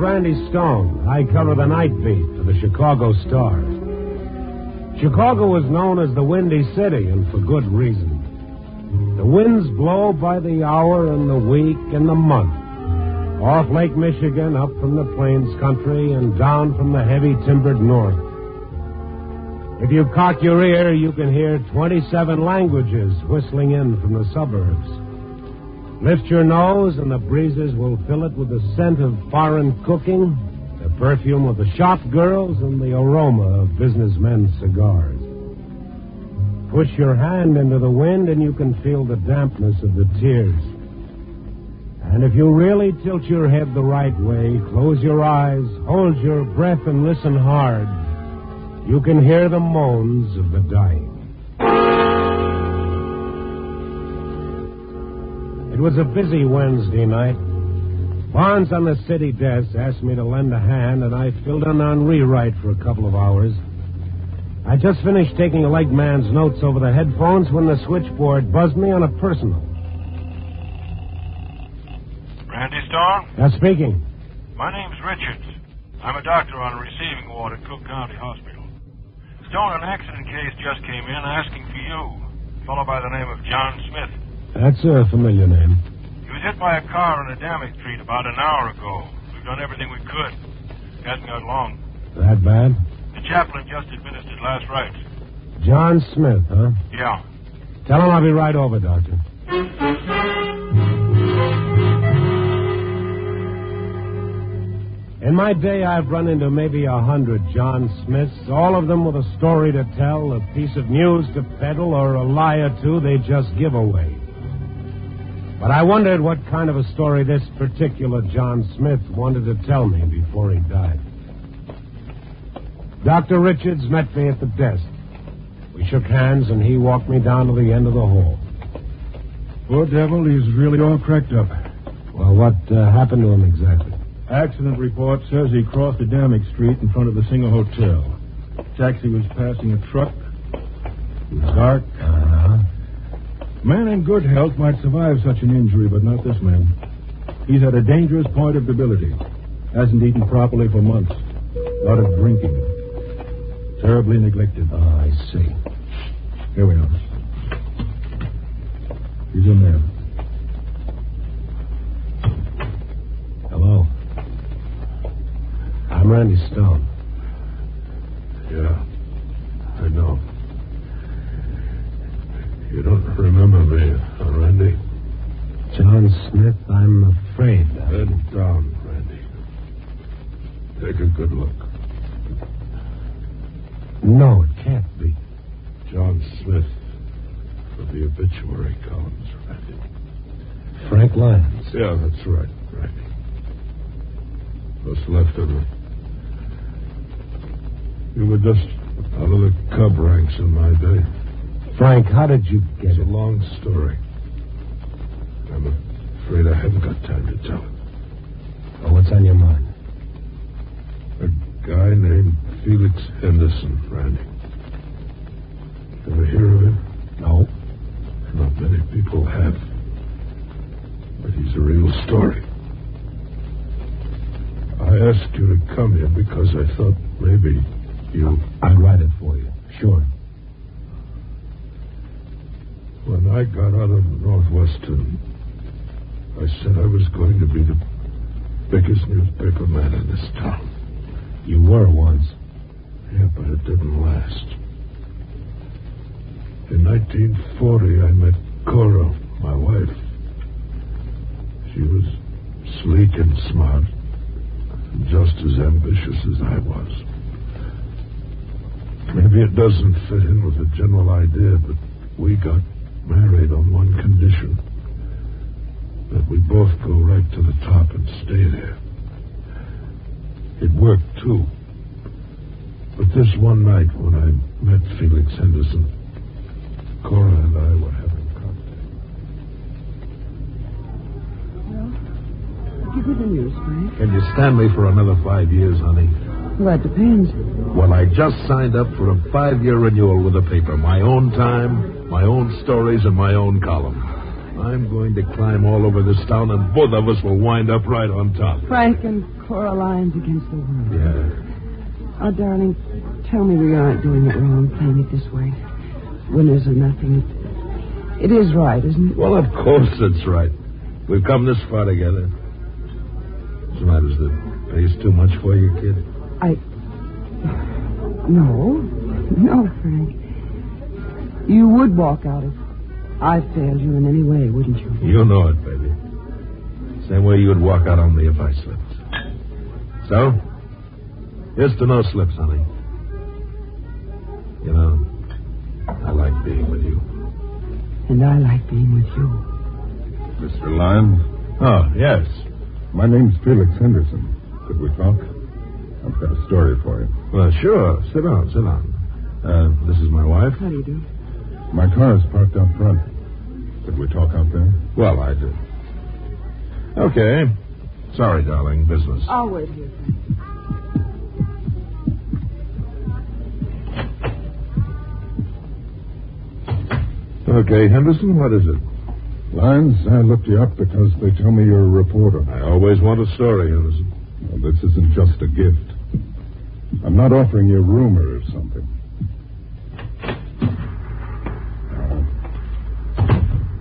Randy Stone. I cover the night beat for the Chicago Star. Chicago was known as the Windy City, and for good reason. The winds blow by the hour and the week and the month. Off Lake Michigan, up from the plains country, and down from the heavy timbered north. If you cock your ear, you can hear 27 languages whistling in from the suburbs. Lift your nose, and the breezes will fill it with the scent of foreign cooking, the perfume of the shop girls, and the aroma of businessmen's cigars. Push your hand into the wind, and you can feel the dampness of the tears. And if you really tilt your head the right way, close your eyes, hold your breath, and listen hard, you can hear the moans of the dying. It was a busy Wednesday night. Barnes on the city desk asked me to lend a hand, and I filled in on rewrite for a couple of hours. I just finished taking a leg man's notes over the headphones when the switchboard buzzed me on a personal. Randy Stone? Speaking. My name's Richards. I'm a doctor on a receiving ward at Cook County Hospital. Stone, an accident case just came in asking for you. A fellow by the name of John Smith. That's a familiar name. He was hit by a car on a Damick Street about an hour ago. We've done everything we could. Hasn't got long. That bad? The chaplain just administered last rites. John Smith, huh? Yeah. Tell him I'll be right over, Doctor. In my day, I've run into maybe 100 John Smiths, all of them with a story to tell, a piece of news to peddle, or a lie or two they just give away. But I wondered what kind of a story this particular John Smith wanted to tell me before he died. Dr. Richards met me at the desk. We shook hands, and he walked me down to the end of the hall. Poor devil, he's really all cracked up. Well, what happened to him exactly? Accident report says he crossed a Damick Street in front of the Singer Hotel. Taxi was passing a truck. It was dark. Man in good health might survive such an injury, but not this man. He's at a dangerous point of debility. Hasn't eaten properly for months. A lot of drinking. Terribly neglected. I see. Here we are. He's in there. Hello. I'm Randy Stone. Yeah, I know. You don't remember me, Randy? John Smith, I'm afraid. Bend down, Randy. Take a good look. No, it can't be. John Smith for the obituary columns, Randy. Frank Lyons. Yeah, that's right, Randy. What's left of it? You were just out of the cub ranks in my day. Frank, how did you get It's it? a long story. I'm afraid I haven't got time to tell it. Oh, what's on your mind? A guy named Felix Henderson, Randy. Ever hear of him? No. Not many people have. But he's a real story. I asked you to come here because I thought maybe you... I'd write it for you. Sure. When I got out of Northwestern, I said I was going to be the biggest newspaper man in this town. You were once. Yeah, but it didn't last. In 1940, I met Cora, my wife. She was sleek and smart, and just as ambitious as I was. Maybe it doesn't fit in with the general idea, but we got married on one condition. That we both go right to the top and stay there. It worked, too. But this one night when I met Felix Henderson, Cora and I were having cocktails. Well, give me the news, Frank. Can you stand me for another 5 years, honey? Well, that depends. Well, I just signed up for a 5-year renewal with the paper. My own time, my own stories, and my own column. I'm going to climb all over this town, and both of us will wind up right on top. Frank and Cora Lyons against the world. Yeah. Oh, darling, tell me we aren't doing it wrong, playing it this way. Winners or nothing. It is right, isn't it? Well, of course it's right. We've come this far together. What's the matter? Is the pace too much for you, kid? No, Frank. You would walk out if I failed you in any way, wouldn't you? You know it, baby. Same way you would walk out on me if I slipped. So, here's to no slips, honey. You know, I like being with you. And I like being with you. Mr. Lyons? Oh, yes. My name's Felix Henderson. Could we talk? I've got a story for you. Well, sure. Sit down. This is my wife. How do you do? My car is parked out front. Could we talk out there? Well, I do. Okay. Sorry, darling. Business. I'll wait here. Okay, Henderson, what is it? Lyons, I looked you up because they tell me you're a reporter. I always want a story, Henderson. Well, this isn't just a gift. I'm not offering you a rumor or something.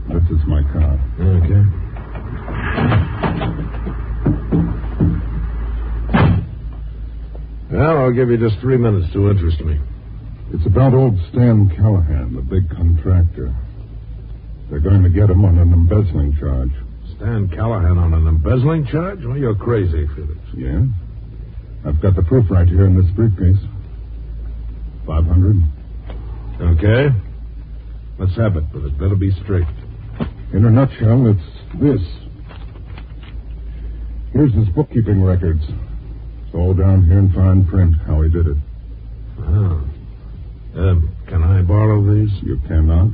This is my car. Okay. Well, I'll give you just 3 minutes to interest me. It's about old Stan Callahan, the big contractor. They're going to get him on an embezzling charge. Stan Callahan on an embezzling charge? Well, you're crazy, Felix. Yeah? I've got the proof right here in this briefcase. 500. Okay. Let's have it, but it better be straight. In a nutshell, it's this. Here's his bookkeeping records. It's all down here in fine print, how he did it. Oh. Can I borrow these? You cannot.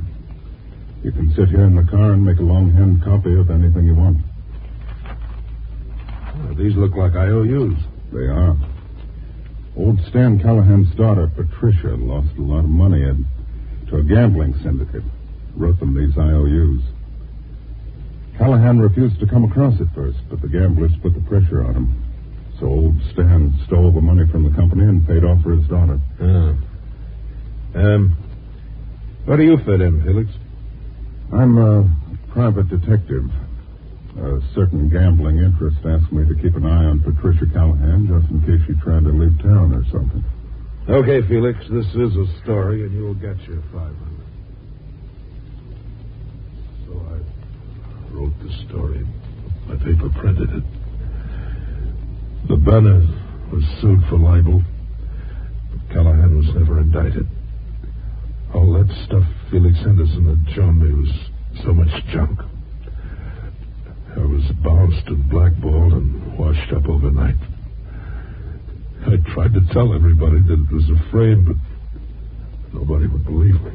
You can sit here in the car and make a longhand copy of anything you want. Well, these look like IOUs. They are. Old Stan Callahan's daughter, Patricia, lost a lot of money to a gambling syndicate. Wrote them these IOUs. Callahan refused to come across it first, but the gamblers put the pressure on him. So old Stan stole the money from the company and paid off for his daughter. Where do you fit in, Felix? I'm a private detective. A certain gambling interest asked me to keep an eye on Patricia Callahan just in case she tried to leave town or something. Okay, Felix, this is a story, and you'll get your 500. So I wrote the story. My paper printed it. The banner was sued for libel, but Callahan was never indicted. All that stuff Felix Henderson had shown me was so much junk. I was bounced and blackballed and washed up overnight. I tried to tell everybody that it was a frame, but nobody would believe me.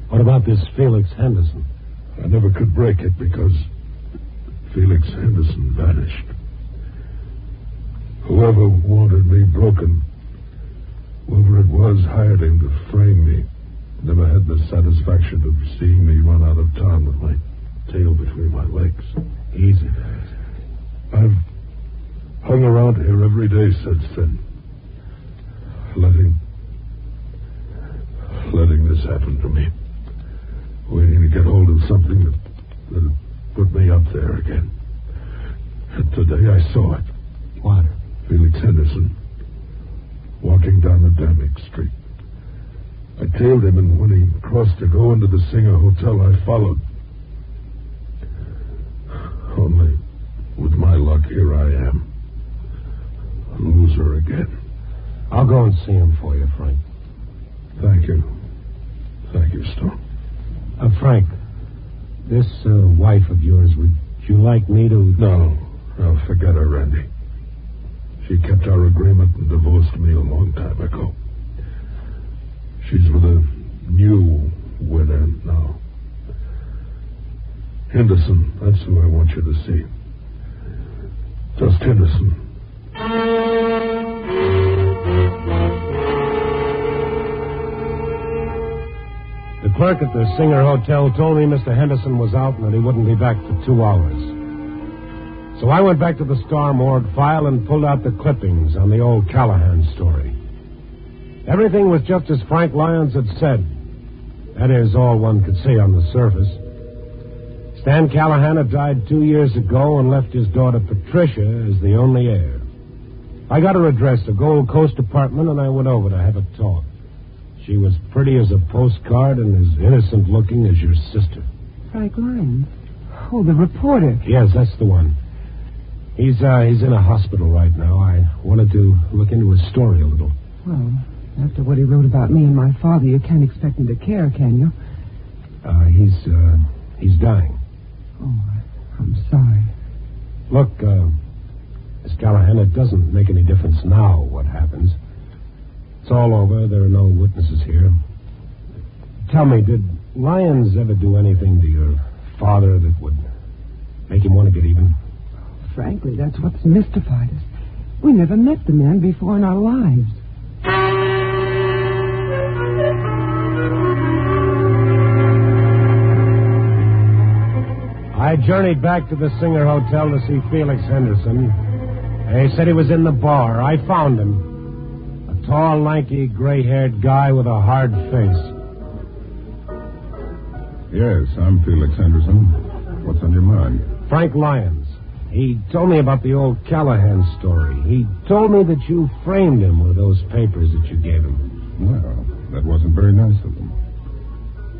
What about this Felix Henderson? I never could break it because Felix Henderson vanished. Whoever wanted me broken, whoever it was hired him to frame me, never had the satisfaction of seeing me run out of town with my tail between my legs. Easy, guys. I've hung around here every day since then, letting this happen to me, waiting to get hold of something that put me up there again. And today I saw it. What? Felix Henderson, walking down the Damick Street. I tailed him, and when he crossed to go into the Singer Hotel, I followed. Only, with my luck, here I am. A loser again. I'll go and see him for you, Frank. Thank you. Thank you, Stone. Frank, this wife of yours, would you like me to... No, forget her, Randy. She kept our agreement and divorced me a long time ago. She's with a new winner now. Henderson, that's who I want you to see. Just Henderson. The clerk at the Singer Hotel told me Mr. Henderson was out and that he wouldn't be back for 2 hours. So I went back to the Star Morgue file and pulled out the clippings on the old Callahan story. Everything was just as Frank Lyons had said. That is all one could see on the surface. Stan Callahan had died 2 years ago and left his daughter Patricia as the only heir. I got her address, a Gold Coast apartment, and I went over to have a talk. She was pretty as a postcard and as innocent looking as your sister. Frank Lyons? Oh, the reporter. Yes, that's the one. He's in a hospital right now. I wanted to look into his story a little. Well, after what he wrote about me and my father, you can't expect him to care, can you? He's dying. Oh, I'm sorry. Look, Miss Callahan, it doesn't make any difference now what happens. It's all over. There are no witnesses here. Tell me, did Lyons ever do anything to your father that would make him want to get even? Frankly, that's what's mystified us. We never met the man before in our lives. I journeyed back to the Singer Hotel to see Felix Henderson. They said he was in the bar. I found him. A tall, lanky, gray-haired guy with a hard face. Yes, I'm Felix Henderson. What's on your mind? Frank Lyons. He told me about the old Callahan story. He told me that you framed him with those papers that you gave him. Well, that wasn't very nice of him.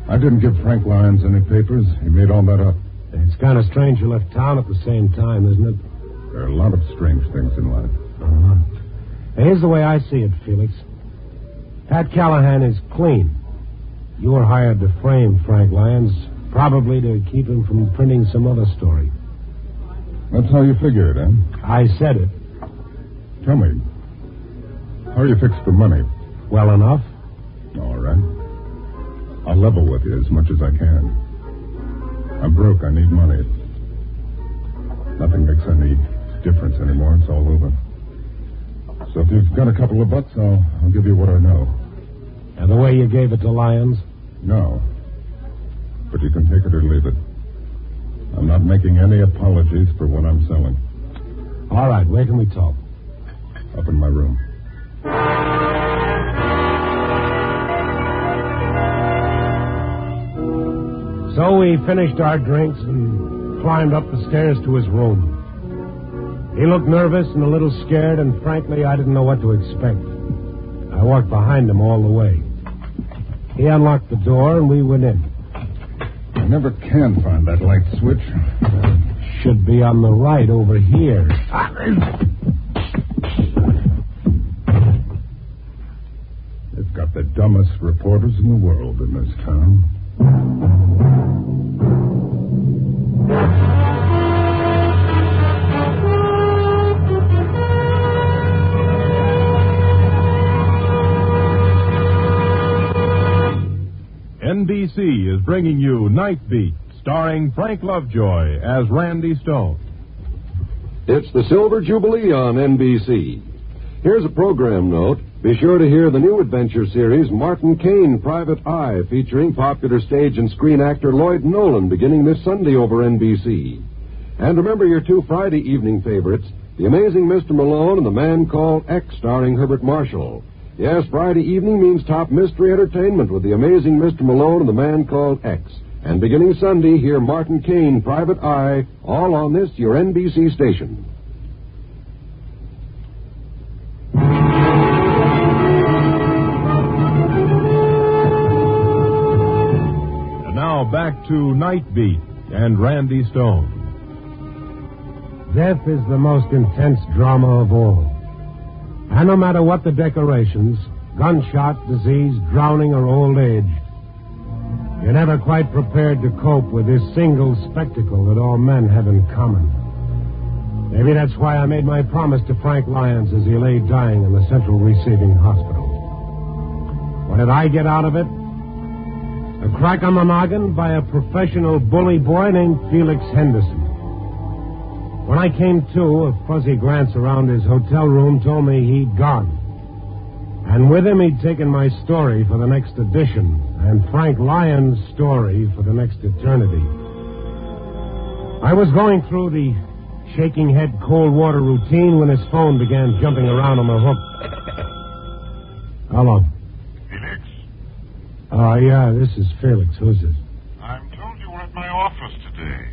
I didn't give Frank Lyons any papers. He made all that up. It's kind of strange you left town at the same time, isn't it? There are a lot of strange things in life. Uh-huh. Here's the way I see it, Felix. Pat Callahan is clean. You were hired to frame Frank Lyons, probably to keep him from printing some other story. That's how you figure it, eh? I said it. Tell me, how you fix the money? Well enough. All right. I'll level with you as much as I can. I'm broke. I need money. Nothing makes any difference anymore. It's all over. So if you've got a couple of bucks, I'll give you what I know. And the way you gave it to Lyons? No. But you can take it or leave it. I'm not making any apologies for what I'm selling. All right, where can we talk? Up in my room. So we finished our drinks and climbed up the stairs to his room. He looked nervous and a little scared, and frankly, I didn't know what to expect. I walked behind him all the way. He unlocked the door, and we went in. I never can find that light switch. Should be on the right over here. They've got the dumbest reporters in the world in this town. NBC is bringing you Night Beat, starring Frank Lovejoy as Randy Stone. It's the Silver Jubilee on NBC. Here's a program note. Be sure to hear the new adventure series, Martin Caine, Private Eye, featuring popular stage and screen actor Lloyd Nolan, beginning this Sunday over NBC. And remember your two Friday evening favorites, The Amazing Mr. Malone and The Man Called X, starring Herbert Marshall. Yes, Friday evening means top mystery entertainment with The Amazing Mr. Malone and The Man Called X. And beginning Sunday, hear Martin Caine, Private Eye, all on this, your NBC station. And now back to Night Beat and Randy Stone. Death is the most intense drama of all. And no matter what the decorations, gunshot, disease, drowning, or old age, you're never quite prepared to cope with this single spectacle that all men have in common. Maybe that's why I made my promise to Frank Lyons as he lay dying in the Central Receiving Hospital. What did I get out of it? A crack on the noggin by a professional bully boy named Felix Henderson. When I came to, a fuzzy glance around his hotel room told me he'd gone. And with him, he'd taken my story for the next edition and Frank Lyons' story for the next eternity. I was going through the shaking head cold water routine when his phone began jumping around on the hook. Hello. Felix? Yeah, this is Felix. Who's this? I'm told you were at my office today.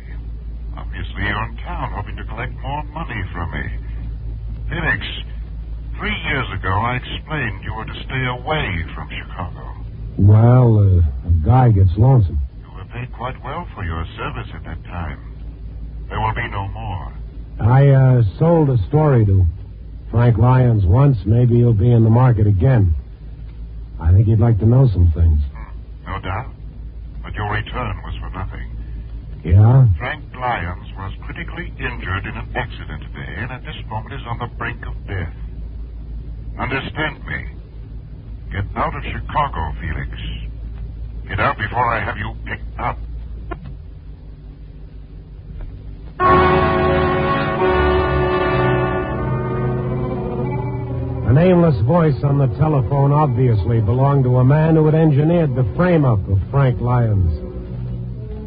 Obviously, you're in town hoping to collect more money from me. Felix, 3 years ago, I explained you were to stay away from Chicago. Well, a guy gets lonesome. You were paid quite well for your service at that time. There will be no more. I sold a story to Frank Lyons once. Maybe he'll be in the market again. I think he'd like to know some things. No doubt. But your return was for nothing. Yeah? Frank Lyons was critically injured in an accident today, and at this moment is on the brink of death. Understand me. Get out of Chicago, Felix. Get out before I have you picked up. The nameless voice on the telephone obviously belonged to a man who had engineered the frame-up of Frank Lyons.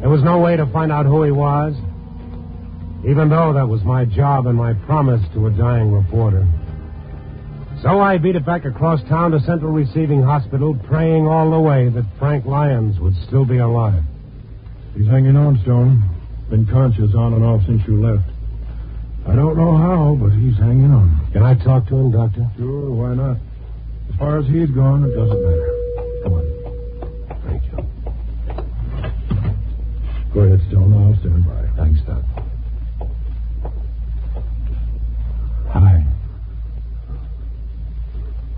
There was no way to find out who he was, even though that was my job and my promise to a dying reporter. So I beat it back across town to Central Receiving Hospital, praying all the way that Frank Lyons would still be alive. He's hanging on, Stone. Been conscious on and off since you left. I don't know how, but he's hanging on. Can I talk to him, Doctor? Sure, why not? As far as he's gone, it doesn't matter. Come on. Thank you. Go ahead, Stone. I'll stand by. Thanks, Doc. Hi.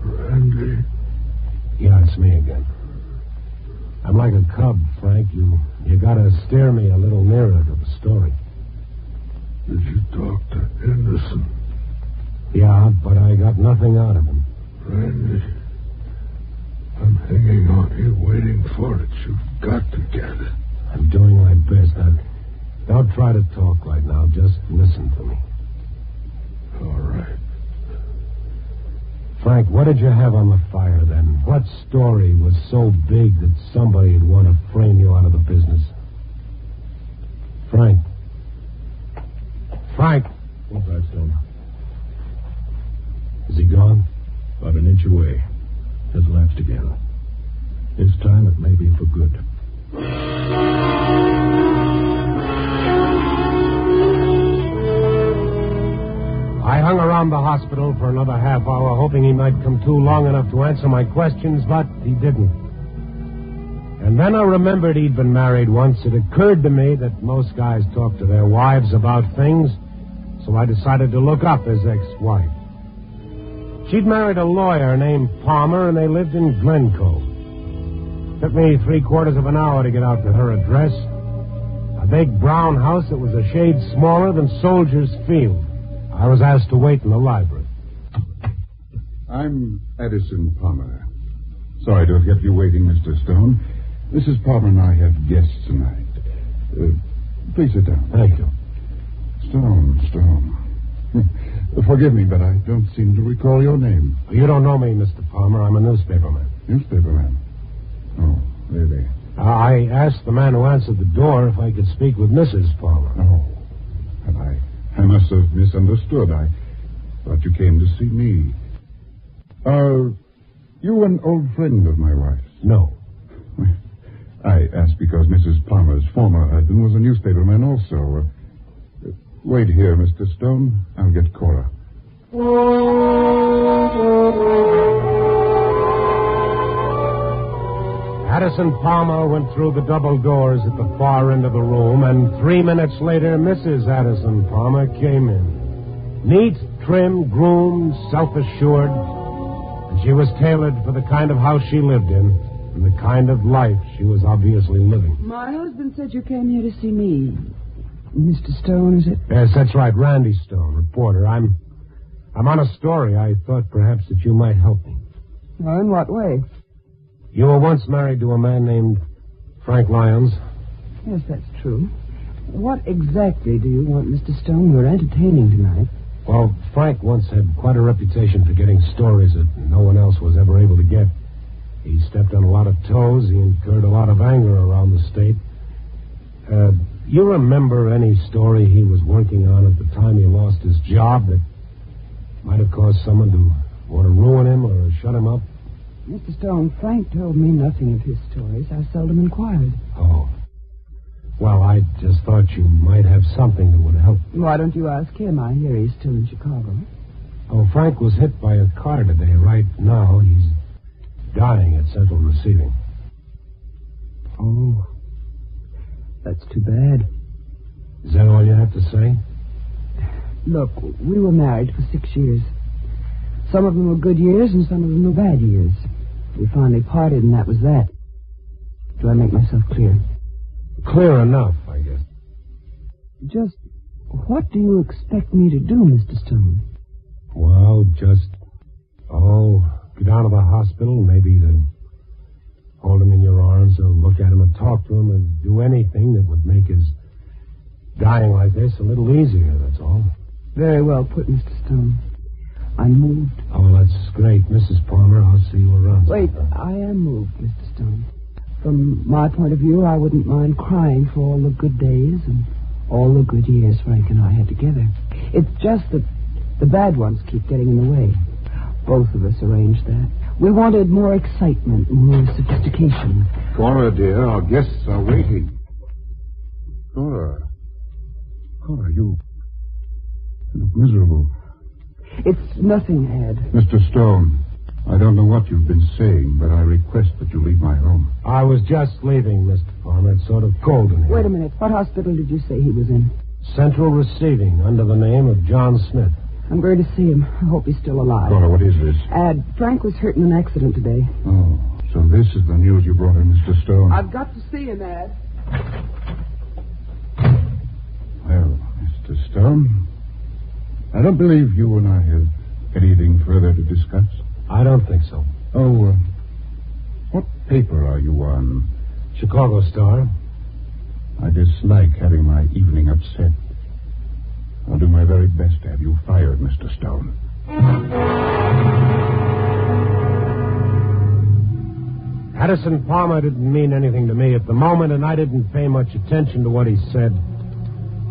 Randy? Yeah, it's me again. I'm like a cub, Frank. You gotta steer me a little nearer to the story. Did you talk to Addison? Yeah, but I got nothing out of him. Randy, I'm hanging on here waiting for it. You've got to get it. I'm doing my best. Don't try to talk right now. Just listen to me. All right. Frank, what did you have on the fire then? What story was so big that somebody'd want to frame you out of the business? Frank. Frank. What's that, Stone? Is he gone? About an inch away. Has lapsed again. This time it may be for good. I hung around the hospital for another half hour, hoping he might come to long enough to answer my questions, but he didn't. And then I remembered he'd been married once. It occurred to me that most guys talk to their wives about things, so I decided to look up his ex-wife. She'd married a lawyer named Palmer, and they lived in Glencoe. Took me 3/4 of an hour to get out to her address. A big brown house that was a shade smaller than Soldiers Field. I was asked to wait in the library. I'm Addison Palmer. Sorry to have kept you waiting, Mr. Stone. Mrs. Palmer and I have guests tonight. Please sit down. Thank you. Stone. Forgive me, but I don't seem to recall your name. You don't know me, Mr. Palmer. I'm a newspaperman. Newspaperman? Oh, really? I asked the man who answered the door if I could speak with Mrs. Palmer. Oh, and I must have misunderstood. I thought you came to see me. Are you an old friend of my wife's? No. I asked because Mrs. Palmer's former husband was a newspaperman also. Wait here, Mr. Stone. I'll get Cora. Addison Palmer went through the double doors at the far end of the room, and 3 minutes later, Mrs. Addison Palmer came in. Neat, trim, groomed, self-assured, and she was tailored for the kind of house she lived in and the kind of life she was obviously living. My husband said you came here to see me. Mr. Stone, is it? Yes, that's right, Randy Stone, reporter. I'm on a story. I thought perhaps that you might help me. Well, in what way? You were once married to a man named Frank Lyons. Yes, that's true. What exactly do you want, Mr. Stone? You're entertaining tonight. Well, Frank once had quite a reputation for getting stories that no one else was ever able to get. He stepped on a lot of toes. He incurred a lot of anger around the state. You remember any story he was working on at the time he lost his job that might have caused someone to want to ruin him or shut him up? Mr. Stone, Frank told me nothing of his stories. I seldom inquired. Oh. Well, I just thought you might have something that would help. Why don't you ask him? I hear he's still in Chicago. Oh, Frank was hit by a car today. Right now, he's dying at Central Receiving. Oh. That's too bad. Is that all you have to say? Look, we were married for 6 years. Some of them were good years and some of them were bad years. We finally parted and that was that. Do I make myself clear? Clear enough, I guess. Just what do you expect me to do, Mr. Stone? Well, just, go down to the hospital, maybe to hold him in your arms or look at him and talk to him and do anything that would make his dying like this a little easier, that's all. Very well put, Mr. Stone. I'm moved. Oh, that's great. Mrs. Palmer, I'll see you around. Wait, I am moved, Mr. Stone. From my point of view, I wouldn't mind crying for all the good days and all the good years Frank and I had together. It's just that the bad ones keep getting in the way. Both of us arranged that. We wanted more excitement, more sophistication. Cora, dear, our guests are waiting. Cora, you look miserable. It's nothing, Ed. Mr. Stone, I don't know what you've been saying, but I request that you leave my home. I was just leaving, Mr. Palmer. It's sort of cold in here. Wait a minute. What hospital did you say he was in? Central Receiving, under the name of John Smith. I'm going to see him. I hope he's still alive. Cora, what is this? Frank was hurt in an accident today. Oh, so this is the news you brought him, Mr. Stone. I've got to see him, Ed. Well, Mr. Stone, I don't believe you and I have anything further to discuss. I don't think so. Oh, what paper are you on? Chicago Star. I dislike having my evening upset. I'll do my very best to have you fired, Mr. Stone. Addison Palmer didn't mean anything to me at the moment, and I didn't pay much attention to what he said.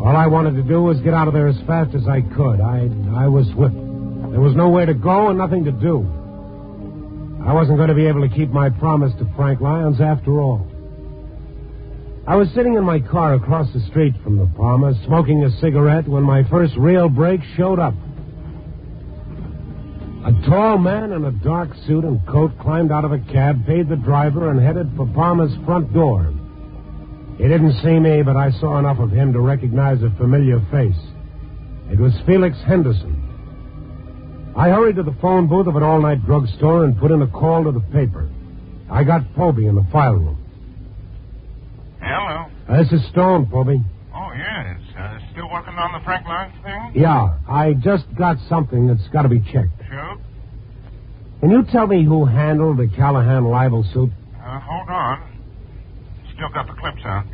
All I wanted to do was get out of there as fast as I could. I was whipped. There was nowhere to go and nothing to do. I wasn't going to be able to keep my promise to Frank Lyons after all. I was sitting in my car across the street from the Palmers, smoking a cigarette, when my first real break showed up. A tall man in a dark suit and coat climbed out of a cab, paid the driver, and headed for Palmer's front door. He didn't see me, but I saw enough of him to recognize a familiar face. It was Felix Henderson. I hurried to the phone booth of an all-night drugstore and put in a call to the paper. I got Poby in the file room. Hello. This is Stone, Poby. Oh, yes. Still working on the Frank Lyons thing? Yeah, I just got something that's got to be checked. Sure. Can you tell me who handled the Callahan libel suit? Hold on. Still got the clips out.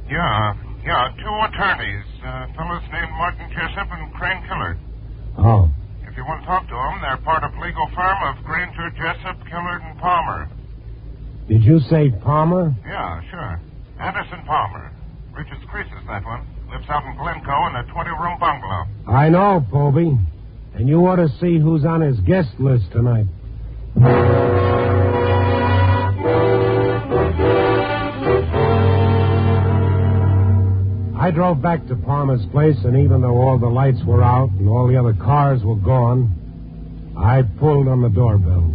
Yeah, two attorneys. Fellows named Martin Jessup and Crane Killard. Oh. If you want to talk to them, they're part of legal firm of Granger, Jessup, Killard, and Palmer. Did you say Palmer? Yeah, sure. Addison Palmer. Richards Creases, that one. Lives out in Glencoe in a 20-room bungalow. I know, Poby. And you ought to see who's on his guest list tonight. I drove back to Palmer's place, and even though all the lights were out and all the other cars were gone, I pulled on the doorbell.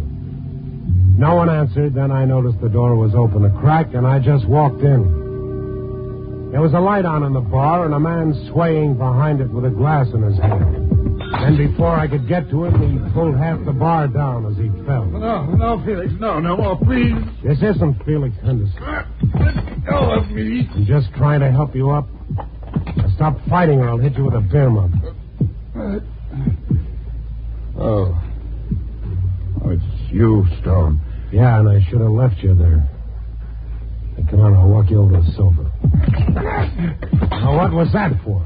No one answered. Then I noticed the door was open a crack, and I just walked in. There was a light on in the bar, and a man swaying behind it with a glass in his hand. Then before I could get to him, he pulled half the bar down as he fell. No, Felix. No, please. This isn't Felix Henderson. Let go of me. I'm just trying to help you up. Now stop fighting or I'll hit you with a beer mug. Oh, it's you, Stone. Yeah, and I should have left you there. Hey, come on, I'll walk you over to the sofa. Now, what was that for?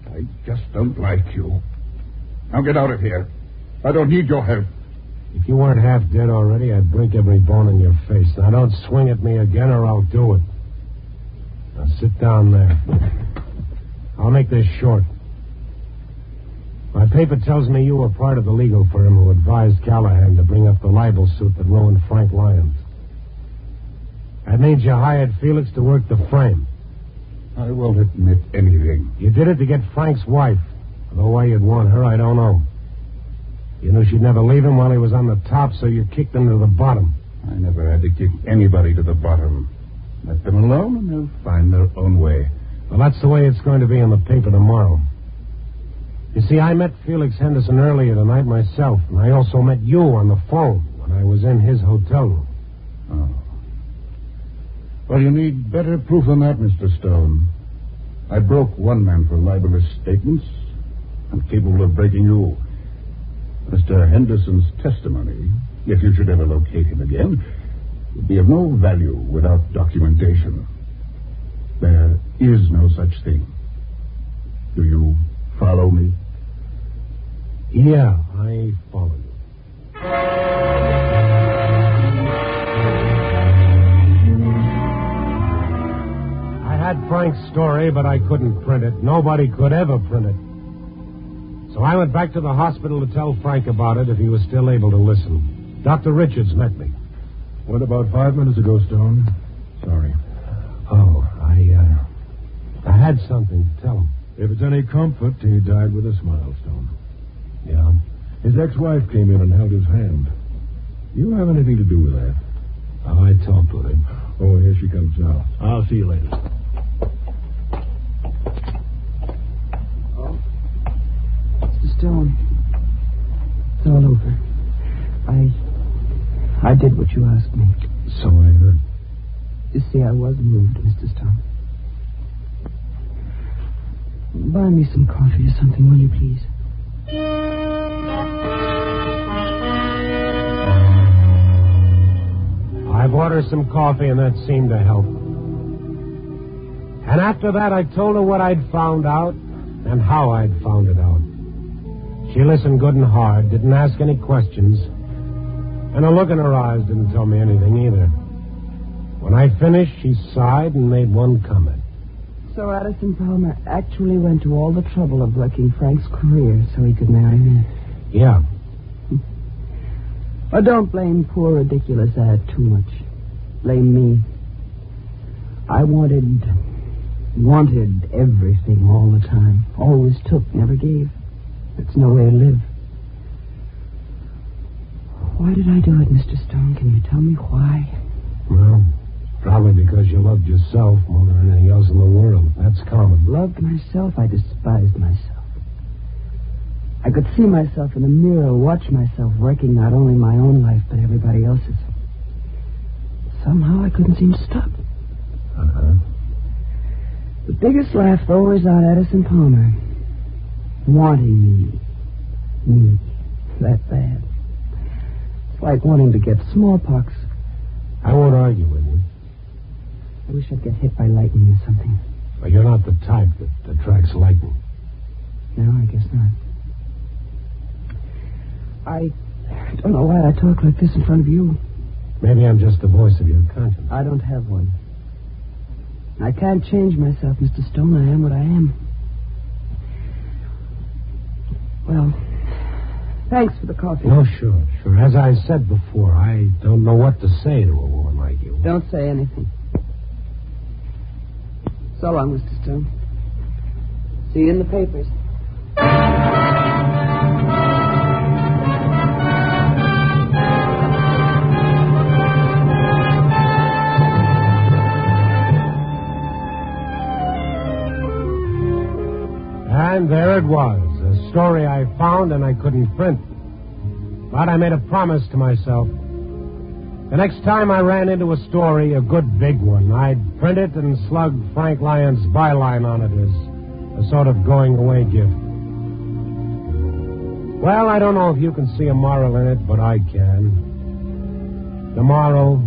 I just don't like you. Now get out of here. I don't need your help. If you weren't half dead already, I'd break every bone in your face. Now, don't swing at me again or I'll do it. Now, sit down there. I'll make this short. My paper tells me you were part of the legal firm who advised Callahan to bring up the libel suit that ruined Frank Lyons. That means you hired Felix to work the frame. I won't admit anything. You did it to get Frank's wife. Although why you'd want her, I don't know. You knew she'd never leave him while he was on the top, so you kicked him to the bottom. I never had to kick anybody to the bottom. Let them alone and they'll find their own way. Well, that's the way it's going to be in the paper tomorrow. You see, I met Felix Henderson earlier tonight myself, and I also met you on the phone when I was in his hotel room. Oh. Well, you need better proof than that, Mr. Stone. I broke one man for libelous statements. I'm capable of breaking you. Mr. Henderson's testimony, if you should ever locate him again, would be of no value without documentation. There is no such thing. Do you follow me? Yeah, I follow you. I had Frank's story, but I couldn't print it. Nobody could ever print it. So I went back to the hospital to tell Frank about it if he was still able to listen. Dr. Richards met me. What about 5 minutes ago, Stone? Sorry. Oh, I had something to tell him. If it's any comfort, he died with a smile, Stone. Yeah? His ex-wife came in and held his hand. You have anything to do with that? Oh, I talked with him. Oh, here she comes now. I'll see you later. Mr. Stone, it's all over. I did what you asked me. So I heard. You see, I was moved, Mr. Stone. Buy me some coffee or something, will you, please? I bought her some coffee, and that seemed to help. And after that, I told her what I'd found out and how I'd found it out. She listened good and hard, didn't ask any questions, and a look in her eyes didn't tell me anything either. When I finished, she sighed and made one comment. So Addison Palmer actually went to all the trouble of wrecking Frank's career so he could marry me. Yeah. Oh, don't blame poor, ridiculous Ad too much. Blame me. I wanted everything all the time. Always took, never gave. That's no way to live. Why did I do it, Mr. Stone? Can you tell me why? Well, probably because you loved yourself more than anything else in the world. That's common. Loved myself? I despised myself. I could see myself in the mirror, watch myself wrecking not only my own life, but everybody else's. Somehow I couldn't seem to stop. Uh-huh. The biggest laugh, though, is on Addison Palmer. Wanting me that bad. It's like wanting to get smallpox. I won't argue with you. I wish I'd get hit by lightning or something. But you're not the type that attracts lightning. No, I guess not. I don't know why I talk like this in front of you. Maybe I'm just the voice of your conscience. I don't have one. I can't change myself, Mr. Stone. I am what I am. Well, thanks for the coffee. No, sure. As I said before, I don't know what to say to a woman like you. Don't say anything. So long, Mr. Stone. See you in the papers. And there it was, a story I found and I couldn't print. But I made a promise to myself. The next time I ran into a story, a good big one, I'd print it and slug Frank Lyons' byline on it as a sort of going-away gift. Well, I don't know if you can see a moral in it, but I can. The moral,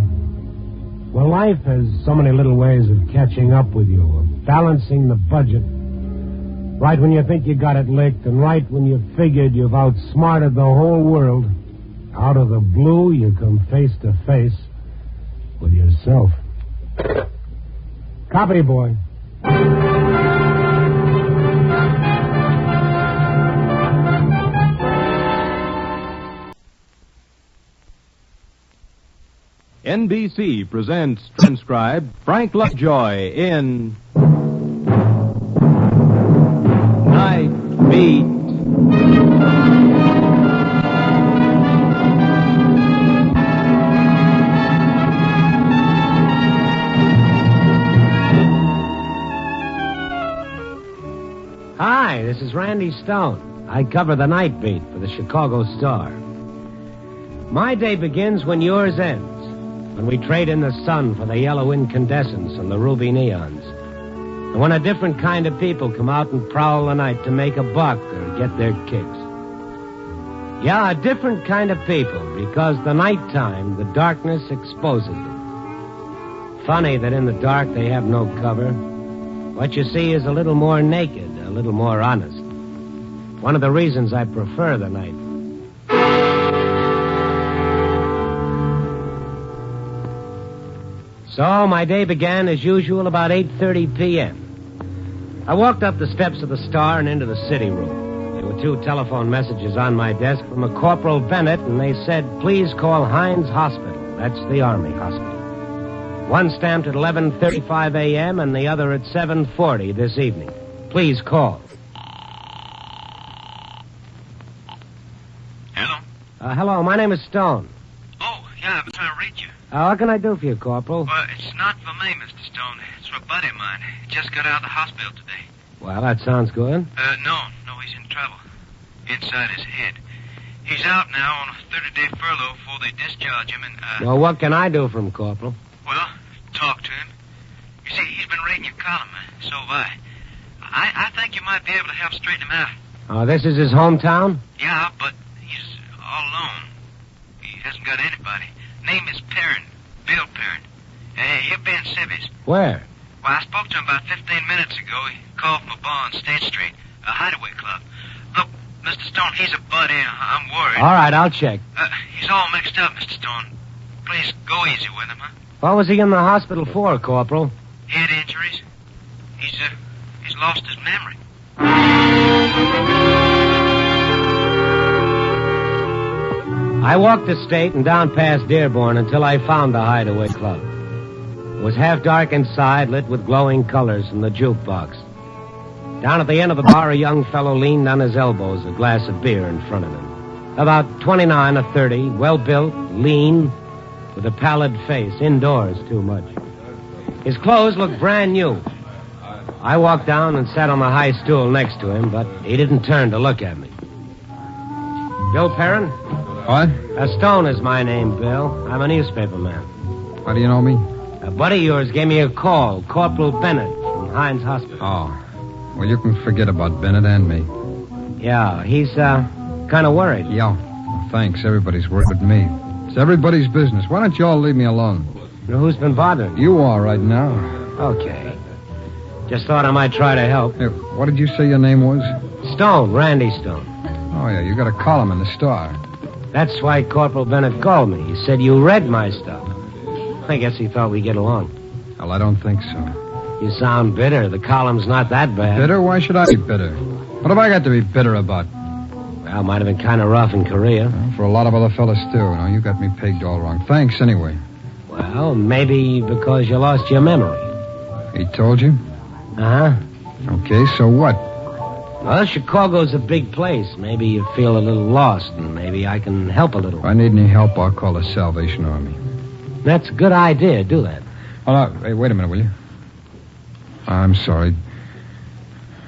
well, life has so many little ways of catching up with you, of balancing the budget. Right when you think you got it licked, and right when you figured you've outsmarted the whole world, Out of the blue, you come face to face with yourself. Copy, boy. NBC presents transcribed Frank Lovejoy in Night Beat. Hi, this is Randy Stone. I cover the night beat for the Chicago Star. My day begins when yours ends. When we trade in the sun for the yellow incandescence and the ruby neons. And when a different kind of people come out and prowl the night to make a buck or get their kicks. Yeah, a different kind of people, because the nighttime, the darkness exposes them. Funny that in the dark they have no cover. What you see is a little more naked, a little more honest. One of the reasons I prefer the night. So my day began as usual about 8:30 p.m. I walked up the steps of the Star and into the city room. There were 2 telephone messages on my desk from a Corporal Bennett, and they said, please call Hines Hospital. That's the Army hospital. One stamped at 11:35 a.m. and the other at 7:40 this evening. Please call. Hello? Hello, my name is Stone. Oh, yeah, I've been trying to reach you. What can I do for you, Corporal? Well, it's not for me, Mr. Stone. It's for a buddy of mine. He just got out of the hospital today. Well, that sounds good. No, he's in trouble. Inside his head. He's out now on a 30-day furlough before they discharge him and, Well, what can I do for him, Corporal? Well, talk to him. You see, he's been reading your column, so have I. I think you might be able to help straighten him out. Oh, this is his hometown? Yeah, but he's all alone. He hasn't got anybody. Name is Perrin. Bill Perrin. He'll be in Civvies. Where? Well, I spoke to him about 15 minutes ago. He called from a bar on State Street, a hideaway club. Look, Mr. Stone, he's a buddy. I'm worried. All right, I'll check. He's all mixed up, Mr. Stone. Please go easy with him, huh? What was he in the hospital for, Corporal? Head injuries. He's lost his memory. I walked the state and down past Dearborn until I found the hideaway club. It was half dark inside, lit with glowing colors from the jukebox. Down at the end of the bar, a young fellow leaned on his elbows, a glass of beer in front of him. About 29 or 30, well-built, lean, with a pallid face, indoors too much. His clothes looked brand new. I walked down and sat on the high stool next to him, but he didn't turn to look at me. Bill Perrin? What? Stone is my name, Bill. I'm a newspaper man. How do you know me? A buddy of yours gave me a call, Corporal Bennett from Hines Hospital. Oh. Well, you can forget about Bennett and me. Yeah, he's kind of worried. Yeah. Well, thanks. Everybody's worried but me. It's everybody's business. Why don't you all leave me alone? Well, who's been bothering you? You are right now. Okay. Just thought I might try to help. Hey, what did you say your name was? Stone, Randy Stone. Oh, yeah, you got a column in the Star. That's why Corporal Bennett called me. He said you read my stuff. I guess he thought we'd get along. Well, I don't think so. You sound bitter. The column's not that bad. Bitter? Why should I be bitter? What have I got to be bitter about? Well, it might have been kind of rough in Korea. Well, for a lot of other fellas, too. No, you got me pegged all wrong. Thanks, anyway. Well, maybe because you lost your memory. He told you? Uh-huh. Okay, so what? Well, Chicago's a big place. Maybe you feel a little lost, and maybe I can help a little. If I need any help, I'll call the Salvation Army. That's a good idea. Do that. Oh, no, hey, wait a minute, will you? I'm sorry.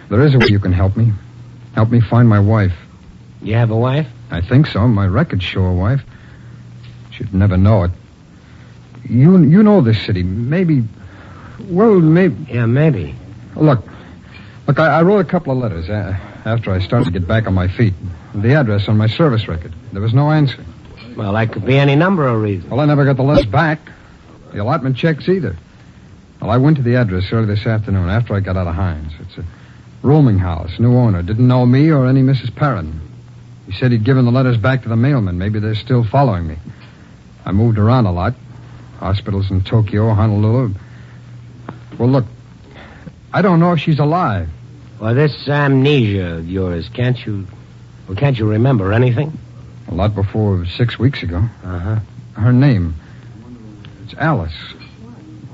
There is a way you can help me. Help me find my wife. You have a wife? I think so. My records show a wife. She'd never know it. You know this city. Maybe... Well, maybe... Yeah, maybe. Look, I wrote a couple of letters after I started to get back on my feet. The address on my service record. There was no answer. Well, that could be any number of reasons. Well, I never got the letters back. The allotment checks either. Well, I went to the address early this afternoon after I got out of Hines. It's a rooming house, new owner. Didn't know me or any Mrs. Perrin. He said he'd given the letters back to the mailman. Maybe they're still following me. I moved around a lot. Hospitals in Tokyo, Honolulu. Well, look, I don't know if she's alive. Well, this amnesia of yours, can't you remember anything? A lot before 6 weeks ago. Uh-huh. Her name. It's Alice.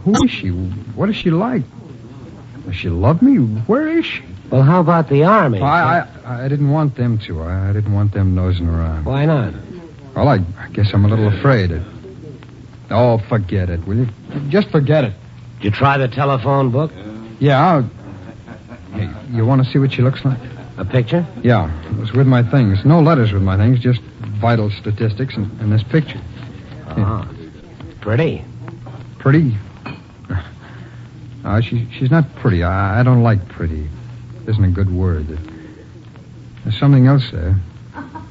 Who is she? What is she like? Does she love me? Where is she? Well, how about the Army? I didn't want them to. I didn't want them nosing around. Why not? Well, I guess I'm a little afraid. Oh, forget it, will you? Just forget it. Did you try the telephone book? Yeah, Hey, you want to see what she looks like? A picture? Yeah, it was with my things. No letters with my things, just vital statistics and this picture. Oh, pretty. Pretty? She's not pretty. I don't like pretty. Isn't a good word. There's something else there.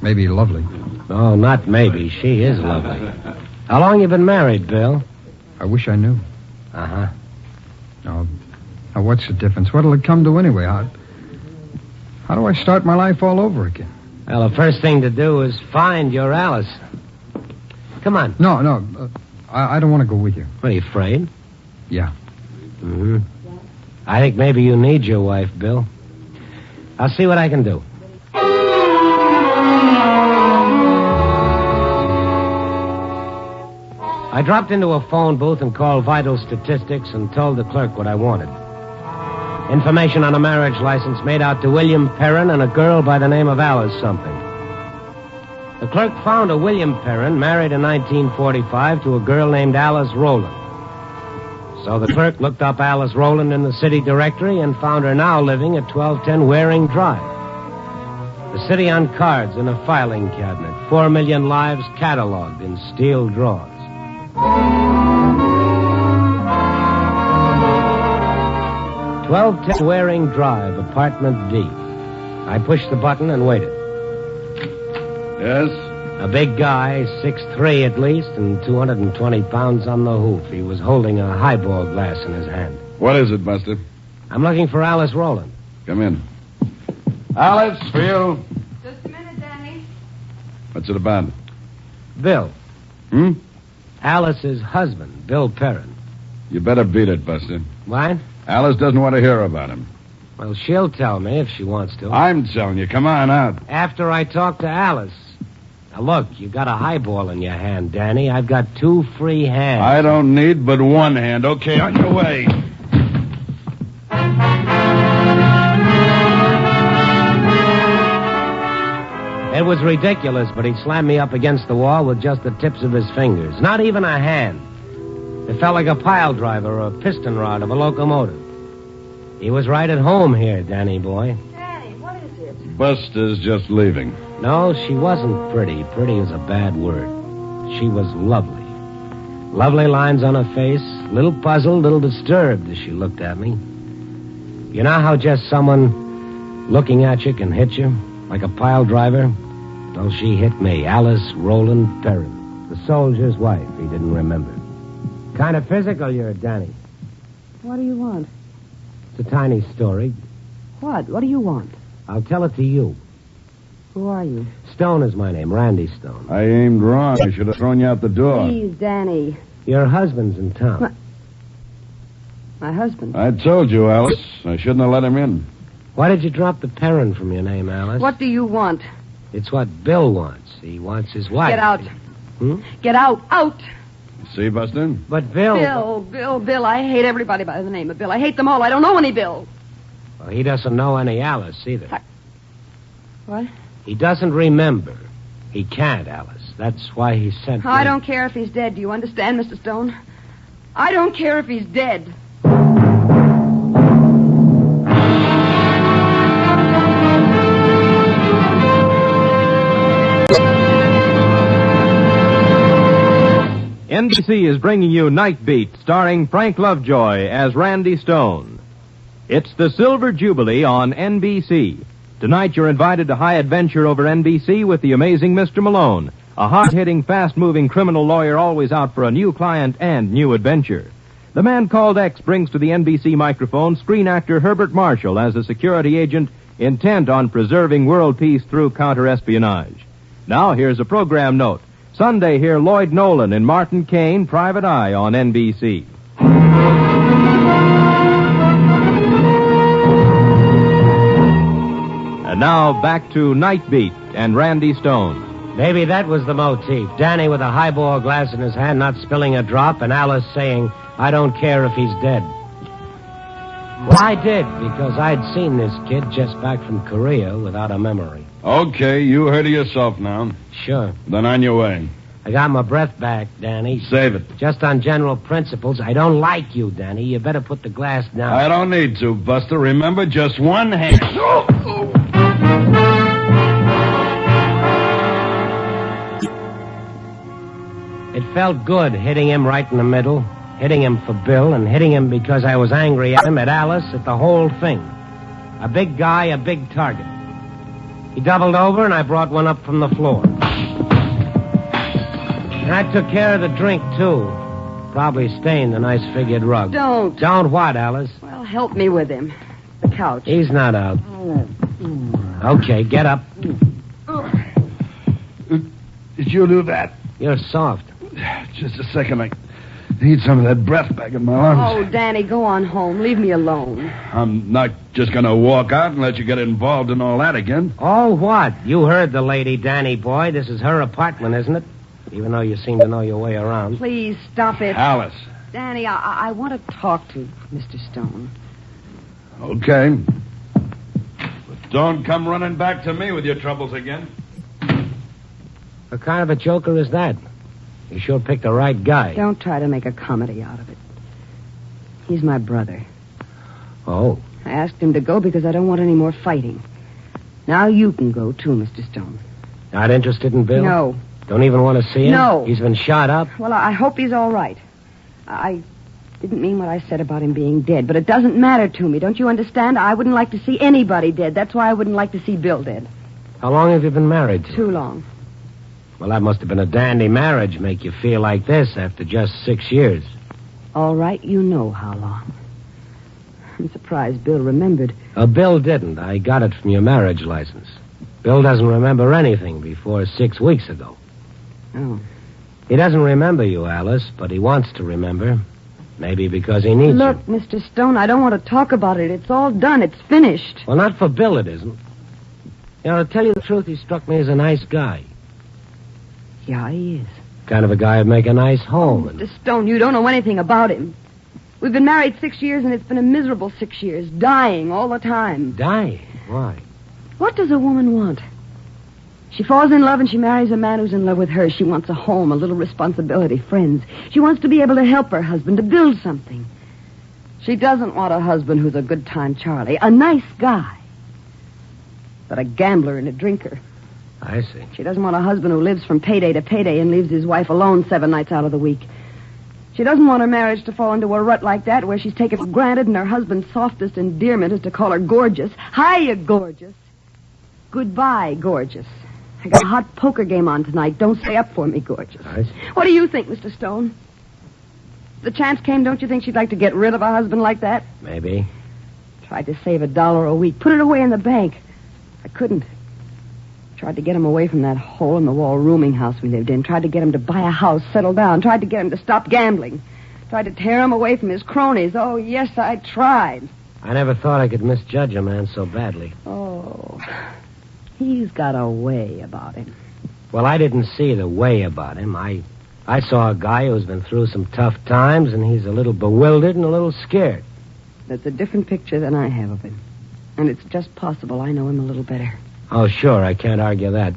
Maybe lovely. Oh, not maybe. She is lovely. How long you been married, Bill? I wish I knew. Uh-huh. Now, what's the difference? What'll it come to anyway? How do I start my life all over again? Well, the first thing to do is find your Alice. Come on. No. I don't want to go with you. What, are you afraid? Yeah. Mm-hmm. I think maybe you need your wife, Bill. I'll see what I can do. I dropped into a phone booth and called vital statistics and told the clerk what I wanted. Information on a marriage license made out to William Perrin and a girl by the name of Alice something. The clerk found a William Perrin married in 1945 to a girl named Alice Rowland. So the clerk looked up Alice Rowland in the city directory and found her now living at 1210 Waring Drive. The city on cards in a filing cabinet. 4 million lives cataloged in steel drawers. 1210 Waring Drive, apartment D. I pushed the button and waited. Yes? A big guy, 6'3" at least, and 220 pounds on the hoof. He was holding a highball glass in his hand. What is it, Buster? I'm looking for Alice Rowland. Come in. Alice, for you. Just a minute, Danny. What's it about? Bill. Hmm? Alice's husband, Bill Perrin. You better beat it, Buster. What? Alice doesn't want to hear about him. Well, she'll tell me if she wants to. I'm telling you. Come on out. After I talk to Alice. Now, look, you've got a highball in your hand, Danny. I've got 2 free hands. I don't need but one hand. Okay, on your way. It was ridiculous, but he slammed me up against the wall with just the tips of his fingers. Not even a hand. It felt like a pile driver or a piston rod of a locomotive. He was right at home here, Danny boy. Danny, what is it? Buster's just leaving. No, she wasn't pretty. Pretty is a bad word. She was lovely. Lovely lines on her face, little puzzled, little disturbed as she looked at me. You know how just someone looking at you can hit you, like a pile driver? Well, she hit me, Alice Rowland Perrin, the soldier's wife. He didn't remember. Kind of physical, you're, Danny. What do you want? It's a tiny story. What? What do you want? I'll tell it to you. Who are you? Stone is my name, Randy Stone. I aimed wrong. I should have thrown you out the door. Please, Danny. Your husband's in town. My husband. I told you, Alice. I shouldn't have let him in. Why did you drop the Perrin from your name, Alice? What do you want? It's what Bill wants. He wants his wife. Get out. Hmm? Get out. Out. See, Buster? But Bill... Bill. I hate everybody by the name of Bill. I hate them all. I don't know any Bill. Well, he doesn't know any Alice either. What? He doesn't remember. He can't, Alice. That's why he sent me. I don't care if he's dead. Do you understand, Mr. Stone? I don't care if he's dead. NBC is bringing you Night Beat, starring Frank Lovejoy as Randy Stone. It's the Silver Jubilee on NBC. Tonight you're invited to high adventure over NBC with the amazing Mr. Malone, a hard-hitting, fast-moving criminal lawyer always out for a new client and new adventure. The Man Called X brings to the NBC microphone screen actor Herbert Marshall as a security agent intent on preserving world peace through counter-espionage. Now, here's a program note. Sunday, hear Lloyd Nolan in Martin Caine, Private Eye on NBC. And now, back to Night Beat and Randy Stone. Maybe that was the motif. Danny with a highball glass in his hand, not spilling a drop, and Alice saying, I don't care if he's dead. Well, I did, because I'd seen this kid just back from Korea without a memory. Okay, you heard of yourself now. Sure. Then on your way. I got my breath back, Danny. Save it. Just on general principles, I don't like you, Danny. You better put the glass down. I don't need to, Buster. Remember, just one hand. It felt good hitting him right in the middle, hitting him for Bill, and hitting him because I was angry at him, at Alice, at the whole thing. A big guy, a big target. He doubled over, and I brought one up from the floor. And I took care of the drink, too. Probably stained the nice figured rug. Don't. Don't what, Alice? Well, help me with him. The couch. He's not out. Okay, get up. Did you do that? You're soft. Just a second. I need some of that breath back in my lungs. Oh, Danny, go on home. Leave me alone. I'm not just going to walk out and let you get involved in all that again. Oh, what? You heard the lady, Danny boy. This is her apartment, isn't it? Even though you seem to know your way around. Please, stop it. Alice. Danny, I want to talk to Mr. Stone. Okay. But don't come running back to me with your troubles again. What kind of a joker is that? You sure picked the right guy. Don't try to make a comedy out of it. He's my brother. Oh. I asked him to go because I don't want any more fighting. Now you can go, too, Mr. Stone. Not interested in Bill? No. Don't even want to see him? No. He's been shot up? Well, I hope he's all right. I didn't mean what I said about him being dead, but it doesn't matter to me. Don't you understand? I wouldn't like to see anybody dead. That's why I wouldn't like to see Bill dead. How long have you been married to? Too long. Well, that must have been a dandy marriage, make you feel like this after just 6 years. All right, you know how long. I'm surprised Bill remembered. Bill didn't. I got it from your marriage license. Bill doesn't remember anything before 6 weeks ago. Oh. He doesn't remember you, Alice, but he wants to remember. Maybe because he needs Look, you. Mr. Stone, I don't want to talk about it. It's all done. It's finished. Well, not for Bill, it isn't. You know, to tell you the truth, he struck me as a nice guy. Yeah, he is. Kind of a guy who'd make a nice home. Mr. Stone, you don't know anything about him. We've been married 6 years, and it's been a miserable 6 years. Dying all the time. Dying? Why? What does a woman want? She falls in love and she marries a man who's in love with her. She wants a home, a little responsibility, friends. She wants to be able to help her husband, to build something. She doesn't want a husband who's a good-time Charlie, a nice guy, but a gambler and a drinker. I see. She doesn't want a husband who lives from payday to payday and leaves his wife alone 7 nights out of the week. She doesn't want her marriage to fall into a rut like that where she's taken for granted and her husband's softest endearment is to call her gorgeous. Hiya, gorgeous. Goodbye, gorgeous. I got a hot poker game on tonight. Don't stay up for me, gorgeous. I see. What do you think, Mr. Stone? If the chance came, don't you think she'd like to get rid of a husband like that? Maybe. Tried to save $1 a week. Put it away in the bank. I couldn't. Tried to get him away from that hole-in-the-wall rooming house we lived in. Tried to get him to buy a house, settle down. Tried to get him to stop gambling. Tried to tear him away from his cronies. Oh, yes, I tried. I never thought I could misjudge a man so badly. Oh, he's got a way about him. Well, I didn't see the way about him. I saw a guy who's been through some tough times, and he's a little bewildered and a little scared. That's a different picture than I have of him. And it's just possible I know him a little better. Oh, sure, I can't argue that.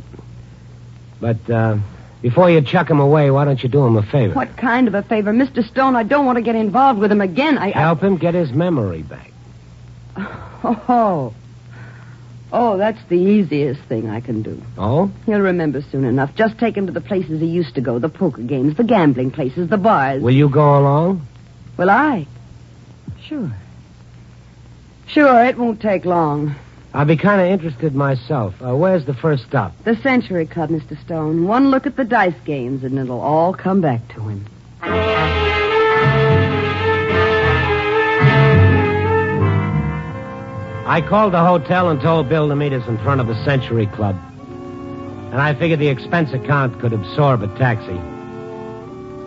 But, before you chuck him away, why don't you do him a favor? What kind of a favor? Mr. Stone, I don't want to get involved with him again. Help him get his memory back. Oh, that's the easiest thing I can do. Oh? He'll remember soon enough. Just take him to the places he used to go, the poker games, the gambling places, the bars. Will you go along? Will I? Sure. Sure, it won't take long. I'll be kind of interested myself. Where's the first stop? The Century Club, Mr. Stone. One look at the dice games, and it'll all come back to him. I called the hotel and told Bill to meet us in front of the Century Club. And I figured the expense account could absorb a taxi.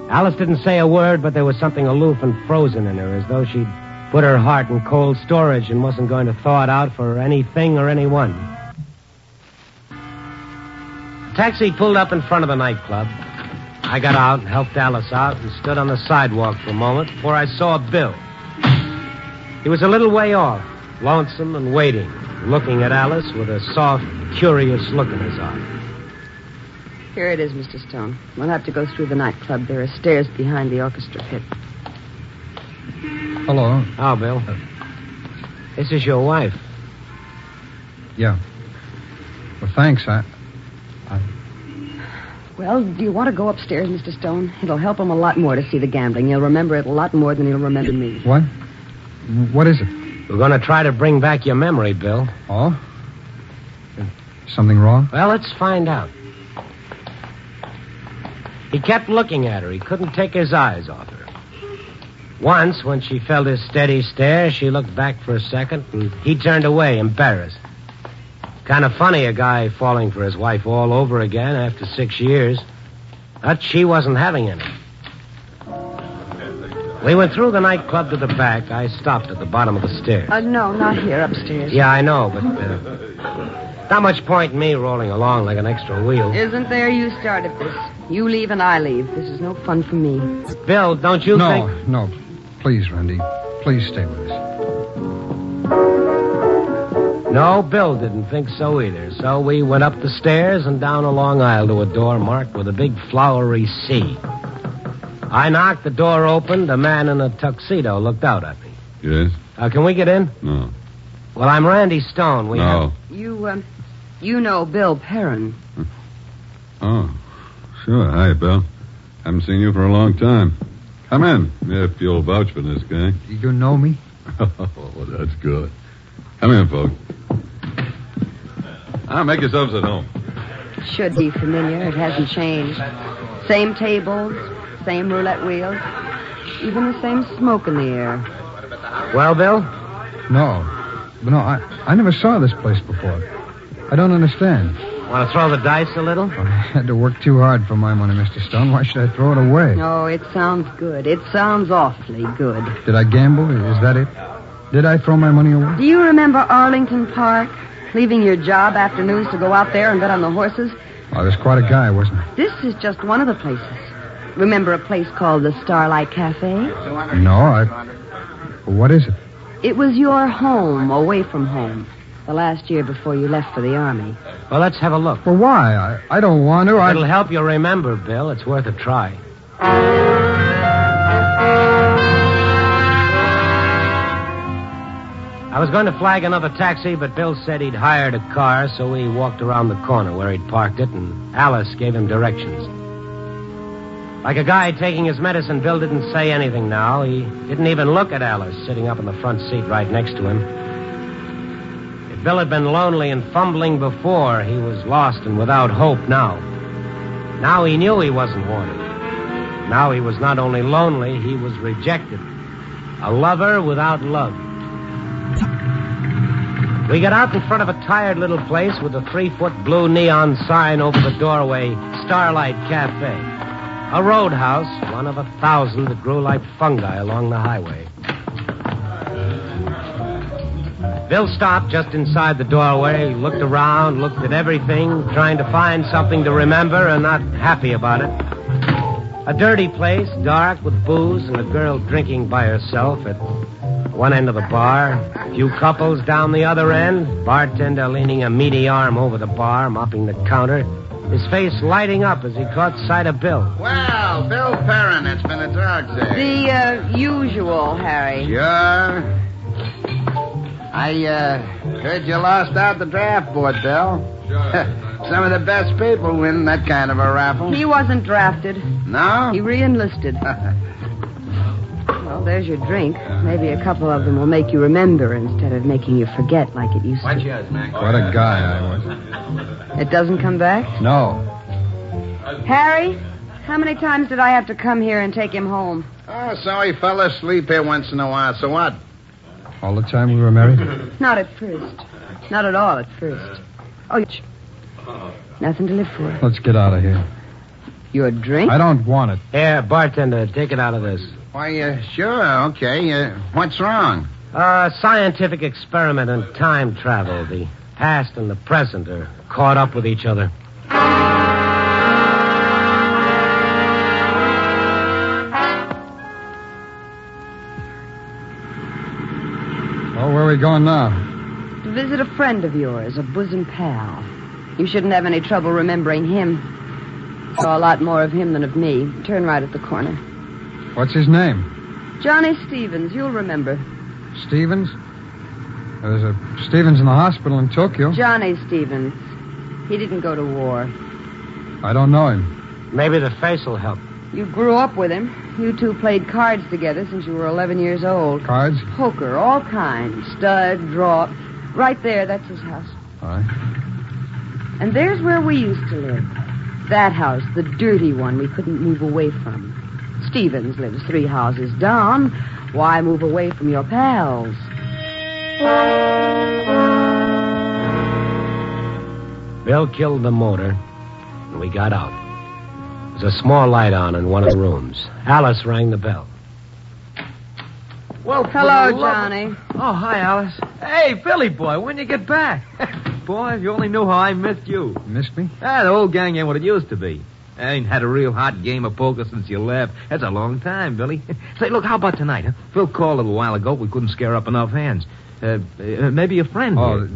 Alice didn't say a word, but there was something aloof and frozen in her, as though she'd put her heart in cold storage and wasn't going to thaw it out for anything or anyone. The taxi pulled up in front of the nightclub. I got out and helped Alice out and stood on the sidewalk for a moment before I saw Bill. He was a little way off, lonesome and waiting, looking at Alice with a soft, curious look in his eye. Here it is, Mr. Stone. We'll have to go through the nightclub. There are stairs behind the orchestra pit. Hello. Oh, Bill. This is your wife. Yeah. Well, thanks. Well, do you want to go upstairs, Mr. Stone? It'll help him a lot more to see the gambling. He'll remember it a lot more than he'll remember me. What? What is it? We're going to try to bring back your memory, Bill. Oh? Something wrong? Well, let's find out. He kept looking at her. He couldn't take his eyes off her. Once, when she felt his steady stare, she looked back for a second, and he turned away, embarrassed. Kind of funny, a guy falling for his wife all over again after 6 years. But she wasn't having any. We went through the nightclub to the back. I stopped at the bottom of the stairs. No, not here, upstairs. Yeah, I know, but not much point in me rolling along like an extra wheel. Isn't there? You started this. You leave and I leave. This is no fun for me. Bill, don't you think... No. Please, Randy. Please stay with us. No, Bill didn't think so either. So we went up the stairs and down a long aisle to a door marked with a big flowery C. I knocked, the door opened. A man in a tuxedo looked out at me. Yes? Can we get in? No. Well, I'm Randy Stone. No. You know Bill Perrin. Oh, sure. Hi, Bill. Haven't seen you for a long time. Come in, if you'll vouch for this guy. You know me? Oh, that's good. Come in, folks. Make yourselves at home. Should be familiar. It hasn't changed. Same tables, same roulette wheels, even the same smoke in the air. Well, Bill? No, I never saw this place before. I don't understand. Want to throw the dice a little? I had to work too hard for my money, Mr. Stone. Why should I throw it away? No, it sounds good. It sounds awfully good. Did I gamble? Is that it? Did I throw my money away? Do you remember Arlington Park? Leaving your job afternoons to go out there and bet on the horses? I was quite a guy, wasn't I? This is just one of the places. Remember a place called the Starlight Cafe? No, What is it? It was your home, away from home. The last year before you left for the Army. Well, let's have a look. Well, why? I don't want to. It'll help you remember, Bill. It's worth a try. I was going to flag another taxi, but Bill said he'd hired a car, so we walked around the corner where he'd parked it, and Alice gave him directions. Like a guy taking his medicine, Bill didn't say anything now. He didn't even look at Alice, sitting up in the front seat right next to him. If Bill had been lonely and fumbling before, he was lost and without hope now. Now he knew he wasn't wanted. Now he was not only lonely, he was rejected. A lover without love. We got out in front of a tired little place with a 3-foot blue neon sign over the doorway, Starlight Cafe. A roadhouse, one of 1,000 that grew like fungi along the highway. Bill stopped just inside the doorway, looked around, looked at everything, trying to find something to remember and not happy about it. A dirty place, dark, with booze and a girl drinking by herself at one end of the bar. A few couples down the other end. Bartender leaning a meaty arm over the bar, mopping the counter. His face lighting up as he caught sight of Bill. Well, Bill Perrin, it's been a dog's day. The usual, Harry. Sure. I heard you lost out the draft board, Bill. Sure. Some of the best people win that kind of a raffle. He wasn't drafted. No? He re-enlisted. Well, there's your drink. Maybe a couple of them will make you remember instead of making you forget like it used to. What's yours, Mac? What a guy I was. It doesn't come back? No. Harry, how many times did I have to come here and take him home? Oh, so he fell asleep here once in a while. So what? All the time we were married? Not at first. Not at all at first. Oh, nothing to live for. Let's get out of here. Your drink? I don't want it. Here, bartender, take it out of this. Why, sure, okay. What's wrong? A scientific experiment in time travel. The past and the present are caught up with each other. Oh, where are we going now? To visit a friend of yours, a bosom pal. You shouldn't have any trouble remembering him. Saw a lot more of him than of me. Turn right at the corner. What's his name? Johnny Stevens, you'll remember. Stevens? There's a Stevens in the hospital in Tokyo. Johnny Stevens. He didn't go to war. I don't know him. Maybe the face will help. You grew up with him. You two played cards together since you were 11 years old. Cards? Poker, all kinds. Stud, draw. Right there, that's his house. All right. And there's where we used to live. That house, the dirty one we couldn't move away from. Stevens lives 3 houses down. Why move away from your pals? Bill killed the motor, and we got out. There was a small light on in one of the rooms. Alice rang the bell. Well, hello, Johnny. Oh, hi, Alice. Hey, Billy boy, when you get back? Boy, if you only knew how I missed you. Missed me? The old gang ain't what it used to be. I ain't had a real hot game of poker since you left. That's a long time, Billy. Say, look, how about tonight, huh? Phil called a little while ago. We couldn't scare up enough hands. Maybe a friend. Oh,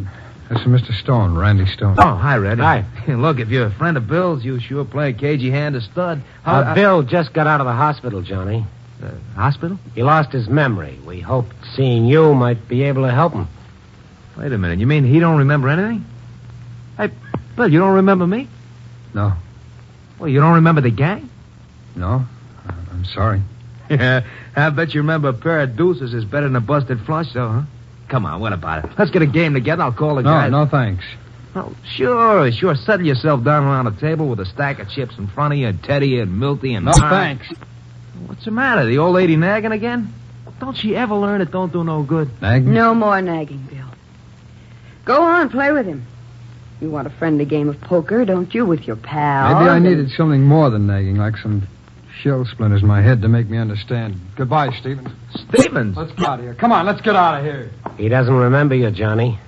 this is Mr. Stone, Randy Stone. Oh, hi, Red. Hi. Look, if you're a friend of Bill's, you sure play a cagey hand of stud. Bill just got out of the hospital, Johnny. Hospital? He lost his memory. We hoped seeing you might be able to help him. Wait a minute. You mean he don't remember anything? Hey, Bill, you don't remember me? No. Well, you don't remember the gang? No. I'm sorry. Yeah, I bet you remember a pair of deuces is better than a busted flush, though, huh? Come on, what about it? Let's get a game together. I'll call the guys. No, thanks. Oh, sure. Settle yourself down around a table with a stack of chips in front of you, and Teddy and Milty and... No, thanks. What's the matter? The old lady nagging again? Don't she ever learn it don't do no good? Nagging? No more nagging, Bill. Go on, play with him. You want a friendly game of poker, don't you, with your pals? Maybe I needed something more than nagging, like some shell splinters in my head to make me understand. Goodbye, Stevens. Stevens? Let's get out of here. Come on, let's get out of here. He doesn't remember you, Johnny.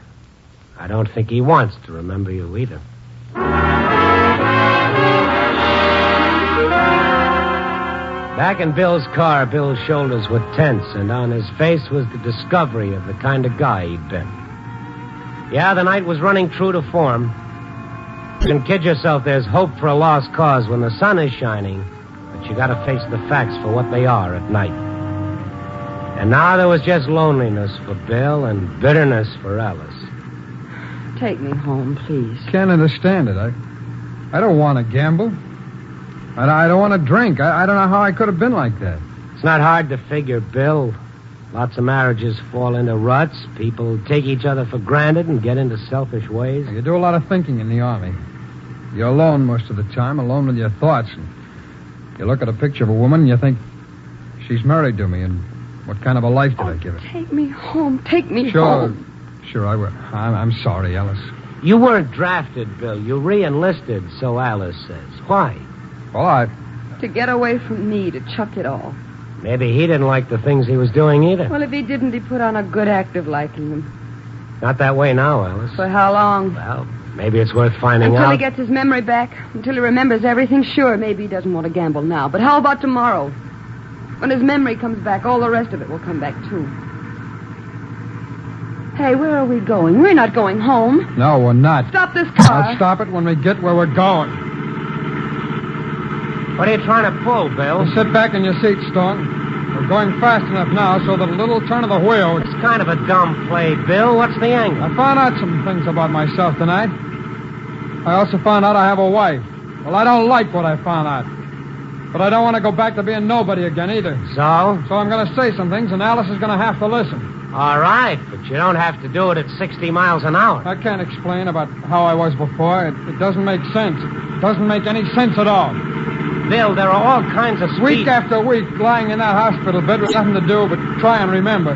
I don't think he wants to remember you either. Back in Bill's car, Bill's shoulders were tense, and on his face was the discovery of the kind of guy he'd been. Yeah, the night was running true to form. You can kid yourself there's hope for a lost cause when the sun is shining, but you gotta face the facts for what they are at night. And now there was just loneliness for Bill and bitterness for Alice. Take me home, please. Can't understand it. I don't want to gamble. I don't want to drink. I don't know how I could have been like that. It's not hard to figure, Bill. Lots of marriages fall into ruts. People take each other for granted and get into selfish ways. You do a lot of thinking in the Army. You're alone most of the time, alone with your thoughts. And you look at a picture of a woman and you think, she's married to me, and what kind of a life did I give her? Take me home. Take me home. Sure, I will. I'm sorry, Alice. You weren't drafted, Bill. You re-enlisted, so Alice says. Why? Well, To get away from me, to chuck it all. Maybe he didn't like the things he was doing either. Well, if he didn't, he put on a good act of liking them. Not that way now, Alice. For how long? Well, maybe it's worth finding Until out. he gets his memory back. Until he remembers everything. Sure, maybe he doesn't want to gamble now. But how about tomorrow? When his memory comes back, all the rest of it will come back, too. Hey, where are we going? We're not going home. No, we're not. Stop this car. I'll stop it when we get where we're going. What are you trying to pull, Bill? Well, sit back in your seat, Stone. We're going fast enough now so that a little turn of the wheel... It's kind of a dumb play, Bill. What's the angle? I found out some things about myself tonight. I also found out I have a wife. Well, I don't like what I found out. But I don't want to go back to being nobody again either. So? So I'm going to say some things, and Alice is going to have to listen. All right, but you don't have to do it at 60 miles an hour. I can't explain about how I was before. It doesn't make sense. It doesn't make any sense at all. Bill, there are all kinds of Week after week, lying in that hospital bed with nothing to do but try and remember.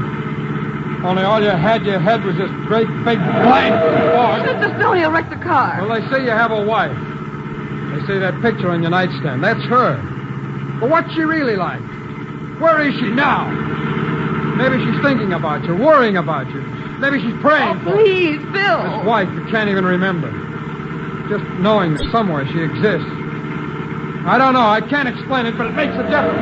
Only all you had your head was this great big blank fog. Mr. Stone, he'll wreck the car. Well, they say you have a wife. They say that picture on your nightstand. That's her. But what's she really like? Where is she now? Maybe she's thinking about you, worrying about you. Maybe she's praying for you. Please, Bill. This wife you can't even remember. Just knowing that somewhere she exists. I don't know. I can't explain it, but it makes a difference.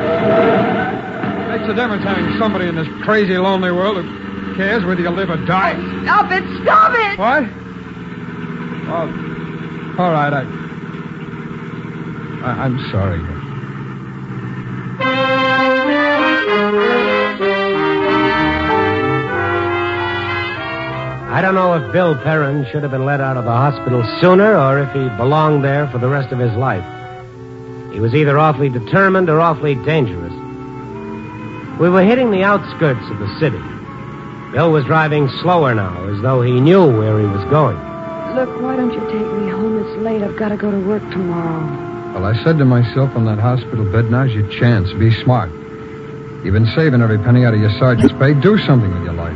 It makes a difference having somebody in this crazy, lonely world who cares whether you live or die. Oh, stop it! Stop it! What? All right. I'm sorry. I don't know if Bill Perrin should have been let out of the hospital sooner or if he belonged there for the rest of his life. He was either awfully determined or awfully dangerous. We were hitting the outskirts of the city. Bill was driving slower now, as though he knew where he was going. Look, why don't you take me home? It's late. I've got to go to work tomorrow. Well, I said to myself on that hospital bed, now's your chance. Be smart. You've been saving every penny out of your sergeant's pay. Do something with your life.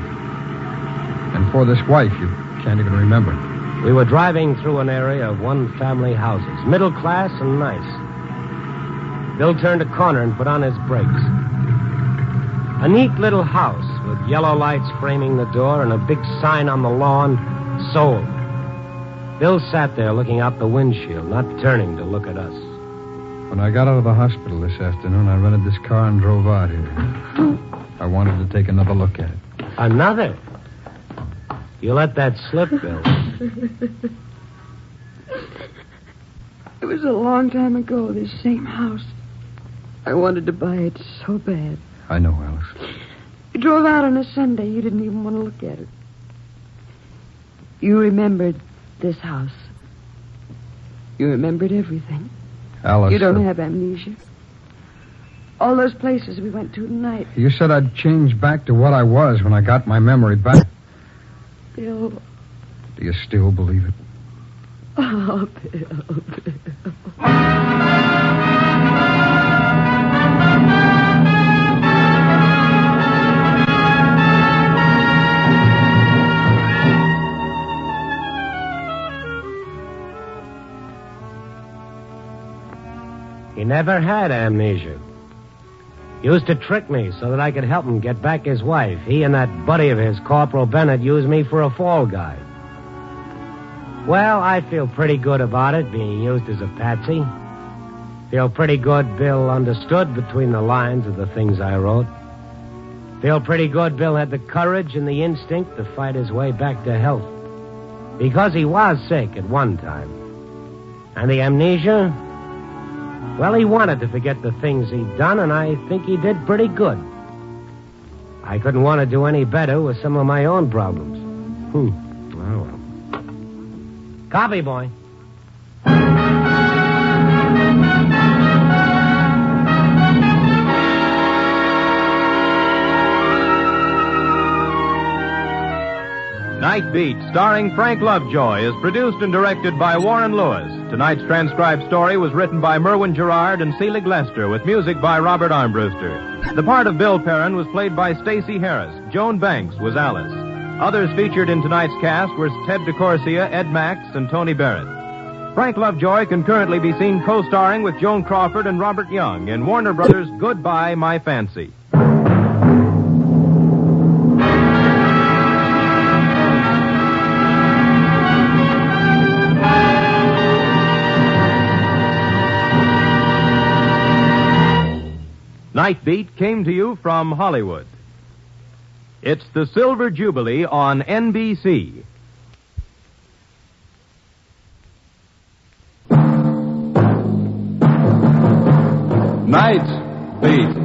And for this wife, you can't even remember. We were driving through an area of one-family houses, middle class and nice. Bill turned a corner and put on his brakes. A neat little house with yellow lights framing the door and a big sign on the lawn, sold. Bill sat there looking out the windshield, not turning to look at us. When I got out of the hospital this afternoon, I rented this car and drove out here. I wanted to take another look at it. Another? You let that slip, Bill. It was a long time ago, this same house. I wanted to buy it so bad. I know, Alice. You drove out on a Sunday. You didn't even want to look at it. You remembered this house. You remembered everything. Alice. You don't have amnesia. All those places we went to tonight. You said I'd change back to what I was when I got my memory back. Bill. Do you still believe it? Oh, Bill. He never had amnesia. He used to trick me so that I could help him get back his wife. He and that buddy of his, Corporal Bennett, used me for a fall guy. Well, I feel pretty good about it, being used as a patsy. Feel pretty good Bill understood between the lines of the things I wrote. Feel pretty good Bill had the courage and the instinct to fight his way back to health. Because he was sick at one time. And the amnesia? Well, he wanted to forget the things he'd done, and I think he did pretty good. I couldn't want to do any better with some of my own problems. Oh, well. Copy, boy. Night Beat, starring Frank Lovejoy, is produced and directed by Warren Lewis. Tonight's transcribed story was written by Merwin Gerard and Selig Lester, with music by Robert Armbruster. The part of Bill Perrin was played by Stacey Harris. Joan Banks was Alice. Others featured in tonight's cast were Ted DeCorsia, Ed Max, and Tony Barrett. Frank Lovejoy can currently be seen co-starring with Joan Crawford and Robert Young in Warner Brothers' Goodbye, My Fancy. Night Beat came to you from Hollywood. It's the Silver Jubilee on NBC. Night Beat.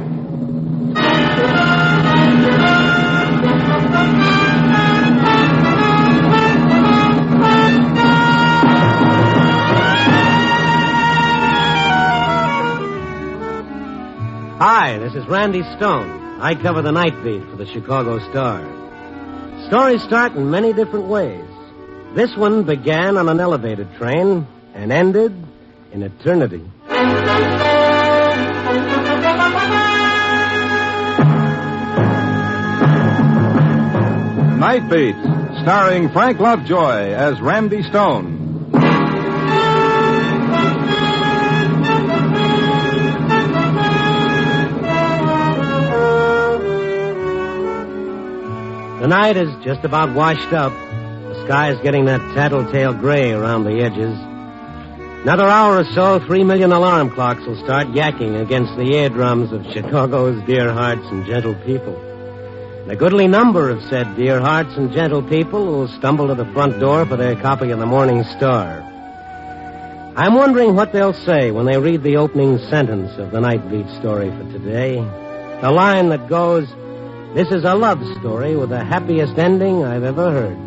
Hi, this is Randy Stone. I cover the night beat for the Chicago Star. Stories start in many different ways. This one began on an elevated train and ended in eternity. Night Beat, starring Frank Lovejoy as Randy Stone. The night is just about washed up. The sky is getting that tattletale gray around the edges. Another hour or so, 3 million alarm clocks will start yakking against the eardrums of Chicago's dear hearts and gentle people. And a goodly number of said dear hearts and gentle people will stumble to the front door for their copy of the Morning Star. I'm wondering what they'll say when they read the opening sentence of the Night Beat story for today. The line that goes, "This is a love story with the happiest ending I've ever heard."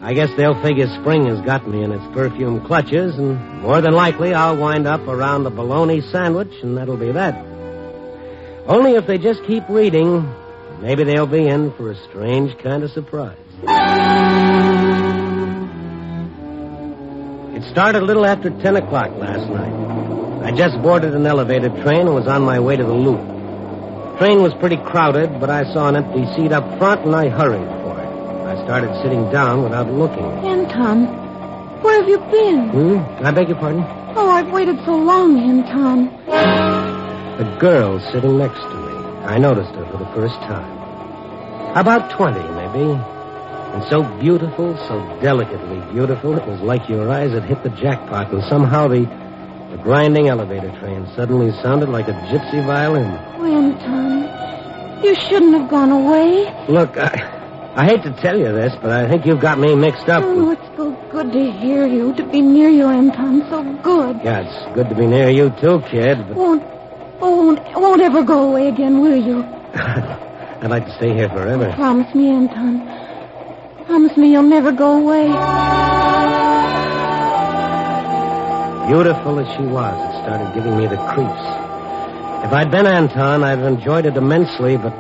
I guess they'll figure spring has got me in its perfume clutches, and more than likely I'll wind up around a bologna sandwich, and that'll be that. Only if they just keep reading, maybe they'll be in for a strange kind of surprise. It started a little after 10 o'clock last night. I just boarded an elevated train and was on my way to the Loop. The train was pretty crowded, but I saw an empty seat up front, and I hurried for it. I started sitting down without looking. Anton, where have you been? I beg your pardon? Oh, I've waited so long, Anton. The girl sitting next to me. I noticed her for the first time. About 20, maybe. And so beautiful, so delicately beautiful, it was like your eyes had hit the jackpot, and somehow the grinding elevator train suddenly sounded like a gypsy violin. Oh, Anton, you shouldn't have gone away. Look, I hate to tell you this, but I think you've got me mixed up. Oh, it's so good to hear you, to be near you, Anton. So good. Yeah, it's good to be near you, too, kid. But... Won't ever go away again, will you? I'd like to stay here forever. Promise me, Anton. Promise me you'll never go away. Beautiful as she was, it started giving me the creeps. If I'd been Anton, I'd have enjoyed it immensely, but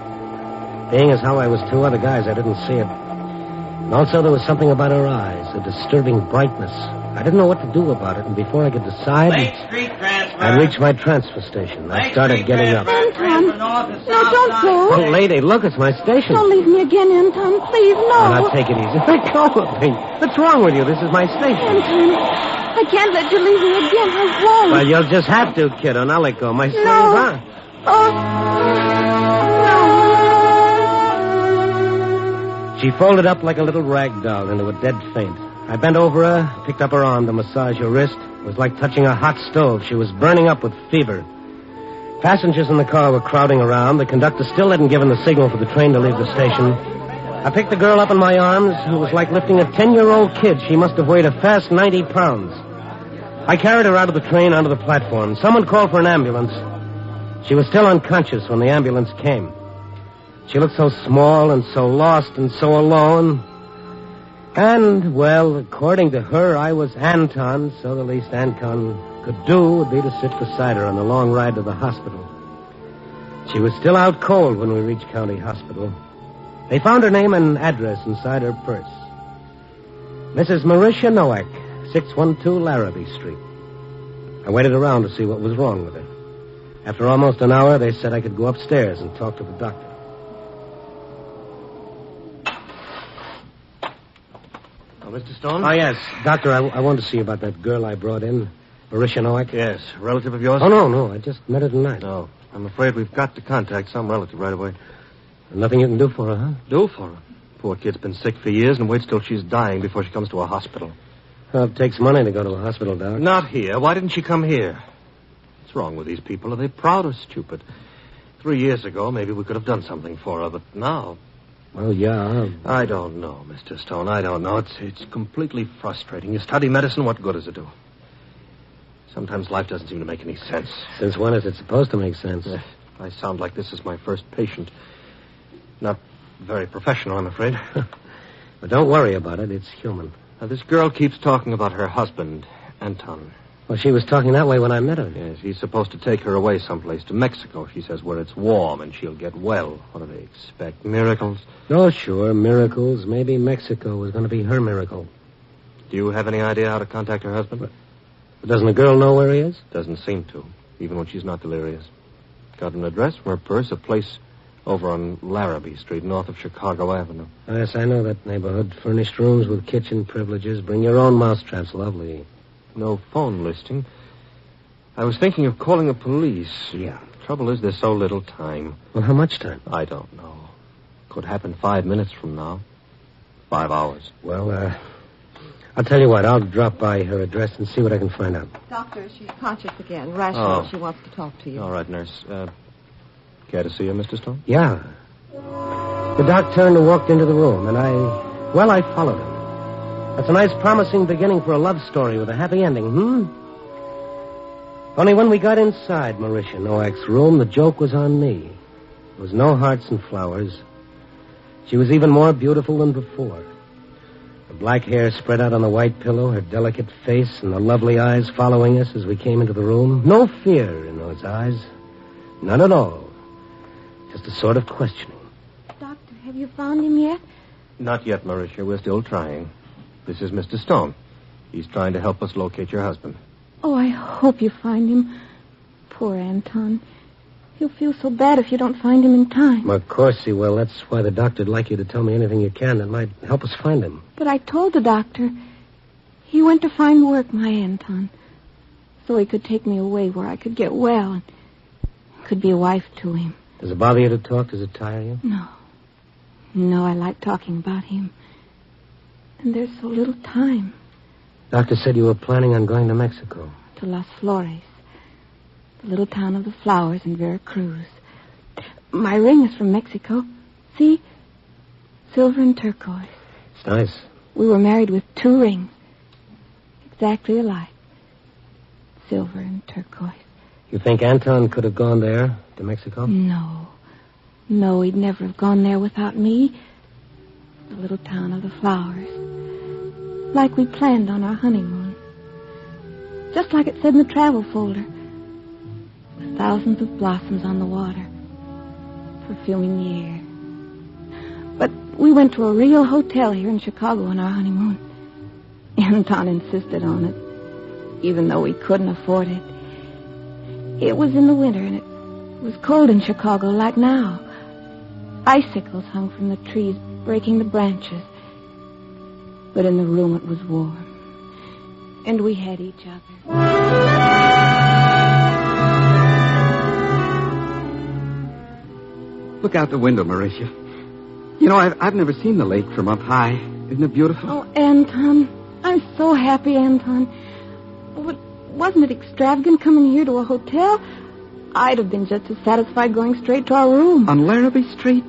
being as how I was two other guys, I didn't see it. And also there was something about her eyes, a disturbing brightness. I didn't know what to do about it, and before I could decide, Lake Street transfer. I reached my transfer station. I started getting up. Anton, no, don't go. Oh, lady, look, it's my station. Don't leave me again, Anton. Please, no. Oh, now take it easy. Let go of me. What's wrong with you? This is my station. Anton, I can't let you leave me again. I won't. Well, you'll just have to, kiddo. Now let go. My sleeve, No. huh? She folded up like a little rag doll into a dead faint. I bent over her, picked up her arm to massage her wrist. It was like touching a hot stove. She was burning up with fever. Passengers in the car were crowding around. The conductor still hadn't given the signal for the train to leave the station. I picked the girl up in my arms. It was like lifting a 10-year-old kid. She must have weighed a fast 90 pounds. I carried her out of the train onto the platform. Someone called for an ambulance. She was still unconscious when the ambulance came. She looked so small and so lost and so alone. And, well, according to her, I was Anton, so the least Anton could do would be to sit beside her on the long ride to the hospital. She was still out cold when we reached County Hospital. They found her name and address inside her purse. Mrs. Marisha Nowak, 612 Larrabee Street. I waited around to see what was wrong with her. After almost an hour, they said I could go upstairs and talk to the doctor. Mr. Stone? Oh, yes. Doctor, I wanted to see you about that girl I brought in, Marisha Nowak. Yes. A relative of yours? Oh, no. I just met her tonight. Oh, I'm afraid we've got to contact some relative right away. Nothing you can do for her, huh? Do for her? Poor kid's been sick for years and waits till she's dying before she comes to a hospital. Well, it takes money to go to a hospital, Doc. Not here. Why didn't she come here? What's wrong with these people? Are they proud or stupid? 3 years ago, maybe we could have done something for her, but now... Well, yeah. I don't know, Mr. Stone. I don't know. It's completely frustrating. You study medicine, what good does it do? Sometimes life doesn't seem to make any sense. Since when is it supposed to make sense? I sound like this is my first patient. Not very professional, I'm afraid. But don't worry about it. It's human. Now, this girl keeps talking about her husband, Anton. Well, she was talking that way when I met her. Yes, he's supposed to take her away someplace to Mexico, she says, where it's warm and she'll get well. What do they expect? Miracles? Oh, sure, miracles. Maybe Mexico was going to be her miracle. Do you have any idea how to contact her husband? But doesn't the girl know where he is? Doesn't seem to, even when she's not delirious. Got an address from her purse, a place Over on Larrabee Street, north of Chicago Avenue. Yes, I know that neighborhood. Furnished rooms with kitchen privileges. Bring your own mousetraps. Lovely. No phone listing. I was thinking of calling the police. Yeah. Trouble is, there's so little time. Well, how much time? I don't know. Could happen 5 minutes from now. 5 hours. Well, I'll tell you what. I'll drop by her address and see what I can find out. Doctor, she's conscious again. Rational. She wants to talk to you. All right, nurse. Care to see her, Mr. Stone? Yeah. The doc turned and walked into the room, and I followed him. That's a nice, promising beginning for a love story with a happy ending, Only when we got inside Marisha Nowak's room, the joke was on me. There was no hearts and flowers. She was even more beautiful than before. Her black hair spread out on the white pillow, her delicate face, and the lovely eyes following us as we came into the room. No fear in those eyes. None at all. Just a sort of questioning. Doctor, have you found him yet? Not yet, Marisha. We're still trying. This is Mr. Stone. He's trying to help us locate your husband. Oh, I hope you find him. Poor Anton. He'll feel so bad if you don't find him in time. Of course he will. That's why the doctor'd like you to tell me anything you can that might help us find him. But I told the doctor. He went to find work, my Anton. So he could take me away where I could get well and could be a wife to him. Does it bother you to talk? Does it tire you? No. No, I like talking about him. And there's so little time. Doctor said you were planning on going to Mexico. To Las Flores. The little town of the flowers in Veracruz. My ring is from Mexico. See? Silver and turquoise. It's nice. We were married with 2 rings. Exactly alike. Silver and turquoise. You think Anton could have gone there, to Mexico? No. No, he'd never have gone there without me. The little town of the flowers. Like we planned on our honeymoon. Just like it said in the travel folder. With thousands of blossoms on the water. Perfuming the air. But we went to a real hotel here in Chicago on our honeymoon. Anton insisted on it. Even though we couldn't afford it. It was in the winter, and it was cold in Chicago like now. Icicles hung from the trees, breaking the branches. But in the room it was warm. And we had each other. Look out the window, Marisha. You know, I've never seen the lake from up high. Isn't it beautiful? Oh, Anton. I'm so happy, Anton. But wasn't it extravagant coming here to a hotel? I'd have been just as satisfied going straight to our room. On Larrabee Street?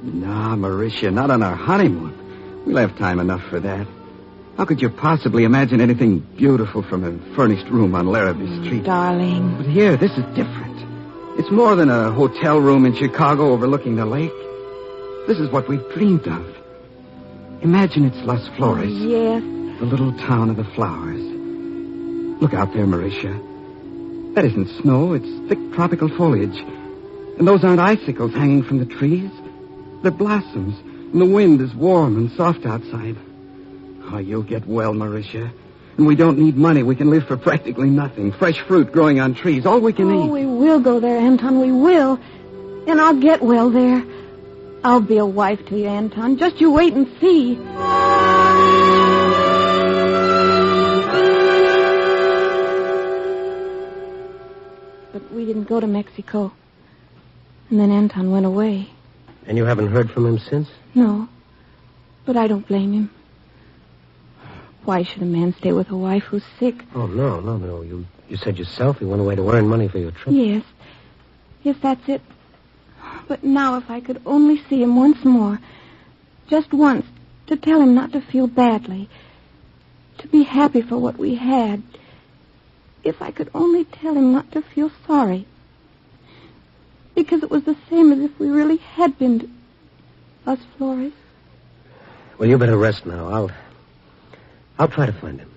Nah, Marisha, not on our honeymoon. We'll have time enough for that. How could you possibly imagine anything beautiful from a furnished room on Larrabee Street? Darling. But here, this is different. It's more than a hotel room in Chicago overlooking the lake. This is what we've dreamed of. Imagine it's Las Flores. Oh, yes. The little town of the flowers. Look out there, Marisha. That isn't snow. It's thick tropical foliage. And those aren't icicles hanging from the trees. They're blossoms. And the wind is warm and soft outside. Oh, you'll get well, Marisha. And we don't need money. We can live for practically nothing. Fresh fruit growing on trees. All we can eat. Oh, we will go there, Anton. We will. And I'll get well there. I'll be a wife to you, Anton. Just you wait and see. But we didn't go to Mexico. And then Anton went away. And you haven't heard from him since? No. But I don't blame him. Why should a man stay with a wife who's sick? Oh, no. You said yourself he went away to earn money for your trip. Yes. Yes, that's it. But now if I could only see him once more, just once, to tell him not to feel badly, to be happy for what we had. If I could only tell him not to feel sorry. Because it was the same as if we really had been to Las Flores. Well, you better rest now. I'll try to find him.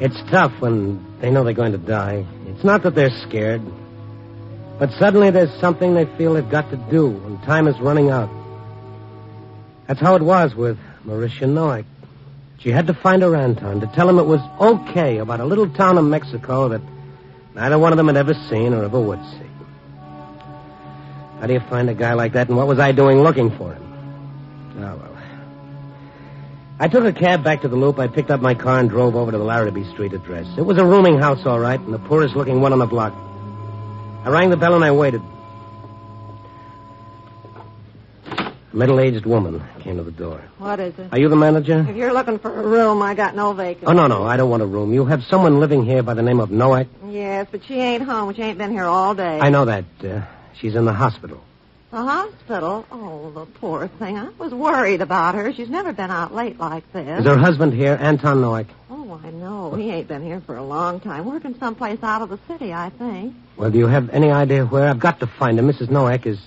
It's tough when they know they're going to die. It's not that they're scared. But suddenly there's something they feel they've got to do, and time is running out. That's how it was with Marisha Nowak. She had to find her Anton to tell him it was okay about a little town in Mexico that Neither one of them had ever seen or ever would see. How do you find a guy like that, and what was I doing looking for him? Oh, well. I took a cab back to the Loop. I picked up my car and drove over to the Larrabee Street address. It was a rooming house, all right, and the poorest-looking one on the block. I rang the bell and I waited. A middle-aged woman came to the door. What is it? Are you the manager? If you're looking for a room, I got no vacancy. Oh, no, I don't want a room. You have someone living here by the name of Noack? Yes, but she ain't home. She ain't been here all day. I know that. She's in the hospital. The hospital? Oh, the poor thing. I was worried about her. She's never been out late like this. Is her husband here, Anton Noack? Oh, I know. He ain't been here for a long time. Working someplace out of the city, I think. Well, do you have any idea where? I've got to find him. Mrs. Noack is...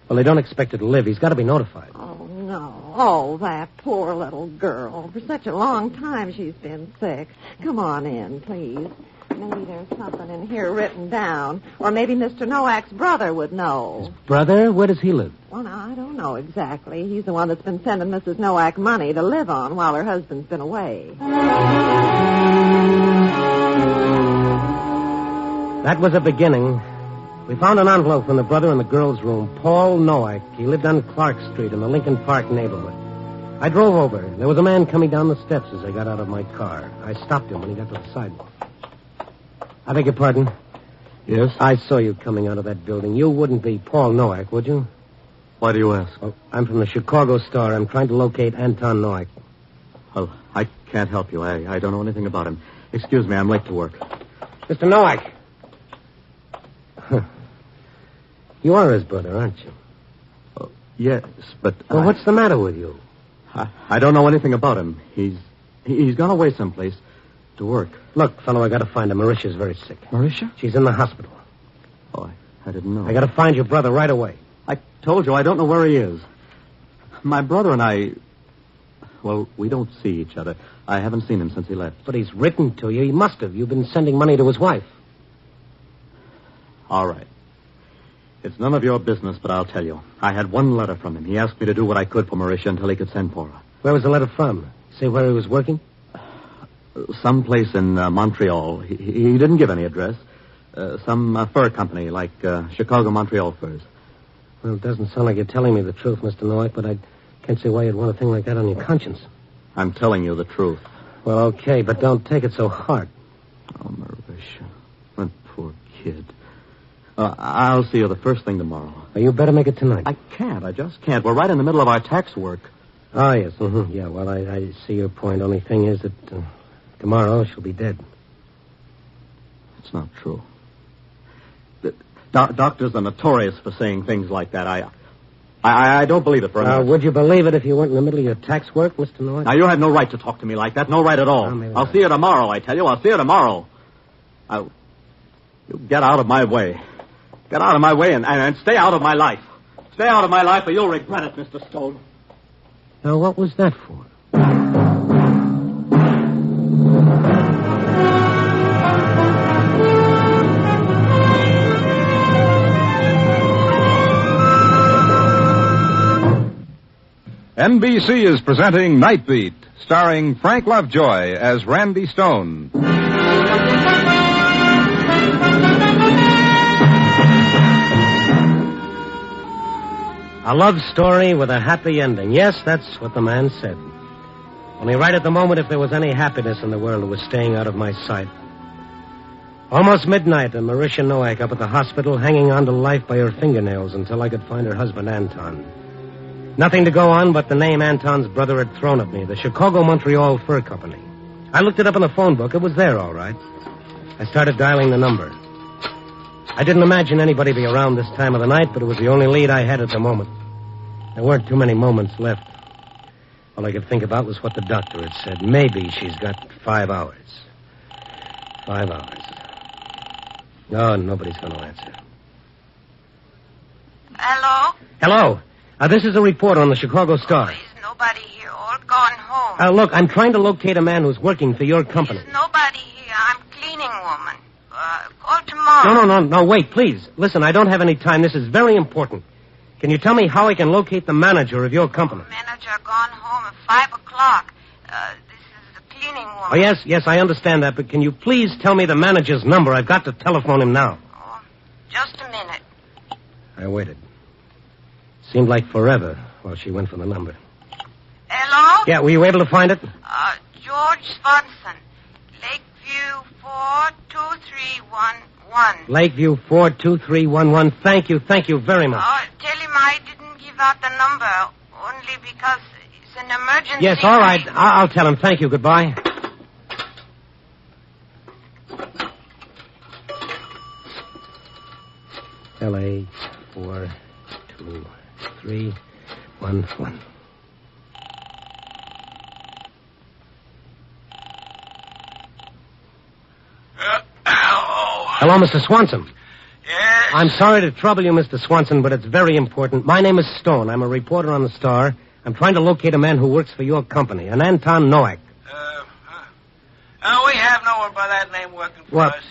Well, they don't expect her to live. He's got to be notified. Oh, no. Oh, that poor little girl. For such a long time she's been sick. Come on in, please. Maybe there's something in here written down. Or maybe Mr. Noack's brother would know. Brother? Where does he live? Well, now, I don't know exactly. He's the one that's been sending Mrs. Noack money to live on while her husband's been away. That was a beginning. We found an envelope from the brother in the girl's room. Paul Noack. He lived on Clark Street in the Lincoln Park neighborhood. I drove over. There was a man coming down the steps as I got out of my car. I stopped him when he got to the sidewalk. I beg your pardon? Yes? I saw you coming out of that building. You wouldn't be Paul Noack, would you? Why do you ask? Well, I'm from the Chicago Star. I'm trying to locate Anton Noack. Well, I can't help you. I don't know anything about him. Excuse me, I'm late to work. Mr. Noack. You are his brother, aren't you? Oh, yes, but... Well, what's the matter with you? I don't know anything about him. He's gone away someplace to work. Look, fellow, I gotta find her. Marisha's very sick. Marisha? She's in the hospital. Oh, I didn't know. I gotta find your brother right away. I told you, I don't know where he is. My brother and I... Well, we don't see each other. I haven't seen him since he left. But he's written to you. He must have. You've been sending money to his wife. All right. It's none of your business, but I'll tell you. I had one letter from him. He asked me to do what I could for Marisha until he could send for her. Where was the letter from? Say where he was working? Someplace in Montreal. He didn't give any address. Some fur company like Chicago Montreal Furs. Well, it doesn't sound like you're telling me the truth, Mr. Noack, but I can't see why you'd want a thing like that on your conscience. I'm telling you the truth. Well, okay, but don't take it so hard. Oh, Marisha. That poor kid. I'll see you the first thing tomorrow. Well, you better make it tonight. I can't. I just can't. We're right in the middle of our tax work. Oh, yes. Mm-hmm. Yeah, well, I see your point. Only thing is that tomorrow she'll be dead. It's not true. Doctors are notorious for saying things like that. I don't believe it for a minute. Would you believe it if you weren't in the middle of your tax work, Mr. Noack? Now, you have no right to talk to me like that. No right at all. I'll see you tomorrow, I tell you. I'll see you tomorrow. You get out of my way. Get out of my way and stay out of my life. Stay out of my life or you'll regret it, Mr. Stone. Now, what was that for? NBC is presenting Night Beat, starring Frank Lovejoy as Randy Stone. A love story with a happy ending. Yes, that's what the man said. Only right at the moment, if there was any happiness in the world, it was staying out of my sight. Almost midnight, and Marisha Noack up at the hospital, hanging on to life by her fingernails until I could find her husband, Anton. Nothing to go on but the name Anton's brother had thrown at me, the Chicago Montreal Fur Company. I looked it up in the phone book. It was there, all right. I started dialing the number. I didn't imagine anybody be around this time of the night, but it was the only lead I had at the moment. There weren't too many moments left. All I could think about was what the doctor had said. Maybe she's got 5 hours. 5 hours. No, nobody's going to answer. Hello? Hello. This is a reporter on the Chicago Star. There's nobody here. All gone home. Look, I'm trying to locate a man who's working for your company. There's nobody here. I'm cleaning woman. Call tomorrow. No, wait, please. Listen, I don't have any time. This is very important. Can you tell me how I can locate the manager of your company? Manager gone home at 5 o'clock. This is the cleaning woman. Oh, yes, I understand that, but can you please tell me the manager's number? I've got to telephone him now. Oh, just a minute. I waited. Seemed like forever while she went for the number. Hello? Yeah, were you able to find it? George Swanson. Lakeview 42311. Lakeview 42311. Thank you very much. Tell him I didn't give out the number, only because it's an emergency. Yes, all right. I'll tell him. Thank you. Goodbye. LA 42311. Hello, Mr. Swanson. Yes? I'm sorry to trouble you, Mr. Swanson, but it's very important. My name is Stone. I'm a reporter on the Star. I'm trying to locate a man who works for your company, an Anton Nowak. We have no one by that name working for us.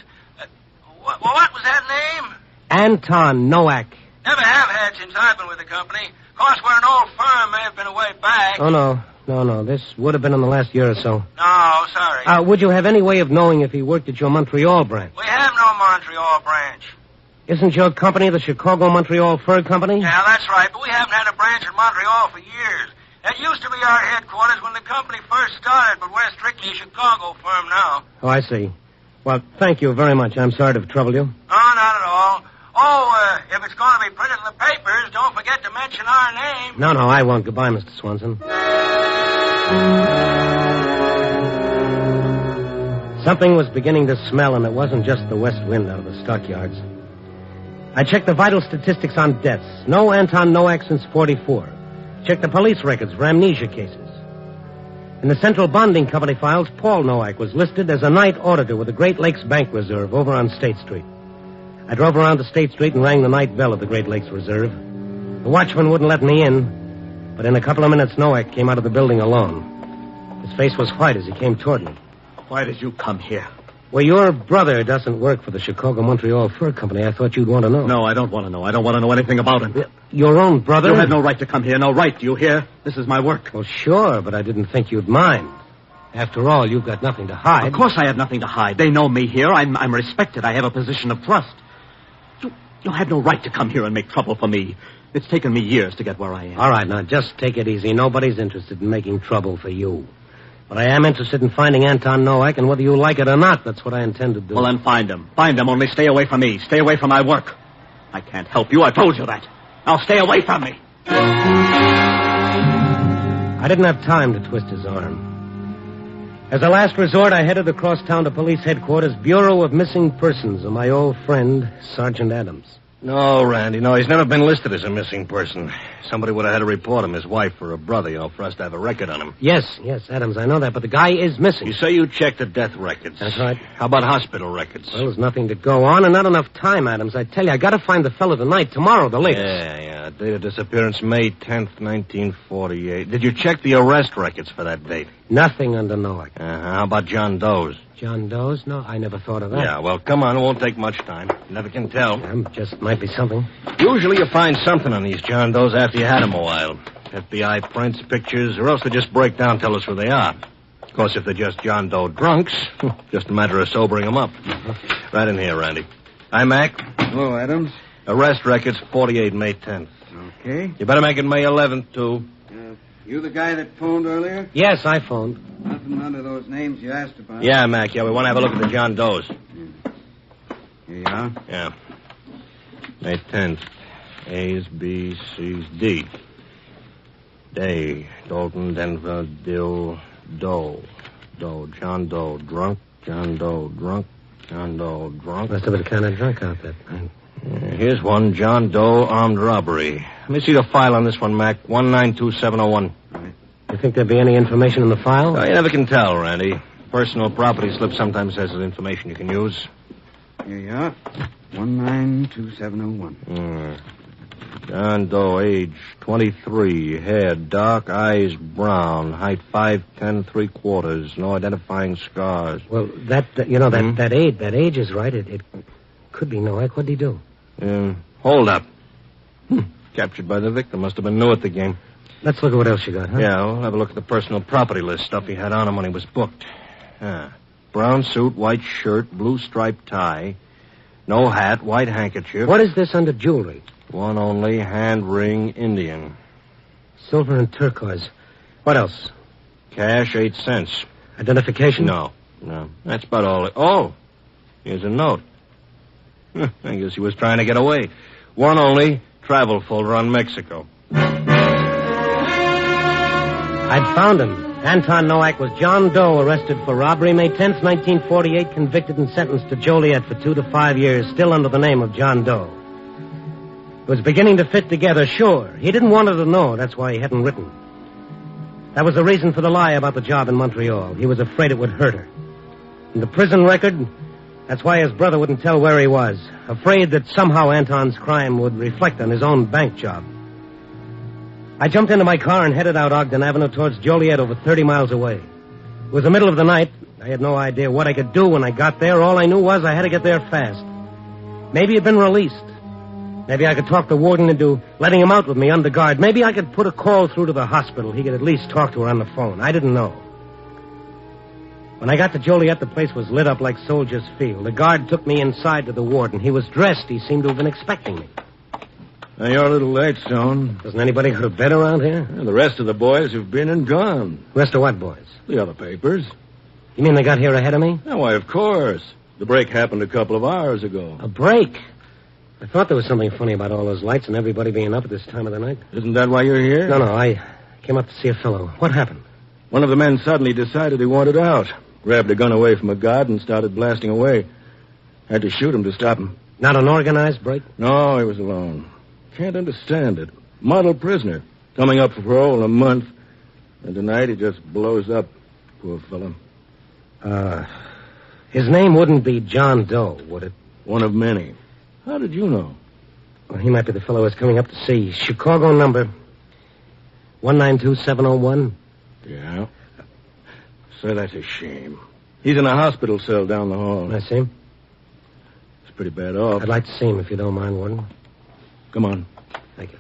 What was that name? Anton Nowak. Never have had since I've been with the company. Of course, we're an old firm. May have been a way back. Oh, no. This would have been in the last year or so. No, sorry. Would you have any way of knowing if he worked at your Montreal branch? We have no Montreal branch. Isn't your company the Chicago-Montreal Fur Company? Yeah, that's right, but we haven't had a branch in Montreal for years. That used to be our headquarters when the company first started, but we're strictly a Chicago firm now. Oh, I see. Well, thank you very much. I'm sorry to have troubled you. Oh, not at all. Oh, if it's going to be printed in the papers, don't forget to mention our name. No, I won't. Goodbye, Mr. Swanson. Something was beginning to smell, and it wasn't just the west wind out of the stockyards. I checked the vital statistics on deaths. No Anton Nowak since 44. Checked the police records for amnesia cases. In the Central Bonding Company files, Paul Nowak was listed as a night auditor with the Great Lakes Bank Reserve over on State Street. I drove around to State Street and rang the night bell of the Great Lakes Reserve. The watchman wouldn't let me in, but in a couple of minutes, Nowak came out of the building alone. His face was white as he came toward me. Why did you come here? Well, your brother doesn't work for the Chicago-Montreal Fur Company. I thought you'd want to know. No, I don't want to know. I don't want to know anything about him. Your own brother? You had no right to come here. No right. Do you hear? This is my work. Well, sure, but I didn't think you'd mind. After all, you've got nothing to hide. Of course I have nothing to hide. They know me here. I'm respected. I have a position of trust. You had no right to come here and make trouble for me. It's taken me years to get where I am. All right, now, just take it easy. Nobody's interested in making trouble for you. But I am interested in finding Anton Nowak, and whether you like it or not, that's what I intend to do. Well, then find him. Find him, only stay away from me. Stay away from my work. I can't help you. I told you that. Now stay away from me. I didn't have time to twist his arm. As a last resort, I headed across town to police headquarters, Bureau of Missing Persons, of my old friend, Sergeant Adams. No, Randy, no. He's never been listed as a missing person. Somebody would have had to report him, his wife or a brother, for us to have a record on him. Yes, Adams, I know that, but the guy is missing. You say you checked the death records. That's right. How about hospital records? Well, there's nothing to go on and not enough time, Adams. I tell you, I got to find the fellow tonight, tomorrow, the latest. Yeah. Date of disappearance, May 10th, 1948. Did you check the arrest records for that date? Nothing under Nowak. How about John Doe's? John Doe's? No, I never thought of that. Yeah, well, come on. It won't take much time. You never can tell. Just might be something. Usually you find something on these John Doe's after you had them a while. FBI prints, pictures, or else they just break down and tell us who they are. Of course, if they're just John Doe drunks, just a matter of sobering them up. Right in here, Randy. Hi, Mac. Hello, Adams. Arrest records, 48, May 10th. Okay. You better make it May 11th, too. You the guy that phoned earlier? Yes, I phoned. Nothing under those names you asked about. Yeah, Mac, we want to have a look at the John Doe's. Here you are. Yeah. May 10th. A's, B's, C's, D. Day. Dalton, Denver, Dill, Doe. John Doe, drunk. John Doe, drunk. John Doe, drunk. Must have been kind of drunk out there. Here's one, John Doe, armed robbery. Let me see the file on this one, Mac. 192701. You think there'd be any information in the file? You never can tell, Randy. Personal property slip sometimes has information you can use. Here you are. 192701. John Doe, age 23, hair dark, eyes brown, height 5'10", 3/4, no identifying scars. Well, that age is right. It could be Nowak. What'd he do? Hold up. Captured by the victim. Must have been new at the game. Let's look at what else you got, huh? Yeah, we'll have a look at the personal property list, stuff he had on him when he was booked. Brown suit, white shirt, blue striped tie, no hat, white handkerchief. What is this under jewelry? One only, hand ring, Indian. Silver and turquoise. What else? Cash, 8 cents. Identification? No. That's about all. Oh, here's a note. I guess he was trying to get away. One only, travel folder on Mexico. I'd found him. Anton Nowak was John Doe, arrested for robbery May 10th, 1948, convicted and sentenced to Joliet for 2 to 5 years, still under the name of John Doe. It was beginning to fit together, sure. He didn't want her to know, that's why he hadn't written. That was the reason for the lie about the job in Montreal. He was afraid it would hurt her. And the prison record, that's why his brother wouldn't tell where he was, afraid that somehow Anton's crime would reflect on his own bank job. I jumped into my car and headed out Ogden Avenue towards Joliet, over 30 miles away. It was the middle of the night. I had no idea what I could do when I got there. All I knew was I had to get there fast. Maybe he'd been released. Maybe I could talk the warden into letting him out with me under guard. Maybe I could put a call through to the hospital. He could at least talk to her on the phone. I didn't know. When I got to Joliet, the place was lit up like Soldiers Field. The guard took me inside to the warden. He was dressed. He seemed to have been expecting me. Now, you're a little late, Stone. Doesn't anybody go to bed around here? Well, the rest of the boys have been and gone. Rest of what boys? The other papers. You mean they got here ahead of me? Oh, why, of course. The break happened a couple of hours ago. A break? I thought there was something funny about all those lights and everybody being up at this time of the night. Isn't that why you're here? No, I came up to see a fellow. What happened? One of the men suddenly decided he wanted out. Grabbed a gun away from a guard and started blasting away. Had to shoot him to stop him. Not an organized break? No, he was alone. Can't understand it. Model prisoner. Coming up for parole in a month. And tonight he just blows up. Poor fellow. His name wouldn't be John Doe, would it? One of many. How did you know? Well, he might be the fellow I was coming up to see. Chicago number 192701. Yeah. So that's a shame. He's in a hospital cell down the hall. Can I see him? He's pretty bad off. I'd like to see him if you don't mind, Warden. Come on. Thank you.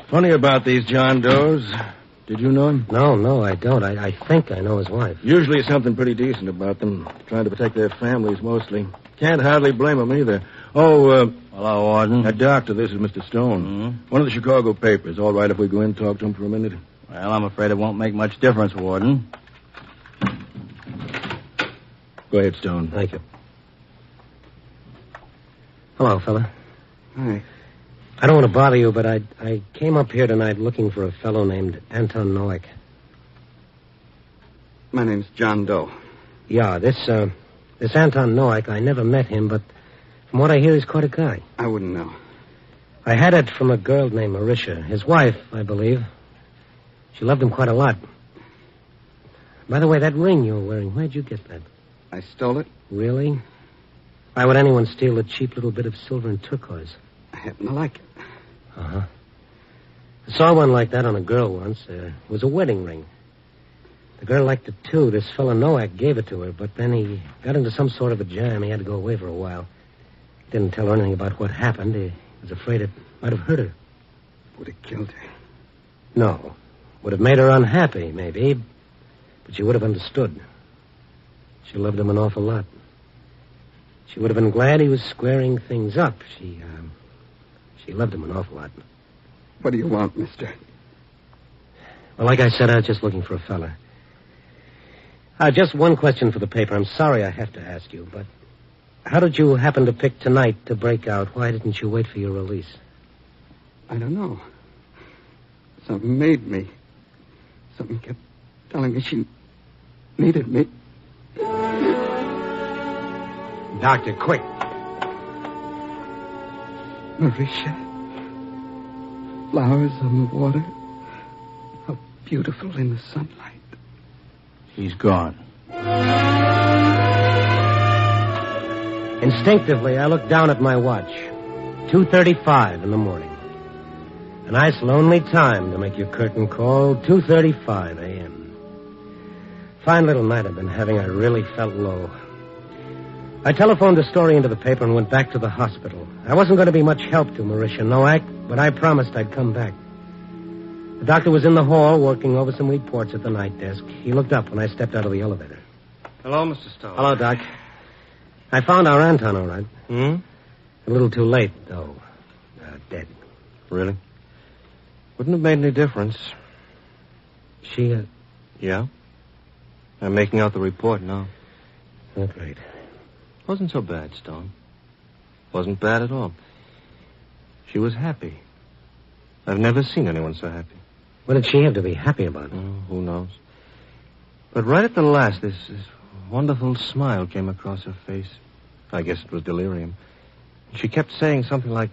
Funny about these John Does. Did you know him? No, I don't. I think I know his wife. Usually something pretty decent about them. Trying to protect their families mostly. Can't hardly blame them either. Oh, hello, Warden. Doctor, this is Mr. Stone. Mm-hmm. One of the Chicago papers. All right if we go in and talk to him for a minute? Well, I'm afraid it won't make much difference, Warden. Go ahead, Stone. Thank you. Hello, fella. Hi. I don't want to bother you, but I came up here tonight looking for a fellow named Anton Nowak. My name's John Doe. Yeah, this Anton Nowak, I never met him, but from what I hear, he's quite a guy. I wouldn't know. I had it from a girl named Marisha, his wife, I believe. She loved him quite a lot. By the way, that ring you were wearing, where'd you get that? I stole it. Really? Why would anyone steal a cheap little bit of silver and turquoise? I happen to like it. Uh-huh. I saw one like that on a girl once. It was a wedding ring. The girl liked it, too. This fellow Nowak gave it to her, but then he got into some sort of a jam. He had to go away for a while. Didn't tell her anything about what happened. He was afraid it might have hurt her. Would have killed her. No. Would have made her unhappy, maybe. But she would have understood. She loved him an awful lot. She would have been glad he was squaring things up. She loved him an awful lot. What do you want, mister? Well, like I said, I was just looking for a fella. Just one question for the paper. I'm sorry I have to ask you, but how did you happen to pick tonight to break out? Why didn't you wait for your release? I don't know. Something made me. Something kept telling me she needed me. Doctor, quick. Marisha. Flowers on the water. How beautiful in the sunlight. He's gone. Instinctively, I looked down at my watch. 2:35 in the morning. A nice lonely time to make your curtain call. 2:35 a.m. Fine little night I've been having. I really felt low. I telephoned the story into the paper and went back to the hospital. I wasn't going to be much help to Marisha Nowak, but I promised I'd come back. The doctor was in the hall working over some reports at the night desk. He looked up when I stepped out of the elevator. Hello, Mr. Stone. Hello, Doc. I found our Anton all right. Hmm? A little too late, though. Dead. Really? Wouldn't have made any difference. She, Yeah? I'm making out the report now. Oh, great. Wasn't so bad, Stone. Wasn't bad at all. She was happy. I've never seen anyone so happy. What did she have to be happy about? Oh, who knows? But right at the last, this wonderful smile came across her face. I guess it was delirium. She kept saying something like,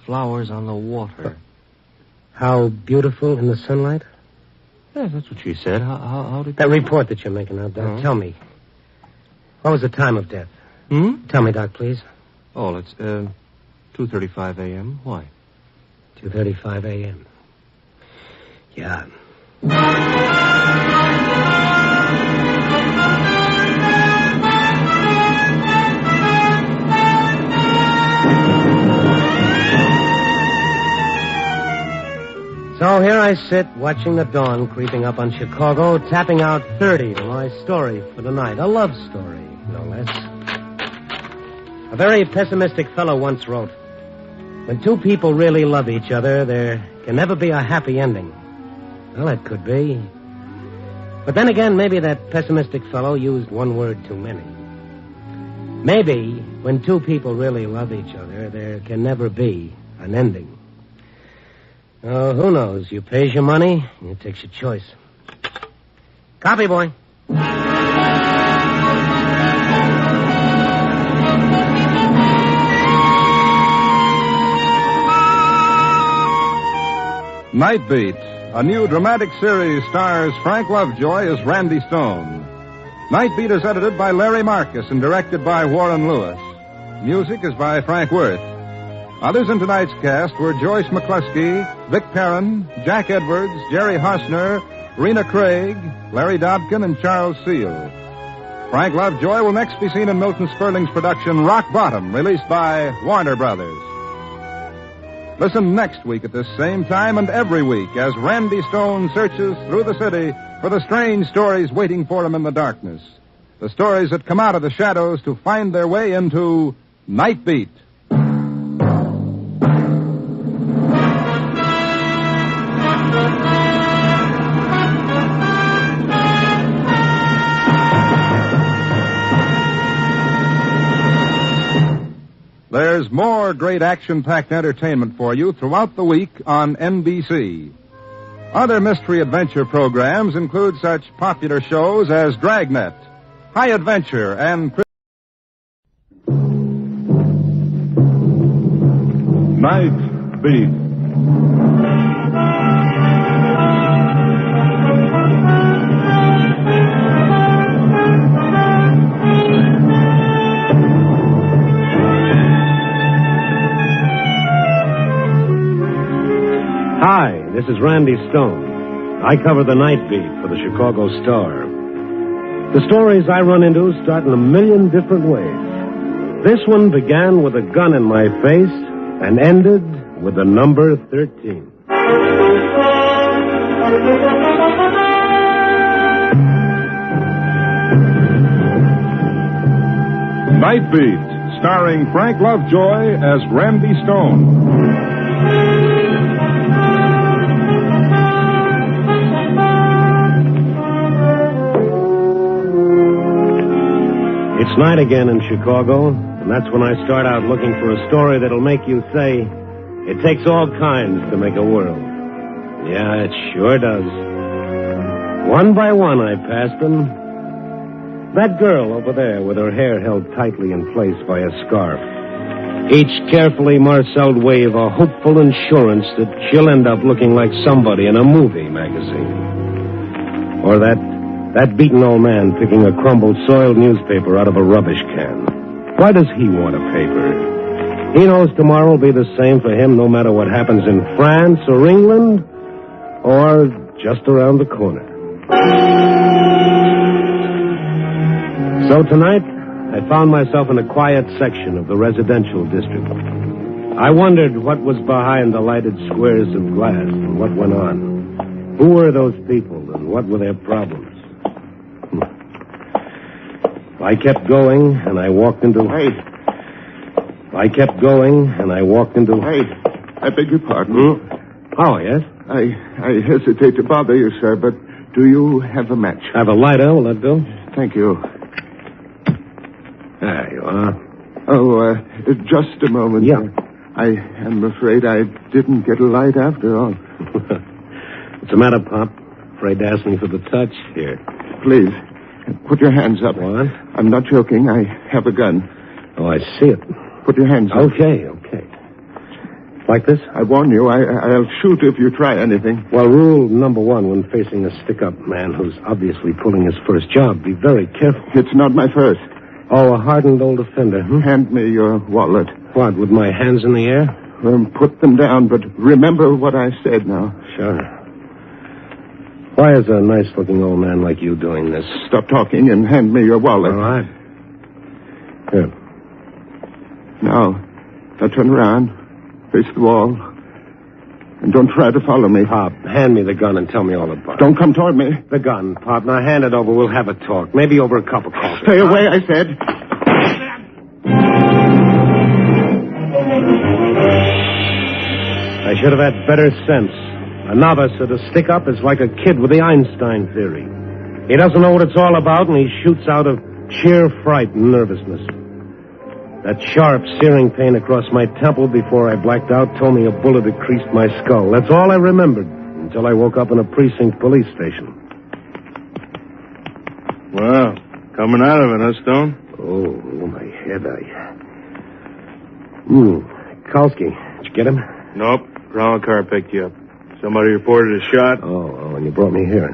flowers on the water. How beautiful in the sunlight? Yes, that's what she said. How did that report that you're making out, Doc? Tell me. What was the time of death? Tell me, Doc, please. Oh, it's 2:35 a.m. Why? 2:35 a.m. Yeah. So here I sit, watching the dawn creeping up on Chicago, tapping out 30 to my story for the night. A love story, no less. A very pessimistic fellow once wrote, when two people really love each other, there can never be a happy ending. Well, it could be. But then again, maybe that pessimistic fellow used one word too many. Maybe when two people really love each other, there can never be an ending. Oh, who knows? You pays your money, and you takes your choice. Copy, boy. Night Beat, a new dramatic series, stars Frank Lovejoy as Randy Stone. Night Beat is edited by Larry Marcus and directed by Warren Lewis. Music is by Frank Worth. Others in tonight's cast were Joyce McCluskey, Vic Perrin, Jack Edwards, Jerry Hosner, Rena Craig, Larry Dobkin, and Charles Seal. Frank Lovejoy will next be seen in Milton Sperling's production Rock Bottom, released by Warner Brothers. Listen next week at this same time and every week as Randy Stone searches through the city for the strange stories waiting for him in the darkness. The stories that come out of the shadows to find their way into Night Beat. There's more great action-packed entertainment for you throughout the week on NBC. Other mystery adventure programs include such popular shows as Dragnet, High Adventure, and Night Beat. Hi, this is Randy Stone. I cover the night beat for the Chicago Star. The stories I run into start in a million different ways. This one began with a gun in my face and ended with the number 13. Night Beat, starring Frank Lovejoy as Randy Stone. It's night again in Chicago, and that's when I start out looking for a story that'll make you say, it takes all kinds to make a world. Yeah, it sure does. One by one I passed them. That girl over there with her hair held tightly in place by a scarf. Each carefully marceled wave a hopeful assurance that she'll end up looking like somebody in a movie magazine. Or that beaten old man picking a crumbled, soiled newspaper out of a rubbish can. Why does he want a paper? He knows tomorrow will be the same for him no matter what happens in France or England or just around the corner. So tonight, I found myself in a quiet section of the residential district. I wondered what was behind the lighted squares of glass and what went on. Who were those people, and what were their problems? I kept going, and I walked into... Wait. I kept going, and I walked into... Wait. I beg your pardon. Oh, yes? I hesitate to bother you, sir, but do you have a match? Have a lighter, will that do? Thank you. There you are. Oh, just a moment. Yeah. I am afraid I didn't get a light after all. What's the matter, Pop? Afraid to ask me for the touch? Here. Please, put your hands up. What? I'm not joking. I have a gun. Oh, I see it. Put your hands up. Okay. Like this? I warn you, I'll shoot if you try anything. Well, rule number 1 when facing a stick-up man who's obviously pulling his first job, be very careful. It's not my first. Oh, a hardened old offender, Hand me your wallet. What, with my hands in the air? Put them down, but remember what I said now. Sure. Why is a nice-looking old man like you doing this? Stop talking and hand me your wallet. All right. Here. Now turn around, face the wall, and don't try to follow me. Pop, hand me the gun and tell me all about it. Don't come toward me. The gun, Pop. Now hand it over. We'll have a talk. Maybe over a cup of coffee. Stay away, I said. I should have had better sense. A novice at a stick-up is like a kid with the Einstein theory. He doesn't know what it's all about, and he shoots out of sheer fright and nervousness. That sharp, searing pain across my temple before I blacked out told me a bullet had creased my skull. That's all I remembered until I woke up in a precinct police station. Well, coming out of it, huh, Stone? Oh, my head, Kalski, did you get him? Nope. Ground car picked you up. Somebody reported a shot. Oh, and you brought me here.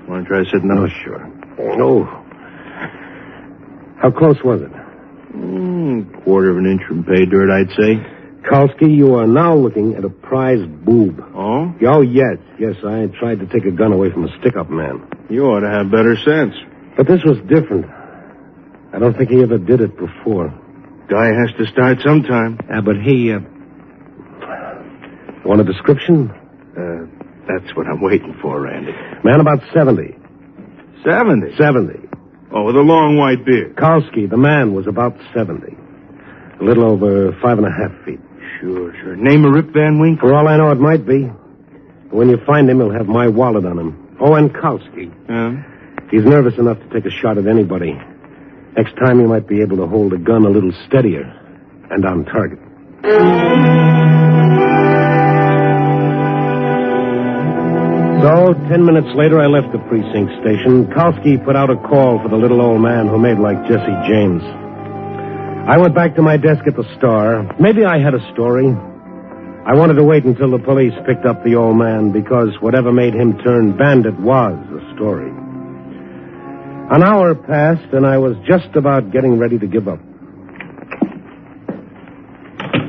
Want to try sitting up? Oh, sure. Oh. How close was it? Quarter of an inch from pay dirt, I'd say. Kalski, you are now looking at a prize boob. Oh? Oh, yes. Yes, I tried to take a gun away from a stick-up man. You ought to have better sense. But this was different. I don't think he ever did it before. Guy has to start sometime. Yeah, but he, want a description? That's what I'm waiting for, Randy. Man about 70. 70? 70. Oh, with a long white beard. Kalski, the man, was about 70. A little over 5.5 feet. Sure. Name of Rip Van Winkle? For all I know, it might be. When you find him, he'll have my wallet on him. Oh, and Kalski. He's nervous enough to take a shot at anybody. Next time, he might be able to hold a gun a little steadier and on target. So, 10 minutes later, I left the precinct station. Kalski put out a call for the little old man who made like Jesse James. I went back to my desk at the Star. Maybe I had a story. I wanted to wait until the police picked up the old man because whatever made him turn bandit was a story. An hour passed, and I was just about getting ready to give up.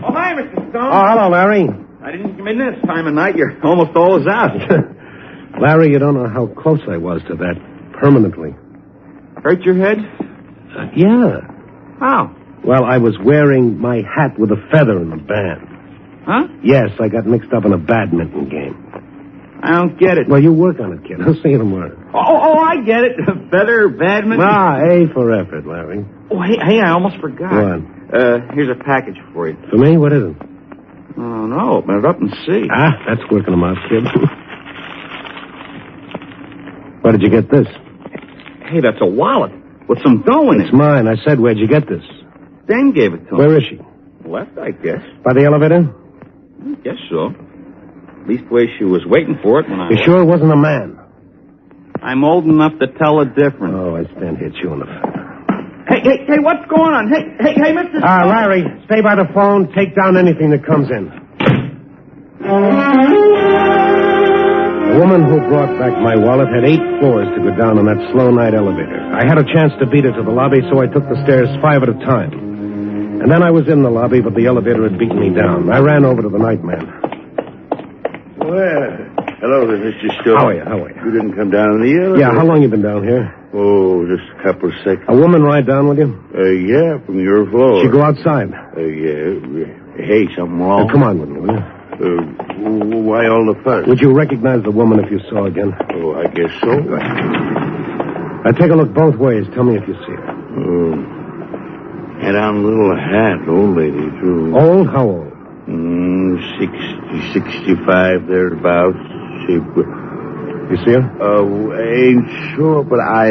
Oh, hi, Mr. Stone. Oh, hello, Larry. I didn't come in this time of night. You're almost always out. Larry, you don't know how close I was to that permanently. Hurt your head? Yeah. How? Well, I was wearing my hat with a feather in the band. Huh? Yes, I got mixed up in a badminton game. I don't get it. Well, you work on it, kid. I'll see you tomorrow. Oh, I get it. Feather, badminton. A for effort, Larry. Oh, hey, I almost forgot. What? Here's a package for you. For me? What is it? Oh, no. Open it up and see. That's working them out, kid. Where did you get this? Hey, that's a wallet with some dough in it. It's mine. I said, where'd you get this? Dan gave it to him. Where is she? Left, I guess. By the elevator? I guess so. Leastways, she was waiting for it when I... You sure it wasn't a man? I'm old enough to tell the difference. Oh, I stand here chewing the feather. Hey, what's going on? Hey, Mr. Larry, stay by the phone. Take down anything that comes in. The woman who brought back my wallet had 8 floors to go down on that slow night elevator. I had a chance to beat her to the lobby, so I took the stairs 5 at a time. And then I was in the lobby, but the elevator had beaten me down. I ran over to the night man. Well, hello there, Mr. Stone. How are you? You didn't come down in the elevator? Yeah, how long you been down here? Oh, just a couple of seconds. A woman ride down with you? Yeah, from your floor. She go outside? Yeah. Hey, something wrong? Come on with me, will you? Why all the fuss? Would you recognize the woman if you saw her again? Oh, I guess so. Now, take a look both ways. Tell me if you see her. Had on a little hat, old lady, too. Old? How old? 60, 65, thereabouts. You see her? Ain't sure, but I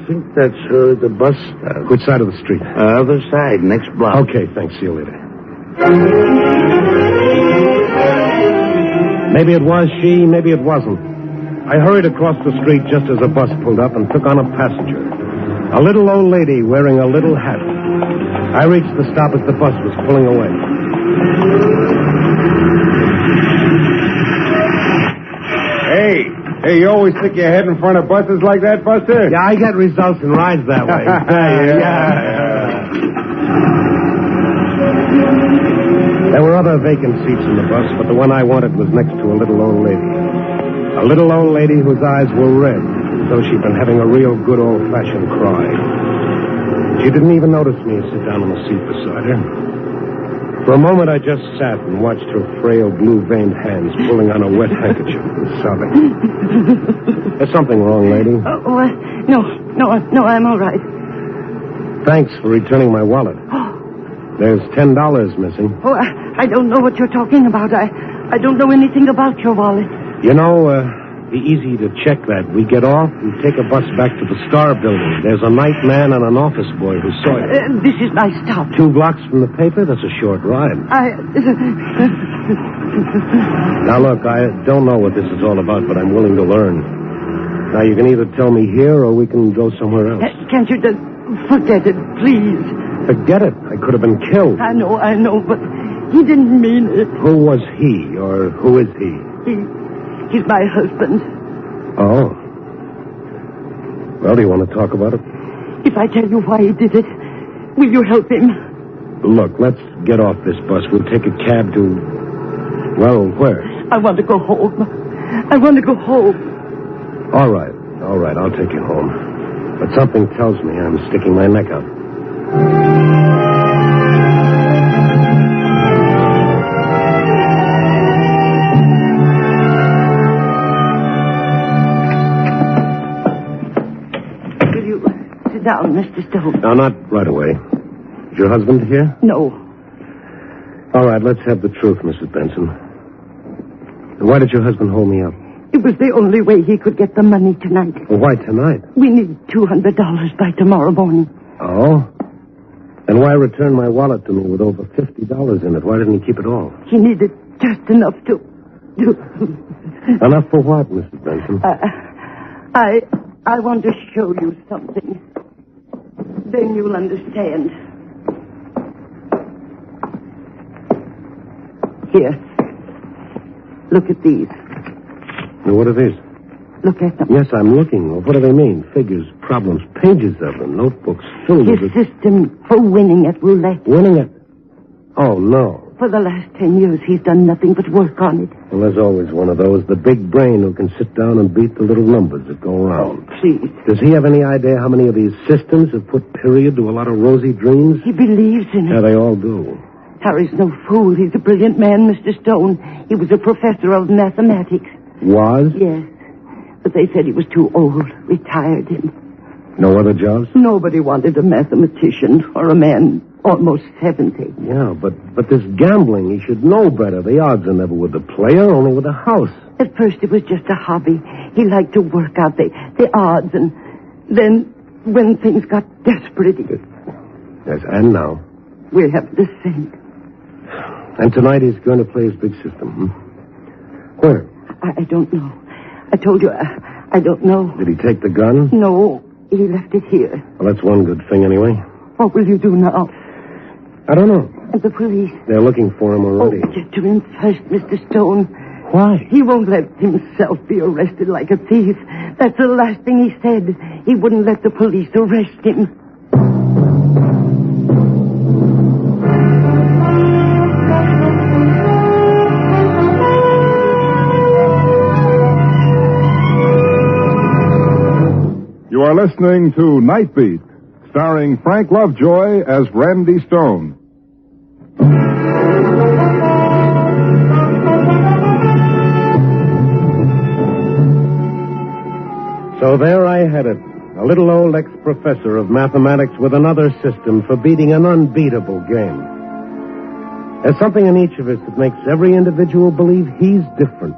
think that's her at the bus stop. Which side of the street? Other side, next block. Okay, thanks. See you later. Maybe it was she, maybe it wasn't. I hurried across the street just as a bus pulled up and took on a passenger. A little old lady wearing a little hat. I reached the stop as the bus was pulling away. Hey, you always stick your head in front of buses like that, Buster? Yeah, I get results in rides that way. There were other vacant seats in the bus, but the one I wanted was next to a little old lady. A little old lady whose eyes were red, as though she'd been having a real good old-fashioned cry. She didn't even notice me sit down on the seat beside her. For a moment, I just sat and watched her frail, blue-veined hands pulling on a wet handkerchief and sobbing. There's something wrong, lady. No, I'm all right. Thanks for returning my wallet. There's $10 missing. Oh, I don't know what you're talking about. I don't know anything about your wallet. You know, be easy to check that. We get off, we take a bus back to the Star Building. There's a night man and an office boy who saw you. This is my stop. 2 blocks from the paper? That's a short ride. Now, look, I don't know what this is all about, but I'm willing to learn. Now, you can either tell me here or we can go somewhere else. Can't you just forget it, please? Forget it. I could have been killed. I know, but he didn't mean it. Who was he, or who is he? He's my husband. Oh. Well, do you want to talk about it? If I tell you why he did it, will you help him? Look, let's get off this bus. We'll take a cab to... Well, where? I want to go home. All right, I'll take you home. But something tells me I'm sticking my neck out. Down, Mr. Stone. No, not right away. Is your husband here? No. All right, let's have the truth, Mrs. Benson. Why did your husband hold me up? It was the only way he could get the money tonight. Well, why tonight? We need $200 by tomorrow morning. Oh? And why return my wallet to me with over $50 in it? Why didn't he keep it all? He needed just enough to... Enough for what, Mrs. Benson? I want to show you something. Then you'll understand. Here. Look at these. Now, what are these? Look at them. Yes, I'm looking. What do they mean? Figures, problems, pages of them, notebooks filled with... His system for winning at roulette. Winning it? Oh, no. For the last 10 years, he's done nothing but work on it. Well, there's always one of those, the big brain who can sit down and beat the little numbers that go around. Oh, please. Does he have any idea how many of these systems have put period to a lot of rosy dreams? He believes in it. Yeah, they all do. Harry's no fool. He's a brilliant man, Mr. Stone. He was a professor of mathematics. Was? Yes. But they said he was too old. Retired him. No other jobs? Nobody wanted a mathematician or a man almost 70. Yeah, but this gambling, he should know better. The odds are never with the player, only with the house. At first it was just a hobby. He liked to work out the odds, and then when things got desperate... Yes, and now? We have the same. And tonight he's going to play his big system. Where? I don't know. I told you, I don't know. Did he take the gun? No, he left it here. Well, that's one good thing anyway. What will you do now? I don't know. And the police? They're looking for him already. Oh, get to him first, Mr. Stone. Why? He won't let himself be arrested like a thief. That's the last thing he said. He wouldn't let the police arrest him. You are listening to Night Beat, starring Frank Lovejoy as Randy Stone. So there I had it, a little old ex-professor of mathematics with another system for beating an unbeatable game. There's something in each of us that makes every individual believe he's different.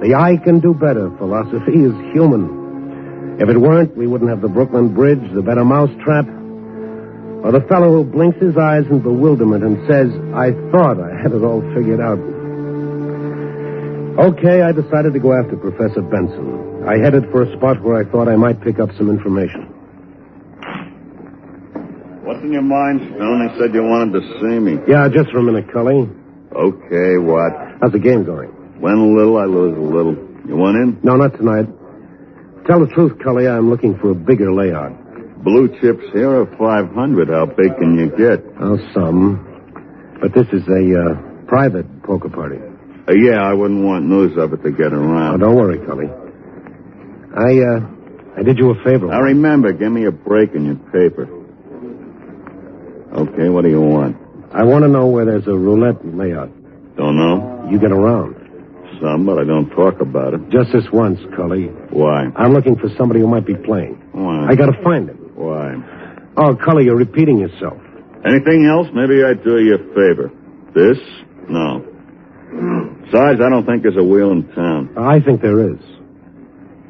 The I can do better philosophy is human. If it weren't, we wouldn't have the Brooklyn Bridge, the better mousetrap, or the fellow who blinks his eyes in bewilderment and says, I thought I had it all figured out. Okay, I decided to go after Professor Benson. I headed for a spot where I thought I might pick up some information. What's in your mind, Stone? They said you wanted to see me. Yeah, just for a minute, Cully. Okay, what? How's the game going? Win a little, I lose a little. You want in? No, not tonight. Tell the truth, Cully, I'm looking for a bigger layout. Blue chips here are 500. How big can you get? Oh, some. But this is a private poker party. Yeah, I wouldn't want news of it to get around. Oh, don't worry, Cully. I did you a favor. Now remember, give me a break in your paper. Okay, what do you want? I want to know where there's a roulette layout. Don't know? You get around. Some, but I don't talk about it. Just this once, Cully. Why? I'm looking for somebody who might be playing. Why? I gotta find him. Why? Oh, Cully, you're repeating yourself. Anything else? Maybe I'd do you a favor. This? No. Besides, I don't think there's a wheel in town. I think there is.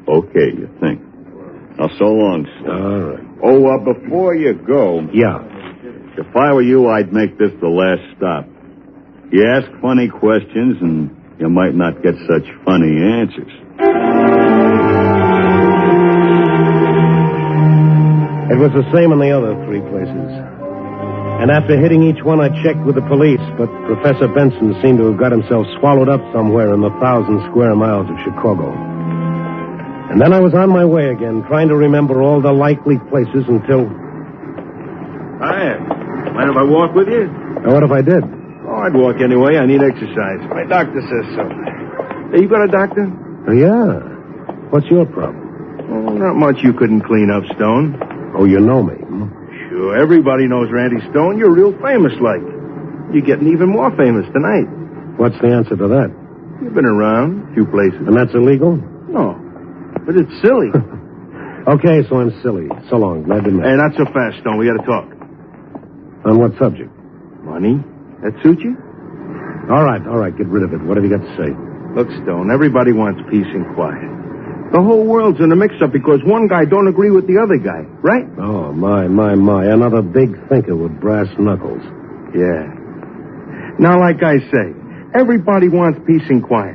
Okay, you think. Now, so long, sir. All right. Oh, before you go... Yeah. If I were you, I'd make this the last stop. You ask funny questions, and you might not get such funny answers. It was the same in the other three places. And after hitting each one, I checked with the police, but Professor Benson seemed to have got himself swallowed up somewhere in the 1,000 square miles of Chicago. And then I was on my way again, trying to remember all the likely places until... Hi. Mind if I walk with you? What if I did? Oh, I'd walk anyway. I need exercise. My doctor says so. Hey, you got a doctor? Oh, yeah. What's your problem? Oh, not much you couldn't clean up, Stone. Oh, you know me, hmm? Sure, everybody knows Randy Stone. You're real famous, like. You're getting even more famous tonight. What's the answer to that? You've been around a few places. And that's illegal? No, but it's silly. Okay, so I'm silly. So long. Glad to meet you. Hey, not so fast, Stone. We got to talk. On what subject? Money? That suit you? All right. Get rid of it. What have you got to say? Look, Stone, everybody wants peace and quiet. The whole world's in a mix-up because one guy don't agree with the other guy, right? Oh, my. Another big thinker with brass knuckles. Yeah. Now, like I say, everybody wants peace and quiet.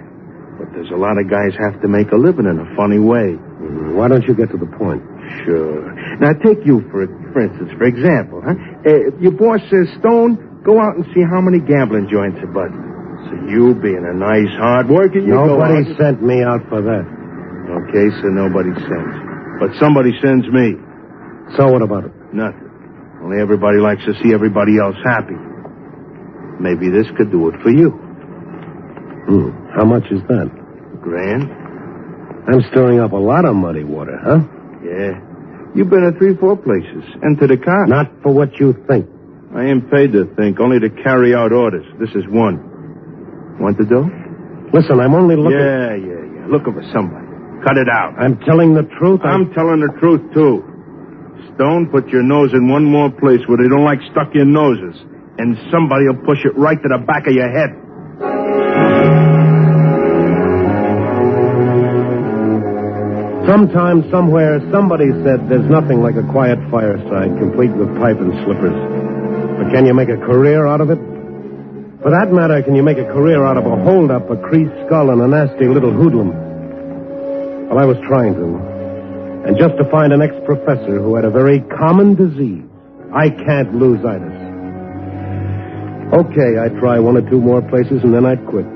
But there's a lot of guys have to make a living in a funny way. Why don't you get to the point? Sure. Now, take you, for instance, for example, huh? Your boss says, Stone, go out and see how many gambling joints are buzzing. So you, being a nice, hard worker, you Nobody go out... sent me out for that. Okay, so nobody sends. But somebody sends me. So what about it? Nothing. Only everybody likes to see everybody else happy. Maybe this could do it for you. How much is that? $1,000. I'm stirring up a lot of muddy water, huh? Yeah. You've been at 3-4 places. And to the cops. Not for what you think. I ain't paid to think, only to carry out orders. This is one. Want the dough? Listen, I'm only looking... Yeah. Looking for somebody. Cut it out. I'm telling the truth. I'm telling the truth, too. Stone, put your nose in one more place where they don't like stuck-in noses. And somebody will push it right to the back of your head. Sometime, somewhere, somebody said there's nothing like a quiet fireside, complete with pipe and slippers. But can you make a career out of it? For that matter, can you make a career out of a hold-up, a creased skull, and a nasty little hoodlum? Well, I was trying to. And just to find an ex-professor who had a very common disease. I can't lose-itis. Okay, I'd try 1 or 2 more places, and then I'd quit.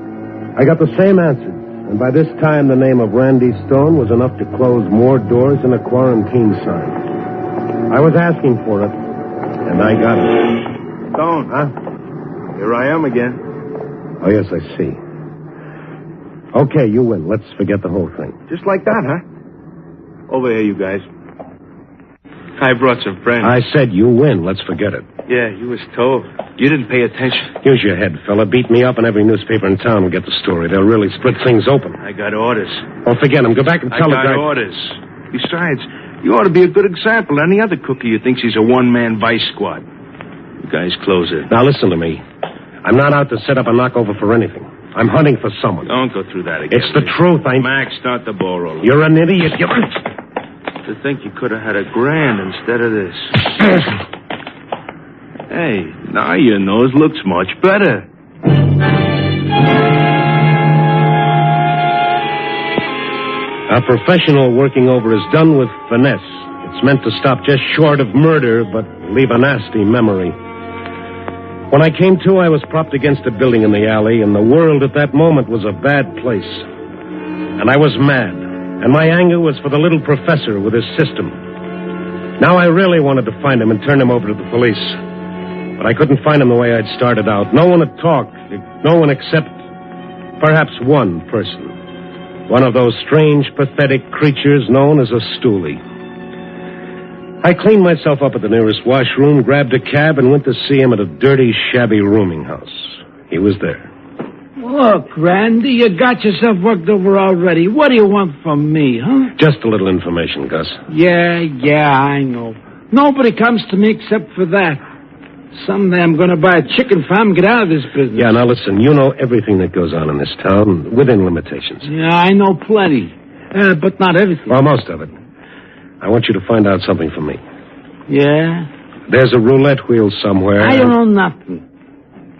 I got the same answers. And by this time, the name of Randy Stone was enough to close more doors than a quarantine sign. I was asking for it, and I got it. Stone, huh? Here I am again. Oh, yes, I see. Okay, you win. Let's forget the whole thing. Just like that, huh? Over here, you guys. I brought some friends. I said you win. Let's forget it. Yeah, you was told. You didn't pay attention. Use your head, fella. Beat me up and every newspaper in town will get the story. They'll really split things open. I got orders. Oh, forget them. Go back and tell the guy... I got orders. Besides, you ought to be a good example to any other cookie who thinks he's a one-man vice squad. You guys close it. Now, listen to me. I'm not out to set up a knockover for anything. I'm hunting for someone. Don't go through that again. It's the truth. Max, start the ball rolling. You're an idiot. To think you could have had $1,000 instead of this. Hey, now your nose looks much better. A professional working over is done with finesse. It's meant to stop just short of murder, but leave a nasty memory. When I came to, I was propped against a building in the alley, and the world at that moment was a bad place. And I was mad, and my anger was for the little professor with his system. Now I really wanted to find him and turn him over to the police. But I couldn't find him the way I'd started out. No one had talked. No one except perhaps one person. One of those strange, pathetic creatures known as a stoolie. I cleaned myself up at the nearest washroom, grabbed a cab, and went to see him at a dirty, shabby rooming house. He was there. Look, Randy, you got yourself worked over already. What do you want from me, huh? Just a little information, Gus. Yeah, I know. Nobody comes to me except for that. Someday I'm going to buy a chicken farm and get out of this business. Yeah, now listen, you know everything that goes on in this town, within limitations. Yeah, I know plenty, but not everything. Well, most of it. I want you to find out something for me. Yeah? There's a roulette wheel somewhere. I don't know nothing.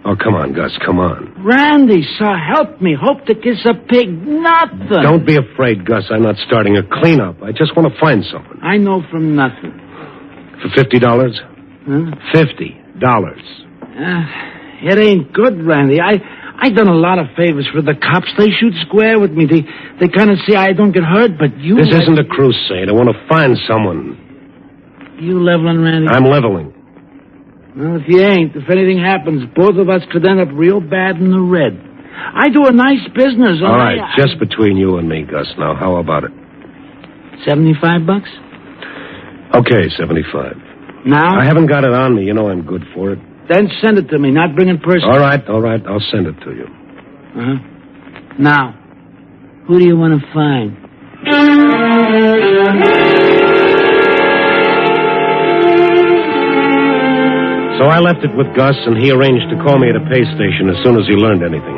Oh, come on, Gus, come on. Randy, sir, help me. Hope to kiss a pig. Nothing. Don't be afraid, Gus. I'm not starting a cleanup. I just want to find something. I know from nothing. For $50? Huh? $50. It ain't good, Randy. I done a lot of favors for the cops. They shoot square with me. They kind of see I don't get hurt, but you... This isn't a crusade. I want to find someone. You leveling, Randy? I'm leveling. Well, if you ain't, if anything happens, both of us could end up real bad in the red. I do a nice business. All right, just between you and me, Gus. Now, how about it? $75? Okay, 75. Now? I haven't got it on me. You know I'm good for it. Then send it to me, not bring it personally. All right. I'll send it to you. Uh-huh. Now, who do you want to find? So I left it with Gus, and he arranged to call me at a pay station as soon as he learned anything.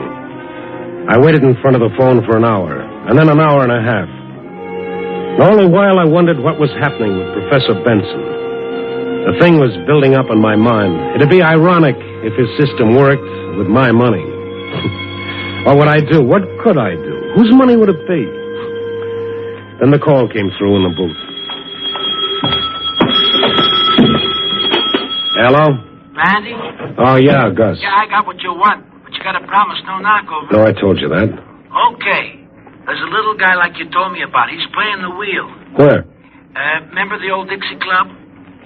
I waited in front of the phone for an hour, and then an hour and a half. And all the while I wondered what was happening with Professor Benson. The thing was building up in my mind. It'd be ironic if his system worked with my money. What would I do? What could I do? Whose money would it be? Then the call came through in the booth. Hello? Randy? Oh, yeah, Gus. Yeah, I got what you want, but you got to promise no knockover. No, I told you that. Okay. There's a little guy like you told me about. He's playing the wheel. Where? Remember the old Dixie Club?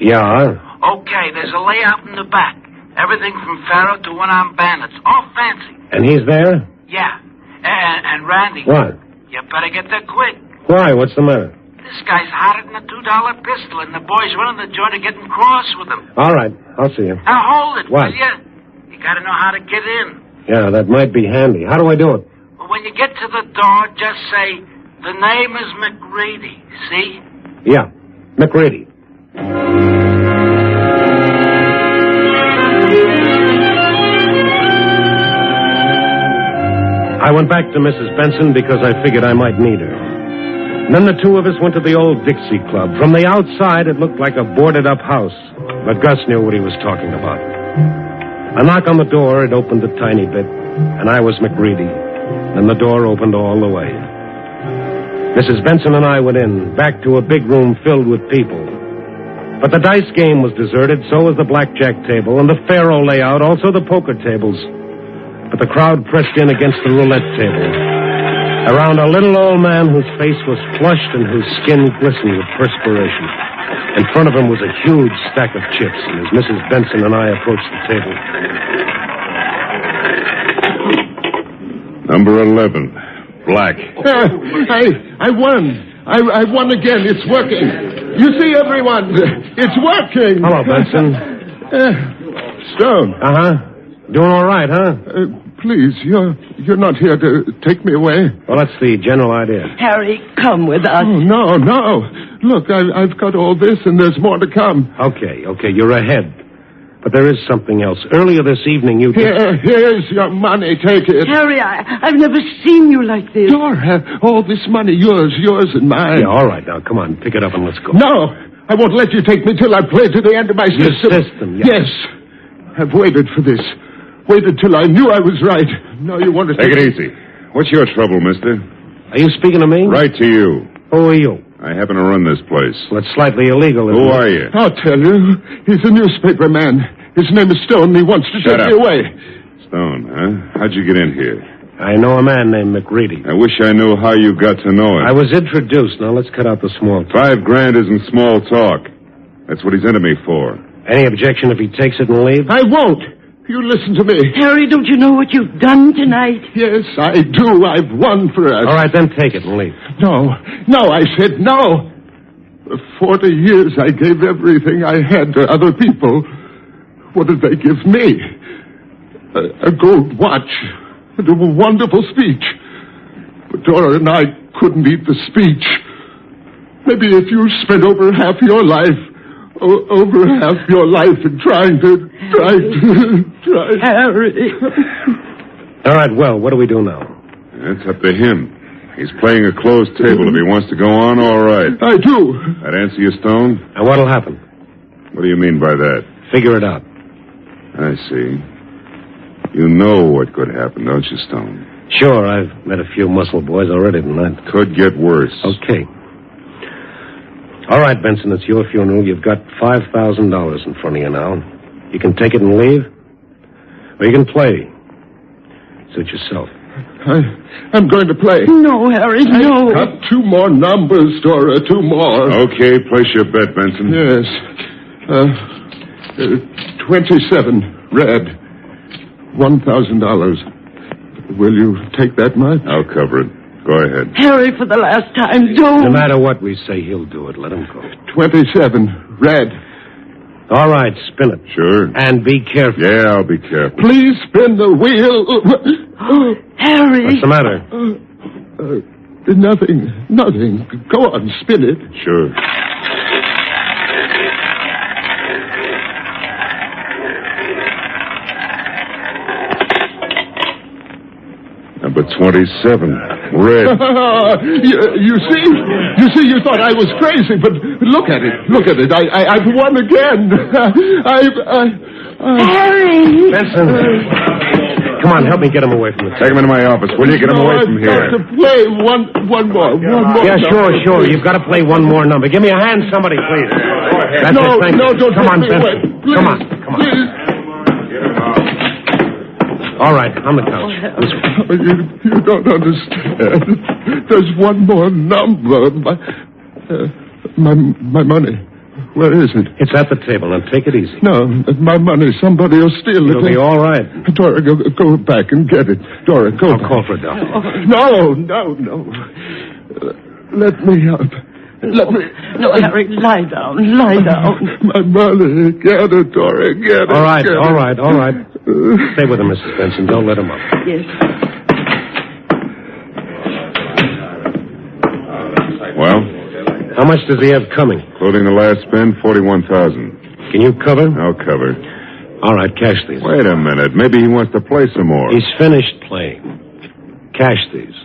Yeah. Okay, there's a layout in the back. Everything from Pharaoh to one-armed bandits. All fancy. And he's there? Yeah. And Randy. What? You better get there quick. Why? What's the matter? This guy's hotter than a $2 pistol, and the boys running the joint are getting cross with him. All right. I'll see you. Now, hold it, What? will you? You gotta know how to get in. Yeah, that might be handy. How do I do it? Well, when you get to the door, just say, the name is McReady, see? Yeah. McReady. I went back to Mrs. Benson because I figured I might need her. And then the two of us went to the old Dixie Club. From the outside, it looked like a boarded-up house. But Gus knew what he was talking about. A knock on the door, it opened a tiny bit, and I was McReady. Then the door opened all the way. Mrs. Benson and I went in, back to a big room filled with people. But the dice game was deserted, so was the blackjack table, and the faro layout, also the poker tables. But the crowd pressed in against the roulette table, around a little old man whose face was flushed and whose skin glistened with perspiration. In front of him was a huge stack of chips, and as Mrs. Benson and I approached the table... Number 11, black. I won. I won again. It's working. You see, everyone, it's working. Hello, Benson. Stone. Uh-huh. Doing all right, huh? Please, you're not here to take me away. Well, that's the general idea. Harry, come with us. Oh, no. Look, I've got all this, and there's more to come. Okay, you're ahead. But there is something else. Earlier this evening, you... Here's your money. Take it. Harry, I've never seen you like this. Dora, all this money, yours and mine. Yeah, all right. Now, come on. Pick it up and let's go. No, I won't let you take me till I play to the end of my system. Your system, Yes. I've waited for this. Waited till I knew I was right. Now you want to... Take it easy. What's your trouble, mister? Are you speaking to me? Right to you. Who are you? I happen to run this place. Well, it's slightly illegal. Who are you? I'll tell you. He's a newspaper man. His name is Stone. He wants to Shut take up. me away. Stone, huh? How'd you get in here? I know a man named McReady. I wish I knew how you got to know him. I was introduced. Now, let's cut out the small talk. $5,000 isn't small talk. That's what he's into me for. Any objection if he takes it and leaves? I won't. You listen to me. Harry, don't you know what you've done tonight? Yes, I do. I've won for us. All right, then take it and leave. No, I said no. For 40 years, I gave everything I had to other people. What did they give me? A gold watch and a wonderful speech. But Dora and I couldn't eat the speech. Maybe if you spent over half your life in trying to... Harry. All right, well, what do we do now? It's up to him. He's playing a closed table. If he wants to go on, all right. I do. That answer you, Stone? And what'll happen? What do you mean by that? Figure it out. I see. You know what could happen, don't you, Stone? Sure, I've met a few muscle boys already tonight. Could get worse. Okay. All right, Benson, it's your funeral. You've got $5,000 in front of you now. You can take it and leave, or you can play. Suit yourself. I'm going to play. No, Harry, no. I've got 2 more numbers, Dora, 2 more. Okay, place your bet, Benson. Yes. 27, red. $1,000. Will you take that much? I'll cover it. Go ahead. Harry, for the last time, don't. No matter what we say, he'll do it. Let him go. 27, red. All right, spin it. Sure. And be careful. Yeah, I'll be careful. Please spin the wheel. Harry. What's the matter? Nothing. Go on, spin it. Sure. Number 27, red. You see, you thought I was crazy, but look at it. I've won again. Harry! Benson. Come on, help me get him away from the table. Take him into my office, will you? Get him away from here. I've got to play one more. Yeah, sure. You've got to play one more number. Give me a hand, somebody, please. That's it, thank you. Don't Come on, take me away. Benson. Please, Come on. Please. All right, on the couch. You don't understand. There's one more number. My money. Where is it? It's at the table. Now, take it easy. No, my money. Somebody will steal it. It'll be all right. Dora, go back and get it. Dora, go I'll back. call for a doctor. No. Let me up. Let me... No, Harry, lie down. My money. Get it, Dora. Get it. All right. Stay with him, Mrs. Benson. Don't let him up. Yes. Well? How much does he have coming? Including the last spend, $41,000. Can you cover? I'll cover. All right, cash these. Wait a minute. Maybe he wants to play some more. He's finished playing. Cash these.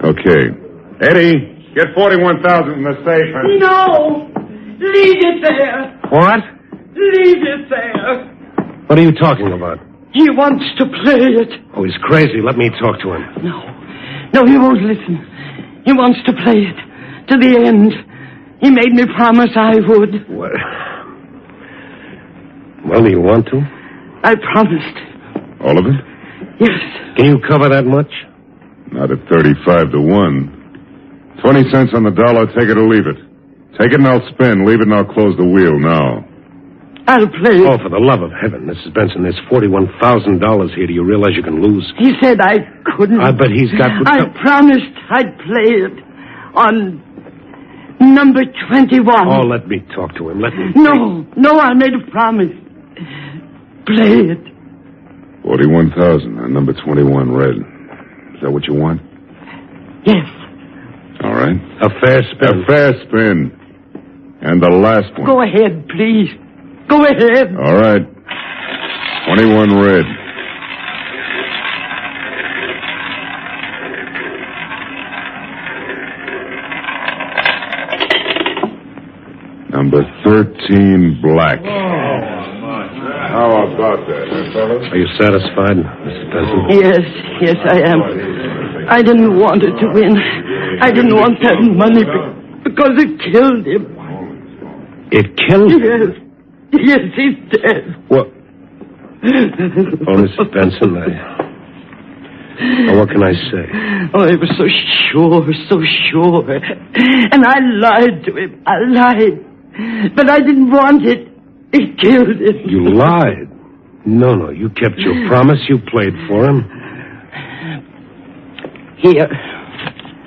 Okay. Eddie, get $41,000 in the safe and... No! Leave it there! What? Leave it there! What are you talking about? He wants to play it. Oh, he's crazy. Let me talk to him. No, he won't listen. He wants to play it to the end. He made me promise I would. What? Well, do you want to? I promised. All of it? Yes. Can you cover that much? Not at 35 to 1. 20 cents on the dollar, take it or leave it. Take it and I'll spin. Leave it and I'll close the wheel now. I'll play it. Oh, for the love of heaven, Mrs. Benson, there's $41,000 here. Do you realize you can lose? He said I couldn't. But he's got... I promised I'd play it on number 21. Oh, let me talk to him. Let me... No, I made a promise. Play it. 41,000 on number 21 red. Is that what you want? Yes. All right. A fair spin. A fair spin. And the last one. Go ahead, please. Go ahead. All right. 21 red. Number 13 black. How about that, fellas? Are you satisfied, Mr. Benson? Yes, I am. I didn't want it to win. I didn't want that money because it killed him. It killed him? Yes, he's dead. What? Oh, Mrs. Benson, what can I say? Oh, I was so sure. And I lied to him. I lied. But I didn't want it. It killed him. You lied. No, you kept your promise. You played for him. Here.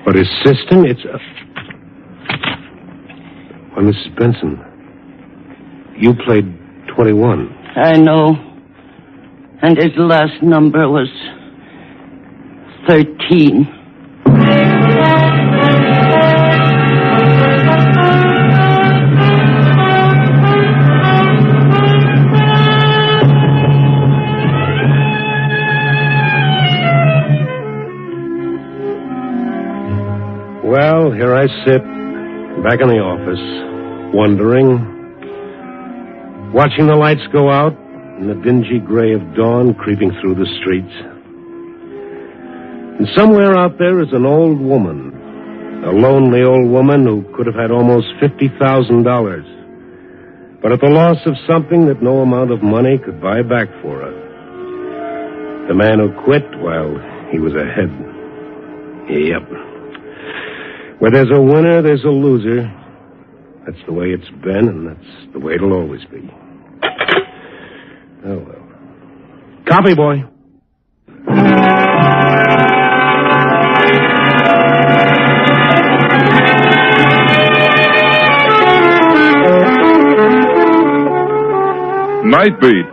But his system, it's... Well, Mrs. Benson, you played 21. I know. And his last number was 13. Well, here I sit, back in the office, wondering, watching the lights go out and the dingy gray of dawn creeping through the streets. And somewhere out there is an old woman, a lonely old woman who could have had almost $50,000, but at the loss of something that no amount of money could buy back for her. The man who quit while he was ahead. Yep. Where there's a winner, there's a loser. That's the way it's been, and that's the way it'll always be. Oh, well. Copy, boy. Night Beat,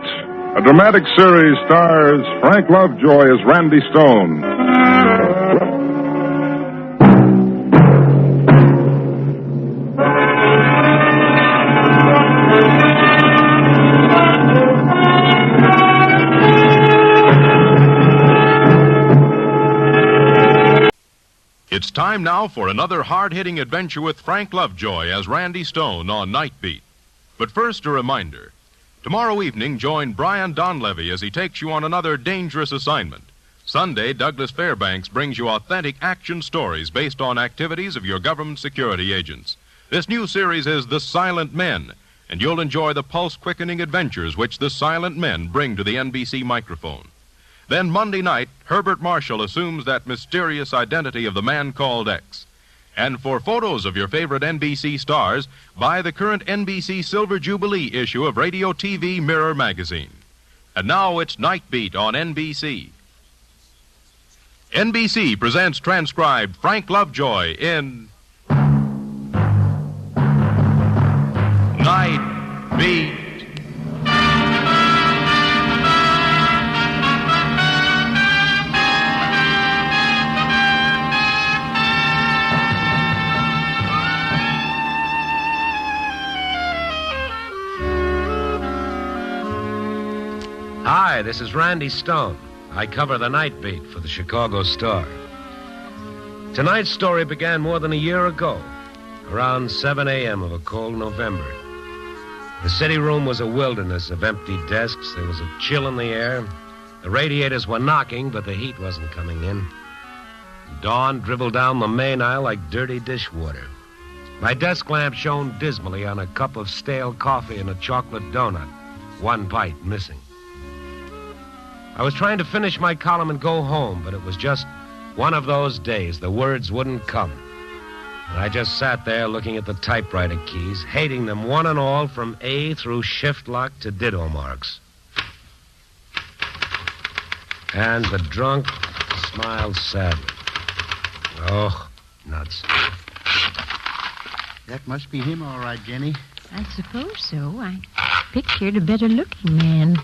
a dramatic series, stars Frank Lovejoy as Randy Stone. It's time now for another hard-hitting adventure with Frank Lovejoy as Randy Stone on Night Beat. But first, a reminder. Tomorrow evening, join Brian Donlevy as he takes you on another dangerous assignment. Sunday, Douglas Fairbanks brings you authentic action stories based on activities of your government security agents. This new series is The Silent Men, and you'll enjoy the pulse-quickening adventures which the silent men bring to the NBC microphone. Then Monday night, Herbert Marshall assumes that mysterious identity of the man called X. And for photos of your favorite NBC stars, buy the current NBC Silver Jubilee issue of Radio TV Mirror magazine. And now it's Night Beat on NBC. NBC presents transcribed Frank Lovejoy in Night Beat. Hi, this is Randy Stone. I cover the Night Beat for the Chicago Star. Tonight's story began more than a year ago, around 7 a.m. of a cold November. The city room was a wilderness of empty desks. There was a chill in the air. The radiators were knocking, but the heat wasn't coming in. Dawn dribbled down the main aisle like dirty dishwater. My desk lamp shone dismally on a cup of stale coffee and a chocolate donut, one bite missing. I was trying to finish my column and go home, but it was just one of those days. The words wouldn't come. And I just sat there looking at the typewriter keys, hating them one and all from A through shift lock to ditto marks. And the drunk smiled sadly. Oh, nuts. That must be him, all right, Jenny. I suppose so. I pictured a better-looking man.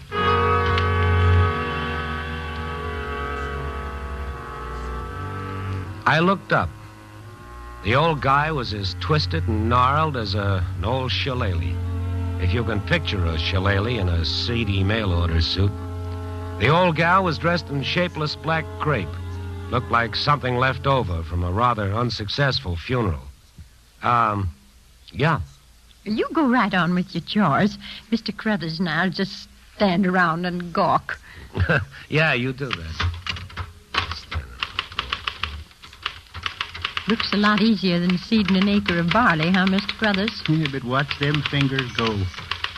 I looked up. The old guy was as twisted and gnarled as an old shillelagh. If you can picture a shillelagh in a seedy mail-order suit. The old gal was dressed in shapeless black crepe. Looked like something left over from a rather unsuccessful funeral. Yeah. You go right on with your chores. Mr. Carruthers and I'll just stand around and gawk. Yeah, you do that. Looks a lot easier than seeding an acre of barley, huh, Mr. Carruthers? Yeah, but watch them fingers go.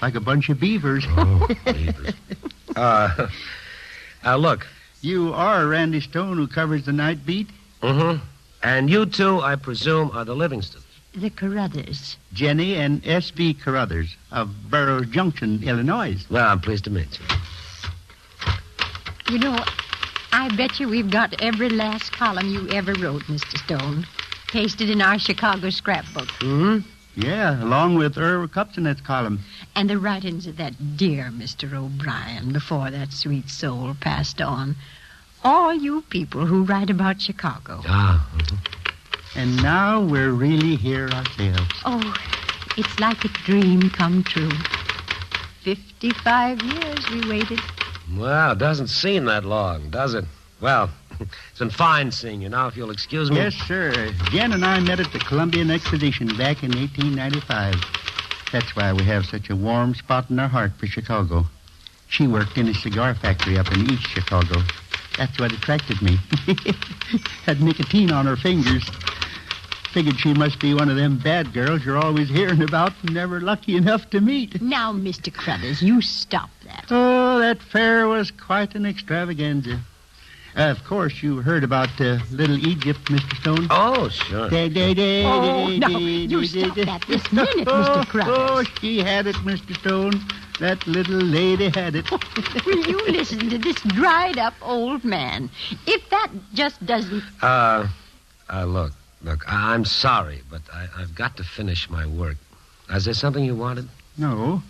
Like a bunch of beavers. Oh, beavers. Look. You are Randy Stone who covers the night beat? Mm-hmm. And you two, I presume, are the Livingstons. The Carruthers. Jenny and S.B. Carruthers of Burroughs Junction, Illinois. Well, I'm pleased to meet you. You know, I bet you we've got every last column you ever wrote, Mr. Stone. Pasted in our Chicago scrapbook. Mm-hmm. Yeah, along with Irv Kupsonet's column. And the writings of that dear Mr. O'Brien before that sweet soul passed on. All you people who write about Chicago. And now we're really here ourselves. Oh, it's like a dream come true. 55 years we waited. Well, it doesn't seem that long, does it? Well, it's been fine seeing you. Now, if you'll excuse me. Yes, sir. Jen and I met at the Columbian Exposition back in 1895. That's why we have such a warm spot in our heart for Chicago. She worked in a cigar factory up in East Chicago. That's what attracted me. Had nicotine on her fingers. Figured she must be one of them bad girls you're always hearing about and never lucky enough to meet. Now, Mr. Carruthers, you stop that. Oh, that fair was quite an extravaganza. Of course, you heard about Little Egypt, Mr. Stone. Oh, sure. Oh, no, you stop that this minute, Mr. Carruthers. Oh, she had it, Mr. Stone. That little lady had it. Will you listen to this dried-up old man? If that just doesn't... Look, I'm sorry, but I've got to finish my work. Is there something you wanted? No.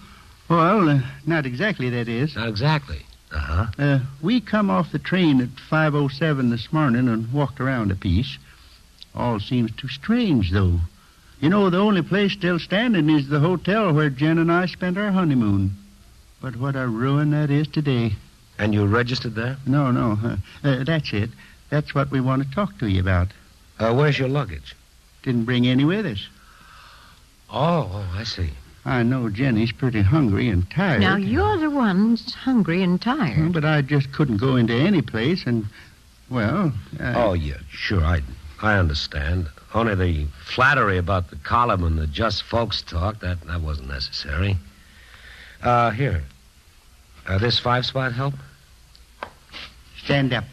Well, not exactly, that is. Not exactly. Uh-huh. We come off the train at 5:07 this morning and walked around a piece. All seems too strange, though. You know, the only place still standing is the hotel where Jen and I spent our honeymoon. But what a ruin that is today. And you registered there? No. That's it. That's what we want to talk to you about. Where's your luggage? Didn't bring any with us. Oh, I see. I know Jenny's pretty hungry and tired. Now, you're the ones hungry and tired. But I just couldn't go into any place and, well... Oh, yeah, sure, I understand. Only the flattery about the column and the just folks talk, that wasn't necessary. Here. This 5-spot help? Stand up.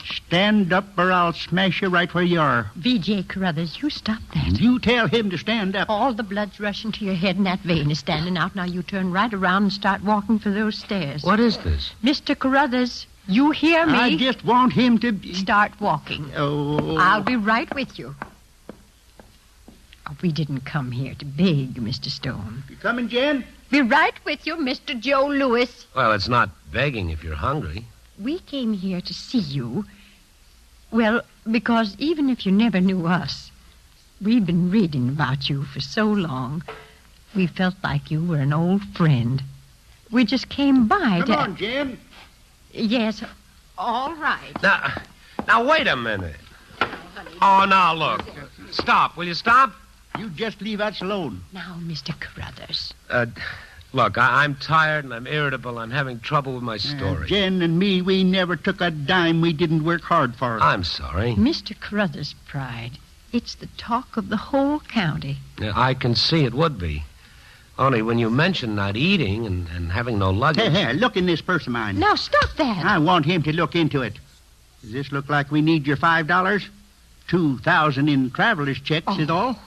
Stand up or I'll smash you right where you are. V.J. Carruthers, you stop that. You tell him to stand up. All the blood's rushing to your head and that vein is standing out. Now you turn right around and start walking for those stairs. What is this? Mr. Carruthers, you hear me? I just want him to... Start walking. Oh. I'll be right with you. Oh, we didn't come here to beg, Mr. Stone. You coming, Jen? Be right with you, Mr. Joe Lewis. Well, it's not begging if you're hungry. We came here to see you. Well, because even if you never knew us, we've been reading about you for so long, we felt like you were an old friend. We just came by Come on, Jen. Yes, all right. Now, wait a minute. Oh, now, look. Stop. Will you stop? You just leave us alone. Now, Mr. Carruthers. Look, I'm tired and I'm irritable. I'm having trouble with my story. Jen and me, we never took a dime we didn't work hard for. I'm sorry. Mr. Carruthers' pride. It's the talk of the whole county. I can see it would be. Only when you mention not eating and having no luggage... Hey, look in this purse of mine. Now, stop that. I want him to look into it. Does this look like we need your $5? $2,000 in traveler's checks is all.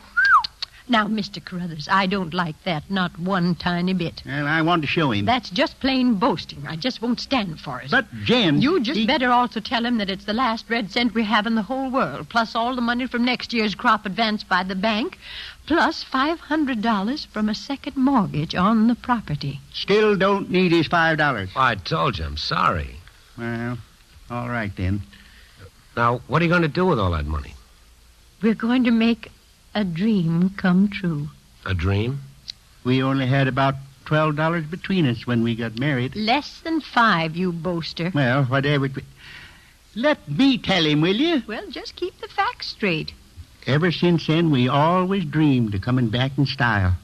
Now, Mr. Carruthers, I don't like that, not one tiny bit. Well, I want to show him. That's just plain boasting. I just won't stand for it. But, Jen... You just better also tell him that it's the last red cent we have in the whole world, plus all the money from next year's crop advanced by the bank, plus $500 from a second mortgage on the property. Still don't need his $5. I told you, I'm sorry. Well, all right then. Now, what are you going to do with all that money? We're going to make a dream come true. A dream? We only had about $12 between us when we got married. Less than 5, you boaster. Well, whatever. Let me tell him, will you? Well, just keep the facts straight. Ever since then, we always dreamed of coming back in style.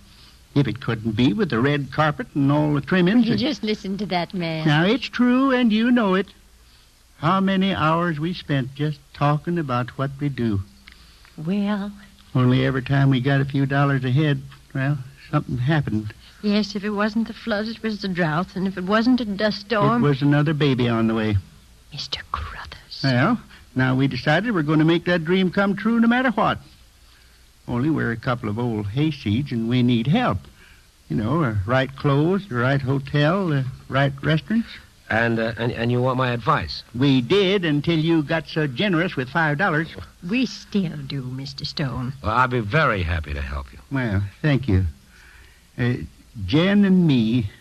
If it couldn't be with the red carpet and all the trimmings. You just listen to that man. Now, it's true, and you know it. How many hours we spent just talking about what we do. Well... Only every time we got a few dollars ahead, well, something happened. Yes, if it wasn't the floods, it was the drought, and if it wasn't a dust storm... It was another baby on the way. Mr. Carruthers. Well, now we decided we're going to make that dream come true no matter what. Only we're a couple of old hayseeds, and we need help. You know, the right clothes, the right hotel, the right restaurants. And you want my advice? We did until you got so generous with $5. We still do, Mr. Stone. Well, I'll be very happy to help you. Well, thank you. Jen and me,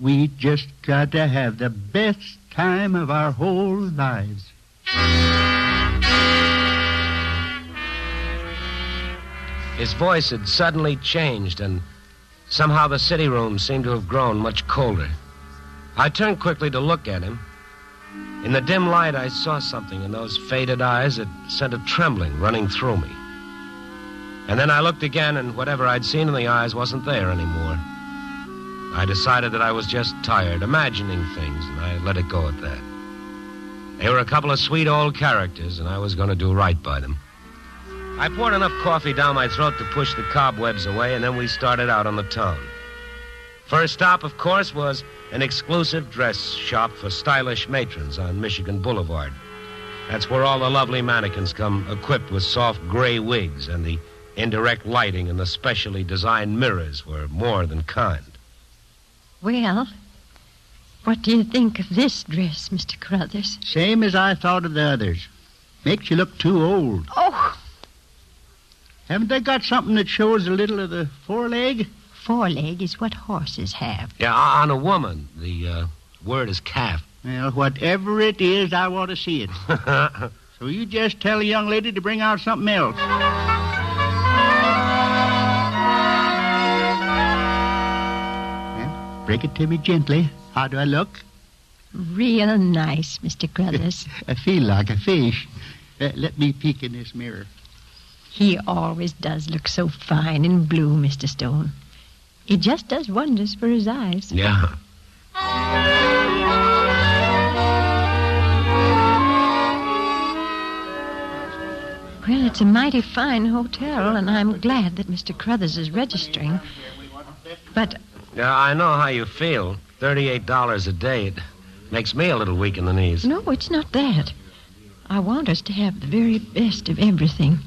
we just got to have the best time of our whole lives. His voice had suddenly changed, and somehow the city room seemed to have grown much colder. I turned quickly to look at him. In the dim light, I saw something in those faded eyes that sent a trembling running through me. And then I looked again, and whatever I'd seen in the eyes wasn't there anymore. I decided that I was just tired, imagining things, and I let it go at that. They were a couple of sweet old characters, and I was going to do right by them. I poured enough coffee down my throat to push the cobwebs away, and then we started out on the town. First stop, of course, was an exclusive dress shop for stylish matrons on Michigan Boulevard. That's where all the lovely mannequins come equipped with soft gray wigs, and the indirect lighting and the specially designed mirrors were more than kind. Well, what do you think of this dress, Mr. Carruthers? Same as I thought of the others. Makes you look too old. Oh! Haven't they got something that shows a little of the foreleg? Foreleg is what horses have. Yeah, on a woman. The word is calf. Well, whatever it is, I want to see it. So you just tell the young lady to bring out something else. Well, break it to me gently. How do I look? Real nice, Mr. Carruthers. I feel like a fish. Let me peek in this mirror. He always does look so fine in blue, Mr. Stone. It just does wonders for his eyes. Yeah. Well, it's a mighty fine hotel, and I'm glad that Mr. Carruthers is registering. But... Yeah, I know how you feel. $38 a day. It makes me a little weak in the knees. No, it's not that. I want us to have the very best of everything.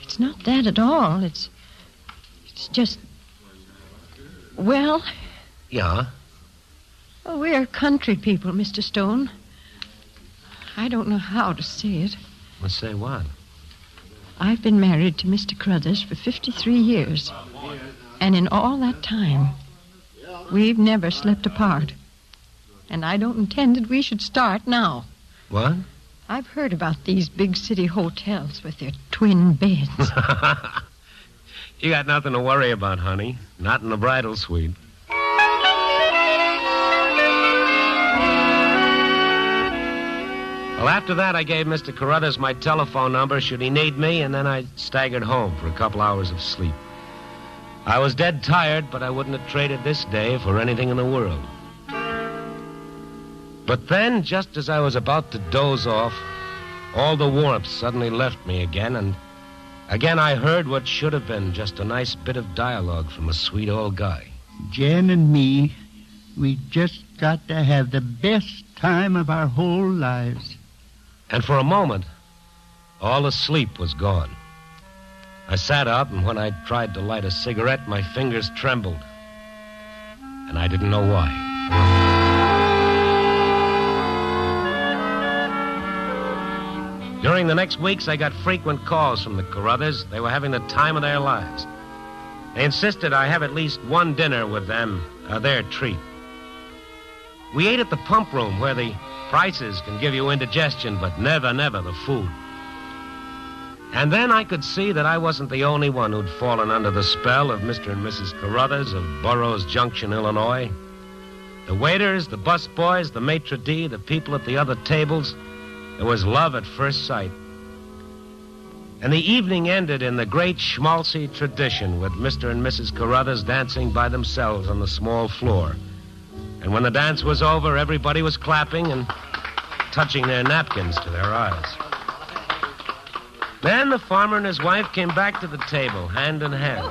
It's not that at all. It's just... Well... Yeah? Well, we're country people, Mr. Stone. I don't know how to say it. Well, say what? I've been married to Mr. Carruthers for 53 years. And in all that time, we've never slept apart. And I don't intend that we should start now. What? I've heard about these big city hotels with their twin beds. You got nothing to worry about, honey. Not in the bridal suite. Well, after that, I gave Mr. Carruthers my telephone number should he need me, and then I staggered home for a couple hours of sleep. I was dead tired, but I wouldn't have traded this day for anything in the world. But then, just as I was about to doze off, all the warmth suddenly left me again, and again I heard what should have been just a nice bit of dialogue from a sweet old guy. Jen and me, we just got to have the best time of our whole lives. And for a moment, all the sleep was gone. I sat up, and when I tried to light a cigarette, my fingers trembled. And I didn't know why. During the next weeks, I got frequent calls from the Carruthers. They were having the time of their lives. They insisted I have at least one dinner with them, their treat. We ate at the pump room where the Prices can give you indigestion, but never the food. And then I could see that I wasn't the only one who'd fallen under the spell of Mr. and Mrs. Carruthers of Burroughs Junction, Illinois. The waiters, the busboys, the maitre d', the people at the other tables, it was love at first sight. And the evening ended in the great schmaltzy tradition with Mr. and Mrs. Carruthers dancing by themselves on the small floor. And when the dance was over, everybody was clapping and touching their napkins to their eyes. Then the farmer and his wife came back to the table, hand in hand.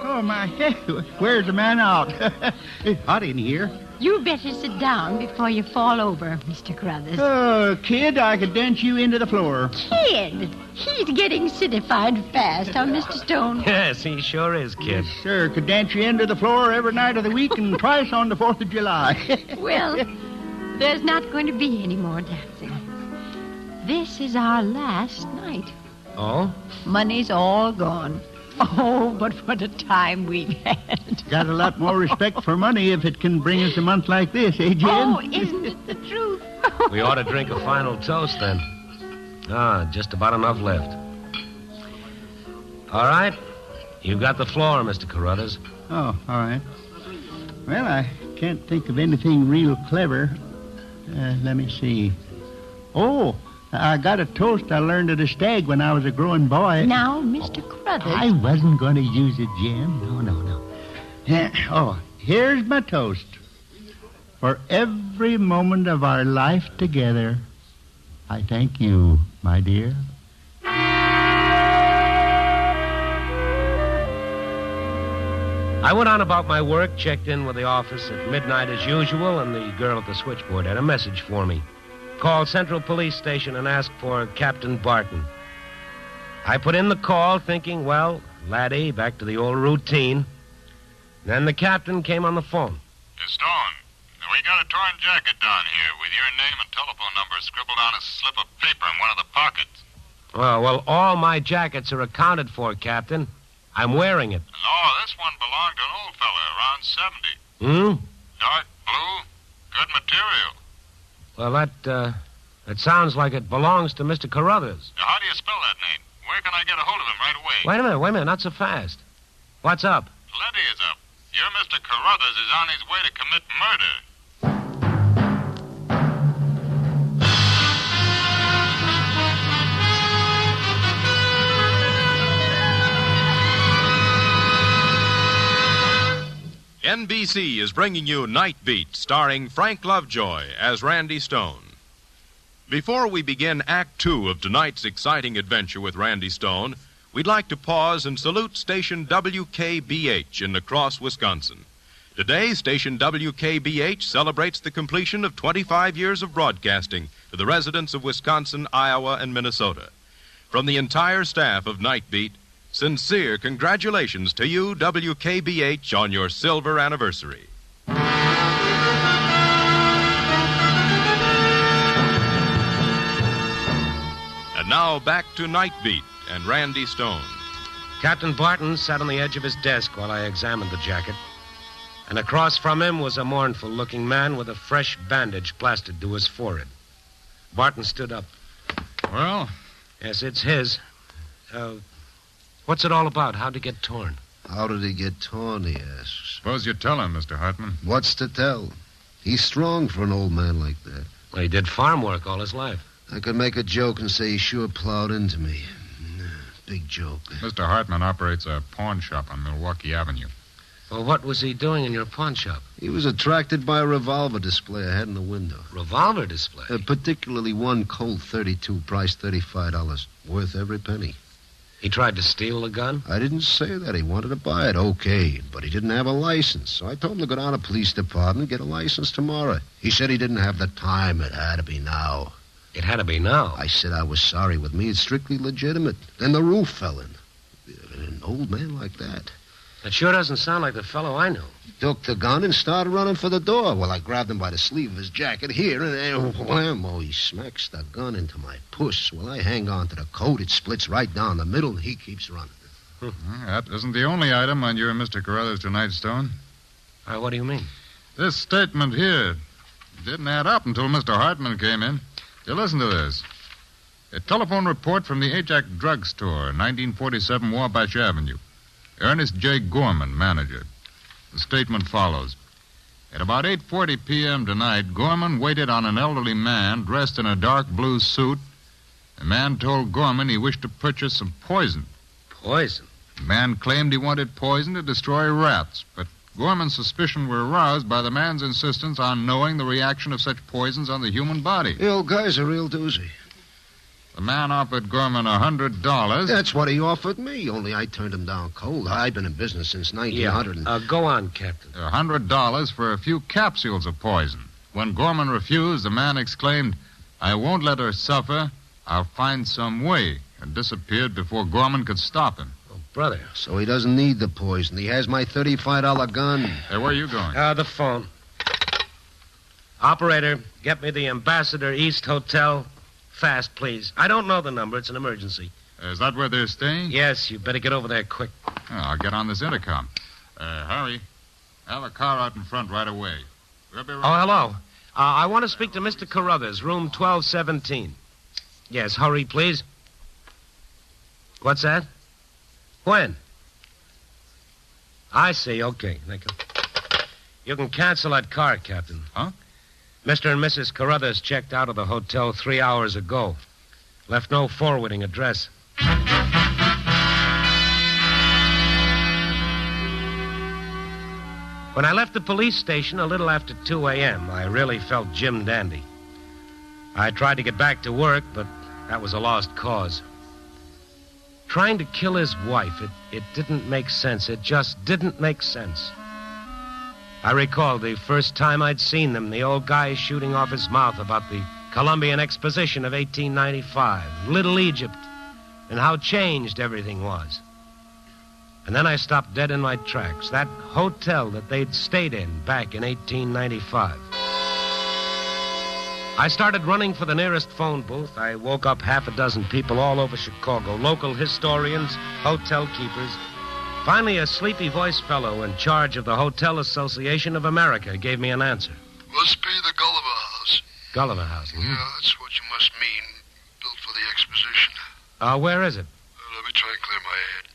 Oh, my head. Where's the man out? It's hot in here. You better sit down before you fall over, Mr. Carruthers. Oh, kid, I could dance you into the floor. Kid? He's getting citified fast, huh, Mr. Stone? Yes, he sure is, kid. Yes, sir. Could dance you into the floor every night of the week and twice on the 4th of July. Well, there's not going to be any more dancing. This is our last night. Oh? Money's all gone. Oh, but what a time we've had. Got a lot more respect for money if it can bring us a month like this, eh, Jim? Oh, isn't it the truth? We ought to drink a final toast, then. Just about enough left. All right. You've got the floor, Mr. Carruthers. Oh, all right. Well, I can't think of anything real clever. Let me see. Oh, I got a toast I learned at a stag when I was a growing boy. Now, Mr. Carruthers. I wasn't going to use it, Jim. No. Here's my toast. For every moment of our life together, I thank you, my dear. I went on about my work, checked in with the office at midnight as usual, and the girl at the switchboard had a message for me. Called Central Police Station and asked for Captain Barton. I put in the call thinking, well, laddie, back to the old routine. Then the captain came on the phone. Stone, we got a torn jacket down here with your name and telephone number scribbled on a slip of paper in one of the pockets. Well, all my jackets are accounted for, Captain. I'm wearing it. No, this one belonged to an old fella around 70. Dark blue, good material. Well, that sounds like it belongs to Mr. Carruthers. Now, how do you spell that name? Where can I get a hold of him right away? Wait a minute, not so fast. What's up? Plenty is up. Your Mr. Carruthers is on his way to commit murder. NBC is bringing you Night Beat, starring Frank Lovejoy as Randy Stone. Before we begin Act 2 of tonight's exciting adventure with Randy Stone, we'd like to pause and salute station WKBH in La Crosse, Wisconsin. Today, station WKBH celebrates the completion of 25 years of broadcasting to the residents of Wisconsin, Iowa, and Minnesota. From the entire staff of Night Beat, sincere congratulations to you, WKBH, on your silver anniversary. And now back to Night Beat and Randy Stone. Captain Barton sat on the edge of his desk while I examined the jacket. And across from him was a mournful-looking man with a fresh bandage plastered to his forehead. Barton stood up. Well? Yes, it's his. What's it all about? How'd it get torn? How did he get torn, he asks. Suppose you tell him, Mr. Hartman. What's to tell? He's strong for an old man like that. Well, he did farm work all his life. I could make a joke and say he sure plowed into me. Big joke. Mr. Hartman operates a pawn shop on Milwaukee Avenue. Well, what was he doing in your pawn shop? He was attracted by a revolver display I had in the window. Revolver display? Particularly one Colt .32, priced $35. Worth every penny. He tried to steal the gun? I didn't say that. He wanted to buy it, okay, but he didn't have a license. So I told him to go down to the police department and get a license tomorrow. He said he didn't have the time. It had to be now. It had to be now? I said I was sorry. With me, it's strictly legitimate. Then the roof fell in. An old man like that. That sure doesn't sound like the fellow I know. He took the gun and started running for the door. Well, I grabbed him by the sleeve of his jacket here, and then, whammo, he smacks the gun into my puss. Well, I hang on to the coat. It splits right down the middle, and he keeps running. That isn't the only item on your and Mr. Carruthers tonight, Stone. What do you mean? This statement here. Didn't add up until Mr. Hartman came in. You listen to this. A telephone report from the Ajax drugstore, 1947 Wabash Avenue. Ernest J. Gorman, manager. The statement follows. At about 8:40 p.m. tonight, Gorman waited on an elderly man dressed in a dark blue suit. The man told Gorman he wished to purchase some poison. Poison? The man claimed he wanted poison to destroy rats, but Gorman's suspicions were aroused by the man's insistence on knowing the reaction of such poisons on the human body. The old guy's a real doozy. The man offered Gorman $100. That's what he offered me, only I turned him down cold. I've been in business since 1900. Go on, Captain. $100 for a few capsules of poison. When Gorman refused, the man exclaimed, "I won't let her suffer. I'll find some way," and disappeared before Gorman could stop him. Oh, brother, so he doesn't need the poison. He has my $35 gun. Hey, where are you going? The phone. Operator, get me the Ambassador East Hotel. Fast, please. I don't know the number. It's an emergency. Is that where they're staying? Yes, you better get over there quick. Oh, I'll get on this intercom. Hurry. Have a car out in front right away. We'll be right. Oh, hello. I want to speak to Mr. Carruthers, room 1217. Yes, hurry, please. What's that? When? I see. Okay. Thank you. You can cancel that car, Captain. Huh? Mr. and Mrs. Carruthers checked out of the hotel 3 hours ago. Left no forwarding address. When I left the police station a little after 2 a.m., I really felt Jim Dandy. I tried to get back to work, but that was a lost cause. Trying to kill his wife, it didn't make sense. It just didn't make sense. I recall the first time I'd seen them, the old guy shooting off his mouth about the Columbian Exposition of 1895, Little Egypt, and how changed everything was. And then I stopped dead in my tracks. That hotel that they'd stayed in back in 1895. I started running for the nearest phone booth. I woke up half a dozen people all over Chicago, local historians, hotel keepers. Finally, a sleepy-voiced fellow in charge of the Hotel Association of America gave me an answer. Must be the Gulliver House. Gulliver House, Yeah, that's what you must mean. Built for the exposition. Where is it? Let me try and clear my head.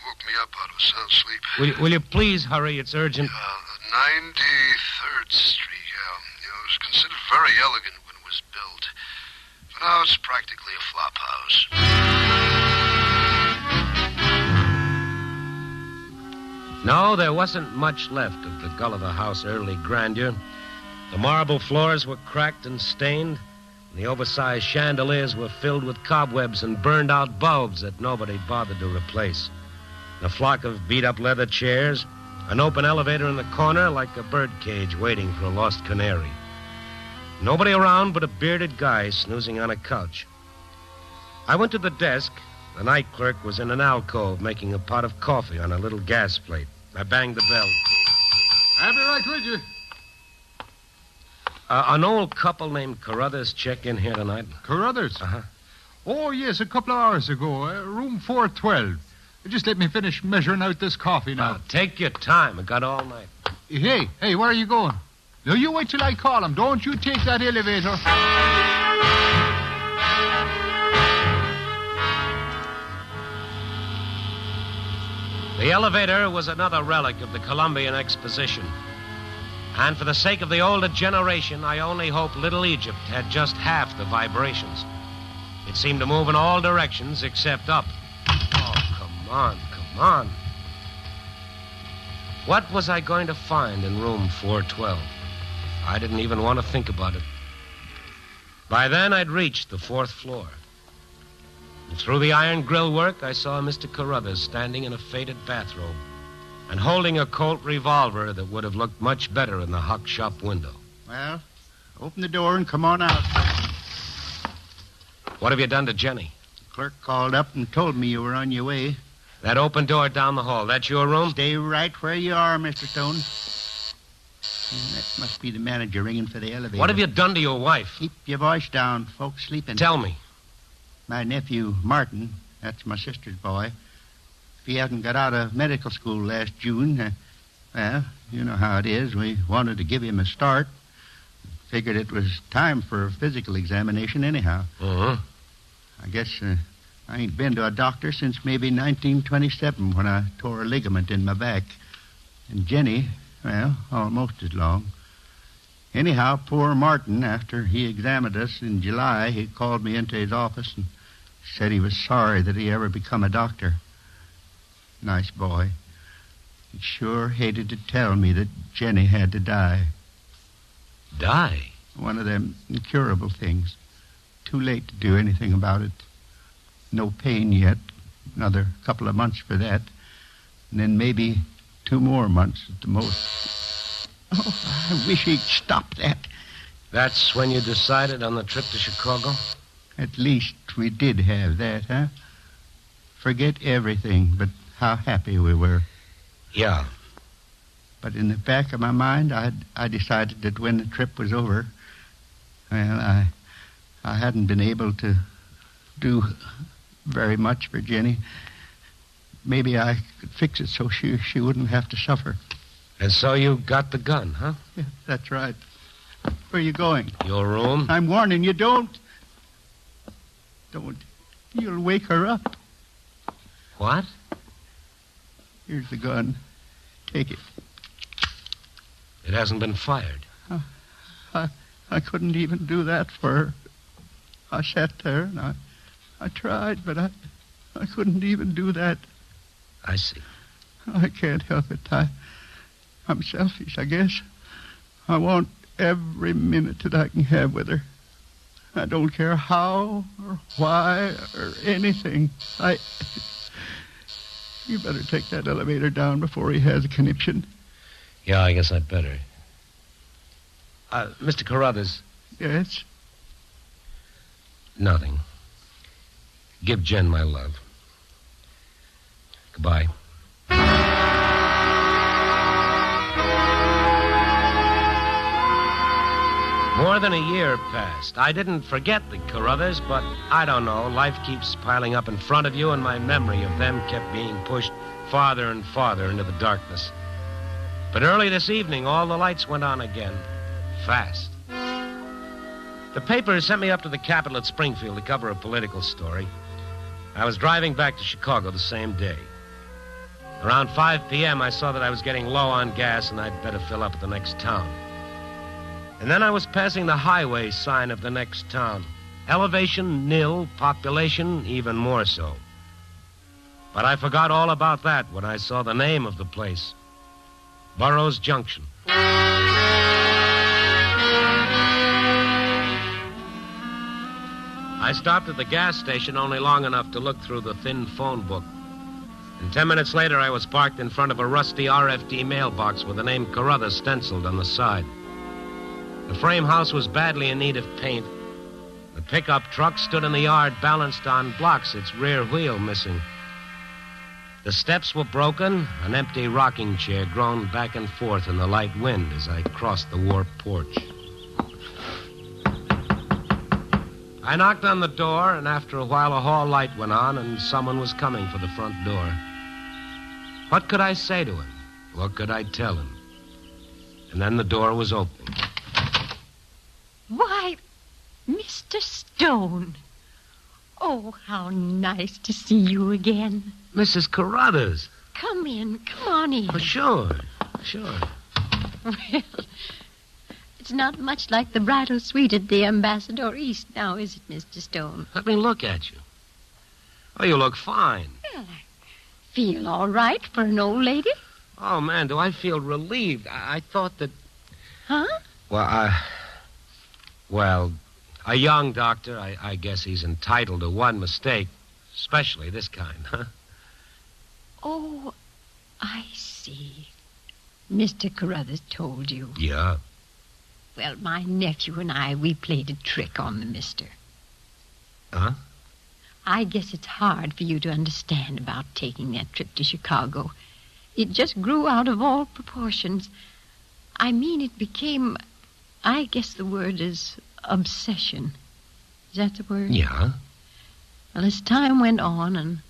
Woke me up out of a sound sleep. Will you please hurry? It's urgent. 93rd Street, it was considered very elegant when it was built. But now it's practically a flop house. No, there wasn't much left of the Gulliver House early grandeur. The marble floors were cracked and stained, and the oversized chandeliers were filled with cobwebs and burned-out bulbs that nobody bothered to replace. A flock of beat-up leather chairs, an open elevator in the corner like a birdcage waiting for a lost canary. Nobody around but a bearded guy snoozing on a couch. I went to the desk. The night clerk was in an alcove making a pot of coffee on a little gas plate. I banged the bell. I'll be right with you. An old couple named Carruthers check in here tonight. Carruthers? Uh-huh. Oh, yes, a couple of hours ago. Room 412. Just let me finish measuring out this coffee now. Take your time. I got all night. Hey, where are you going? No, you wait till I call him. Don't you take that elevator. The elevator was another relic of the Columbian Exposition. And for the sake of the older generation, I only hope Little Egypt had just half the vibrations. It seemed to move in all directions except up. Oh, come on. What was I going to find in room 412? I didn't even want to think about it. By then, I'd reached the 4th floor. And through the iron grillwork, I saw Mr. Carruthers standing in a faded bathrobe and holding a Colt revolver that would have looked much better in the hock shop window. Well, open the door and come on out. What have you done to Jenny? The clerk called up and told me you were on your way. That open door down the hall, that's your room? Stay right where you are, Mr. Stone. That must be the manager ringing for the elevator. What have you done to your wife? Keep your voice down. Folks sleeping. Tell me. My nephew, Martin, that's my sister's boy. If he hadn't got out of medical school last June, well, you know how it is. We wanted to give him a start. figured it was time for a physical examination anyhow. Uh-huh. I guess I ain't been to a doctor since maybe 1927 when I tore a ligament in my back. And Jenny, well, almost as long. Anyhow, poor Martin, after he examined us in July, he called me into his office and said he was sorry that he ever become a doctor. Nice boy. He sure hated to tell me that Jenny had to die. Die? One of them incurable things. Too late to do anything about it. No pain yet. Another couple of months for that. And then maybe 2 more months at the most. Oh, I wish he'd stop that. That's when you decided on the trip to Chicago? At least we did have that, huh? Forget everything but how happy we were. Yeah. But in the back of my mind, I decided that when the trip was over, well, I hadn't been able to do very much for Jenny. Maybe I could fix it so she wouldn't have to suffer. And so you got the gun, huh? Yeah, that's right. Where are you going? Your room? I'm warning you, don't. Don't. You'll wake her up. What? Here's the gun. Take it. It hasn't been fired. I couldn't even do that for her. I sat there and I tried, but I couldn't even do that. I see. I can't help it. I'm selfish, I guess. I want every minute that I can have with her. I don't care how or why or anything. You better take that elevator down before he has a conniption. Yeah, I guess I'd better. Mr. Carruthers. Yes? Nothing. Give Jen my love. Goodbye. More than a year passed. I didn't forget the Carruthers, but I don't know. Life keeps piling up in front of you, and my memory of them kept being pushed farther and farther into the darkness. But early this evening, all the lights went on again. Fast. The paper sent me up to the Capitol at Springfield to cover a political story. I was driving back to Chicago the same day. Around 5 p.m., I saw that I was getting low on gas and I'd better fill up at the next town. And then I was passing the highway sign of the next town. Elevation, nil. Population, even more so. But I forgot all about that when I saw the name of the place. Burroughs Junction. I stopped at the gas station only long enough to look through the thin phone book. And 10 minutes later, I was parked in front of a rusty RFD mailbox with the name Carruthers stenciled on the side. The frame house was badly in need of paint. The pickup truck stood in the yard balanced on blocks, its rear wheel missing. The steps were broken, an empty rocking chair groaned back and forth in the light wind as I crossed the warped porch. I knocked on the door, and after a while a hall light went on, and someone was coming for the front door. What could I say to him? What could I tell him? And then the door was open. Why, Mr. Stone. Oh, how nice to see you again. Mrs. Carruthers. Come in. Come on in. Oh, sure. Well, it's not much like the bridal suite at the Ambassador East now, is it, Mr. Stone? Let me look at you. Oh, you look fine. Well, I feel all right for an old lady. Oh, man, do I feel relieved. I thought that... Huh? Well, a young doctor, I guess he's entitled to one mistake, especially this kind, huh? Oh, I see. Mr. Carruthers told you. Yeah. Well, my nephew and I, we played a trick on the mister. Huh? I guess it's hard for you to understand about taking that trip to Chicago. It just grew out of all proportions. I mean, it became, I guess the word is obsession. Is that the word? Yeah. Well, as time went on and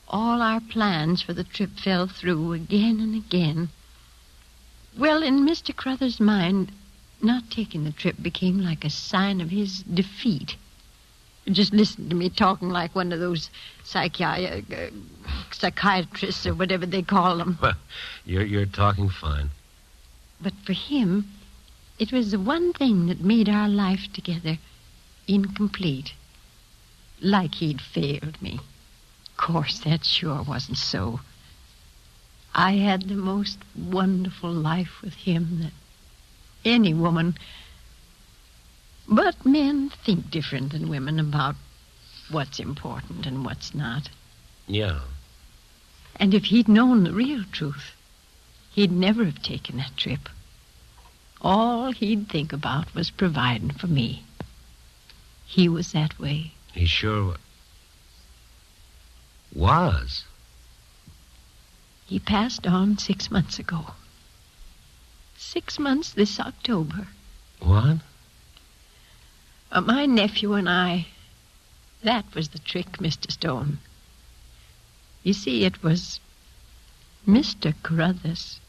all our plans for the trip fell through again and again. Well, in Mr. Carruthers' mind, not taking the trip became like a sign of his defeat. Just listen to me talking like one of those psychiatrists or whatever they call them. Well, you're talking fine. But for him, it was the one thing that made our life together incomplete. Like he'd failed me. Of course, that sure wasn't so. I had the most wonderful life with him that any woman... But men think different than women about what's important and what's not. Yeah. And if he'd known the real truth, he'd never have taken that trip. All he'd think about was providing for me. He was that way. He sure was. He passed on 6 months ago. 6 months this October. What? My nephew and I, that was the trick, Mr. Stone. You see, it was Mr. Carruthers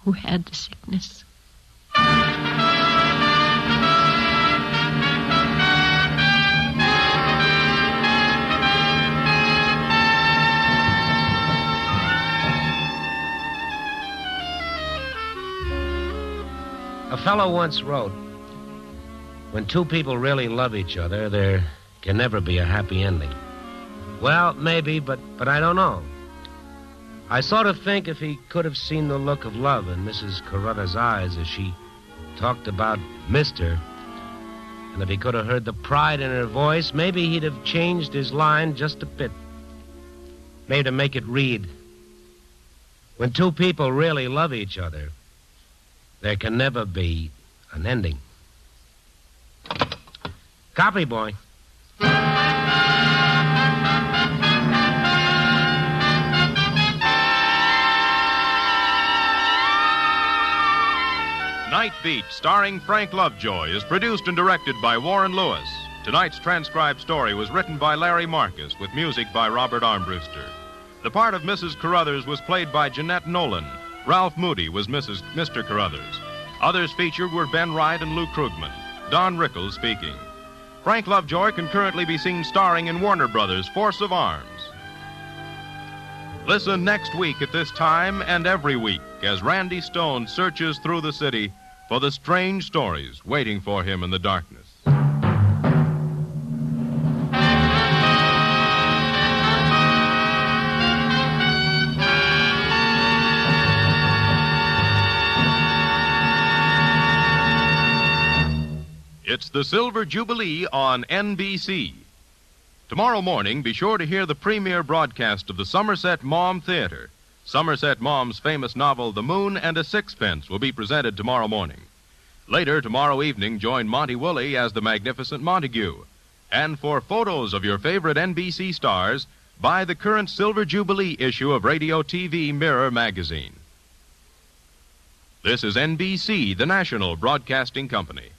who had the sickness. A fellow once wrote, when two people really love each other, there can never be a happy ending. Well, maybe, but I don't know. I sort of think if he could have seen the look of love in Mrs. Carruthers' eyes as she talked about Mr., and if he could have heard the pride in her voice, maybe he'd have changed his line just a bit. Maybe to make it read, when two people really love each other, there can never be an ending. Copy, boy. Night Beat, starring Frank Lovejoy, is produced and directed by Warren Lewis. Tonight's transcribed story was written by Larry Marcus, with music by Robert Armbruster. The part of Mrs. Carruthers was played by Jeanette Nolan. Ralph Moody was Mr. Carruthers. Others featured were Ben Wright and Lou Krugman. Don Rickles speaking. Frank Lovejoy can currently be seen starring in Warner Brothers' Force of Arms. Listen next week at this time and every week as Randy Stone searches through the city for the strange stories waiting for him in the darkness. It's the Silver Jubilee on NBC. Tomorrow morning, be sure to hear the premiere broadcast of the Somerset Maugham Theater. Somerset Maugham's famous novel, The Moon and a Sixpence, will be presented tomorrow morning. Later, tomorrow evening, join Monty Woolley as the Magnificent Montague. And for photos of your favorite NBC stars, buy the current Silver Jubilee issue of Radio TV Mirror magazine. This is NBC, the national broadcasting company.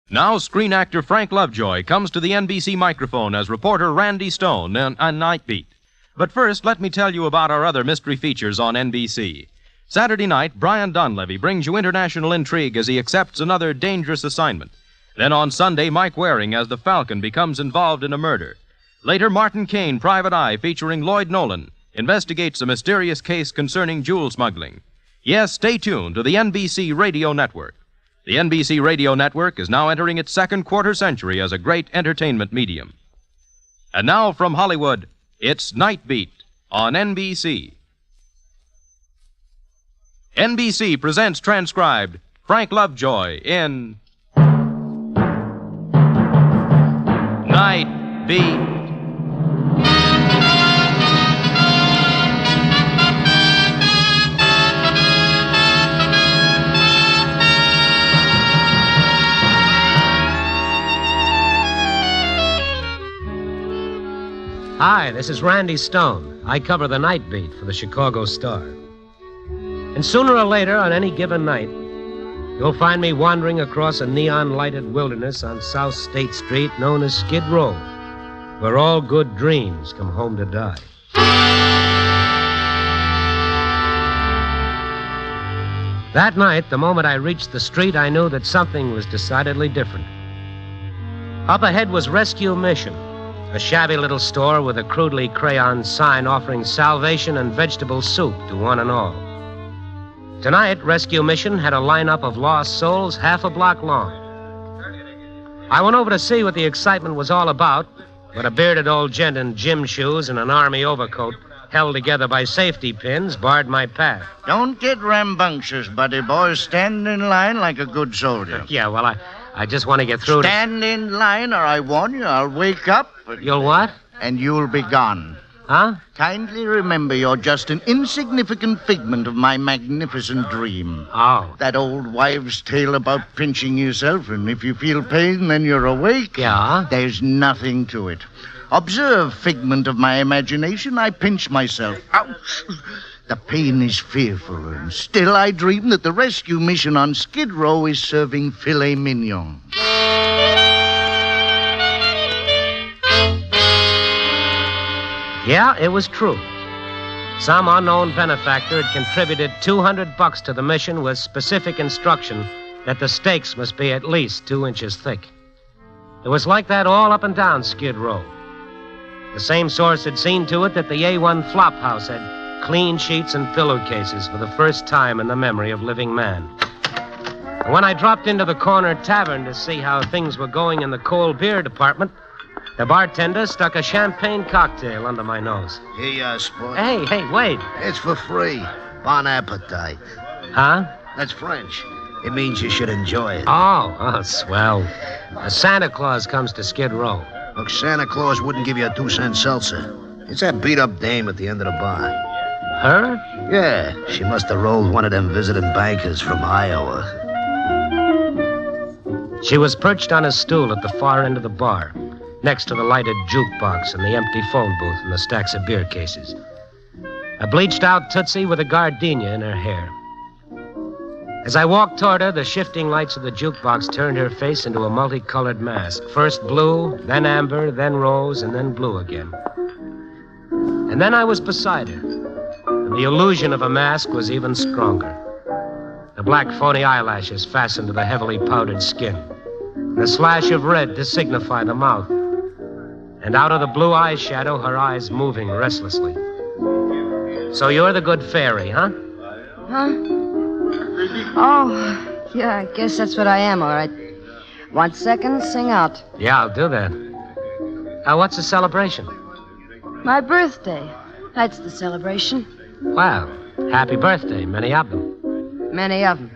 Now, screen actor Frank Lovejoy comes to the NBC microphone as reporter Randy Stone on Night Beat. But first, let me tell you about our other mystery features on NBC. Saturday night, Brian Donlevy brings you international intrigue as he accepts another dangerous assignment. Then on Sunday, Mike Waring as the Falcon becomes involved in a murder. Later, Martin Caine, Private Eye, featuring Lloyd Nolan, investigates a mysterious case concerning jewel smuggling. Yes, stay tuned to the NBC Radio Network. The NBC Radio Network is now entering its second quarter century as a great entertainment medium. And now from Hollywood, it's Night Beat on NBC. NBC presents transcribed Frank Lovejoy in Night Beat. Hi, this is Randy Stone. I cover the Night Beat for the Chicago Star. And sooner or later, on any given night, you'll find me wandering across a neon-lighted wilderness on South State Street known as Skid Row. where all good dreams come home to die. That night, the moment I reached the street, I knew that something was decidedly different. Up ahead was Rescue Mission, a shabby little store with a crudely crayon sign offering salvation and vegetable soup to one and all. Tonight, Rescue Mission had a lineup of lost souls half a block long. I went over to see what the excitement was all about, but a bearded old gent in gym shoes and an army overcoat held together by safety pins barred my path. Don't get rambunctious, buddy boy. Stand in line like a good soldier. Yeah, well, I just want to get through Stand in line, or I warn you, I'll wake up. You'll what? And you'll be gone. Huh? Kindly remember you're just an insignificant figment of my magnificent dream. Oh. That old wives' tale about pinching yourself, and if you feel pain, then you're awake. Yeah? There's nothing to it. Observe, figment of my imagination, I pinch myself. Ouch! The pain is fearful, and still I dream that the rescue mission on Skid Row is serving filet mignon. Yeah, it was true. Some unknown benefactor had contributed $200 to the mission with specific instruction that the stakes must be at least 2 inches thick. It was like that all up and down Skid Row. The same source had seen to it that the A1 flop house had clean sheets and pillowcases for the first time in the memory of living man. And when I dropped into the corner tavern to see how things were going in the cold beer department, the bartender stuck a champagne cocktail under my nose. Here you are, sport. Hey, wait. It's for free. Bon appetit. Huh? That's French. It means you should enjoy it. Oh, swell. Santa Claus comes to Skid Row. Look, Santa Claus wouldn't give you a 2-cent seltzer. It's that beat-up dame at the end of the bar. Her? Yeah, she must have rolled one of them visiting bankers from Iowa. She was perched on a stool at the far end of the bar, next to the lighted jukebox and the empty phone booth and the stacks of beer cases. A bleached-out Tootsie with a gardenia in her hair. As I walked toward her, the shifting lights of the jukebox turned her face into a multicolored mask. First blue, then amber, then rose, and then blue again. And then I was beside her, and the illusion of a mask was even stronger. The black phony eyelashes fastened to the heavily powdered skin, and a slash of red to signify the mouth. And out of the blue eyeshadow, her eyes moving restlessly. So you're the good fairy, huh? Huh? Oh, yeah, I guess that's what I am, all right. 1 second, sing out. Yeah, I'll do that. What's the celebration? My birthday. That's the celebration. Wow, happy birthday, many of them. Many of them.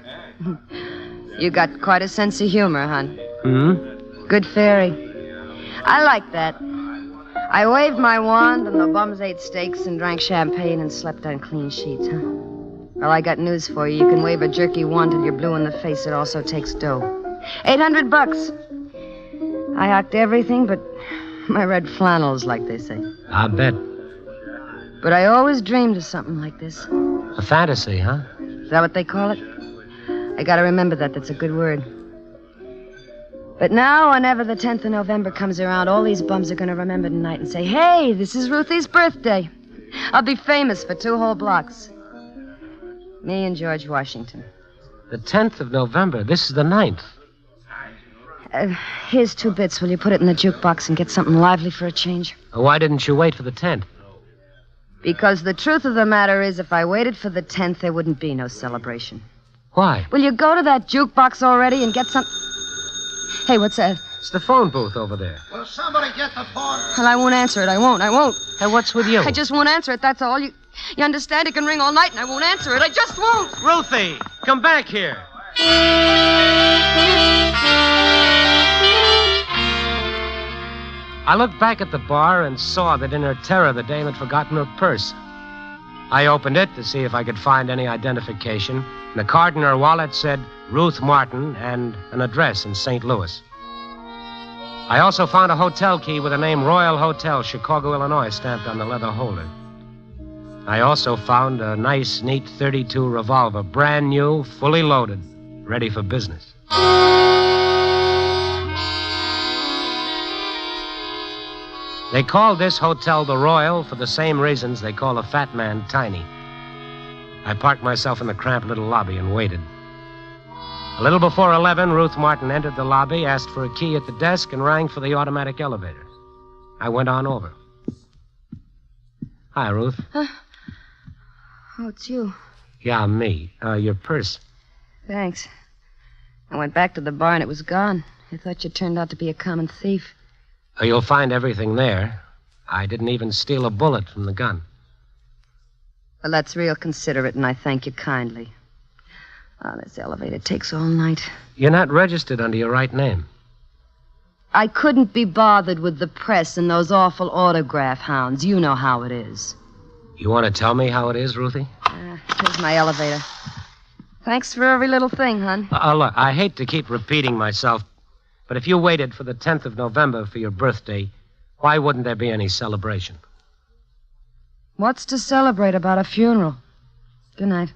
You got quite a sense of humor, hon. Hmm? Good fairy. I like that. I waved my wand, and the bums ate steaks and drank champagne and slept on clean sheets, huh? Well, I got news for you. You can wave a jerky wand till you're blue in the face. It also takes dough. $800. I hocked everything but my red flannels, like they say. I bet. But I always dreamed of something like this. A fantasy, huh? Is that what they call it? I gotta remember that. That's a good word. But now, whenever the 10th of November comes around, all these bums are gonna remember tonight and say, hey, this is Ruthie's birthday. I'll be famous for 2 whole blocks. Me and George Washington. The 10th of November. This is the 9th. Here's 2 bits. Will you put it in the jukebox and get something lively for a change? Why didn't you wait for the 10th? Because the truth of the matter is, if I waited for the 10th, there wouldn't be no celebration. Why? Will you go to that jukebox already and get some... Hey, what's that? It's the phone booth over there. Will somebody get the phone? Well, I won't answer it. I won't. Hey, what's with you? I just won't answer it, that's all. You understand? It can ring all night and I won't answer it. I just won't. Ruthie, come back here. I looked back at the bar and saw that in her terror the dame had forgotten her purse. I opened it to see if I could find any identification, and the card in her wallet said Ruth Martin and an address in St. Louis. I also found a hotel key with the name Royal Hotel, Chicago, Illinois, stamped on the leather holder. I also found a nice, neat .32 revolver, brand new, fully loaded, ready for business. They called this hotel the Royal for the same reasons they call a fat man tiny. I parked myself in the cramped little lobby and waited. A little before 11, Ruth Martin entered the lobby, asked for a key at the desk, and rang for the automatic elevator. I went on over. Hi, Ruth. Oh, it's you. Yeah, me. Your purse. Thanks. I went back to the bar and it was gone. I thought you turned out to be a common thief. You'll find everything there. I didn't even steal a bullet from the gun. Well, that's real considerate, and I thank you kindly. Oh, this elevator takes all night. You're not registered under your right name. I couldn't be bothered with the press and those awful autograph hounds. You know how it is. You want to tell me how it is, Ruthie? Here's my elevator. Thanks for every little thing, hon. Look, I hate to keep repeating myself, but if you waited for the 10th of November for your birthday, why wouldn't there be any celebration? What's to celebrate about a funeral? Good night.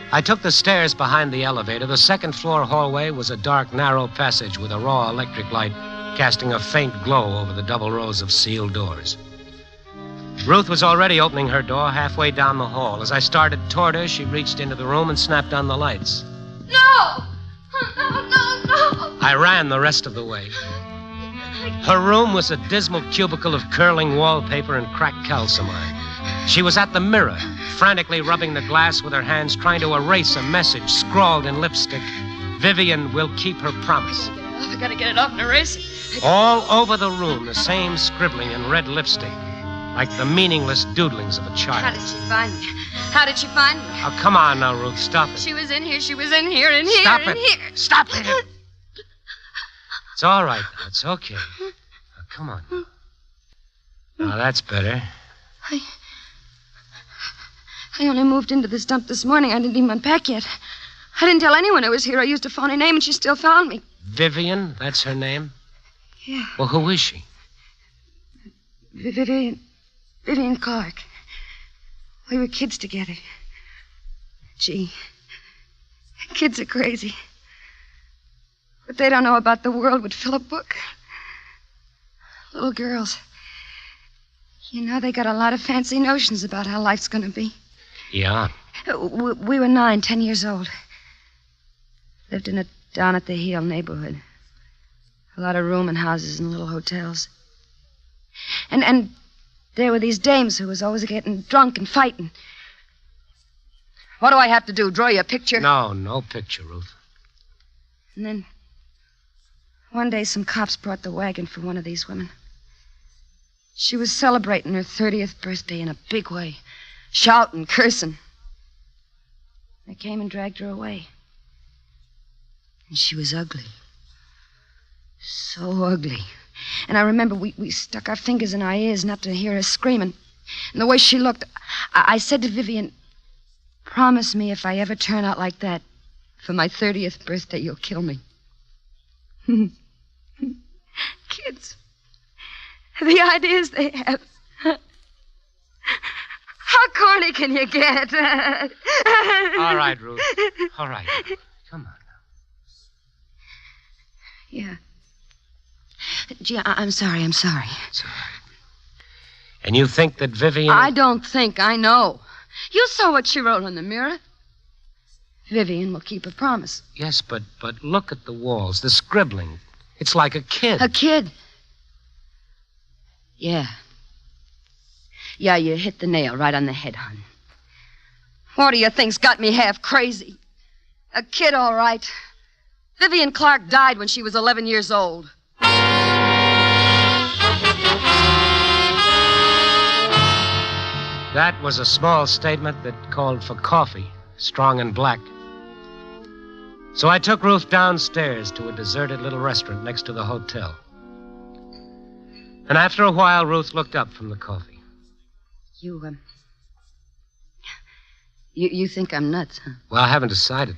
I took the stairs behind the elevator. The second-floor hallway was a dark, narrow passage with a raw electric light casting a faint glow over the double rows of sealed doors. Ruth was already opening her door halfway down the hall. As I started toward her, she reached into the room and snapped on the lights. No! No! I ran the rest of the way. Her room was a dismal cubicle of curling wallpaper and cracked calcimine. She was at the mirror, frantically rubbing the glass with her hands, trying to erase a message scrawled in lipstick. Vivian will keep her promise. I gotta get it off and erase it. All over the room, the same scribbling in red lipstick, like the meaningless doodlings of a child. How did she find me? How did she find me? Oh, come on now, Ruth, stop it. She was in here, in here, in here, Stop in it. here. Stop it. It's all right now. It's okay. Now, come on. Now, that's better. I only moved into this dump this morning. I didn't even unpack yet. I didn't tell anyone I was here. I used a phony name, and she still found me. Vivian, that's her name? Yeah. Well, who is she? Vivian Clark. We were kids together. Gee, kids are crazy. What they don't know about the world would fill a book. Little girls. You know, they got a lot of fancy notions about how life's going to be. Yeah. We were 9, 10 years old. Lived in a down at the heel neighborhood. A lot of rooming houses and little hotels. And there were these dames who was always getting drunk and fighting. What do I have to do? Draw you a picture? No picture, Ruth. And then one day some cops brought the wagon for one of these women. She was celebrating her 30th birthday in a big way. Shouting, cursing. They came and dragged her away. And she was ugly. So ugly. And I remember we stuck our fingers in our ears not to hear her screaming. And the way she looked, I said to Vivian, promise me if I ever turn out like that, for my 30th birthday, you'll kill me. Kids. The ideas they have. How corny can you get? All right, Ruth. All right. Come on now. Yeah. Gee, I'm sorry. It's all right. And you think that Vivian... I don't think. I know. You saw what she wrote on the mirror. Vivian will keep her promise. Yes, but look at the walls, the scribbling. It's like a kid. A kid? Yeah. Yeah, you hit the nail right on the head, hon. What do you think's got me half crazy? A kid, all right. Vivian Clark died when she was 11 years old. That was a small statement that called for coffee, strong and black. So I took Ruth downstairs to a deserted little restaurant next to the hotel. And after a while, Ruth looked up from the coffee. You think I'm nuts, huh? Well, I haven't decided.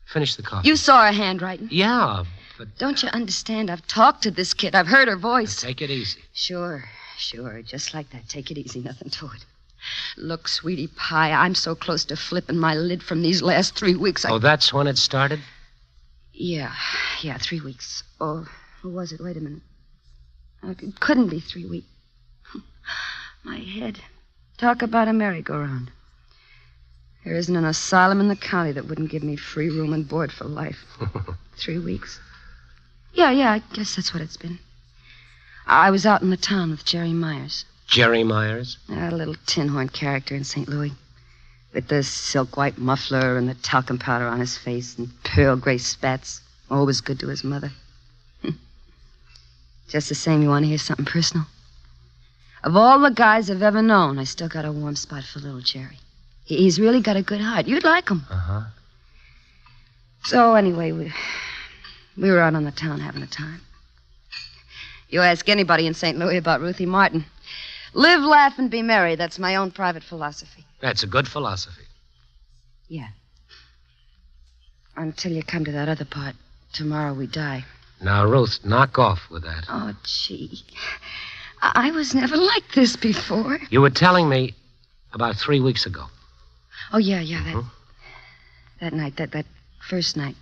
Finish the coffee. You saw her handwriting? Yeah, but... Don't you understand? I've talked to this kid. I've heard her voice. Take it easy. Sure. Just like that. Take it easy. Nothing to it. Look, sweetie pie, I'm so close to flipping my lid from these last 3 weeks. Oh, that's when it started? Yeah, 3 weeks. Or was it? Wait a minute. It couldn't be 3 weeks. My head. Talk about a merry-go-round. There isn't an asylum in the county that wouldn't give me free room and board for life. 3 weeks. Yeah, I guess that's what it's been. I was out in the town with Jerry Myers. Jerry Myers? A little tin horn character in St. Louis. With the silk white muffler and the talcum powder on his face and pearl gray spats. Always good to his mother. Just the same, you want to hear something personal? Of all the guys I've ever known, I still got a warm spot for little Jerry. He's really got a good heart. You'd like him. Uh-huh. So anyway, we were out on the town having a time. You ask anybody in St. Louis about Ruthie Martin. Live, laugh, and be merry. That's my own private philosophy. That's a good philosophy. Yeah. Until you come to that other part. Tomorrow we die. Now, Ruth, knock off with that. Oh, gee. I was never like this before. You were telling me about 3 weeks ago. Oh, yeah, that night, that first night.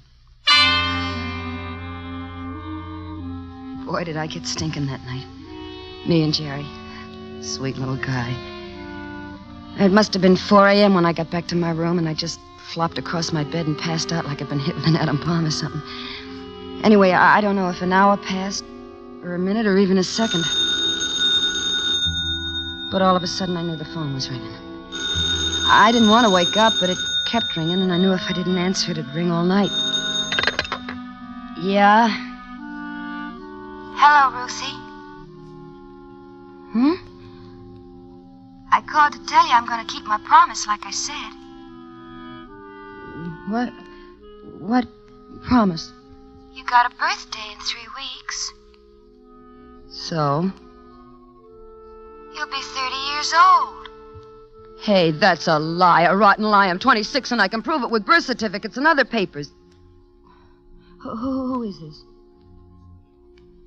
Boy, did I get stinking that night. Me and Jerry. Sweet little guy. It must have been 4 a.m. when I got back to my room, and I just flopped across my bed and passed out like I'd been hit with an atom bomb or something. Anyway, I don't know if an hour passed, or a minute, or even a second. But all of a sudden, I knew the phone was ringing. I didn't want to wake up, but it kept ringing, and I knew if I didn't answer, it'd ring all night. Yeah? Hello, Ruthie. I called to tell you I'm going to keep my promise like I said. What promise? You got a birthday in 3 weeks. So? You'll be 30 years old. Hey, that's a lie, a rotten lie. I'm 26 and I can prove it with birth certificates and other papers. Who is this?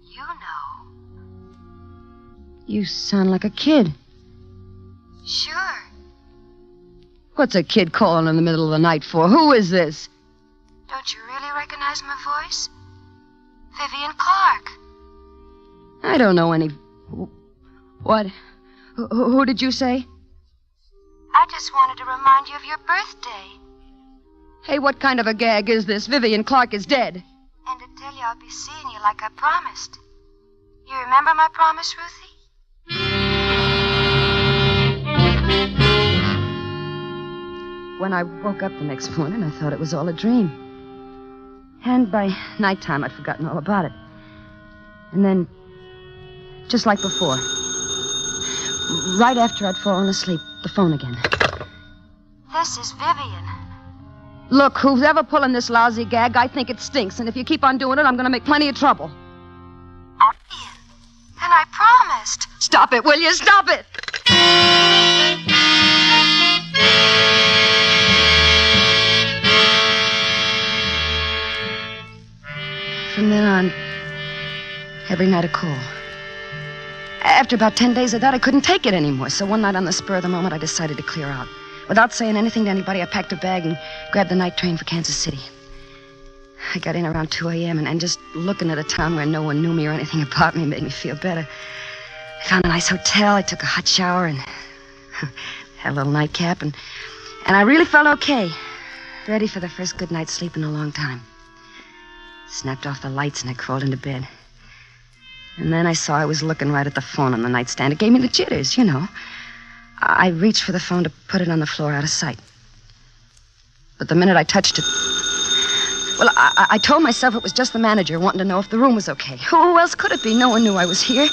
You know. You sound like a kid. Sure. What's a kid calling in the middle of the night for? Who is this? Don't you really recognize my voice? Vivian Clark. I don't know any... What? Who did you say? I just wanted to remind you of your birthday. Hey, what kind of a gag is this? Vivian Clark is dead. And to tell you I'll be seeing you like I promised. You remember my promise, Ruthie? When I woke up the next morning, I thought it was all a dream. And by nighttime, I'd forgotten all about it. And then, just like before, right after I'd fallen asleep, the phone again. This is Vivian. Look, who's ever pulling this lousy gag, I think it stinks. And if you keep on doing it, I'm going to make plenty of trouble. Vivian, and I promised. Stop it, will you? Stop it! From then on, every night a call. After about 10 days of that, I couldn't take it anymore. So one night on the spur of the moment, I decided to clear out. Without saying anything to anybody, I packed a bag and grabbed the night train for Kansas City. I got in around 2 a.m. and just looking at a town where no one knew me or anything about me made me feel better. I found a nice hotel. I took a hot shower and had a little nightcap. And I really felt okay. Ready for the first good night's sleep in a long time. Snapped off the lights and I crawled into bed. And then I saw I was looking right at the phone on the nightstand. It gave me the jitters, you know. I reached for the phone to put it on the floor out of sight. But the minute I touched it... Well, I told myself it was just the manager wanting to know if the room was okay. Who else could it be? No one knew I was here.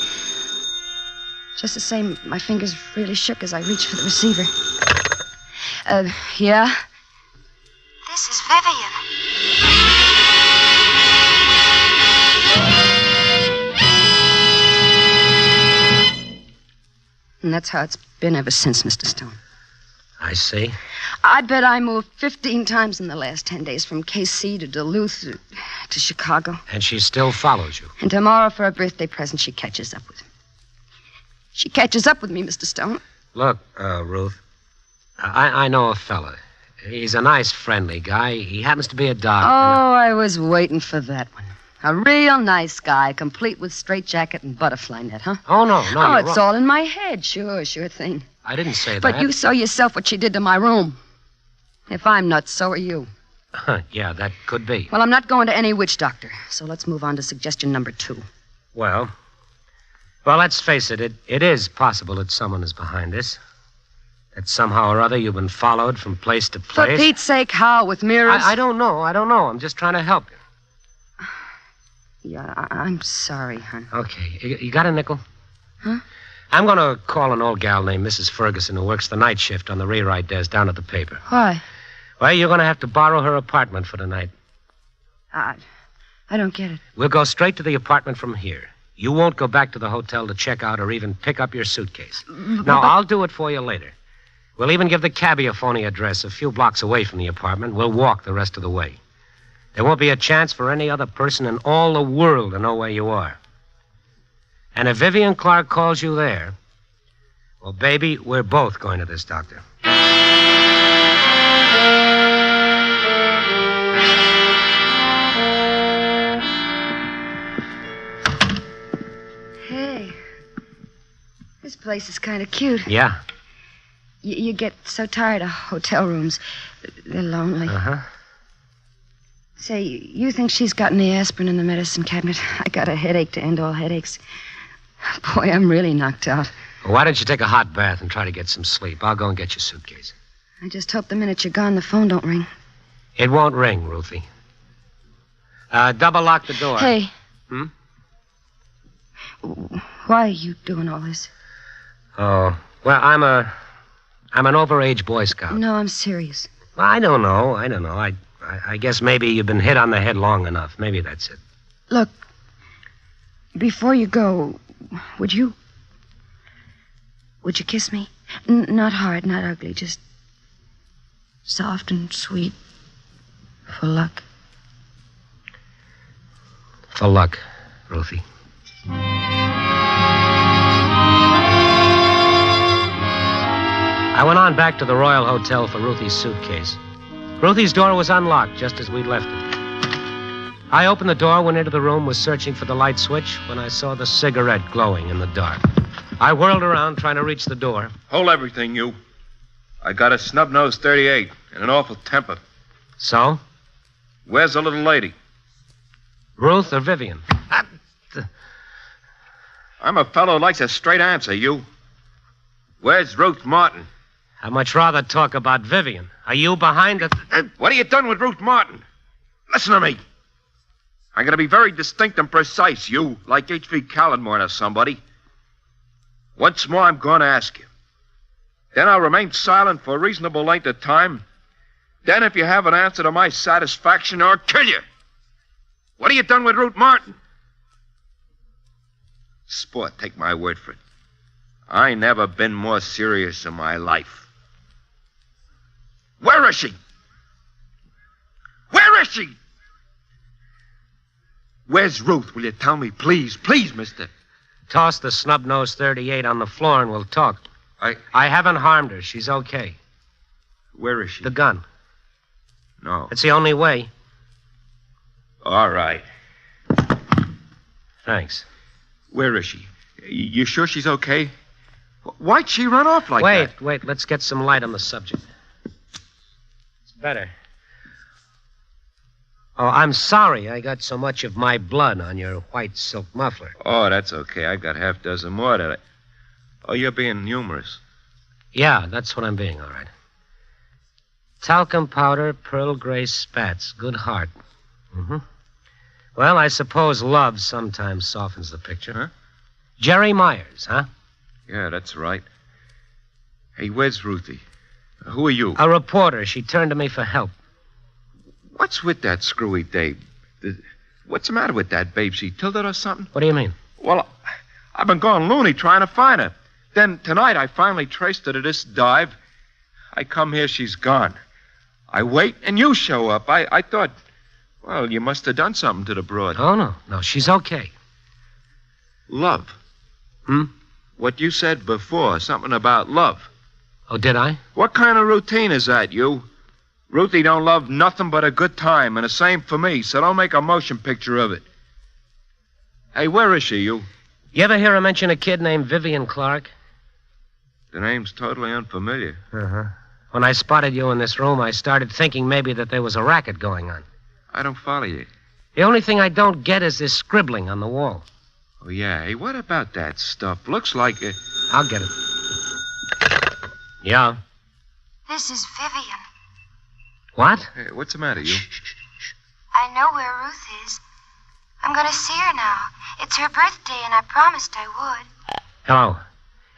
Just the same, my fingers really shook as I reached for the receiver. Yeah? This is Vivian. And that's how it's been ever since, Mr. Stone. I see. I bet I moved 15 times in the last 10 days, from KC to Duluth to Chicago. And she still follows you. And tomorrow, for a birthday present, she catches up with me. She catches up with me, Mr. Stone. Look, Ruth, I know a fella. He's a nice, friendly guy. He happens to be a doctor. Oh, I was waiting for that one. A real nice guy, complete with straitjacket and butterfly net, huh? Oh, no, Oh, you're it's wrong. all in my head. Sure thing. I didn't say that. But you saw yourself what she did to my room. If I'm nuts, so are you. Yeah, that could be. Well, I'm not going to any witch doctor, so let's move on to suggestion number 2. Well, let's face it. It is possible that someone is behind this. That somehow or other you've been followed from place to For place. Pete's sake, how? With mirrors? I don't know. I'm just trying to help you. Yeah, I'm sorry, hon. Okay. You got a nickel? Huh? I'm going to call an old gal named Mrs. Ferguson who works the night shift on the rewrite desk down at the paper. Why? Well, you're going to have to borrow her apartment for the night. I don't get it. We'll go straight to the apartment from here. You won't go back to the hotel to check out or even pick up your suitcase. Now, I'll do it for you later. We'll even give the cabbie a phony address a few blocks away from the apartment. We'll walk the rest of the way. There won't be a chance for any other person in all the world to know where you are. And if Vivian Clark calls you there, well, baby, we're both going to this doctor. Hey, this place is kind of cute. Yeah. You get so tired of hotel rooms. They're lonely. Uh-huh. Say, you think she's got any aspirin in the medicine cabinet? I got a headache to end all headaches. Boy, I'm really knocked out. Well, why don't you take a hot bath and try to get some sleep? I'll go and get your suitcase. I just hope the minute you're gone, the phone don't ring. It won't ring, Ruthie. Double lock the door. Hey. Hmm? Why are you doing all this? Oh, well, I'm an overage Boy Scout. No, I'm serious. Well, I don't know. I guess maybe you've been hit on the head long enough. Maybe that's it. Look, before you go, would you kiss me? Not hard, not ugly, just soft and sweet. For luck. For luck, Ruthie. I went on back to the Royal Hotel for Ruthie's suitcase. Ruthie's door was unlocked just as we'd left it. I opened the door, went into the room, was searching for the light switch when I saw the cigarette glowing in the dark. I whirled around trying to reach the door. Hold everything, you. I got a snub-nosed 38 and an awful temper. So? Where's the little lady? Ruth or Vivian? I'm a fellow who likes a straight answer, you. Where's Ruth Martin? I'd much rather talk about Vivian. Are you behind it? What have you done with Ruth Martin? Listen to me. I'm going to be very distinct and precise, you, like H.V. Callenmore or somebody. Once more, I'm going to ask you. Then I'll remain silent for a reasonable length of time. Then, if you have an answer to my satisfaction, I'll kill you. What have you done with Ruth Martin? Sport, take my word for it. I never been more serious in my life. Where is she? Where is she? Where's Ruth? Will you tell me, please? Please, mister. Toss the snub-nosed 38 on the floor and we'll talk. I haven't harmed her. She's okay. Where is she? The gun. No. It's the only way. All right. Thanks. Where is she? You sure she's okay? Why'd she run off like that? Wait. Let's get some light on the subject. It's better. Oh, I'm sorry I got so much of my blood on your white silk muffler. Oh, that's okay. I've got half dozen more that I... Oh, you're being humorous. Yeah, that's what I'm being, all right. Talcum powder, pearl gray spats, good heart. Mm-hmm. Well, I suppose love sometimes softens the picture. Huh? Jerry Myers, huh? Yeah, that's right. Hey, where's Ruthie? Who are you? A reporter. She turned to me for help. What's with that screwy Dave? What's the matter with that babe? She tilted or something? What do you mean? Well, I've been going loony trying to find her. Then tonight I finally traced her to this dive. I come here, she's gone. I wait, and you show up. I thought, well, you must have done something to the broad. Oh, no, she's okay. Love. What you said before, something about love. Oh, did I? What kind of routine is that, you? Ruthie don't love nothing but a good time, and the same for me, so don't make a motion picture of it. Hey, where is she, you? You ever hear her mention a kid named Vivian Clark? The name's totally unfamiliar. Uh-huh. When I spotted you in this room, I started thinking maybe that there was a racket going on. I don't follow you. The only thing I don't get is this scribbling on the wall. Oh, yeah. Hey, what about that stuff? Looks like a... I'll get it. Yeah. This is Vivian. What? Hey, what's the matter, you? I know where Ruth is. I'm going to see her now. It's her birthday, and I promised I would. Hello.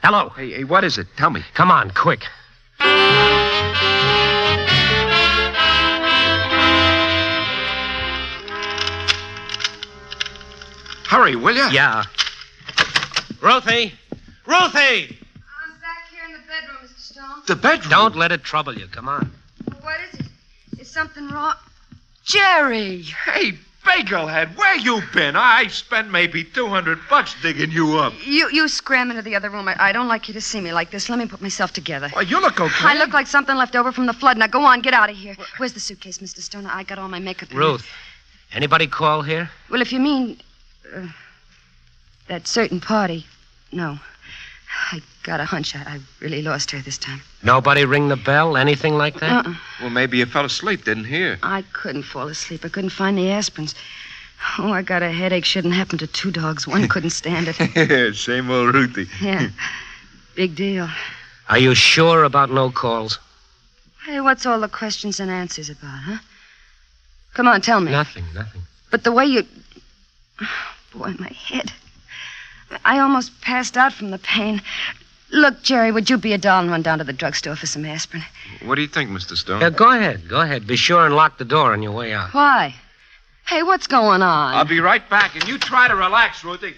Hello. Hey, what is it? Tell me. Come on, quick. Hurry, will you? Yeah. Ruthie! Ruthie! I'm back here in the bedroom, Mr. Stone. The bedroom? Don't let it trouble you. Come on. What is it? Is something wrong? Jerry! Hey, Bagelhead, where you been? I spent maybe $200 digging you up. You scram into the other room. I don't like you to see me like this. Let me put myself together. Well, you look okay. I look like something left over from the flood. Now, go on, get out of here. Where's the suitcase, Mr. Stone? I got all my makeup in Ruth, anybody call here? Well, if you mean that certain party, no. I got a hunch I really lost her this time. Nobody ring the bell? Anything like that? Well, maybe you fell asleep, didn't hear. I couldn't fall asleep. I couldn't find the aspirins. Oh, I got a headache. Shouldn't happen to two dogs. One couldn't stand it. Same old Ruthie. Yeah. Big deal. Are you sure about no calls? Hey, what's all the questions and answers about, huh? Come on, tell me. Nothing. But the way you... Oh, boy, my head. I almost passed out from the pain. Look, Jerry, would you be a doll and run down to the drugstore for some aspirin? What do you think, Mr. Stone? Yeah, go ahead. Be sure and lock the door on your way out. Why? Hey, what's going on? I'll be right back, and you try to relax, Ruthie.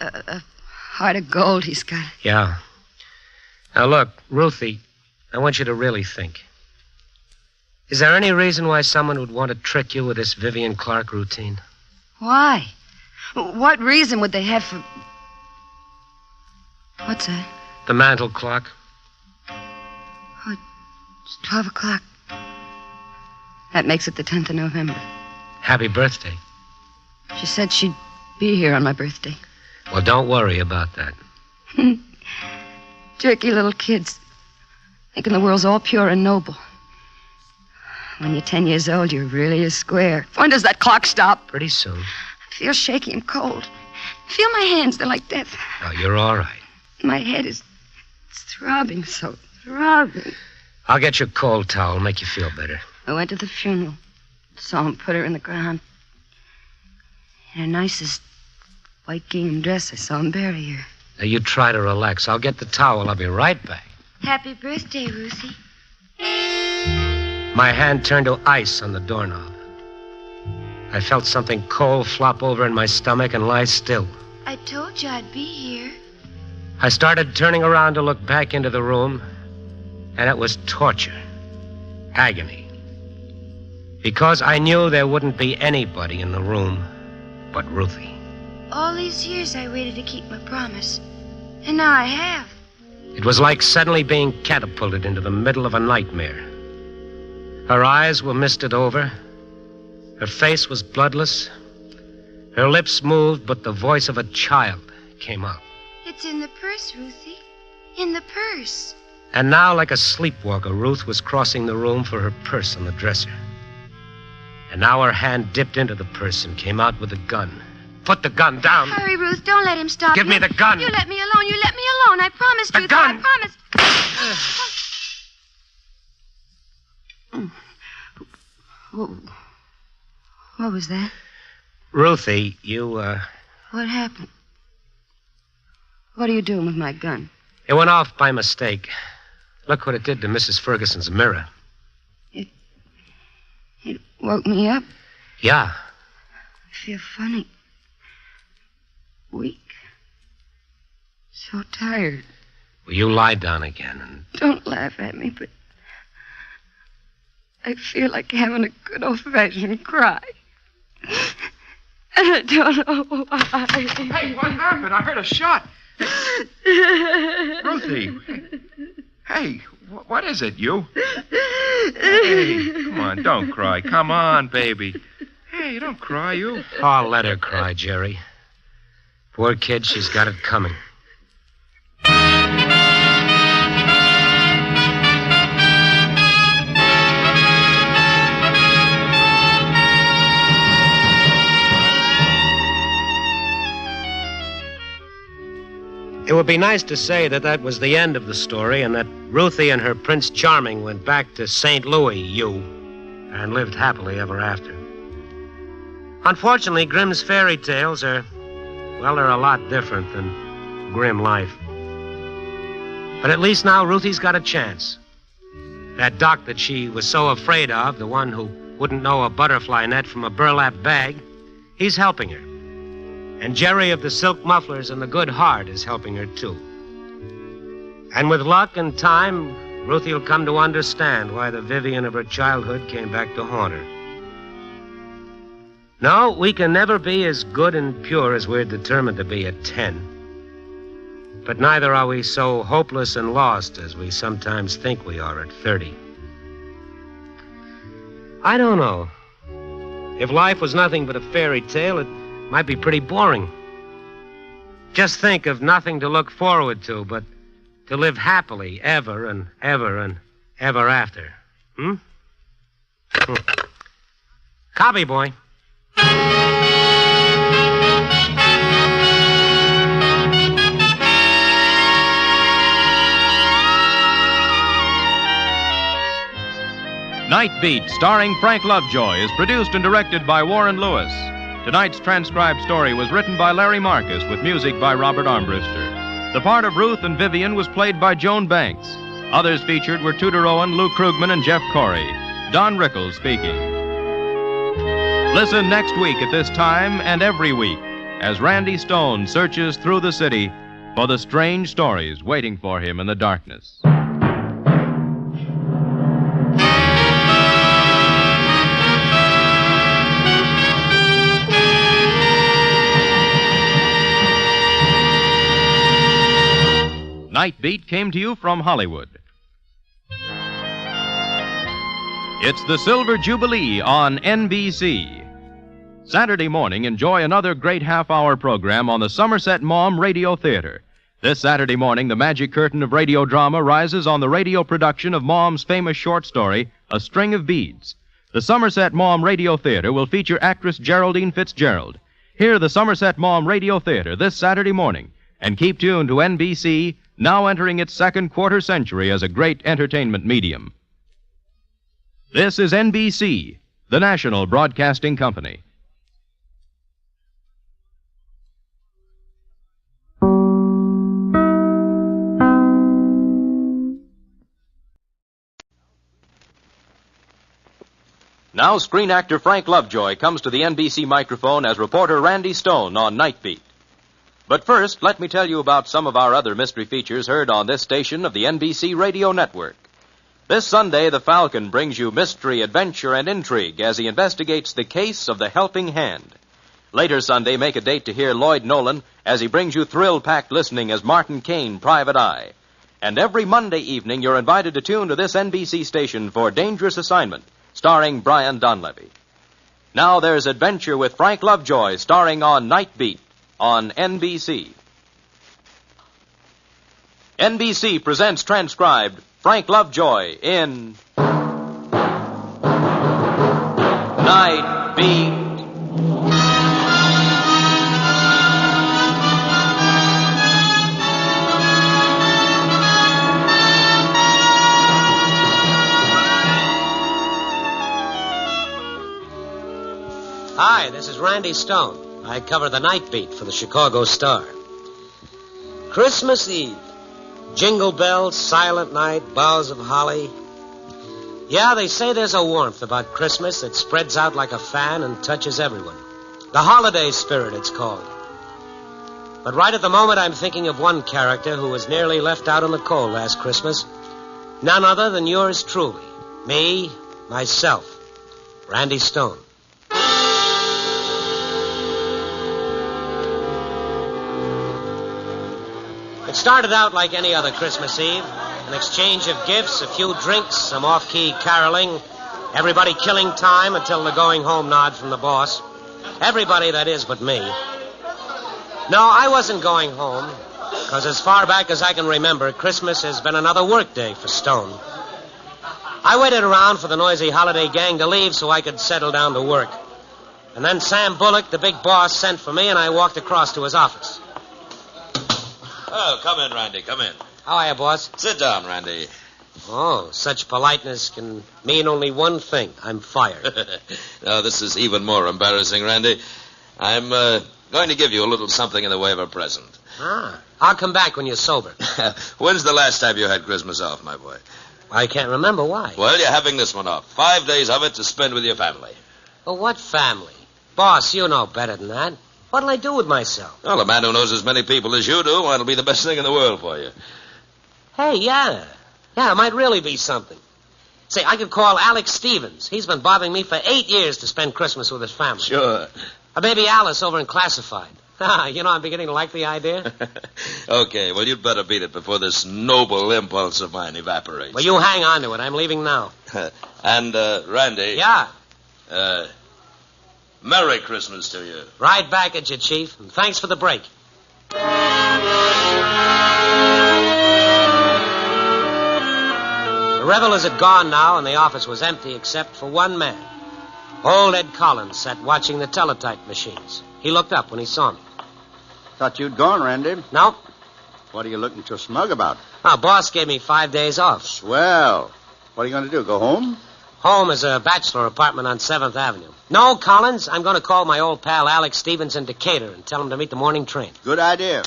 A heart of gold he's got. Yeah. Now, look, Ruthie, I want you to really think. Is there any reason why someone would want to trick you with this Vivian Clark routine? Why? What reason would they have for... What's that? The mantel clock. Oh, it's 12 o'clock. That makes it the 10th of November. Happy birthday. She said she'd be here on my birthday. Well, don't worry about that. Jerky little kids. Thinking the world's all pure and noble. When you're 10 years old, you're really a square. When does that clock stop? Pretty soon. I feel shaky and cold. Feel my hands. They're like death. Oh, you're all right. My head is throbbing so. Throbbing. I'll get you a cold towel. Make you feel better. I went to the funeral. Saw him put her in the ground. In her nicest white gingham dress, I saw him bury her. Now, you try to relax. I'll get the towel. I'll be right back. Happy birthday, Ruthie. My hand turned to ice on the doorknob. I felt something cold flop over in my stomach and lie still. I told you I'd be here. I started turning around to look back into the room, and it was torture. Agony. Because I knew there wouldn't be anybody in the room but Ruthie. All these years I waited to keep my promise. And now I have. It was like suddenly being catapulted into the middle of a nightmare. Her eyes were misted over. Her face was bloodless. Her lips moved, but the voice of a child came out. It's in the purse, Ruthie. In the purse. And now, like a sleepwalker, Ruth was crossing the room for her purse on the dresser. And now her hand dipped into the purse and came out with a gun. Put the gun down. Hurry, Ruth. Don't let him stop Give you. me the gun. You let me alone. You let me alone. I promised you. The gun. I promised. What was that? Ruthie, you, What happened? What are you doing with my gun? It went off by mistake. Look what it did to Mrs. Ferguson's mirror. It woke me up. Yeah. I feel funny. Weak. So tired. Well, you lie down again and... Don't laugh at me, but I feel like having a good old-fashioned cry. And I don't know why. Hey, what happened? I heard a shot. Ruthie. Hey, What is it, you? Hey, come on, don't cry. Come on, baby. Hey, don't cry, you. Oh, let her cry, Jerry. Poor kid, she's got it coming. It would be nice to say that that was the end of the story and that Ruthie and her Prince Charming went back to St. Louis, and lived happily ever after. Unfortunately, Grimm's fairy tales are, well, they're a lot different than grim life. But at least now Ruthie's got a chance. That doc that she was so afraid of, the one who wouldn't know a butterfly net from a burlap bag, he's helping her. And Jerry of the silk mufflers and the good heart is helping her, too. And with luck and time, Ruthie will come to understand why the Vivian of her childhood came back to haunt her. No, we can never be as good and pure as we're determined to be at 10. But neither are we so hopeless and lost as we sometimes think we are at 30. I don't know. If life was nothing but a fairy tale, it might be pretty boring. Just think of nothing to look forward to, but to live happily ever and ever and ever after. Copy, boy. Night Beat, starring Frank Lovejoy, is produced and directed by Warren Lewis. Tonight's transcribed story was written by Larry Marcus with music by Robert Armbruster. The part of Ruth and Vivian was played by Joan Banks. Others featured were Tudor Owen, Lou Krugman, and Jeff Corey. Don Rickles speaking. Listen next week at this time and every week as Randy Stone searches through the city for the strange stories waiting for him in the darkness. Night Beat came to you from Hollywood. It's the Silver Jubilee on NBC. Saturday morning, enjoy another great half-hour program on the Somerset Maugham Radio Theater. This Saturday morning, the magic curtain of radio drama rises on the radio production of Maugham's famous short story, A String of Beads. The Somerset Maugham Radio Theater will feature actress Geraldine Fitzgerald. Hear the Somerset Maugham Radio Theater this Saturday morning, and keep tuned to NBC, now entering its second quarter century as a great entertainment medium. This is NBC, the national broadcasting company. Now screen actor Frank Lovejoy comes to the NBC microphone as reporter Randy Stone on Night Beat. But first, let me tell you about some of our other mystery features heard on this station of the NBC Radio Network. This Sunday, the Falcon brings you mystery, adventure, and intrigue as he investigates the case of the Helping Hand. Later Sunday, make a date to hear Lloyd Nolan as he brings you thrill-packed listening as Martin Caine, Private Eye. And every Monday evening, you're invited to tune to this NBC station for Dangerous Assignment, starring Brian Donlevy. Now there's Adventure with Frank Lovejoy, starring on Night Beat on NBC. NBC presents transcribed Frank Lovejoy in Night Beat. Hi, this is Randy Stone. I cover the Night Beat for the Chicago Star. Christmas Eve. Jingle bells, silent night, boughs of holly. Yeah, they say there's a warmth about Christmas that spreads out like a fan and touches everyone. The holiday spirit, it's called. But right at the moment, I'm thinking of one character who was nearly left out in the cold last Christmas. None other than yours truly. Me, myself, Randy Stone. It started out like any other Christmas Eve. An exchange of gifts, a few drinks, some off-key caroling. Everybody killing time until the going home nod from the boss. Everybody, that is, but me. No, I wasn't going home, because as far back as I can remember, Christmas has been another work day for Stone. I waited around for the noisy holiday gang to leave so I could settle down to work. And then Sam Bullock, the big boss, sent for me, and I walked across to his office. Oh, come in, Randy, come in. How are you, boss? Sit down, Randy. Oh, such politeness can mean only one thing. I'm fired. No, this is even more embarrassing, Randy. I'm going to give you a little something in the way of a present. Ah, I'll come back when you're sober. When's the last time you had Christmas off, my boy? I can't remember why. Well, you're having this one off. 5 days of it to spend with your family. Well, what family? Boss, you know better than that. What'll I do with myself? Well, a man who knows as many people as you do, well, it'll be the best thing in the world for you. Hey, yeah. Yeah, it might really be something. Say, I could call Alex Stevens. He's been bothering me for 8 years to spend Christmas with his family. Sure. Or maybe Alice over in Classified. You know, I'm beginning to like the idea. Okay, well, you'd better beat it before this noble impulse of mine evaporates. Well, you hang on to it. I'm leaving now. And, Randy. Yeah? Merry Christmas to you. Right back at you, Chief. And thanks for the break. The revelers had gone now, and the office was empty except for one man. Old Ed Collins sat watching the teletype machines. He looked up when he saw me. Thought you'd gone, Randy. No. What are you looking so smug about? Oh, boss gave me 5 days off. Swell. What are you going to do, go home? Home is a bachelor apartment on 7th Avenue. No, Collins, I'm going to call my old pal Alex Stevens in Decatur and tell him to meet the morning train. Good idea.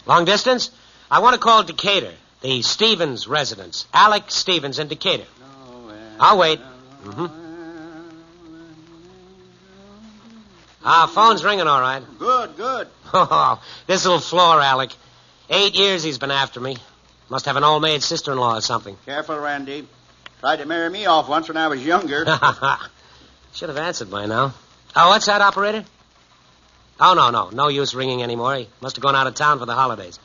Long distance? I want to call Decatur. The Stevens residence. Alex Stevens in Decatur. I'll wait. Mm-hmm. Phone's ringing all right. Good, good. Oh, this little floor, Alec. 8 years he's been after me. Must have an old maid sister-in-law or something. Careful, Randy. Tried to marry me off once when I was younger. Should have answered by now. Oh, what's that, operator? Oh, no. No use ringing anymore. He must have gone out of town for the holidays.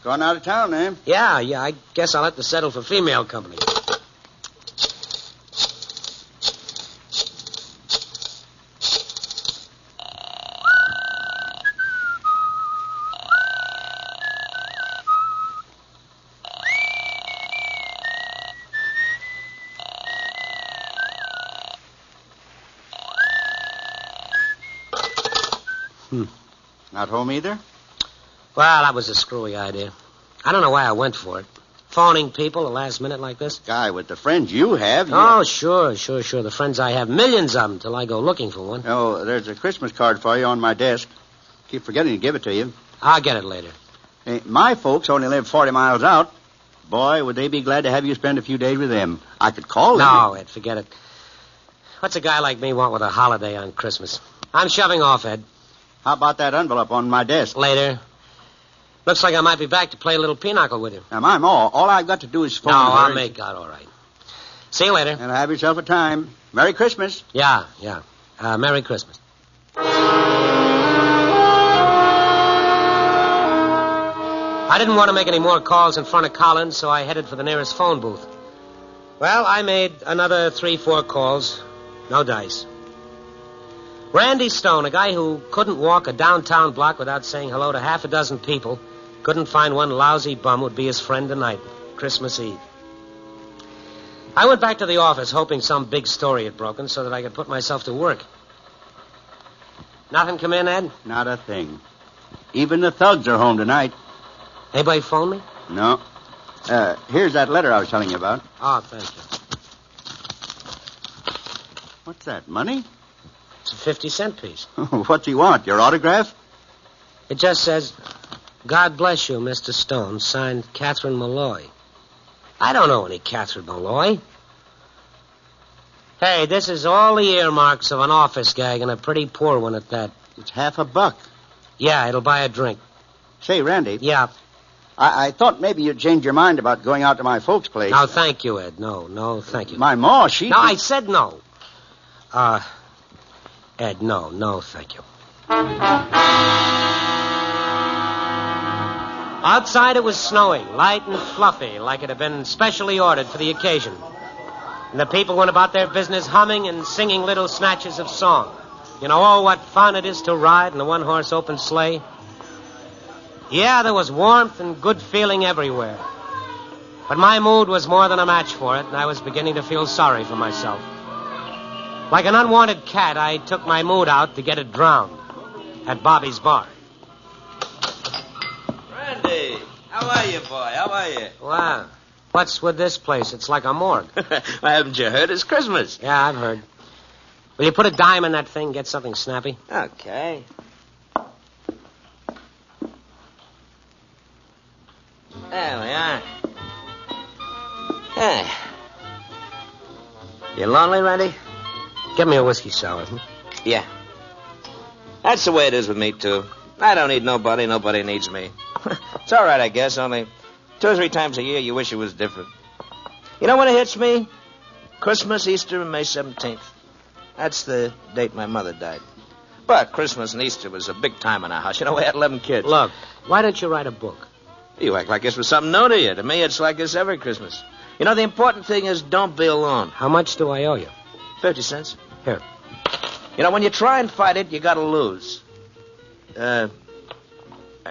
Gone out of town, eh? Yeah. I guess I'll have to settle for female company. Not home either? Well, that was a screwy idea. I don't know why I went for it. Phoning people at the last minute like this. Guy, with the friends you have... Oh, sure. The friends I have, millions of them till I go looking for one. Oh, there's a Christmas card for you on my desk. Keep forgetting to give it to you. I'll get it later. Hey, my folks only live 40 miles out. Boy, would they be glad to have you spend a few days with them. I could call them. No, Ed, forget it. What's a guy like me want with a holiday on Christmas? I'm shoving off, Ed. How about that envelope on my desk? Later. Looks like I might be back to play a little pinochle with you. Now, my ma, all I've got to do is phone her. No, I'll make out all right. See you later. And have yourself a time. Merry Christmas. Yeah. Merry Christmas. I didn't want to make any more calls in front of Collins, so I headed for the nearest phone booth. Well, I made another 3-4 calls. No dice. Randy Stone, a guy who couldn't walk a downtown block without saying hello to half a dozen people, couldn't find one lousy bum would be his friend tonight, Christmas Eve. I went back to the office hoping some big story had broken so that I could put myself to work. Nothing come in, Ed? Not a thing. Even the thugs are home tonight. Anybody phone me? No. Here's that letter I was telling you about. Oh, thank you. What's that, money? It's a 50-cent piece. What's he want, your autograph? It just says, God bless you, Mr. Stone, signed Catherine Malloy. I don't know any Catherine Malloy. Hey, this is all the earmarks of an office gag, and a pretty poor one at that. It's $50. Yeah, it'll buy a drink. Say, Randy. Yeah? I thought maybe you'd change your mind about going out to my folks' place. No, thank you, Ed. No, thank you. My ma, she... No, I said no. Ed, no, thank you. Outside it was snowing, light and fluffy, like it had been specially ordered for the occasion. And the people went about their business humming and singing little snatches of song. You know, oh, what fun it is to ride in a one-horse open sleigh. Yeah, there was warmth and good feeling everywhere. But my mood was more than a match for it, and I was beginning to feel sorry for myself. Like an unwanted cat, I took my mood out to get it drowned at Bobby's bar. Randy, how are you, boy? How are you? Wow. What's with this place? It's like a morgue. Well, haven't you heard? It's Christmas. Yeah, I've heard. Will you put a dime in that thing, get something snappy? Okay. There we are. Hey. You lonely, Randy? Give me a whiskey sour. Yeah. That's the way it is with me, too. I don't need nobody. Nobody needs me. It's all right, I guess, only 2 or 3 times a year you wish it was different. You know when it hits me? Christmas, Easter, and May 17th. That's the date my mother died. But Christmas and Easter was a big time in our house. You know, we had 11 kids. Look, why don't you write a book? You act like this was something new to you. To me, it's like this every Christmas. You know, the important thing is don't be alone. How much do I owe you? 50 cents. Here. You know, when you try and fight it, you gotta lose.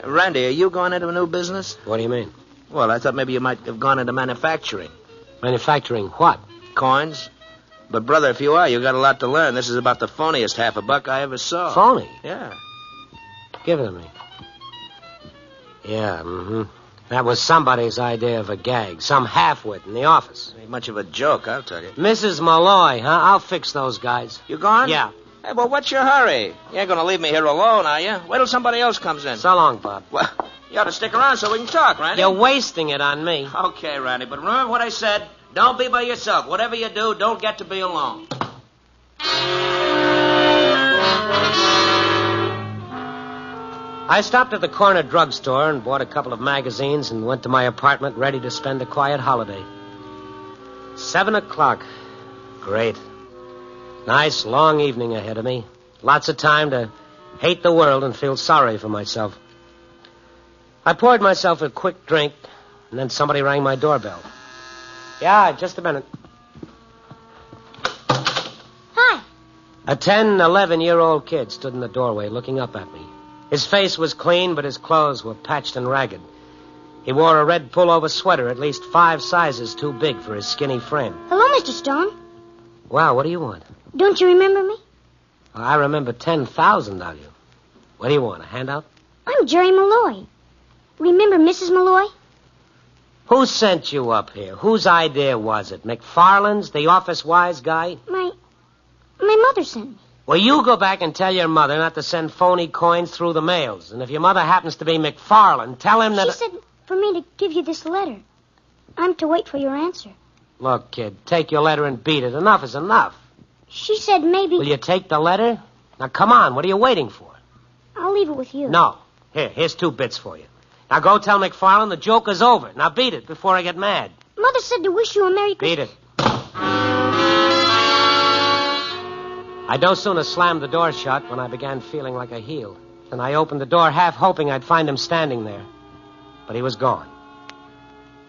Randy, are you going into a new business? What do you mean? Well, I thought maybe you might have gone into manufacturing. Manufacturing what? Coins. But, brother, if you are, you got a lot to learn. This is about the phoniest $50 I ever saw. Phony? Yeah. Give it to me. Yeah, That was somebody's idea of a gag. Some half-wit in the office. Ain't much of a joke, I'll tell you. Mrs. Malloy, huh? I'll fix those guys. You gone? Yeah. Hey, well, what's your hurry? You ain't gonna leave me here alone, are you? Wait till somebody else comes in. So long, Bob. Well, you ought to stick around so we can talk, Randy. You're wasting it on me. Okay, Randy, but remember what I said. Don't be by yourself. Whatever you do, don't get to be alone. I stopped at the corner drugstore and bought a couple of magazines and went to my apartment ready to spend a quiet holiday. 7 o'clock. Great. Nice, long evening ahead of me. Lots of time to hate the world and feel sorry for myself. I poured myself a quick drink, and then somebody rang my doorbell. Yeah, just a minute. Hi. A 10, 11-year-old kid stood in the doorway looking up at me. His face was clean, but his clothes were patched and ragged. He wore a red pullover sweater at least 5 sizes too big for his skinny frame. Hello, Mr. Stone. Wow, what do you want? Don't you remember me? I remember 10,000 of you. What do you want, a handout? I'm Jerry Malloy. Remember Mrs. Malloy? Who sent you up here? Whose idea was it? McFarland's, the office-wise guy? My mother sent me. Well, you go back and tell your mother not to send phony coins through the mails. And if your mother happens to be McFarland, tell him that... She said for me to give you this letter. I'm to wait for your answer. Look, kid, take your letter and beat it. Enough is enough. She said maybe... Will you take the letter? Now, come on. What are you waiting for? I'll leave it with you. No. Here's 2 bits for you. Now, go tell McFarland the joke is over. Now, beat it before I get mad. Mother said to wish you a Merry Christmas. Beat it. I no sooner slammed the door shut when I began feeling like a heel. And I opened the door half hoping I'd find him standing there. But he was gone.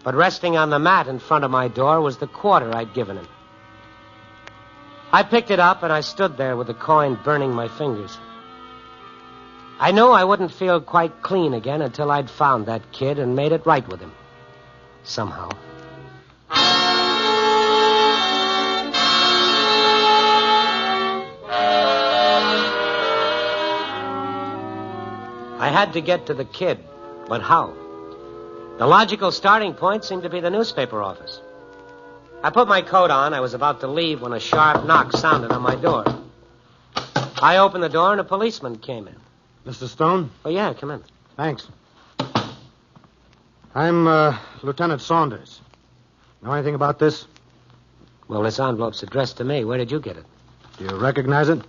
But resting on the mat in front of my door was the quarter I'd given him. I picked it up and I stood there with the coin burning my fingers. I knew I wouldn't feel quite clean again until I'd found that kid and made it right with him. Somehow. I had to get to the kid, but how? The logical starting point seemed to be the newspaper office. I put my coat on. I was about to leave when a sharp knock sounded on my door. I opened the door and a policeman came in. Mr. Stone? Oh, yeah, come in. Thanks. I'm Lieutenant Saunders. Know anything about this? Well, this envelope's addressed to me. Where did you get it? Do you recognize it?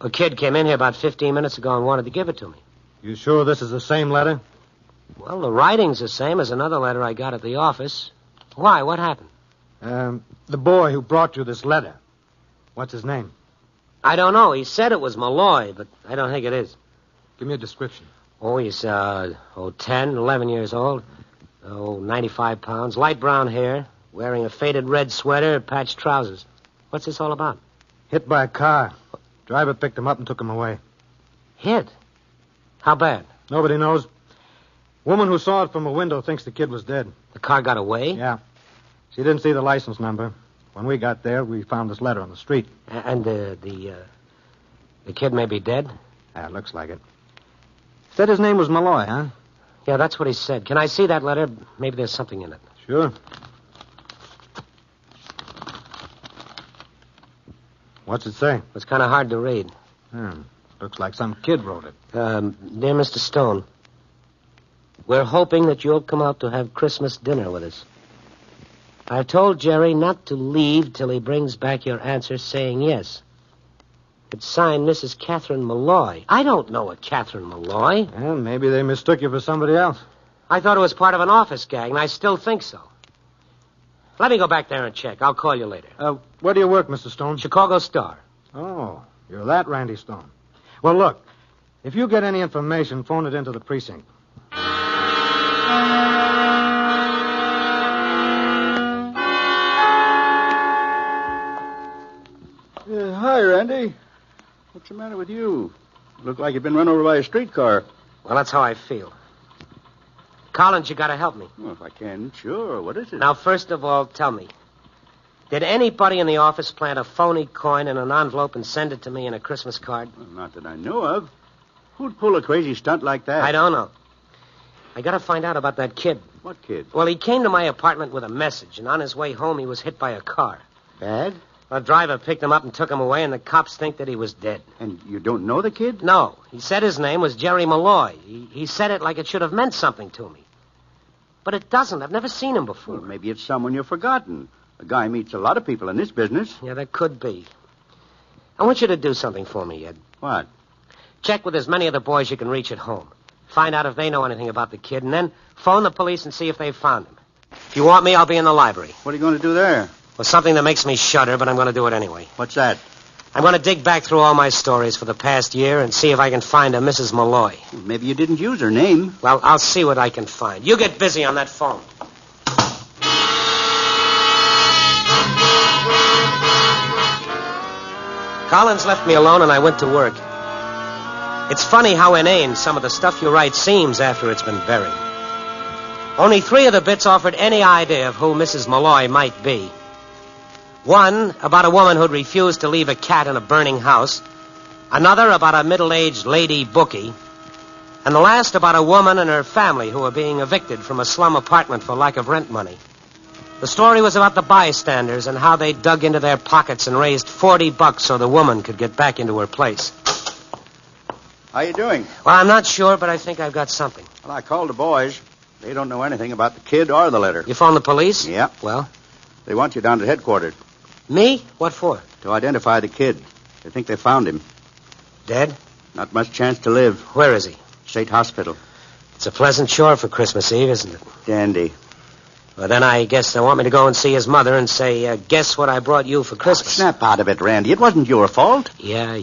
A kid came in here about 15 minutes ago and wanted to give it to me. You sure this is the same letter? Well, the writing's the same as another letter I got at the office. Why? What happened? The boy who brought you this letter. What's his name? I don't know. He said it was Malloy, but I don't think it is. Give me a description. Oh, he's, 10, 11 years old. 95 pounds, light brown hair, wearing a faded red sweater, patched trousers. What's this all about? Hit by a car. Driver picked him up and took him away. Hit? How bad? Nobody knows. Woman who saw it from a window thinks the kid was dead. The car got away? Yeah. She didn't see the license number. When we got there, we found this letter on the street. And the kid may be dead? Yeah, it looks like it. Said his name was Malloy, huh? Yeah, that's what he said. Can I see that letter? Maybe there's something in it. Sure. What's it say? It's kind of hard to read. Looks like some kid wrote it. Dear Mr. Stone, we're hoping that you'll come out to have Christmas dinner with us. I've told Jerry not to leave till he brings back your answer saying yes. It's signed Mrs. Catherine Malloy. I don't know a Catherine Malloy. Well, maybe they mistook you for somebody else. I thought it was part of an office gag, and I still think so. Let me go back there and check. I'll call you later. Where do you work, Mr. Stone? Chicago Star. Oh, you're that Randy Stone. Well, look, if you get any information, phone it into the precinct. Hi, Randy. What's the matter with you? You look like you've been run over by a streetcar. Well, that's how I feel. Collins, you gotta help me. Well, if I can, sure. What is it? Now, first of all, tell me. Did anybody in the office plant a phony coin in an envelope and send it to me in a Christmas card? Well, not that I know of. Who'd pull a crazy stunt like that? I don't know. I gotta find out about that kid. What kid? Well, he came to my apartment with a message, and on his way home he was hit by a car. Bad? A driver picked him up and took him away, and the cops think that he was dead. And you don't know the kid? No. He said his name was Jerry Malloy. He said it like it should have meant something to me. But it doesn't. I've never seen him before. Well, maybe it's someone you've forgotten. A guy meets a lot of people in this business. Yeah, that could be. I want you to do something for me, Ed. What? Check with as many of the boys you can reach at home. Find out if they know anything about the kid, and then phone the police and see if they've found him. If you want me, I'll be in the library. What are you going to do there? Well, something that makes me shudder, but I'm going to do it anyway. What's that? I'm going to dig back through all my stories for the past year and see if I can find a Mrs. Malloy. Well, maybe you didn't use her name. Well, I'll see what I can find. You get busy on that phone. Collins left me alone, and I went to work. It's funny how inane some of the stuff you write seems after it's been buried. Only 3 of the bits offered any idea of who Mrs. Malloy might be. One about a woman who'd refused to leave a cat in a burning house. Another about a middle-aged lady bookie. And the last about a woman and her family who were being evicted from a slum apartment for lack of rent money. The story was about the bystanders and how they dug into their pockets and raised $40 so the woman could get back into her place. How you doing? Well, I'm not sure, but I think I've got something. Well, I called the boys. They don't know anything about the kid or the letter. You phoned the police? Yeah. Well? They want you down to headquarters. Me? What for? To identify the kid. They think they found him. Dead? Not much chance to live. Where is he? State Hospital. It's a pleasant chore for Christmas Eve, isn't it? Dandy. Well, then I guess they want me to go and see his mother and say, guess what I brought you for Christmas? Snap out of it, Randy. It wasn't your fault. Yeah.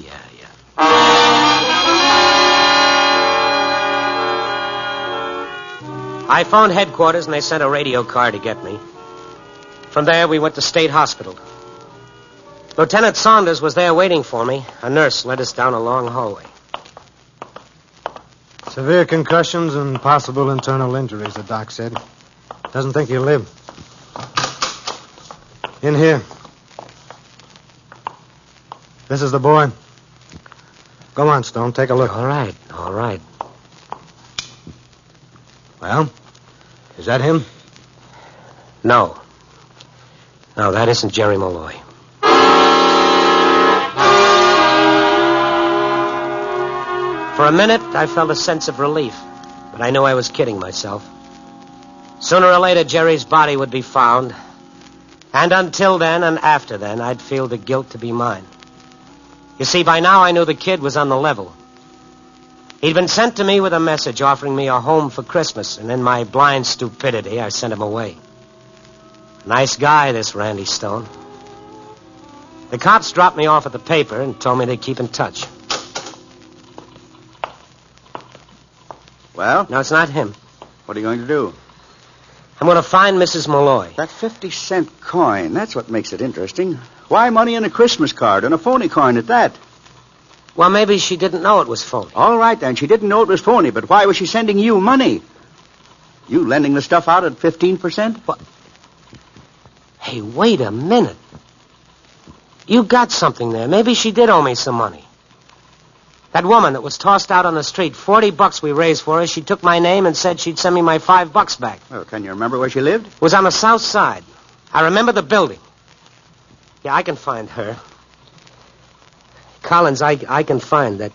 I phoned headquarters, and they sent a radio car to get me. From there, we went to State Hospital. Lieutenant Saunders was there waiting for me. A nurse led us down a long hallway. Severe concussions and possible internal injuries, the doc said. Doesn't think he'll live. In here. This is the boy. Go on, Stone. Take a look. All right. Well, is that him? No, that isn't Jerry Malloy. For a minute, I felt a sense of relief, but I knew I was kidding myself. Sooner or later, Jerry's body would be found, and until then and after then, I'd feel the guilt to be mine. You see, by now I knew the kid was on the level. He'd been sent to me with a message offering me a home for Christmas, and in my blind stupidity, I sent him away. Nice guy, this Randy Stone. The cops dropped me off at the paper and told me they'd keep in touch. Well? No, it's not him. What are you going to do? I'm going to find Mrs. Malloy. That 50-cent coin, that's what makes it interesting. Why money in a Christmas card and a phony coin at that? Well, maybe she didn't know it was phony. All right, then. She didn't know it was phony, but why was she sending you money? You lending the stuff out at 15%? What? Hey, wait a minute. You got something there. Maybe she did owe me some money. That woman that was tossed out on the street, $40 we raised for her, she took my name and said she'd send me my $5 back. Well, can you remember where she lived? It was on the south side. I remember the building. Yeah, I can find her. Collins, I can find that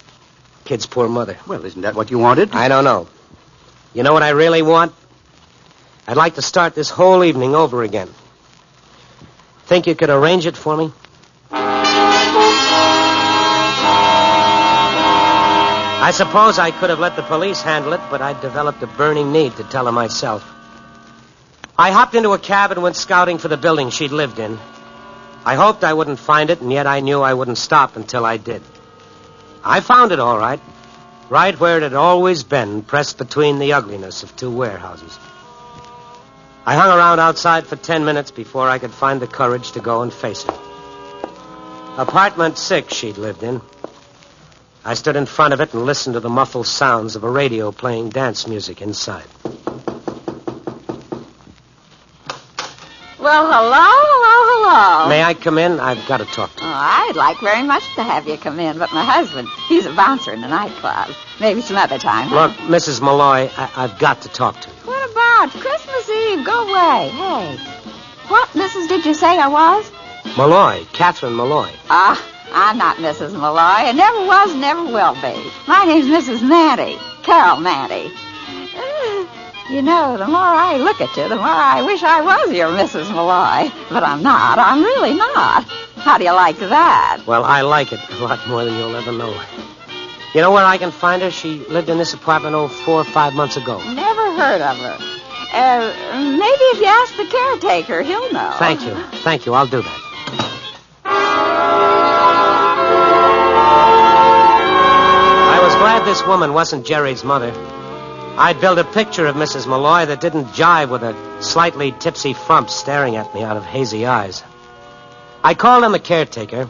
kid's poor mother. Well, isn't that what you wanted? I don't know. You know what I really want? I'd like to start this whole evening over again. Think you could arrange it for me? I suppose I could have let the police handle it, but I'd developed a burning need to tell her myself. I hopped into a cab and went scouting for the building she'd lived in. I hoped I wouldn't find it, and yet I knew I wouldn't stop until I did. I found it all right where it had always been, pressed between the ugliness of two warehouses. I hung around outside for 10 minutes before I could find the courage to go and face her. Apartment 6 she'd lived in. I stood in front of it and listened to the muffled sounds of a radio playing dance music inside. Well, hello. May I come in? I've got to talk to you. Oh, I'd like very much to have you come in, but my husband, he's a bouncer in the nightclub. Maybe some other time. Look, Mrs. Malloy, I've got to talk to you. What about Christmas Eve? Go away. Hey, what Mrs. did you say I was? Malloy, Catherine Malloy. I'm not Mrs. Malloy. I never was, never will be. My name's Mrs. Manty, Carol Manty. You know, the more I look at you, the more I wish I was your Mrs. Malloy. But I'm not. I'm really not. How do you like that? Well, I like it a lot more than you'll ever know. You know where I can find her? She lived in this apartment 4 or 5 months ago. Never heard of her. Maybe if you ask the caretaker, he'll know. Thank you. Thank you. I'll do that. I was glad this woman wasn't Jerry's mother. I'd built a picture of Mrs. Malloy that didn't jive with a slightly tipsy frump staring at me out of hazy eyes. I called him the caretaker.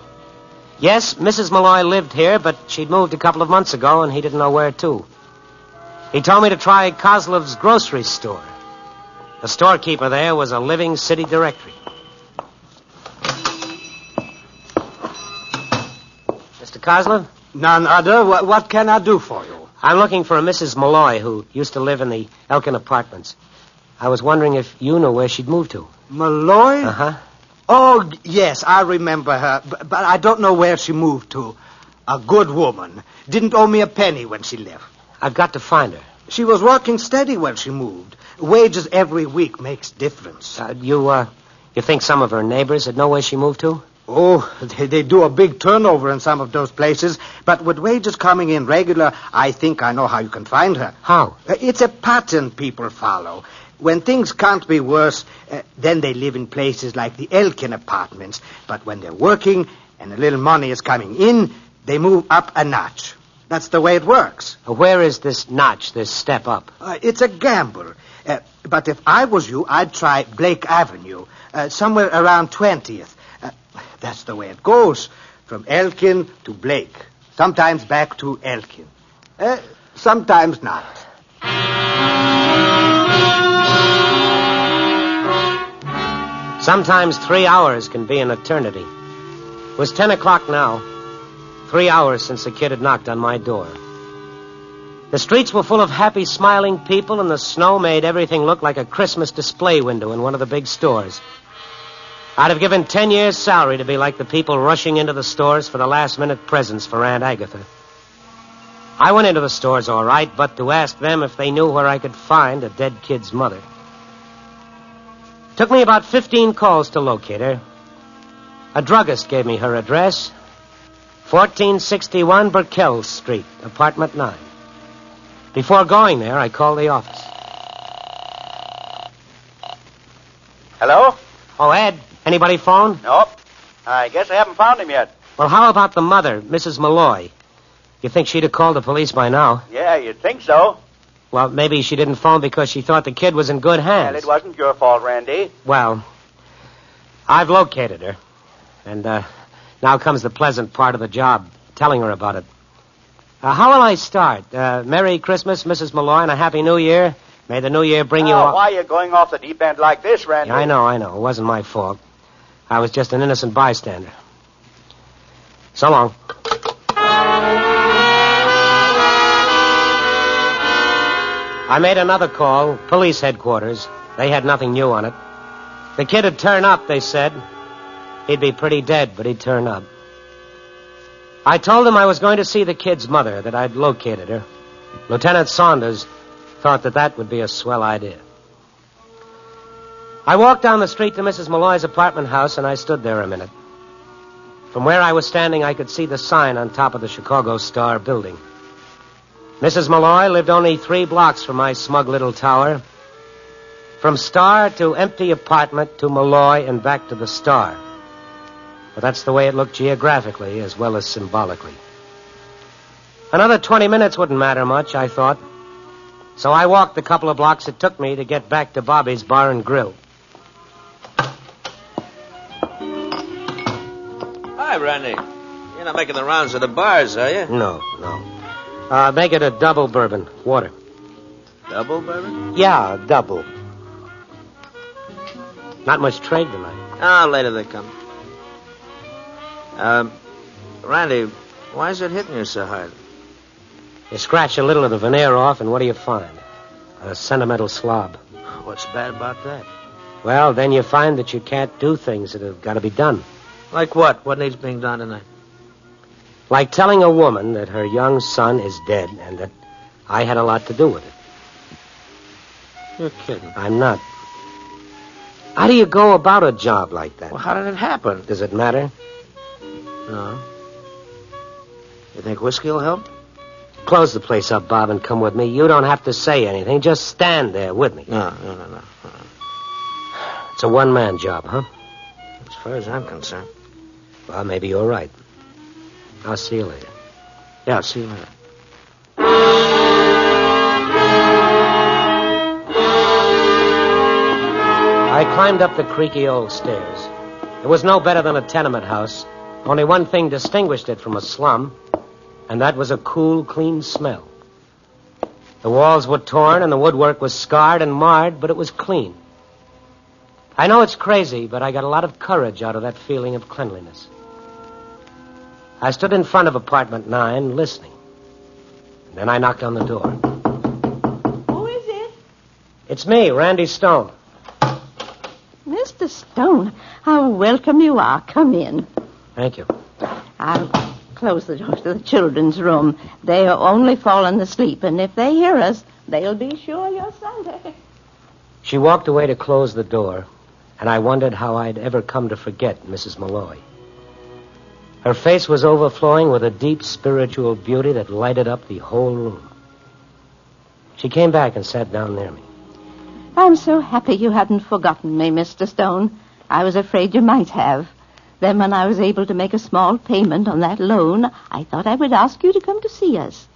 Yes, Mrs. Malloy lived here, but she'd moved a couple of months ago, and he didn't know where to. He told me to try Kozlov's grocery store. The storekeeper there was a living city directory. Mr. Kozlov? None other. What can I do for you? I'm looking for a Mrs. Malloy who used to live in the Elkin Apartments. I was wondering if you knew where she'd moved to. Malloy? Uh-huh. Oh, yes, I remember her, but I don't know where she moved to. A good woman. Didn't owe me a penny when she left. I've got to find her. She was working steady when she moved. Wages every week makes difference. You think some of her neighbors would know where she moved to? Oh, they do a big turnover in some of those places, but with wages coming in regular, I think I know how you can find her. How? It's a pattern people follow. When things can't be worse, then they live in places like the Elkin Apartments. But when they're working and a little money is coming in, they move up a notch. That's the way it works. Where is this notch, this step up? It's a gamble. But if I was you, I'd try Blake Avenue, somewhere around 20th. That's the way it goes, from Elkin to Blake. Sometimes back to Elkin. Sometimes not. Sometimes 3 hours can be an eternity. It was 10 o'clock now. 3 hours since the kid had knocked on my door. The streets were full of happy, smiling people, and the snow made everything look like a Christmas display window in one of the big stores. I'd have given 10 years' salary to be like the people rushing into the stores for the last-minute presents for Aunt Agatha. I went into the stores all right, but to ask them if they knew where I could find a dead kid's mother. Took me about 15 calls to locate her. A druggist gave me her address, 1461 Burkell Street, apartment 9. Before going there, I called the office. Hello? Oh, Ed, anybody phone? Nope. I guess I haven't found him yet. Well, how about the mother, Mrs. Malloy? You think she'd have called the police by now? Yeah, you'd think so. Well, maybe she didn't phone because she thought the kid was in good hands. Well, it wasn't your fault, Randy. Well, I've located her. And now comes the pleasant part of the job, telling her about it. How will I start? Merry Christmas, Mrs. Malloy, and a Happy New Year. May the New Year bring you all... Why are you going off the deep end like this, Randy? Yeah, I know. It wasn't my fault. I was just an innocent bystander. So long. I made another call, police headquarters. They had nothing new on it. The kid would turn up, they said. He'd be pretty dead, but he'd turn up. I told them I was going to see the kid's mother, that I'd located her. Lieutenant Saunders thought that would be a swell idea. I walked down the street to Mrs. Malloy's apartment house, and I stood there a minute. From where I was standing, I could see the sign on top of the Chicago Star building. Mrs. Malloy lived only 3 blocks from my smug little tower. From Star to empty apartment to Malloy and back to the Star. But that's the way it looked geographically as well as symbolically. Another 20 minutes wouldn't matter much, I thought. So I walked the couple of blocks it took me to get back to Bobby's Bar and Grill. Hi, Randy. You're not making the rounds of the bars, are you? No. Make it a double bourbon. Water. Double bourbon? Yeah, double. Not much trade tonight. Oh, later they come. Randy, why is it hitting you so hard? You scratch a little of the veneer off, and what do you find? A sentimental slob. What's bad about that? Well, then you find that you can't do things that have got to be done. Like what? What needs being done tonight? Like telling a woman that her young son is dead and that I had a lot to do with it. You're kidding. I'm not. How do you go about a job like that? Well, how did it happen? Does it matter? No. You think whiskey will help? Close the place up, Bob, and come with me. You don't have to say anything. Just stand there with me. No. It's a one-man job, huh? As far as I'm concerned. Well, maybe you're right. I'll see you later. Yeah, I'll see you later. I climbed up the creaky old stairs. It was no better than a tenement house. Only one thing distinguished it from a slum, and that was a cool, clean smell. The walls were torn and the woodwork was scarred and marred, but it was clean. I know it's crazy, but I got a lot of courage out of that feeling of cleanliness. I stood in front of apartment 9, listening. Then I knocked on the door. Who is it? It's me, Randy Stone. Mr. Stone, how welcome you are. Come in. Thank you. I'll close the door to the children's room. They are only fallen asleep, and if they hear us, they'll be sure you're Sunday. She walked away to close the door, and I wondered how I'd ever come to forget Mrs. Malloy. Her face was overflowing with a deep spiritual beauty that lighted up the whole room. She came back and sat down near me. I'm so happy you hadn't forgotten me, Mr. Stone. I was afraid you might have. Then when I was able to make a small payment on that loan, I thought I would ask you to come to see us.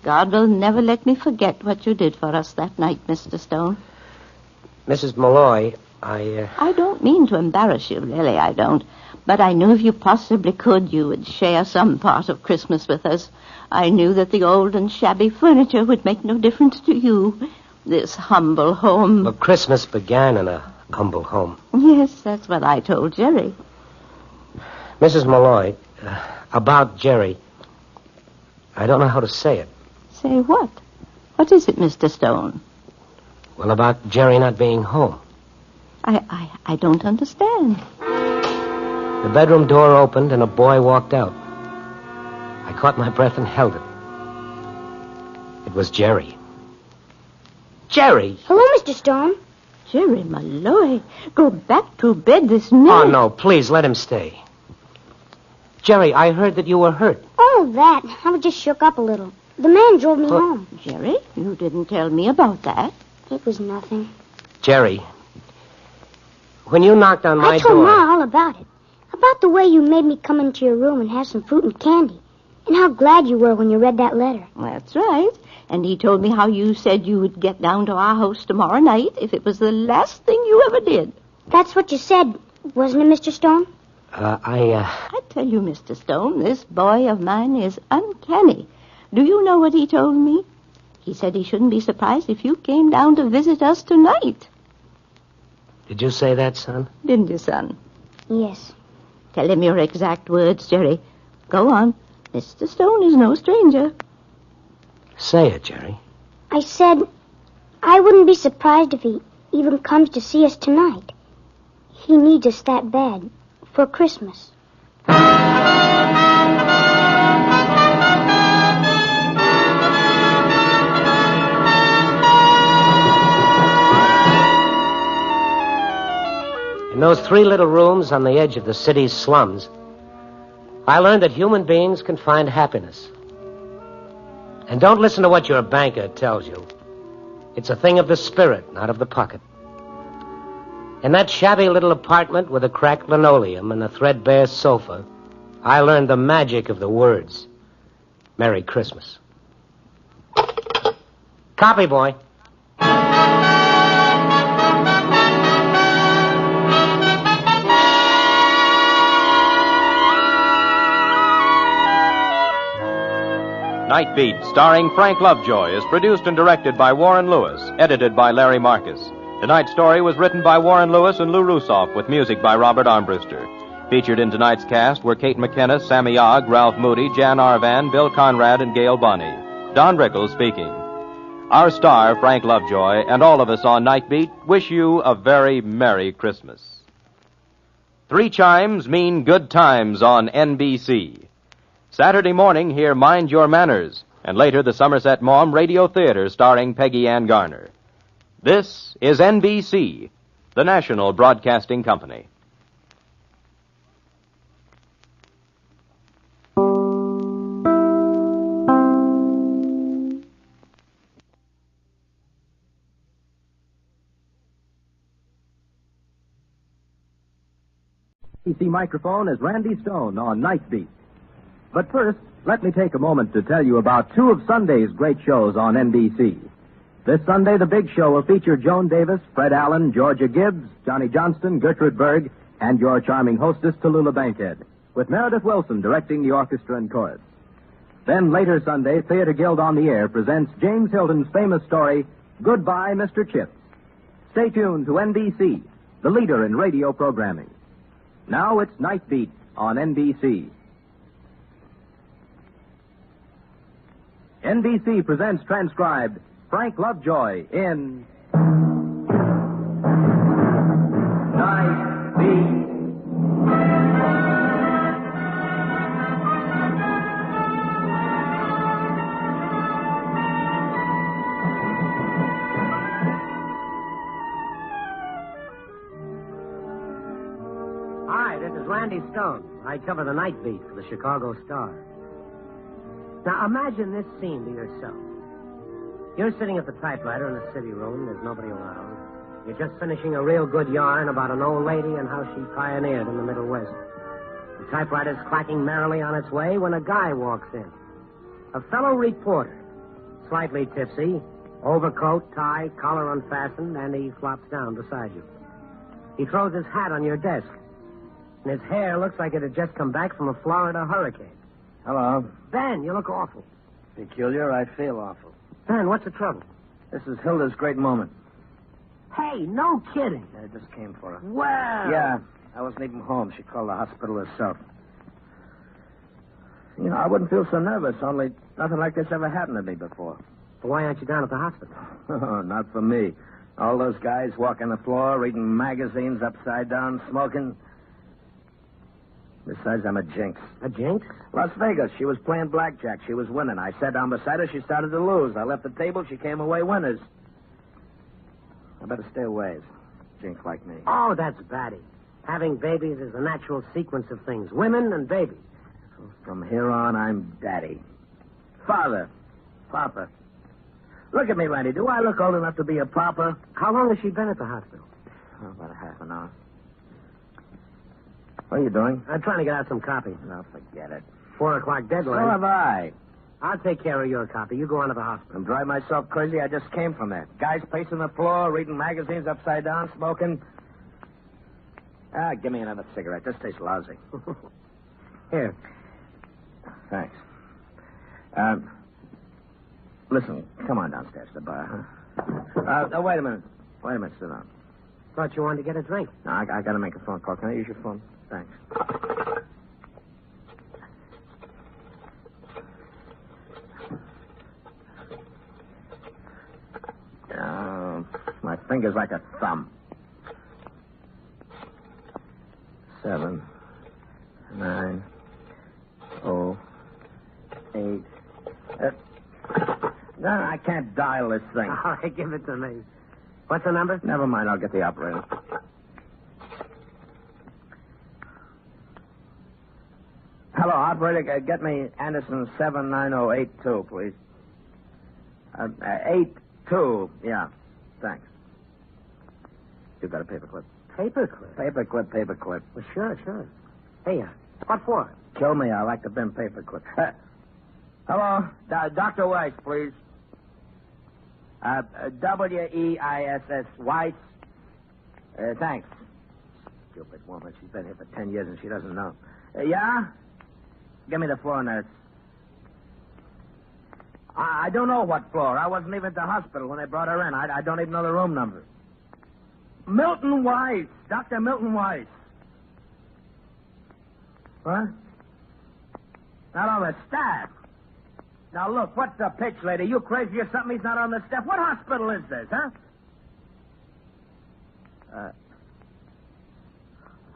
God will never let me forget what you did for us that night, Mr. Stone. Mrs. Malloy, I don't mean to embarrass you, really, I don't. But I knew if you possibly could, you would share some part of Christmas with us. I knew that the old and shabby furniture would make no difference to you. This humble home... Well, Christmas began in a humble home. Yes, that's what I told Jerry. Mrs. Malloy, about Jerry, I don't know how to say it. Say what? What is it, Mr. Stone? Well, about Jerry not being home. I don't understand. The bedroom door opened and a boy walked out. I caught my breath and held it. It was Jerry. Jerry! Hello, Mr. Stone. Jerry Malloy, go back to bed this minute. Oh, no, please, let him stay. Jerry, I heard that you were hurt. Oh, that. I was just shook up a little. The man drove me home. Jerry, you didn't tell me about that. It was nothing. Jerry, when you knocked on my door... I told Ma all about it. about the way you made me come into your room and have some fruit and candy? And how glad you were when you read that letter. That's right. And he told me how you said you would get down to our house tomorrow night if it was the last thing you ever did. That's what you said, wasn't it, Mr. Stone? I tell you, Mr. Stone, this boy of mine is uncanny. Do you know what he told me? He said he shouldn't be surprised if you came down to visit us tonight. Did you say that, son? Didn't you, son? Yes. Tell him your exact words, Jerry. Go on. Mr. Stone is no stranger. Say it, Jerry. I said I wouldn't be surprised if he even comes to see us tonight. He needs us that bad for Christmas. In those 3 little rooms on the edge of the city's slums, I learned that human beings can find happiness. And don't listen to what your banker tells you. It's a thing of the spirit, not of the pocket. In that shabby little apartment with a cracked linoleum and a threadbare sofa, I learned the magic of the words. Merry Christmas. Copy, boy. Night Beat, starring Frank Lovejoy, is produced and directed by Warren Lewis, edited by Larry Marcus. Tonight's story was written by Warren Lewis and Lou Rusoff, with music by Robert Armbruster. Featured in tonight's cast were Kate McKenna, Sammy Ogg, Ralph Moody, Jan Arvan, Bill Conrad, and Gail Bonney. Don Rickles speaking. Our star, Frank Lovejoy, and all of us on Night Beat wish you a very Merry Christmas. 3 chimes mean good times on NBC. Saturday morning, hear Mind Your Manners, and later the Somerset Maugham Radio Theater starring Peggy Ann Garner. This is NBC, the National Broadcasting Company. NBC microphone is Randy Stone on Night Beat. But first, let me take a moment to tell you about 2 of Sunday's great shows on NBC. This Sunday, the big show will feature Joan Davis, Fred Allen, Georgia Gibbs, Johnny Johnston, Gertrude Berg, and your charming hostess, Tallulah Bankhead, with Meredith Wilson directing the orchestra and chorus. Then later Sunday, Theater Guild on the Air presents James Hilton's famous story, Goodbye, Mr. Chips. Stay tuned to NBC, the leader in radio programming. Now it's Night Beat on NBC. NBC presents transcribed Frank Lovejoy in Night Beat. Hi, this is Randy Stone. I cover the Night Beat for the Chicago Star. Now, imagine this scene to yourself. You're sitting at the typewriter in a city room. There's nobody around. You're just finishing a real good yarn about an old lady and how she pioneered in the Middle West. The typewriter's clacking merrily on its way when a guy walks in. A fellow reporter, slightly tipsy, overcoat, tie, collar unfastened, and he flops down beside you. He throws his hat on your desk, and his hair looks like it had just come back from a Florida hurricane. Hello. Ben, you look awful. Peculiar, I feel awful. Ben, what's the trouble? This is Hilda's great moment. Hey, no kidding. I just came for her. Well. Yeah, I wasn't even home. She called the hospital herself. You know, I wouldn't feel so nervous, only nothing like this ever happened to me before. Well, why aren't you down at the hospital? Not for me. All those guys walking the floor, reading magazines upside down, smoking. Besides, I'm a jinx. A jinx? Las Vegas. She was playing blackjack. She was winning. I sat down beside her. She started to lose. I left the table. She came away winners. I better stay away. Jinx like me. Oh, that's batty. Having babies is a natural sequence of things. Women and babies. From here on, I'm daddy. Father. Papa. Look at me, Randy. Do I look old enough to be a papa? How long has she been at the hospital? Oh, about a half an hour. What are you doing? I'm trying to get out some copy. No, forget it. 4 o'clock deadline. So have I. I'll take care of your copy. You go on to the hospital. I'm driving myself crazy. I just came from there. Guys pacing the floor, reading magazines upside down, smoking. Give me another cigarette. This tastes lousy. Here. Thanks. Listen, come on downstairs to the bar, huh? Wait a minute. Sit down. Thought you wanted to get a drink. No, I got to make a phone call. Can I use your phone? Thanks. My finger's like a thumb. 7, 9, 0, 8. No, I can't dial this thing. All right, give it to me. What's the number? Never mind, I'll get the operator. Hello, operator. Get me Addison 79082, please. 82. Yeah, thanks. You got a paperclip? Paperclip? Paperclip. Well, sure. Hey, what for? Kill me. I like the bin paperclip. Hello, Dr. Weiss, please. Weiss. Weiss. Thanks. Stupid woman. She's been here for 10 years and she doesn't know. Yeah? Give me the floor nurse. I don't know what floor. I wasn't even at the hospital when they brought her in. I don't even know the room number. Milton Weiss. Dr. Milton Weiss. What? Not on the staff. Now, look, what's the pitch, lady? You crazy or something? He's not on the staff. What hospital is this, huh?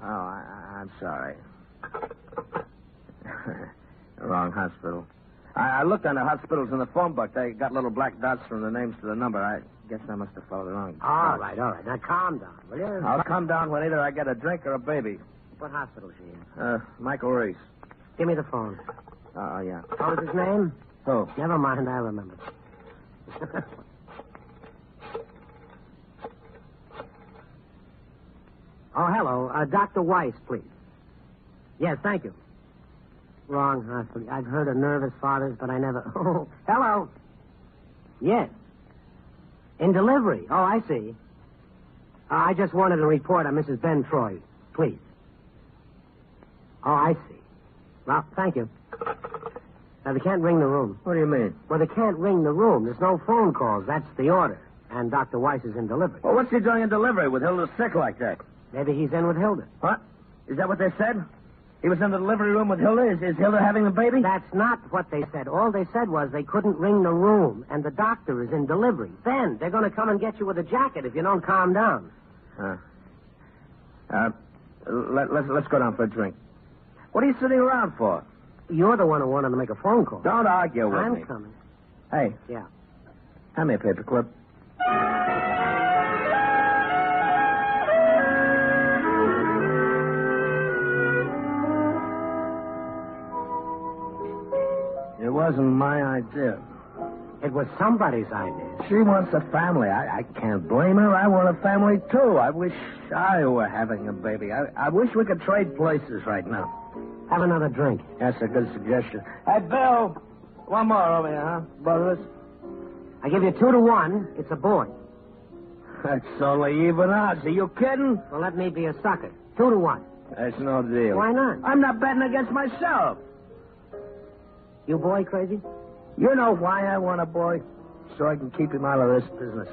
I'm sorry. Wrong hospital. I looked on the hospitals in the phone book. They got little black dots from the names to the number. I guess I must have followed the wrong. All right. Now, calm down, will you? I'll calm down when either I get a drink or a baby. What hospital is she in? Michael Reese. Give me the phone. Yeah. What was his name? Who? Never mind, I remember. Oh, hello. Dr. Weiss, please. Yes, thank you. Wrong hospital. I've heard of nervous fathers, but I never... Oh, hello. Yes. In delivery. Oh, I see. I just wanted a report on Mrs. Ben Troy, please. Oh, I see. Well, thank you. Now, they can't ring the room. What do you mean? Well, they can't ring the room. There's no phone calls. That's the order. And Dr. Weiss is in delivery. Well, what's he doing in delivery with Hilda sick like that? Maybe he's in with Hilda. What? Is that what they said? He was in the delivery room with Hilda? Is Hilda having the baby? That's not what they said. All they said was they couldn't ring the room, and the doctor is in delivery. Then they're going to come and get you with a jacket if you don't calm down. Let's go down for a drink. What are you sitting around for? You're the one who wanted to make a phone call. Don't argue with me. I'm coming. Hey. Yeah. Hand me a paperclip. It wasn't my idea. It was somebody's idea. She wants a family. I can't blame her. I want a family, too. I wish I were having a baby. I wish we could trade places right now. Have another drink. That's a good suggestion. Hey, Bill. One more over here, huh? Both of us? I give you 2-1. It's a boy. That's only even odds. Are you kidding? Well, let me be a sucker. 2-1. That's no deal. Why not? I'm not betting against myself. You boy crazy? You know why I want a boy? So I can keep him out of this business.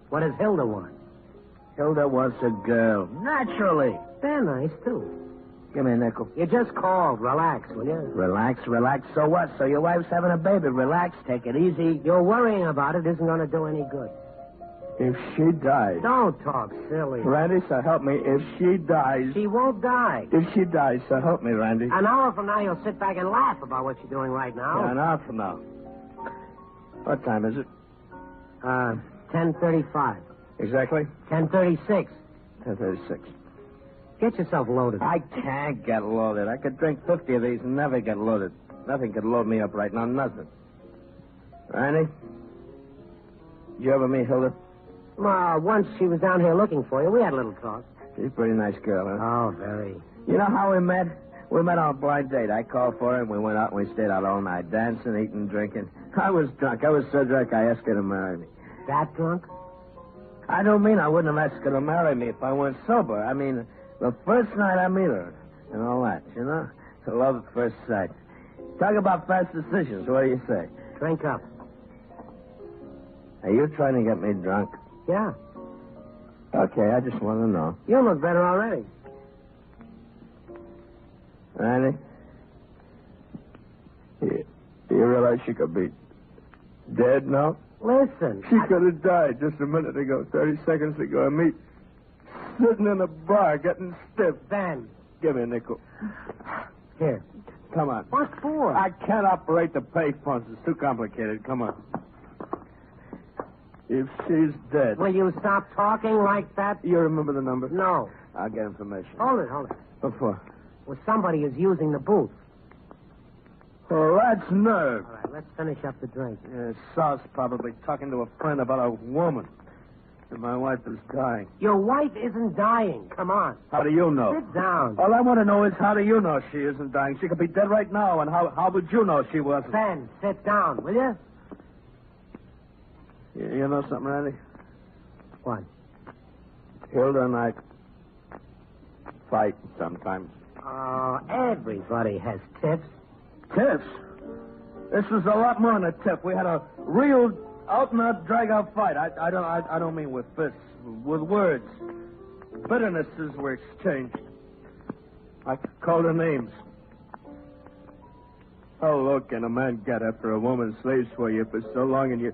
What does Hilda want? Hilda wants a girl. Naturally. They're nice, too. Give me a nickel. You just called. Relax, will you? Relax. So what? So your wife's having a baby. Relax. Take it easy. Your worrying about it isn't going to do any good. If she dies... Don't talk silly. Randy, so help me. If she dies... She won't die. If she dies, so help me, Randy. An hour from now, you'll sit back and laugh about what you're doing right now. Yeah, an hour from now. What time is it? 10:35. Exactly? 10:36. 10:36. Get yourself loaded. I can't get loaded. I could drink 50 of these and never get loaded. Nothing could load me up right now. Nothing. Randy? Did you ever meet Hilda? Once she was down here looking for you. We had a little talk. She's a pretty nice girl, huh? Oh, very. You know how we met? We met on a blind date. I called for her, and we went out and we stayed out all night, dancing, eating, drinking. I was drunk. I was so drunk I asked her to marry me. That drunk? I don't mean I wouldn't have asked her to marry me if I weren't sober. I mean, the first night I meet her and all that, you know? It's love at first sight. Talk about fast decisions. What do you say? Drink up. Are you trying to get me drunk? Yeah. Okay, I just want to know. You look better already. Randy? You realize she could be dead now? Listen. She could have died just a minute ago, 30 seconds ago, and me sitting in a bar getting stiff. Ben. Give me a nickel. Here. Come on. What for? I can't operate the pay phones. It's too complicated. Come on. If she's dead... Will you stop talking like that? You remember the number? No. I'll get information. Hold it. What for? Well, somebody is using the booth. Oh, that's nerve. All right, let's finish up the drink. Yeah, Sauce probably talking to a friend about a woman. And my wife is dying. Your wife isn't dying. Come on. How do you know? Sit down. All I want to know is how do you know she isn't dying? She could be dead right now, and how would you know she wasn't? Ben, sit down, will you? You know something, Randy? What? Hilda and I fight sometimes. Oh, everybody has tips. Tips? This was a lot more than a tip. We had a real out-and-out drag-out fight. I don't mean with fists, with words. Bitternesses were exchanged. I called her names. How low can a man get after a woman slaves for you for so long and you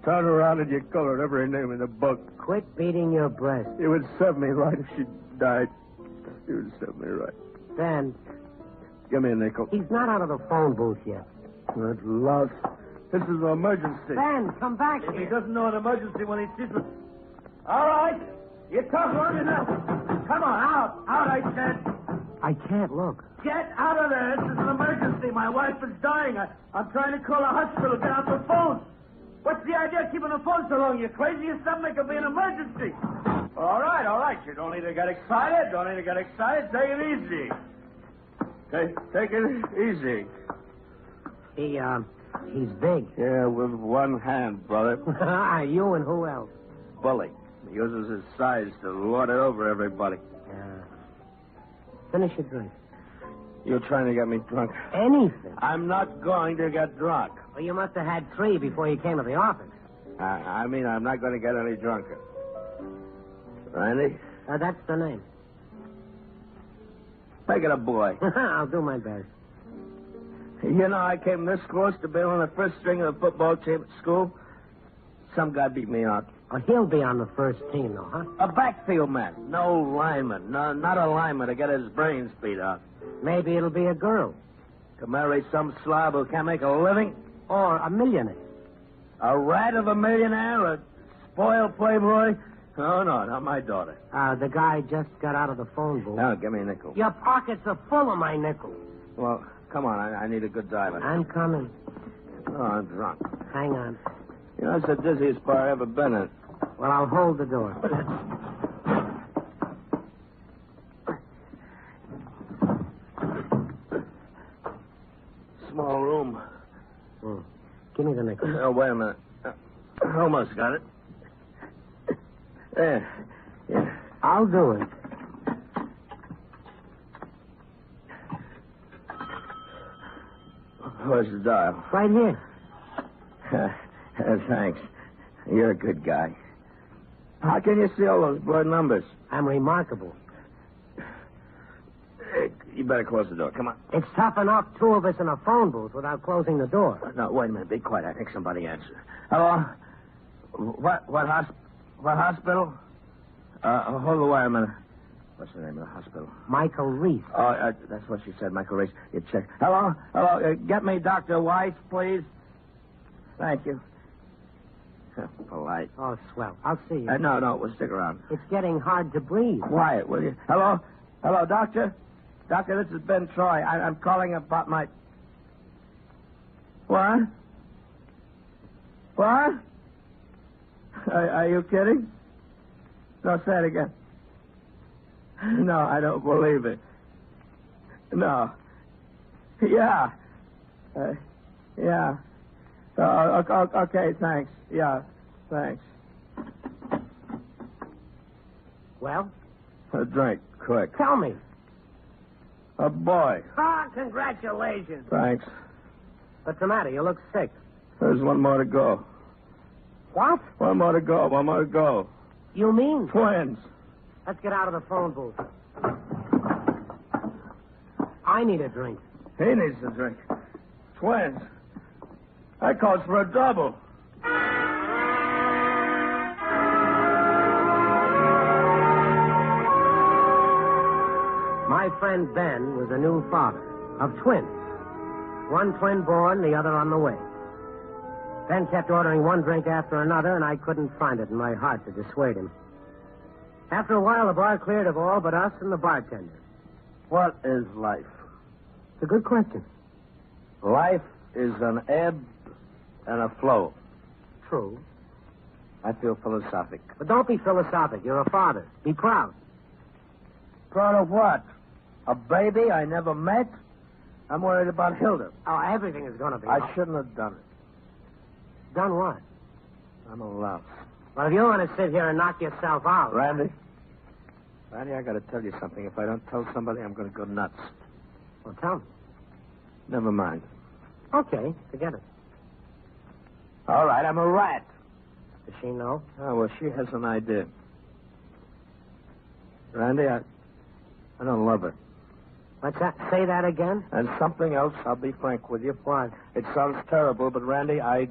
turn around and you call her every name in the book? Quit beating your breast. It would serve me right if she died. It would serve me right. Ben. Give me a nickel. He's not out of the phone booth yet. Good luck. This is an emergency. Ben, come back If here. he doesn't know an emergency when he sees it. All right. You tough long enough. Come on, out. Out, I said. I can't look. Get out of there. This is an emergency. My wife is dying. I'm trying to call a hospital. Get out the phone. What's the idea of keeping the phone so long? You crazy or something? It could be an emergency. All right. You don't need to get excited. Take it easy. Take it easy. He's big. Yeah, with one hand, brother. You and who else? Bully. He uses his size to lord it over everybody. Finish your drink. You're trying to get me drunk. Anything. I'm not going to get drunk. Well, you must have had 3 before you came to the office. I mean, I'm not going to get any drunker. Randy? That's the name. Make it a boy. I'll do my best. You know, I came this close to being on the first string of the football team at school. Some guy beat me out. Oh, he'll be on the first team, though, huh? A backfield man. No lineman. No, not a lineman to get his brains beat out. Maybe it'll be a girl. To marry some slob who can't make a living? Or a millionaire. A rat of a millionaire? A spoiled playboy? Oh, no, not my daughter. The guy just got out of the phone booth. Now, give me a nickel. Your pockets are full of my nickels. Well, come on. I need a good diver. I'm coming. Oh, I'm drunk. Hang on. You know, it's the dizziest bar I've ever been in. Well, I'll hold the door. Small room. Give me the nickel. Oh, wait a minute. Almost got it. There. Yeah. I'll do it. Where's the dial? Right here. Thanks. You're a good guy. How can you see all those blurred numbers? I'm remarkable. You better close the door. Come on. It's tough enough 2 of us in a phone booth without closing the door. No, wait a minute. Be quiet. I think somebody answered. Hello? What hospital? Hold the wire a minute. What's the name of the hospital? Michael Reese. Oh, that's what she said, Michael Reese. You check. Hello? Get me Dr. Weiss, please. Thank you. Polite. Oh, swell. I'll see you. No, we'll stick around. It's getting hard to breathe. Quiet, will you? Hello, doctor? Doctor, this is Ben Troy. I'm calling about my... What? What? Are you kidding? No, say it again. No, I don't believe it. No. Yeah. Yeah. Okay, thanks. Yeah, thanks. Well? A drink, quick. Tell me. A boy. Ah, congratulations. Thanks. What's the matter? You look sick. There's one more to go. What? One more to go. You mean? Twins. Let's get out of the phone booth. I need a drink. He needs a drink. Twins. That calls for a double. My friend Ben was a new father of twins. One twin born, the other on the way. Ben kept ordering one drink after another, and I couldn't find it in my heart to dissuade him. After a while, the bar cleared of all but us and the bartender. What is life? It's a good question. Life is an ebb and a flow. True. I feel philosophic. But don't be philosophic. You're a father. Be proud. Proud of what? A baby I never met? I'm worried about Hilda. Oh, everything is going to be. I shouldn't have done it. Done what? I'm a louse. Well, if you want to sit here and knock yourself out... Randy, I got to tell you something. If I don't tell somebody, I'm going to go nuts. Well, tell me. Never mind. Okay, forget it. All right, I'm a rat. Does she know? Oh, well, she has an idea. Randy, I don't love her. What's that? Say that again? And something else, I'll be frank with you. What? It sounds terrible, but Randy, I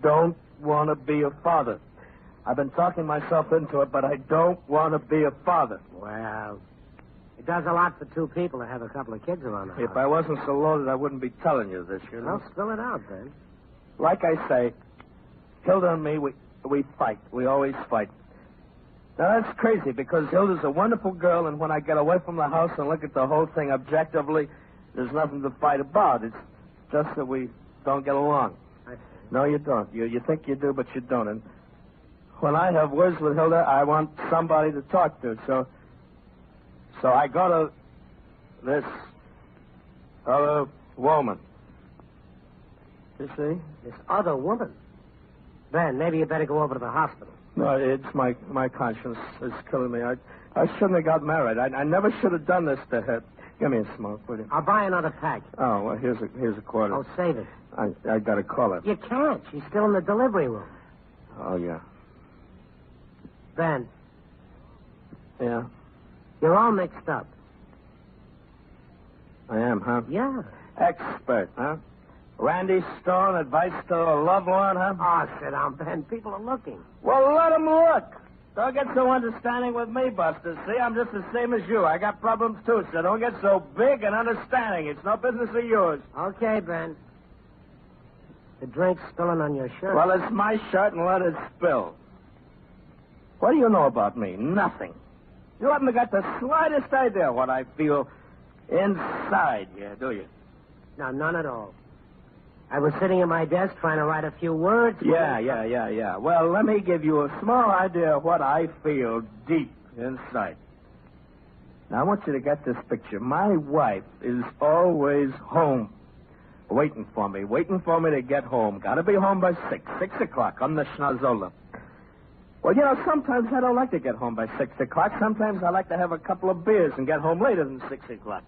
don't want to be a father. I've been talking myself into it, but I don't want to be a father. Well, it does a lot for two people to have a couple of kids around the house. If I wasn't so loaded, I wouldn't be telling you this, you know? Well, spill it out, then. Like I say, Hilda and me, we fight. We always fight. Now, that's crazy, because Hilda's a wonderful girl, and when I get away from the house and look at the whole thing objectively, there's nothing to fight about. It's just that we don't get along. No, you don't. You think you do, but you don't. And when I have words with Hilda, I want somebody to talk to. So I go to this other woman. You see? This other woman? Ben, maybe you better go over to the hospital. No, it's my conscience is killing me. I shouldn't have got married. I never should have done this to her. Give me a smoke, will you? I'll buy another pack. Oh, well, here's a quarter. Oh, save it. I got to call her. You can't. She's still in the delivery room. Oh, yeah. Ben. Yeah? You're all mixed up. I am, huh? Yeah. Expert, huh? Randy Stone, advice to a loved one, huh? Oh, sit down, Ben. People are looking. Well, let them look. Don't get so understanding with me, Buster. See, I'm just the same as you. I got problems, too, so don't get so big and understanding. It's no business of yours. Okay, Ben. The drink's spilling on your shirt. Well, it's my shirt, and let it spill. What do you know about me? Nothing. You haven't got the slightest idea what I feel inside here, do you? No, none at all. I was sitting at my desk trying to write a few words. Yeah. Well, let me give you a small idea of what I feel deep inside. Now, I want you to get this picture. My wife is always home, waiting for me to get home. Got to be home by 6 o'clock on the schnozola. Well, you know, sometimes I don't like to get home by 6 o'clock. Sometimes I like to have a couple of beers and get home later than 6 o'clock.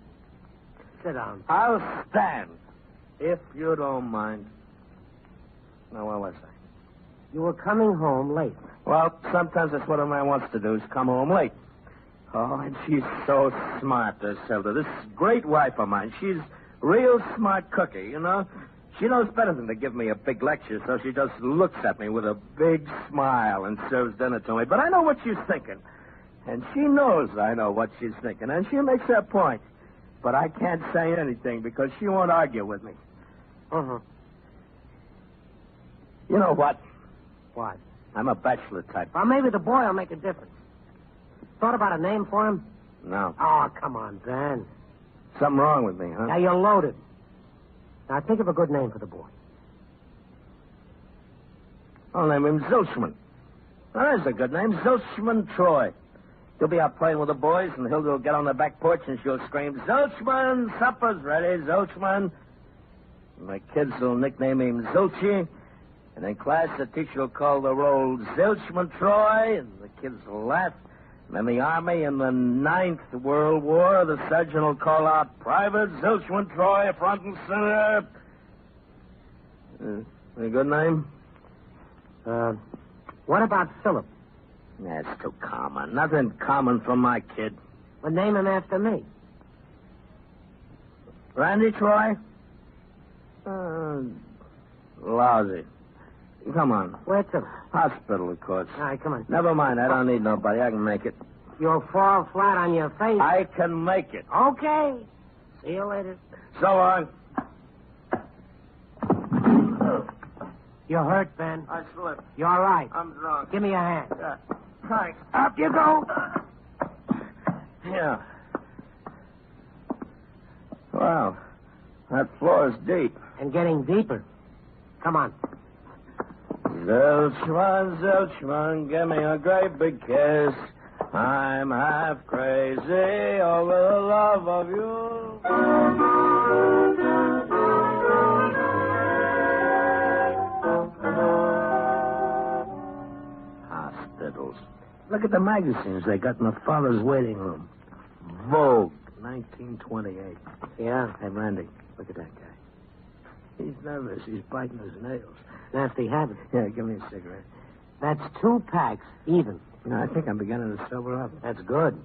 Sit down. I'll stand, if you don't mind. Now, where was I? You were coming home late. Well, sometimes that's what a man wants to do, is come home late. Oh, and she's so smart, this Hilda. This great wife of mine. She's real smart cookie, you know. She knows better than to give me a big lecture, so she just looks at me with a big smile and serves dinner to me. But I know what she's thinking. And she knows I know what she's thinking. And she makes her point. But I can't say anything because she won't argue with me. Uh-huh. You know what? What? I'm a bachelor type. Well, maybe the boy will make a difference. Thought about a name for him? No. Oh, come on, Ben. Something wrong with me, huh? Now, you're loaded. Now, think of a good name for the boy. I'll name him Zilchman. Now, there's a good name. Zilchman Troy. You'll be out playing with the boys, and Hilda will get on the back porch, and she'll scream, Zilchman, supper's ready, Zilchman. And my kids will nickname him Zilchi. And in class, the teacher will call the roll Zilchman Troy, and the kids will laugh. And in the Army, in the 9th World War, the sergeant will call out, Private Zilchman Troy, front and center. A good name? What about Philip? That's too common. Nothing common from my kid. Well, name him after me. Randy Troy? Lousy. Come on. Where to? Hospital, of course. All right, come on. Never mind. I don't need nobody. I can make it. You'll fall flat on your face. I can make it. Okay. See you later. So long. You're hurt, Ben. I slipped. You're all right. I'm drunk. Give me a hand. Thanks. Up you go. Yeah. Wow. That floor's deep. And getting deeper. Come on. Zilchman, Zilchman, give me a great big kiss. I'm half crazy over the love of you. Hospitals. Look at the magazines they got in the father's waiting room. Vogue, 1928. Yeah? Hey, Randy, look at that guy. He's nervous. He's biting his nails. Nasty habit. Yeah, give me a cigarette. That's 2 packs, even. You know, I think I'm beginning to sober up. That's good.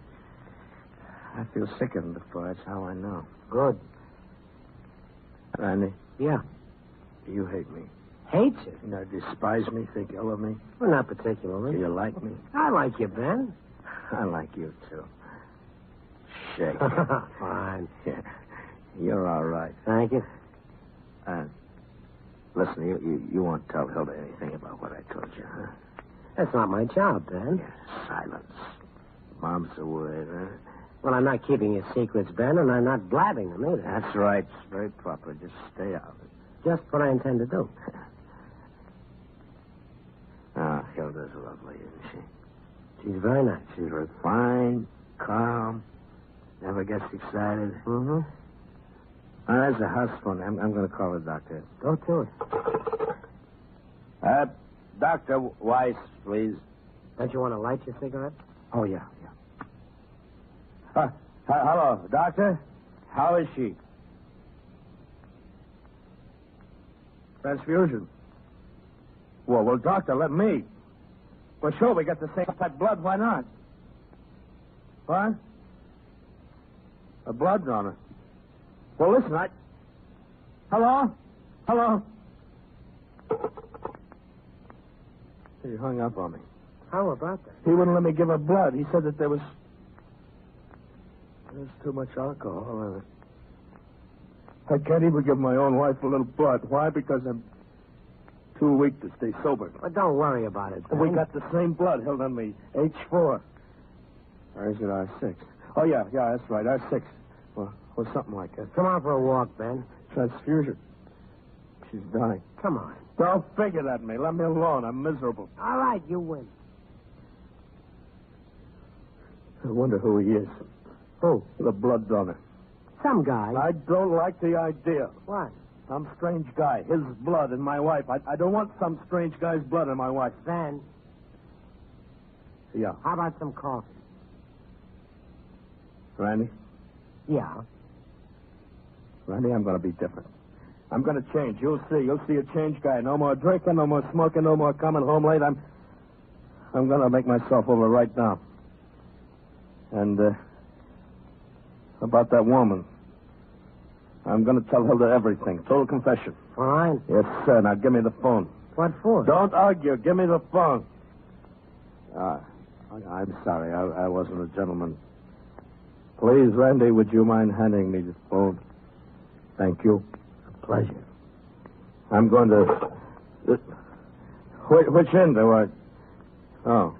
I feel sickened before. That's how I know. Good. Randy? Yeah. You hate me. Hate you? You know, despise me, think ill of me? Well, not particularly. Do you like me? I like you, Ben. I like you, too. Shake. Fine. Yeah. You're all right. Thank you. Listen, you won't tell Hilda anything about what I told you, huh? That's not my job, Ben. Yeah, silence. Mom's away, huh? Well, I'm not keeping your secrets, Ben, and I'm not blabbing them either. That's right. It's very proper. Just stay out of it. Just what I intend to do. Hilda's lovely, isn't she? She's very nice. She's refined, calm, never gets excited. Mm-hmm. That's the house phone. I'm going to call the doctor. Go to it. Dr. Weiss, please. Don't you want to light your cigarette? Oh, yeah. Hello, doctor. How is she? Transfusion. Well, doctor, let me. Well, sure, we got the same type blood. Why not? What? A blood donor. Well, listen, Hello? He hung up on me. How about that? He wouldn't let me give her blood. He said that there's too much alcohol in it. I can't even give my own wife a little blood. Why? Because I'm too weak to stay sober. Well, don't worry about it, Ben. We got the same blood held on me. H4. Or is it R6? Oh, yeah, that's right. R6. Well, something like that. Come on for a walk, Ben. Transfusion. She's dying. Come on. Don't figure that at me. Let me alone. I'm miserable. All right, you win. I wonder who he is. Who? The blood donor. Some guy. I don't like the idea. What? Some strange guy. His blood in my wife. I don't want some strange guy's blood in my wife. Ben. Yeah. How about some coffee? Randy? Yeah. Randy, I'm going to be different. I'm going to change. You'll see. You'll see a changed guy. No more drinking, no more smoking, no more coming home late. I'm going to make myself over right now. And, about that woman. I'm going to tell Hilda everything. Total confession. Fine. Yes, sir. Now give me the phone. What for? Don't argue. Give me the phone. I'm sorry. I wasn't a gentleman. Please, Randy, would you mind handing me the phone? Thank you. A pleasure. I'm going to... Which end do I... Oh.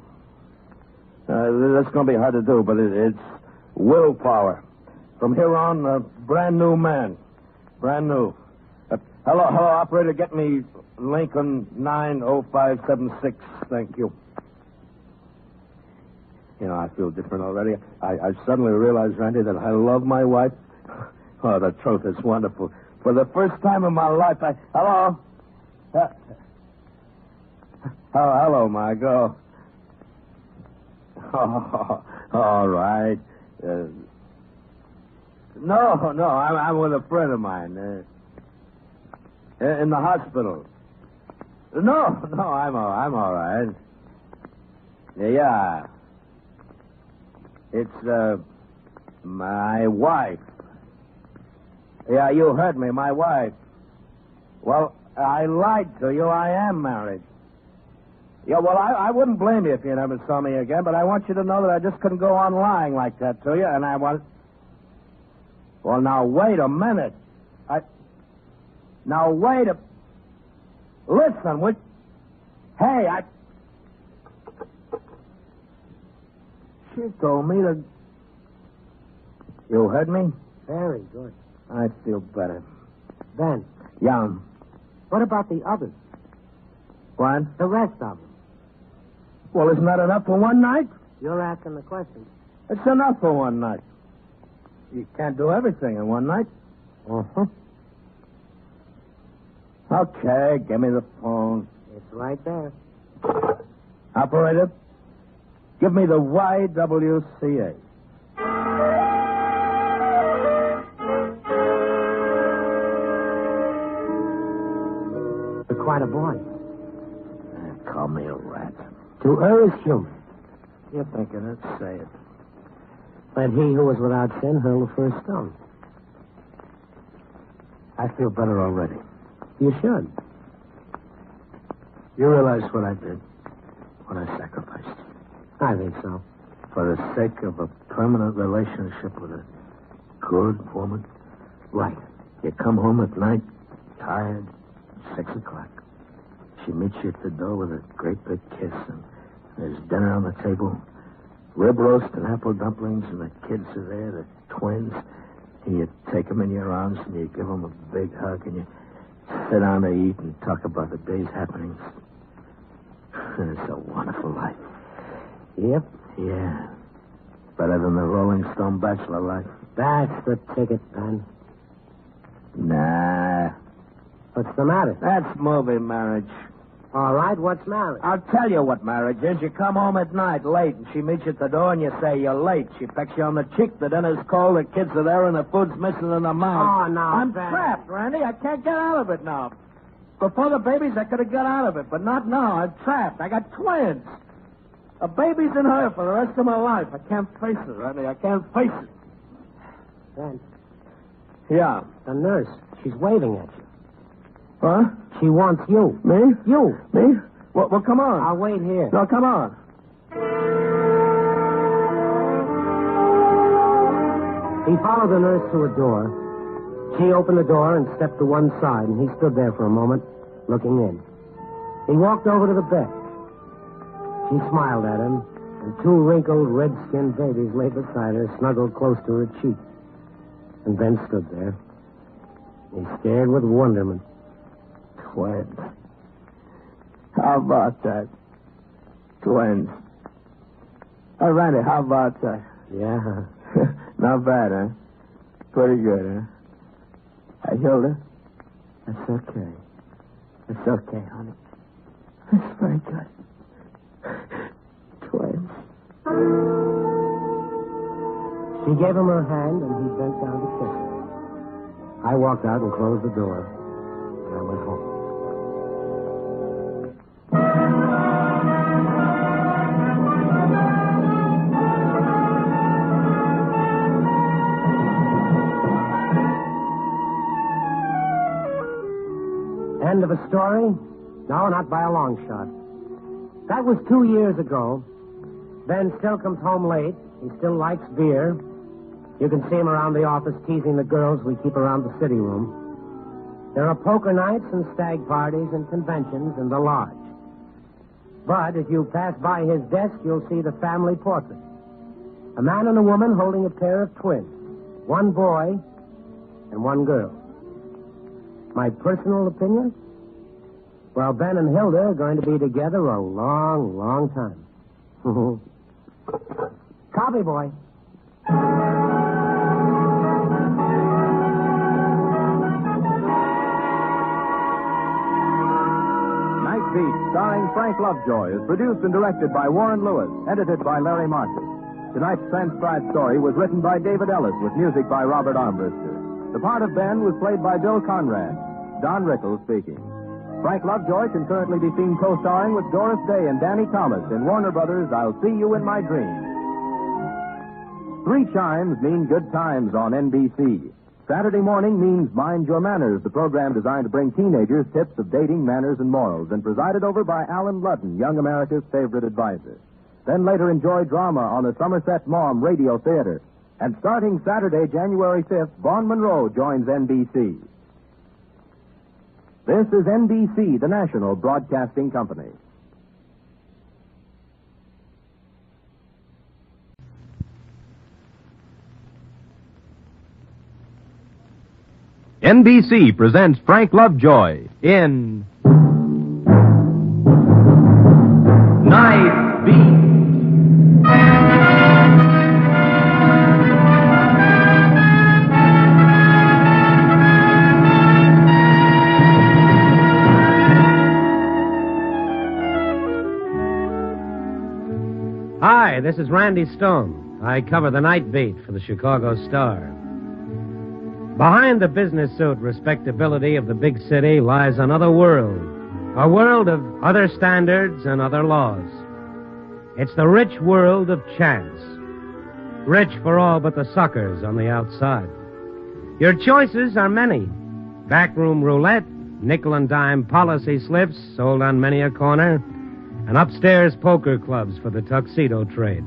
That's going to be hard to do, but it's willpower. From here on, a brand new man. Brand new. Hello, operator. Get me Lincoln 90576. Thank you. You know, I feel different already. I suddenly realized, Randy, that I love my wife. Oh, the truth is wonderful. For the first time in my life, Hello? Hello, Margot. Oh, all right. No, I'm with a friend of mine. In the hospital. No, I'm all right. Yeah. It's, my wife. Yeah, you heard me, my wife. Well, I lied to you. I am married. Yeah, well, I wouldn't blame you if you never saw me again, but I want you to know that I just couldn't go on lying like that to you, and I want... Well, now, wait a minute. Now, wait a... Listen, would... Hey, She told me to... You heard me? Very good. I feel better. Ben. Yeah. What about the others? What? The rest of them. Well, isn't that enough for one night? You're asking the question. It's enough for one night. You can't do everything in one night. Uh-huh. Okay, give me the phone. It's right there. Operator, give me the YWCA. You're quite a boy. Call me a rat. To err is human. You're thinking it? Say it. Let he who is without sin hurl the first stone. I feel better already. You should. You realize what I did? What I sacrificed? I think so. For the sake of a permanent relationship with a good woman? Right. You come home at night, tired, 6 o'clock. She meets you at the door with a great big kiss, and there's dinner on the table. Rib roast and apple dumplings, and the kids are there, the twins. And you take them in your arms, and you give them a big hug, and you sit down to eat and talk about the day's happenings. It's a wonderful life. Yep. Yeah. Better than the Rolling Stone bachelor life. That's the ticket, Ben. Nah. What's the matter? That's movie marriage. All right, what's marriage? I'll tell you what marriage is. You come home at night late, and she meets you at the door, and you say you're late. She pecks you on the cheek. The dinner's cold, the kids are there, and the food's missing in the mouth. Oh, no, I'm Ben. trapped, Randy. I can't get out of it now. Before the babies, I could have got out of it, but not now. I'm trapped. I got twins. A baby's in her for the rest of my life. I can't face it, Randy. I can't face it. Ben. Yeah. The nurse. She's waving at you. Huh? She wants you. Me? You. Me? Well, come on. I'll wait here. No, come on. He followed the nurse to a door. She opened the door and stepped to one side, and he stood there for a moment, looking in. He walked over to the bed. She smiled at him, and two wrinkled, red-skinned babies lay beside her, snuggled close to her cheek. And Ben stood there. He stared with wonderment. Twins. How about that? Twins. Oh, Randy, how about that? Yeah. Not bad, huh? Pretty good, huh? Hey, Hilda, that's okay. That's okay, honey. That's very good. Twins. She gave him her hand, and he bent down to kiss her. I walked out and closed the door, and I went home. End of a story? No, not by a long shot. That was 2 years ago. Ben still comes home late. He still likes beer. You can see him around the office teasing the girls we keep around the city room. There are poker nights and stag parties and conventions in the lodge. But if you pass by his desk, you'll see the family portrait. A man and a woman holding a pair of twins. One boy and one girl. My personal opinion? Well, Ben and Hilda are going to be together a long, long time. Copy, boy. Night Beat, starring Frank Lovejoy, is produced and directed by Warren Lewis, edited by Larry Marcus. Tonight's transcribed story was written by David Ellis with music by Robert Armbruster. The part of Ben was played by Bill Conrad. Don Rickles speaking. Frank Lovejoy can currently be seen co-starring with Doris Day and Danny Thomas in Warner Brothers' I'll See You in My Dreams. 3 chimes mean good times on NBC. Saturday morning means Mind Your Manners, the program designed to bring teenagers tips of dating, manners, and morals, and presided over by Alan Ludden, Young America's favorite advisor. Then later enjoy drama on the Somerset Maugham Radio Theater. And starting Saturday, January 5th, Vaughn Monroe joins NBC. This is NBC, the national broadcasting company. NBC presents Frank Lovejoy in Night Beat. Hi, this is Randy Stone. I cover the Night Beat for the Chicago Star. Behind the business suit respectability of the big city lies another world, a world of other standards and other laws. It's the rich world of chance, rich for all but the suckers on the outside. Your choices are many. Backroom roulette, nickel and dime policy slips sold on many a corner, and upstairs poker clubs for the tuxedo trade.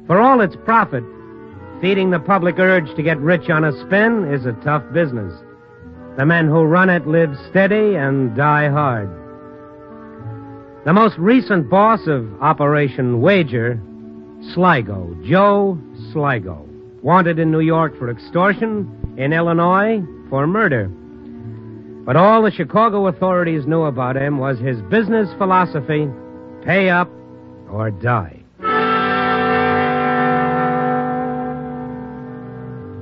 For all its profit, feeding the public urge to get rich on a spin is a tough business. The men who run it live steady and die hard. The most recent boss of Operation Wager, Sligo, Joe Sligo, wanted in New York for extortion, in Illinois for murder. But all the Chicago authorities knew about him was his business philosophy, pay up or die.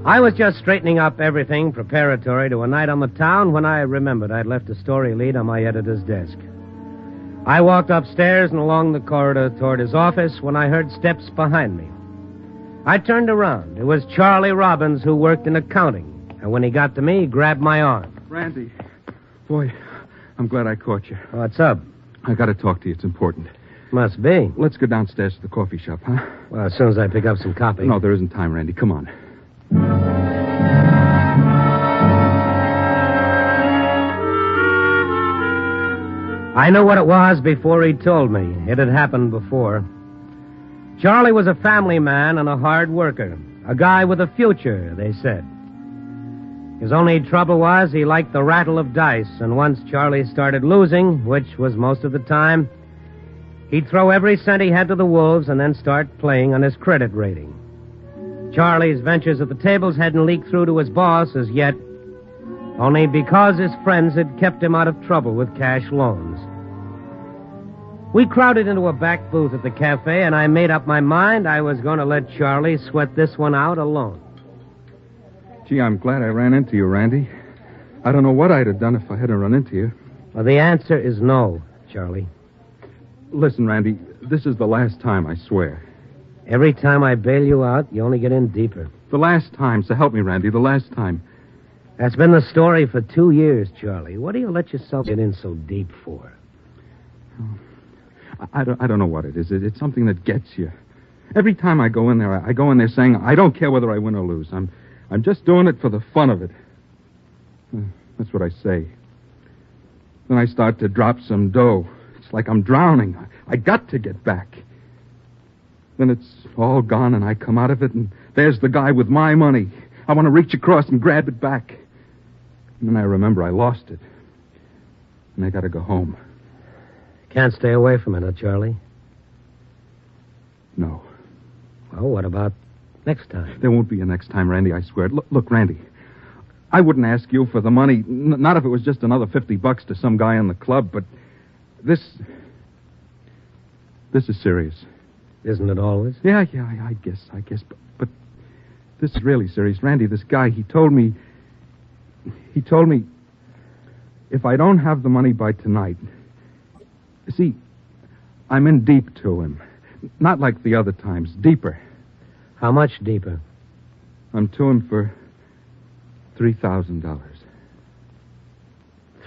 I was just straightening up everything preparatory to a night on the town when I remembered I'd left a story lead on my editor's desk. I walked upstairs and along the corridor toward his office when I heard steps behind me. I turned around. It was Charlie Robbins, who worked in accounting. And when he got to me, he grabbed my arm. Randy, boy, I'm glad I caught you. What's up? I got to talk to you. It's important. Must be. Let's go downstairs to the coffee shop, huh? Well, as soon as I pick up some copy. No, there isn't time, Randy. Come on. I knew what it was before he told me. It had happened before. Charlie was a family man and a hard worker. A guy with a future, they said. His only trouble was he liked the rattle of dice, and once Charlie started losing, which was most of the time, he'd throw every cent he had to the wolves and then start playing on his credit rating. Charlie's ventures at the tables hadn't leaked through to his boss as yet, only because his friends had kept him out of trouble with cash loans. We crowded into a back booth at the cafe, and I made up my mind I was going to let Charlie sweat this one out alone. Gee, I'm glad I ran into you, Randy. I don't know what I'd have done if I hadn't run into you. Well, the answer is no, Charlie. Listen, Randy, this is the last time, I swear. Every time I bail you out, you only get in deeper. The last time, so help me, Randy, the last time. That's been the story for 2 years, Charlie. What do you let yourself get in so deep for? I don't know what it is. It's something that gets you. Every time I go in there saying, I don't care whether I win or lose. I'm just doing it for the fun of it. That's what I say. Then I start to drop some dough. It's like I'm drowning. I got to get back. Then it's all gone, and I come out of it, and there's the guy with my money. I want to reach across and grab it back. And then I remember I lost it. And I got to go home. Can't stay away from it, huh, Charlie? No. Well, what about next time? There won't be a next time, Randy, I swear. Look, Randy, I wouldn't ask you for the money, not if it was just another $50 to some guy in the club, but this is serious. Isn't it always? Yeah, I guess. But this is really serious. Randy, this guy, he told me if I don't have the money by tonight, see, I'm in deep to him. Not like the other times, deeper. How much deeper? I'm to him for $3,000.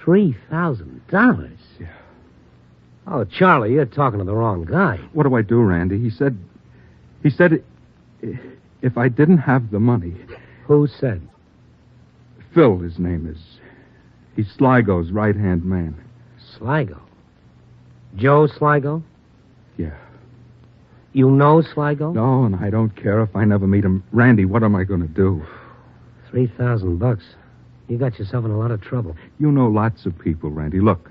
$3,000? Yeah. Oh, Charlie, you're talking to the wrong guy. What do I do, Randy? He said if I didn't have the money... Who said? Phil, his name is. He's Sligo's right-hand man. Sligo? Joe Sligo? Yeah. You know Sligo? No, and I don't care if I never meet him. Randy, what am I going to do? $3,000. You got yourself in a lot of trouble. You know lots of people, Randy. Look.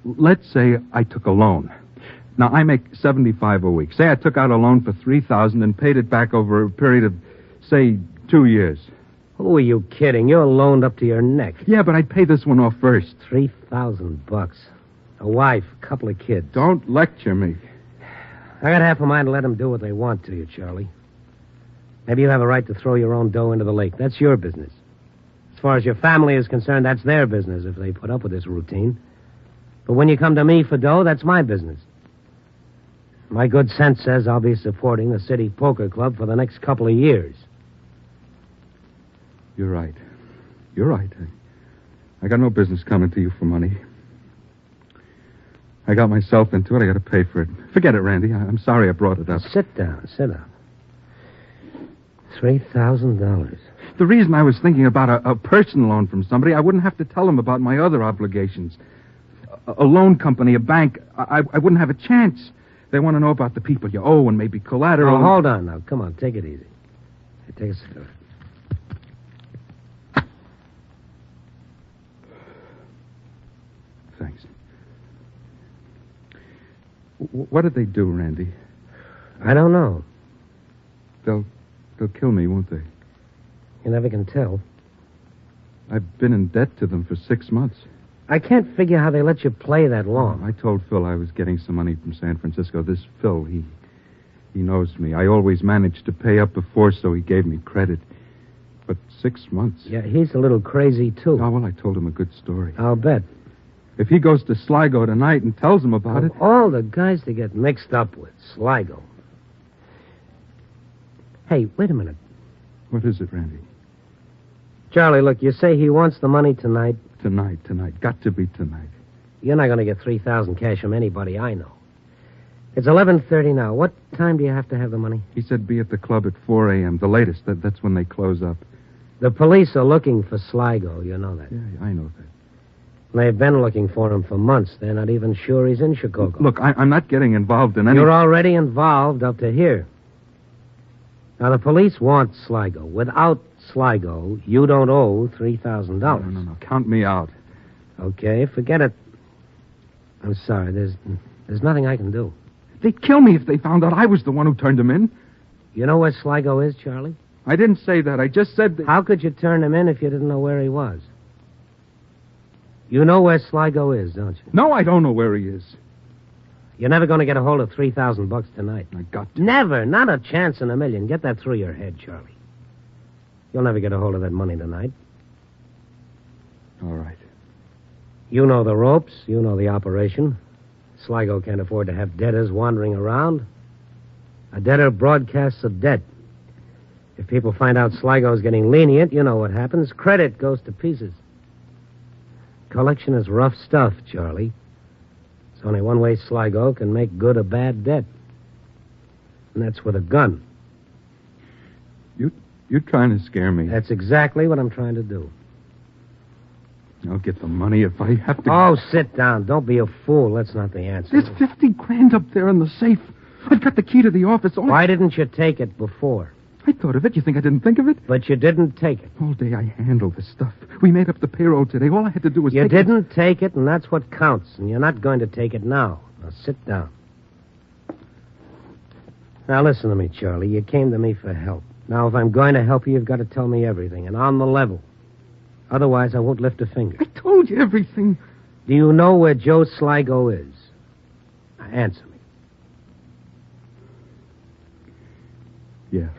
Let's say I took a loan. Now, I make $75 a week. Say I took out a loan for $3,000 and paid it back over a period of, say, 2 years. Who are you kidding? You're loaned up to your neck. Yeah, but I'd pay this one off first. $3,000. A wife, a couple of kids. Don't lecture me. I got half a mind to let them do what they want to you, Charlie. Maybe you have a right to throw your own dough into the lake. That's your business. As far as your family is concerned, that's their business if they put up with this routine. But when you come to me for dough, that's my business. My good sense says I'll be supporting the City Poker Club for the next couple of years. You're right. I got no business coming to you for money. I got myself into it. I got to pay for it. Forget it, Randy. I'm sorry I brought it up. Sit down. $3,000. The reason I was thinking about a personal loan from somebody, I wouldn't have to tell them about my other obligations. A loan company, a bank, I wouldn't have a chance. They want to know about the people you owe and maybe collateral. Oh, hold on now. Come on, take it easy. Hey, take a cigarette. Thanks. What did they do, Randy? I don't know. They'll kill me, won't they? You never can tell. I've been in debt to them for 6 months. I can't figure how they let you play that long. I told Phil I was getting some money from San Francisco. This Phil, he knows me. I always managed to pay up before, so he gave me credit. But 6 months. Yeah, he's a little crazy, too. Oh, well, I told him a good story. I'll bet. If he goes to Sligo tonight and tells him about it... All the guys to get mixed up with, Sligo. Hey, wait a minute. What is it, Randy? Charlie, look, you say he wants the money tonight. Tonight. Got to be tonight. You're not going to get $3,000 cash from anybody I know. It's 11:30 now. What time do you have to have the money? He said be at the club at 4 a.m., the latest. That's when they close up. The police are looking for Sligo. You know that. Yeah, I know that. They've been looking for him for months. They're not even sure he's in Chicago. Look, I'm not getting involved in any... You're already involved up to here. Now, the police want Sligo. Without Sligo, you don't owe $3,000. No. Count me out. Okay, forget it. I'm sorry. There's nothing I can do. They'd kill me if they found out I was the one who turned him in. You know where Sligo is, Charlie? I didn't say that. I just said that... How could you turn him in if you didn't know where he was? You know where Sligo is, don't you? No, I don't know where he is. You're never going to get a hold of $3,000 tonight. I got to. Never. Not a chance in a million. Get that through your head, Charlie. You'll never get a hold of that money tonight. All right. You know the ropes. You know the operation. Sligo can't afford to have debtors wandering around. A debtor broadcasts a debt. If people find out Sligo's getting lenient, you know what happens. Credit goes to pieces. Collection is rough stuff, Charlie. It's only one way Sligo can make good a bad debt. And that's with a gun. You're trying to scare me. That's exactly what I'm trying to do. I'll get the money if I have to... Oh, sit down. Don't be a fool. That's not the answer. There's $50,000 up there in the safe. I've got the key to the office. Why didn't you take it before? I thought of it. You think I didn't think of it? But you didn't take it. All day I handled this stuff. We made up the payroll today. All I had to do was You didn't take it, and that's what counts. And you're not going to take it now. Now, sit down. Now, listen to me, Charlie. You came to me for help. Now, if I'm going to help you, you've got to tell me everything, and on the level. Otherwise, I won't lift a finger. I told you everything. Do you know where Joe Sligo is? Now, answer me. Yeah.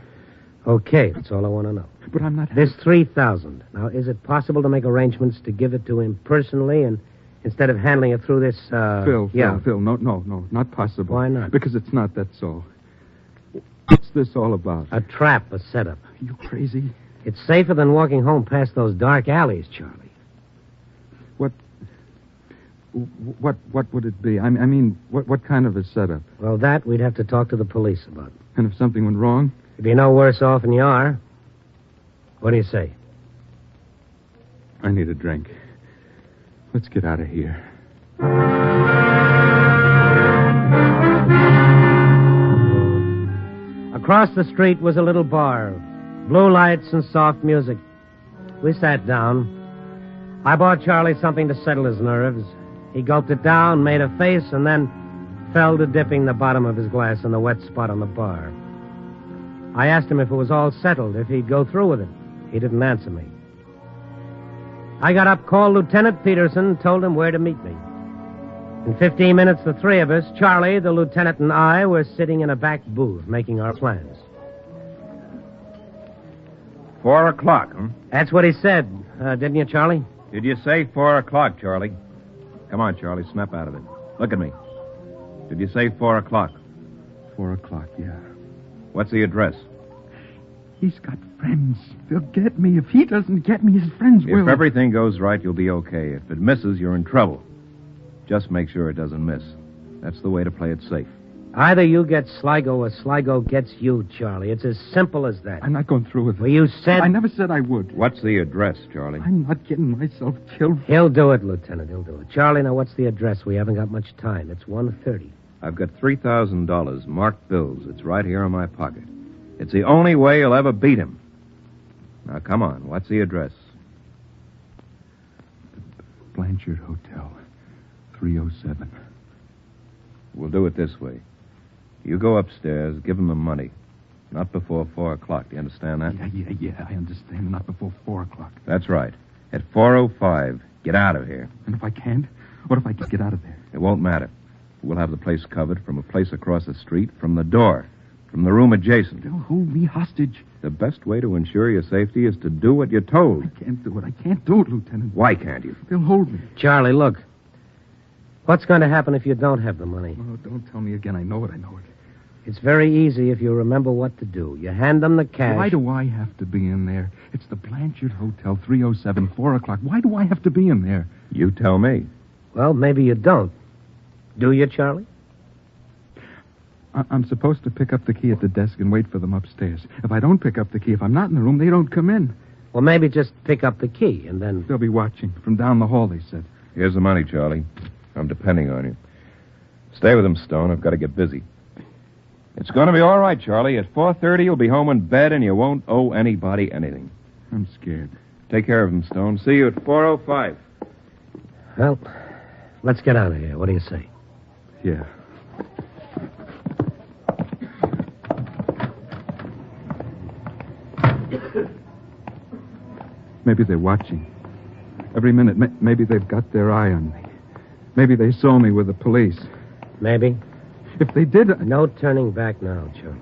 Okay, that's all I want to know. But I'm not... This $3,000. Now, is it possible to make arrangements to give it to him personally and instead of handling it through this, Phil, no, not possible. Why not? Because it's not, that's all. What's this all about? A trap, a setup. Are you crazy? It's safer than walking home past those dark alleys, Charlie. What would it be? I mean, what kind of a setup? Well, that we'd have to talk to the police about. And if something went wrong? You'd be no worse off than you are. What do you say? I need a drink. Let's get out of here. Across the street was a little bar. Blue lights and soft music. We sat down. I bought Charlie something to settle his nerves. He gulped it down, made a face, and then fell to dipping the bottom of his glass in the wet spot on the bar. I asked him if it was all settled, if he'd go through with it. He didn't answer me. I got up, called Lieutenant Peterson, told him where to meet me. In 15 minutes, the three of us, Charlie, the lieutenant, and I, were sitting in a back booth making our plans. 4 o'clock, huh? That's what he said, didn't you, Charlie? Did you say 4 o'clock, Charlie? Come on, Charlie, snap out of it. Look at me. Did you say 4 o'clock? 4 o'clock, yeah. What's the address? He's got friends. They'll get me. If he doesn't get me, his friends will. If everything goes right, you'll be okay. If it misses, you're in trouble. Just make sure it doesn't miss. That's the way to play it safe. Either you get Sligo or Sligo gets you, Charlie. It's as simple as that. I'm not going through with it. Well, you said... I never said I would. What's the address, Charlie? I'm not getting myself killed. He'll do it, Lieutenant. He'll do it. Charlie, now what's the address? We haven't got much time. It's 1:30. I've got $3,000 marked bills. It's right here in my pocket. It's the only way you'll ever beat him. Now, come on. What's the address? Blanchard Hotel, 307. We'll do it this way. You go upstairs, give him the money. Not before 4 o'clock. Do you understand that? Yeah, I understand. Not before 4 o'clock. That's right. At 4:05, get out of here. And if I can't? What if I can't get out of there? It won't matter. We'll have the place covered from a place across the street, from the door, from the room adjacent. They'll hold me hostage. The best way to ensure your safety is to do what you're told. I can't do it. I can't do it, Lieutenant. Why can't you? They'll hold me. Charlie, look. What's going to happen if you don't have the money? Oh, don't tell me again. I know it. It's very easy if you remember what to do. You hand them the cash. Why do I have to be in there? It's the Blanchard Hotel, 307, 4 o'clock. Why do I have to be in there? You tell me. Well, maybe you don't. Do you, Charlie? I'm supposed to pick up the key at the desk and wait for them upstairs. If I don't pick up the key, if I'm not in the room, they don't come in. Well, maybe just pick up the key and then... They'll be watching from down the hall, they said. Here's the money, Charlie. I'm depending on you. Stay with him, Stone. I've got to get busy. It's going to be all right, Charlie. At 4:30, you'll be home in bed and you won't owe anybody anything. I'm scared. Take care of him, Stone. See you at 4:05. Well, let's get out of here. What do you say? Yeah. Maybe they're watching. Every minute, maybe they've got their eye on me. Maybe they saw me with the police. Maybe. If they did... No turning back now, Charlie.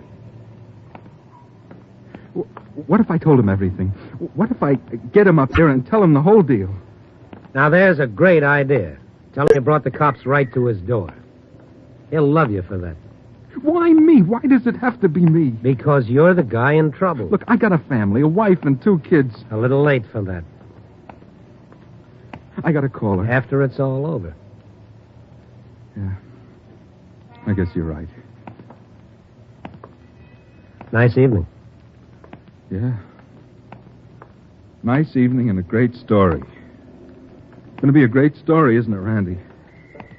What if I told him everything? What if I get him up there and tell him the whole deal? Now, there's a great idea. Tell him you brought the cops right to his door. He'll love you for that. Why me? Why does it have to be me? Because you're the guy in trouble. Look, I got a family, a wife and 2 kids. A little late for that. I got to call her. After it's all over. Yeah. I guess you're right. Nice evening. Yeah. Nice evening and a great story. It's going to be a great story, isn't it, Randy?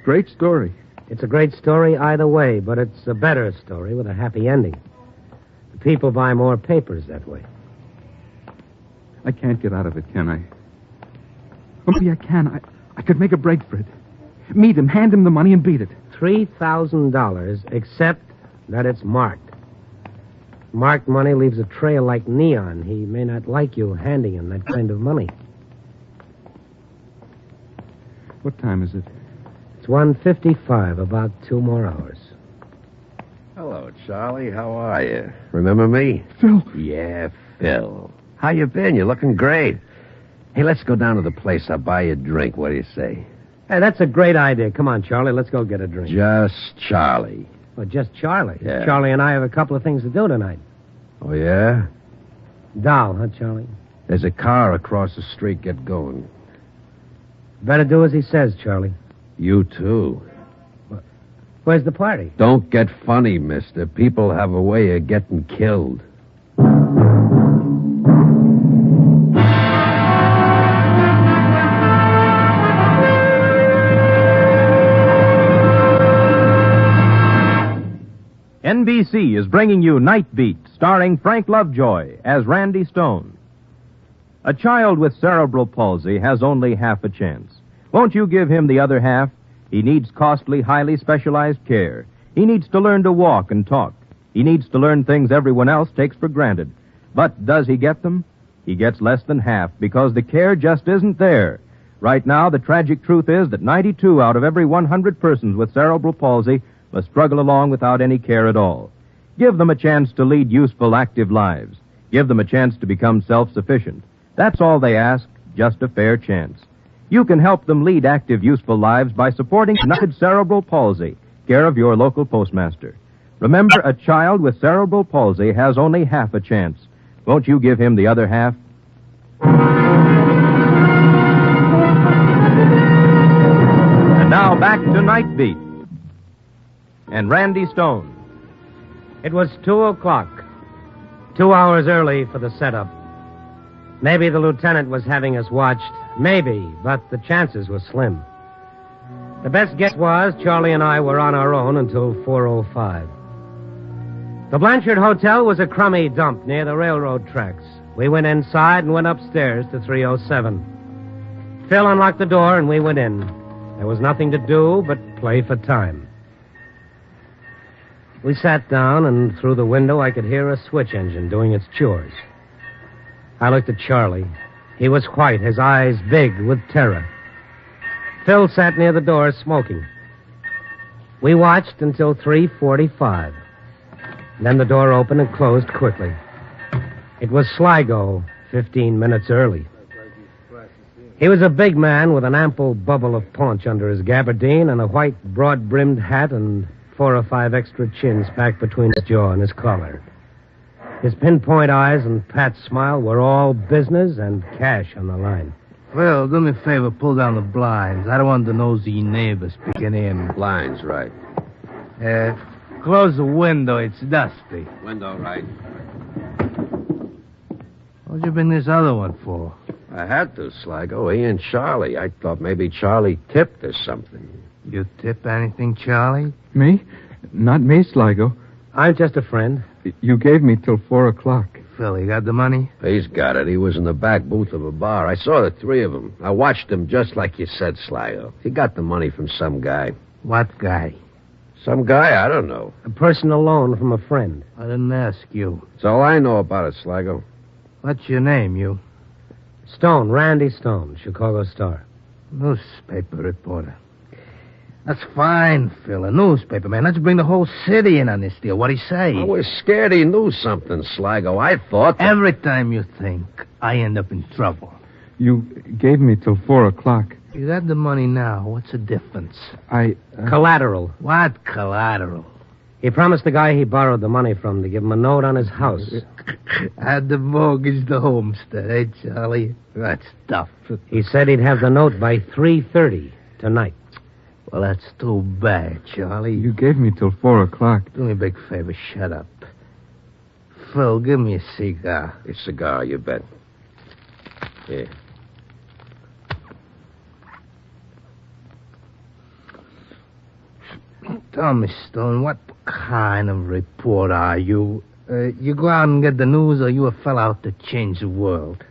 Great story. It's a great story either way, but it's a better story with a happy ending. The people buy more papers that way. I can't get out of it, can I? Well, maybe I can. I could make a break for it. Meet him, hand him the money, and beat it. $3,000, except that it's marked. Marked money leaves a trail like neon. He may not like you handing him that kind of money. What time is it? It's 1:55, about 2 more hours. Hello, Charlie, how are you? Remember me? Phil. Yeah, Phil. How you been? You're looking great. Hey, let's go down to the place. I'll buy you a drink. What do you say? Hey, that's a great idea. Come on, Charlie. Let's go get a drink. Just Charlie. Well, just Charlie. Yeah. Charlie and I have a couple of things to do tonight. Oh, yeah? Doll, huh, Charlie? There's a car across the street. Get going. Better do as he says, Charlie. You, too. Where's the party? Don't get funny, mister. People have a way of getting killed. NBC is bringing you Night Beat, starring Frank Lovejoy as Randy Stone. A child with cerebral palsy has only half a chance. Won't you give him the other half? He needs costly, highly specialized care. He needs to learn to walk and talk. He needs to learn things everyone else takes for granted. But does he get them? He gets less than half because the care just isn't there. Right now, the tragic truth is that 92 out of every 100 persons with cerebral palsy must struggle along without any care at all. Give them a chance to lead useful, active lives. Give them a chance to become self-sufficient. That's all they ask, just a fair chance. You can help them lead active, useful lives by supporting United Cerebral Palsy, care of your local postmaster. Remember, a child with cerebral palsy has only half a chance. Won't you give him the other half? And now back to Night Beat. And Randy Stone. It was 2 o'clock. 2 hours early for the setup. Maybe the lieutenant was having us watched. Maybe, but the chances were slim. The best guess was Charlie and I were on our own until 4:05. The Blanchard Hotel was a crummy dump near the railroad tracks. We went inside and went upstairs to 307. Phil unlocked the door and we went in. There was nothing to do but play for time. We sat down, and through the window I could hear a switch engine doing its chores. I looked at Charlie. He was white, his eyes big with terror. Phil sat near the door smoking. We watched until 3:45. Then the door opened and closed quickly. It was Sligo, 15 minutes early. He was a big man with an ample bubble of paunch under his gabardine and a white, broad-brimmed hat and 4 or 5 extra chins packed between his jaw and his collar. His pinpoint eyes and pat smile were all business and cash on the line. Well, do me a favor, pull down the blinds. I don't want the nosy neighbors peeking in. Blinds, right. Close the window. It's dusty. Window, right. What'd you bring this other one for? I had to, Sligo. He and Charlie. I thought maybe Charlie tipped or something. You tip anything, Charlie? Me? Not me, Sligo. I'm just a friend. You gave me till 4 o'clock. Phil, you got the money? He's got it. He was in the back booth of a bar. I saw the 3 of them. I watched them just like you said, Sligo. He got the money from some guy. What guy? Some guy, I don't know. A personal loan from a friend. I didn't ask you. That's all I know about it, Sligo. What's your name, you? Stone, Randy Stone, Chicago Star. Newspaper reporter. That's fine, Phil. A newspaper, man. Let's bring the whole city in on this deal. What'd he say? I was scared he knew something, Sligo. I thought... Every time you think, I end up in trouble. You gave me till 4 o'clock. You got the money now. What's the difference? Collateral. What collateral? He promised the guy he borrowed the money from to give him a note on his house. I had to mortgage the homestead, eh, Charlie? That's tough. He said he'd have the note by 3:30 tonight. Well, that's too bad, Charlie. You gave me till 4 o'clock. Do me a big favor, shut up. Phil, give me a cigar. A cigar, you bet. Here. Tell me, Stone, what kind of reporter are you? You go out and get the news, or you a fella out to change the world?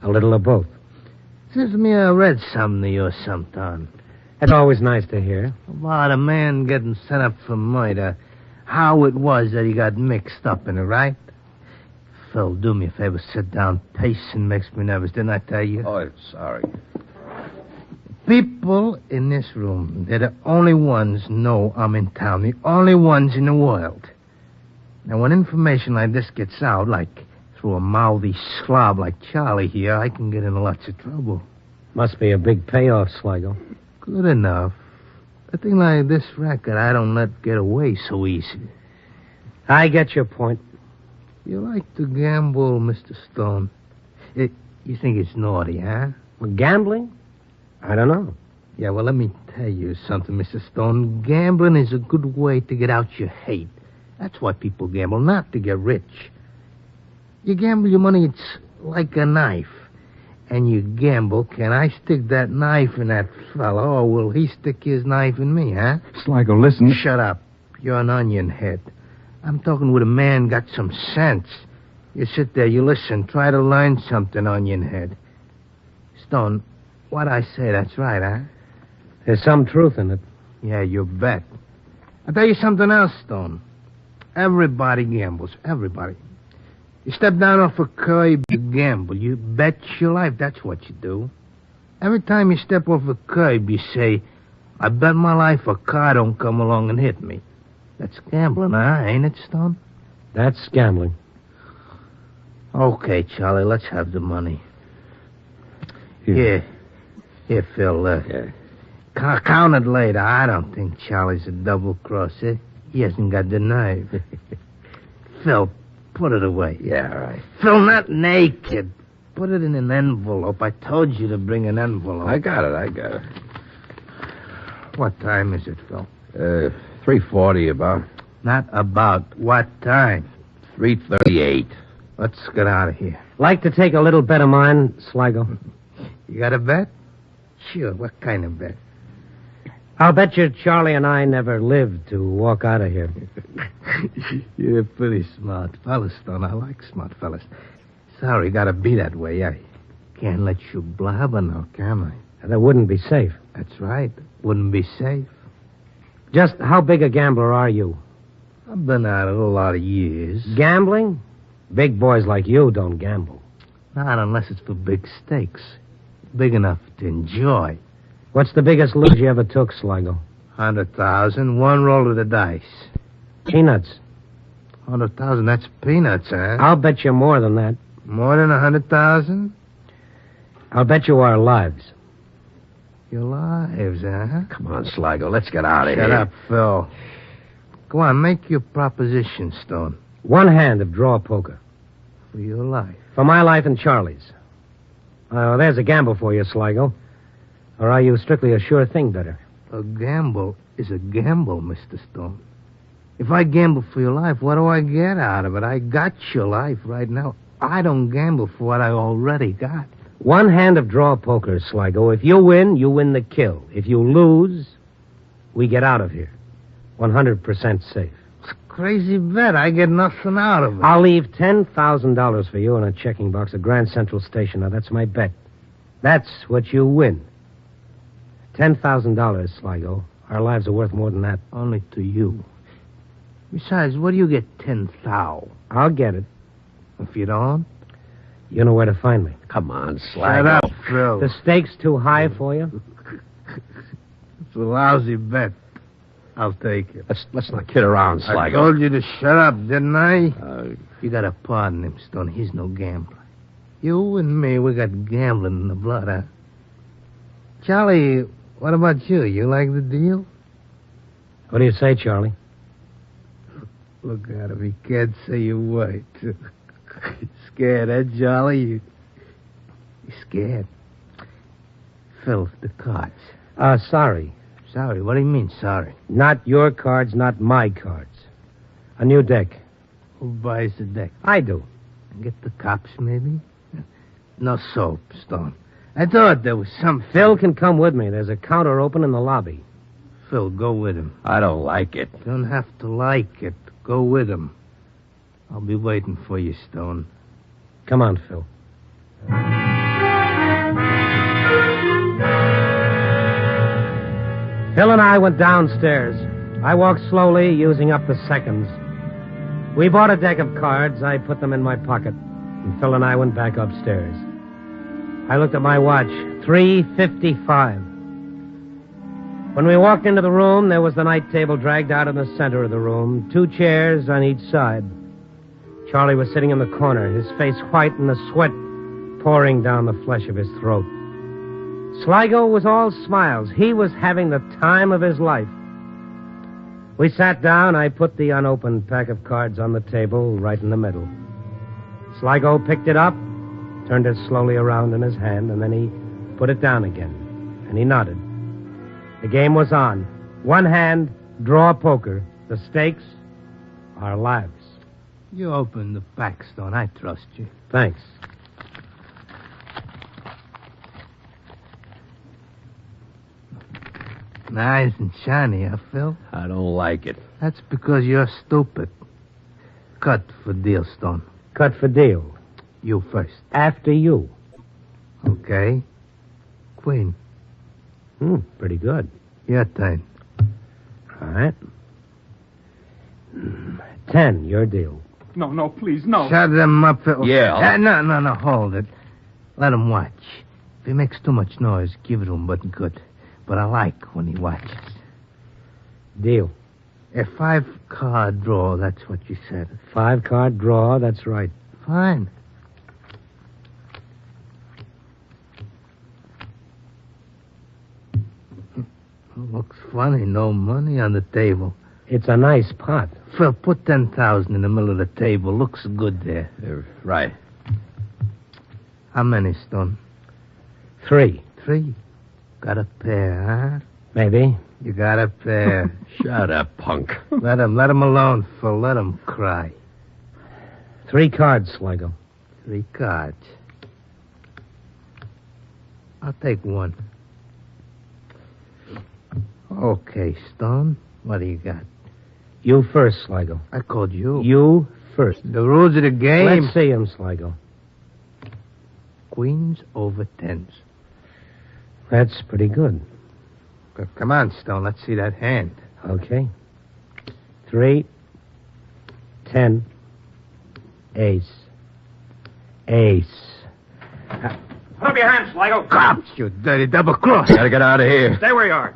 A little of both. Seems to me I read something of yours sometime. It's always nice to hear. About a man getting sent up for murder. How it was that he got mixed up in it, right? Phil, do me a favor, sit down. Pacing makes me nervous, didn't I tell you? Oh, sorry. People in this room, they're the only ones know I'm in town. The only ones in the world. Now, when information like this gets out, like through a mouthy slob like Charlie here, I can get in lots of trouble. Must be a big payoff, Sligo. Good enough. A thing like this racket, I don't let get away so easy. I get your point. You like to gamble, Mr. Stone. You think it's naughty, huh? Well, gambling? I don't know. Yeah, well, let me tell you something, Mr. Stone. Gambling is a good way to get out your hate. That's why people gamble, not to get rich. You gamble your money, it's like a knife. And you gamble, can I stick that knife in that fellow, or will he stick his knife in me, huh? Sligo, listen. Shut up. You're an onion head. I'm talking with a man got some sense. You sit there, you listen, try to learn something, onion head. Stone, what I say, that's right, huh? There's some truth in it. Yeah, you bet. I'll tell you something else, Stone. Everybody gambles, everybody. You step down off a curb, you gamble. You bet your life, that's what you do. Every time you step off a curb, you say, I bet my life a car don't come along and hit me. That's gambling, huh? Ain't it, Stone? That's gambling. Okay, Charlie, let's have the money. Here, Phil. Count it later. I don't think Charlie's a double-crosser. He hasn't got the nerve. Phil, put it away. Yeah, all right. Phil, not naked. Put it in an envelope. I told you to bring an envelope. I got it. What time is it, Phil? 3:40 about. Not about. What time? 3:38. Let's get out of here. Like to take a little bet of mine, Sligo? You got a bet? Sure. What kind of bet? I'll bet you Charlie and I never lived to walk out of here. You're a pretty smart fella, Stone. I like smart fellas. Sorry, gotta be that way. I can't let you blabber now, can I? That wouldn't be safe. That's right. Wouldn't be safe. Just how big a gambler are you? I've been at it a lot of years. Gambling? Big boys like you don't gamble. Not unless it's for big stakes. Big enough to enjoy. What's the biggest lose you ever took, Sligo? 100,000, one roll of the dice. Peanuts. 100,000, that's peanuts, huh? I'll bet you more than that. More than 100,000? I'll bet you our lives. Your lives, huh? Come on, Sligo, let's get out of here. Shut up, Phil. Go on, make your proposition, Stone. One hand of draw poker. For your life. For my life and Charlie's. Oh, there's a gamble for you, Sligo. Or are you strictly a sure thing better? A gamble is a gamble, Mr. Stone. If I gamble for your life, what do I get out of it? I got your life right now. I don't gamble for what I already got. One hand of draw poker, Sligo. If you win the kill. If you lose, we get out of here. 100% safe. It's a crazy bet. I get nothing out of it. I'll leave $10,000 for you in a checking box at Grand Central Station. Now, that's my bet. That's what you win. $10,000, Sligo. Our lives are worth more than that. Only to you. Besides, what do you get 10,000? I'll get it. If you don't? You know where to find me. Come on, Sligo. Shut up, Phil. The stakes too high for you? It's a lousy bet. I'll take it. Let's not kid around, Sligo. I told you to shut up, didn't I? You gotta pardon him, Stone. He's no gambler. You and me, we got gambling in the blood, huh? Charlie, what about you? You like the deal? What do you say, Charlie? Look at him. He can't say a word. Scared, eh, Charlie? You scared? Phil, the cards. Sorry. Sorry? What do you mean, sorry? Not your cards, not my cards. A new deck. Who buys the deck? I do. Get the cops, maybe? No soap, Stone. I thought there was some... Phil can come with me. There's a counter open in the lobby. Phil, go with him. I don't like it. You don't have to like it. Go with him. I'll be waiting for you, Stone. Come on, Phil. Phil and I went downstairs. I walked slowly, using up the seconds. We bought a deck of cards. I put them in my pocket. And Phil and I went back upstairs. I looked at my watch. 3:55. When we walked into the room, there was the night table dragged out in the center of the room, 2 chairs on each side. Charlie was sitting in the corner, his face white and the sweat pouring down the flesh of his throat. Sligo was all smiles. He was having the time of his life. We sat down. I put the unopened pack of cards on the table right in the middle. Sligo picked it up, turned it slowly around in his hand, and then he put it down again, and he nodded. The game was on. One hand, draw poker. The stakes, our lives. You open the pack, Stone. I trust you. Thanks. Nice and shiny, huh, Phil? I don't like it. That's because you're stupid. Cut for deal, Stone. Cut for deal. You first. After you. Okay. Queen. Pretty good. Your turn. All right. 10, your deal. No, please, no. Shut them up, Phil. Yeah. No, hold it. Let him watch. If he makes too much noise, give it to him, but good. But I like when he watches. Deal. A 5-card draw, that's what you said. 5-card draw, that's right. Fine. Looks funny, no money on the table. It's a nice pot. Phil, put 10,000 in the middle of the table. Looks good there. Right. How many, Stone? 3. 3? Got a pair, huh? Maybe. You got a pair. Shut up, punk. Let him alone, Phil. Let him cry. 3 cards, Sligo. 3 cards. I'll take 1. Okay, Stone. What do you got? You first, Sligo. I called you. You first. The rules of the game. Let's see him, Sligo. Queens over 10s. That's pretty good. Come on, Stone. Let's see that hand. Okay. 3, 10, ace. Ace. Put up your hands, Sligo. Cops, you dirty double cross. Gotta get out of here. Stay where you are.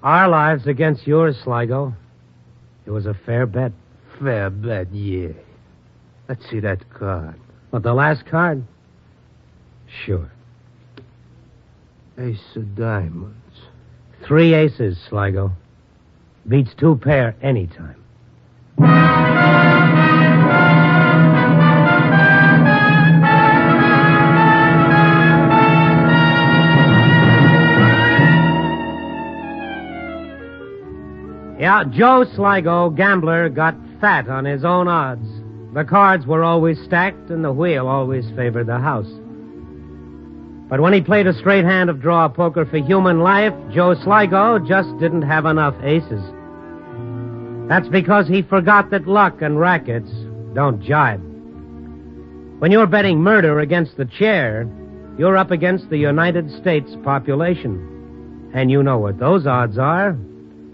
Our lives against yours, Sligo. It was a fair bet. Fair bet, yeah. Let's see that card. But the last card? Sure. Ace of diamonds. 3 aces, Sligo. Beats 2 pair anytime. Yeah, Joe Sligo, gambler, got fat on his own odds. The cards were always stacked, and the wheel always favored the house. But when he played a straight hand of draw poker for human life, Joe Sligo just didn't have enough aces. That's because he forgot that luck and rackets don't jibe. When you're betting murder against the chair, you're up against the United States population. And you know what those odds are.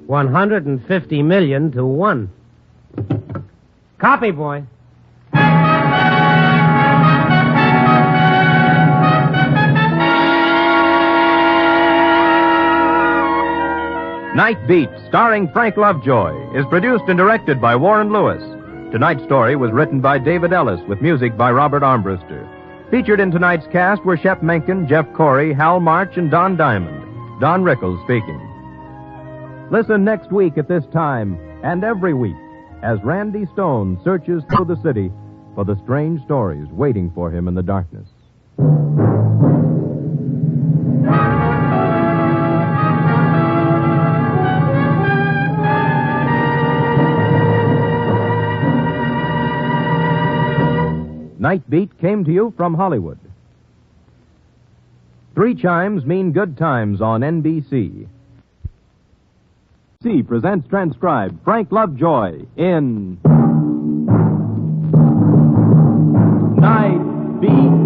150 million to 1. Copy, boy. Night Beat, starring Frank Lovejoy, is produced and directed by Warren Lewis. Tonight's story was written by David Ellis with music by Robert Armbruster. Featured in tonight's cast were Shep Menken, Jeff Corey, Hal March, and Don Diamond. Don Rickles speaking. Listen next week at this time and every week as Randy Stone searches through the city for the strange stories waiting for him in the darkness. Night Beat came to you from Hollywood. 3 chimes mean good times on NBC. NBC presents transcribed Frank Lovejoy in Night Beat.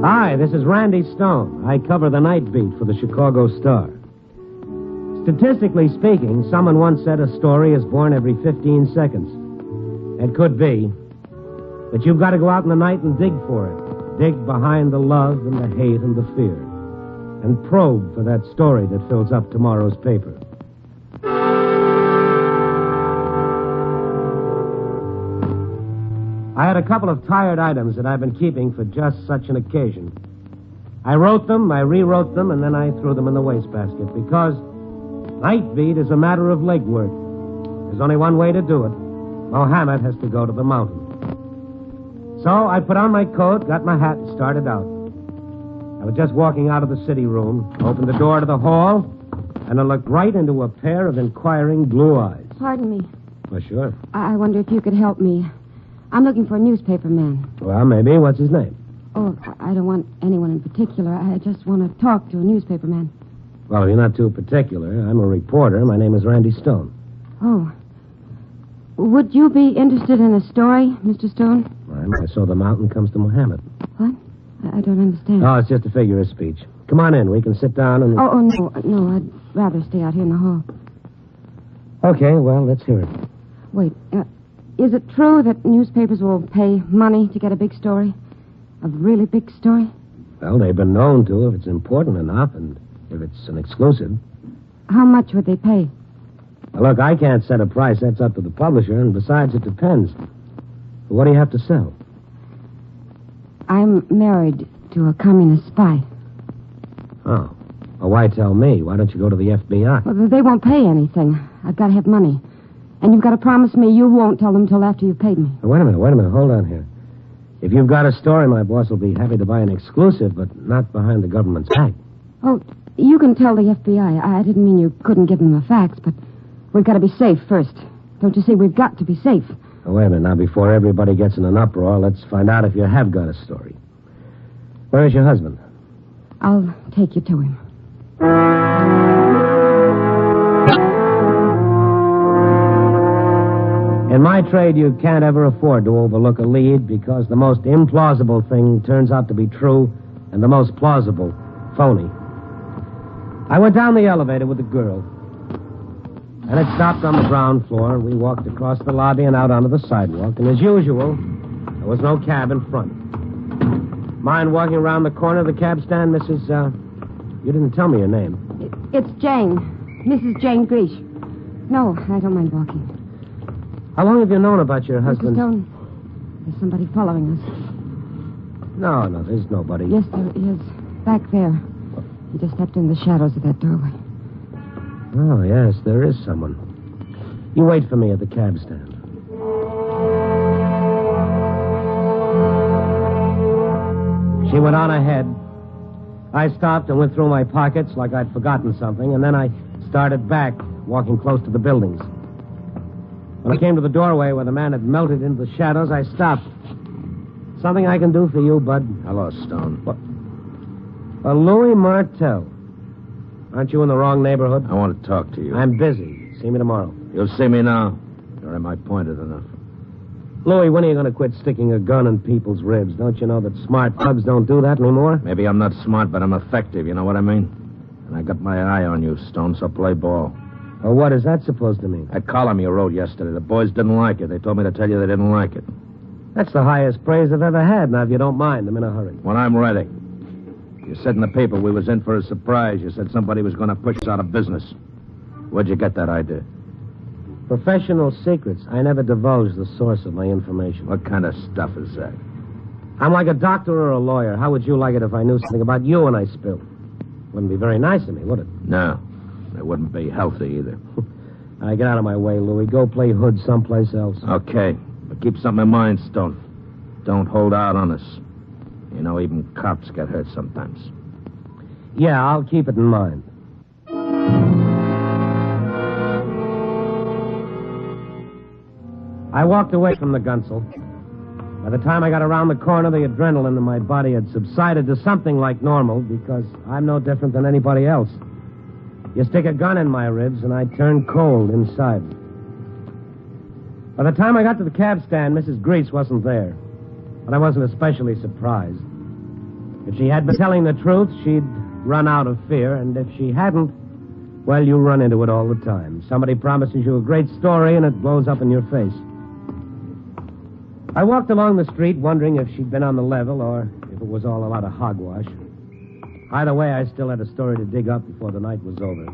Hi, this is Randy Stone. I cover the Night Beat for the Chicago Star. Statistically speaking, someone once said a story is born every 15 seconds. It could be. But you've got to go out in the night and dig for it. Dig behind the love and the hate and the fear. And probe for that story that fills up tomorrow's paper. I had a couple of tired items that I've been keeping for just such an occasion. I wrote them, I rewrote them, and then I threw them in the wastebasket because night beat is a matter of legwork. There's only one way to do it. Mohammed has to go to the mountain. So I put on my coat, got my hat, and started out. I was just walking out of the city room, opened the door to the hall, and I looked right into a pair of inquiring blue eyes. Pardon me. Well, sure. I wonder if you could help me. I'm looking for a newspaper man. Well, maybe. What's his name? Oh, I don't want anyone in particular. I just want to talk to a newspaper man. Well, if you're not too particular, I'm a reporter. My name is Randy Stone. Oh. Would you be interested in a story, Mr. Stone? I saw the mountain comes to Mohammed. What? I don't understand. Oh, it's just a figure of speech. Come on in. We can sit down and... Oh, no, I'd rather stay out here in the hall. Okay, well, let's hear it. Wait, is it true that newspapers will pay money to get a big story? A really big story? Well, they've been known to if it's important enough and if it's an exclusive. How much would they pay? Now, look, I can't set a price. That's up to the publisher, and besides, it depends. What do you have to sell? I'm married to a communist spy. Oh. Well, why tell me? Why don't you go to the FBI? Well, they won't pay anything. I've got to have money. And you've got to promise me you won't tell them till after you've paid me. Now, wait a minute. Hold on here. If you've got a story, my boss will be happy to buy an exclusive, but not behind the government's back. Oh, you can tell the FBI. I didn't mean you couldn't give them the facts, but we've got to be safe first. Don't you see? We've got to be safe. Now, wait a minute. Now, before everybody gets in an uproar, let's find out if you have got a story. Where is your husband? I'll take you to him. In my trade, you can't ever afford to overlook a lead because the most implausible thing turns out to be true and the most plausible, phony. I went down the elevator with the girl. And it stopped on the ground floor, and we walked across the lobby and out onto the sidewalk. And as usual, there was no cab in front. Mind walking around the corner of the cab stand, Mrs. You didn't tell me your name. It's Jane. Mrs. Jane Greash. No, I don't mind walking. How long have you known about your husband? Mr. Stone, there's somebody following us. No, there's nobody. Yes, there is. Back there. He just stepped in the shadows of that doorway. Oh, yes, there is someone. You wait for me at the cab stand. She went on ahead. I stopped and went through my pockets like I'd forgotten something, and then I started back, walking close to the buildings. When I came to the doorway where the man had melted into the shadows, I stopped. Something I can do for you, bud? Hello, Stone. What? Louis Martel. Aren't you in the wrong neighborhood? I want to talk to you. I'm busy. See me tomorrow. You'll see me now. Or am I pointed enough? Louis, when are you going to quit sticking a gun in people's ribs? Don't you know that smart thugs don't do that anymore? Maybe I'm not smart, but I'm effective. You know what I mean? And I got my eye on you, Stone, so play ball. Well, what is that supposed to mean? That column you wrote yesterday, the boys didn't like it. They told me to tell you they didn't like it. That's the highest praise I've ever had. Now, if you don't mind, I'm in a hurry. When I'm ready. You said in the paper we was in for a surprise. You said somebody was going to push us out of business. Where'd you get that idea? Professional secrets. I never divulge the source of my information. What kind of stuff is that? I'm like a doctor or a lawyer. How would you like it if I knew something about you and I spilled? Wouldn't be very nice of me, would it? No. It wouldn't be healthy either. All right, get out of my way, Louis. Go play hood someplace else. Okay. But keep something in mind, Stone. Don't hold out on us. You know, even cops get hurt sometimes. Yeah, I'll keep it in mind. I walked away from the Gunsel. By the time I got around the corner, the adrenaline in my body had subsided to something like normal because I'm no different than anybody else. You stick a gun in my ribs, and I turn cold inside. By the time I got to the cab stand, Mrs. Grease wasn't there. But I wasn't especially surprised. If she had been telling the truth, she'd run out of fear, and if she hadn't, Well, you run into it all the time. Somebody promises you a great story, and it blows up in your face. I walked along the street wondering if she'd been on the level or if it was all a lot of hogwash. Either way, I still had a story to dig up before the night was over.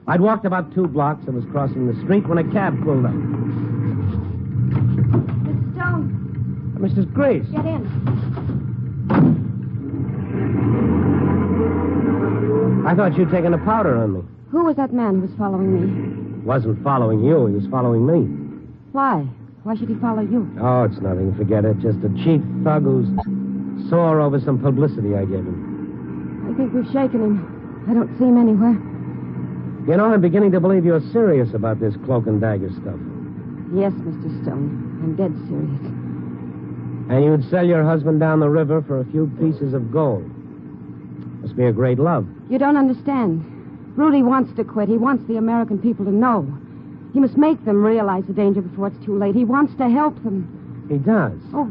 I'd walked about 2 blocks and was crossing the street when a cab pulled up. Mr. Stone. Mrs. Grace. Get in. I thought you'd taken a powder on me. Who was that man who was following me? Wasn't following you. He was following me. Why? Why should he follow you? Oh, it's nothing. Forget it. Just a cheap thug who's sore over some publicity I gave him. I think we've shaken him. I don't see him anywhere. You know, I'm beginning to believe you're serious about this cloak and dagger stuff. Yes, Mr. Stone. I'm dead serious. And you'd sell your husband down the river for a few pieces of gold. Must be a great love. You don't understand. Rudy wants to quit. He wants the American people to know. He must make them realize the danger before it's too late. He wants to help them. He does? Oh,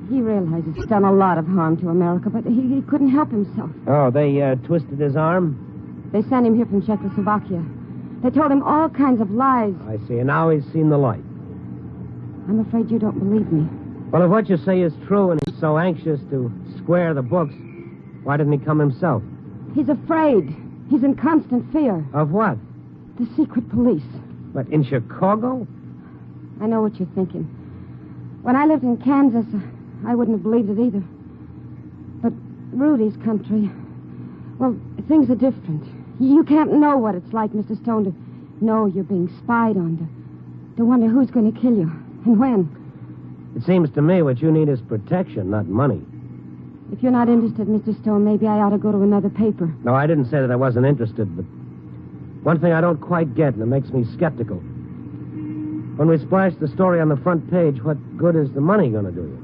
he realizes he's done a lot of harm to America, but he couldn't help himself. Oh, they twisted his arm? They sent him here from Czechoslovakia. They told him all kinds of lies. I see, and now he's seen the light. I'm afraid you don't believe me. Well, if what you say is true and he's so anxious to square the books, why didn't he come himself? He's afraid. He's in constant fear. Of what? The secret police. What, in Chicago? I know what you're thinking. When I lived in Kansas, I wouldn't have believed it either. But Rudy's country, well, things are different. You can't know what it's like, Mr. Stone, to know you're being spied on, to wonder who's going to kill you and when. It seems to me what you need is protection, not money. If you're not interested, Mr. Stone, maybe I ought to go to another paper. No, I didn't say that I wasn't interested, but one thing I don't quite get, and it makes me skeptical. When we splash the story on the front page, what good is the money going to do you?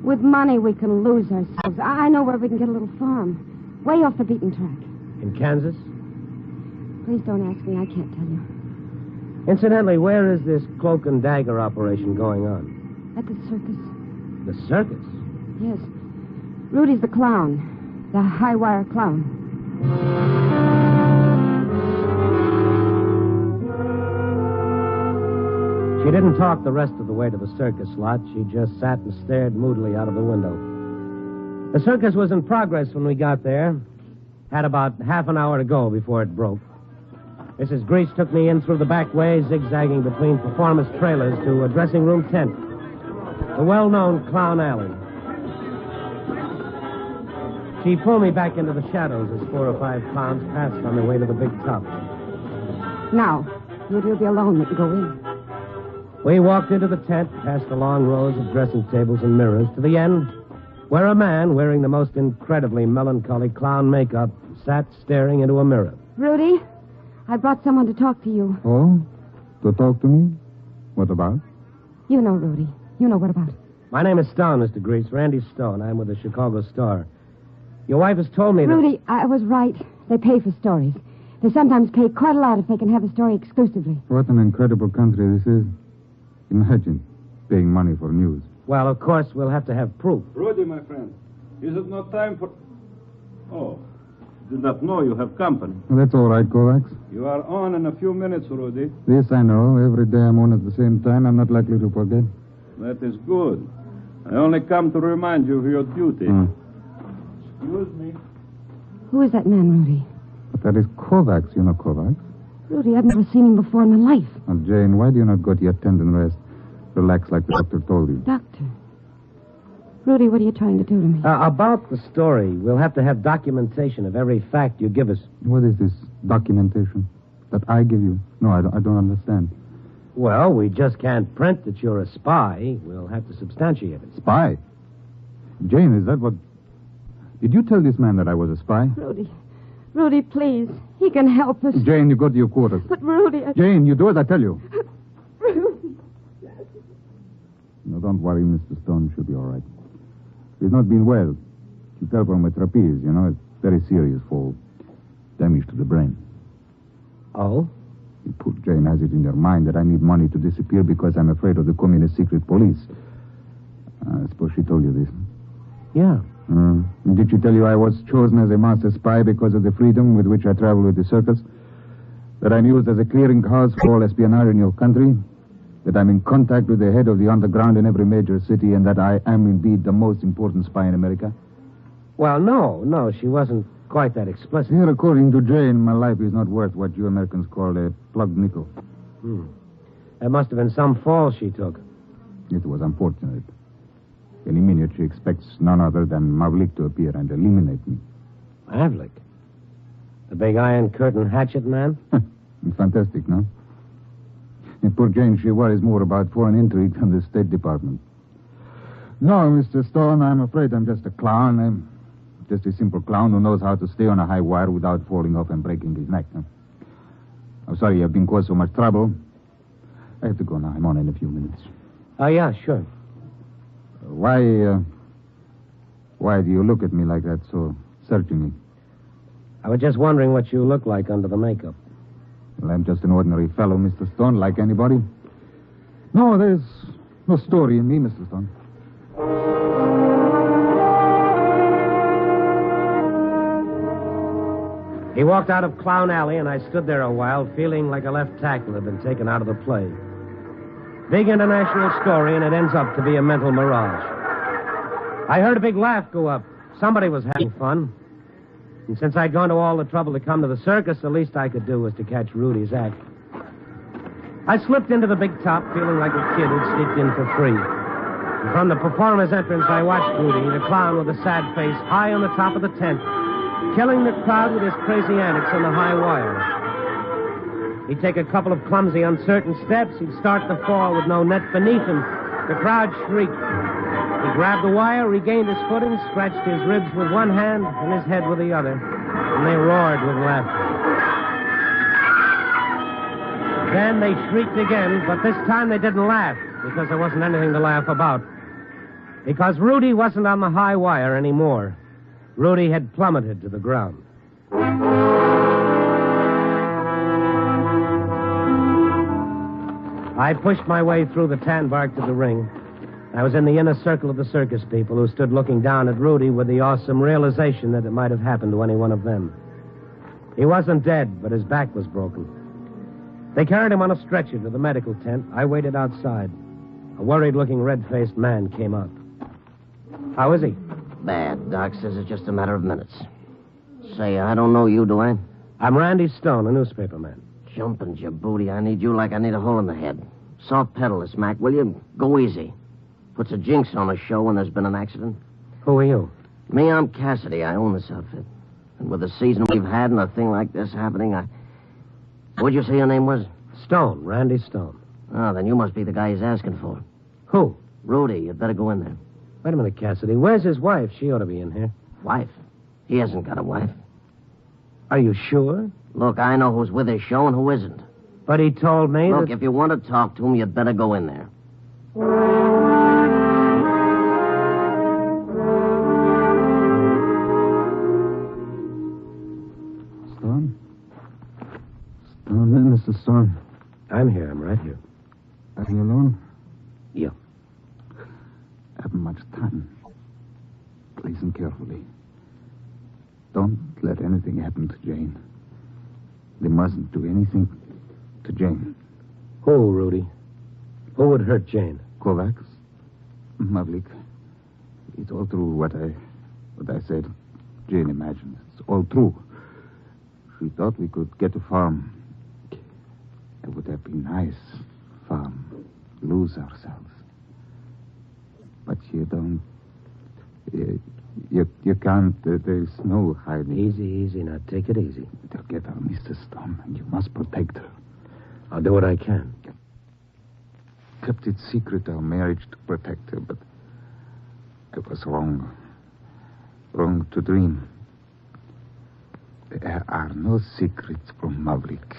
With money, we can lose ourselves. I know where we can get a little farm, way off the beaten track. In Kansas? Please don't ask me. I can't tell you. Incidentally, where is this cloak and dagger operation going on? At the circus. The circus? Yes. Rudy's the clown. The high-wire clown. She didn't talk the rest of the way to the circus lot. She just sat and stared moodily out of the window. The circus was in progress when we got there. Had about half an hour to go before it broke. Mrs. Grease took me in through the back way, zigzagging between performance trailers to a dressing room tent. The well-known Clown Alley. She pulled me back into the shadows as 4 or 5 clowns passed on their way to the big top. Now, you'll be alone. You can go in. We walked into the tent, past the long rows of dressing tables and mirrors, to the end, where a man wearing the most incredibly melancholy clown makeup sat staring into a mirror. Rudy, I brought someone to talk to you. Oh? To talk to me? What about? You know, Rudy. You know what about. My name is Stone, Mr. Grease. Randy Stone. I'm with the Chicago Star. Your wife has told me that... Rudy, I was right. They pay for stories. They sometimes pay quite a lot if they can have a story exclusively. What an incredible country this is. Imagine paying money for news. Well, of course, we'll have to have proof. Rudy, my friend, is it not time for... Oh, did not know you have company. Well, that's all right, Kovacs. You are on in a few minutes, Rudy. This I know. Every day I'm on at the same time. I'm not likely to forget. That is good. I only come to remind you of your duty. Excuse me. Who is that man, Rudy? But that is Kovacs. You know Kovacs? Rudy, I've never seen him before in my life. Now, Jane, why do you not go to your tent and rest? Relax like the doctor told you. Doctor? Rudy, what are you trying to do to me? About the story, we'll have to have documentation of every fact you give us. What is this documentation that I give you? No, I don't understand. Well, we just can't print that you're a spy. We'll have to substantiate it. Spy? Jane, is that what... Did you tell this man that I was a spy? Rudy, please. He can help us. Jane, you go to your quarters. But Rudy, Jane, you do as I tell you. Rudy. No, don't worry, Mr. Stone. She'll be all right. She's not been well. She fell from a trapeze, you know. It's very serious fall. Damage to the brain. Oh? You poor Jane has it in her mind that I need money to disappear because I'm afraid of the communist secret police. I suppose she told you this. Yeah. Did she tell you I was chosen as a master spy because of the freedom with which I travel with the circus? That I'm used as a clearing house for all espionage in your country. That I'm in contact with the head of the underground in every major city, and that I am indeed the most important spy in America? Well, no, she wasn't quite that explicit. Here, according to Jane, my life is not worth what you Americans call a plugged nickel. That must have been some fall she took. It was unfortunate. Any minute she expects none other than Mavlik to appear and eliminate me. Mavlik? The big iron curtain hatchet man? Fantastic, no? And poor Jane, she worries more about foreign intrigue than the State Department. No, Mr. Stone, I'm afraid I'm just a clown. I'm just a simple clown who knows how to stay on a high wire without falling off and breaking his neck. I'm sorry I've been caused so much trouble. I have to go now. I'm on in a few minutes. Oh, yeah, sure. Why do you look at me like that, so searchingly? I was just wondering what you look like under the makeup. Well, I'm just an ordinary fellow, Mr. Stone, like anybody. No, there's no story in me, Mr. Stone. He walked out of Clown Alley, and I stood there a while, feeling like a left tackle had been taken out of the play. Big international story, and it ends up to be a mental mirage. I heard a big laugh go up. Somebody was having fun. And since I'd gone to all the trouble to come to the circus, the least I could do was to catch Rudy's act. I slipped into the big top, feeling like a kid who'd sneaked in for free. And from the performer's entrance, I watched Rudy, the clown with a sad face, high on the top of the tent, killing the crowd with his crazy antics on the high wire. He'd take a couple of clumsy, uncertain steps. He'd start the fall with no net beneath him. The crowd shrieked. He grabbed the wire, regained his footing, scratched his ribs with one hand and his head with the other. And they roared with laughter. Then they shrieked again, but this time they didn't laugh, because there wasn't anything to laugh about. Because Rudy wasn't on the high wire anymore. Rudy had plummeted to the ground. I pushed my way through the tan bark to the ring. I was in the inner circle of the circus people who stood looking down at Rudy with the awesome realization that it might have happened to any one of them. He wasn't dead, but his back was broken. They carried him on a stretcher to the medical tent. I waited outside. A worried-looking, red-faced man came up. How is he? Bad. Doc says it's just a matter of minutes. Say, I don't know you, do I? I'm Randy Stone, a newspaper man. Jumping Djibouti, I need you like I need a hole in the head. Soft pedal this, Mac, will you? Go easy. Puts a jinx on a show when there's been an accident. Who are you? Me, I'm Cassidy. I own this outfit. And with the season we've had and a thing like this happening, What'd you say your name was? Stone, Randy Stone. Oh, then you must be the guy he's asking for. Who? Rudy. You'd better go in there. Wait a minute, Cassidy. Where's his wife? She ought to be in here. Wife? He hasn't got a wife. Are you sure? Look, I know who's with his show and who isn't. But he told me Look, if you want to talk to him, you'd better go in there. Stone? Stone, Mr. Stone. I'm here. I'm right here. Are you alone? Yeah. Haven't much time. Listen carefully. Don't let anything happen to Jane. They mustn't do anything to Jane. Who, Rudy? Who would hurt Jane? Kovacs. Mavlik. It's all true what I said. Jane imagined. It's all true. She thought we could get a farm. It would have been nice. Farm. Lose ourselves. But you don't... You can't... There's no hiding. Easy. Now, take it easy. They'll get our Mr. Stone, and you must protect her. I'll do what I can. Kept it secret, our marriage, to protect her, but I was wrong. Wrong to dream. There are no secrets from Mavlik.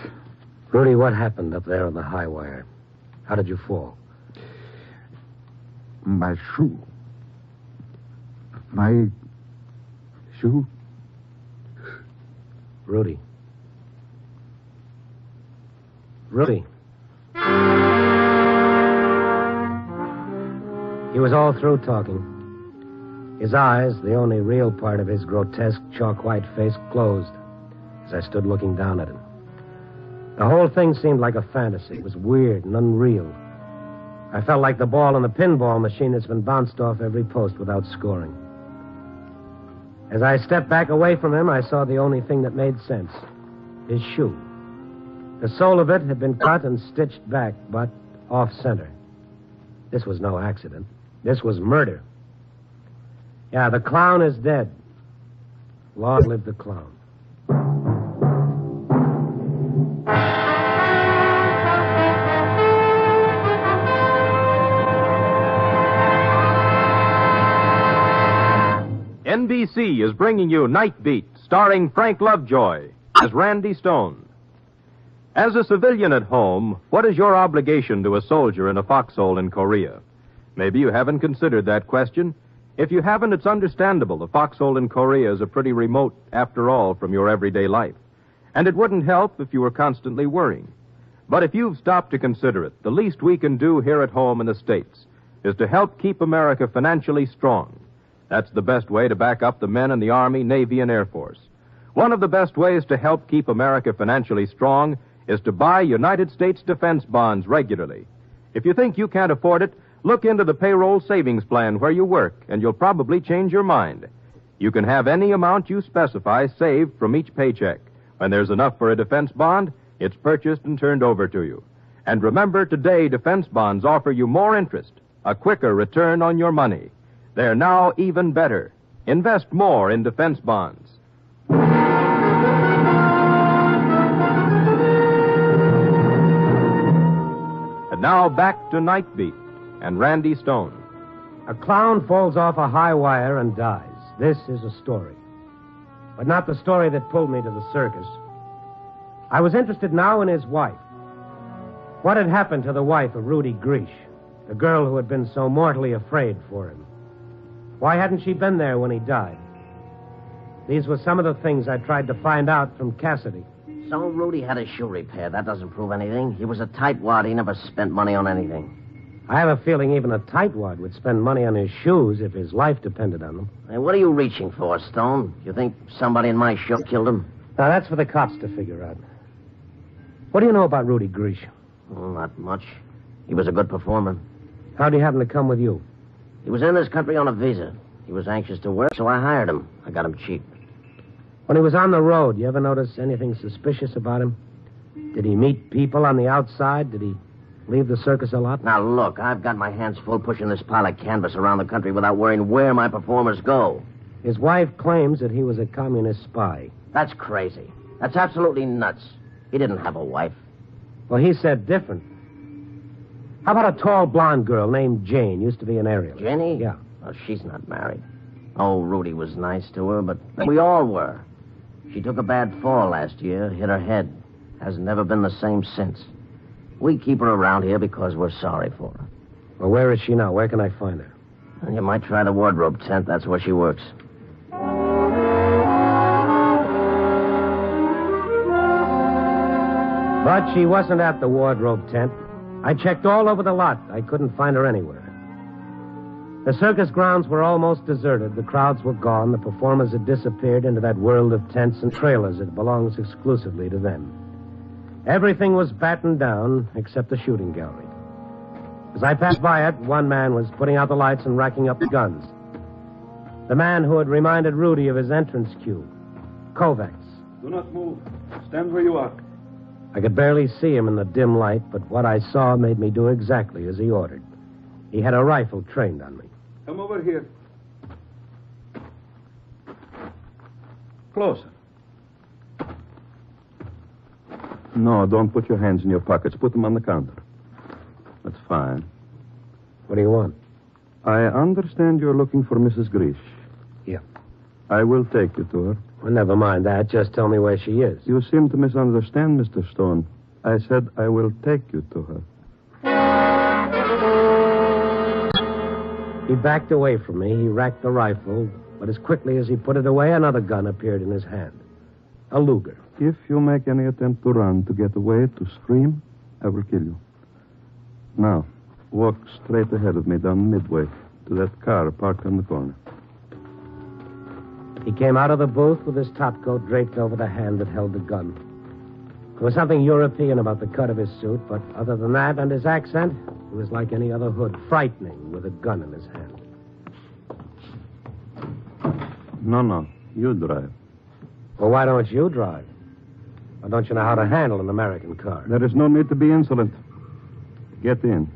Rudy, what happened up there on the high wire? How did you fall? My shoe. My shoe? Rudy. He was all through talking. His eyes, the only real part of his grotesque, chalk-white face, closed as I stood looking down at him. The whole thing seemed like a fantasy. It was weird and unreal. I felt like the ball in the pinball machine that's been bounced off every post without scoring. As I stepped back away from him, I saw the only thing that made sense. His shoe. The sole of it had been cut and stitched back, but off-center. This was no accident. This was murder. Yeah, the clown is dead. Long live the clown. NBC is bringing you Night Beat, starring Frank Lovejoy as Randy Stone. As a civilian at home, what is your obligation to a soldier in a foxhole in Korea? Maybe you haven't considered that question. If you haven't, it's understandable. The foxhole in Korea is a pretty remote, after all, from your everyday life. And it wouldn't help if you were constantly worrying. But if you've stopped to consider it, the least we can do here at home in the States is to help keep America financially strong. That's the best way to back up the men in the Army, Navy, and Air Force. One of the best ways to help keep America financially strong is to buy United States defense bonds regularly. If you think you can't afford it, look into the payroll savings plan where you work, and you'll probably change your mind. You can have any amount you specify saved from each paycheck. When there's enough for a defense bond, it's purchased and turned over to you. And remember, today, defense bonds offer you more interest, a quicker return on your money. They're now even better. Invest more in defense bonds. And now back to Night Beat and Randy Stone. A clown falls off a high wire and dies. This is a story. But not the story that pulled me to the circus. I was interested now in his wife. What had happened to the wife of Rudy Grish, the girl who had been so mortally afraid for him? Why hadn't she been there when he died? These were some of the things I tried to find out from Cassidy. So Rudy had his shoe repaired. That doesn't prove anything. He was a tightwad. He never spent money on anything. I have a feeling even a tightwad would spend money on his shoes if his life depended on them. Hey, what are you reaching for, Stone? You think somebody in my show killed him? Now, that's for the cops to figure out. What do you know about Rudy Grish? Oh, not much. He was a good performer. How'd he happen to come with you? He was in this country on a visa. He was anxious to work, so I hired him. I got him cheap. When he was on the road, you ever notice anything suspicious about him? Did he meet people on the outside? Did he leave the circus a lot? Now, look, I've got my hands full pushing this pile of canvas around the country without worrying where my performers go. His wife claims that he was a communist spy. That's crazy. That's absolutely nuts. He didn't have a wife. Well, he said different. How about a tall blonde girl named Jane? Used to be an aerial. Jenny? Yeah. Oh, she's not married. Oh, Rudy was nice to her, but we all were. She took a bad fall last year, hit her head. Has never been the same since. We keep her around here because we're sorry for her. Well, where is she now? Where can I find her? You might try the wardrobe tent. That's where she works. But she wasn't at the wardrobe tent. I checked all over the lot. I couldn't find her anywhere. The circus grounds were almost deserted. The crowds were gone. The performers had disappeared into that world of tents and trailers that belongs exclusively to them. Everything was battened down except the shooting gallery. As I passed by it, one man was putting out the lights and racking up the guns. The man who had reminded Rudy of his entrance cue, Kovacs. Do not move. Stand where you are. I could barely see him in the dim light, but what I saw made me do exactly as he ordered. He had a rifle trained on me. Come over here. Closer. No, don't put your hands in your pockets. Put them on the counter. That's fine. What do you want? I understand you're looking for Mrs. Grish. Yeah. I will take you to her. Well, never mind that. Just tell me where she is. You seem to misunderstand, Mr. Stone. I said I will take you to her. He backed away from me. He racked the rifle, but as quickly as he put it away, another gun appeared in his hand. A Luger. If you make any attempt to run, to get away, to scream, I will kill you. Now, walk straight ahead of me down Midway to that car parked on the corner. He came out of the booth with his topcoat draped over the hand that held the gun. There was something European about the cut of his suit, but other than that and his accent, he was like any other hood, frightening with a gun in his hand. No, you drive. Well, why don't you drive? Or don't you know how to handle an American car? There is no need to be insolent. Get in.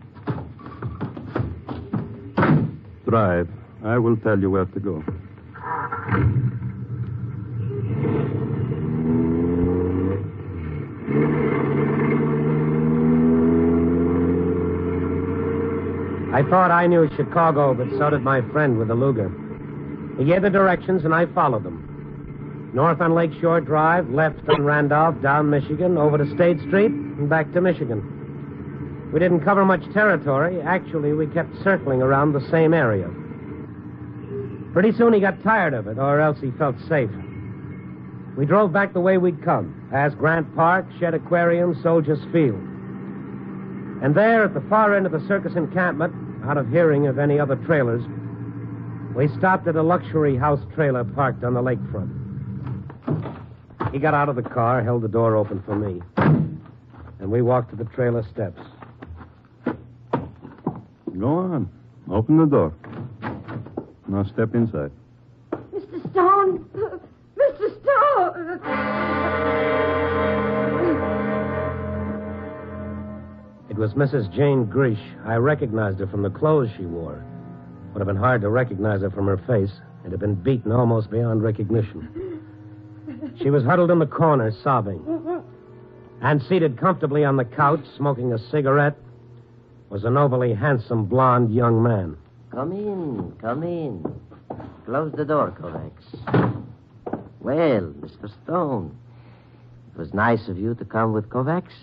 Drive. I will tell you where to go. I thought I knew Chicago, but so did my friend with the Luger. He gave the directions, and I followed them. North on Lakeshore Drive, left on Randolph, down Michigan, over to State Street, and back to Michigan. We didn't cover much territory. Actually, we kept circling around the same area. Pretty soon he got tired of it, or else he felt safe. We drove back the way we'd come, past Grant Park, Shed Aquarium, Soldiers Field. And there, at the far end of the circus encampment, out of hearing of any other trailers, we stopped at a luxury house trailer parked on the lakefront. He got out of the car, held the door open for me, and we walked to the trailer steps. Go on. Open the door. Now step inside. Mr. Stone! Mr. Stone! It was Mrs. Jane Grish. I recognized her from the clothes she wore. Would have been hard to recognize her from her face. It had been beaten almost beyond recognition. She was huddled in the corner, sobbing. And seated comfortably on the couch, smoking a cigarette, was a nobly handsome, blond young man. Come in. Close the door, Kovacs. Well, Mr. Stone, it was nice of you to come with Kovacs.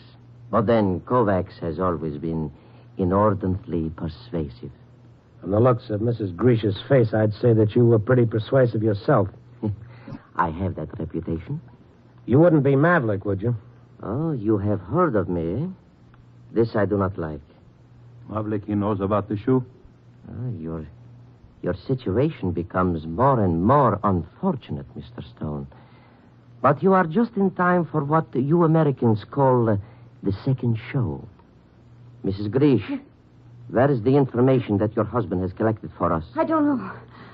But then Kovacs has always been inordinately persuasive. From the looks of Mrs. Grish's face, I'd say that you were pretty persuasive yourself. I have that reputation. You wouldn't be Maverick, would you? Oh, you have heard of me, eh? This I do not like. Maverick, he knows about the shoe? Your situation becomes more and more unfortunate, Mr. Stone. But you are just in time for what you Americans call the second show. Mrs. Grish, where is the information that your husband has collected for us? I don't know.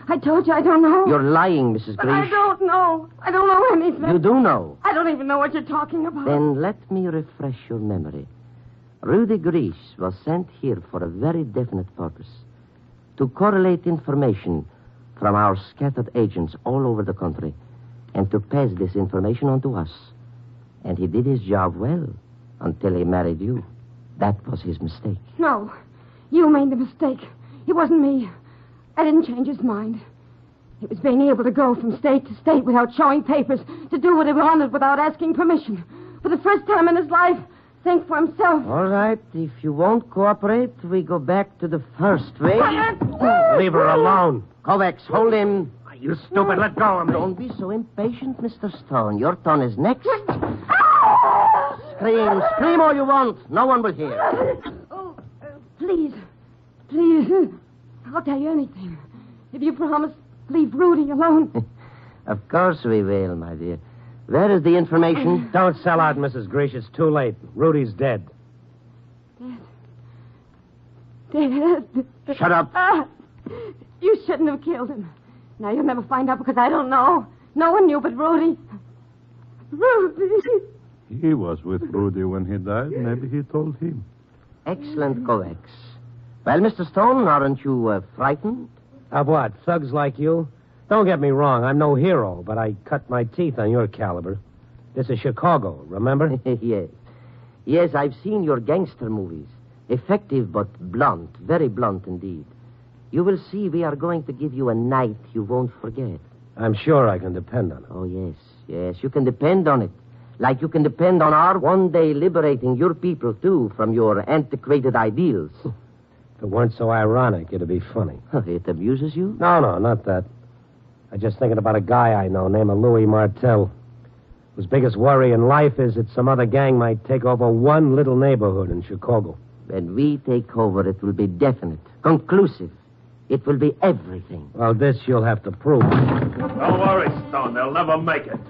I told you I don't know. You're lying, Mrs. But Grish. I don't know. I don't know anything. You do know. I don't even know what you're talking about. Then let me refresh your memory. Rudy Grish was sent here for a very definite purpose. To correlate information from our scattered agents all over the country and to pass this information on to us. And he did his job well until he married you. That was his mistake. No. You made the mistake. It wasn't me. I didn't change his mind. It was being able to go from state to state without showing papers, to do what he wanted without asking permission. For the first time in his life, think for himself. All right. If you won't cooperate, we go back to the first way. Leave her alone. Kovacs, hold him. You stupid, let go of me. Don't be so impatient, Mr. Stone. Your turn is next. Scream all you want. No one will hear. Oh, please. I'll tell you anything. If you promise, leave Rudy alone. Of course we will, my dear. Where is the information? Don't sell out, Mrs. Grish. It's too late. Rudy's dead. Dead? Shut up. You shouldn't have killed him. Now you'll never find out because I don't know. No one knew but Rudy. Rudy. He was with Rudy when he died. Maybe he told him. Excellent, Kovacs. Well, Mr. Stone, aren't you frightened? Of what? Thugs like you? Don't get me wrong. I'm no hero, but I cut my teeth on your caliber. This is Chicago, remember? Yes. Yes, I've seen your gangster movies. Effective but blunt. Very blunt indeed. You will see we are going to give you a night you won't forget. I'm sure I can depend on it. Oh, yes. Yes, you can depend on it. Like you can depend on our one day liberating your people, too, from your antiquated ideals. If it weren't so ironic, it'd be funny. It amuses you? No, not that. I'm just thinking about a guy I know named Louis Martel, whose biggest worry in life is that some other gang might take over one little neighborhood in Chicago. When we take over, it will be definite, conclusive. It will be everything. Well, this you'll have to prove. Don't worry, Stone. They'll never make it.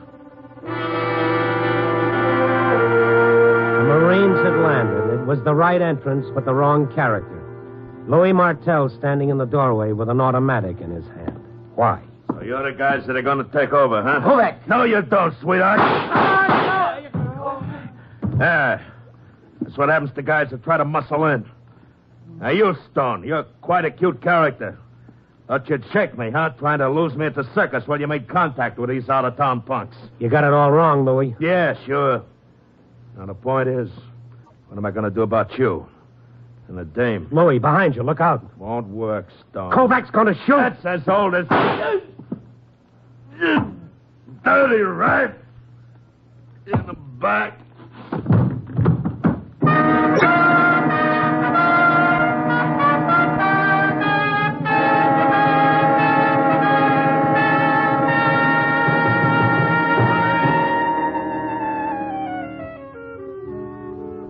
Marines had landed. It was the right entrance, but the wrong character. Louis Martel standing in the doorway with an automatic in his hand. Why? So you're the guys that are going to take over, huh? Correct. No, you don't, sweetheart. Yeah. That's what happens to guys that try to muscle in. Now, you, Stone, you're quite a cute character. Thought you'd shake me, huh? Trying to lose me at the circus while you made contact with these out-of-town punks. You got it all wrong, Louis. Yeah, sure. Now, the point is, what am I going to do about you? And the dame. Louis, behind you. Look out. Won't work, Stone. Kovac's going to shoot. That's as old as... Dirty rat. In the back.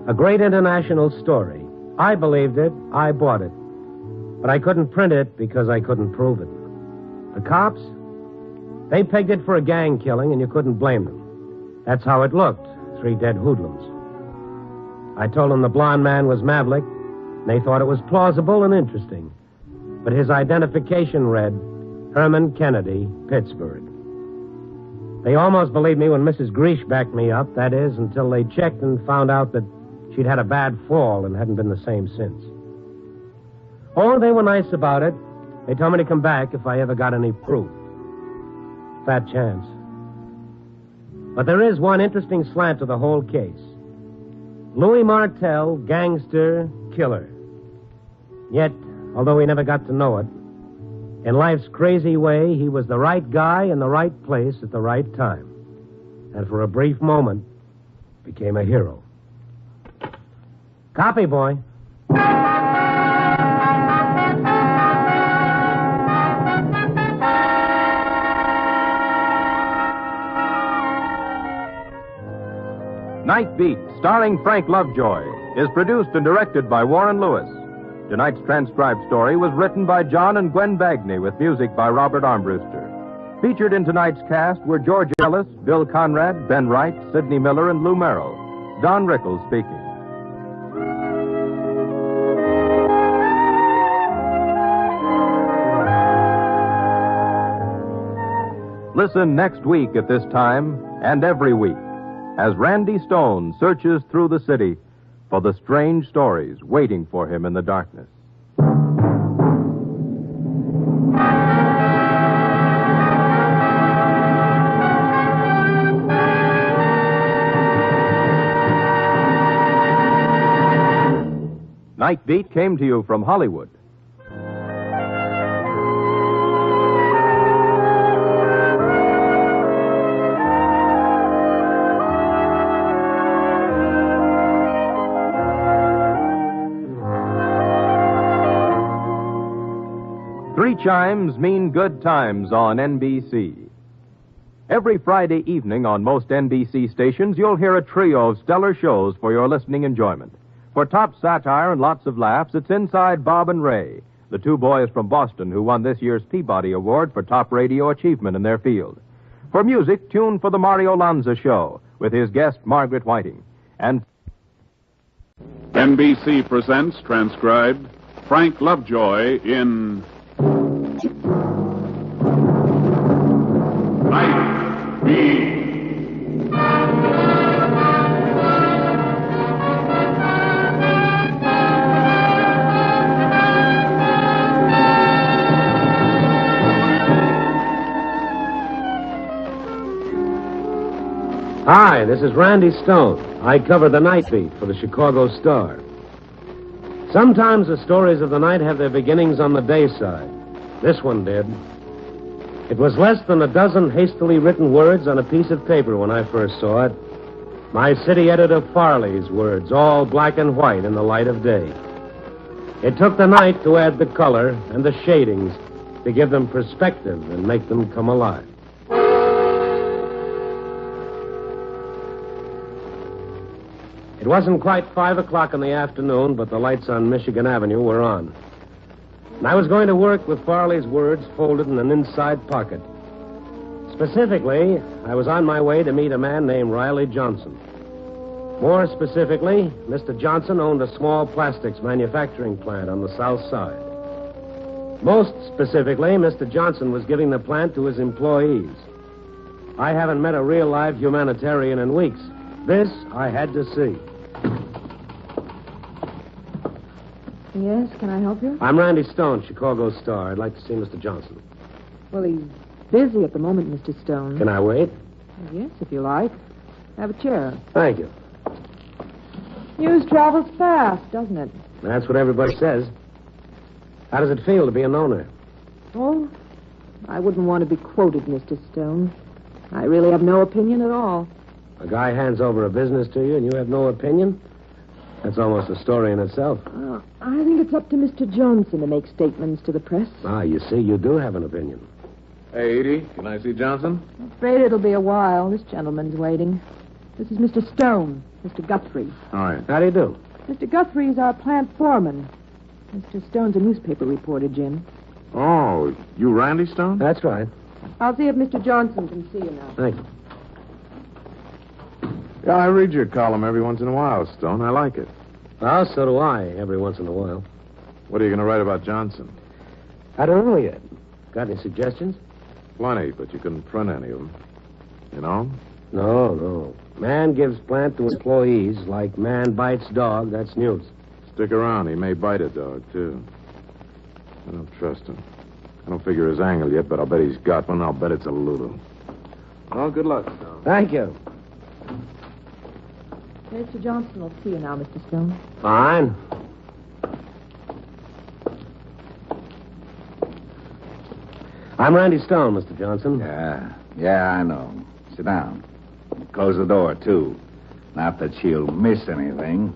A great international story. I believed it. I bought it. But I couldn't print it because I couldn't prove it. The cops? They pegged it for a gang killing, and you couldn't blame them. That's how it looked. 3 dead hoodlums. I told them the blonde man was Mavlik, and they thought it was plausible and interesting. But his identification read, Herman Kennedy, Pittsburgh. They almost believed me when Mrs. Greesh backed me up, that is, until they checked and found out that she'd had a bad fall and hadn't been the same since. Oh, they were nice about it. They told me to come back if I ever got any proof. Fat chance. But there is one interesting slant to the whole case. Louis Martel, gangster, killer. Yet, although he never got to know it, in life's crazy way, he was the right guy in the right place at the right time. And for a brief moment, became a hero. Copy, boy. Night Beat, starring Frank Lovejoy, is produced and directed by Warren Lewis. Tonight's transcribed story was written by John and Gwen Bagney with music by Robert Armbruster. Featured in tonight's cast were George Ellis, Bill Conrad, Ben Wright, Sidney Miller, and Lou Merrill. Don Rickles speaking. Listen next week at this time and every week as Randy Stone searches through the city for the strange stories waiting for him in the darkness. Night Beat came to you from Hollywood. Three chimes mean good times on NBC. Every Friday evening on most NBC stations, you'll hear a trio of stellar shows for your listening enjoyment. For top satire and lots of laughs, it's Inside Bob and Ray, the 2 boys from Boston who won this year's Peabody Award for top radio achievement in their field. For music, tune for the Mario Lanza Show with his guest Margaret Whiting. And NBC presents, transcribed, Frank Lovejoy in Night Beat. Hi, this is Randy Stone. I cover the Night Beat for the Chicago Star. Sometimes the stories of the night have their beginnings on the day side. This one did. It was less than a dozen hastily written words on a piece of paper when I first saw it. My city editor Farley's words, all black and white in the light of day. It took the night to add the color and the shadings to give them perspective and make them come alive. It wasn't quite 5 o'clock in the afternoon, but the lights on Michigan Avenue were on. And I was going to work with Farley's words folded in an inside pocket. Specifically, I was on my way to meet a man named Riley Johnson. More specifically, Mr. Johnson owned a small plastics manufacturing plant on the south side. Most specifically, Mr. Johnson was giving the plant to his employees. I haven't met a real live humanitarian in weeks. This I had to see. Yes, can I help you? I'm Randy Stone, Chicago Star. I'd like to see Mr. Johnson. Well, he's busy at the moment, Mr. Stone. Can I wait? Yes, if you like. Have a chair. Thank you. News travels fast, doesn't it? That's what everybody says. How does it feel to be an owner? Oh, I wouldn't want to be quoted, Mr. Stone. I really have no opinion at all. A guy hands over a business to you and you have no opinion? That's almost a story in itself. I think it's up to Mr. Johnson to make statements to the press. Ah, you see, you do have an opinion. Hey, Edie, can I see Johnson? I'm afraid it'll be a while. This gentleman's waiting. This is Mr. Stone, Mr. Guthrie. All right. How do you do? Mr. Guthrie's our plant foreman. Mr. Stone's a newspaper reporter, Jim. Oh, you Randy Stone? That's right. I'll see if Mr. Johnson can see you now. Thank you. Yeah, I read your column every once in a while, Stone. I like it. Well, so do I, every once in a while. What are you going to write about Johnson? I don't know yet. Got any suggestions? Plenty, but you couldn't print any of them. You know? No. Man gives plant to employees like man bites dog. That's news. Stick around. He may bite a dog, too. I don't trust him. I don't figure his angle yet, but I'll bet he's got one. I'll bet it's a Lulu. Well, good luck, Stone. Thank you. Mr. Johnson will see you now, Mr. Stone. Fine. I'm Randy Stone, Mr. Johnson. Yeah, I know. Sit down. Close the door, too. Not that she'll miss anything.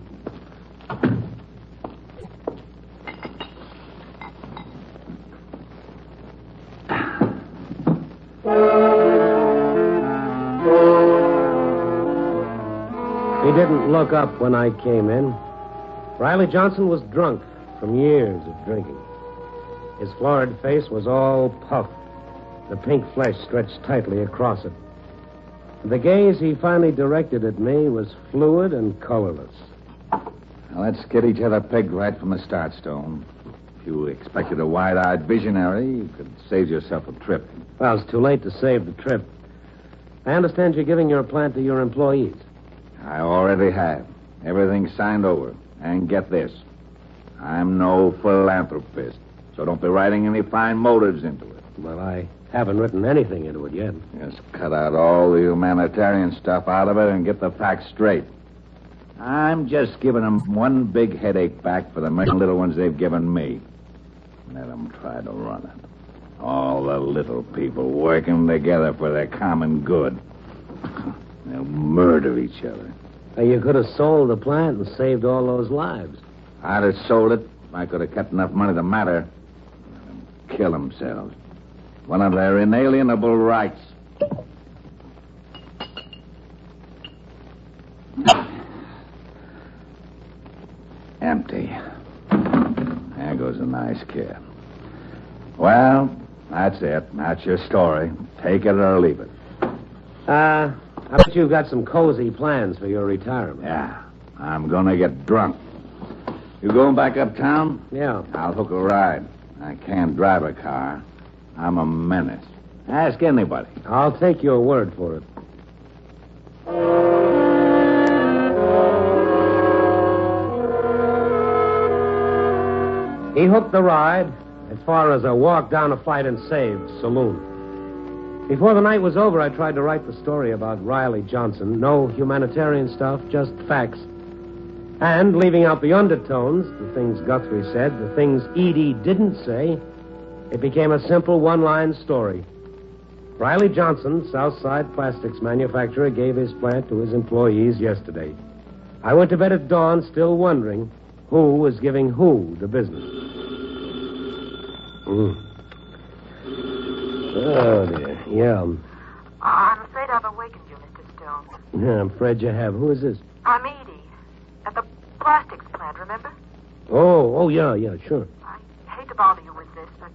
He didn't look up when I came in. Riley Johnson was drunk from years of drinking. His florid face was all puffed, the pink flesh stretched tightly across it. The gaze he finally directed at me was fluid and colorless. Now, let's get each other pegged right from the start, Stone. If you expected a wide-eyed visionary, you could save yourself a trip. Well, it's too late to save the trip. I understand you're giving your plant to your employees. I already have. Everything's signed over. And get this. I'm no philanthropist, so don't be writing any fine motives into it. Well, I haven't written anything into it yet. Just cut out all the humanitarian stuff out of it and get the facts straight. I'm just giving them one big headache back for the many little ones they've given me. Let them try to run it. All the little people working together for their common good. They'll murder each other. You could have sold the plant and saved all those lives. I'd have sold it if I could have kept enough money to matter. Let them kill themselves. One of their inalienable rights. Empty. There goes a nice kid. Well, that's it. That's your story. Take it or leave it. I bet you've got some cozy plans for your retirement. Yeah. I'm gonna get drunk. You going back uptown? Yeah. I'll hook a ride. I can't drive a car. I'm a menace. Ask anybody. I'll take your word for it. He hooked the ride as far as a walk down a flight and saved saloon. Before the night was over, I tried to write the story about Riley Johnson. No humanitarian stuff, just facts. And leaving out the undertones, the things Guthrie said, the things Edie didn't say, it became a simple one-line story. Riley Johnson, Southside Plastics manufacturer, gave his plant to his employees yesterday. I went to bed at dawn still wondering who was giving who the business. Oh, dear. Yeah. I'm afraid I've awakened you, Mr. Stone. Yeah, I'm afraid you have. Who is this? I'm Edie. At the plastics plant, remember? Oh, yeah, sure. I hate to bother you with this, but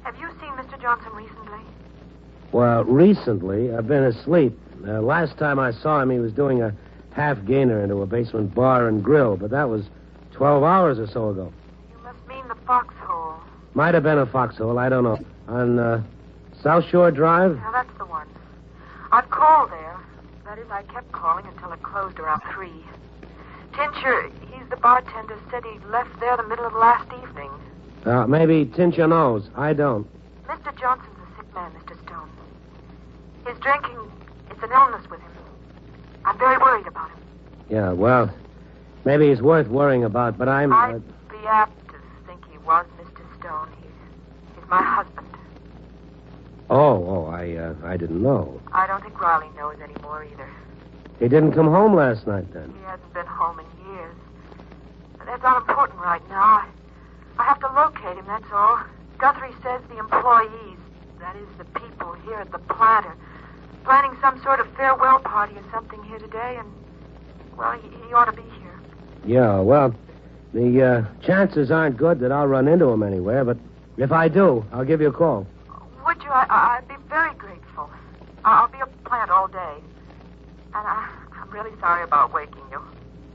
have you seen Mr. Johnson recently? Well, recently, I've been asleep. Last time I saw him, he was doing a half gainer into a basement bar and grill, but that was 12 hours or so ago. You must mean the foxhole. Might have been a foxhole, I don't know. On South Shore Drive? Now, that's the one. I've called there. That is, I kept calling until it closed around 3. Tincher, he's the bartender, said he left there the middle of last evening. Maybe Tincher knows. I don't. Mr. Johnson's a sick man, Mr. Stone. His drinking, it's an illness with him. I'm very worried about him. Yeah, well, maybe he's worth worrying about, but I'm... I'd be apt to think he was, Mr. Stone. He's my husband. I didn't know. I don't think Riley knows anymore either. He didn't come home last night, then? He hasn't been home in years. But that's not important right now. I have to locate him, that's all. Guthrie says the employees, that is, the people here at the plant, are planning some sort of farewell party or something here today, and, well, he ought to be here. Yeah, well, the chances aren't good that I'll run into him anywhere, but if I do, I'll give you a call. Would you? I'd be very grateful. I'll be at the plant all day. And I'm really sorry about waking you,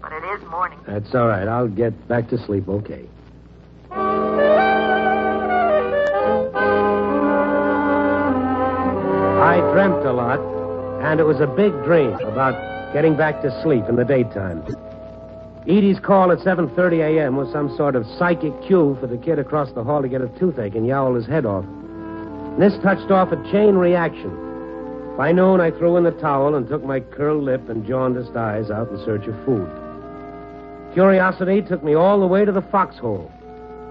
but it is morning. That's all right. I'll get back to sleep, okay. I dreamt a lot, and it was a big dream about getting back to sleep in the daytime. Edie's call at 7:30 a.m. was some sort of psychic cue for the kid across the hall to get a toothache and yowl his head off. This touched off a chain reaction. By noon, I threw in the towel and took my curled lip and jaundiced eyes out in search of food. Curiosity took me all the way to the foxhole,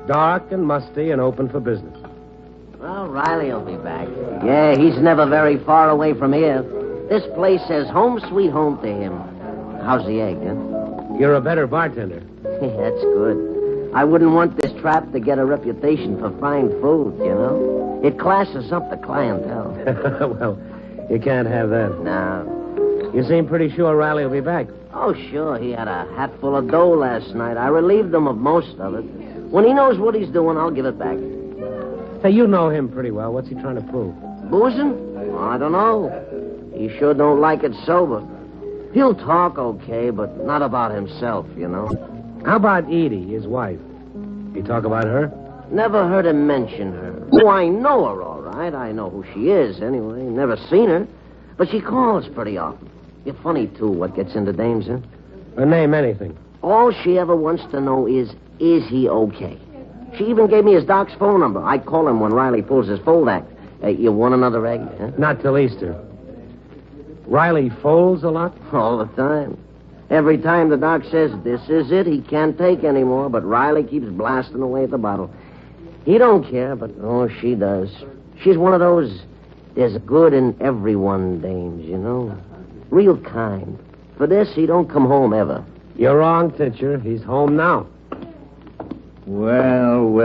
dark and musty and open for business. Well, Riley will be back. Yeah, he's never very far away from here. This place says home sweet home to him. How's the egg, huh? You're a better bartender. That's good. I wouldn't want this trap to get a reputation for fine food, you know? It classes up the clientele. Well, you can't have that. No. You seem pretty sure Riley will be back. Oh, sure. He had a hatful of dough last night. I relieved him of most of it. When he knows what he's doing, I'll give it back. Hey, you know him pretty well. What's he trying to prove? Boozing? Well, I don't know. He sure don't like it sober. He'll talk okay, but not about himself, you know. How about Edie, his wife? You talk about her? Never heard him mention her. Oh, I know her all right. I know who she is, anyway. Never seen her. But she calls pretty often. You're funny, too, what gets into dames, huh? Her name anything. All she ever wants to know is he okay? She even gave me his doc's phone number. I call him when Riley pulls his fold act. You want another egg, huh? Not till Easter. Riley folds a lot? All the time. Every time the doc says, this is it, he can't take anymore, but Riley keeps blasting away at the bottle. He don't care, but, oh, she does. She's one of those, there's good in everyone dames, you know? Real kind. For this, he don't come home ever. You're wrong, Tincher. He's home now. Well,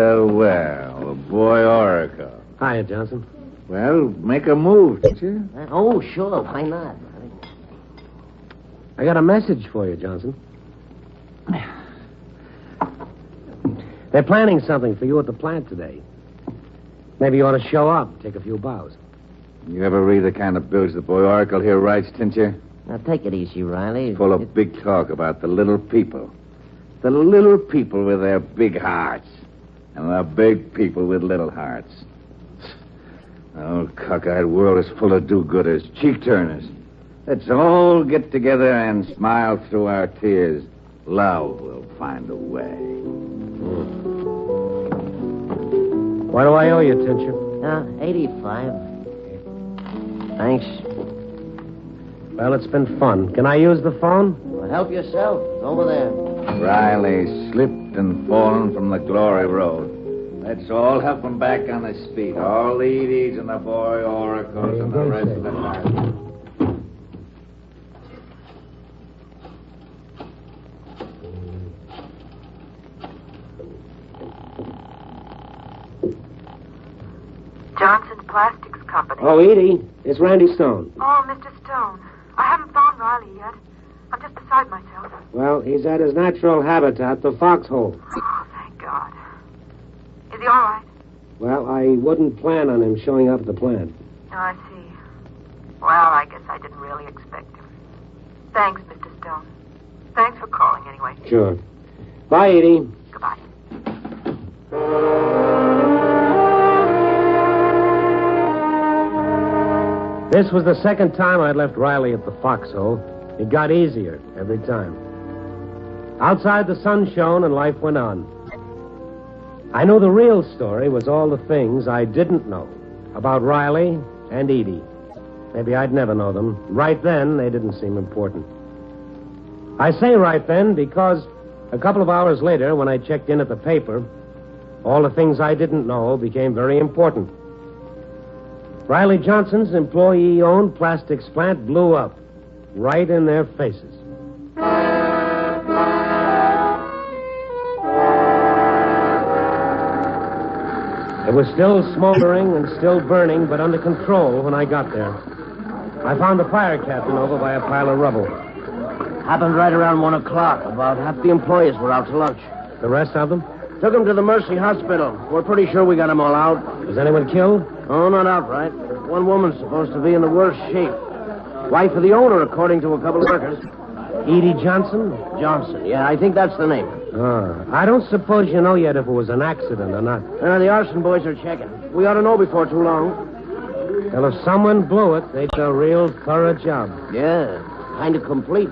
a boy Oracle. Hiya, Johnson. Well, make a move, don't you? Oh, sure, why not? I got a message for you, Johnson. They're planning something for you at the plant today. Maybe you ought to show up, take a few bows. You ever read the kind of bills the boy Oracle here writes, Tincher? Now, take it easy, Riley. Full of big talk about the little people. The little people with their big hearts. And the big people with little hearts. The old cockeyed world is full of do-gooders, cheek-turners. Let's all get together and smile through our tears. Love will find a way. What do I owe you, Tincher? 85. Thanks. Well, it's been fun. Can I use the phone? Well, help yourself. It's over there. Riley slipped and fallen from the glory road. Let's all help him back on his feet. All the Edies and the boy Oracles and the rest of the party. Johnson's Plastics Company. Oh, Edie, it's Randy Stone. Oh, Mr. Stone. I haven't found Riley yet. I'm just beside myself. Well, he's at his natural habitat, the foxhole. Oh, thank God. Is he all right? Well, I wouldn't plan on him showing up at the plant. Oh, I see. Well, I guess I didn't really expect him. Thanks, Mr. Stone. Sure. Bye, Edie. Goodbye. This was the second time I'd left Riley at the foxhole. It got easier every time. Outside, the sun shone and life went on. I knew the real story was all the things I didn't know about Riley and Edie. Maybe I'd never know them. Right then, they didn't seem important. I say right then because a couple of hours later, when I checked in at the paper, all the things I didn't know became very important. Riley Johnson's employee-owned plastics plant blew up right in their faces. It was still smoldering and still burning, but under control when I got there. I found the fire captain over by a pile of rubble. Happened right around 1 o'clock. About half the employees were out to lunch. The rest of them? Took them to the Mercy Hospital. We're pretty sure we got them all out. Was anyone killed? Oh, not outright. One woman's supposed to be in the worst shape. Wife of the owner, according to a couple of workers. Edie Johnson? Johnson, yeah, I think that's the name. I don't suppose you know yet if it was an accident or not. The arson boys are checking. We ought to know before too long. Well, if someone blew it, they did a real thorough job. Yeah, kind of complete.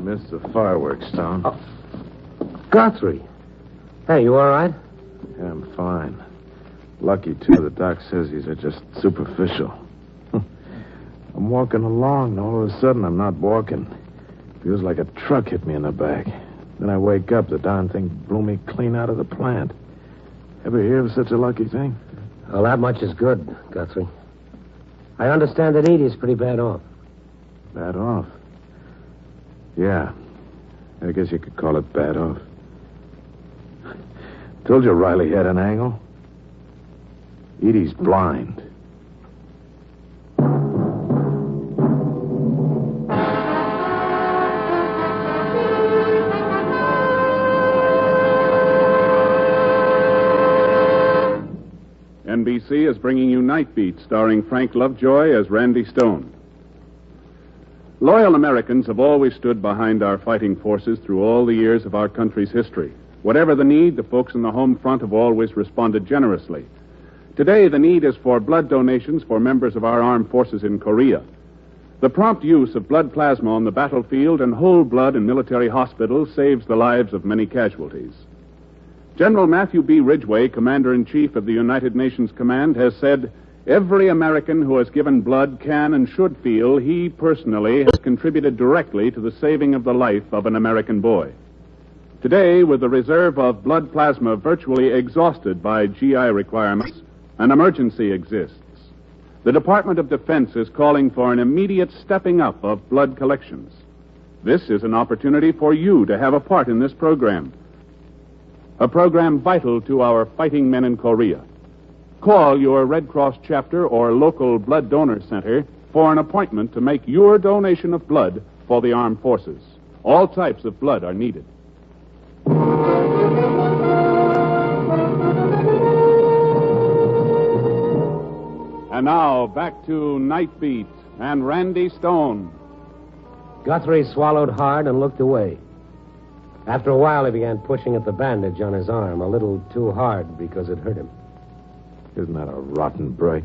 Missed the fireworks, Tom. Guthrie. Hey, you all right? Yeah, I'm fine. Lucky, too. The doc says these are just superficial. I'm walking along, and all of a sudden I'm not walking. Feels like a truck hit me in the back. Then I wake up, the darn thing blew me clean out of the plant. Ever hear of such a lucky thing? Well, that much is good, Guthrie. I understand that Edie's pretty bad off. Bad off? Yeah. I guess you could call it bad off. Told you Riley had an angle. Edie's blind. NBC is bringing you Night Beat, starring Frank Lovejoy as Randy Stone. Loyal Americans have always stood behind our fighting forces through all the years of our country's history. Whatever the need, the folks in the home front have always responded generously. Today, the need is for blood donations for members of our armed forces in Korea. The prompt use of blood plasma on the battlefield and whole blood in military hospitals saves the lives of many casualties. General Matthew B. Ridgway, Commander-in-Chief of the United Nations Command, has said, "Every American who has given blood can and should feel he personally has contributed directly to the saving of the life of an American boy." Today, with the reserve of blood plasma virtually exhausted by GI requirements, an emergency exists. The Department of Defense is calling for an immediate stepping up of blood collections. This is an opportunity for you to have a part in this program, a program vital to our fighting men in Korea. Call your Red Cross chapter or local blood donor center for an appointment to make your donation of blood for the armed forces. All types of blood are needed. And now, back to Night Beat and Randy Stone. Guthrie swallowed hard and looked away. After a while, he began pushing at the bandage on his arm a little too hard because it hurt him. Isn't that a rotten break?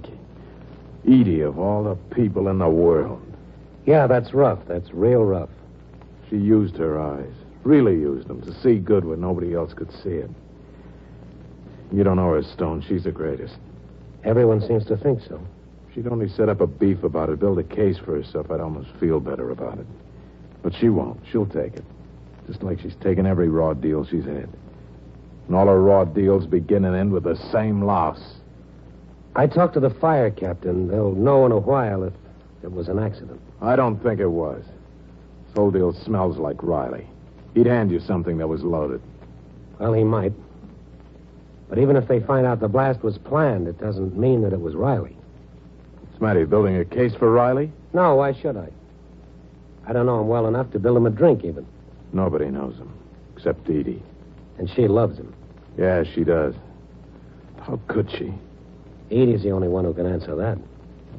Edie, of all the people in the world. Yeah, that's rough. That's real rough. She used her eyes. Really used them to see good where nobody else could see it. You don't know her, Stone. She's the greatest. Everyone seems to think so. She'd only set up a beef about it, build a case for herself. I'd almost feel better about it. But she won't. She'll take it. Just like she's taken every raw deal she's had. And all her raw deals begin and end with the same loss. I talked to the fire captain. They'll know in a while if it was an accident. I don't think it was. This whole deal smells like Riley. He'd hand you something that was loaded. Well, he might. But even if they find out the blast was planned, it doesn't mean that it was Riley. What's the matter? You building a case for Riley? No, why should I? I don't know him well enough to build him a drink, even. Nobody knows him, except Edie. And she loves him. Yeah, she does. How could she? Edie's the only one who can answer that.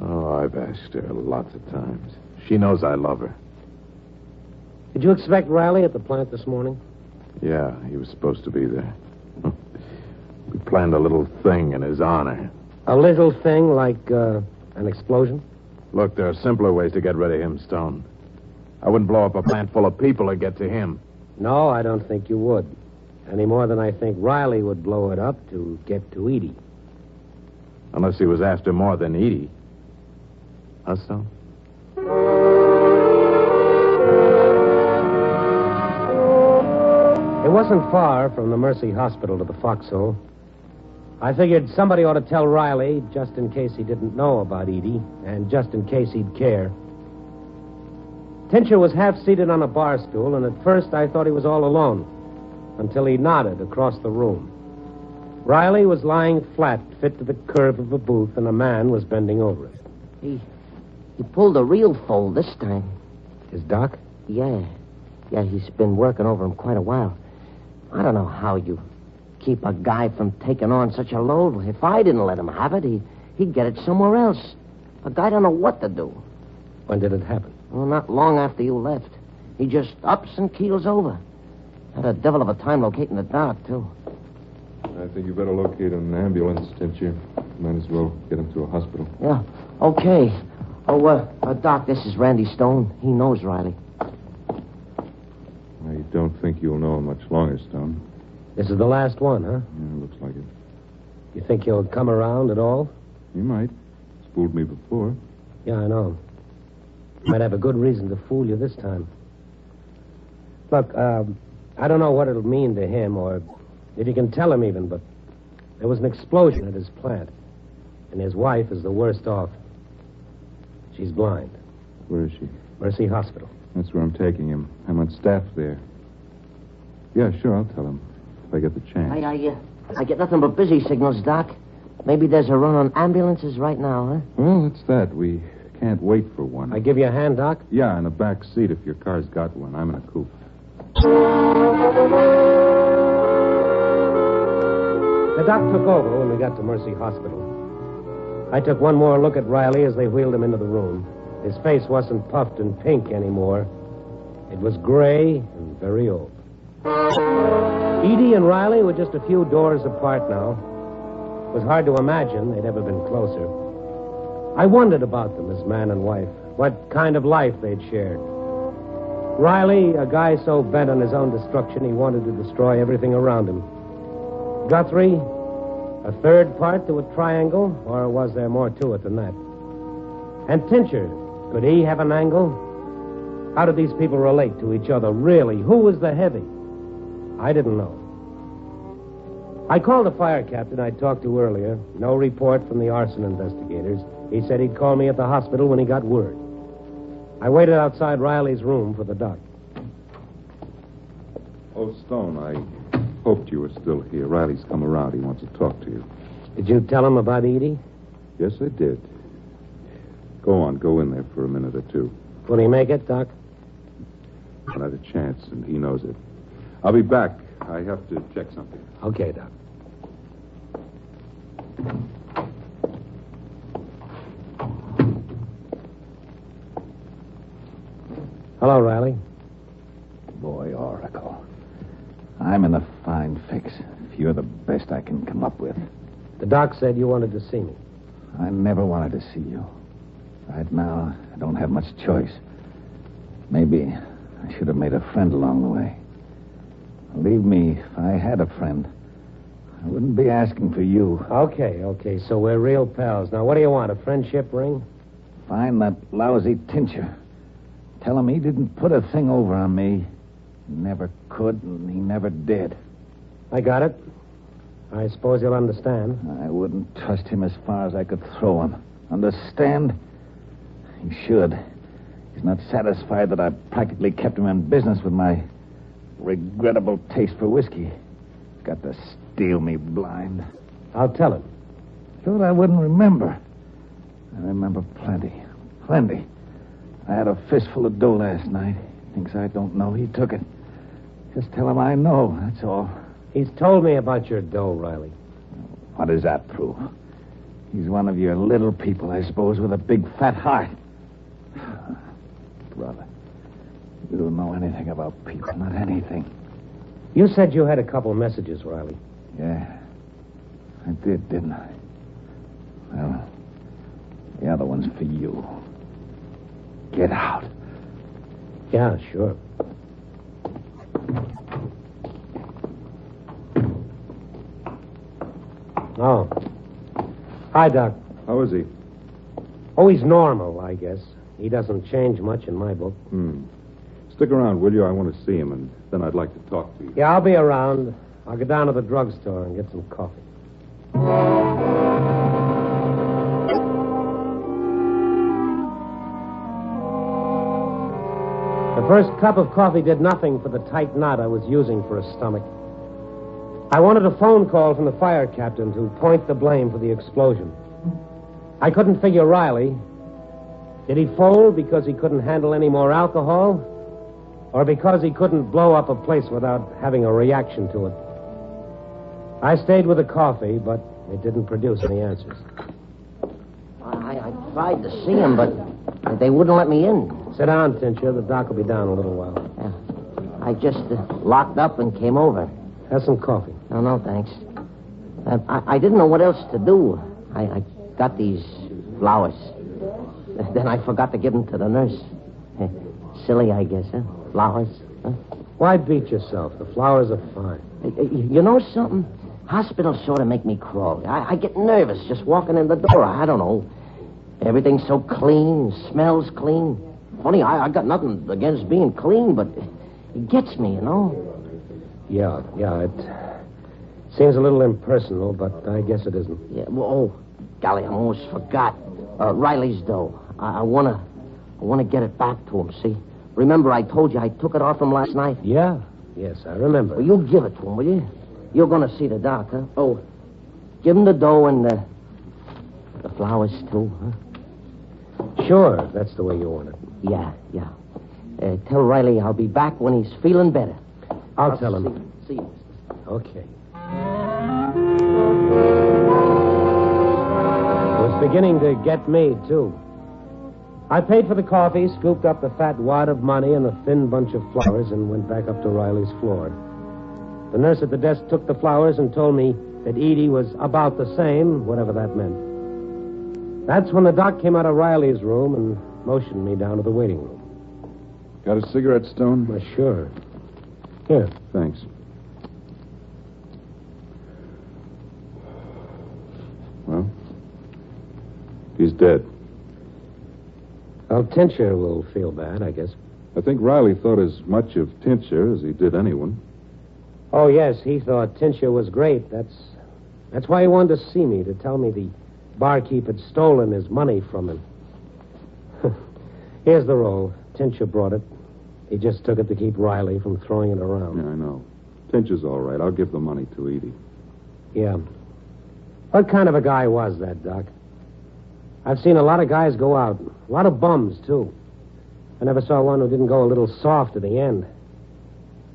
Oh, I've asked her lots of times. She knows I love her. Did you expect Riley at the plant this morning? Yeah, he was supposed to be there. We planned a little thing in his honor. A little thing like an explosion? Look, there are simpler ways to get rid of him, Stone. I wouldn't blow up a plant full of people to get to him. No, I don't think you would. Any more than I think Riley would blow it up to get to Edie. Unless he was after more than Edie. Huh, Stone? It wasn't far from the Mercy Hospital to the Foxhole. I figured somebody ought to tell Riley, just in case he didn't know about Edie, and just in case he'd care. Tincher was half-seated on a bar stool, and at first I thought he was all alone, until he nodded across the room. Riley was lying flat, fit to the curve of a booth, and a man was bending over it. He pulled a real fold this time. His doc? Yeah. Yeah, he's been working over him quite a while. I don't know how you keep a guy from taking on such a load. If I didn't let him have it, he'd get it somewhere else. A guy don't know what to do. When did it happen? Well, not long after you left. He just ups and keels over. Had a devil of a time locating the doc, too. I think you better locate an ambulance, didn't you? Might as well get him to a hospital. Yeah, okay. Oh, Doc, this is Randy Stone. He knows Riley. I don't think you'll know him much longer, Stone. This is the last one, huh? Yeah, looks like it. You think he'll come around at all? He might. He's fooled me before. Yeah, I know. Might have a good reason to fool you this time. Look, I don't know what it'll mean to him, or if you can tell him even, but there was an explosion at his plant, and his wife is the worst off. She's blind. Where is she? Mercy Hospital. That's where I'm taking him. I'm on staff there. Yeah, sure, I'll tell him. If I get the chance. I get nothing but busy signals, Doc. Maybe there's a run on ambulances right now, huh? Well, it's that. We can't wait for one. I give you a hand, Doc? Yeah, in the back seat if your car's got one. I'm in a coupe. The doc took over when we got to Mercy Hospital. I took one more look at Riley as they wheeled him into the room. His face wasn't puffed and pink anymore. It was gray and very old. Edie and Riley were just a few doors apart now. It was hard to imagine they'd ever been closer. I wondered about them as man and wife, what kind of life they'd shared. Riley, a guy so bent on his own destruction he wanted to destroy everything around him. Guthrie, a third part to a triangle, or was there more to it than that? And Tincher, could he have an angle? How did these people relate to each other, really? Who was the heavy? I didn't know. I called the fire captain I'd talked to earlier. No report from the arson investigators. He said he'd call me at the hospital when he got word. I waited outside Riley's room for the doc. Oh, Stone, I hoped you were still here. Riley's come around. He wants to talk to you. Did you tell him about Edie? Yes, I did. Go on. Go in there for a minute or two. Will he make it, Doc? Not a chance, and he knows it. I'll be back. I have to check something. Okay, Doc. Hello, Riley. Boy, Oracle. I'm in a fine fix. If you're the best I can come up with. The doc said you wanted to see me. I never wanted to see you. Right now, I don't have much choice. Maybe I should have made a friend along the way. Believe me, if I had a friend, I wouldn't be asking for you. Okay, so we're real pals. Now, what do you want, a friendship ring? Find that lousy Tincher. Tell him he didn't put a thing over on me. He never could, and he never did. I got it. I suppose you'll understand. I wouldn't trust him as far as I could throw him. Understand? He should. He's not satisfied that I practically kept him in business with my regrettable taste for whiskey. He's got to steal me blind. I'll tell him. Thought I wouldn't remember. I remember plenty. Plenty. I had a fistful of dough last night. Thinks I don't know. He took it. Just tell him I know, that's all. He's told me about your dough, Riley. What does that prove? He's one of your little people, I suppose, with a big fat heart. Brother, you don't know anything about people, not anything. You said you had a couple messages, Riley. Yeah, I did, didn't I? Well, the other one's for you. Get out. Yeah, sure. Oh. Hi, Doc. How is he? Oh, he's normal, I guess. He doesn't change much in my book. Stick around, will you? I want to see him, and then I'd like to talk to you. Yeah, I'll be around. I'll go down to the drugstore and get some coffee. The first cup of coffee did nothing for the tight knot I was using for a stomach. I wanted a phone call from the fire captain to point the blame for the explosion. I couldn't figure Riley. Did he fold because he couldn't handle any more alcohol? Or because he couldn't blow up a place without having a reaction to it? I stayed with the coffee, but it didn't produce any answers. I tried to see him, but they wouldn't let me in. Sit down, Tincher. The doc will be down in a little while. Yeah. I just locked up and came over. Have some coffee. No, thanks. I didn't know what else to do. I got these flowers. Then I forgot to give them to the nurse. Silly, I guess, huh? Flowers. Huh? Why beat yourself? The flowers are fine. You know something? Hospitals sort of make me crawl. I get nervous just walking in the door. I don't know. Everything's so clean, smells clean. Funny, I got nothing against being clean, but it gets me, you know? Yeah, it seems a little impersonal, but I guess it isn't. Yeah, well, golly, I almost forgot. Riley's dough. I wanna get it back to him, see? Remember I told you I took it off him last night? Yeah, yes, I remember. Well, you give it to him, will you? You're gonna see the doc, huh? Oh, give him the dough and the flowers, too, huh? Sure, that's the way you want it. Yeah. Tell Riley I'll be back when he's feeling better. I'll tell him. See you. Okay. It was beginning to get me, too. I paid for the coffee, scooped up the fat wad of money and the thin bunch of flowers, and went back up to Riley's floor. The nurse at the desk took the flowers and told me that Edie was about the same, whatever that meant. That's when the doc came out of Riley's room and motioned me down to the waiting room. Got a cigarette, Stone? Sure. Here. Thanks. Well, he's dead. Well, Tincher will feel bad, I guess. I think Riley thought as much of Tincher as he did anyone. Oh, yes, he thought Tincher was great. That's why he wanted to see me, to tell me the barkeep had stolen his money from him. Here's the roll. Tincher brought it. He just took it to keep Riley from throwing it around. Yeah, I know. Tincher's all right. I'll give the money to Edie. Yeah. What kind of a guy was that, Doc? I've seen a lot of guys go out. A lot of bums, too. I never saw one who didn't go a little soft at the end.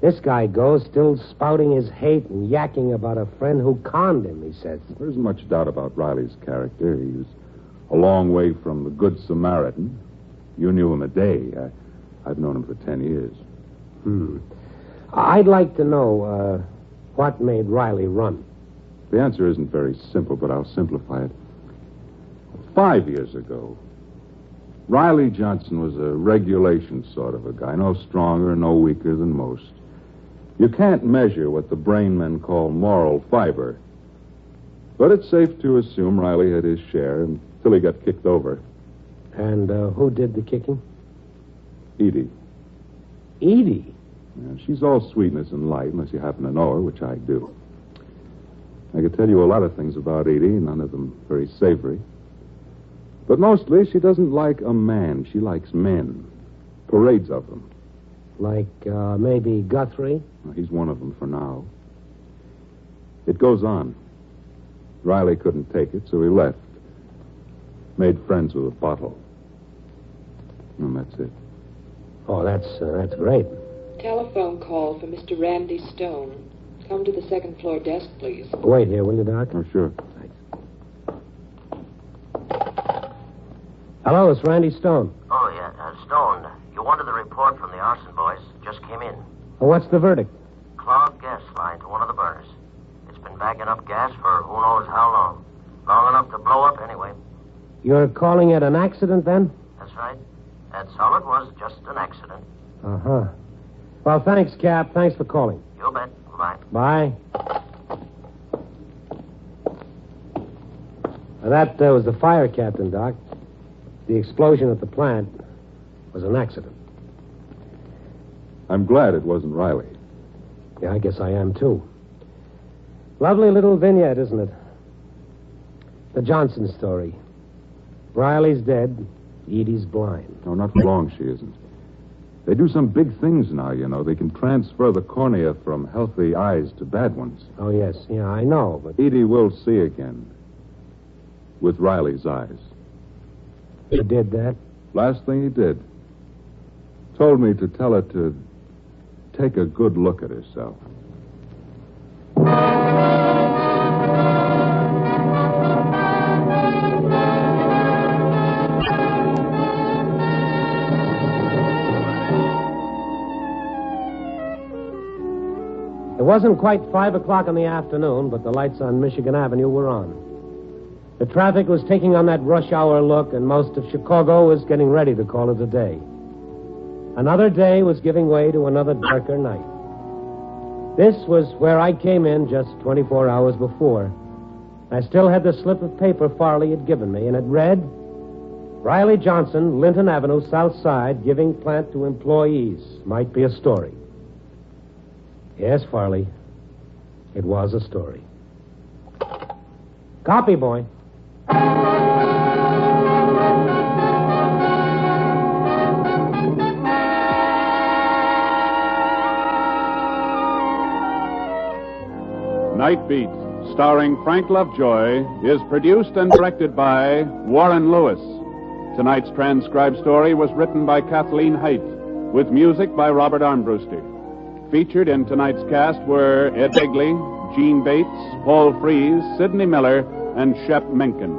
This guy goes still spouting his hate and yakking about a friend who conned him, he says. There isn't much doubt about Riley's character. He was a long way from the Good Samaritan. You knew him a day. I've known him for 10 years. I'd like to know what made Riley run. The answer isn't very simple, but I'll simplify it. 5 years ago, Riley Johnson was a regulation sort of a guy. No stronger, no weaker than most. You can't measure what the brain men call moral fiber. But it's safe to assume Riley had his share until he got kicked over. And who did the kicking? Edie. Edie? Yeah, she's all sweetness and light, unless you happen to know her, which I do. I could tell you a lot of things about Edie, none of them very savory. But mostly, she doesn't like a man. She likes men. Parades of them. Like, maybe Guthrie? Well, he's one of them for now. It goes on. Riley couldn't take it, so he left. Made friends with a bottle. And that's it. Oh, that's great. Telephone call for Mr. Randy Stone. Come to the second floor desk, please. Wait here, will you, Doc? Oh, sure. Hello, it's Randy Stone. Oh, yeah. Stone, you wanted the report from the arson boys. Just came in. Well, what's the verdict? Clogged gas line to one of the burners. It's been backing up gas for who knows how long. Long enough to blow up anyway. You're calling it an accident, then? That's right. That's all it was, just an accident. Uh-huh. Well, thanks, Cap. Thanks for calling. You bet. Bye. Bye. Now, that was the fire captain, Doc. The explosion at the plant was an accident. I'm glad it wasn't Riley. Yeah, I guess I am, too. Lovely little vignette, isn't it? The Johnson story. Riley's dead. Edie's blind. No, not for long she isn't. They do some big things now, you know. They can transfer the cornea from healthy eyes to bad ones. Oh, yes. Yeah, I know, but... Edie will see again. With Riley's eyes. He did that? Last thing he did. Told me to tell her to take a good look at herself. It wasn't quite 5 o'clock in the afternoon, but the lights on Michigan Avenue were on. The traffic was taking on that rush hour look, and most of Chicago was getting ready to call it a day. Another day was giving way to another darker night. This was where I came in just 24 hours before. I still had the slip of paper Farley had given me, and it read, Riley Johnson, Linton Avenue, South Side, giving plant to employees. Might be a story. Yes, Farley. It was a story. Copy, boy. Night Beat, starring Frank Lovejoy, is produced and directed by Warren Lewis. Tonight's transcribed story was written by Kathleen Haidt, with music by Robert Armbruster. Featured in tonight's cast were Ed Begley, Gene Bates, Paul Frees, Sidney Miller, and Shep Menken.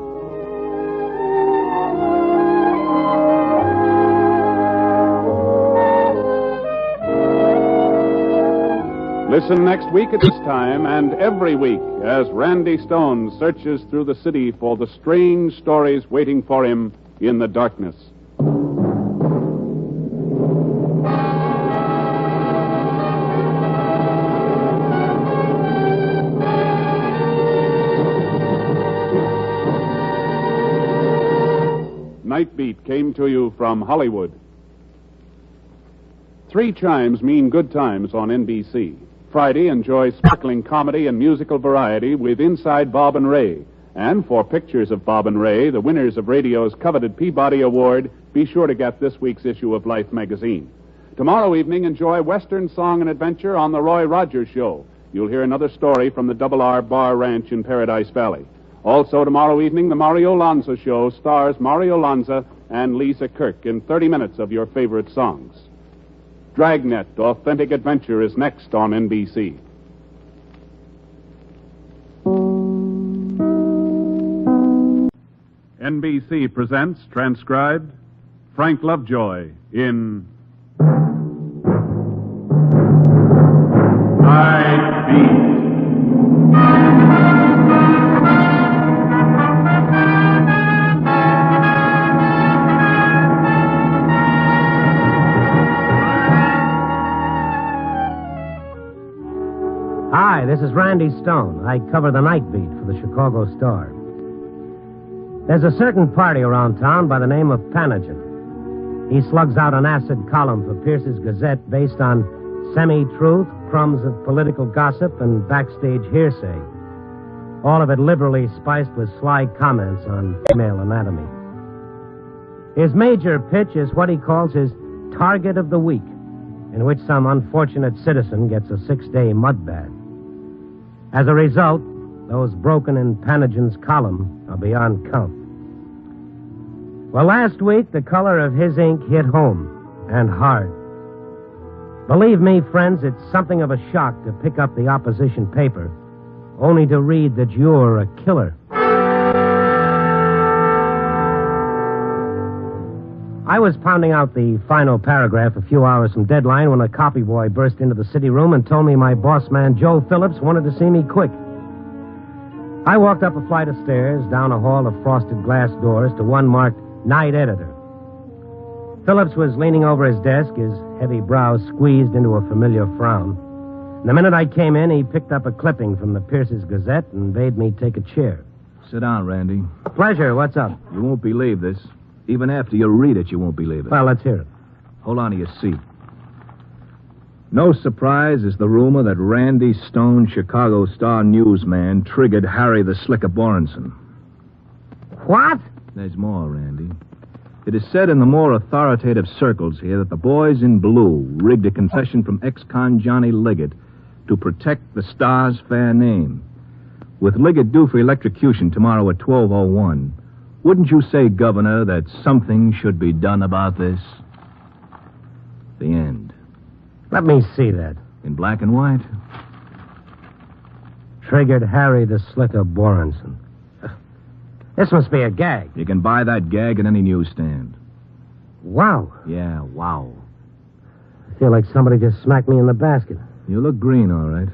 Listen next week at this time and every week as Randy Stone searches through the city for the strange stories waiting for him in the darkness. Night Beat came to you from Hollywood. 3 chimes mean good times on NBC. Friday, enjoy sparkling comedy and musical variety with Inside Bob and Ray. And for pictures of Bob and Ray, the winners of radio's coveted Peabody Award, be sure to get this week's issue of Life magazine. Tomorrow evening, enjoy Western Song and Adventure on The Roy Rogers Show. You'll hear another story from the Double R Bar Ranch in Paradise Valley. Also tomorrow evening, the Mario Lanza Show stars Mario Lanza and Lisa Kirk in 30 minutes of your favorite songs. Dragnet, Authentic Adventure is next on NBC. NBC presents, transcribed, Frank Lovejoy in Night Beat. Hi, this is Randy Stone. I cover the Night Beat for the Chicago Star. There's a certain party around town by the name of Panagen. He slugs out an acid column for Pierce's Gazette based on semi-truth, crumbs of political gossip, and backstage hearsay. All of it liberally spiced with sly comments on female anatomy. His major pitch is what he calls his Target of the Week, in which some unfortunate citizen gets a 6-day mud bath. As a result, those broken in Panagen's column are beyond count. Well, last week, the color of his ink hit home, and hard. Believe me, friends, it's something of a shock to pick up the opposition paper, only to read that you're a killer. I was pounding out the final paragraph a few hours from deadline when a copy boy burst into the city room and told me my boss man, Joe Phillips, wanted to see me quick. I walked up a flight of stairs, down a hall of frosted glass doors to one marked Night Editor. Phillips was leaning over his desk, his heavy brows squeezed into a familiar frown. And the minute I came in, he picked up a clipping from the Pierce's Gazette and bade me take a chair. Sit down, Randy. Pleasure. What's up? You won't believe this. Even after you read it, you won't believe it. Well, let's hear it. Hold on to your seat. No surprise is the rumor that Randy Stone, Chicago Star newsman, triggered Harry the Slicker Borenson. What? There's more, Randy. It is said in the more authoritative circles here that the boys in blue rigged a confession from ex-con Johnny Liggett to protect the Star's fair name. With Liggett due for electrocution tomorrow at 12:01, wouldn't you say, Governor, that something should be done about this? The end. Let me see that. In black and white. Triggered Harry the Slicker Borenson. This must be a gag. You can buy that gag at any newsstand. Wow. Yeah, wow. I feel like somebody just smacked me in the basket. You look green, all right.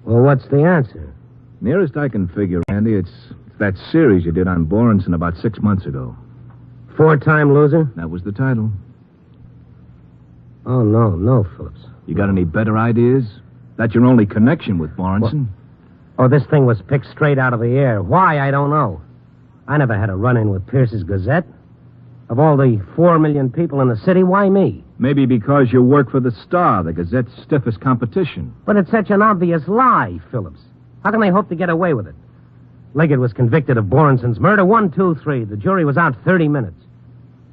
Well, what's the answer? Nearest I can figure, Randy, it's that series you did on Borenson about 6 months ago. 4-time loser? That was the title. Oh, no, Phillips. You got any better ideas? That's your only connection with Borenson. Oh, this thing was picked straight out of the air. Why, I don't know. I never had a run-in with Pierce's Gazette. Of all the 4 million people in the city, why me? Maybe because you work for the Star, the Gazette's stiffest competition. But it's such an obvious lie, Phillips. How can they hope to get away with it? Liggett was convicted of Borenson's murder. 1, 2, 3. The jury was out 30 minutes.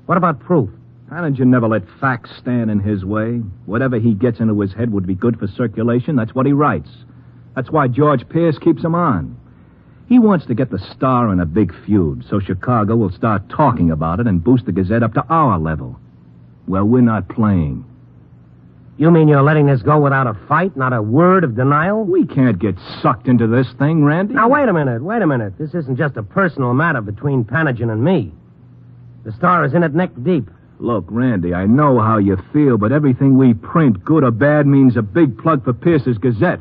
What about proof? Hannigan never let facts stand in his way. Whatever he gets into his head would be good for circulation. That's what he writes. That's why George Pierce keeps him on. He wants to get the Star in a big feud, so Chicago will start talking about it and boost the Gazette up to our level. Well, we're not playing. You mean you're letting this go without a fight, not a word of denial? We can't get sucked into this thing, Randy. Now, wait a minute. This isn't just a personal matter between Panagen and me. The Star is in it neck deep. Look, Randy, I know how you feel, but everything we print, good or bad, means a big plug for Pierce's Gazette.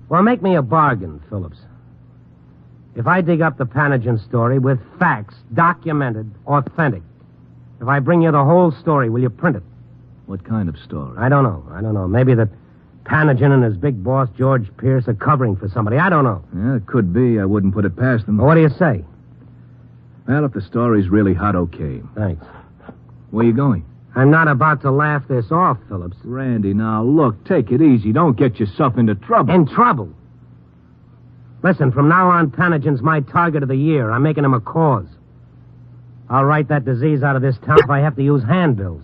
Well, make me a bargain, Phillips. If I dig up the Panagen story with facts, documented, authentic, if I bring you the whole story, will you print it? What kind of story? I don't know. Maybe that Panagen and his big boss, George Pierce, are covering for somebody. I don't know. Yeah, it could be. I wouldn't put it past them. Well, what do you say? Well, if the story's really hot, okay. Thanks. Where you going? I'm not about to laugh this off, Phillips. Randy, now, look, take it easy. Don't get yourself into trouble. In trouble? Listen, from now on, Panagen's my target of the year. I'm making him a cause. I'll write that disease out of this town if I have to use handbills.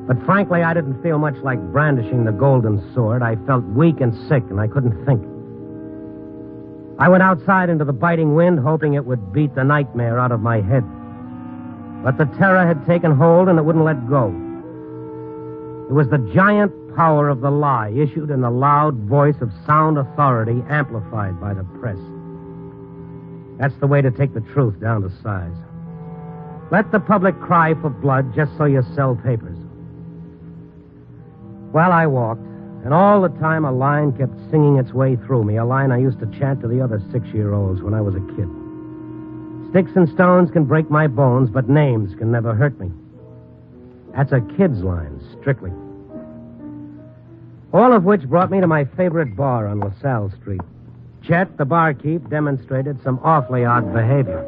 But frankly, I didn't feel much like brandishing the golden sword. I felt weak and sick, and I couldn't think. I went outside into the biting wind, hoping it would beat the nightmare out of my head. But the terror had taken hold, and it wouldn't let go. It was the giant power of the lie, issued in the loud voice of sound authority, amplified by the press. That's the way to take the truth down to size. Let the public cry for blood just so you sell papers. Well, I walked, and all the time a line kept singing its way through me, a line I used to chant to the other 6-year-olds when I was a kid. Sticks and stones can break my bones, but names can never hurt me. That's a kid's line, strictly. All of which brought me to my favorite bar on LaSalle Street. Chet, the barkeep, demonstrated some awfully odd behavior.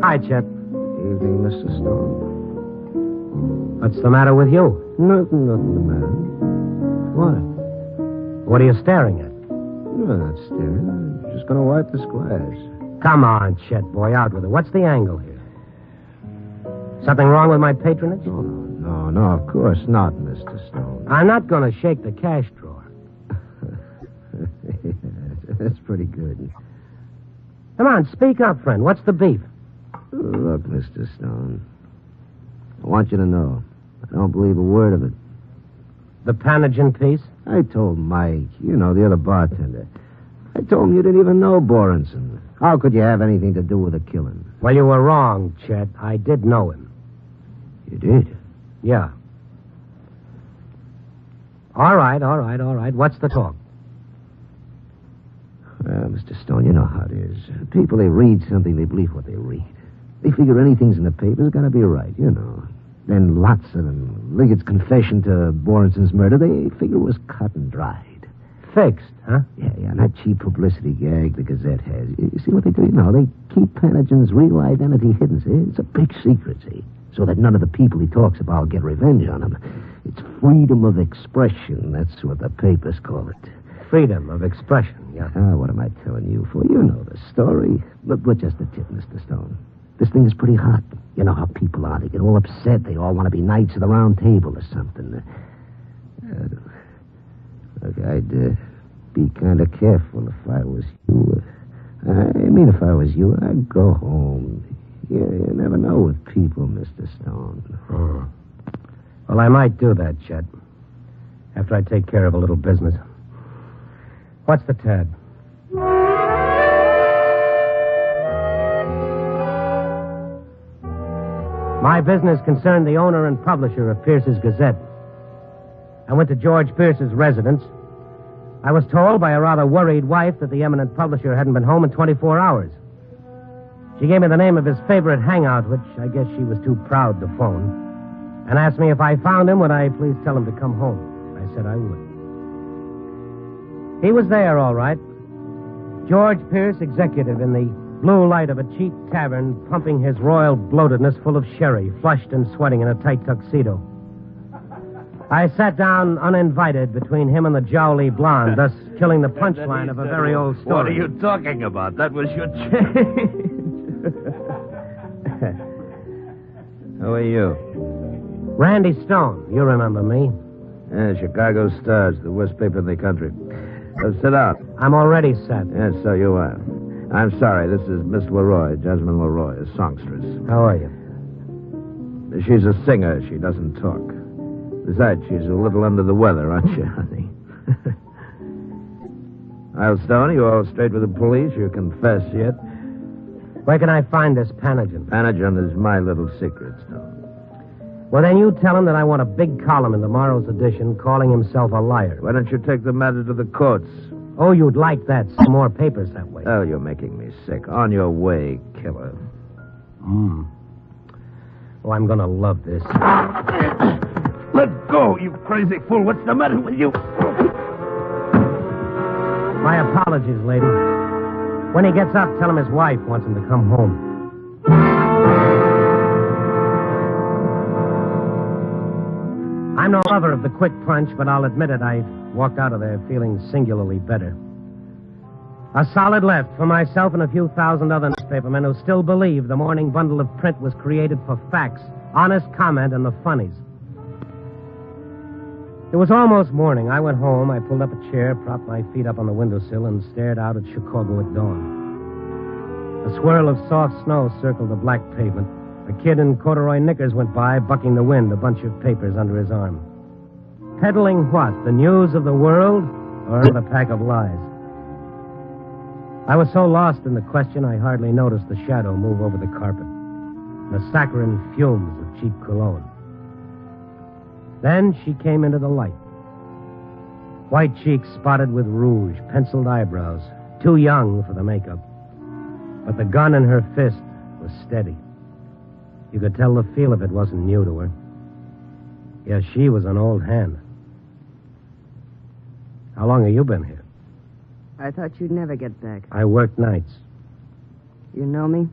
Hi, Chet. Evening, Mr. Stone. What's the matter with you? Nothing the matter. What? What are you staring at? No, not staring. I'm just going to wipe this glass. Come on, Chet, boy, out with it. What's the angle here? Something wrong with my patronage? No, of course not, Mr. Stone. I'm not going to shake the cash drawer. That's pretty good. Come on, speak up, friend. What's the beef? Look, Mr. Stone, I want you to know, I don't believe a word of it. The Panagen piece? I told Mike, the other bartender. I told him you didn't even know Borenson. How could you have anything to do with the killing? Well, you were wrong, Chet. I did know him. You did? Yeah. All right. What's the talk? Well, Mr. Stone, you know how it is. People, they read something, they believe what they read. They figure anything's in the paper's got to be right, Then lots of them. Liggett's confession to Borenson's murder, they figure it was cut and dried. Fixed, huh? Yeah, and that cheap publicity gag the Gazette has. You see what they do? They keep Panagen's real identity hidden, see? It's a big secret, see? So that none of the people he talks about get revenge on him. It's freedom of expression. That's what the papers call it. Freedom of expression, yeah. What am I telling you for? You know the story. But just a tip, Mr. Stone. This thing is pretty hot. You know how people are. They get all upset. They all want to be knights of the round table or something. Look, I'd be kind of careful if I was you. If I was you, I'd go home. You never know with people, Mr. Stone. Oh. Well, I might do that, Chet. After I take care of a little business. What's the tab? My business concerned the owner and publisher of Pierce's Gazette. I went to George Pierce's residence. I was told by a rather worried wife that the eminent publisher hadn't been home in 24 hours. She gave me the name of his favorite hangout, which I guess she was too proud to phone, and asked me if I found him, would I please tell him to come home. I said I would. He was there, all right. George Pierce, executive in the blue light of a cheap tavern, pumping his royal bloatedness full of sherry, flushed and sweating in a tight tuxedo. I sat down uninvited between him and the jowly blonde, thus killing the punchline of a very old story. What are you talking about? That was your change. Who are you? Randy Stone. You remember me. Yeah, Chicago Stars, the worst paper in the country. So sit down. I'm already set. Yes, so you are. I'm sorry, this is Miss Leroy, Jasmine Leroy, a songstress. How are you? She's a singer. She doesn't talk. Besides, she's a little under the weather, aren't you, honey? Well, Stone, you all straight with the police? You confess yet? Where can I find this Panagen? Panagen is my little secret, Stone. Well, then you tell him that I want a big column in tomorrow's edition calling himself a liar. Why don't you take the matter to the courts? Oh, you'd like that. Some more papers that way. Oh, you're making me sick. On your way, killer. Oh, I'm gonna love this. Let go, you crazy fool. What's the matter with you? My apologies, lady. When he gets up, tell him his wife wants him to come home. I'm no lover of the quick punch, but I'll admit it, I walked out of there feeling singularly better. A solid left for myself and a few thousand other newspapermen who still believe the morning bundle of print was created for facts, honest comment, and the funnies. It was almost morning. I went home. I pulled up a chair, propped my feet up on the windowsill, and stared out at Chicago at dawn. A swirl of soft snow circled the black pavement. A kid in corduroy knickers went by, bucking the wind, a bunch of papers under his arm. Peddling what? The news of the world? Or another pack of lies? I was so lost in the question, I hardly noticed the shadow move over the carpet. The saccharine fumes of cheap cologne. Then she came into the light. White cheeks spotted with rouge, penciled eyebrows, too young for the makeup. But the gun in her fist was steady. You could tell the feel of it wasn't new to her. Yes, she was an old hand. How long have you been here? I thought you'd never get back. I worked nights. You know me?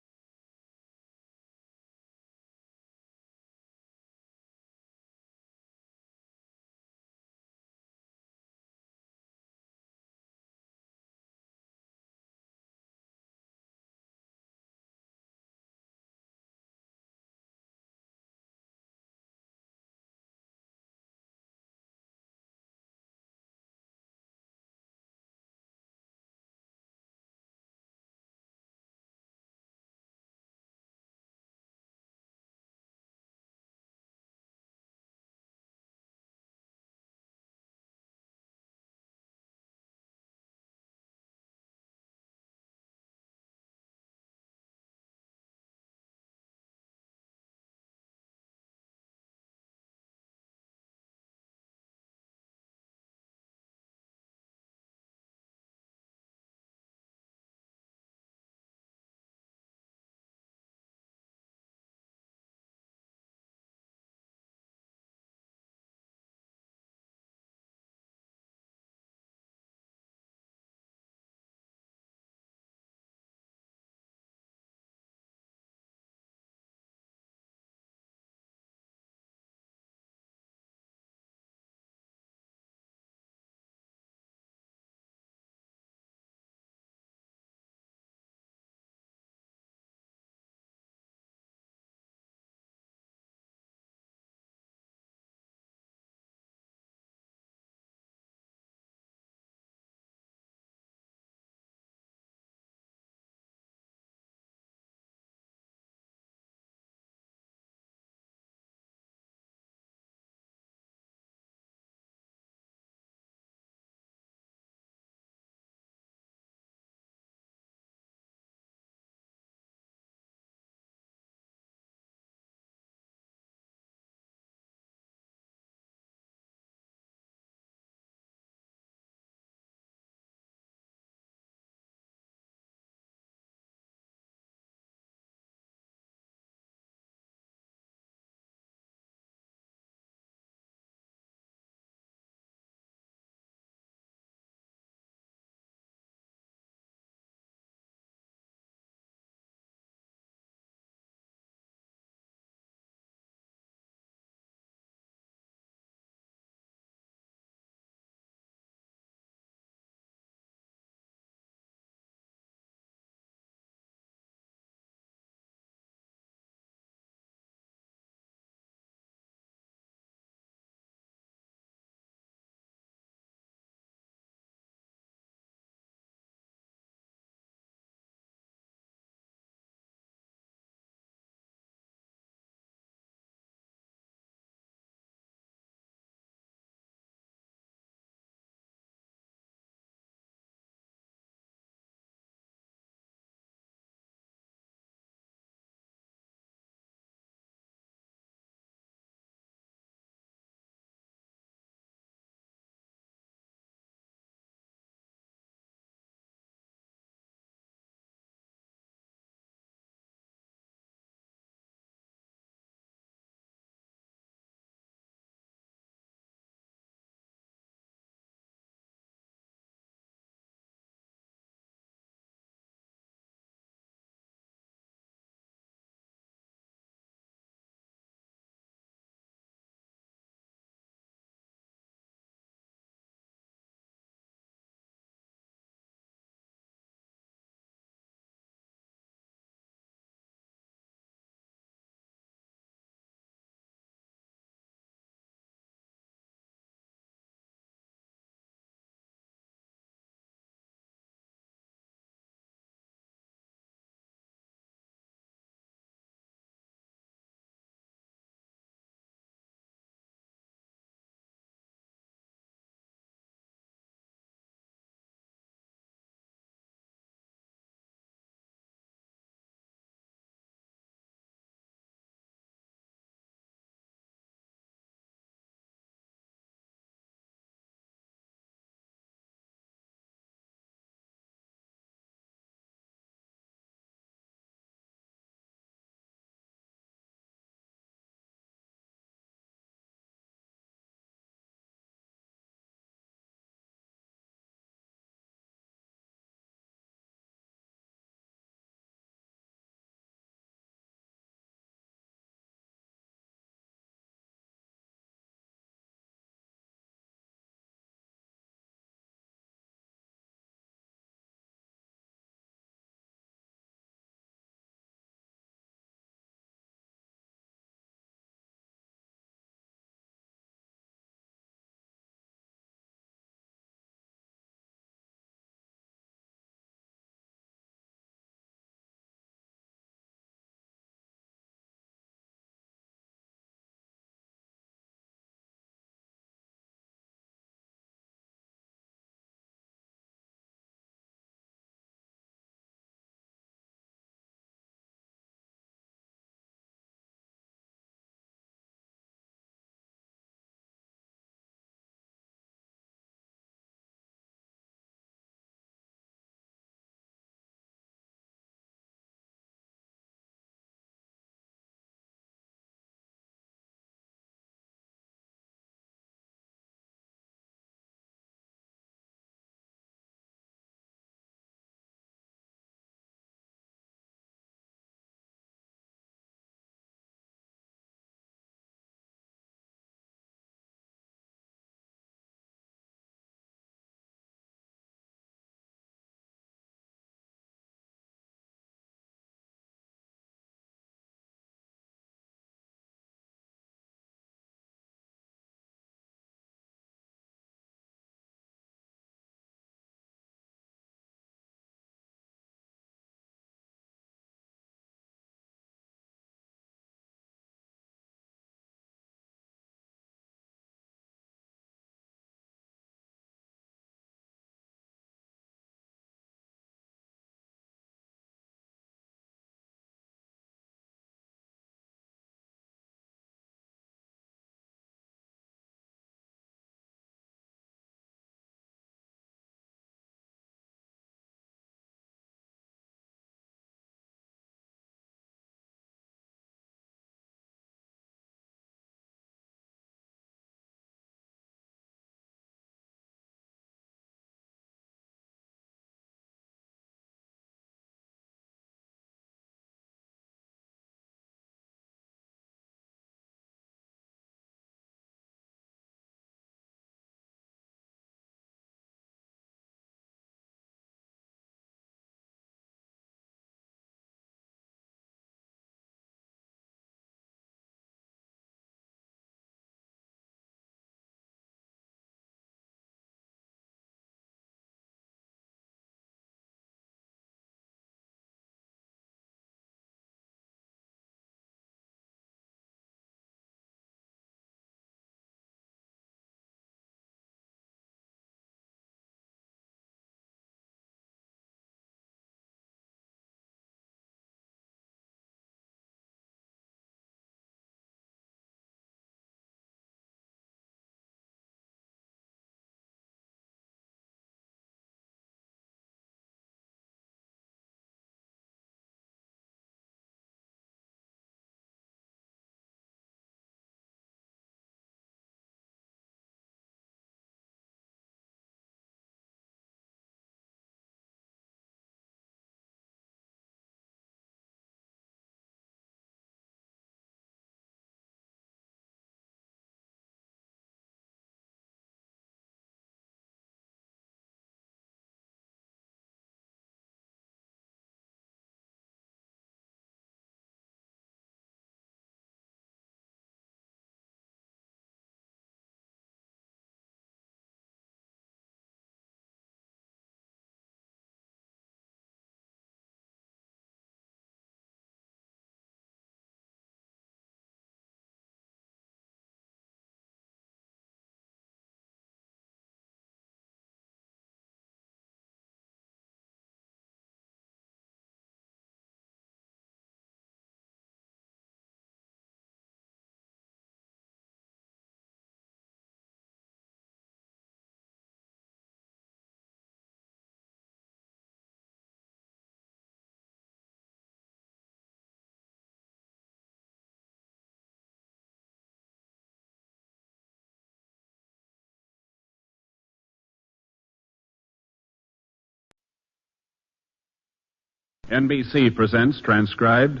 NBC presents, transcribed,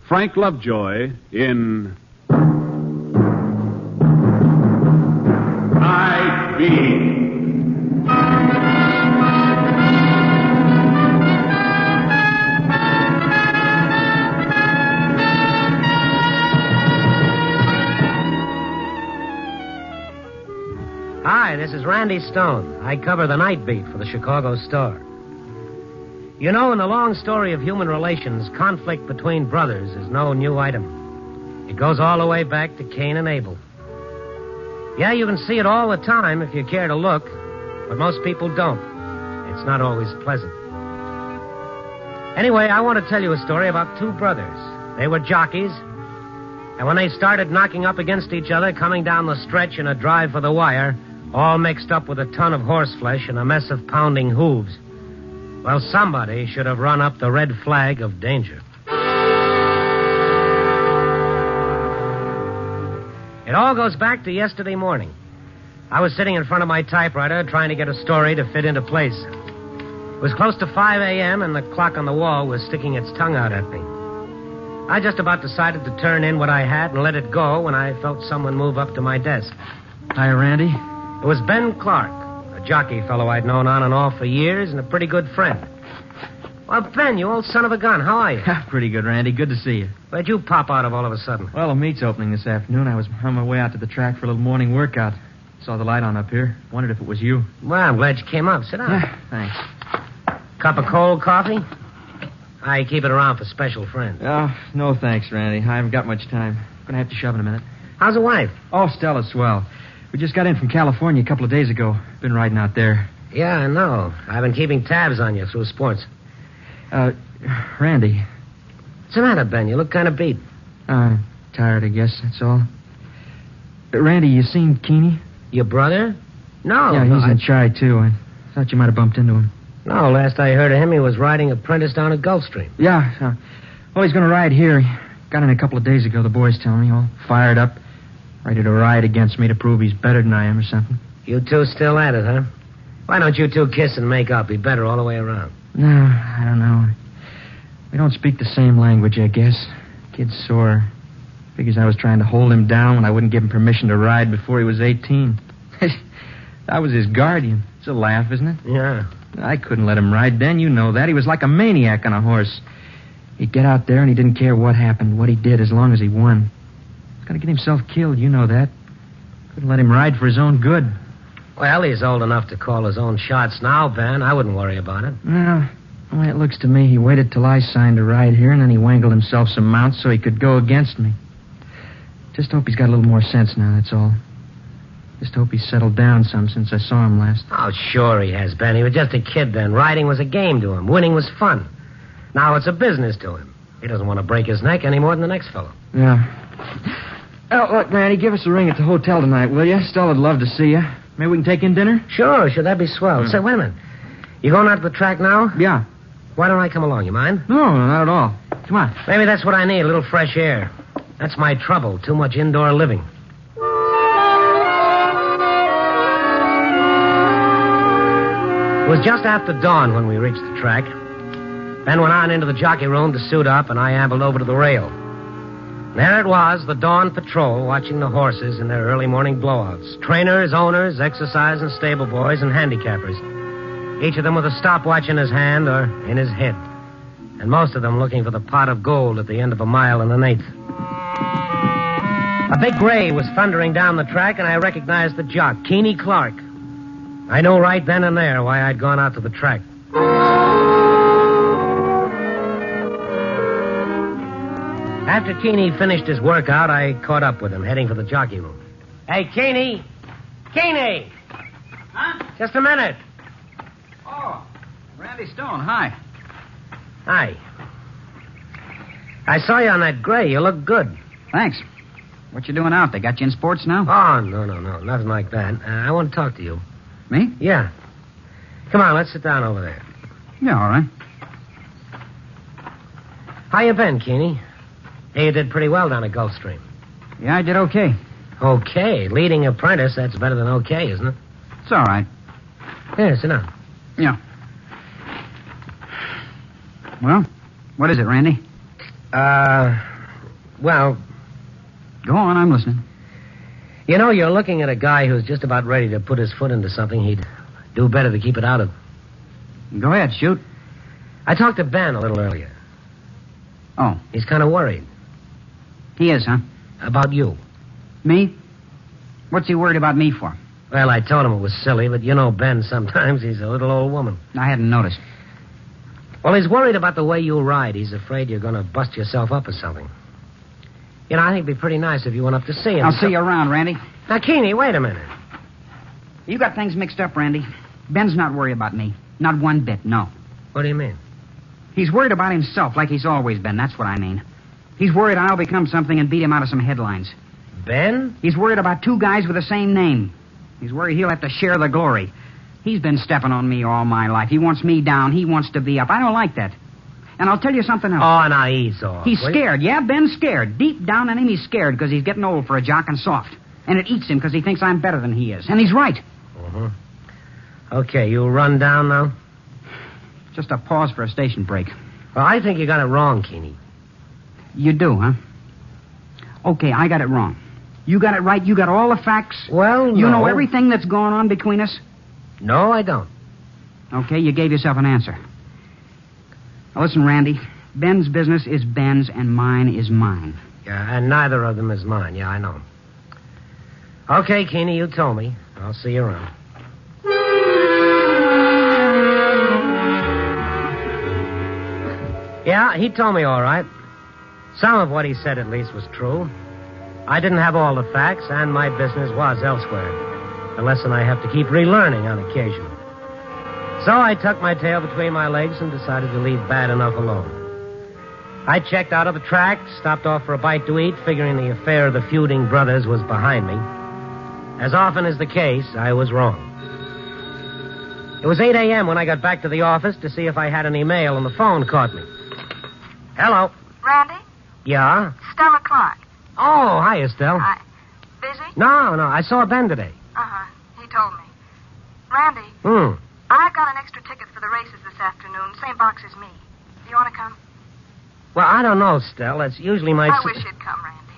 Frank Lovejoy in Night Beat. Hi, this is Randy Stone. I cover the night beat for the Chicago Star. You know, in the long story of human relations, conflict between brothers is no new item. It goes all the way back to Cain and Abel. Yeah, you can see it all the time if you care to look, but most people don't. It's not always pleasant. Anyway, I want to tell you a story about two brothers. They were jockeys, and when they started knocking up against each other, coming down the stretch in a drive for the wire, all mixed up with a ton of horseflesh and a mess of pounding hooves, well, somebody should have run up the red flag of danger. It all goes back to yesterday morning. I was sitting in front of my typewriter trying to get a story to fit into place. It was close to 5 a.m., and the clock on the wall was sticking its tongue out at me. I just about decided to turn in what I had and let it go when I felt someone move up to my desk. Hi, Randy. It was Ben Clark, a jockey fellow I'd known on and off for years and a pretty good friend. Well, Ben, you old son of a gun, how are you? Pretty good, Randy. Good to see you. Where'd you pop out of all of a sudden? Well, a meet's opening this afternoon. I was on my way out to the track for a little morning workout. Saw the light on up here. Wondered if it was you. Well, I'm glad you came up. Sit down. Yeah, thanks. Cup of cold coffee? I keep it around for special friends. Oh, no thanks, Randy. I haven't got much time. Gonna have to shove in a minute. How's the wife? Oh, Stella's swell. We just got in from California a couple of days ago. Been riding out there. Yeah, I know. I've been keeping tabs on you through sports. Randy. What's the matter, Ben? You look kind of beat. Tired, I guess, that's all. Randy, you seen Keeney? Your brother? No. Yeah, he's in Chi, too. I thought you might have bumped into him. No, last I heard of him, he was riding apprentice down at Gulfstream. Yeah. Well, he's going to ride here. He got in a couple of days ago, the boys tell me, all fired up. Ready to ride against me to prove he's better than I am or something. You two still at it, huh? Why don't you two kiss and make up? Be better all the way around. No, I don't know. We don't speak the same language, I guess. Kid's sore. Figures I was trying to hold him down when I wouldn't give him permission to ride before he was 18. I was his guardian. It's a laugh, isn't it? Yeah. I couldn't let him ride then, you know that. He was like a maniac on a horse. He'd get out there and he didn't care what happened, what he did, as long as he won. He's got to get himself killed, you know that. Couldn't let him ride for his own good. Well, he's old enough to call his own shots now, Ben. I wouldn't worry about it. No. The way it looks to me, he waited till I signed to ride here, and then he wangled himself some mounts so he could go against me. Just hope he's got a little more sense now, that's all. Just hope he's settled down some since I saw him last. Oh, sure he has, Ben. He was just a kid then. Riding was a game to him. Winning was fun. Now it's a business to him. He doesn't want to break his neck any more than the next fellow. Yeah. Oh, look, Randy, give us a ring at the hotel tonight, will you? Stella'd love to see you. Maybe we can take in dinner? Sure, that'd be swell. Say, wait a minute. You going out to the track now? Yeah. Why don't I come along? You mind? No, not at all. Come on. Maybe that's what I need, a little fresh air. That's my trouble, too much indoor living. It was just after dawn when we reached the track. Ben went on into the jockey room to suit up, and I ambled over to the rail. There it was, the dawn patrol, watching the horses in their early morning blowouts. Trainers, owners, exercise and stable boys, and handicappers. Each of them with a stopwatch in his hand or in his head. And most of them looking for the pot of gold at the end of a mile and an eighth. A big gray was thundering down the track, and I recognized the jock, Keeney Clark. I knew right then and there why I'd gone out to the track. After Keeney finished his workout, I caught up with him, heading for the jockey room. Hey, Keeney! Keeney! Huh? Just a minute. Oh, Randy Stone, hi. Hi. I saw you on that gray. You look good. Thanks. What you doing out? They got you in sports now? Oh, no. Nothing like that. I want to talk to you. Me? Yeah. Come on, let's sit down over there. Yeah, all right. How you been, Keeney? Hey, you did pretty well down at Gulfstream. Yeah, I did okay. Okay. Leading apprentice, that's better than okay, isn't it? It's all right. Here, sit down. Yeah. Well, What is it, Randy? Well, Go on, I'm listening. you know, you're looking at a guy who's just about ready to put his foot into something he'd do better to keep it out of. Go ahead, shoot. I talked to Ben a little earlier. Oh. He's kind of worried. He is, huh? About you. Me? What's he worried about me for? Well, I told him it was silly, but you know Ben sometimes. He's a little old woman. I hadn't noticed. Well, he's worried about the way you ride. He's afraid you're going to bust yourself up or something. You know, I think it'd be pretty nice if you went up to see him. I'll see you around, Randy. Now, Keeney, wait a minute. You got things mixed up, Randy. Ben's not worried about me. Not one bit, no. What do you mean? He's worried about himself like he's always been. That's what I mean. He's worried I'll become something and beat him out of some headlines. Ben? He's worried about two guys with the same name. He's worried he'll have to share the glory. He's been stepping on me all my life. He wants me down. He wants to be up. I don't like that. And I'll tell you something else. Oh, now ease off. He's scared. Yeah, Ben's scared. Deep down in him, he's scared because he's getting old for a jock and soft. And it eats him because he thinks I'm better than he is. And he's right. Uh-huh. Okay, you run down now? Just a pause for a station break. Well, I think you got it wrong, Keeney. You do, huh? Okay, I got it wrong. You got it right? You got all the facts? Well, no. You know everything that's going on between us? No, I don't. Okay, you gave yourself an answer. Now, listen, Randy. Ben's business is Ben's, and mine is mine. Yeah, and neither of them is mine. Yeah, I know. Okay, Keeney, you told me. I'll see you around. Yeah, he told me all right. Some of what he said, at least, was true. I didn't have all the facts, and my business was elsewhere. A lesson I have to keep relearning on occasion. So I tucked my tail between my legs and decided to leave bad enough alone. I checked out of the track, stopped off for a bite to eat, figuring the affair of the feuding brothers was behind me. As often is the case, I was wrong. It was 8 a.m. when I got back to the office to see if I had any mail, and the phone caught me. Hello. Randy? Yeah? Stella Clark. Oh, hi, Estelle. Hi. Busy? No, I saw Ben today. Uh-huh. He told me. Randy, I got an extra ticket for the races this afternoon. Same box as me. Do you want to come? Well, I don't know, Stell. That's usually my... I wish you'd come, Randy.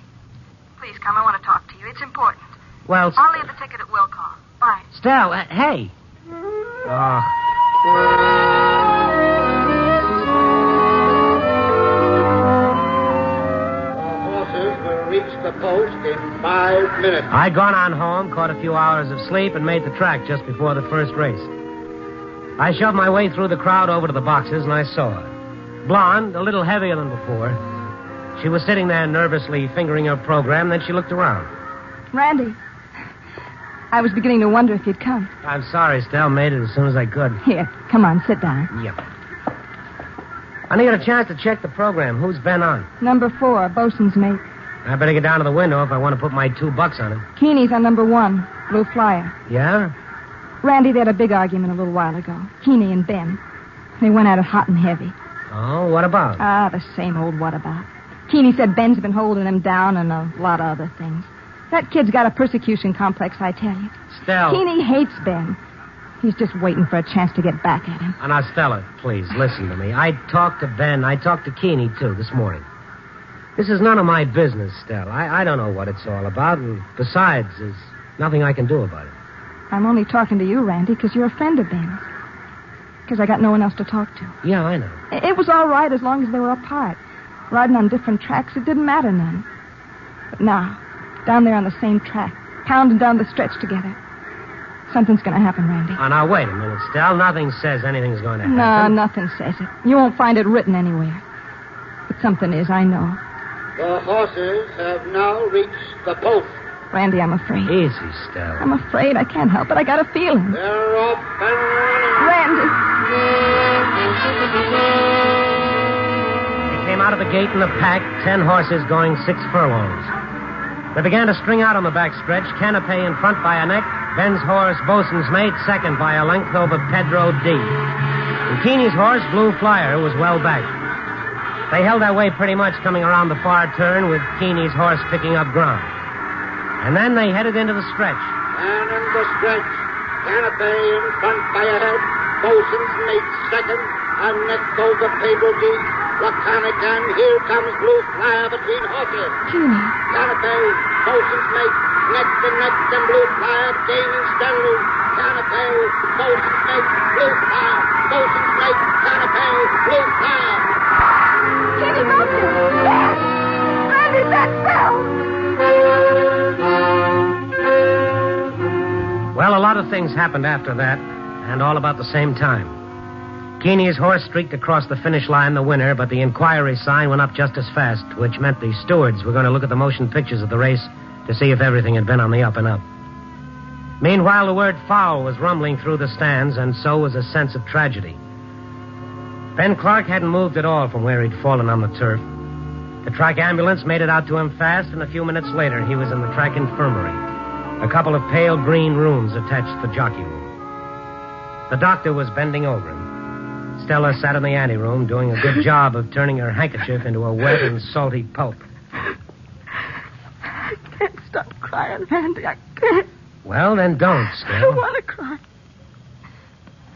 Please come. I want to talk to you. It's important. Well... I'll leave the ticket at will call. Bye. Stell, hey. Oh... Reach the post in 5 minutes. I'd gone on home, caught a few hours of sleep, and made the track just before the first race. I shoved my way through the crowd over to the boxes, and I saw her. Blonde, a little heavier than before. She was sitting there nervously fingering her program, then she looked around. Randy, I was beginning to wonder if you'd come. I'm sorry, Stell. Made it as soon as I could. Here, come on, sit down. Yep. I didn't get a chance to check the program. Who's Ben on? Number 4, bosun's mate. I better get down to the window if I want to put my $2 on him. Keeney's on number 1, blue flyer. Yeah? Randy, they had a big argument a little while ago. Keeney and Ben. They went at it hot and heavy. Oh, what about? The same old what about. Keeney said Ben's been holding him down and a lot of other things. That kid's got a persecution complex, I tell you. Stella. Keeney hates Ben. He's just waiting for a chance to get back at him. Now, Stella, please, listen to me. I talked to Ben. I talked to Keeney, too, this morning. This is none of my business, Stella. I don't know what it's all about, and besides, there's nothing I can do about it. I'm only talking to you, Randy, because you're a friend of Ben's. Because I got no one else to talk to. Yeah, I know. It was all right as long as they were apart. Riding on different tracks, it didn't matter none. But now, down there on the same track, pounding down the stretch together, something's going to happen, Randy. Oh, now, wait a minute, Stella. Nothing says anything's going to happen. No, nothing says it. You won't find it written anywhere. But something is, I know. The horses have now reached the post. Randy, I'm afraid. Easy, Stella. I'm afraid. I can't help it. I got a feeling. They're off and running. Randy. He came out of the gate in a pack, 10 horses going 6 furlongs. They began to string out on the back stretch, Canapé in front by a neck, Ben's horse, Bosun's Mate, second by a length over Pedro D. And Keeney's horse, Blue Flyer, was well back. They held their way pretty much coming around the far turn with Keeney's horse picking up ground. And then they headed into the stretch. And in the stretch, Canapé in front by a head, Bosun's Mate second, and next over Pedro D. Laconic, and here comes Blue Flyer between horses. Keeney. Canopy, motions make, neck to neck, and Blue Flyer gaining steadily. Canopy, motions make, Blue Flyer, motions make, Canopy, Blue Flyer. Keeney, don't you? Ben! Randy, Ben fell! Well, a lot of things happened after that, and all about the same time. Keeney's horse streaked across the finish line the winner, but the inquiry sign went up just as fast, which meant the stewards were going to look at the motion pictures of the race to see if everything had been on the up and up. Meanwhile, the word foul was rumbling through the stands, and so was a sense of tragedy. Ben Clark hadn't moved at all from where he'd fallen on the turf. The track ambulance made it out to him fast, and a few minutes later he was in the track infirmary, a couple of pale green rooms attached to the jockey room. The doctor was bending over him. Stella sat in the anteroom doing a good job of turning her handkerchief into a wet and salty pulp. I can't stop crying, Randy. I can't. Well, then don't, I Stella. want to cry.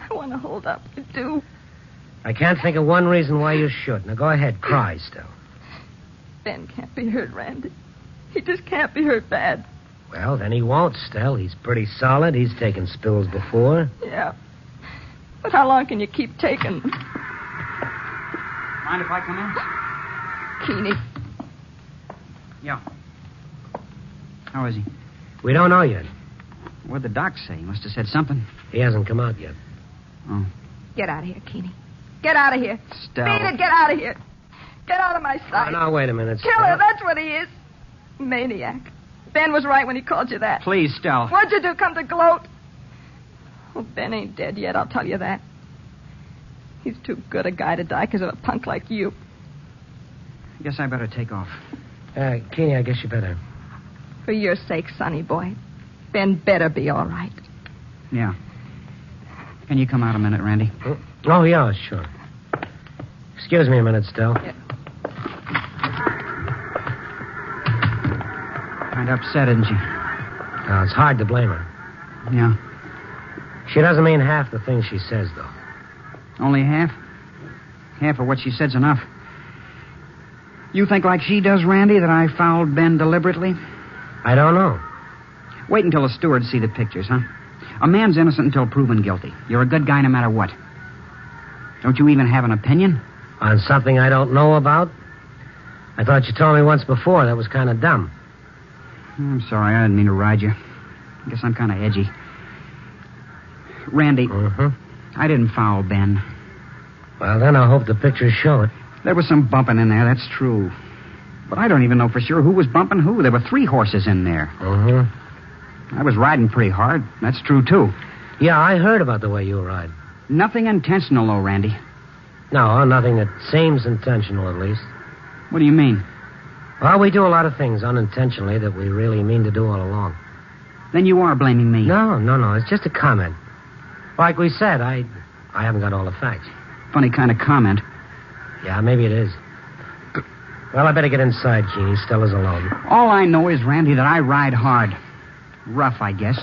I want to hold up. I do. I can't think of one reason why you should. Now, go ahead. Cry, Stella. Ben can't be hurt, Randy. He just can't be hurt bad. Well, then he won't, Stella. He's pretty solid. He's taken spills before. Yeah. But how long can you keep taking them? Mind if I come in? Keeney. Yeah. How is he? We don't know yet. What'd the doc say? He must have said something. He hasn't come out yet. Oh. Get out of here, Keeney. Get out of here. Stella. Beat it, get out of here. Get out of my sight. Now, wait a minute, Killer, Stella. that's what he is. Maniac. Ben was right when he called you that. Please, Stella. What'd you do, come to gloat? Oh, Ben ain't dead yet, I'll tell you that. He's too good a guy to die because of a punk like you. I guess I better take off. Keeney, I guess you better. For your sake, sonny boy. Ben better be all right. Yeah. Can you come out a minute, Randy? Oh, yeah, sure. Excuse me a minute, Stella. Yeah. Kind of upset, isn't she? Now, it's hard to blame her. Yeah. She doesn't mean half the things she says, though. Only half? Half of what she said's enough. You think like she does, Randy, that I fouled Ben deliberately? I don't know. Wait until the stewards see the pictures, huh? A man's innocent until proven guilty. You're a good guy no matter what. Don't you even have an opinion? On something I don't know about? I thought you told me once before. That was kind of dumb. I'm sorry. I didn't mean to ride you. I guess I'm kind of edgy. Randy, I didn't foul Ben. Well, then I hope the pictures show it. There was some bumping in there, that's true. But I don't even know for sure who was bumping who. There were 3 horses in there. I was riding pretty hard. That's true, too. Yeah, I heard about the way you ride. Nothing intentional, though, Randy. No, nothing that seems intentional, at least. What do you mean? Well, we do a lot of things unintentionally that we really mean to do all along. Then you are blaming me. No. It's just a comment. Like we said, I haven't got all the facts. Funny kind of comment. Yeah, maybe it is. Well, I better get inside, Jeannie. Stella's alone. All I know is, Randy, that I ride hard. Rough, I guess.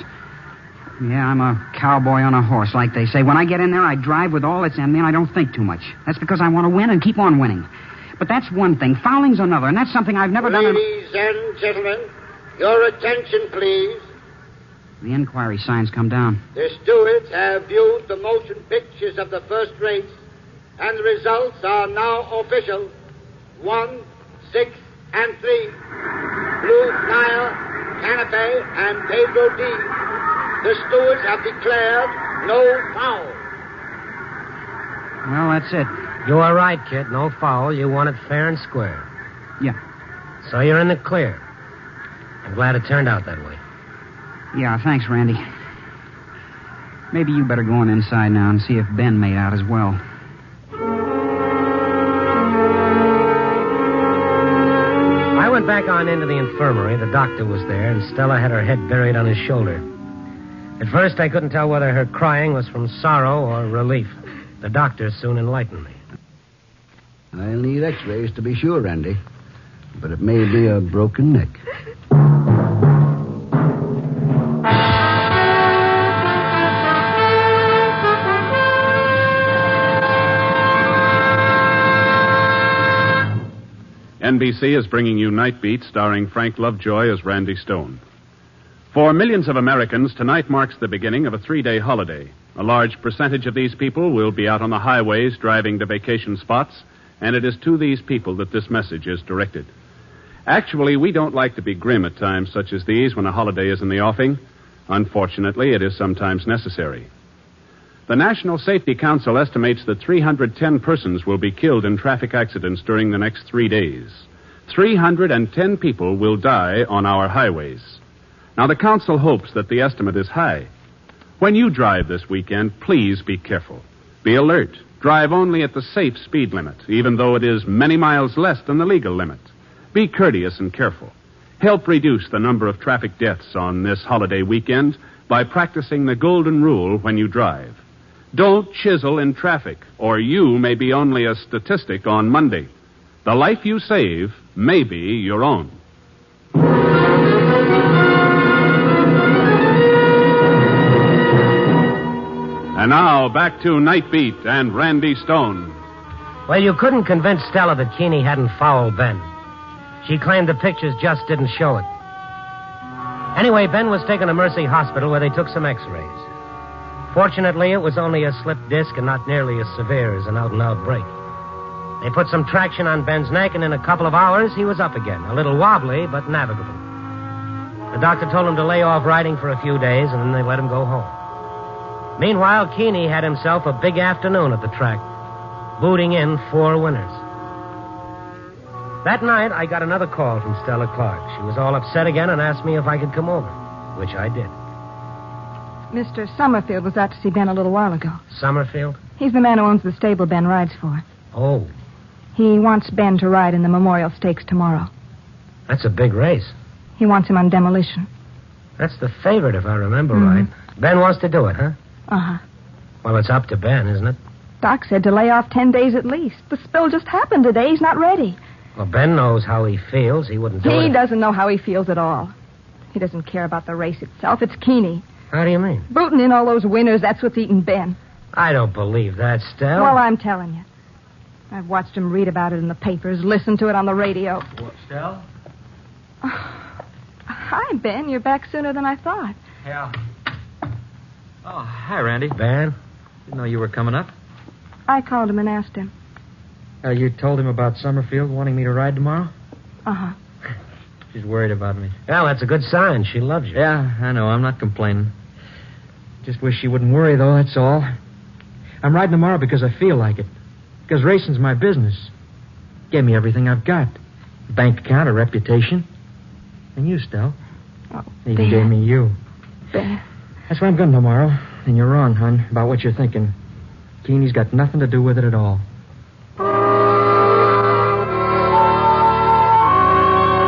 Yeah, I'm a cowboy on a horse, like they say. When I get in there, I drive with all its in me, and I don't think too much. That's because I want to win and keep on winning. But that's one thing. Fouling's another, and that's something I've never done. Ladies and gentlemen, your attention, please. The inquiry signs come down. The stewards have viewed the motion pictures of the first race, and the results are now official. 1, 6, and 3. Blue Flyer, Canopy, and Pedro D. The stewards have declared no foul. Well, that's it. You are right, kid. No foul. You won it fair and square. Yeah. So you're in the clear. I'm glad it turned out that way. Yeah, thanks, Randy. Maybe you better go on inside now and see if Ben made out as well. I went back on into the infirmary. The doctor was there, and Stella had her head buried on his shoulder. At first, I couldn't tell whether her crying was from sorrow or relief. The doctor soon enlightened me. I'll need x-rays to be sure, Randy. But it may be a broken neck. NBC is bringing you Night Beat, starring Frank Lovejoy as Randy Stone. For millions of Americans, tonight marks the beginning of a 3-day holiday. A large percentage of these people will be out on the highways driving to vacation spots, and it is to these people that this message is directed. Actually, we don't like to be grim at times such as these when a holiday is in the offing. Unfortunately, it is sometimes necessary. The National Safety Council estimates that 310 persons will be killed in traffic accidents during the next 3 days. 310 people will die on our highways. Now, the council hopes that the estimate is high. When you drive this weekend, please be careful. Be alert. Drive only at the safe speed limit, even though it is many miles less than the legal limit. Be courteous and careful. Help reduce the number of traffic deaths on this holiday weekend by practicing the golden rule when you drive. Don't chisel in traffic, or you may be only a statistic on Monday. The life you save may be your own. And now, back to Night Beat and Randy Stone. Well, you couldn't convince Stella that Keeney hadn't fouled Ben. She claimed the pictures just didn't show it. Anyway, Ben was taken to Mercy Hospital where they took some x-rays. Fortunately, it was only a slipped disc and not nearly as severe as an out-and-out break. They put some traction on Ben's neck, and in a couple of hours, he was up again. A little wobbly, but navigable. The doctor told him to lay off riding for a few days, and then they let him go home. Meanwhile, Keeney had himself a big afternoon at the track, booting in 4 winners. That night, I got another call from Stella Clark. She was all upset again and asked me if I could come over, which I did. Mr. Summerfield was out to see Ben a little while ago. Summerfield? He's the man who owns the stable Ben rides for. Oh. He wants Ben to ride in the Memorial Stakes tomorrow. That's a big race. He wants him on demolition. That's the favorite, if I remember right. Ben wants to do it, huh? Uh-huh. Well, it's up to Ben, isn't it? Doc said to lay off 10 days at least. The spill just happened today. He's not ready. Well, Ben knows how he feels. He wouldn't do it. He doesn't know how he feels at all. He doesn't care about the race itself. It's Keeney. How do you mean? Booting in all those winners, that's what's eating Ben. I don't believe that, Stell. Well, I'm telling you. I've watched him read about it in the papers, listened to it on the radio. What, Stell? Hi, Ben. You're back sooner than I thought. Yeah. Oh, hi, Randy. Ben? Didn't know you were coming up. I called him and asked him. You told him about Summerfield wanting me to ride tomorrow? Uh-huh. She's worried about me. Well, that's a good sign. She loves you. Yeah, I know. I'm not complaining. Just wish she wouldn't worry, though, that's all. I'm riding tomorrow because I feel like it. Because racing's my business. Gave me everything I've got. A bank account, a reputation. And you, Stell. Oh, Even Ben. gave me you. Ben. That's why I'm going tomorrow. And you're wrong, hon, about what you're thinking. Keeney's got nothing to do with it at all.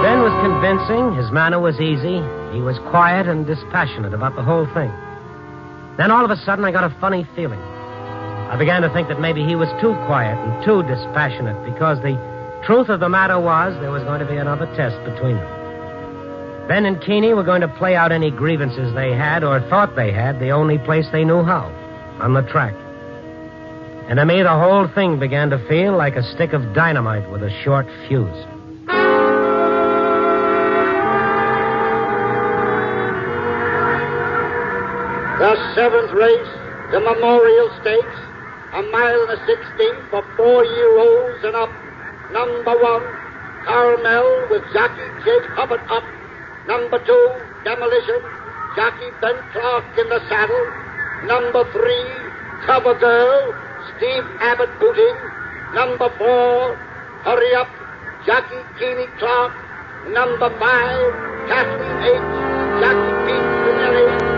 Ben was convincing. His manner was easy. He was quiet and dispassionate about the whole thing. Then all of a sudden, I got a funny feeling. I began to think that maybe he was too quiet and too dispassionate because the truth of the matter was there was going to be another test between them. Ben and Keeney were going to play out any grievances they had or thought they had the only place they knew how, on the track. And to me, the whole thing began to feel like a stick of dynamite with a short fuse. The 7th race, the Memorial Stakes, 1 mile and a 16th for 4-year-olds and up. Number 1, Carmel with jockey Jake Hubbard up. Number 2, Demolition, jockey Ben Clark in the saddle. Number 3, Cover Girl, Steve Abbott booting. Number 4, Hurry Up, jockey Keeney Clark. Number 5, Kathleen H., jockey Pete Pinelli.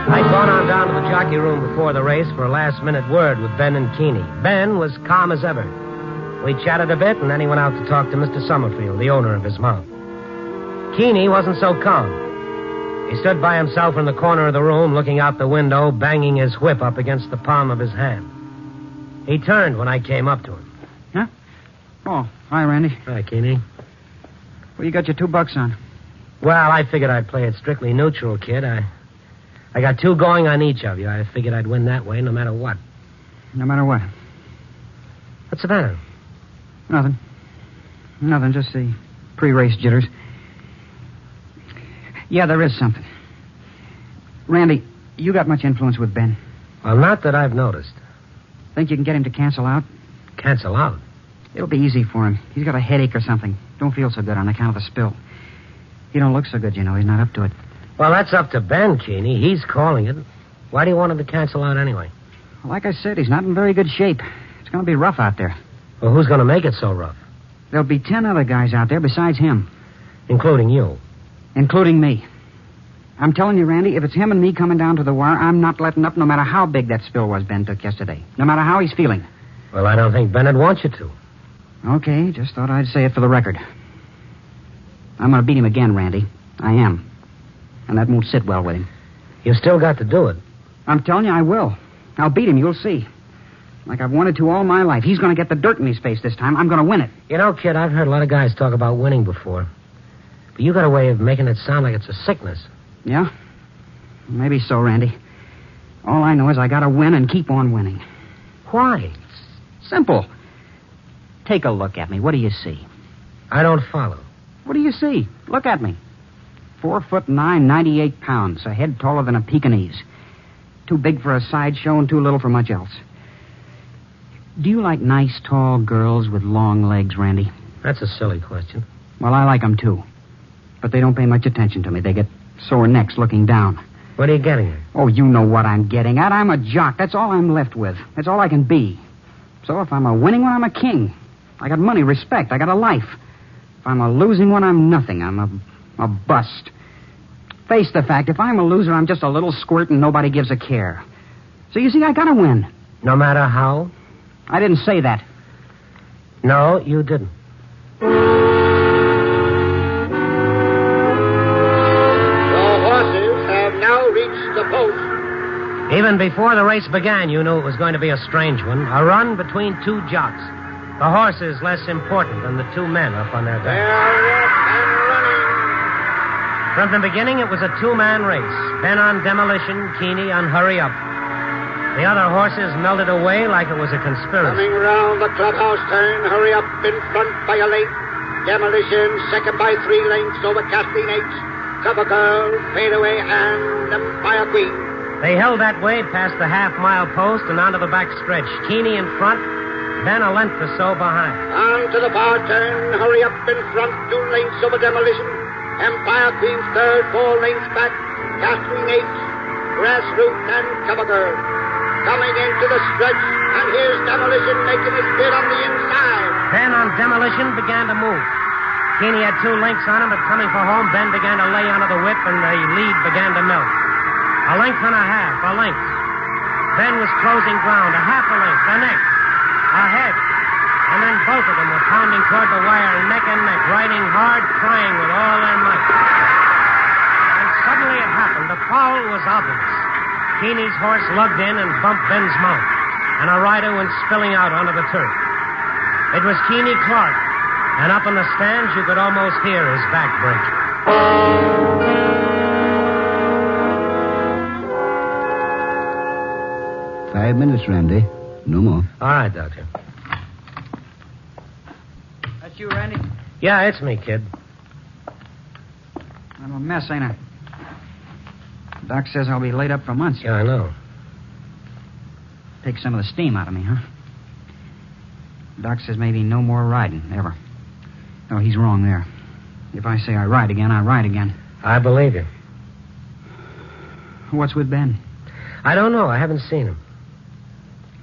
I'd gone on down to the jockey room before the race for a last-minute word with Ben and Keeney. Ben was calm as ever. We chatted a bit, and then he went out to talk to Mr. Summerfield, the owner of his mount. Keeney wasn't so calm. He stood by himself in the corner of the room, looking out the window, banging his whip up against the palm of his hand. He turned when I came up to him. Huh? Oh, hi, Randy. Hi, Keeney. Well, you got your $2 on. Well, I figured I'd play it strictly neutral, kid. I got 2 going on each of you. I figured I'd win that way no matter what. No matter what? What's the matter? Nothing. Nothing, just the pre-race jitters. Yeah, there is something. Randy, you got much influence with Ben? Well, not that I've noticed. Think you can get him to cancel out? Cancel out? It'll be easy for him. He's got a headache or something. Don't feel so good on account of the spill. He don't look so good, you know. He's not up to it. Well, that's up to Ben, Keeney. He's calling it. Why do you want him to cancel out anyway? Well, like I said, he's not in very good shape. It's going to be rough out there. Well, who's going to make it so rough? There'll be 10 other guys out there besides him. Including you? Including me. I'm telling you, Randy, if it's him and me coming down to the wire, I'm not letting up no matter how big that spill was Ben took yesterday. No matter how he's feeling. Well, I don't think Ben would want you to. Okay, just thought I'd say it for the record. I'm going to beat him again, Randy. I am. And that won't sit well with him. You've still got to do it. I'm telling you, I will. I'll beat him, you'll see. Like I've wanted to all my life. He's going to get the dirt in his face this time. I'm going to win it. You know, kid, I've heard a lot of guys talk about winning before. But you got a way of making it sound like it's a sickness. Yeah? Maybe so, Randy. All I know is I got to win and keep on winning. Why? It's simple. Take a look at me. What do you see? I don't follow. What do you see? Look at me. 4'9", 98 pounds, a head taller than a Pekingese. Too big for a sideshow and too little for much else. Do you like nice, tall girls with long legs, Randy? That's a silly question. Well, I like them, too. But they don't pay much attention to me. They get sore necks looking down. What are you getting at? Oh, you know what I'm getting at. I'm a jock. That's all I'm left with. That's all I can be. So if I'm a winning one, I'm a king. I got money, respect. I got a life. If I'm a losing one, I'm nothing. I'm a bust. Face the fact, if I'm a loser, I'm just a little squirt and nobody gives a care. So you see, I gotta win. No matter how? I didn't say that. No, you didn't. The horses have now reached the post. Even before the race began, you knew it was going to be a strange one. A run between two jocks. The horses less important than the two men up on their back. They are off and running. From the beginning, it was a two-man race. Ben on demolition, Keeney on hurry up. The other horses melted away like it was a conspiracy. Coming round the clubhouse turn, hurry up in front by a length. Demolition, second by 3 lengths over Kathleen H. Cover Girl, Fade Away, and Empire Queen. They held that way past the half-mile post and onto the back stretch. Keeney in front, Ben a length or so behind. On to the far turn, hurry up in front, 2 lengths over Demolition. Empire Queen's third, 4 lengths back. Kathleen H., Grassroots, and Cover Girl. Coming into the stretch, and here's Demolition making his bid on the inside. Ben on Demolition began to move. Keeney had 2 lengths on him, but coming for home, Ben began to lay onto the whip, and the lead began to melt. A length and a half, a length. Ben was closing ground, a half a length, the next, ahead. And then both of them were pounding toward the wire, neck and neck, riding hard, trying with all their might. And suddenly it happened. The foul was obvious. Keeney's horse lugged in and bumped Ben's mount, and a rider went spilling out onto the turf. It was Keeney Clark, and up in the stands you could almost hear his back break. 5 minutes, Randy. No more. All right, Doctor. That's you, Randy? Yeah, it's me, kid. I'm a mess, ain't I? Doc says I'll be laid up for months. Yeah, I know. Take some of the steam out of me, huh? Doc says maybe no more riding, ever. Oh, he's wrong there. If I say I ride again, I ride again. I believe you. What's with Ben? I don't know. I haven't seen him.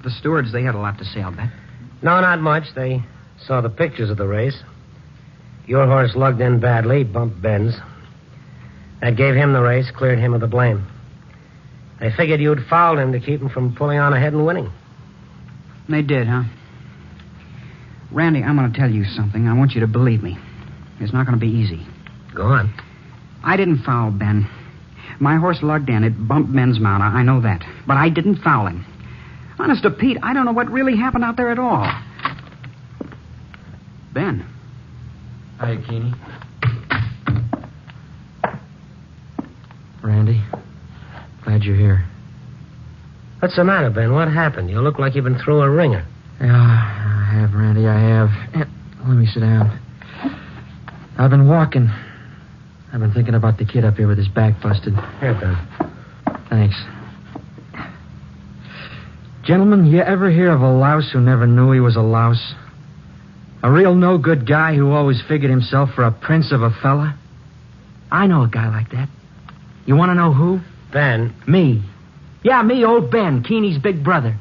The stewards, they had a lot to say, I'll bet. No, not much. They saw the pictures of the race. Your horse lugged in badly, bumped Ben's. That gave him the race, cleared him of the blame. They figured you'd fouled him to keep him from pulling on ahead and winning. They did, huh? Randy, I'm going to tell you something. I want you to believe me. It's not going to be easy. Go on. I didn't foul Ben. My horse lugged in. It bumped Ben's mount. I know that. But I didn't foul him. Honest to Pete, I don't know what really happened out there at all. Ben. Hi, Keeney. Randy, glad you're here. What's the matter, Ben? What happened? You look like you've been through a ringer. Yeah, I have, Randy, I have. Let me sit down. I've been walking. I've been thinking about the kid up here with his back busted. Here, Ben. Thanks. Gentlemen, you ever hear of a louse who never knew he was a louse? A real no-good guy who always figured himself for a prince of a fella? I know a guy like that. You want to know who? Ben. Me. Yeah, me, old Ben, Keeney's big brother.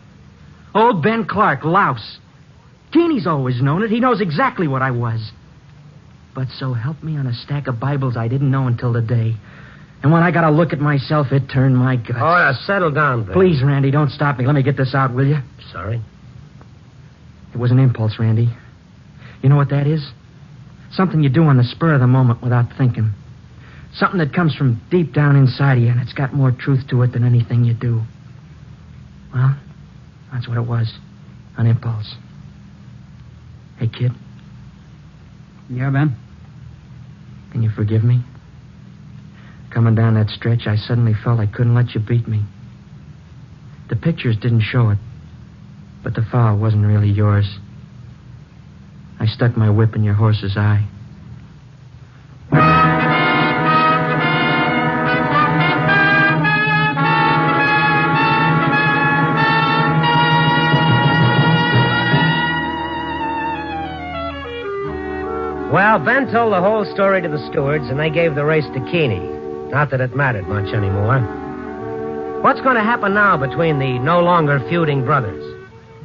Old Ben Clark, louse. Keeney's always known it. He knows exactly what I was. But so help me on a stack of Bibles I didn't know until today. And when I got a look at myself, it turned my guts. Oh, now settle down, Ben. Please, Randy, don't stop me. Let me get this out, will you? Sorry. It was an impulse, Randy. You know what that is? Something you do on the spur of the moment without thinking. Something that comes from deep down inside of you, and it's got more truth to it than anything you do. Well, that's what it was. An impulse. Hey, kid. Yeah, Ben? Can you forgive me? Coming down that stretch, I suddenly felt I couldn't let you beat me. The pictures didn't show it, but the foul wasn't really yours. I stuck my whip in your horse's eye. Well, Ben told the whole story to the stewards, and they gave the race to Keeney. Not that it mattered much anymore. What's going to happen now between the no longer feuding brothers?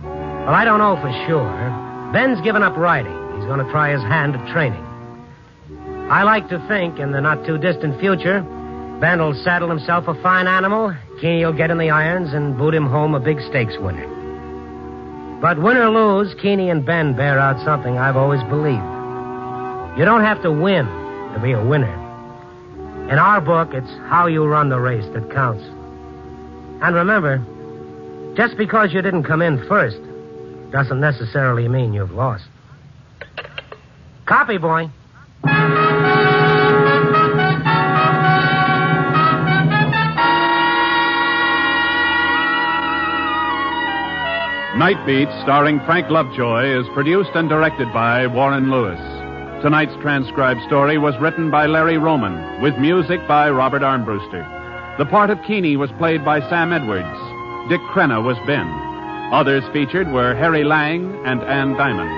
Well, I don't know for sure. Ben's given up riding. He's going to try his hand at training. I like to think in the not-too-distant future, Ben will saddle himself a fine animal, Keeney will get in the irons and boot him home a big stakes winner. But win or lose, Keeney and Ben bear out something I've always believed. You don't have to win to be a winner. In our book, it's how you run the race that counts. And remember, just because you didn't come in first doesn't necessarily mean you've lost. Copy, boy. Night Beat, starring Frank Lovejoy, is produced and directed by Warren Lewis. Tonight's transcribed story was written by Larry Roman, with music by Robert Armbruster. The part of Keeney was played by Sam Edwards. Dick Crenna was Ben. Others featured were Harry Lang and Ann Diamond.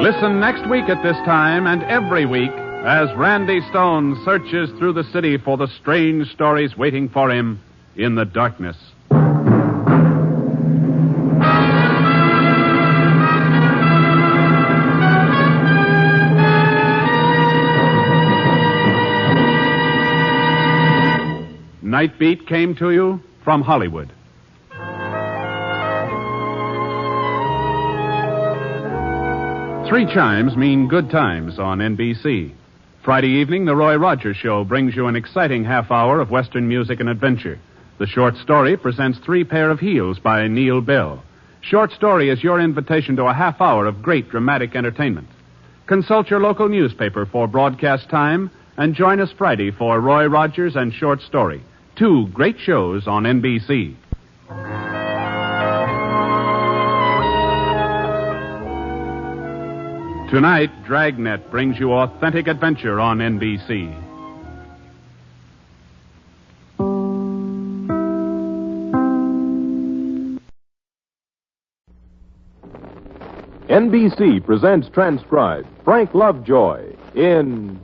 Listen next week at this time and every week as Randy Stone searches through the city for the strange stories waiting for him in the darkness. Night Beat came to you from Hollywood. Three chimes mean good times on NBC. Friday evening, The Roy Rogers Show brings you an exciting half hour of Western music and adventure. The short story presents Three Pair of Heels by Neil Bell. Short story is your invitation to a half hour of great dramatic entertainment. Consult your local newspaper for broadcast time and join us Friday for Roy Rogers and Short Story. Two great shows on NBC. Tonight, Dragnet brings you authentic adventure on NBC. NBC presents transcribed Frank Lovejoy in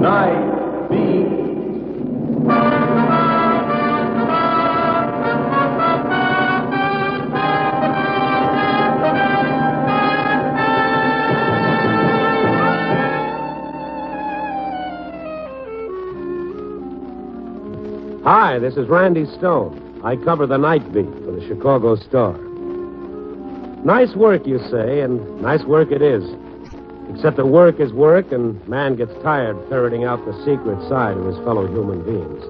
Night Beat. Hi, this is Randy Stone. I cover the Night Beat for the Chicago Star. Nice work, you say, and nice work it is. Except that work is work, and man gets tired ferreting out the secret side of his fellow human beings.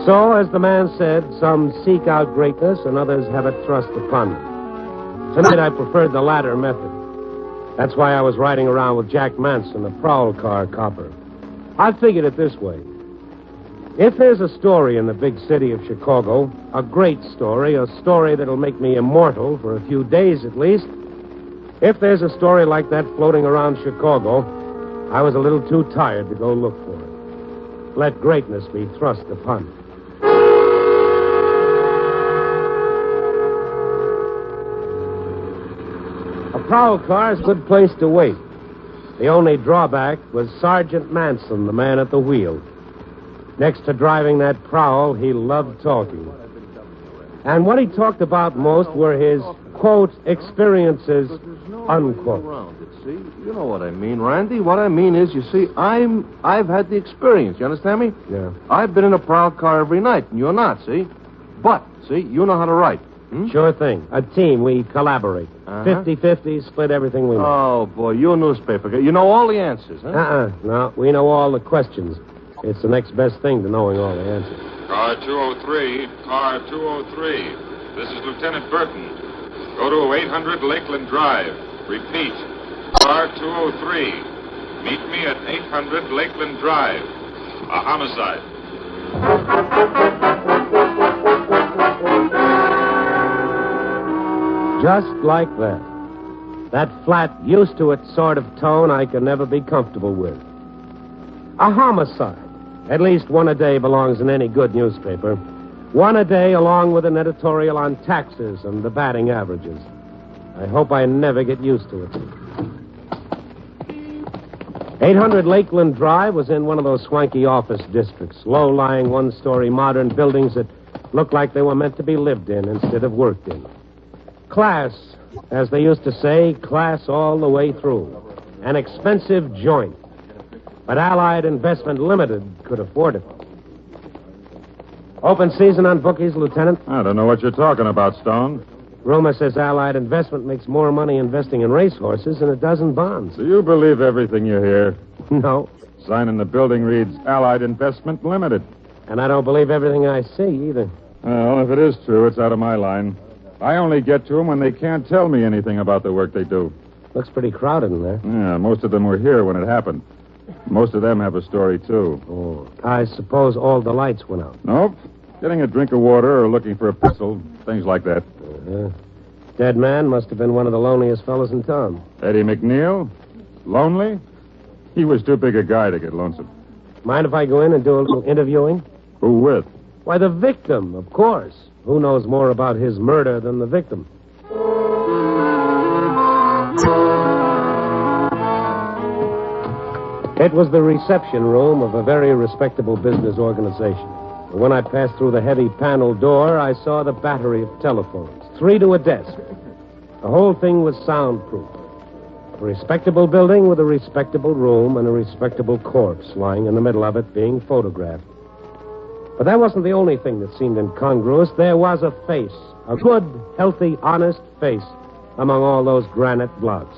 So, as the man said, some seek out greatness and others have it thrust upon them. Tonight I preferred the latter method. That's why I was riding around with Jack Manson, the prowl car copper. I figured it this way. If there's a story in the big city of Chicago, a great story, a story that'll make me immortal for a few days at least, if there's a story like that floating around Chicago, I was a little too tired to go look for it. Let greatness be thrust upon me. A prowl car's a good place to wait. The only drawback was Sergeant Manson, the man at the wheel. Next to driving that prowl, he loved talking. And what he talked about most were his, quote, experiences, unquote. See, you know what I mean, Randy. What I mean is, you see, I've had the experience. You understand me? Yeah. I've been in a prowl car every night, and you're not, see? But, see, you know how to write. Sure thing. A team, we collaborate. 50-50, split everything we know. Oh, boy, you're a newspaper guy. You know all the answers, huh? No, we know all the questions. It's the next best thing to knowing all the answers. Car 203, car 203. This is Lieutenant Burton. Go to 800 Lakeland Drive. Repeat, car 203. Meet me at 800 Lakeland Drive. A homicide. Just like that. That flat, used-to-it sort of tone I can never be comfortable with. A homicide. At least one a day belongs in any good newspaper. One a day along with an editorial on taxes and the batting averages. I hope I never get used to it. 800 Lakeland Drive was in one of those swanky office districts, low-lying one-story modern buildings that looked like they were meant to be lived in instead of worked in. Class, as they used to say, class all the way through. An expensive joint. But Allied Investment Limited could afford it. Open season on bookies, Lieutenant? I don't know what you're talking about, Stone. Rumor says Allied Investment makes more money investing in racehorses than it does in bonds. Do you believe everything you hear? No. Sign in the building reads Allied Investment Limited. And I don't believe everything I see either. Well, if it is true, it's out of my line. I only get to them when they can't tell me anything about the work they do. Looks pretty crowded in there. Yeah, most of them were here when it happened. Most of them have a story, too. Oh, I suppose all the lights went out. Nope. Getting a drink of water or looking for a pistol, things like that. Dead man must have been one of the loneliest fellows in town. Eddie McNeil? Lonely? He was too big a guy to get lonesome. Mind if I go in and do a little interviewing? Who with? Why, the victim, of course. Who knows more about his murder than the victim? It was the reception room of a very respectable business organization. When I passed through the heavy panel door, I saw the battery of telephones, 3 to a desk. The whole thing was soundproof. A respectable building with a respectable room and a respectable corpse lying in the middle of it being photographed. But that wasn't the only thing that seemed incongruous. There was a face, a good, healthy, honest face among all those granite blocks.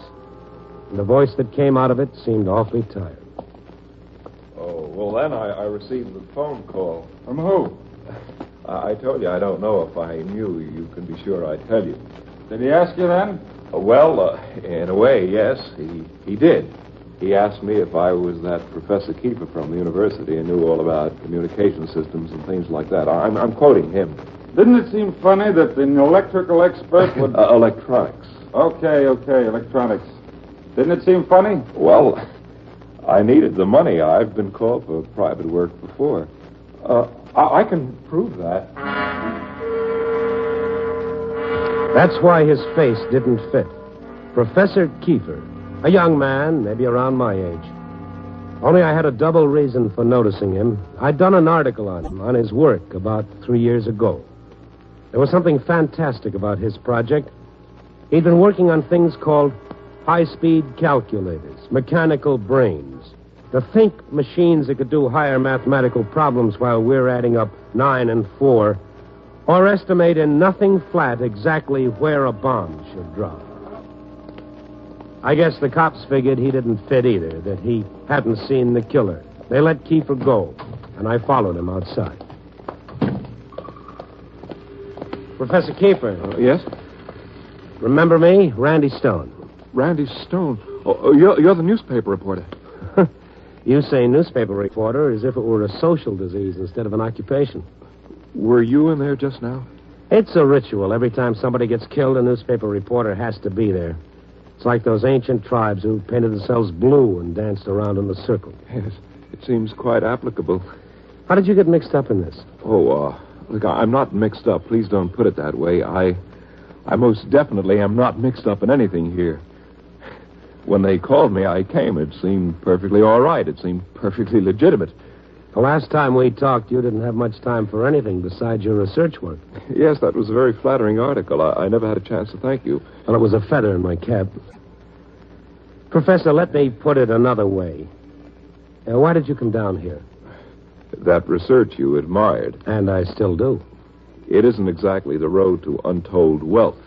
And the voice that came out of it seemed awfully tired. Oh, well, then I received the phone call. From who? I told you I don't know. If I knew, you can be sure I'd tell you. Did he ask you then? Well, in a way, yes, he did. He asked me if I was that Professor Kiefer from the university and knew all about communication systems and things like that. I'm quoting him. Didn't it seem funny that an electrical expert would... Electronics. Okay, electronics. Didn't it seem funny? Well, I needed the money. I've been called for private work before. I can prove that. That's why his face didn't fit. Professor Kiefer, a young man, maybe around my age. Only I had a double reason for noticing him. I'd done an article on him, on his work, about 3 years ago. There was something fantastic about his project. He'd been working on things called high-speed calculators, mechanical brains, to think machines that could do higher mathematical problems while we're adding up 9 and 4, or estimate in nothing flat exactly where a bomb should drop. I guess the cops figured he didn't fit either, that he hadn't seen the killer. They let Kiefer go, and I followed him outside. Professor Kiefer. Yes? Remember me? Randy Stone. Randy Stone. Oh, you're the newspaper reporter. You say newspaper reporter as if it were a social disease instead of an occupation. Were you in there just now? It's a ritual. Every time somebody gets killed, a newspaper reporter has to be there. It's like those ancient tribes who painted themselves blue and danced around in a circle. Yes, it seems quite applicable. How did you get mixed up in this? Look, I'm not mixed up. Please don't put it that way. I most definitely am not mixed up in anything here. When they called me, I came. It seemed perfectly all right. It seemed perfectly legitimate. The last time we talked, you didn't have much time for anything besides your research work. Yes, that was a very flattering article. I never had a chance to thank you. Well, it was a feather in my cap. Professor, let me put it another way. Why did you come down here? That research you admired. And I still do. It isn't exactly the road to untold wealth.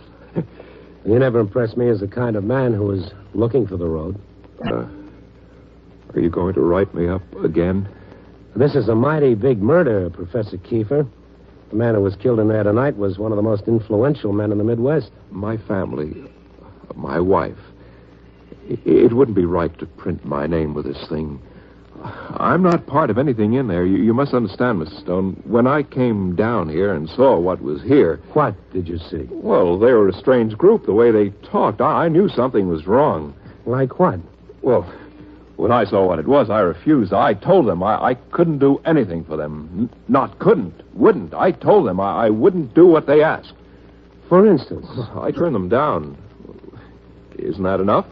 You never impressed me as the kind of man who is looking for the road. Are you going to write me up again? This is a mighty big murder, Professor Kiefer. The man who was killed in there tonight was one of the most influential men in the Midwest. My family, my wife. It wouldn't be right to print my name with this thing. I'm not part of anything in there. You must understand, Mr. Stone. When I came down here and saw what was here... What did you see? Well, they were a strange group, the way they talked. I knew something was wrong. Like what? Well, when I saw what it was, I refused. I told them I couldn't do anything for them. Not couldn't, wouldn't. I told them I wouldn't do what they asked. For instance? I turned them down. Isn't that enough?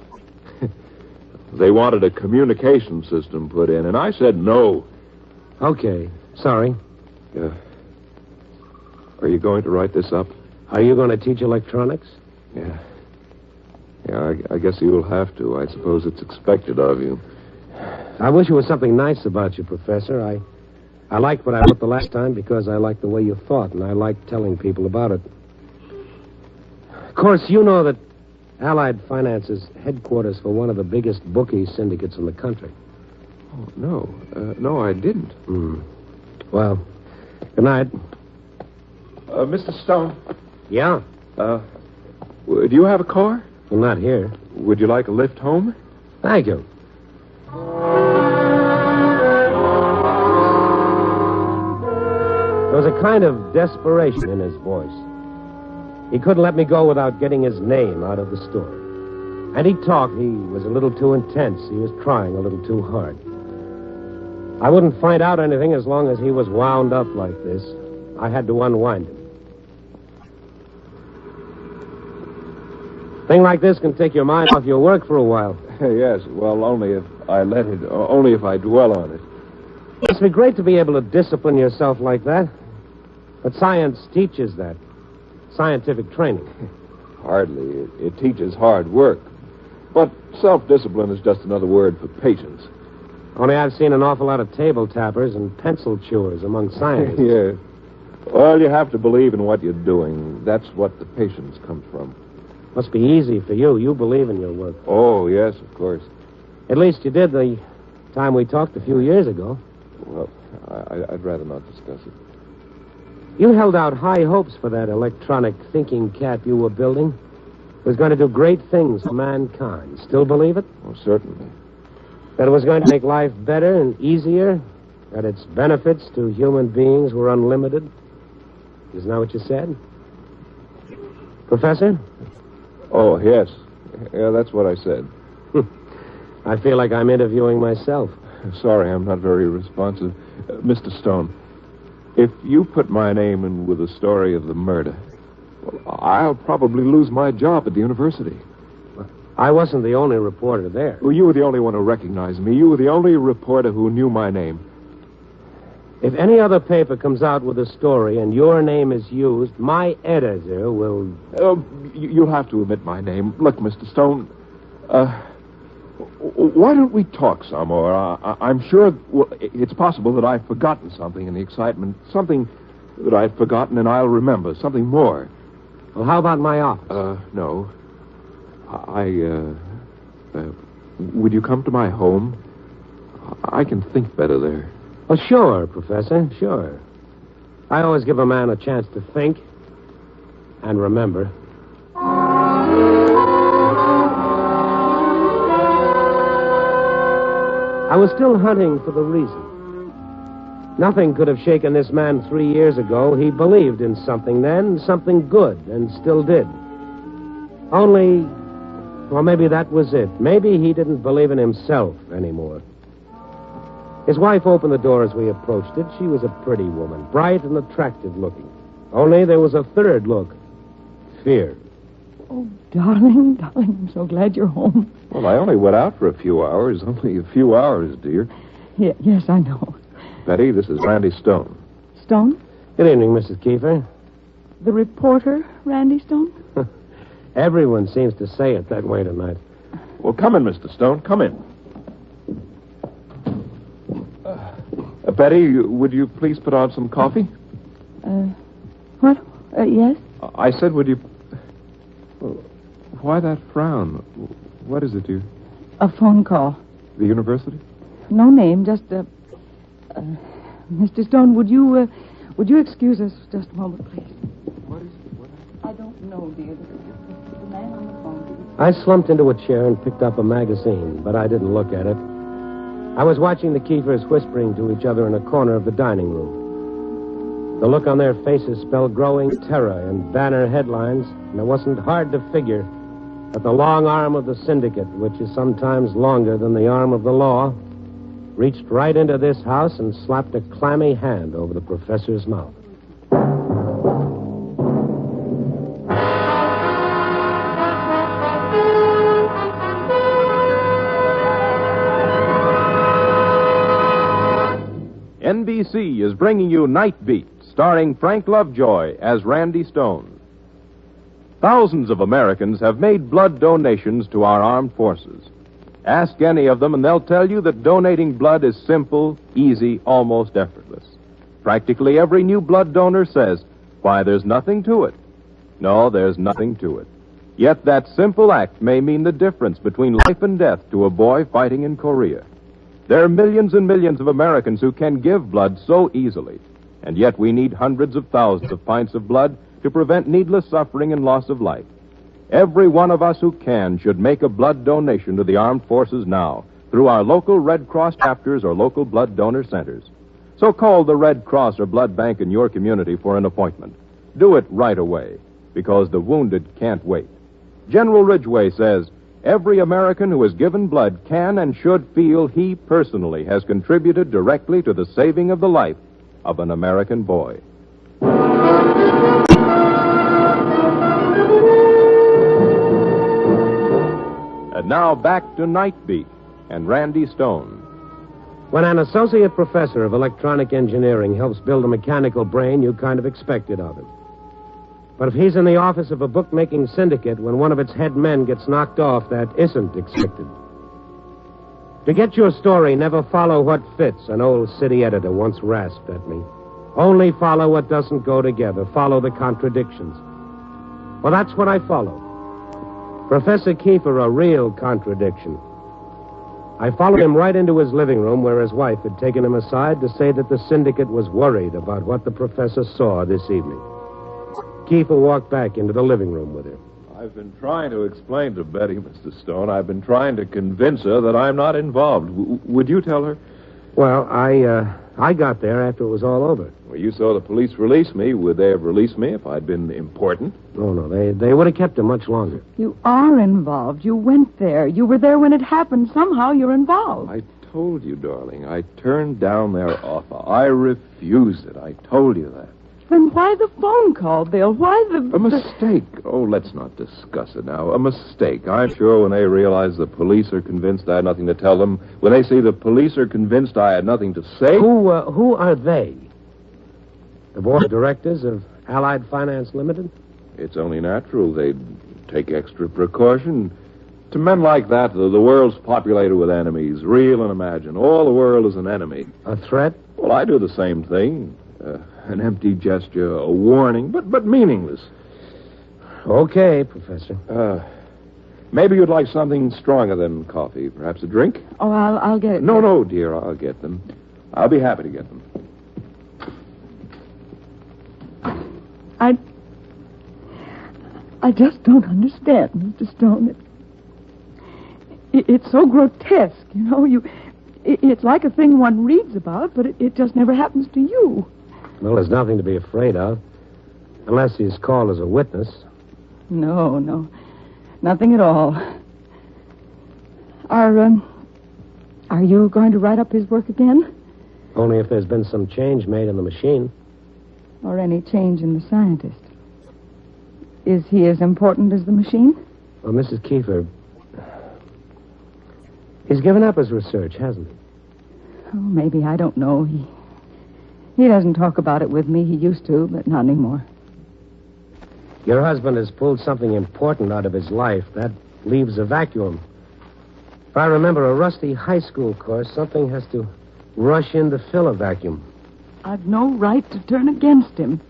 They wanted a communication system put in, and I said no. Okay, sorry. Are you going to write this up? Are you going to teach electronics? Yeah. Yeah, I guess you'll have to. I suppose it's expected of you. I wish there was something nice about you, Professor. I liked what I wrote the last time because I liked the way you thought, and I liked telling people about it. Of course, you know that Allied Finance is headquarters for one of the biggest bookie syndicates in the country. Oh, no. No, I didn't. Well, good night. Mr. Stone. Yeah? Do you have a car? Well, not here. Would you like a lift home? Thank you. There was a kind of desperation in his voice. He couldn't let me go without getting his name out of the story. And he talked. He was a little too intense. He was trying a little too hard. I wouldn't find out anything as long as he was wound up like this. I had to unwind him. Thing like this can take your mind off your work for a while. Yes, well, only if I let it, only if I dwell on it. It must be great to be able to discipline yourself like that. But science teaches that. Scientific training. Hardly. It teaches hard work. But self-discipline is just another word for patience. Only I've seen an awful lot of table tappers and pencil chewers among scientists. Yeah. Well, you have to believe in what you're doing. That's what the patience comes from. Must be easy for you. You believe in your work. Oh, yes, of course. At least you did the time we talked a few years ago. Well, I'd rather not discuss it. You held out high hopes for that electronic thinking cap you were building. It was going to do great things for mankind. Still believe it? Oh, certainly. That it was going to make life better and easier? That its benefits to human beings were unlimited? Isn't that what you said? Professor? Oh, yes. Yeah, that's what I said. I feel like I'm interviewing myself. Sorry, I'm not very responsive. Mr. Stone, if you put my name in with the story of the murder, well, I'll probably lose my job at the university. I wasn't the only reporter there. Well, you were the only one who recognized me. You were the only reporter who knew my name. If any other paper comes out with a story and your name is used, my editor will... You'll have to omit my name. Look, Mr. Stone, why don't we talk some more? I'm sure it's possible that I've forgotten something in the excitement. Something that I've forgotten and I'll remember. Something more. Well, how about my office? No. Would you come to my home? I can think better there. Oh, sure, Professor, sure. I always give a man a chance to think and remember. I was still hunting for the reason. Nothing could have shaken this man 3 years ago. He believed in something then, something good, and still did. Only, well, maybe that was it. Maybe he didn't believe in himself anymore. His wife opened the door as we approached it. She was a pretty woman, bright and attractive looking. Only there was a third look. Fear. Oh, darling, I'm so glad you're home. Well, I only went out for a few hours. Only a few hours, dear. Yes, I know. Betty, this is Randy Stone. Stone? Good evening, Mrs. Kiefer. The reporter, Randy Stone? Everyone seems to say it that way tonight. Well, come in, Mr. Stone. Come in. Betty, would you please put on some coffee? What? Yes? I said, would you... Why that frown? What is it, you... A phone call. The university? No name, just, Mr. Stone, would you excuse us just a moment, please? What is it? I don't know, dear. The man on the phone. I slumped into a chair and picked up a magazine, but I didn't look at it. I was watching the Kiefers whispering to each other in a corner of the dining room. The look on their faces spelled growing terror and banner headlines, and it wasn't hard to figure that the long arm of the syndicate, which is sometimes longer than the arm of the law, reached right into this house and slapped a clammy hand over the professor's mouth. NBC is bringing you Night Beat, starring Frank Lovejoy as Randy Stone. Thousands of Americans have made blood donations to our armed forces. Ask any of them, and they'll tell you that donating blood is simple, easy, almost effortless. Practically every new blood donor says, "Why, there's nothing to it." No, there's nothing to it. Yet that simple act may mean the difference between life and death to a boy fighting in Korea. There are millions and millions of Americans who can give blood so easily, and yet we need hundreds of thousands of pints of blood to prevent needless suffering and loss of life. Every one of us who can should make a blood donation to the armed forces now through our local Red Cross chapters or local blood donor centers. So call the Red Cross or blood bank in your community for an appointment. Do it right away, because the wounded can't wait. General Ridgway says, every American who has given blood can and should feel he personally has contributed directly to the saving of the life of an American boy. And now back to Night Beat and Randy Stone. When an associate professor of electronic engineering helps build a mechanical brain, you kind of expect it of him. But if he's in the office of a bookmaking syndicate when one of its head men gets knocked off, that isn't expected. To get your story, never follow what fits, an old city editor once rasped at me. Only follow what doesn't go together. Follow the contradictions. Well, that's what I followed. Professor Kiefer, a real contradiction. I followed him right into his living room where his wife had taken him aside to say that the syndicate was worried about what the professor saw this evening. Kiefer walked back into the living room with her. I've been trying to explain to Betty, Mr. Stone. I've been trying to convince her that I'm not involved. Would you tell her? Well, I got there after it was all over. Well, you saw the police release me. Would they have released me if I'd been important? No, they would have kept him much longer. You are involved. You went there. You were there when it happened. Somehow you're involved. I told you, darling. I turned down their offer. I refused it. I told you that. Then why the phone call, Bill? Why the... A mistake. Oh, let's not discuss it now. A mistake. I'm sure when they realize the police are convinced I had nothing to tell them, when they see the police are convinced I had nothing to say... Who are they? The board of directors of Allied Finance Limited? It's only natural they'd take extra precaution. To men like that, the world's populated with enemies, real and imagined. All the world is an enemy. A threat? Well, I do the same thing. An empty gesture, a warning, but meaningless. Okay, Professor. Maybe you'd like something stronger than coffee. Perhaps a drink? Oh, I'll get it. No, dear, I'll get them. I'll be happy to get them. I just don't understand, Mr. Stone. It's so grotesque, you know. It's like a thing one reads about, but it just never happens to you. Well, there's nothing to be afraid of. Unless he's called as a witness. No. Nothing at all. Are you going to write up his work again? Only if there's been some change made in the machine. Or any change in the scientist? Is he as important as the machine? Well, Mrs. Kiefer, he's given up his research, hasn't he? Oh, maybe. I don't know. He doesn't talk about it with me. He used to, but not anymore. Your husband has pulled something important out of his life. That leaves a vacuum. If I remember a rusty high school course, something has to rush in to fill a vacuum. I've no right to turn against him.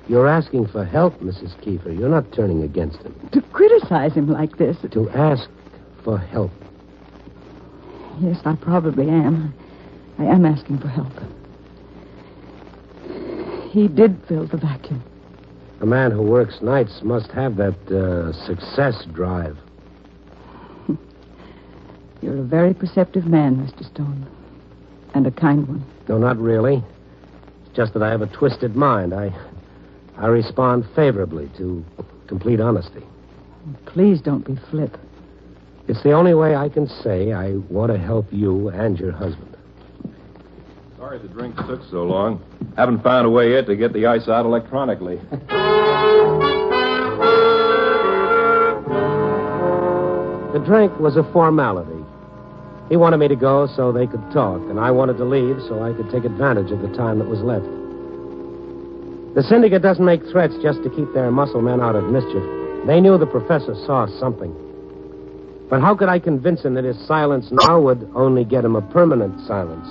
You're asking for help, Mrs. Kiefer. You're not turning against him. To criticize him like this. To ask for help. Yes, I probably am. I am asking for help. He did fill the vacuum. A man who works nights must have that success drive. You're a very perceptive man, Mr. Stone. And a kind one. No, not really. It's just that I have a twisted mind. I respond favorably to complete honesty. Please don't be flip. It's the only way I can say I want to help you and your husband. Sorry the drink took so long. Haven't found a way yet to get the ice out electronically. The drink was a formality. He wanted me to go so they could talk, and I wanted to leave so I could take advantage of the time that was left. The syndicate doesn't make threats just to keep their muscle men out of mischief. They knew the professor saw something. But how could I convince him that his silence now would only get him a permanent silence?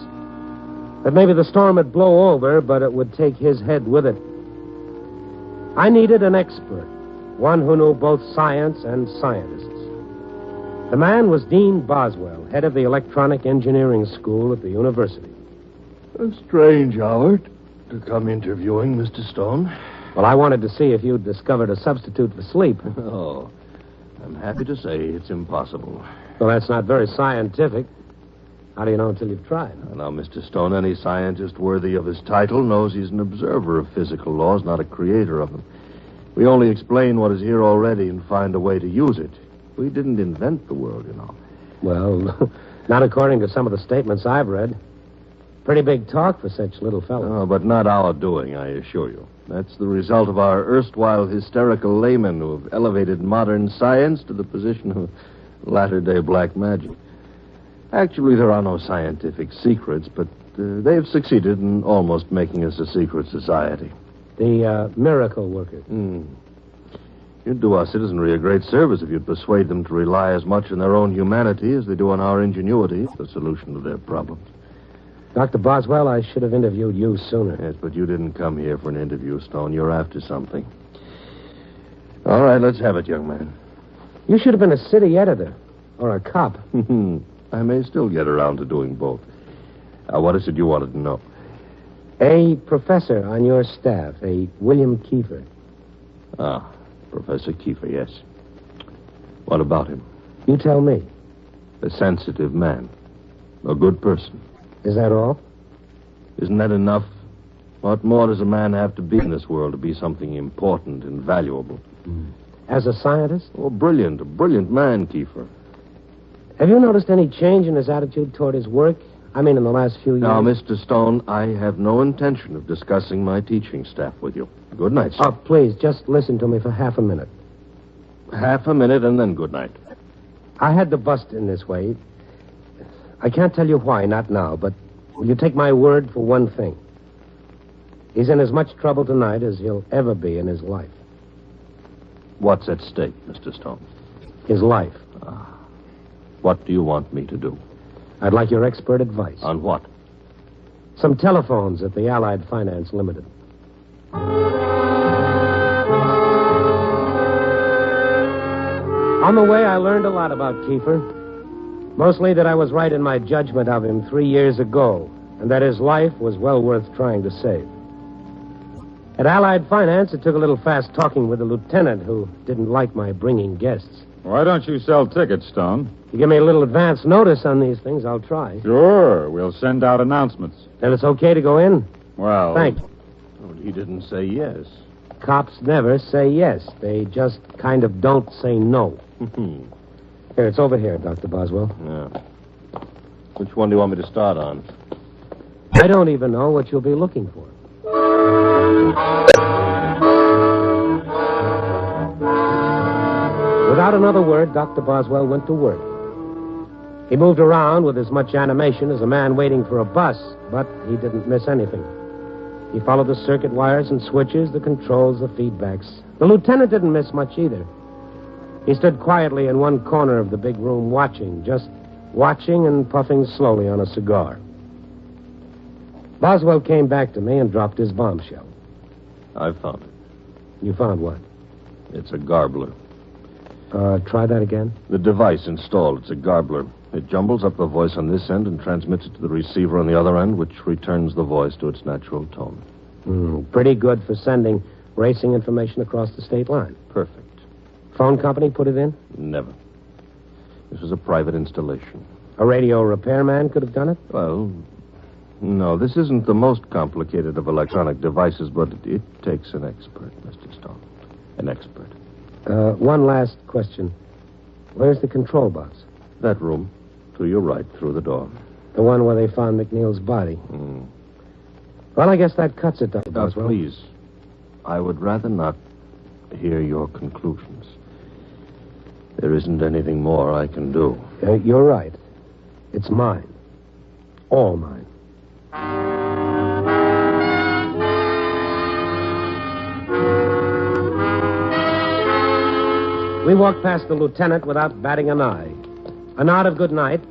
That maybe the storm would blow over, but it would take his head with it. I needed an expert, one who knew both science and scientists. The man was Dean Boswell, head of the Electronic Engineering School at the university. A strange hour to come interviewing, Mr. Stone. Well, I wanted to see if you'd discovered a substitute for sleep. Oh, I'm happy to say it's impossible. Well, that's not very scientific. How do you know until you've tried? Now, Mr. Stone, any scientist worthy of his title knows he's an observer of physical laws, not a creator of them. We only explain what is here already and find a way to use it. We didn't invent the world, you know. Well, not according to some of the statements I've read. Pretty big talk for such little fellows. Oh, but not our doing, I assure you. That's the result of our erstwhile hysterical laymen who have elevated modern science to the position of latter-day black magic. Actually, there are no scientific secrets, but they've succeeded in almost making us a secret society. The miracle workers. You'd do our citizenry a great service if you'd persuade them to rely as much on their own humanity as they do on our ingenuity, the solution to their problems. Dr. Boswell, I should have interviewed you sooner. Yes, but you didn't come here for an interview, Stone. You're after something. All right, let's have it, young man. You should have been a city editor or a cop. I may still get around to doing both. What is it you wanted to know? A professor on your staff, a William Kiefer. Ah, Professor Kiefer, yes. What about him? You tell me. A sensitive man. A good person. Is that all? Isn't that enough? What more does a man have to be in this world to be something important and valuable? As a scientist? Oh, brilliant. A brilliant man, Kiefer. Have you noticed any change in his attitude toward his work? I mean, in the last few years? Now, Mr. Stone, I have no intention of discussing my teaching staff with you. Good night, sir. Oh, please, just listen to me for half a minute. Half a minute and then good night. I had to bust in this way. I can't tell you why, not now, but will you take my word for one thing? He's in as much trouble tonight as he'll ever be in his life. What's at stake, Mr. Stone? His life. What do you want me to do? I'd like your expert advice. On what? Some telephones at the Allied Finance Limited. On the way, I learned a lot about Kiefer. Mostly that I was right in my judgment of him 3 years ago, and that his life was well worth trying to save. At Allied Finance, it took a little fast talking with the lieutenant who didn't like my bringing guests. Why don't you sell tickets, Stone? You give me a little advance notice on these things, I'll try. Sure. We'll send out announcements. Then it's okay to go in? Well... Thanks. Oh, he didn't say yes. Cops never say yes. They just kind of don't say no. Here, it's over here, Dr. Boswell. Yeah. Which one do you want me to start on? I don't even know what you'll be looking for. Without another word, Dr. Boswell went to work. He moved around with as much animation as a man waiting for a bus, but he didn't miss anything. He followed the circuit wires and switches, the controls, the feedbacks. The lieutenant didn't miss much either. He stood quietly in one corner of the big room watching, just watching and puffing slowly on a cigar. Boswell came back to me and dropped his bombshell. I found it. You found what? It's a garbler. Try that again? The device installed, it's a garbler. It jumbles up the voice on this end and transmits it to the receiver on the other end, which returns the voice to its natural tone. Pretty good for sending racing information across the state line. Perfect. Phone company put it in? Never. This was a private installation. A radio repairman could have done it? Well, no, this isn't the most complicated of electronic devices, but it takes an expert, Mr. Stone. An expert. One last question. Where's the control box? That room. To your right, through the door. The one where they found McNeil's body. Well, I guess that cuts it, Dr. Boswell. Please. I would rather not hear your conclusions. There isn't anything more I can do. You're right. It's mine. All mine. We walked past the lieutenant without batting an eye. A nod of good night,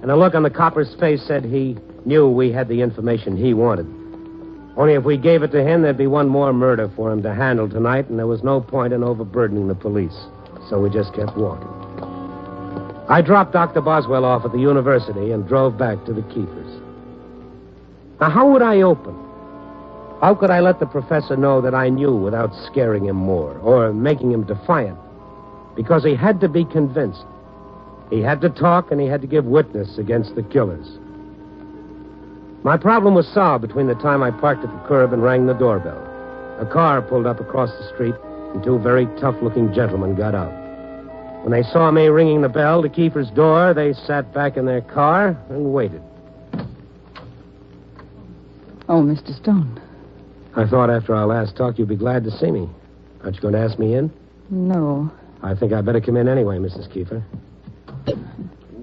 and a look on the copper's face said he knew we had the information he wanted. Only if we gave it to him, there'd be one more murder for him to handle tonight, and there was no point in overburdening the police. So we just kept walking. I dropped Dr. Boswell off at the university and drove back to the Keefers. Now, how would I open? How could I let the professor know that I knew without scaring him more or making him defiant? Because he had to be convinced. He had to talk, and he had to give witness against the killers. My problem was solved between the time I parked at the curb and rang the doorbell. A car pulled up across the street, and two very tough-looking gentlemen got out. When they saw me ringing the bell to Kiefer's door, they sat back in their car and waited. Oh, Mr. Stone. I thought after our last talk you'd be glad to see me. Aren't you going to ask me in? No. I think I'd better come in anyway, Mrs. Kiefer.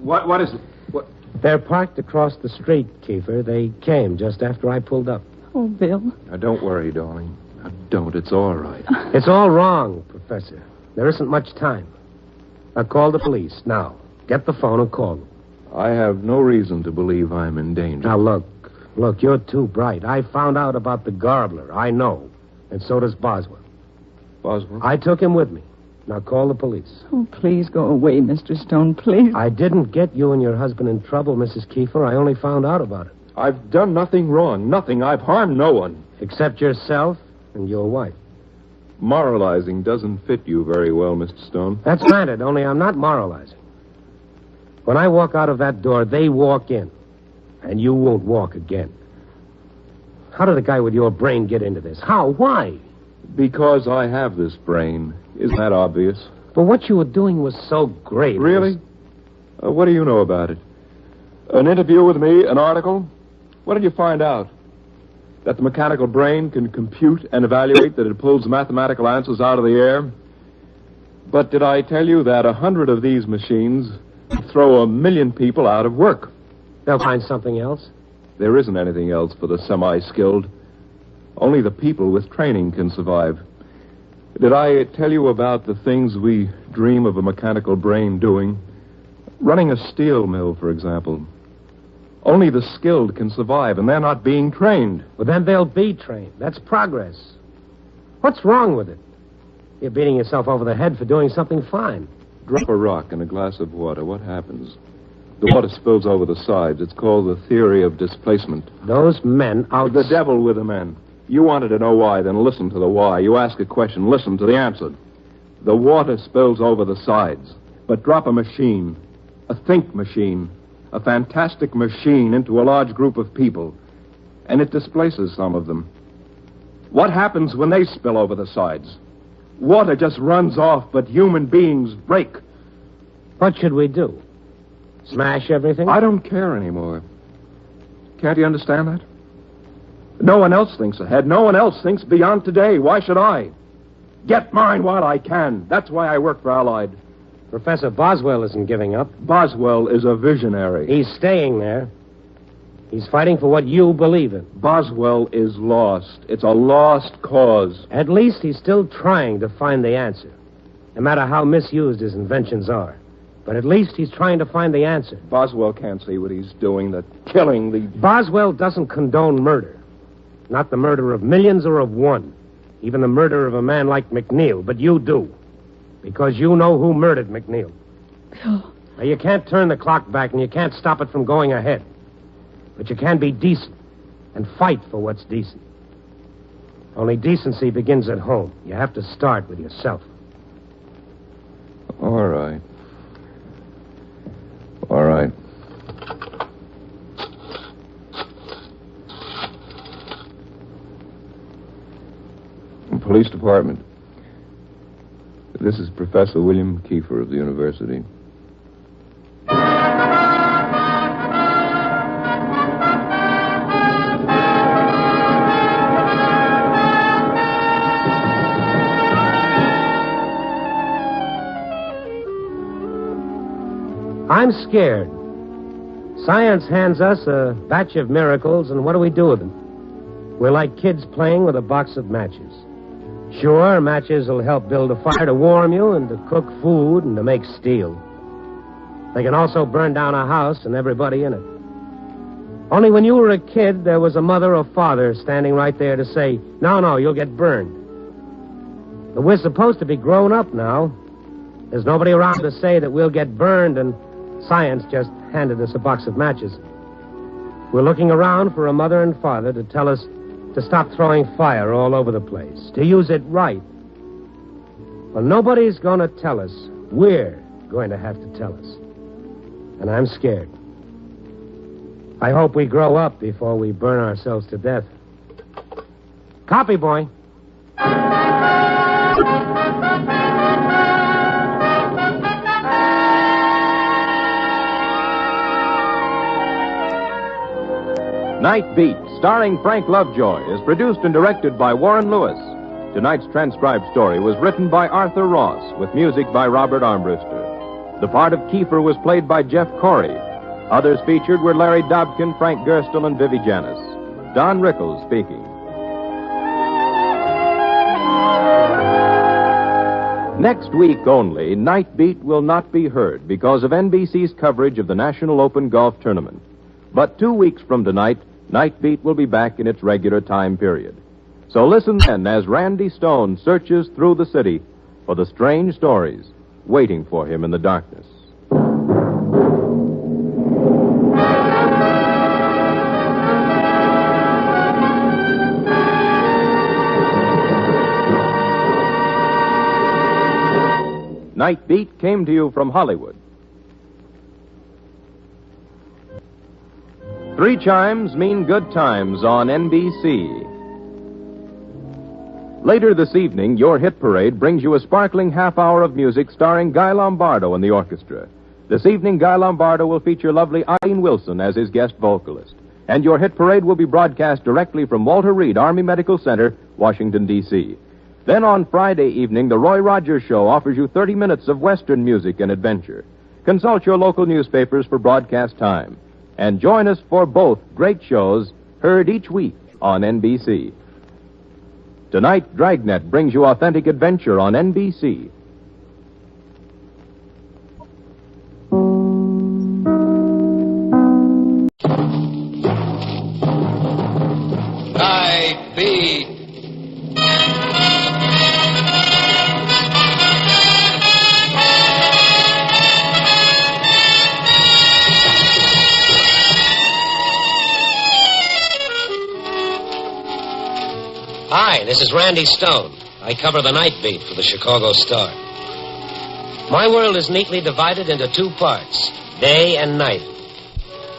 What is it? What? They're parked across the street, Kiefer. They came just after I pulled up. Oh, Bill. Now, don't worry, darling. Now, don't. It's all right. It's all wrong, Professor. There isn't much time. Now, call the police. Now, get the phone and call them. I have no reason to believe I'm in danger. Now, look, you're too bright. I found out about the garbler. I know. And so does Boswell. Boswell? I took him with me. Now, call the police. Oh, please go away, Mr. Stone, please. I didn't get you and your husband in trouble, Mrs. Kiefer. I only found out about it. I've done nothing wrong. Nothing. I've harmed no one. Except yourself and your wife. Moralizing doesn't fit you very well, Mr. Stone. That's granted, only I'm not moralizing. When I walk out of that door, they walk in. And you won't walk again. How did a guy with your brain get into this? How? Why? Because I have this brain. Isn't that obvious? But what you were doing was so great. Really? What do you know about it? An interview with me? An article? What did you find out? That the mechanical brain can compute and evaluate, that it pulls mathematical answers out of the air? But did I tell you that 100 of these machines throw 1 million people out of work? They'll find something else. There isn't anything else for the semi-skilled. Only the people with training can survive. Did I tell you about the things we dream of a mechanical brain doing? Running a steel mill, for example. Only the skilled can survive, and they're not being trained. Well, then they'll be trained. That's progress. What's wrong with it? You're beating yourself over the head for doing something fine. Drop a rock in a glass of water. What happens? The water spills over the sides. It's called the theory of displacement. Those men out... The devil with the men. You wanted to know why, then listen to the why. You ask a question, listen to the answer. The water spills over the sides. But drop a machine, a think machine, a fantastic machine into a large group of people, and it displaces some of them. What happens when they spill over the sides? Water just runs off, but human beings break. What should we do? Smash everything? I don't care anymore. Can't you understand that? No one else thinks ahead. No one else thinks beyond today. Why should I? Get mine while I can. That's why I work for Allied. Professor Boswell isn't giving up. Boswell is a visionary. He's staying there. He's fighting for what you believe in. Boswell is lost. It's a lost cause. At least he's still trying to find the answer, no matter how misused his inventions are. But at least he's trying to find the answer. Boswell can't see what he's doing, the killing, the... Boswell doesn't condone murder. Not the murder of millions or of one. Even the murder of a man like McNeil. But you do. Because you know who murdered McNeil. Bill. Now, you can't turn the clock back and you can't stop it from going ahead. But you can be decent and fight for what's decent. Only decency begins at home. You have to start with yourself. All right. All right. Police Department. This is Professor William Kiefer of the university. I'm scared. Science hands us a batch of miracles, and what do we do with them? We're like kids playing with a box of matches. Sure, matches will help build a fire to warm you and to cook food and to make steel. They can also burn down a house and everybody in it. Only when you were a kid, there was a mother or father standing right there to say, no, you'll get burned. But we're supposed to be grown up now. There's nobody around to say that we'll get burned, and science just handed us a box of matches. We're looking around for a mother and father to tell us to stop throwing fire all over the place, to use it right. Well, nobody's going to tell us. We're going to have to tell us. And I'm scared. I hope we grow up before we burn ourselves to death. Copy, boy. Night Beat, starring Frank Lovejoy, is produced and directed by Warren Lewis. Tonight's transcribed story was written by Arthur Ross, with music by Robert Armbruster. The part of Kiefer was played by Jeff Corey. Others featured were Larry Dobkin, Frank Gerstle, and Vivi Janis. Don Rickles speaking. Next week only, Night Beat will not be heard because of NBC's coverage of the National Open Golf Tournament. But 2 weeks from tonight, Night Beat will be back in its regular time period. So listen then as Randy Stone searches through the city for the strange stories waiting for him in the darkness. Night Beat came to you from Hollywood. 3 chimes mean good times on NBC. Later this evening, your hit parade brings you a sparkling half hour of music starring Guy Lombardo and the orchestra. This evening, Guy Lombardo will feature lovely Eileen Wilson as his guest vocalist. And your hit parade will be broadcast directly from Walter Reed Army Medical Center, Washington, D.C. Then on Friday evening, the Roy Rogers Show offers you 30 minutes of Western music and adventure. Consult your local newspapers for broadcast time. And join us for both great shows heard each week on NBC. Tonight, Dragnet brings you authentic adventure on NBC. Night Beat. Hi, this is Randy Stone. I cover the Night Beat for the Chicago Star. My world is neatly divided into 2 parts, day and night.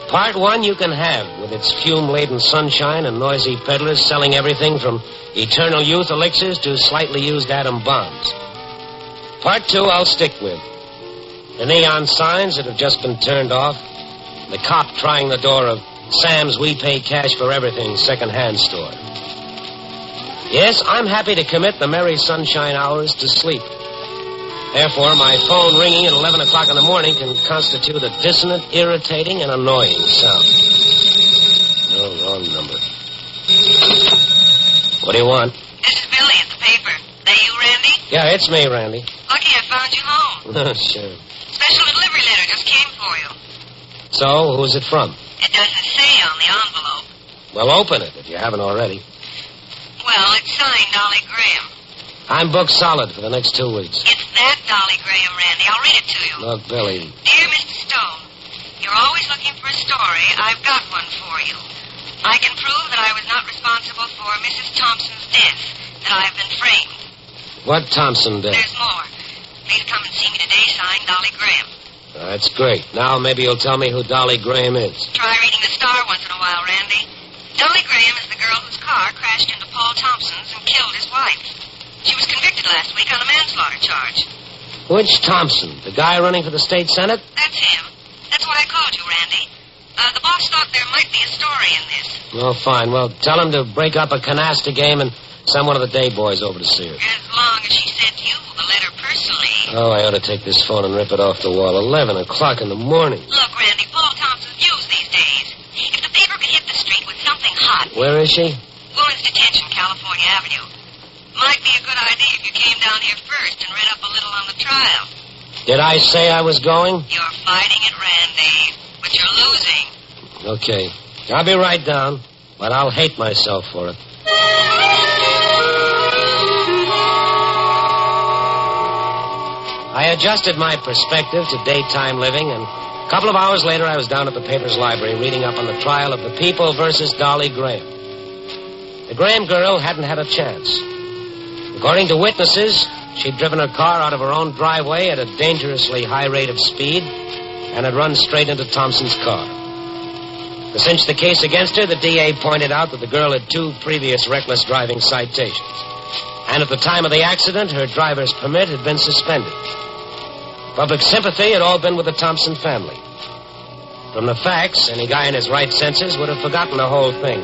Part 1 you can have, with its fume-laden sunshine and noisy peddlers selling everything from eternal youth elixirs to slightly used atom bombs. Part 2 I'll stick with. The neon signs that have just been turned off, the cop trying the door of Sam's We Pay Cash for Everything second-hand store. Yes, I'm happy to commit the merry sunshine hours to sleep. Therefore, my phone ringing at 11 o'clock in the morning can constitute a dissonant, irritating, and annoying sound. No, wrong number. What do you want? This is Billy at the paper. That you, Randy? Yeah, it's me, Randy. Lucky I found you home. Sure. Special delivery letter just came for you. So, who's it from? It doesn't say on the envelope. Well, open it if you haven't already. Well, it's signed Dolly Graham. I'm booked solid for the next 2 weeks. It's that Dolly Graham, Randy. I'll read it to you. Look, Billy. Dear Mr. Stone, you're always looking for a story. I've got one for you. I can prove that I was not responsible for Mrs. Thompson's death, that I have been framed. What Thompson did? There's more. Please come and see me today, signed Dolly Graham. That's great. Now maybe you'll tell me who Dolly Graham is. Try reading the Star once in a while, Randy. Dolly Graham is the girl whose car crashed into Paul Thompson's and killed his wife. She was convicted last week on a manslaughter charge. Which Thompson? The guy running for the state senate? That's him. That's why I called you, Randy. The boss thought there might be a story in this. Oh, fine. Well, tell him to break up a canasta game and send one of the day boys over to see her. As long as she sent you the letter personally. Oh, I ought to take this phone and rip it off the wall. 11 o'clock in the morning. Look, Randy, Paul Thompson's fused these days. If the paper could hit the street with something hot... Where is she? Women's Detention, California Avenue. Might be a good idea if you came down here first and read up a little on the trial. Did I say I was going? You're fighting it, Randy, but you're losing. Okay. I'll be right down, but I'll hate myself for it. I adjusted my perspective to daytime living, and a couple of hours later I was down at the paper's library reading up on the trial of the People versus Dolly Graham. The Graham girl hadn't had a chance. According to witnesses, she'd driven her car out of her own driveway at a dangerously high rate of speed and had run straight into Thompson's car. To cinch the case against her, the DA pointed out that the girl had 2 previous reckless driving citations. And at the time of the accident, her driver's permit had been suspended. Public sympathy had all been with the Thompson family. From the facts, any guy in his right senses would have forgotten the whole thing.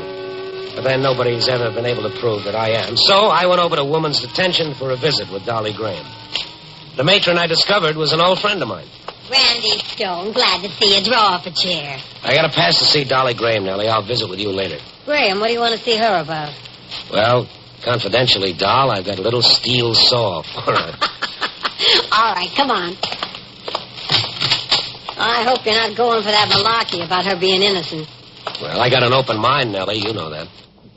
But then nobody's ever been able to prove that I am. So I went over to Woman's Detention for a visit with Dolly Graham. The matron I discovered was an old friend of mine. Randy Stone, glad to see you. Draw off a chair. I got a pass to see Dolly Graham, Nellie. I'll visit with you later. Graham, what do you want to see her about? Well, confidentially, doll, I've got a little steel saw for her. All right, come on. I hope you're not going for that malarkey about her being innocent. Well, I got an open mind, Nellie. You know that.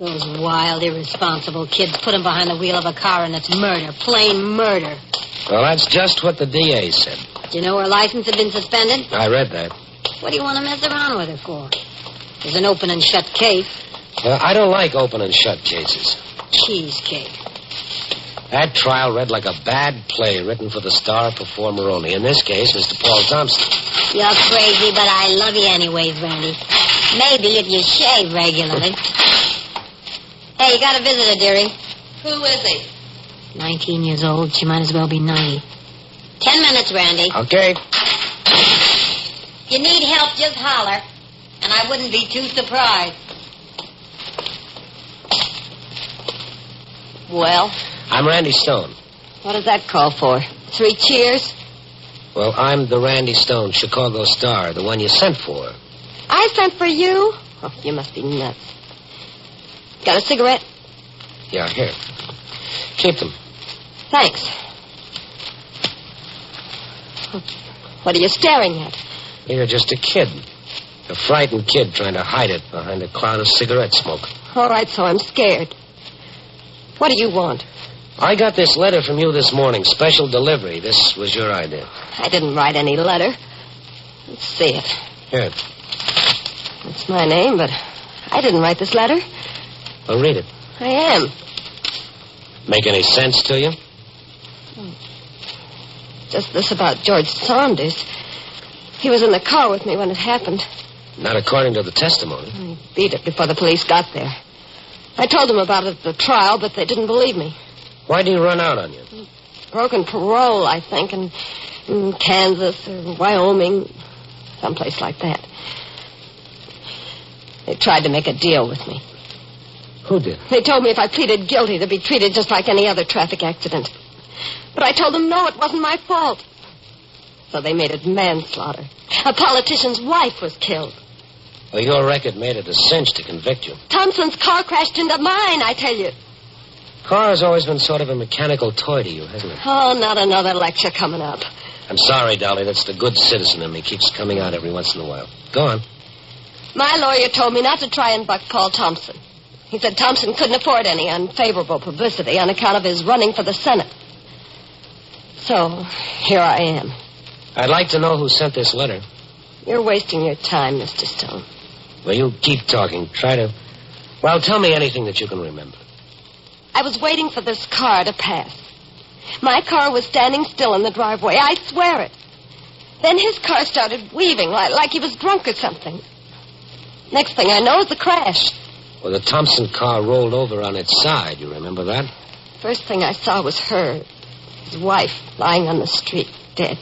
Those wild, irresponsible kids put him behind the wheel of a car, and it's murder, plain murder. Well, that's just what the DA said. Do you know her license had been suspended? I read that. What do you want to mess around with her for? There's an open and shut case. I don't like open and shut cases. Cheesecake. That trial read like a bad play written for the star performer only. In this case, Mr. Paul Thompson. You're crazy, but I love you anyways, Randy. Maybe if you shave regularly. Hey, you got a visitor, dearie. Who is he? 19 years old. She might as well be 90. 10 minutes, Randy. Okay. If you need help, just holler. And I wouldn't be too surprised. Well? I'm Randy Stone. What does that call for? 3 cheers? Well, I'm the Randy Stone, Chicago Star, the one you sent for. I sent for you? Oh, you must be nuts. Got a cigarette? Yeah, here. Keep them. Thanks. What are you staring at? You're just a kid. A frightened kid trying to hide it behind a cloud of cigarette smoke. All right, so I'm scared. What do you want? I got this letter from you this morning, special delivery. This was your idea. I didn't write any letter. Let's see it. Here. It's my name, but I didn't write this letter. Well, read it. I am. Make any sense to you? Just this about George Saunders. He was in the car with me when it happened. Not according to the testimony. He beat it before the police got there. I told them about it at the trial, but they didn't believe me. Why'd he run out on you? Broken parole, I think, in Kansas or Wyoming, someplace like that. They tried to make a deal with me. Who did? They told me if I pleaded guilty, to be treated just like any other traffic accident. But I told them, no, it wasn't my fault. So they made it manslaughter. A politician's wife was killed. Well, your record made it a cinch to convict you. Thompson's car crashed into mine, I tell you. Car has always been sort of a mechanical toy to you, hasn't it? Oh, not another lecture coming up. I'm sorry, Dolly. That's the good citizen in me. Keeps coming out every once in a while. Go on. My lawyer told me not to try and buck Paul Thompson. He said Thompson couldn't afford any unfavorable publicity on account of his running for the Senate. So, here I am. I'd like to know who sent this letter. You're wasting your time, Mr. Stone. Well, you keep talking. Well, tell me anything that you can remember. I was waiting for this car to pass. My car was standing still in the driveway. I swear it. Then his car started weaving like he was drunk or something. Next thing I know is the crash. Well, the Thompson car rolled over on its side. You remember that? First thing I saw was her, his wife, lying on the street, dead.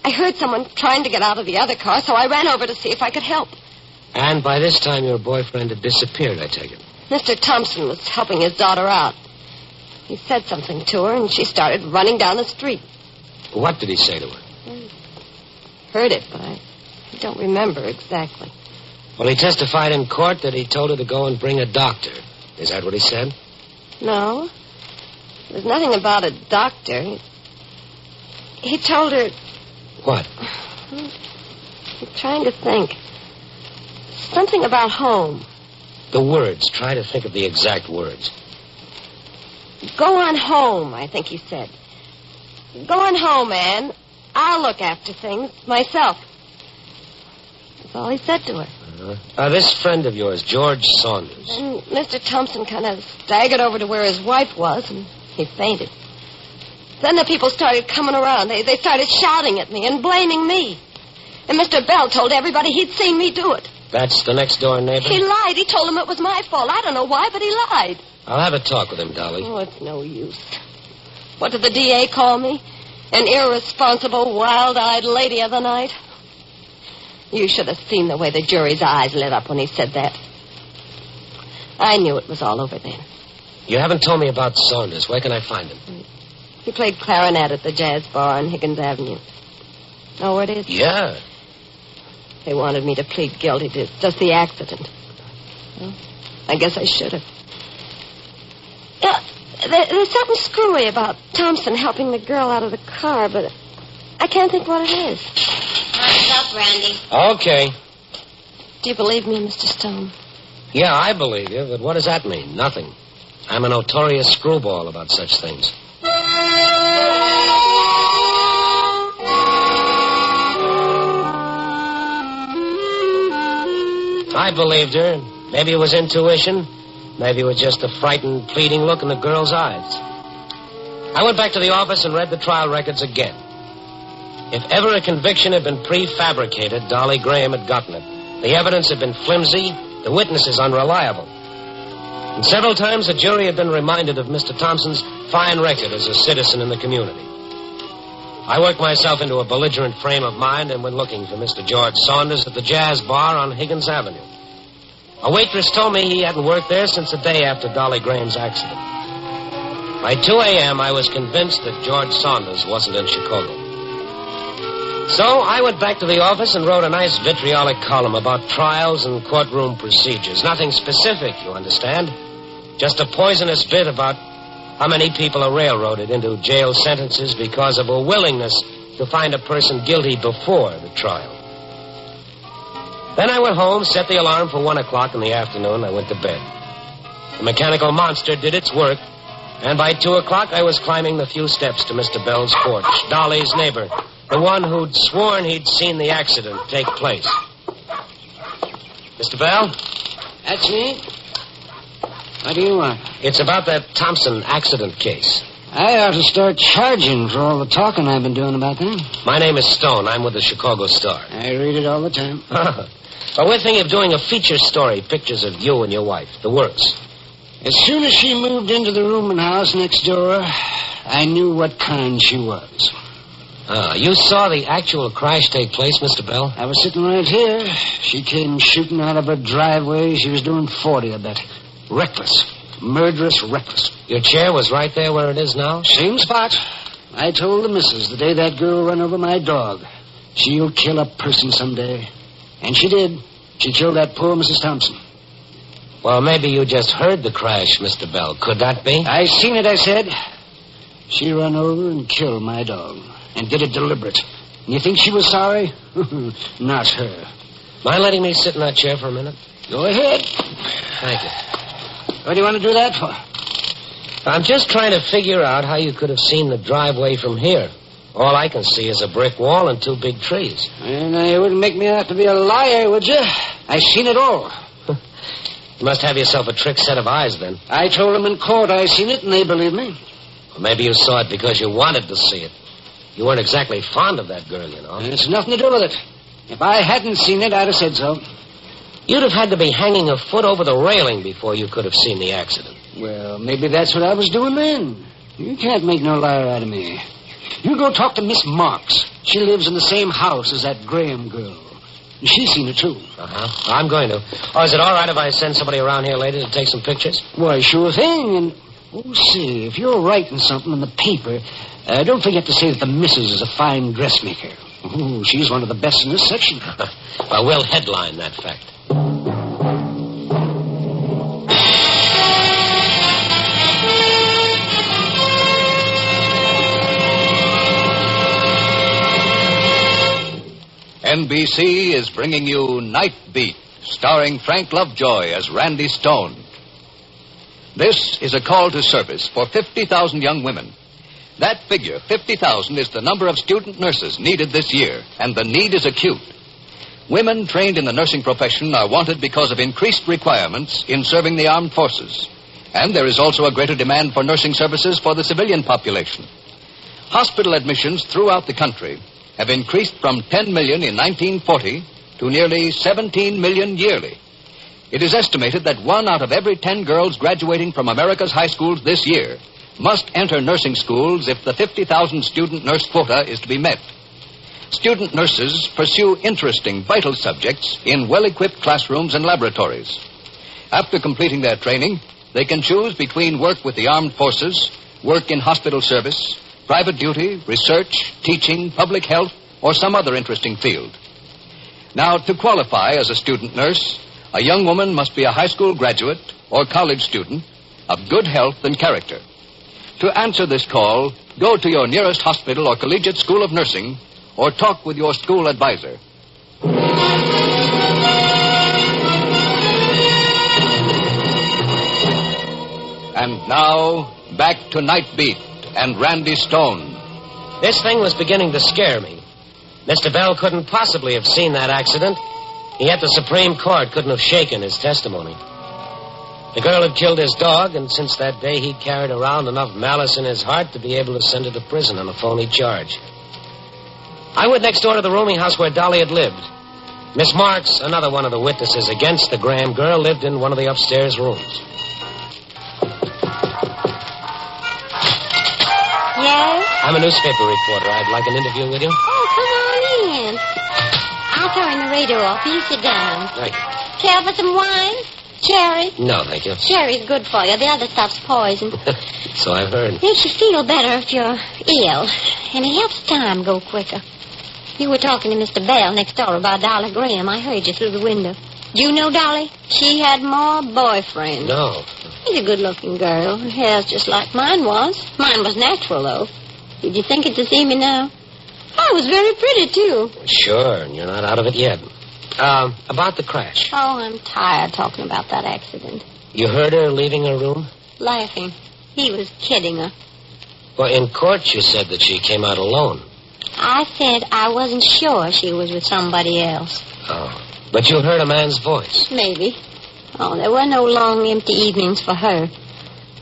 I heard someone trying to get out of the other car, so I ran over to see if I could help. And by this time, your boyfriend had disappeared, I take it. Mr. Thompson was helping his daughter out. He said something to her, and she started running down the street. What did he say to her? I heard it, but I don't remember exactly. Well, he testified in court that he told her to go and bring a doctor. Is that what he said? No. There's nothing about a doctor. He told her... What? I'm trying to think. Something about home. The words. Try to think of the exact words. Go on home, I think he said. Go on home, Anne. I'll look after things myself. That's all he said to her. This friend of yours, George Saunders. And Mr. Thompson kind of staggered over to where his wife was, and he fainted. Then the people started coming around. They started shouting at me and blaming me. And Mr. Bell told everybody he'd seen me do it. That's the next-door neighbor? He lied. He told them it was my fault. I don't know why, but he lied. I'll have a talk with him, Dolly. Oh, it's no use. What did the DA call me? An irresponsible, wild-eyed lady of the night? You should have seen the way the jury's eyes lit up when he said that. I knew it was all over then. You haven't told me about Saunders. Where can I find him? He played clarinet at the jazz bar on Higgins Avenue. Know where it is? Yeah. They wanted me to plead guilty to just the accident. Well, I guess I should have. There's something screwy about Thompson helping the girl out of the car, but I can't think what it is. Time's up, Randy. Okay. Do you believe me, Mr. Stone? Yeah, I believe you, but what does that mean? Nothing. I'm a notorious screwball about such things. I believed her. Maybe it was intuition. Maybe it was just a frightened, pleading look in the girl's eyes. I went back to the office and read the trial records again. If ever a conviction had been prefabricated, Dolly Graham had gotten it. The evidence had been flimsy, the witnesses unreliable. And several times the jury had been reminded of Mr. Thompson's fine record as a citizen in the community. I worked myself into a belligerent frame of mind and went looking for Mr. George Saunders at the jazz bar on Higgins Avenue. A waitress told me he hadn't worked there since the day after Dolly Graham's accident. By 2 a.m., I was convinced that George Saunders wasn't in Chicago. So I went back to the office and wrote a nice vitriolic column about trials and courtroom procedures. Nothing specific, you understand. Just a poisonous bit about how many people are railroaded into jail sentences because of a willingness to find a person guilty before the trial. Then I went home, set the alarm for 1 o'clock in the afternoon. I went to bed. The mechanical monster did its work, and by 2 o'clock I was climbing the few steps to Mr. Bell's porch, Dolly's neighbor, the one who'd sworn he'd seen the accident take place. Mr. Bell? That's me. What do you want? It's about that Thompson accident case. I ought to start charging for all the talking I've been doing about them. My name is Stone. I'm with the Chicago Star. I read it all the time. Well, we're thinking of doing a feature story, pictures of you and your wife, the works. As soon as she moved into the rooming house next door, I knew what kind she was. You saw the actual crash take place, Mr. Bell? I was sitting right here. She came shooting out of her driveway. She was doing 40, I bet. Reckless. Murderous reckless. Your chair was right there where it is now? Same spot. I told the missus the day that girl ran over my dog, she'll kill a person someday. And she did. She killed that poor Mrs. Thompson. Well, maybe you just heard the crash, Mr. Bell. Could that be? I seen it, I said. She ran over and killed my dog. And did it deliberate. And you think she was sorry? Not her. Mind letting me sit in that chair for a minute? Go ahead. Thank you. What do you want to do that for? I'm just trying to figure out how you could have seen the driveway from here. All I can see is a brick wall and 2 big trees. And you wouldn't make me out to be a liar, would you? I seen it all. You must have yourself a trick set of eyes, then. I told them in court I seen it, and they believed me. Well, maybe you saw it because you wanted to see it. You weren't exactly fond of that girl, you know. It's nothing to do with it. If I hadn't seen it, I'd have said so. You'd have had to be hanging a foot over the railing before you could have seen the accident. Well, maybe that's what I was doing then. You can't make no liar out of me. You go talk to Miss Marks. She lives in the same house as that Graham girl. And she's seen it, too. Uh-huh. I'm going to. Oh, is it all right if I send somebody around here later to take some pictures? Why, sure thing. And, see, if you're writing something in the paper, don't forget to say that the missus is a fine dressmaker. Oh, she's one of the best in this section. Well, we'll headline that fact. NBC is bringing you Night Beat, starring Frank Lovejoy as Randy Stone. This is a call to service for 50,000 young women. That figure, 50,000, is the number of student nurses needed this year, and the need is acute. Women trained in the nursing profession are wanted because of increased requirements in serving the armed forces. And there is also a greater demand for nursing services for the civilian population. Hospital admissions throughout the country have increased from 10 million in 1940 to nearly 17 million yearly. It is estimated that 1 out of every 10 girls graduating from America's high schools this year must enter nursing schools if the 50,000 student nurse quota is to be met. Student nurses pursue interesting, vital subjects in well-equipped classrooms and laboratories. After completing their training, they can choose between work with the armed forces, work in hospital service, private duty, research, teaching, public health, or some other interesting field. Now, to qualify as a student nurse, a young woman must be a high school graduate or college student of good health and character. To answer this call, go to your nearest hospital or collegiate school of nursing or talk with your school advisor. And now, back to Night Beat and Randy Stone. This thing was beginning to scare me. Mr. Bell couldn't possibly have seen that accident, yet the Supreme Court couldn't have shaken his testimony. The girl had killed his dog, and since that day he'd carried around enough malice in his heart to be able to send her to prison on a phony charge. I went next door to the rooming house where Dolly had lived. Miss Marks, another one of the witnesses against the Graham girl, lived in one of the upstairs rooms. Yes? I'm a newspaper reporter. I'd like an interview with you. Oh, come on in. I'll turn the radio off. You sit down. Thank you. Care for some wine? Sherry? No, thank you. Sherry's good for you. The other stuff's poison. So I've heard. Makes you feel better if you're ill. And it helps time go quicker. You were talking to Mr. Bell next door about Dolly Graham. I heard you through the window. Do you know Dolly? She had more boyfriends. No. She's a good-looking girl. Her hair's just like mine was. Mine was natural, though. Did you think it to see me now? I was very pretty, too. Sure, and you're not out of it yet. About the crash. Oh, I'm tired talking about that accident. You heard her leaving her room? Laughing. He was kidding her. Well, in court you said that she came out alone. I said I wasn't sure she was with somebody else. Oh. But you heard a man's voice. Maybe. Oh, there were no long, empty evenings for her.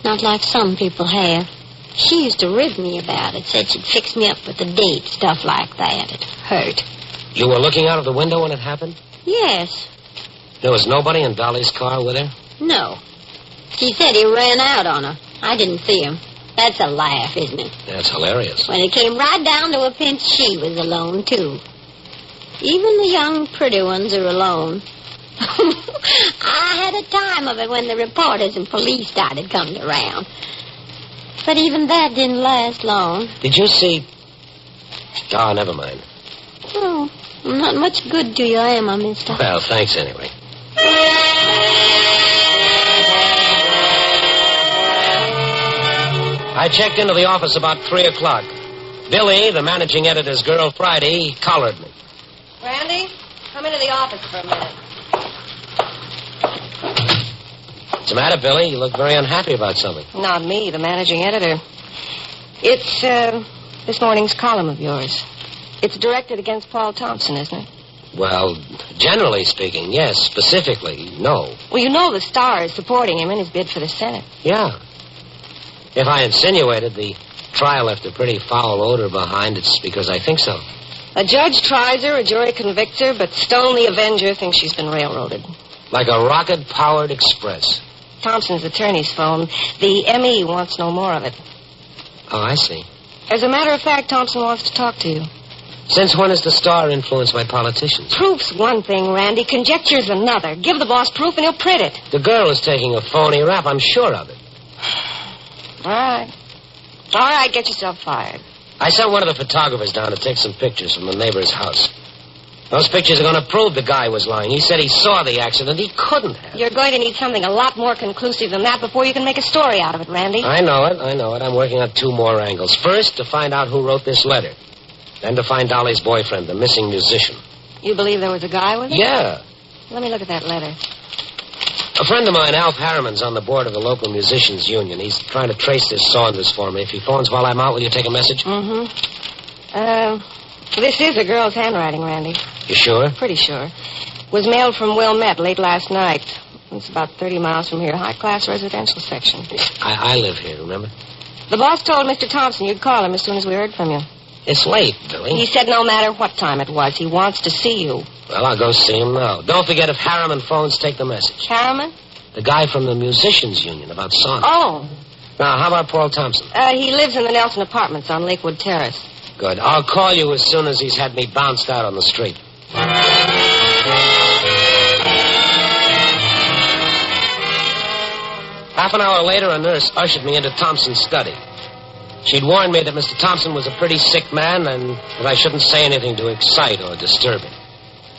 Not like some people have. She used to rib me about it, said she'd fix me up with the date, stuff like that. It hurt. You were looking out of the window when it happened? Yes. There was nobody in Dolly's car with her? No. She said he ran out on her. I didn't see him. That's a laugh, isn't it? That's hilarious. When it came right down to a pinch, she was alone, too. Even the young, pretty ones are alone. I had a time of it when the reporters and police started coming around. But even that didn't last long. Did you see... Oh, never mind. Oh, I'm not much good to you, am I, mister? Well, thanks anyway. I checked into the office about 3 o'clock. Billy, the managing editor's girl, Friday, collared me. Randy, come into the office for a minute. What's the matter, Billy? You look very unhappy about something. Not me, the managing editor. It's, this morning's column of yours. It's directed against Paul Thompson, isn't it? Well, generally speaking, yes. Specifically, no. Well, you know the Star is supporting him in his bid for the Senate. Yeah. If I insinuated the trial left a pretty foul odor behind, it's because I think so. A judge tries her, a jury convicts her, but Stone the Avenger thinks she's been railroaded. Like a rocket-powered express. Thompson's attorney's phone. The M.E. wants no more of it. Oh, I see. As a matter of fact, Thompson wants to talk to you. Since when is the Star influenced by politicians? Proof's one thing, Randy. Conjecture's another. Give the boss proof and he'll print it. The girl is taking a phony rap, I'm sure of it. All right, get yourself fired. I sent one of the photographers down to take some pictures from the neighbor's house. Those pictures are going to prove the guy was lying. He said he saw the accident. He couldn't have. You're going to need something a lot more conclusive than that before you can make a story out of it, Randy. I know it. I'm working on 2 more angles. First, to find out who wrote this letter. Then to find Dolly's boyfriend, the missing musician. You believe there was a guy with it? Yeah. Let me look at that letter. A friend of mine, Alf Harriman's on the board of the local musicians union. He's trying to trace this Saunders for me. If he phones while I'm out, will you take a message? This is a girl's handwriting, Randy. You sure? Pretty sure. Was mailed from Wilmette late last night. It's about 30 miles from here. High-class residential section. I live here, remember? The boss told Mr. Thompson you'd call him as soon as we heard from you. It's late, Billy. He said no matter what time it was, he wants to see you. Well, I'll go see him now. Don't forget, if Harriman phones, take the message. Harriman? The guy from the musicians union about Saunders. Oh. Now, how about Paul Thompson? He lives in the Nelson Apartments on Lakewood Terrace. Good. I'll call you as soon as he's had me bounced out on the street. Half an hour later, a nurse ushered me into Thompson's study. She'd warned me that Mr. Thompson was a pretty sick man and that I shouldn't say anything to excite or disturb him.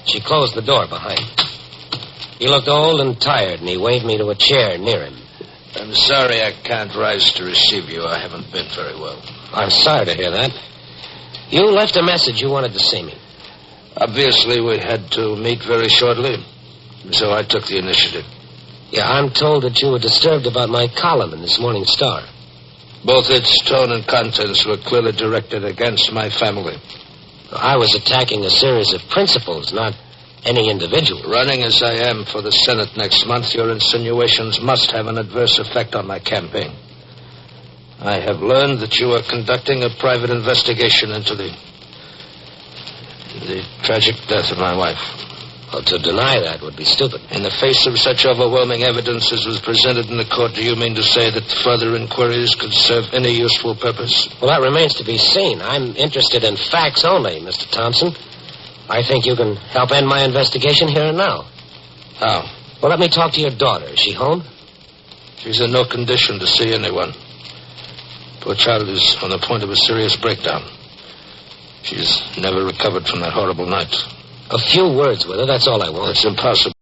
She closed the door behind me. He looked old and tired, and he waved me to a chair near him. I'm sorry I can't rise to receive you. I haven't been very well. I'm sorry to hear that. You left a message. You wanted to see me. Obviously, we had to meet very shortly, so I took the initiative. Yeah, I'm told that you were disturbed about my column in this morning's Star. Both its tone and contents were clearly directed against my family. I was attacking a series of principles, not any individual. Running as I am for the Senate next month, your insinuations must have an adverse effect on my campaign. I have learned that you are conducting a private investigation into the tragic death of my wife. Well, to deny that would be stupid. In the face of such overwhelming evidence as was presented in the court, do you mean to say that further inquiries could serve any useful purpose? Well, that remains to be seen. I'm interested in facts only, Mr. Thompson. I think you can help end my investigation here and now. How? Well, let me talk to your daughter. Is she home? She's in no condition to see anyone. Poor child is on the point of a serious breakdown. She's never recovered from that horrible night. A few words with her, that's all I want. It's impossible.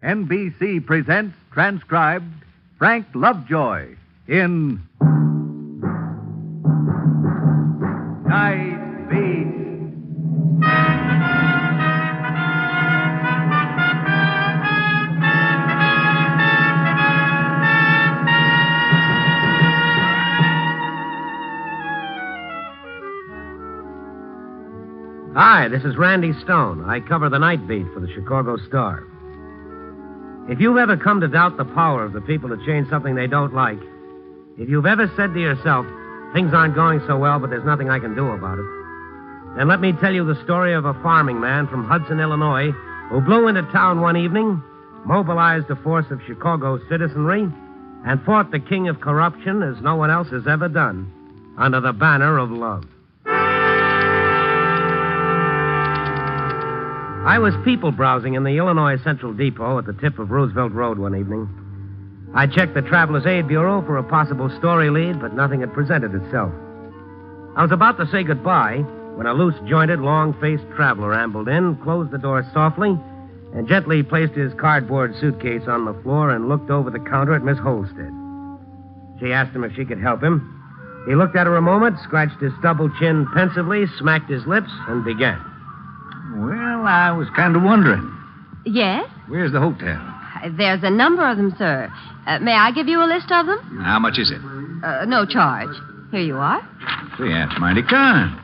NBC presents, transcribed, Frank Lovejoy in Night Beat. Hi, this is Randy Stone. I cover the night beat for the Chicago Star. If you've ever come to doubt the power of the people to change something they don't like, If you've ever said to yourself, things aren't going so well, but there's nothing I can do about it, then let me tell you the story of a farming man from Hudson, Illinois, who blew into town one evening, mobilized a force of Chicago citizenry, and fought the king of corruption as no one else has ever done, under the banner of love. I was people browsing in the Illinois Central Depot at the tip of Roosevelt Road one evening. I checked the Traveler's Aid Bureau for a possible story lead, but nothing had presented itself. I was about to say goodbye when a loose-jointed, long-faced traveler ambled in, closed the door softly, and gently placed his cardboard suitcase on the floor and looked over the counter at Miss Holstead. She asked him if she could help him. He looked at her a moment, scratched his stubble chin pensively, smacked his lips, and began. Well, I was kind of wondering. Yes? Where's the hotel? There's a number of them, sir. May I give you a list of them? How much is it? No charge. Here you are. Gee, that's mighty kind.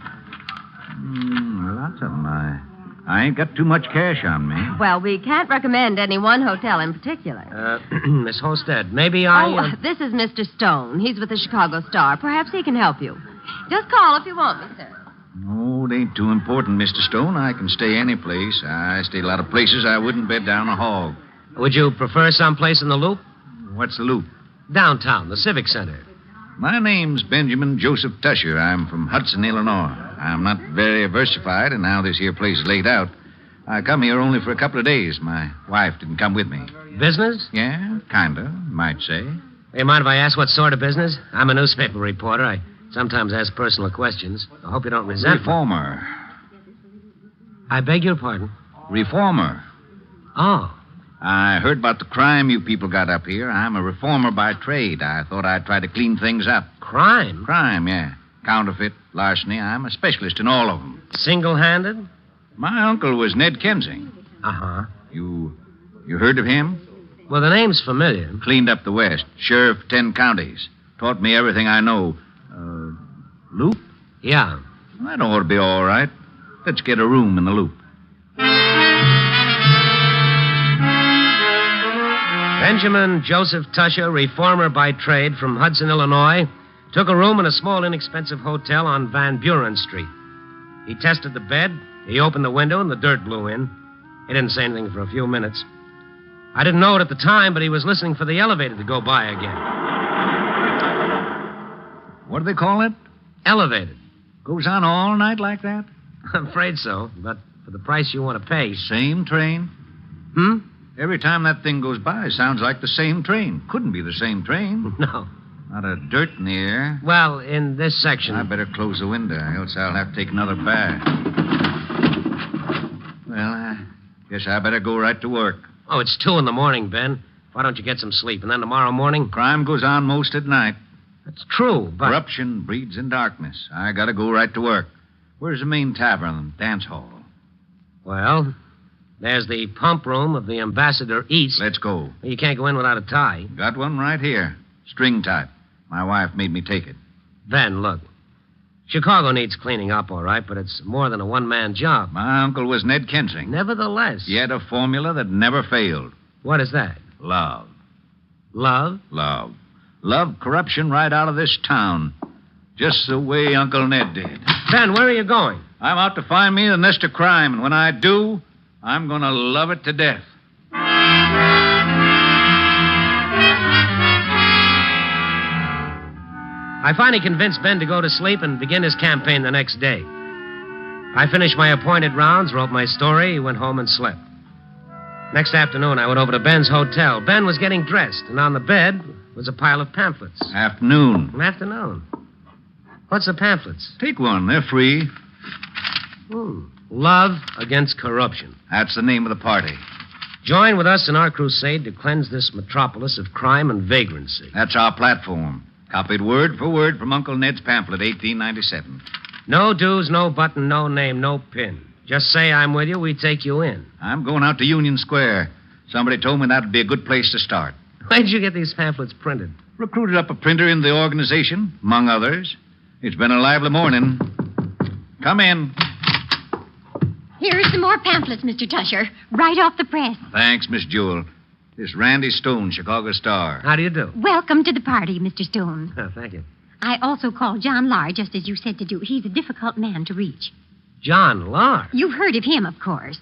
Well, that's something. I ain't got too much cash on me. Well, we can't recommend any one hotel in particular. Miss Holstead, maybe I... this is Mr. Stone. He's with the Chicago Star. Perhaps he can help you. Just call if you want me, sir. Oh, it ain't too important, Mr. Stone. I can stay any place. I stay a lot of places I wouldn't bed down a hog. Would you prefer someplace in the Loop? What's the Loop? Downtown, the Civic Center. My name's Benjamin Joseph Tusher. I'm from Hudson, Illinois. I'm not very versified in how this here place is laid out. I come here only for a couple of days. My wife didn't come with me. Business? Yeah, kinda, might say. You mind if I ask what sort of business? I'm a newspaper reporter. I sometimes ask personal questions. I hope you don't resent me. Reformer. I beg your pardon? Reformer. Oh. I heard about the crime you people got up here. I'm a reformer by trade. I thought I'd try to clean things up. Crime? Crime, yeah. Counterfeit, larceny. I'm a specialist in all of them. Single-handed? My uncle was Ned Kensing. Uh-huh. You heard of him? Well, the name's familiar. Cleaned up the West. Sheriff of 10 counties. Taught me everything I know. Loop? Yeah. That ought to be all right. Let's get a room in the Loop. Benjamin Joseph Tusher, reformer by trade from Hudson, Illinois, took a room in a small, inexpensive hotel on Van Buren Street. He tested the bed, he opened the window, and the dirt blew in. He didn't say anything for a few minutes. I didn't know it at the time, but he was listening for the elevator to go by again. What do they call it? Elevated. Goes on all night like that? I'm afraid so, but for the price you want to pay. Same train? Every time that thing goes by, sounds like the same train. Couldn't be the same train. No. Not a dirt in the air. Well, in this section... I better close the window, else I'll have to take another bath. Well, I guess I better go right to work. Oh, it's 2 a.m, Ben. Why don't you get some sleep? And then tomorrow morning... Crime goes on most at night. That's true, but... Corruption breeds in darkness. I gotta go right to work. Where's the main tavern and dance hall? Well, there's the pump room of the Ambassador East. Let's go. You can't go in without a tie. Got one right here. String type. My wife made me take it. Ben, look. Chicago needs cleaning up, all right, but it's more than a one-man job. My uncle was Ned Kensing. Nevertheless. He had a formula that never failed. What is that? Love. Love? Love. Love corruption right out of this town. Just the way Uncle Ned did. Ben, where are you going? I'm out to find me the nest of crime, and when I do, I'm going to love it to death. I finally convinced Ben to go to sleep and begin his campaign the next day. I finished my appointed rounds, wrote my story, went home and slept. Next afternoon, I went over to Ben's hotel. Ben was getting dressed, and on the bed was a pile of pamphlets. Afternoon. Afternoon. What's the pamphlets? Take one. They're free. Love Against Corruption. That's the name of the party. Join with us in our crusade to cleanse this metropolis of crime and vagrancy. That's our platform. Copied word for word from Uncle Ned's pamphlet, 1897. No dues, no button, no name, no pin. Just say I'm with you, we take you in. I'm going out to Union Square. Somebody told me that would be a good place to start. Where'd you get these pamphlets printed? Recruited up a printer in the organization, among others. It's been a lively morning. Come in. Here are some more pamphlets, Mr. Tusher. Right off the press. Thanks, Miss Jewell. This Randy Stone, Chicago Star. How do you do? Welcome to the party, Mr. Stone. Oh, thank you. I also called John Lahr, just as you said to do. He's a difficult man to reach. John Lahr? You've heard of him, of course.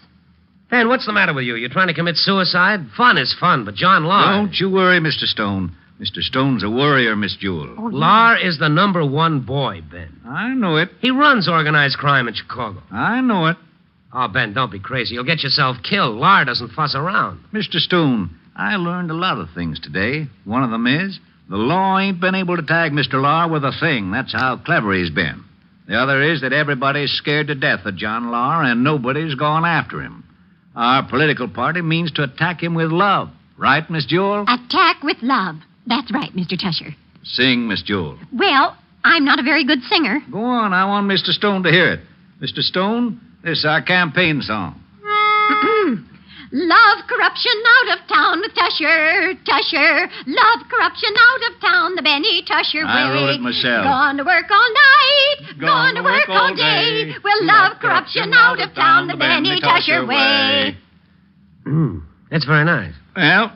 Ben, what's the matter with you? You trying to commit suicide? Fun is fun, but John Lahr... Don't you worry, Mr. Stone. Mr. Stone's a worrier, Miss Jewel. Oh, Lahr is the #1 boy, Ben. I know it. He runs organized crime in Chicago. I know it. Oh, Ben, don't be crazy. You'll get yourself killed. Lahr doesn't fuss around. Mr. Stone, I learned a lot of things today. One of them is the law ain't been able to tag Mr. Lahr with a thing. That's how clever he's been. The other is that everybody's scared to death of John Lahr, and nobody's gone after him. Our political party means to attack him with love. Right, Miss Jewel? Attack with love. That's right, Mr. Tusher. Sing, Miss Jewel. Well, I'm not a very good singer. Go on. I want Mr. Stone to hear it. Mr. Stone, this is our campaign song. Love corruption out of town with Tusher, Tusher. Love corruption out of town the Benny Tusher way. I wrote it myself. Gone to work all night, gone to work all day. We'll love corruption out of town the Benny Tusher way. That's very nice. Well,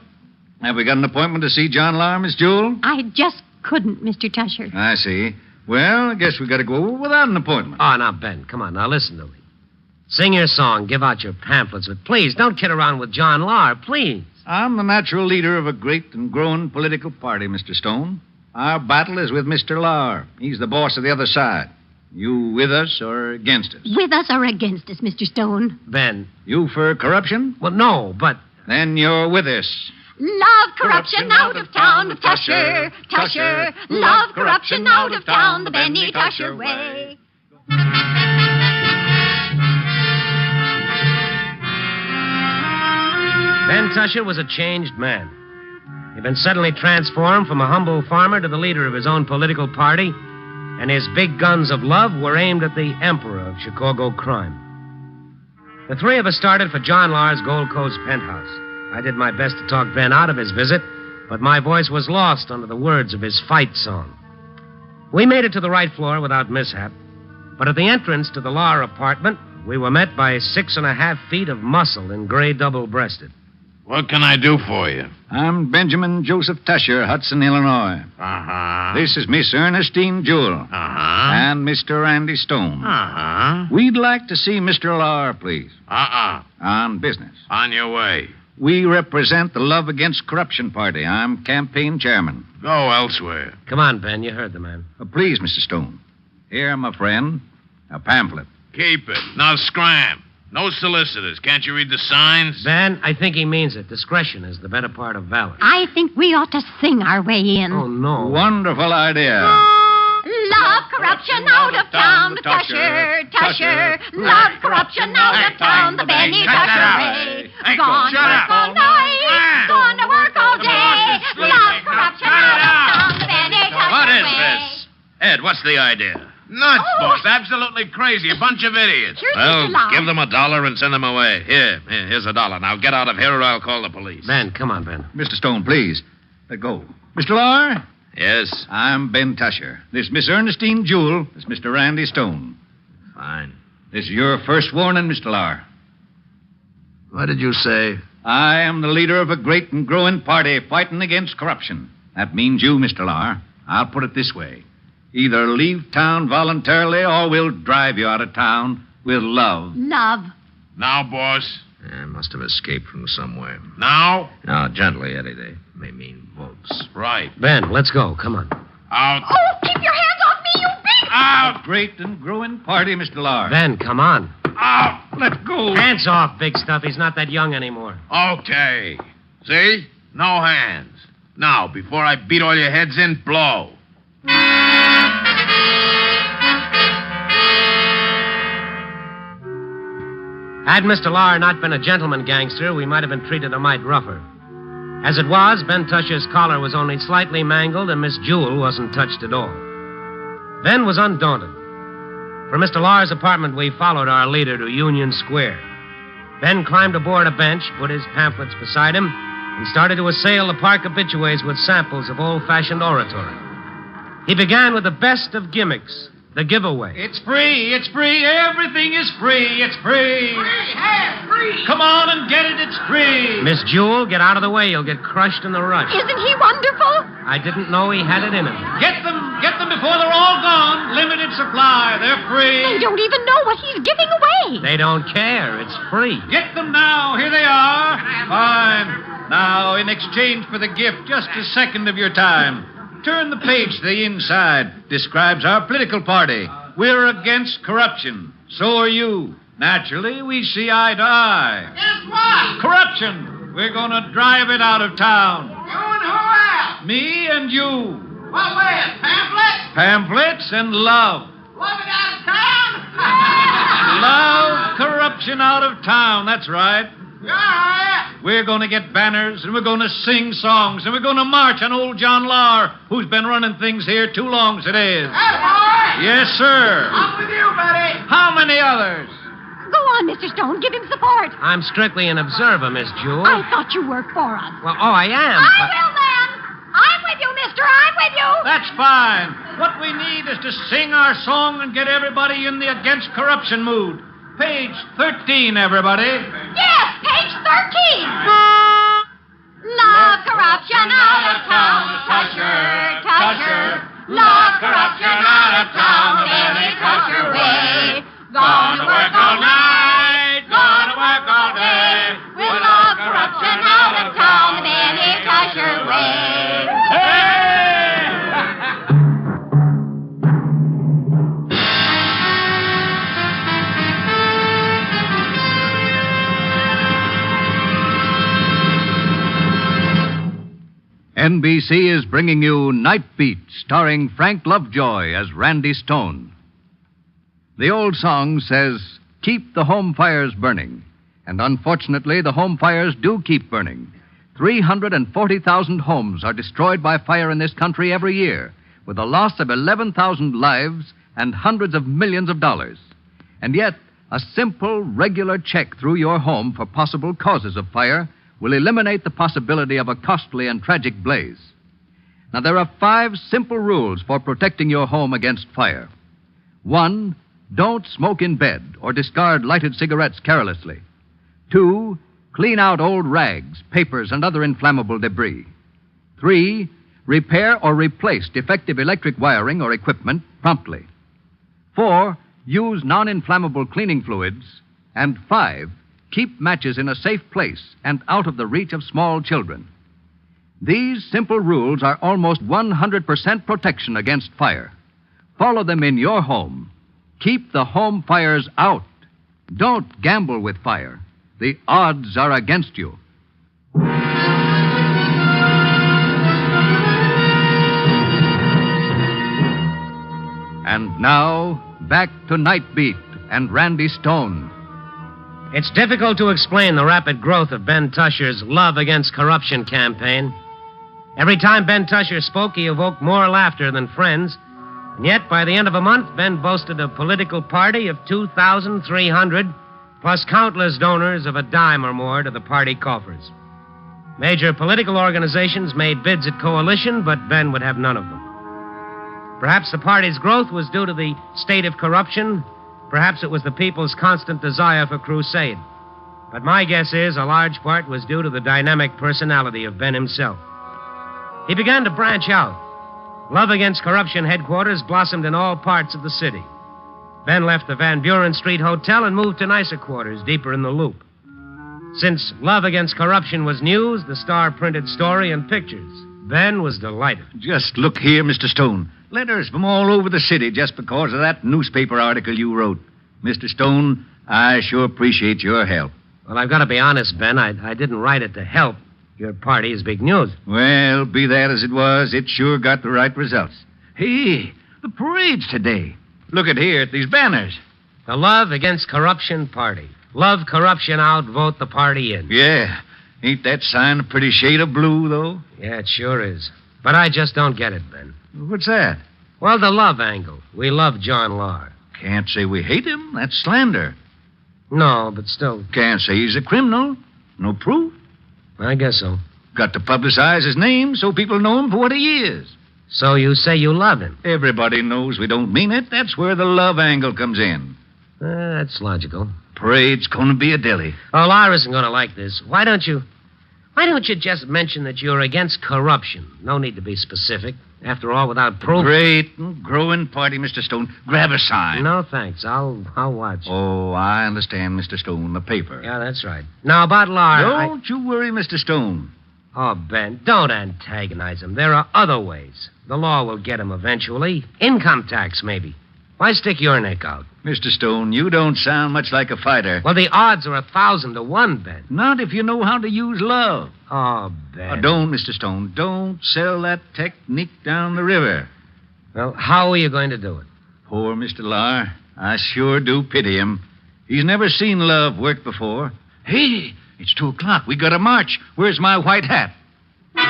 have we got an appointment to see John Lahr, Miss Jewel? I just couldn't, Mr. Tusher. I see. Well, I guess we got to go without an appointment. Oh, now, Ben, come on. Now, listen to me. Sing your song, give out your pamphlets, but please, don't kid around with John Lahr, please. I'm the natural leader of a great and growing political party, Mr. Stone. Our battle is with Mr. Lahr. He's the boss of the other side. You with us or against us? With us or against us, Mr. Stone? Ben. You for corruption? Well, no, but... Then you're with us. Love corruption out of town with Tusher, Tusher. Love corruption out of town the Benny Tusher way. Ben Tusher was a changed man. He'd been suddenly transformed from a humble farmer to the leader of his own political party, and his big guns of love were aimed at the emperor of Chicago crime. The three of us started for John Lahr's Gold Coast penthouse. I did my best to talk Ben out of his visit, but my voice was lost under the words of his fight song. We made it to the right floor without mishap, but at the entrance to the Lahr apartment, we were met by 6.5 feet of muscle in gray double-breasted. What can I do for you? I'm Benjamin Joseph Tusher, Hudson, Illinois. Uh-huh. This is Miss Ernestine Jewell. Uh-huh. And Mr. Randy Stone. Uh-huh. We'd like to see Mr. Lahr, please. On business. On your way. We represent the Love Against Corruption Party. I'm campaign chairman. Go elsewhere. Come on, Ben. You heard the man. Please, Mr. Stone. Here, my friend, a pamphlet. Keep it. Now scram. No solicitors. Can't you read the signs? Ben, I think he means it. Discretion is the better part of valor. I think we ought to sing our way in. Oh, no. Wonderful idea. Love corruption out of town, the Tusher, Tusher. Love corruption out of town, the Benny Tusher way. Gone to work all night, gone to work all day. Love corruption out of town, the Benny Tusher way. What is this? Ed, what's the idea? Nuts, boss. Absolutely crazy. A bunch of idiots. Sure, well, Mr. Lahr. give them $1 and send them away. Here's $1. Now get out of here or I'll call the police. Ben, come on, Ben. Mr. Stone, please. Let go. Mr. Lahr? Yes? I'm Ben Tusher. This is Miss Ernestine Jewell. This is Mr. Randy Stone. Fine. This is your first warning, Mr. Lahr. What did you say? I am the leader of a great and growing party fighting against corruption. That means you, Mr. Lahr. I'll put it this way. Either leave town voluntarily or we'll drive you out of town with love. Love. Now, boss. I must have escaped from somewhere. Now? Now, gently, Eddie. They may mean votes. Right. Ben, let's go. Come on. Out. Oh, keep your hands off me, you beast! Out. Great and growing party, Mr. Lahr. Ben, come on. Out. Let go. Hands off, big stuff. He's not that young anymore. Okay. See? No hands. Now, before I beat all your heads in, blow. Had Mr. Lahr not been a gentleman gangster, we might have been treated a mite rougher. As it was, Ben Tusher's collar was only slightly mangled, and Miss Jewell wasn't touched at all. Ben was undaunted. From Mr. Lahr's apartment, we followed our leader to Union Square. Ben climbed aboard a bench, put his pamphlets beside him, and started to assail the park habitués with samples of old-fashioned oratory. He began with the best of gimmicks. The giveaway. It's free. It's free. Everything is free. It's free. Free. Come on and get it. It's free. Miss Jewel, get out of the way. You'll get crushed in the rush. Isn't he wonderful? I didn't know he had it in him. Get them. Get them before they're all gone. Limited supply. They're free. They don't even know what he's giving away. They don't care. It's free. Get them now. Here they are. Fine. Now, in exchange for the gift, just a second of your time. Turn the page to the inside. Describes our political party. We're against corruption. So are you. Naturally, we see eye to eye. Guess what? Corruption. We're going to drive it out of town. You and who else? Me and you. What with? Pamphlets? Pamphlets and love. Love it out of town? Love corruption out of town. That's right. Yeah. We're going to get banners, and we're going to sing songs, and we're going to march on old John Lahr, who's been running things here too long as it is. Hey, boy! Yes, sir. I'm with you, buddy. How many others? Go on, Mr. Stone. Give him support. I'm strictly an observer, Miss Jewel. I thought you worked for us. Well, I am. I will then. I'm with you, mister. I'm with you. That's fine. What we need is to sing our song and get everybody in the against corruption mood. Page 13, everybody. Yes, page 13. Love corruption out of town, Tusher, Tusher. Love corruption out of town, Benny Tusher way. Gonna work all night, gonna work all day. With love corruption out of town, Benny Tusher way. NBC is bringing you Night Beat, starring Frank Lovejoy as Randy Stone. The old song says, "Keep the home fires burning." And unfortunately, the home fires do keep burning. 340,000 homes are destroyed by fire in this country every year, with a loss of 11,000 lives and hundreds of millions of dollars. And yet, a simple, regular check through your home for possible causes of fire will eliminate the possibility of a costly and tragic blaze. Now, there are 5 simple rules for protecting your home against fire. 1, don't smoke in bed or discard lighted cigarettes carelessly. 2, clean out old rags, papers, and other inflammable debris. 3, repair or replace defective electric wiring or equipment promptly. 4, use non-inflammable cleaning fluids. And 5, keep matches in a safe place and out of the reach of small children. These simple rules are almost 100% protection against fire. Follow them in your home. Keep the home fires out. Don't gamble with fire. The odds are against you. And now, back to Night Beat and Randy Stone. It's difficult to explain the rapid growth of Ben Tusher's Love Against Corruption campaign. Every time Ben Tusher spoke, he evoked more laughter than friends. And yet, by the end of a month, Ben boasted a political party of 2,300, plus countless donors of a dime or more to the party coffers. Major political organizations made bids at coalition, but Ben would have none of them. Perhaps the party's growth was due to the state of corruption. Perhaps it was the people's constant desire for crusade. But my guess is a large part was due to the dynamic personality of Ben himself. He began to branch out. Love Against Corruption headquarters blossomed in all parts of the city. Ben left the Van Buren Street Hotel and moved to nicer quarters deeper in the Loop. Since Love Against Corruption was news, the Star printed story and pictures. Ben was delighted. Just look here, Mr. Stone. Letters from all over the city just because of that newspaper article you wrote. Mr. Stone, I sure appreciate your help. Well, I've got to be honest, Ben. I didn't write it to help. Your party is big news. Well, be that as it was, it sure got the right results. Hey, the parade's today. Look at here at these banners. The Love Against Corruption Party. Love corruption out, vote the party in. Yeah. Ain't that sign a pretty shade of blue, though? Yeah, it sure is. But I just don't get it, Ben. What's that? Well, the love angle. We love John Lahr. Can't say we hate him. That's slander. No, but still. Can't say he's a criminal. No proof. I guess so. Got to publicize his name so people know him for what he is. So you say you love him? Everybody knows we don't mean it. That's where the love angle comes in. That's logical. Parade's going to be a dilly. Oh, Laura isn't going to like this. Why don't you just mention that you're against corruption? No need to be specific. After all, without proof... Great and growing party, Mr. Stone. Grab a sign. No, thanks. I'll watch. Oh, I understand, Mr. Stone. The paper. Yeah, that's right. Now, about Laura... Don't you worry, Mr. Stone. Oh, Ben, don't antagonize him. There are other ways. The law will get him eventually. Income tax, maybe. Why stick your neck out? Mr. Stone, you don't sound much like a fighter. Well, the odds are 1,000 to 1, Ben. Not if you know how to use love. Oh, Ben. Don't, Mr. Stone. Don't sell that technique down the river. Well, how are you going to do it? Poor Mr. Lar. I sure do pity him. He's never seen love work before. Hey, it's 2 o'clock. We got to march. Where's my white hat? The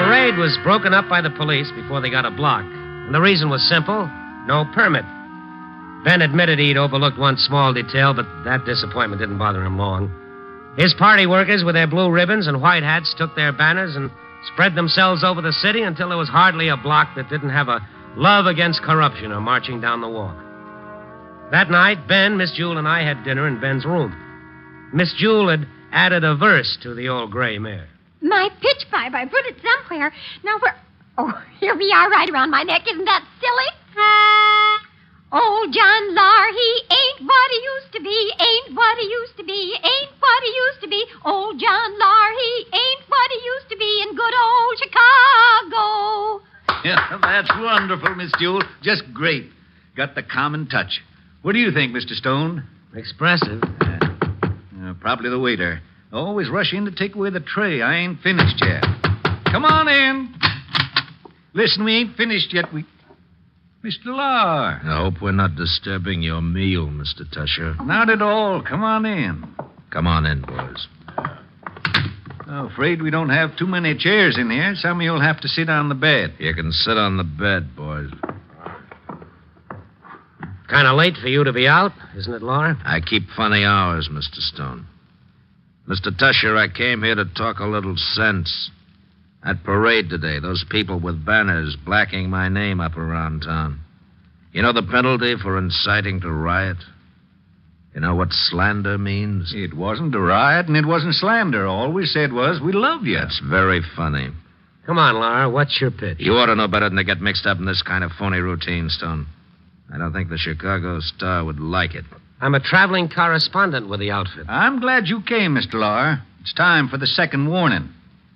parade was broken up by the police before they got a block. And the reason was simple. No permit. Ben admitted he'd overlooked one small detail, but that disappointment didn't bother him long. His party workers with their blue ribbons and white hats took their banners and spread themselves over the city until there was hardly a block that didn't have a love against corruption or marching down the walk. That night, Ben, Miss Jewel, and I had dinner in Ben's room. Miss Jewel had added a verse to the old gray mare. My pitch pipe, I put it somewhere. Now where... Oh, here we are right around my neck. Isn't that silly? Old John Lar, he ain't what he used to be, ain't what he used to be, ain't what he used to be. Old John Lar, he ain't what he used to be in good old Chicago. Yeah, that's wonderful, Miss Jewel. Just great. Got the common touch. What do you think, Mr. Stone? Expressive. Probably the waiter. Always rush in to take away the tray. I ain't finished yet. Come on in. Listen, we ain't finished yet. Mr. Lar. I hope we're not disturbing your meal, Mr. Tusher. Not at all. Come on in. Come on in, boys. I'm afraid we don't have too many chairs in here. Some of you'll have to sit on the bed. You can sit on the bed, boys. Kind of late for you to be out, isn't it, Laura? I keep funny hours, Mr. Stone. Mr. Tusher, I came here to talk a little sense. At parade today, those people with banners blacking my name up around town. You know the penalty for inciting to riot? You know what slander means? It wasn't a riot, and it wasn't slander. All we said was, we love you. That's very funny. Come on, Laura. What's your pitch? You ought to know better than to get mixed up in this kind of phony routine, Stone. I don't think the Chicago Star would like it. I'm a traveling correspondent with the outfit. I'm glad you came, Mr. Lar. It's time for the second warning.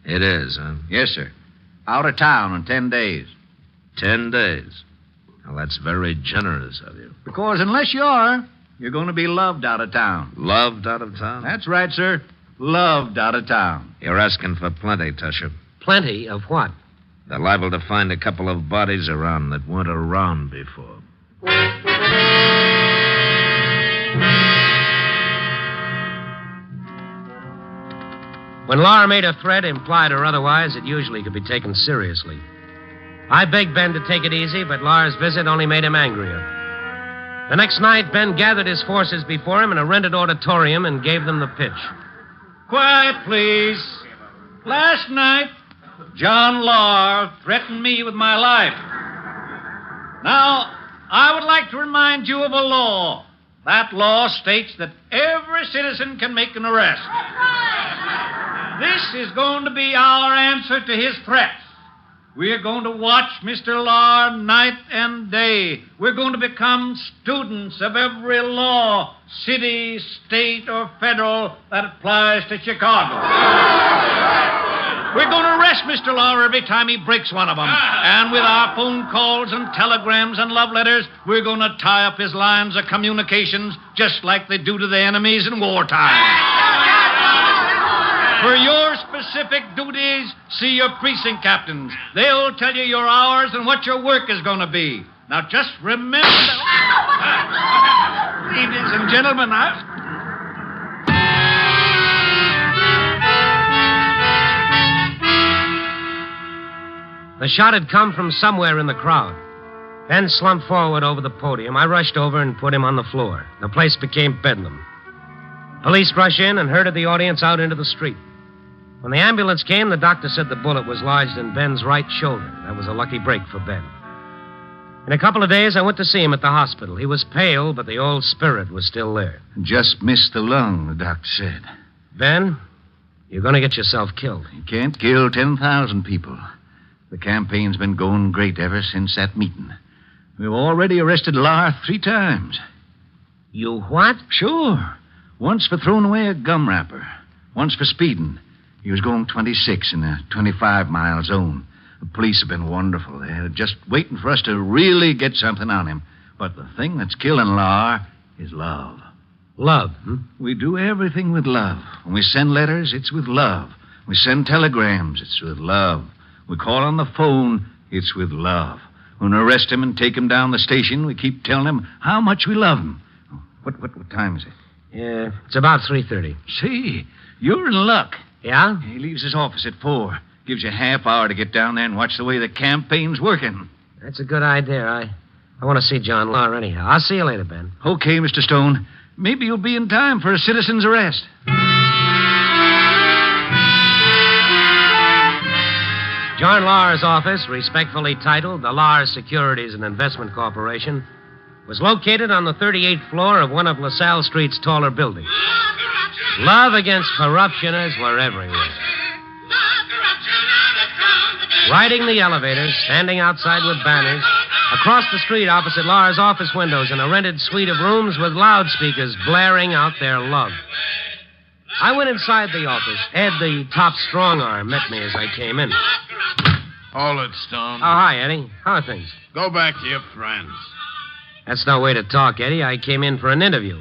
It is, huh? Yes, sir. Out of town in 10 days. 10 days? Well, that's very generous of you. Because unless you are, you're going to be loved out of town. Loved out of town? That's right, sir. Loved out of town. You're asking for plenty, Tusher. Plenty of what? They're liable to find a couple of bodies around that weren't around before. When Laura made a threat, implied or otherwise, it usually could be taken seriously. I begged Ben to take it easy, but Laura's visit only made him angrier. The next night, Ben gathered his forces before him in a rented auditorium and gave them the pitch. Quiet, please. Last night, John Lar threatened me with my life. Now, I would like to remind you of a law. That law states that every citizen can make an arrest. This is going to be our answer to his threats. We're going to watch Mr. Lar night and day. We're going to become students of every law, city, state, or federal, that applies to Chicago. We're going to arrest Mr. Lar every time he breaks one of them. And with our phone calls and telegrams and love letters, we're going to tie up his lines of communications just like they do to the enemies in wartime. For your specific duties, see your precinct captains. They'll tell you your hours and what your work is going to be. Now, just remember that... Ladies and gentlemen, The shot had come from somewhere in the crowd. Ben slumped forward over the podium. I rushed over and put him on the floor. The place became bedlam. Police rushed in and herded the audience out into the street. When the ambulance came, the doctor said the bullet was lodged in Ben's right shoulder. That was a lucky break for Ben. In a couple of days, I went to see him at the hospital. He was pale, but the old spirit was still there. Just missed the lung, the doctor said. Ben, you're going to get yourself killed. You can't kill 10,000 people. The campaign's been going great ever since that meeting. We've already arrested Lar 3 times. You what? Sure. Once for throwing away a gum wrapper. Once for speeding. He was going 26 in a 25-mile zone. The police have been wonderful. They're just waiting for us to really get something on him. But the thing that's killing Lar is love. Love, We do everything with love. When we send letters, it's with love. We send telegrams, it's with love. We call on the phone, it's with love. When we arrest him and take him down the station, we keep telling him how much we love him. What time is it? Yeah, it's about 3:30. See, you're in luck. Yeah? He leaves his office at 4. Gives you a half hour to get down there and watch the way the campaign's working. That's a good idea. I want to see John Lahr anyhow. I'll see you later, Ben. Okay, Mr. Stone. Maybe you'll be in time for a citizen's arrest. John Lahr's office, respectfully titled the Lahr Securities and Investment Corporation, was located on the 38th floor of one of LaSalle Street's taller buildings. Love against corruptioners were everywhere. Riding the elevators, standing outside with banners, across the street opposite Lahr's office windows in a rented suite of rooms with loudspeakers blaring out their love. I went inside the office. Ed, the top strong arm, met me as I came in. Hold it, Stone. Oh, hi, Eddie. How are things? Go back to your friends. That's no way to talk, Eddie. I came in for an interview.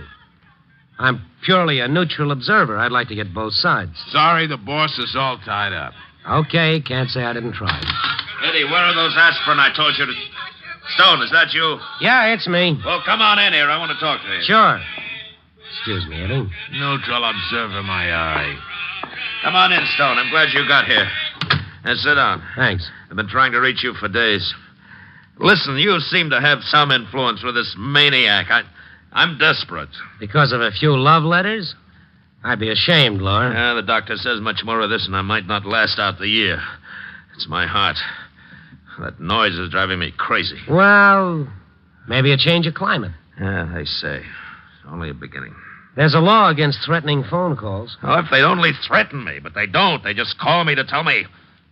I'm purely a neutral observer. I'd like to get both sides. Sorry, the boss is all tied up. Okay, can't say I didn't try. Eddie, where are those aspirin I told you to... Stone, is that you? Yeah, it's me. Well, come on in here. I want to talk to you. Sure. Excuse me, Eddie. Neutral observer, my eye. Come on in, Stone. I'm glad you got here. Now, sit down. Thanks. I've been trying to reach you for days. Listen, you seem to have some influence with this maniac. I'm desperate. Because of a few love letters? I'd be ashamed, Lahr. Yeah, the doctor says much more of this, and I might not last out the year. It's my heart. That noise is driving me crazy. Well, maybe a change of climate. Yeah, they say. It's only a beginning. There's a law against threatening phone calls. Oh, if they'd only threaten me, but they don't. They just call me to tell me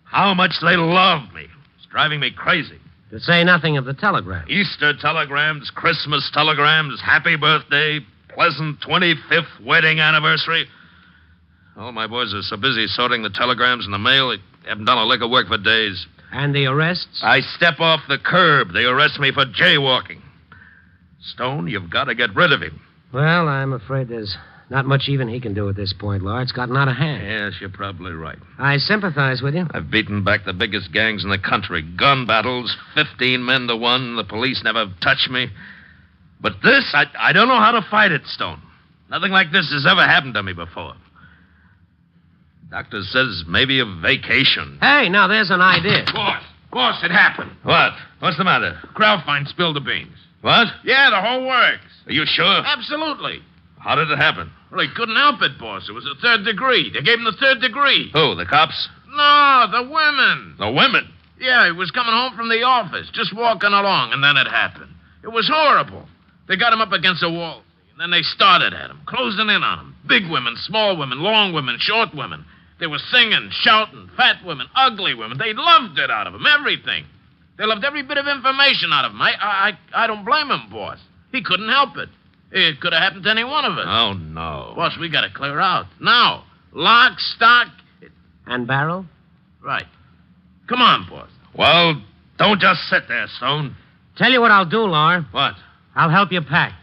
how much they love me. It's driving me crazy. To say nothing of the telegram. Easter telegrams, Christmas telegrams, happy birthday, pleasant 25th wedding anniversary. All my boys are so busy sorting the telegrams in the mail, they haven't done a lick of work for days. And the arrests? I step off the curb. They arrest me for jaywalking. Stone, you've got to get rid of him. Well, I'm afraid there's not much even he can do at this point, Lahr. It's gotten out of hand. Yes, you're probably right. I sympathize with you. I've beaten back the biggest gangs in the country. Gun battles, 15 men to 1. The police never touch me. But this, I don't know how to fight it, Stone. Nothing like this has ever happened to me before. Doctor says maybe a vacation. Hey, now there's an idea. Boss, it happened. What? What's the matter? Grauffein spilled the beans. What? Yeah, the whole works. Are you sure? Absolutely. How did it happen? Well, he couldn't help it, boss. It was a 3rd degree. They gave him the 3rd degree. Who, the cops? No, the women. The women? Yeah, he was coming home from the office, just walking along, and then it happened. It was horrible. They got him up against a wall, and then they started at him, closing in on him. Big women, small women, long women, short women. They were singing, shouting, fat women, ugly women. They loved it out of him, everything. They loved every bit of information out of him. I don't blame him, boss. He couldn't help it. It could have happened to any one of us. Oh, no. Boss, we got to clear out. Now. Lock, stock. And barrel? Right. Come on, boss. Well, don't just sit there, Stone. Tell you what I'll do, Lahr. What? I'll help you pack.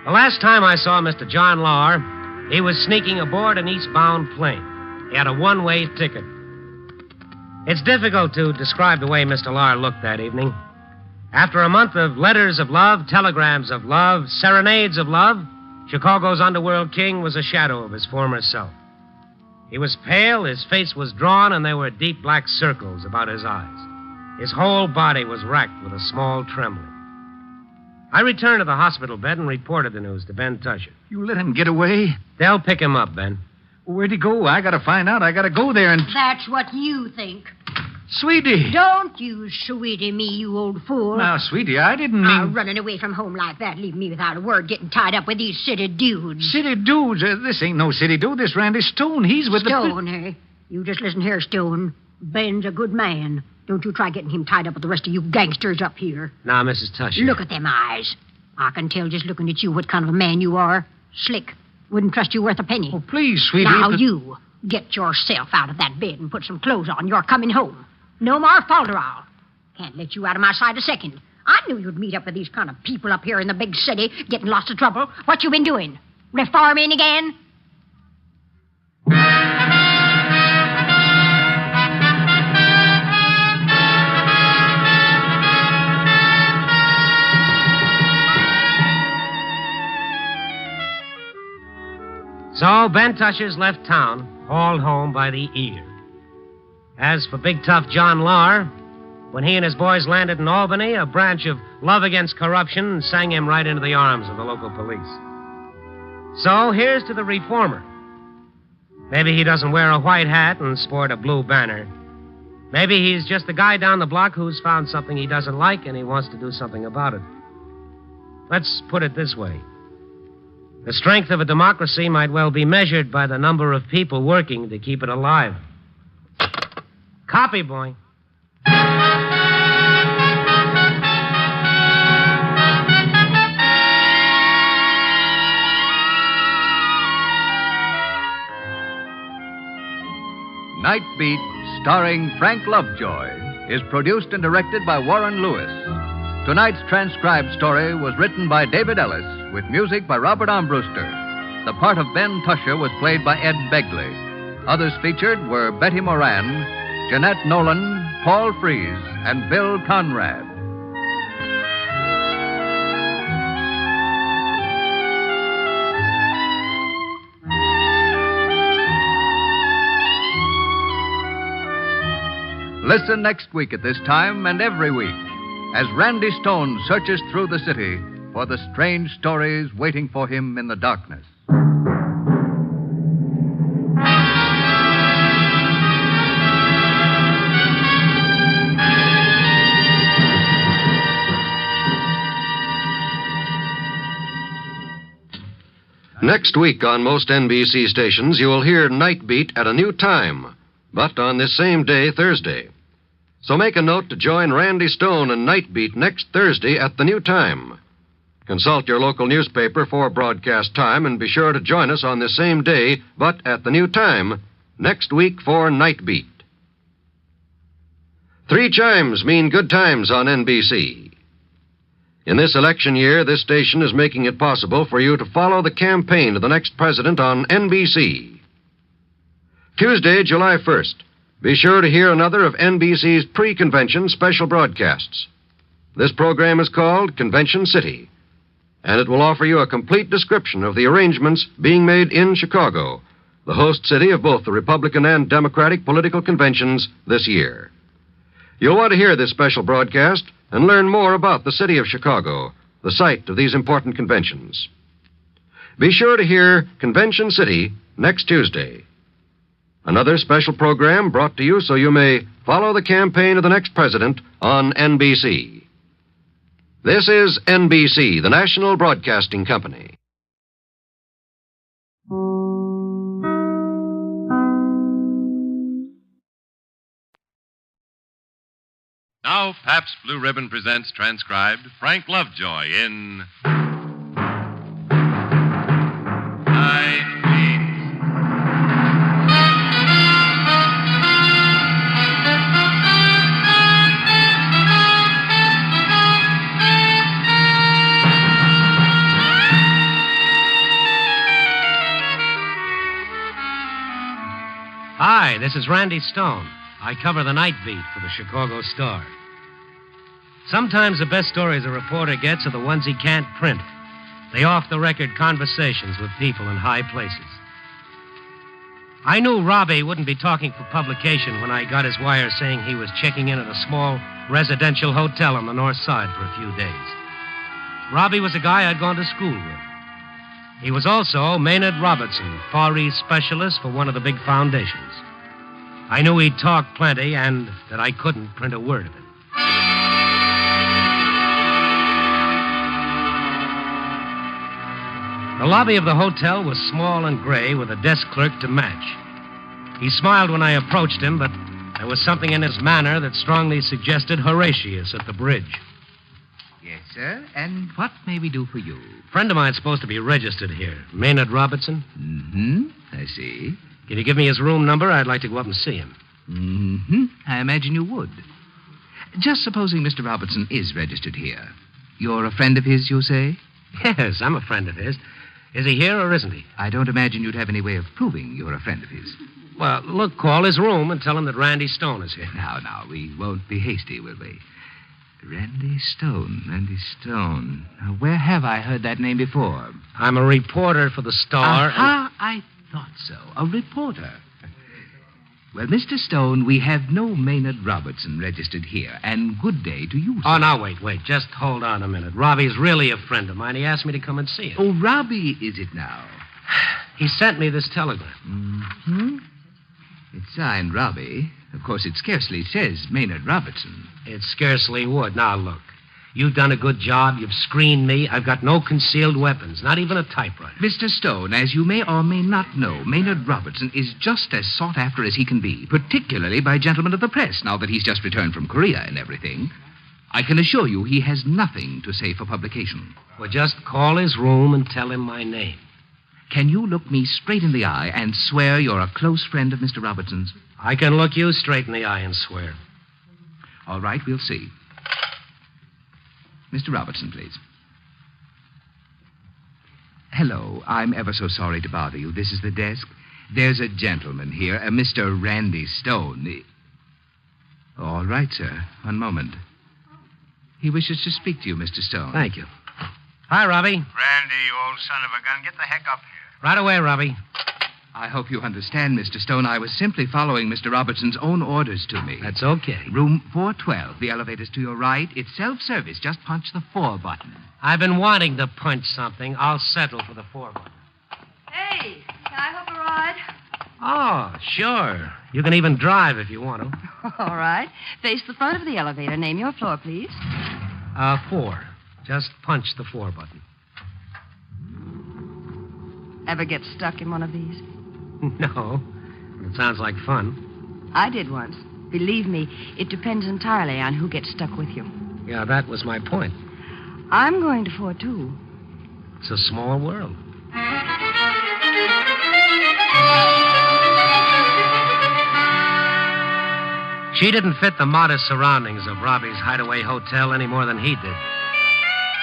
The last time I saw Mr. John Lahr, he was sneaking aboard an eastbound plane. He had a one-way ticket. It's difficult to describe the way Mr. Lahr looked that evening. After a month of letters of love, telegrams of love, serenades of love, Chicago's underworld king was a shadow of his former self. He was pale, his face was drawn, and there were deep black circles about his eyes. His whole body was racked with a small trembling. I returned to the hospital bed and reported the news to Ben Tusher. You let him get away? They'll pick him up, Ben. Where'd he go? I gotta find out. I gotta go there and... That's what you think. Sweetie. Don't you sweetie me, you old fool. Now, Sweetie, I didn't mean... running away from home like that, leaving me without a word, getting tied up with these city dudes. City dudes? This ain't no city dude. This Randy Stone. He's with Stone, eh? You just listen here, Stone. Ben's a good man. Don't you try getting him tied up with the rest of you gangsters up here. Now, Mrs. Tusher. Look at them eyes. I can tell just looking at you what kind of a man you are. Slick. Wouldn't trust you worth a penny. Oh, please, sweetie. Now, you get yourself out of that bed and put some clothes on. You're coming home. No more falderall. Can't let you out of my sight a second. I knew you'd meet up with these kind of people up here in the big city, getting lots of trouble. What you been doing? Reforming again? So Ben Tusher's left town, hauled home by the ear. As for big tough John Lahr, when he and his boys landed in Albany, a branch of Love Against Corruption sang him right into the arms of the local police. So here's to the reformer. Maybe he doesn't wear a white hat and sport a blue banner. Maybe he's just the guy down the block who's found something he doesn't like and he wants to do something about it. Let's put it this way. The strength of a democracy might well be measured by the number of people working to keep it alive. Copy, boy. Night Beat, starring Frank Lovejoy, is produced and directed by Warren Lewis. Tonight's transcribed story was written by David Ellis, with music by Robert Armbruster. The part of Ben Tusher was played by Ed Begley. Others featured were Betty Moran, Jeanette Nolan, Paul Freese, and Bill Conrad. Listen next week at this time and every week as Randy Stone searches through the city for the strange stories waiting for him in the darkness. Next week on most NBC stations, you will hear Night Beat at a new time, but on this same day, Thursday. So make a note to join Randy Stone and Night Beat next Thursday at the new time. Consult your local newspaper for broadcast time and be sure to join us on this same day, but at the new time, next week for Night Beat. 3 chimes mean good times on NBC. In this election year, this station is making it possible for you to follow the campaign of the next president on NBC. Tuesday, July 1st. Be sure to hear another of NBC's pre-convention special broadcasts. This program is called Convention City, and it will offer you a complete description of the arrangements being made in Chicago, the host city of both the Republican and Democratic political conventions this year. You'll want to hear this special broadcast and learn more about the city of Chicago, the site of these important conventions. Be sure to hear Convention City next Tuesday. Another special program brought to you so you may follow the campaign of the next president on NBC. This is NBC, the National Broadcasting Company. Now, Pabst Blue Ribbon presents transcribed Frank Lovejoy in Night Beat. Hi, this is Randy Stone. I cover the Night Beat for the Chicago Star. Sometimes the best stories a reporter gets are the ones he can't print. The off-the-record conversations with people in high places. I knew Robbie wouldn't be talking for publication when I got his wire saying he was checking in at a small residential hotel on the north side for a few days. Robbie was a guy I'd gone to school with. He was also Maynard Robertson, Far East specialist for one of the big foundations. I knew he'd talk plenty and that I couldn't print a word of it. The lobby of the hotel was small and gray with a desk clerk to match. He smiled when I approached him, but there was something in his manner that strongly suggested Horatius at the bridge. Yes, sir. And what may we do for you? A friend of mine's supposed to be registered here. Maynard Robertson. Mm-hmm. I see. Can you give me his room number? I'd like to go up and see him. Mm-hmm. I imagine you would. Just supposing Mr. Robertson is registered here. You're a friend of his, you say? Yes, I'm a friend of his. Is he here or isn't he? I don't imagine you'd have any way of proving you're a friend of his. Well, look, call his room and tell him that Randy Stone is here. Now, we won't be hasty, will we? Randy Stone. Now, where have I heard that name before? I'm a reporter for the Star. I thought so. A reporter. Well, Mr. Stone, we have no Maynard Robertson registered here, and good day to you, sir. Oh, now, wait. Just hold on a minute. Robbie's really a friend of mine. He asked me to come and see it. Oh, Robbie, is it now? He sent me this telegram. Mm-hmm. It's signed Robbie. Of course, it scarcely says Maynard Robertson. It scarcely would. Now, look. You've done a good job. You've screened me. I've got no concealed weapons, not even a typewriter. Mr. Stone, as you may or may not know, Maynard Robertson is just as sought after as he can be, particularly by gentlemen of the press, now that he's just returned from Korea and everything. I can assure you he has nothing to say for publication. Well, just call his room and tell him my name. Can you look me straight in the eye and swear you're a close friend of Mr. Robertson's? I can look you straight in the eye and swear. All right, we'll see. Mr. Robertson, please. Hello. I'm ever so sorry to bother you. This is the desk. There's a gentleman here, a Mr. Randy Stone. All right, sir. One moment. He wishes to speak to you, Mr. Stone. Thank you. Hi, Robbie. Randy, you old son of a gun. Get the heck up here. Right away, Robbie. I hope you understand, Mr. Stone. I was simply following Mr. Robertson's own orders to me. That's okay. Room 412. The elevator's to your right. It's self-service. Just punch the 4 button. I've been wanting to punch something. I'll settle for the 4 button. Hey, can I hook a ride? Oh, sure. You can even drive if you want to. All right. Face the front of the elevator. Name your floor, please. 4. Just punch the 4 button. Ever get stuck in one of these? No. It sounds like fun. I did once. Believe me, it depends entirely on who gets stuck with you. Yeah, that was my point. I'm going to 4, too. It's a small world. She didn't fit the modest surroundings of Robbie's hideaway hotel any more than he did.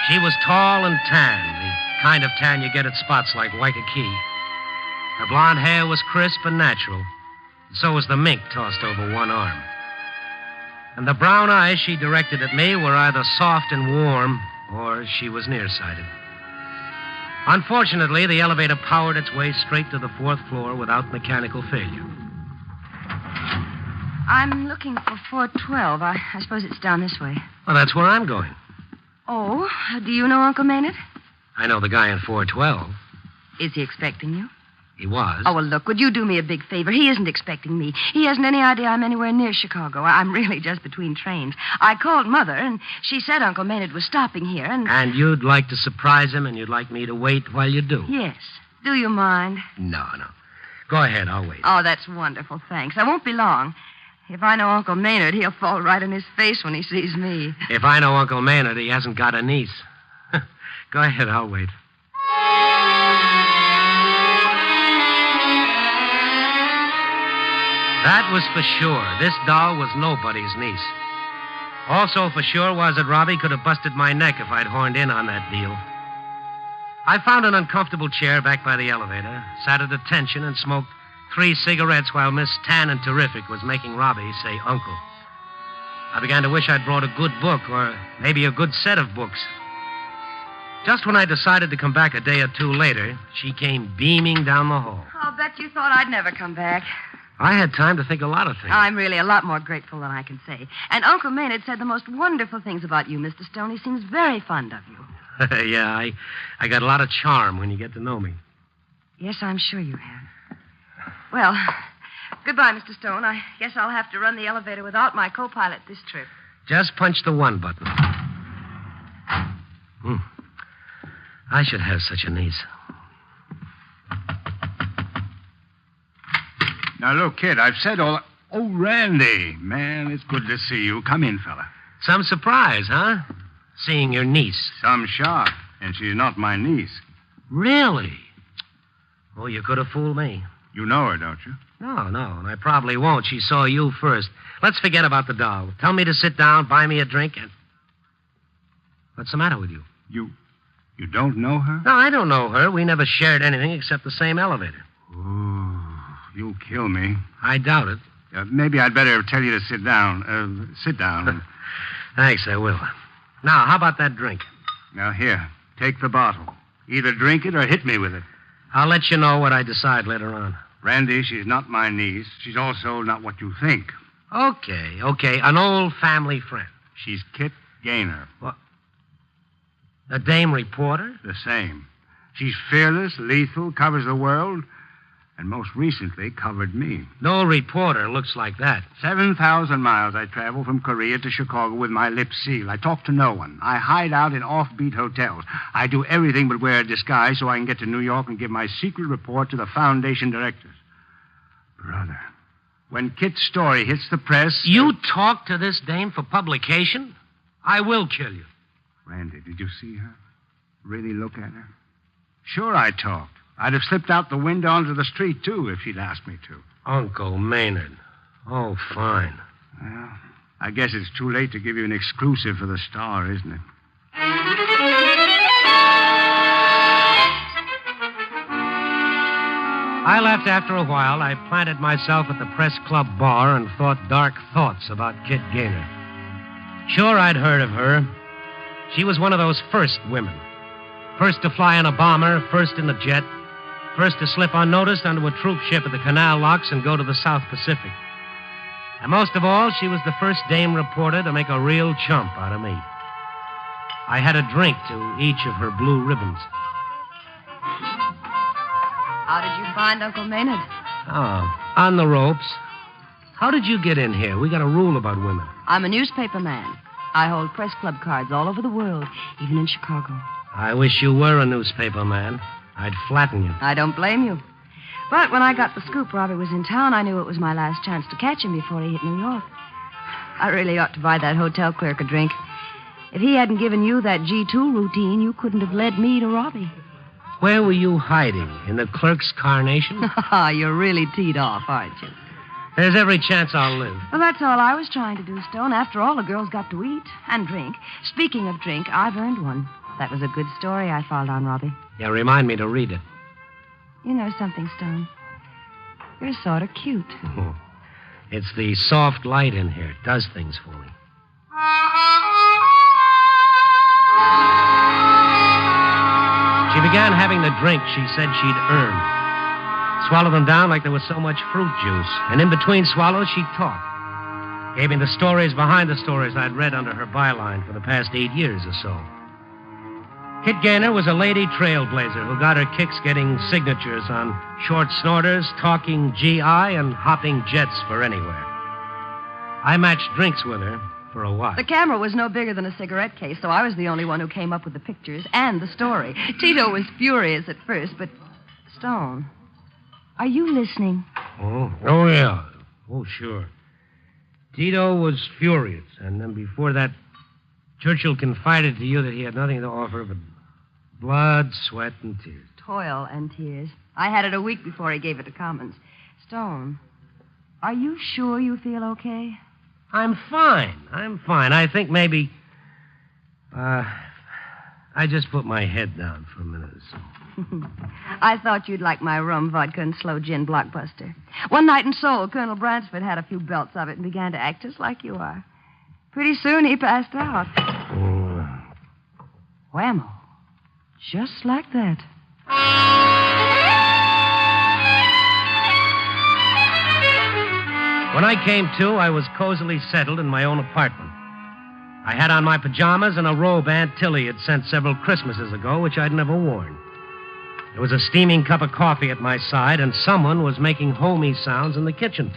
She was tall and tan, the kind of tan you get at spots like Waikiki. Her blonde hair was crisp and natural, and so was the mink tossed over one arm. And the brown eyes she directed at me were either soft and warm, or she was nearsighted. Unfortunately, the elevator powered its way straight to the 4th floor without mechanical failure. I'm looking for 412. I suppose it's down this way. Well, that's where I'm going. Oh, do you know Uncle Maynard? I know the guy in 412. Is he expecting you? He was. Oh, well, look, would you do me a big favor? He isn't expecting me. He hasn't any idea I'm anywhere near Chicago. I'm really just between trains. I called Mother, and she said Uncle Maynard was stopping here, and... And you'd like to surprise him, and you'd like me to wait while you do? Yes. Do you mind? No. Go ahead, I'll wait. Oh, that's wonderful. Thanks. I won't be long. If I know Uncle Maynard, he'll fall right on his face when he sees me. If I know Uncle Maynard, he hasn't got a niece. Go ahead, I'll wait. That was for sure. This doll was nobody's niece. Also for sure was that Robbie could have busted my neck if I'd horned in on that deal. I found an uncomfortable chair back by the elevator, sat at attention, and smoked 3 cigarettes while Miss Tan and Terrific was making Robbie say uncle. I began to wish I'd brought a good book, or maybe a good set of books. Just when I decided to come back a day or two later, she came beaming down the hall. I'll bet you thought I'd never come back. I had time to think a lot of things. I'm really a lot more grateful than I can say. And Uncle Maynard said the most wonderful things about you, Mr. Stone. He seems very fond of you. Yeah, I got a lot of charm when you get to know me. Yes, I'm sure you have. Well, goodbye, Mr. Stone. I guess I'll have to run the elevator without my co-pilot this trip. Just punch the 1 button. I should have such a niece. Now, look, kid, I've said all... Oh, Randy. Man, it's good to see you. Come in, fella. Some surprise, huh? Seeing your niece. Some shock. And she's not my niece. Really? Oh, you could have fooled me. You know her, don't you? No, and I probably won't. She saw you first. Let's forget about the doll. Tell me to sit down, buy me a drink, and... What's the matter with you? You don't know her? No, I don't know her. We never shared anything except the same elevator. Oh, you'll kill me. I doubt it. Maybe I'd better tell you to sit down. Sit down. Thanks, I will. Now, how about that drink? Now, here, take the bottle. Either drink it or hit me with it. I'll let you know what I decide later on. Randy, she's not my niece. She's also not what you think. Okay. An old family friend. She's Kit Gaynor. What? A dame reporter? The same. She's fearless, lethal, covers the world, and most recently covered me. No reporter looks like that. 7,000 miles I travel from Korea to Chicago with my lips sealed. I talk to no one. I hide out in offbeat hotels. I do everything but wear a disguise so I can get to New York and give my secret report to the Foundation directors. Brother, when Kit's story hits the press... You talk to this dame for publication? I will kill you. Randy, did you see her? Really look at her? Sure I talked. I'd have slipped out the window onto the street, too, if she'd asked me to. Uncle Maynard. Oh, fine. Well, I guess it's too late to give you an exclusive for the Star, isn't it? I left after a while. I planted myself at the press club bar and thought dark thoughts about Kit Gaynor. Sure, I'd heard of her. She was one of those first women. First to fly on a bomber, first in the jet, first to slip unnoticed onto a troop ship at the canal locks and go to the South Pacific. And most of all, she was the first dame reporter to make a real chump out of me. I had a drink to each of her blue ribbons. How did you find Uncle Maynard? Oh, on the ropes. How did you get in here? We got a rule about women. I'm a newspaper man. I hold press club cards all over the world, even in Chicago. I wish you were a newspaper man. I'd flatten you. I don't blame you. But when I got the scoop Robbie was in town, I knew it was my last chance to catch him before he hit New York. I really ought to buy that hotel clerk a drink. If he hadn't given you that G2 routine, you couldn't have led me to Robbie. Where were you hiding? In the clerk's carnation? You're really teed off, aren't you? There's every chance I'll live. Well, that's all I was trying to do, Stone. After all, the girls got to eat and drink. Speaking of drink, I've earned one. That was a good story I filed on Robbie. Yeah, remind me to read it. You know something, Stone? You're sort of cute. It's the soft light in here. It does things for me. She began having the drink she said she'd earned. Swallowed them down like there was so much fruit juice. And in between swallows, she'd talk. Gave me the stories behind the stories I'd read under her byline for the past 8 years or so. Kit Gaynor was a lady trailblazer who got her kicks getting signatures on short snorters, talking GI, and hopping jets for anywhere. I matched drinks with her for a while. The camera was no bigger than a cigarette case, so I was the only one who came up with the pictures and the story. Tito was furious at first, but... Stone, are you listening? Oh, yeah. Oh, sure. Tito was furious, and then before that, Churchill confided to you that he had nothing to offer but blood, sweat, and tears. Toil and tears. I had it a week before he gave it to Commons. Stone, are you sure you feel okay? I'm fine. I think maybe... I just put my head down for a minute or so. I thought you'd like my rum, vodka, and slow gin blockbuster. One night in Seoul, Colonel Bransford had a few belts of it and began to act just like you are. Pretty soon he passed out. Whammo. Just like that. When I came to, I was cozily settled in my own apartment. I had on my pajamas and a robe Aunt Tilly had sent several Christmases ago, which I'd never worn. There was a steaming cup of coffee at my side, and someone was making homey sounds in the kitchen.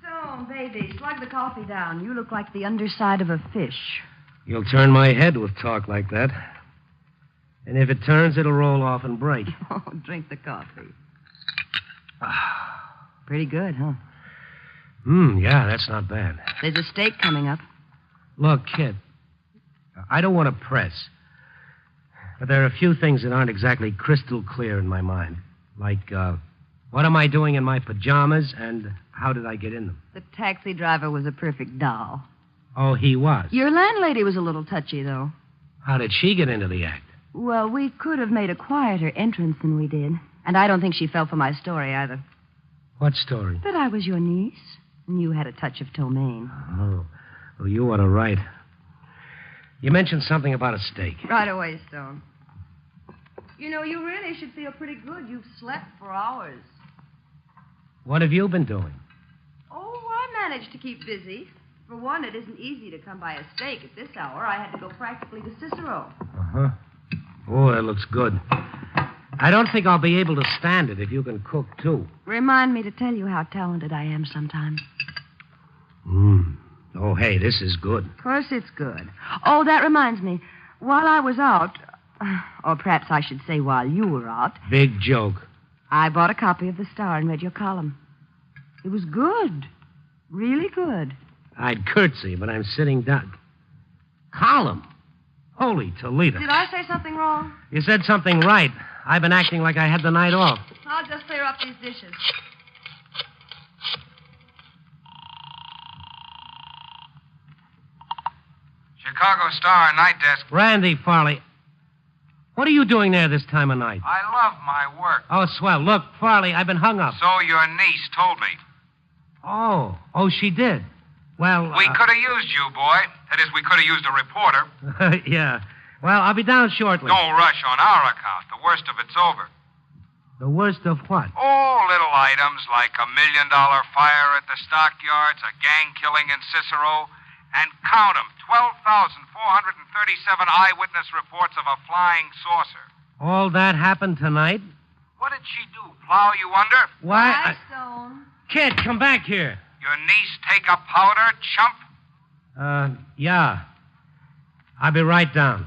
So, baby, slug the coffee down. You look like the underside of a fish. You'll turn my head with talk like that. And if it turns, it'll roll off and break. Oh, drink the coffee. Pretty good, huh? Yeah, that's not bad. There's a steak coming up. Look, kid, I don't want to press, but there are a few things that aren't exactly crystal clear in my mind. Like, what am I doing in my pajamas, and how did I get in them? The taxi driver was a perfect doll. Oh, he was? Your landlady was a little touchy, though. How did she get into the act? Well, we could have made a quieter entrance than we did. And I don't think she fell for my story, either. What story? That I was your niece, and you had a touch of ptomaine. Oh, well, you ought to write. You mentioned something about a steak. Right away, Stone. You know, you really should feel pretty good. You've slept for hours. What have you been doing? Oh, I managed to keep busy. For one, it isn't easy to come by a steak at this hour. I had to go practically to Cicero. Uh-huh. Oh, that looks good. I don't think I'll be able to stand it if you can cook, too. Remind me to tell you how talented I am sometime. Oh, hey, this is good. Of course it's good. Oh, that reminds me. While I was out, or perhaps I should say while you were out, Big joke. I bought a copy of the Star and read your column. It was good. Really good. I'd curtsy, but I'm sitting down. Column? Holy Toledo. Did I say something wrong? You said something right. I've been acting like I had the night off. I'll just clear up these dishes. Chicago Star night desk. Randy Farley. What are you doing there this time of night? I love my work. Oh, swell. Look, Farley, I've been hung up. So your niece told me. Oh, she did. Well, We could have used you, boy. That is, we could have used a reporter. Yeah. Well, I'll be down shortly. Don't rush on our account. The worst of it's over. The worst of what? Oh, little items like $1 million fire at the stockyards, a gang killing in Cicero, and count 'em, 12,437 eyewitness reports of a flying saucer. All that happened tonight? What did she do, plow you under? Why? Stone. Kid, come back here. Your niece take up powder, chump? Yeah. I'll be right down.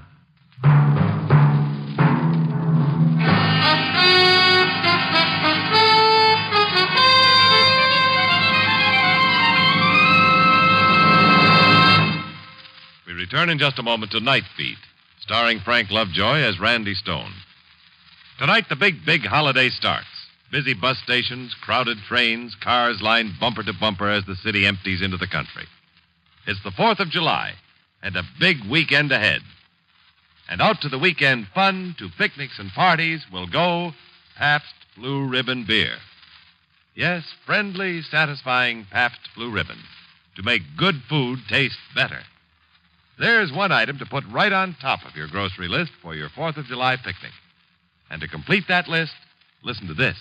We return in just a moment to Night Beat, starring Frank Lovejoy as Randy Stone. Tonight, the big holiday starts. Busy bus stations, crowded trains, cars lined bumper to bumper as the city empties into the country. It's the 4th of July, and a big weekend ahead. And out to the weekend fun, to picnics and parties, will go Pabst Blue Ribbon beer. Yes, friendly, satisfying Pabst Blue Ribbon, to make good food taste better. There's one item to put right on top of your grocery list for your 4th of July picnic. And to complete that list, listen to this.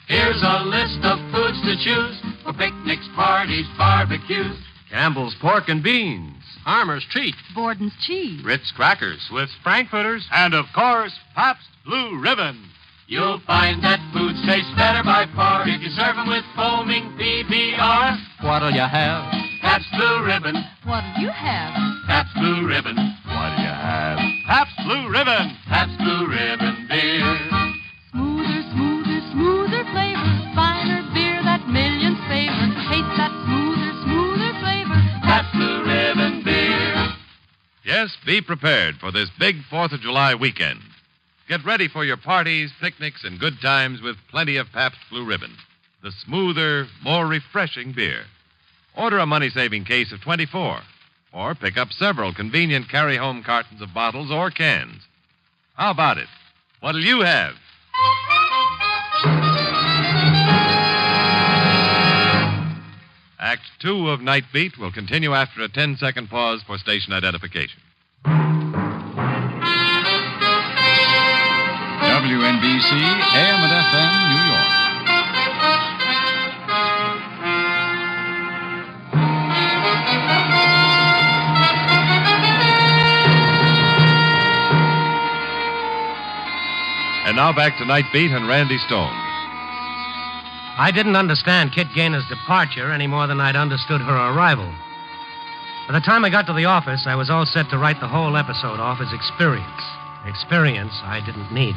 Here's a list of foods to choose for picnics, parties, barbecues. Campbell's pork and beans, Armour's treat, Borden's cheese, Ritz crackers, Swift's frankfurters, and of course, Pabst Blue Ribbon. You'll find that foods taste better by far if you serve them with foaming PBR. What'll you have? Pabst Blue Ribbon. What'll you have? Pabst Blue Ribbon. What'll you have? Pabst Blue Ribbon. Pabst Blue Ribbon beer. Smoother flavor, finer beer that millions favor. Taste that smoother flavor. Pabst Blue Ribbon beer. Yes, be prepared for this big 4th of July weekend. Get ready for your parties, picnics, and good times with plenty of Pabst Blue Ribbon, the smoother, more refreshing beer. Order a money-saving case of 24, or pick up several convenient carry-home cartons of bottles or cans. How about it? What'll you have? Act 2 of Night Beat will continue after a 10-second pause for station identification. WNBC, AM and FM, New York. now back to Night Beat and Randy Stone. I didn't understand Kit Gaynor's departure any more than I'd understood her arrival. By the time I got to the office, I was all set to write the whole episode off as experience. Experience I didn't need.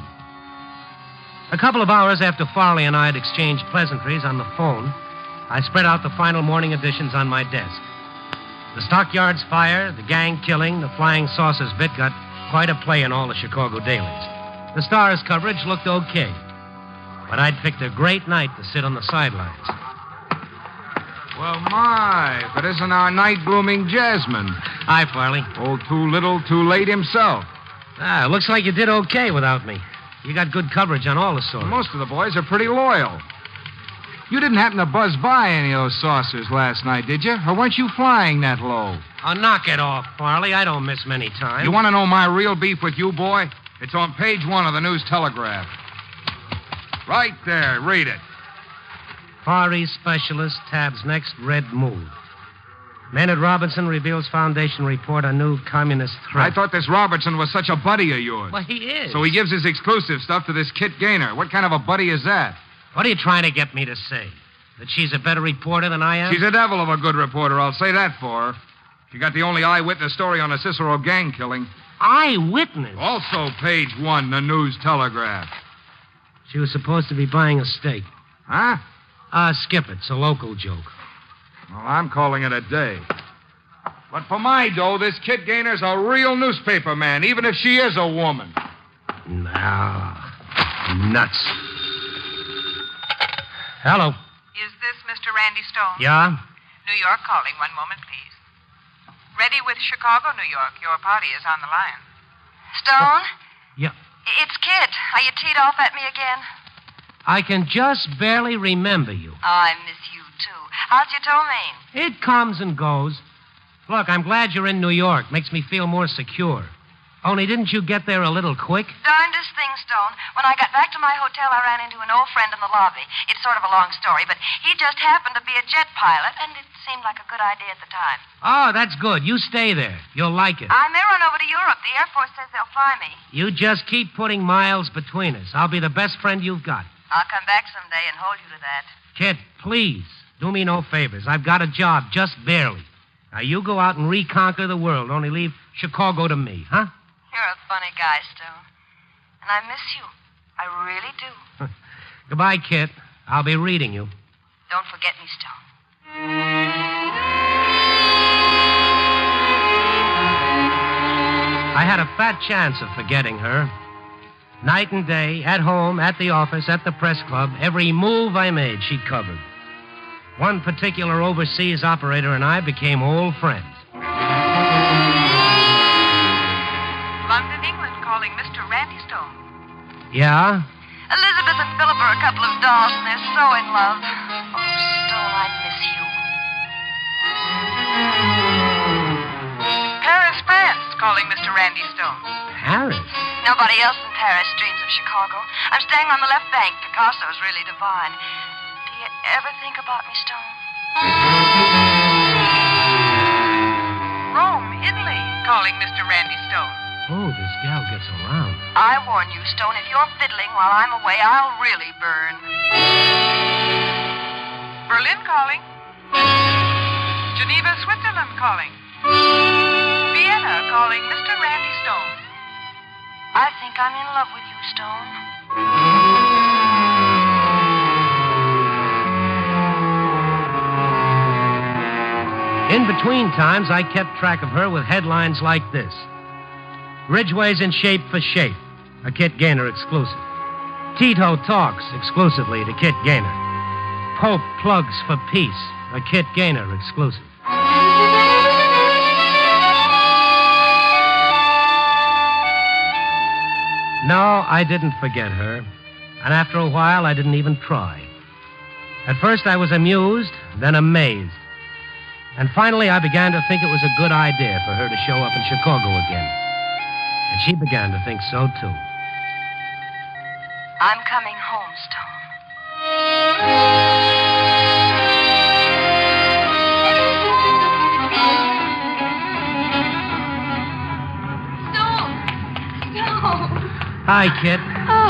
A couple of hours after Farley and I had exchanged pleasantries on the phone, I spread out the final morning editions on my desk. The stockyards fire, the gang killing, the flying saucers bit got quite a play in all the Chicago dailies. The Star's coverage looked okay. But I'd picked a great night to sit on the sidelines. Well, my, if it isn't our night-blooming Jasmine. Hi, Farley. Oh, too little, too late himself. Looks like you did okay without me. You got good coverage on all the stories. Most of the boys are pretty loyal. You didn't happen to buzz by any of those saucers last night, did you? Or weren't you flying that low? Oh, knock it off, Farley. I don't miss many times. You want to know my real beef with you, boy? It's on page 1 of the News Telegraph. Right there. Read it. Far East Specialist tabs next red move. Maynard Robinson reveals Foundation report on new communist threat. I thought this Robertson was such a buddy of yours. Well, he is. So he gives his exclusive stuff to this Kit Gaynor. What kind of a buddy is that? What are you trying to get me to say? That she's a better reporter than I am? She's a devil of a good reporter, I'll say that for her. She got the only eyewitness story on the Cicero gang killing. Eyewitness? Also page 1, the News Telegraph. She was supposed to be buying a steak. Huh? Skip it. It's a local joke. Well, I'm calling it a day. But for my dough, this Kit Gaynor's a real newspaper man, even if she is a woman. No. Nuts. Hello. Is this Mr. Randy Stone? Yeah? New York calling. One moment, please. Ready with Chicago, New York. Your party is on the line. Stone? Yeah. It's Kit. Are you teed off at me again? I can just barely remember you. Oh, I miss you, too. How's your toe mean? It comes and goes. Look, I'm glad you're in New York. Makes me feel more secure. Only didn't you get there a little quick? Darndest thing, Stone. When I got back to my hotel, I ran into an old friend in the lobby. It's sort of a long story, but he just happened to be a jet pilot, and it seemed like a good idea at the time. Oh, that's good. You stay there. You'll like it. I may run over to Europe. The Air Force says they'll fly me. You just keep putting miles between us. I'll be the best friend you've got. I'll come back someday and hold you to that. Kid, please, do me no favors. I've got a job, just barely. Now, you go out and reconquer the world. Only leave Chicago to me, huh? You're a funny guy, Stone. And I miss you. I really do. Goodbye, Kit. I'll be reading you. Don't forget me, Stone. I had a fat chance of forgetting her. Night and day, at home, at the office, at the press club, every move I made, she covered. One particular overseas operator and I became old friends. London, England, calling Mr. Randy Stone. Yeah? Elizabeth and Philip are a couple of dolls, and they're so in love. Oh, Stone, I miss you. Paris, France, calling Mr. Randy Stone. Paris? Nobody else in Paris dreams of Chicago. I'm staying on the left bank. Picasso's really divine. Do you ever think about me, Stone? Rome, Italy, calling Mr. Randy Stone. Oh, this gal gets around. I warn you, Stone, if you're fiddling while I'm away, I'll really burn. Berlin calling. Geneva, Switzerland calling. Vienna calling Mr. Randy Stone. I think I'm in love with you, Stone. In between times, I kept track of her with headlines like this. Ridgway's in shape for shape, a Kit Gaynor exclusive. Tito talks exclusively to Kit Gaynor. Pope plugs for peace, a Kit Gaynor exclusive. No, I didn't forget her. And after a while, I didn't even try. At first, I was amused, then amazed. And finally, I began to think it was a good idea for her to show up in Chicago again. And she began to think so, too. I'm coming home, Stone. Hi, Kit. Oh,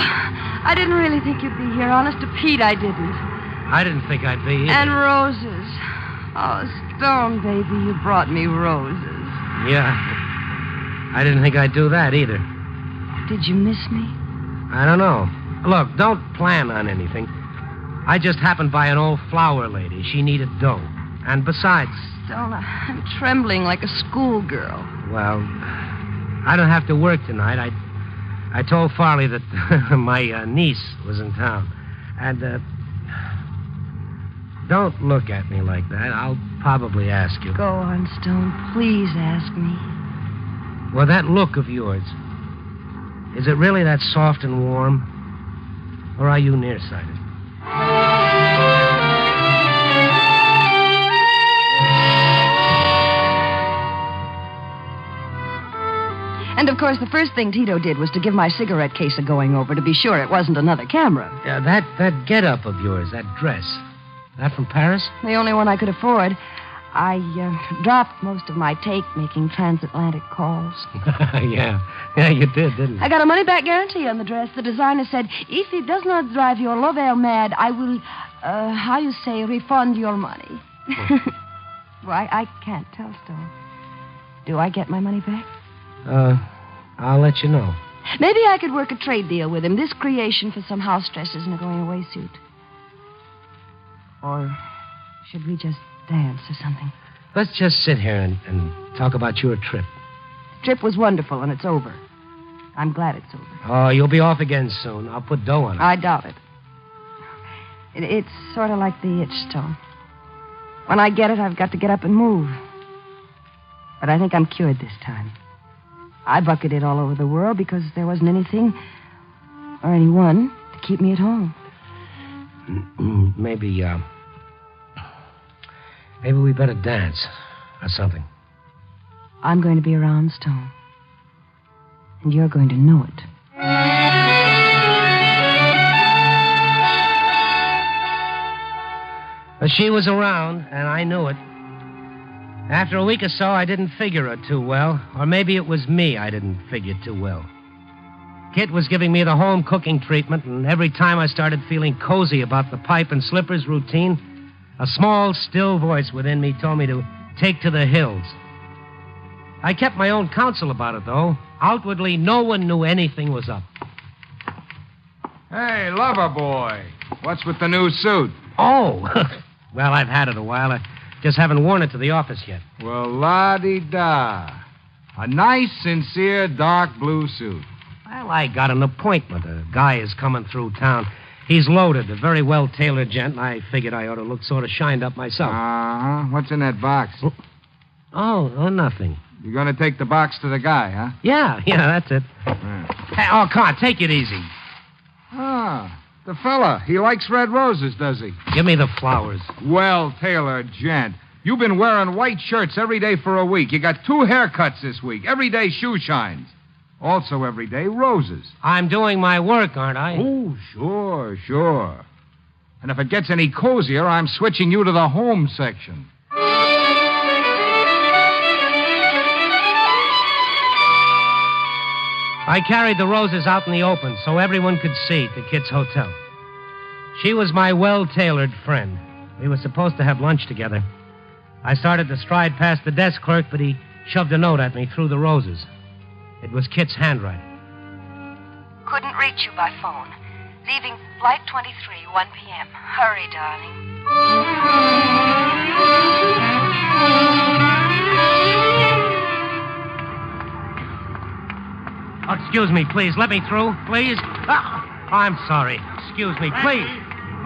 I didn't really think you'd be here. Honest to Pete, I didn't. I didn't think I'd be either. And roses. Oh, Stone, baby, you brought me roses. Yeah. I didn't think I'd do that either. Did you miss me? I don't know. Look, don't plan on anything. I just happened by an old flower lady. She needed dough. And besides... Stone, I'm trembling like a schoolgirl. Well, I don't have to work tonight. I told Farley that my niece was in town. And, don't look at me like that. I'll probably ask you. Go on, Stone. Please ask me. Well, that look of yours, is it really that soft and warm? Or are you nearsighted? And, of course, the first thing Tito did was to give my cigarette case a going over to be sure it wasn't another camera. Yeah, that get-up of yours, that dress, that from Paris? The only one I could afford. I dropped most of my take making transatlantic calls. Yeah, you did, didn't you? I got a money-back guarantee on the dress. The designer said, if it does not drive your lover mad, I will, refund your money. Well, I can't tell, Stone. Do I get my money back? I'll let you know. Maybe I could work a trade deal with him. This creation for some house dresses and a going-away suit. Or should we just dance or something? Let's just sit here and talk about your trip. The trip was wonderful, and it's over. I'm glad it's over. Oh, you'll be off again soon. I'll put dough on it. I doubt it. It's sort of like the itch, Stone. When I get it, I've got to get up and move. But I think I'm cured this time. I bucketed all over the world because there wasn't anything or anyone to keep me at home. Maybe we better dance or something. I'm going to be around, Stone. And you're going to know it. But she was around, and I knew it. After a week or so, I didn't figure her too well. Or maybe it was me I didn't figure too well. Kit was giving me the home cooking treatment, and every time I started feeling cozy about the pipe and slippers routine, a small, still voice within me told me to take to the hills. I kept my own counsel about it, though. Outwardly, no one knew anything was up. Hey, lover boy. What's with the new suit? Oh, well, I've had it a while. I just haven't worn it to the office yet. Well, la-di-da. A nice, sincere, dark blue suit. Well, I got an appointment. A guy is coming through town. He's loaded, a very well-tailored gent, and I figured I ought to look sort of shined up myself. Uh-huh. What's in that box? Oh, nothing. You're going to take the box to the guy, huh? Yeah, that's it. Hey, oh, come on, take it easy. Ah, the fella. He likes red roses, does he? Give me the flowers. Well-tailored gent. You've been wearing white shirts every day for a week. You got 2 haircuts this week. Every day shoe shines. Also every day roses. I'm doing my work, aren't I? Oh, sure. And if it gets any cozier, I'm switching you to the home section. I carried the roses out in the open so everyone could see to Kit's hotel. She was my well-tailored friend. We were supposed to have lunch together. I started to stride past the desk clerk, but he shoved a note at me through the roses. It was Kit's handwriting. Couldn't reach you by phone. Leaving Flight 23, 1 p.m. Hurry, darling. Oh, excuse me, please. Let me through, please. Oh, I'm sorry. Excuse me, please.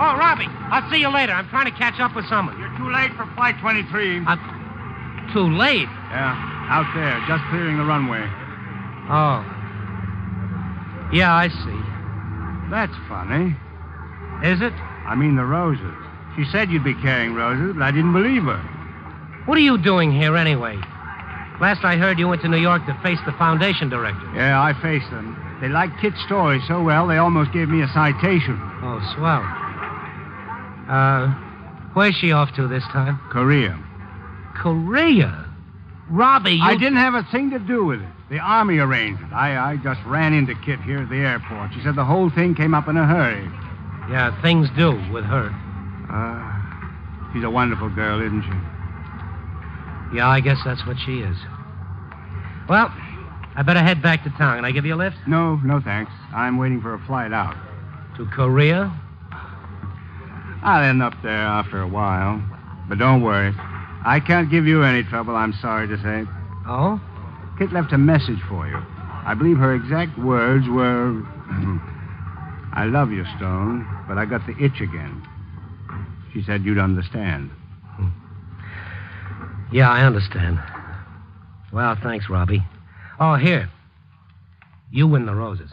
Oh, Robbie, I'll see you later. I'm trying to catch up with someone. You're too late for Flight 23. I'm too late? Yeah, out there, just clearing the runway. Oh. Yeah, I see. That's funny. Is it? I mean the roses. She said you'd be carrying roses, but I didn't believe her. What are you doing here anyway? Last I heard, you went to New York to face the foundation director. Yeah, I faced them. They liked Kit's story so well, they almost gave me a citation. Oh, swell. Where's she off to this time? Korea. Korea? Robbie, you... I didn't have a thing to do with it. The Army arranged it. I just ran into Kit here at the airport. She said the whole thing came up in a hurry. Yeah, things do with her. She's a wonderful girl, isn't she? Yeah, I guess that's what she is. Well, I better head back to town. Can I give you a lift? No, thanks. I'm waiting for a flight out. To Korea? I'll end up there after a while. But don't worry. I can't give you any trouble, I'm sorry to say. Oh? Kit left a message for you. I believe her exact words were, I love you, Stone, but I got the itch again. She said you'd understand. Yeah, I understand. Well, thanks, Robbie. Oh, here. You win the roses.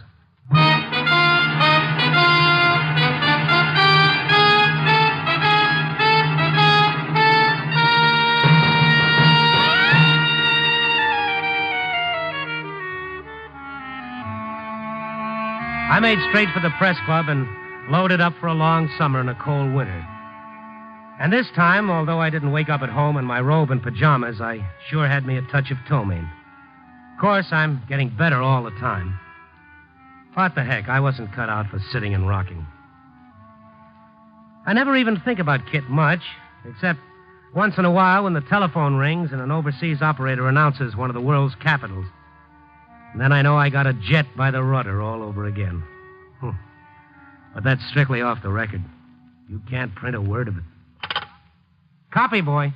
I made straight for the press club and loaded up for a long summer and a cold winter. And this time, although I didn't wake up at home in my robe and pajamas, I sure had me a touch of ptomaine. Of course, I'm getting better all the time. What the heck, I wasn't cut out for sitting and rocking. I never even think about Kit much, except once in a while when the telephone rings and an overseas operator announces one of the world's capitals. And then I know I got a jet by the rudder all over again. But that's strictly off the record. You can't print a word of it. Copy, boy.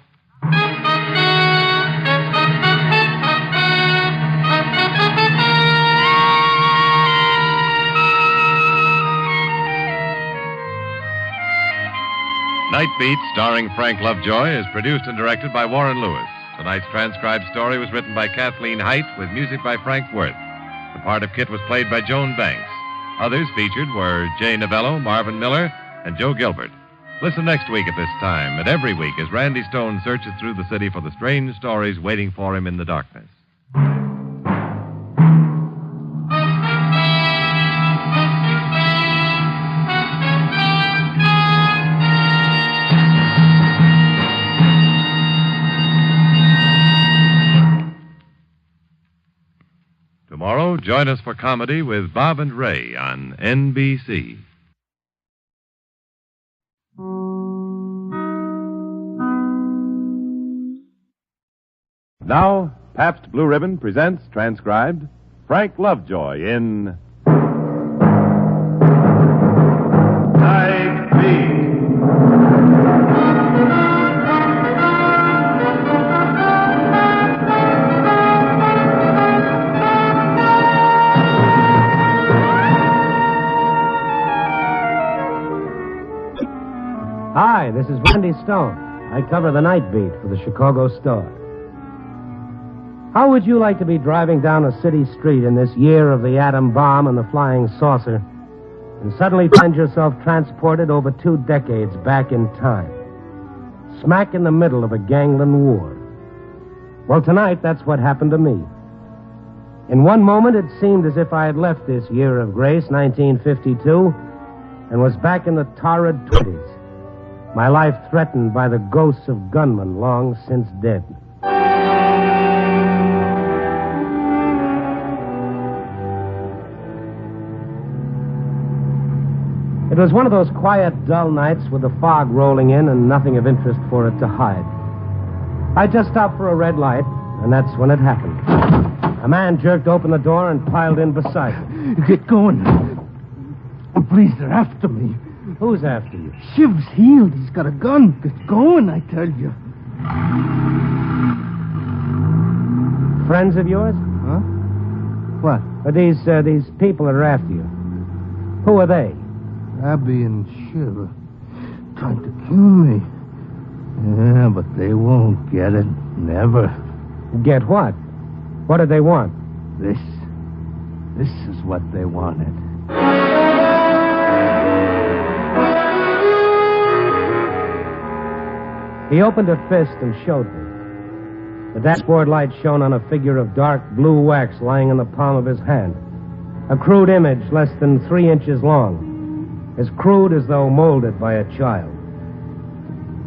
Night Beat, starring Frank Lovejoy, is produced and directed by Warren Lewis. Tonight's transcribed story was written by Kathleen Height with music by Frank Worth. The part of Kit was played by Joan Banks. Others featured were Jay Novello, Marvin Miller, and Joe Gilbert. Listen next week at this time and every week as Randy Stone searches through the city for the strange stories waiting for him in the darkness. Tomorrow, join us for comedy with Bob and Ray on NBC. Now, Pabst Blue Ribbon presents, transcribed, Frank Lovejoy in Night Beat. Hi, this is Randy Stone. I cover the night beat for the Chicago Star. How would you like to be driving down a city street in this year of the atom bomb and the flying saucer and suddenly find yourself transported over 2 decades back in time, smack in the middle of a gangland war? Well, tonight, that's what happened to me. In one moment, it seemed as if I had left this year of grace, 1952, and was back in the torrid 20s. My life threatened by the ghosts of gunmen long since dead. It was one of those quiet, dull nights with the fog rolling in and nothing of interest for it to hide. I just stopped for a red light, and that's when it happened. A man jerked open the door and piled in beside me. Get going. Please, they're after me. Who's after you? Shiv's healed. He's got a gun. Get going, I tell you. Friends of yours? Huh? What? These people that are after you. Who are they? Abby and Shiv trying to kill me. Yeah, but they won't get it. Never. Get what? What did they want? This is what they wanted. He opened a fist and showed me. The dashboard light shone on a figure of dark blue wax lying in the palm of his hand. A crude image less than 3 inches long. As crude as though molded by a child.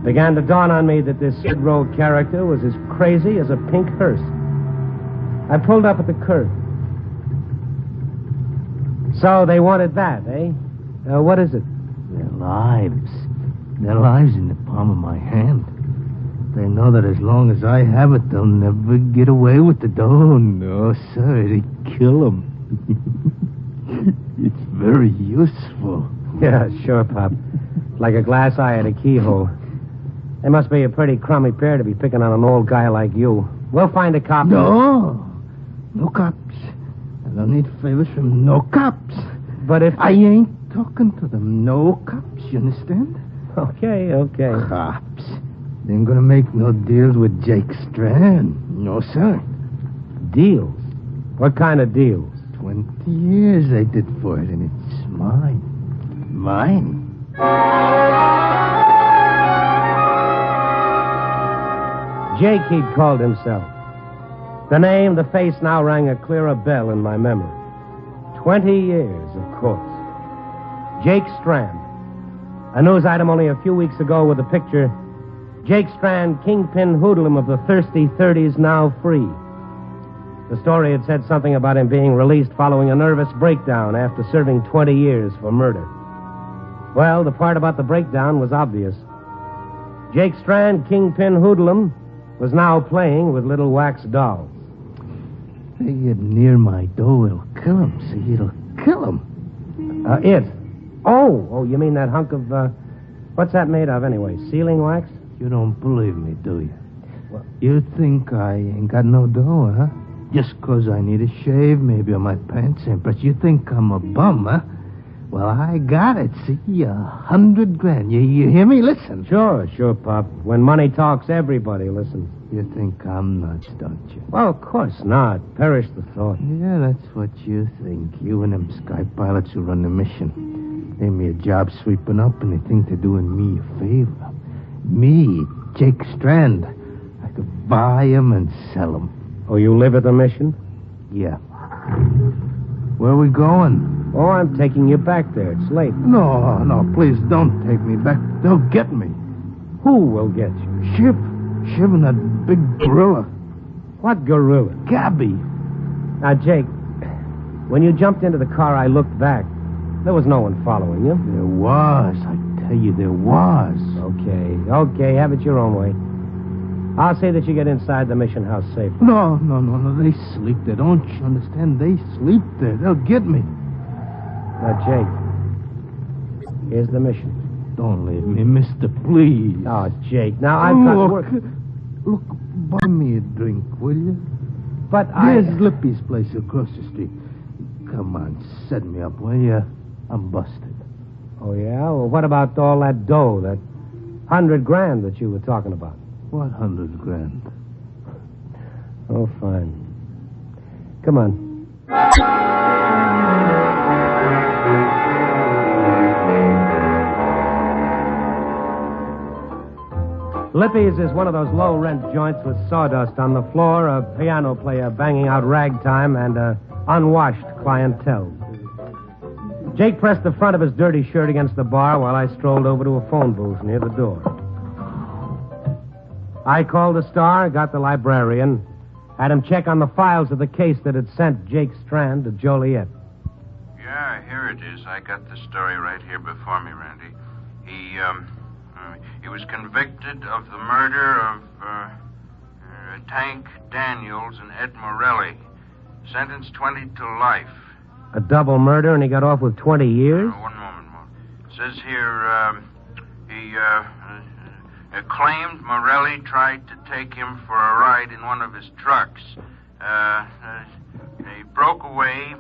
Began to dawn on me that this Skid Row character was as crazy as a pink hearse. I pulled up at the curb. So they wanted that, eh? What is it? Their lives. Their lives in the palm of my hand. They know that as long as I have it, they'll never get away with it. Oh, no, sir. They kill them. It's very useful. Yeah, sure, Pop. Like a glass eye at a keyhole. They must be a pretty crummy pair to be picking on an old guy like you. We'll find a cop. No. No cops. I don't need favors from no cops. But if... I ain't talking to them. No cops, you understand? Okay. Cops. They ain't gonna make no deals with Jake Strand. No, sir. Deals? What kind of deals? 20 years they did for it, and it's mine. Mine. Jake, he'd called himself. The name, the face now rang a clearer bell in my memory. 20 years, of course. Jake Strand. A news item only a few weeks ago with the picture, Jake Strand, kingpin hoodlum of the thirsty 30s, now free. The story had said something about him being released following a nervous breakdown after serving 20 years for murder. Well, the part about the breakdown was obvious. Jake Strand, kingpin hoodlum, was now playing with little wax dolls. They get near my door, it'll kill him. See, it'll kill him. It? Oh, you mean that hunk of, what's that made of anyway? Sealing wax? You don't believe me, do you? Well, you think I ain't got no dough, huh? Just 'cause I need a shave, maybe, or my pants ain't. But you think I'm a bum, huh? Well, I got it, see? $100 grand. You hear me? Listen. Sure, Pop. When money talks, everybody listens. You think I'm nuts, don't you? Well, of course not. Perish the thought. Yeah, that's what you think. You and them sky pilots who run the mission. They me a job sweeping up, and they think they're doing me a favor. Me, Jake Strand. I could buy him and sell him. Oh, you live at the mission? Yeah. Where are we going? Oh, I'm taking you back there. It's late. No, please don't take me back. They'll get me. Who will get you? Shiv and that big gorilla. What gorilla? Gabby. Now, Jake, when you jumped into the car, I looked back. There was no one following you. There was. I tell you, there was. Okay. Have it your own way. I'll say that you get inside the mission house safe. No. They sleep there. Don't you understand? They sleep there. They'll get me. Now, Jake, here's the mission. Don't leave me, mister, please. Oh, Jake, now I've got work. Look, buy me a drink, will you? But There's Lippy's place across the street. Come on, set me up, will you? I'm busted. Oh, yeah? Well, what about all that dough, that $100 grand that you were talking about? What $100 grand? Oh, fine. Come on. Lippy's is one of those low-rent joints with sawdust on the floor, a piano player banging out ragtime, and a unwashed clientele. Jake pressed the front of his dirty shirt against the bar while I strolled over to a phone booth near the door. I called the Star, got the librarian, had him check on the files of the case that had sent Jake Strand to Joliet. Yeah, here it is. I got the story right here before me, Randy. He was convicted of the murder of Tank Daniels and Ed Morelli. Sentenced 20 to life. A double murder, and he got off with 20 years? One moment. It says here, he claimed Morelli tried to take him for a ride in one of his trucks. He broke away,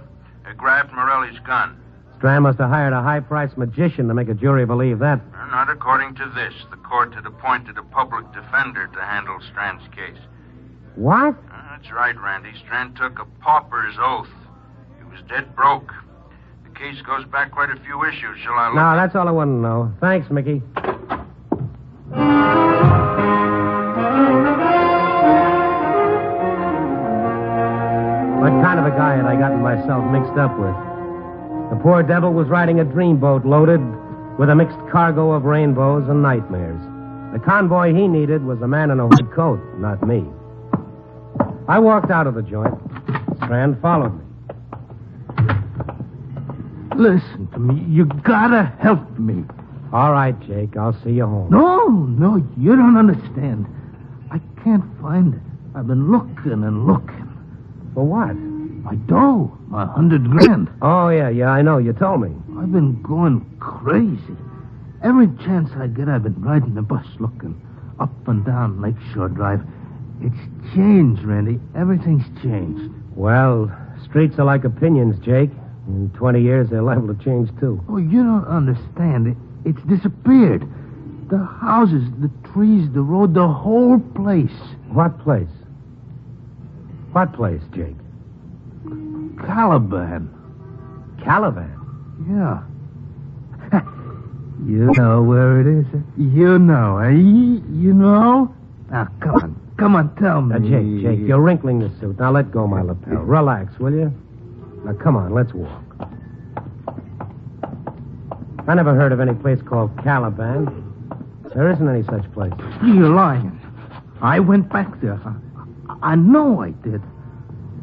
grabbed Morelli's gun. Strand must have hired a high-priced magician to make a jury believe that. Not according to this. The court had appointed a public defender to handle Strand's case. What? That's right, Randy. Strand took a pauper's oath. He was dead broke. The case goes back quite a few issues. Shall I look? No, that's all I want to know. Thanks, Mickey. What kind of a guy had I gotten myself mixed up with? The poor devil was riding a dreamboat loaded with a mixed cargo of rainbows and nightmares. The convoy he needed was a man in a hood coat, not me. I walked out of the joint. Strand followed me. Listen to me. You gotta help me. All right, Jake. I'll see you home. No, you don't understand. I can't find it. I've been looking and looking. For what? My dough. My $100,000. Oh, yeah, I know. You told me. I've been going crazy. Every chance I get, I've been riding the bus looking up and down Lakeshore Drive. It's changed, Randy. Everything's changed. Well, streets are like opinions, Jake. In 20 years, they're liable to change, too. Oh, you don't understand. It's disappeared. The houses, the trees, the road, the whole place. What place? What place, Jake? Caliban. Caliban? Yeah. You know where it is? You know, eh? You know? Now, come on, tell me. Now, Jake, you're wrinkling the suit. Now, let go my lapel. Relax, will you? Now, come on, let's walk. I never heard of any place called Caliban. There isn't any such place. You're lying. I went back there. I know I did.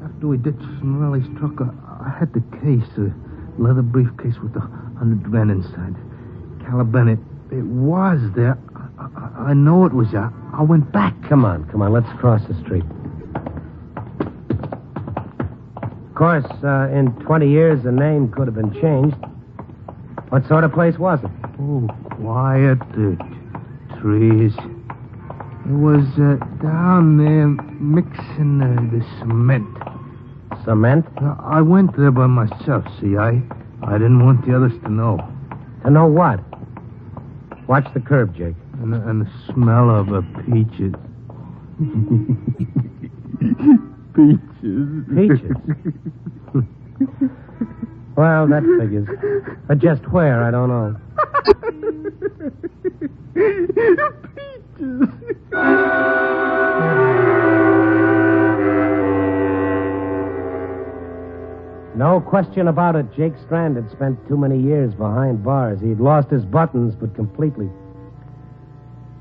After we ditched Morelli's truck, I had the case, a leather briefcase with the $100,000 inside. Caliban, it was there. I know it was there. I went back. Come on, let's cross the street. Of course, in 20 years, the name could have been changed. What sort of place was it? Oh, quiet, trees. It was down there mixing the cement. Cement? I went there by myself, see. I didn't want the others to know. To know what? Watch the curb, Jake. And the smell of peaches. Peaches? Well, that figures. But just where, I don't know. Peaches. No question about it. Jake Strand had spent too many years behind bars. He'd lost his buttons, but completely.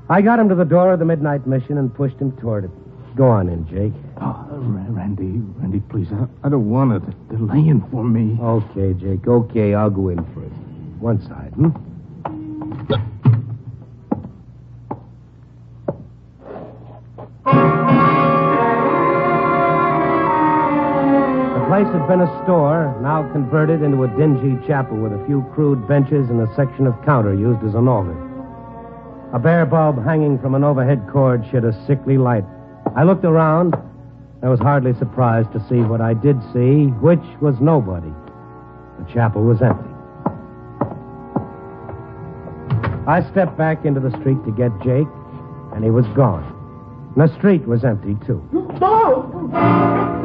I got him to the door of the Midnight Mission and pushed him toward it. Go on in, Jake. Oh, Randy, please. I don't want it. They're laying for me. Okay, Jake. Okay, I'll go in first. One side, The place had been a store, now converted into a dingy chapel with a few crude benches and a section of counter used as an altar. A bare bulb hanging from an overhead cord shed a sickly light. I looked around. I was hardly surprised to see what I did see, which was nobody. The chapel was empty. I stepped back into the street to get Jake, and he was gone. And the street was empty, too.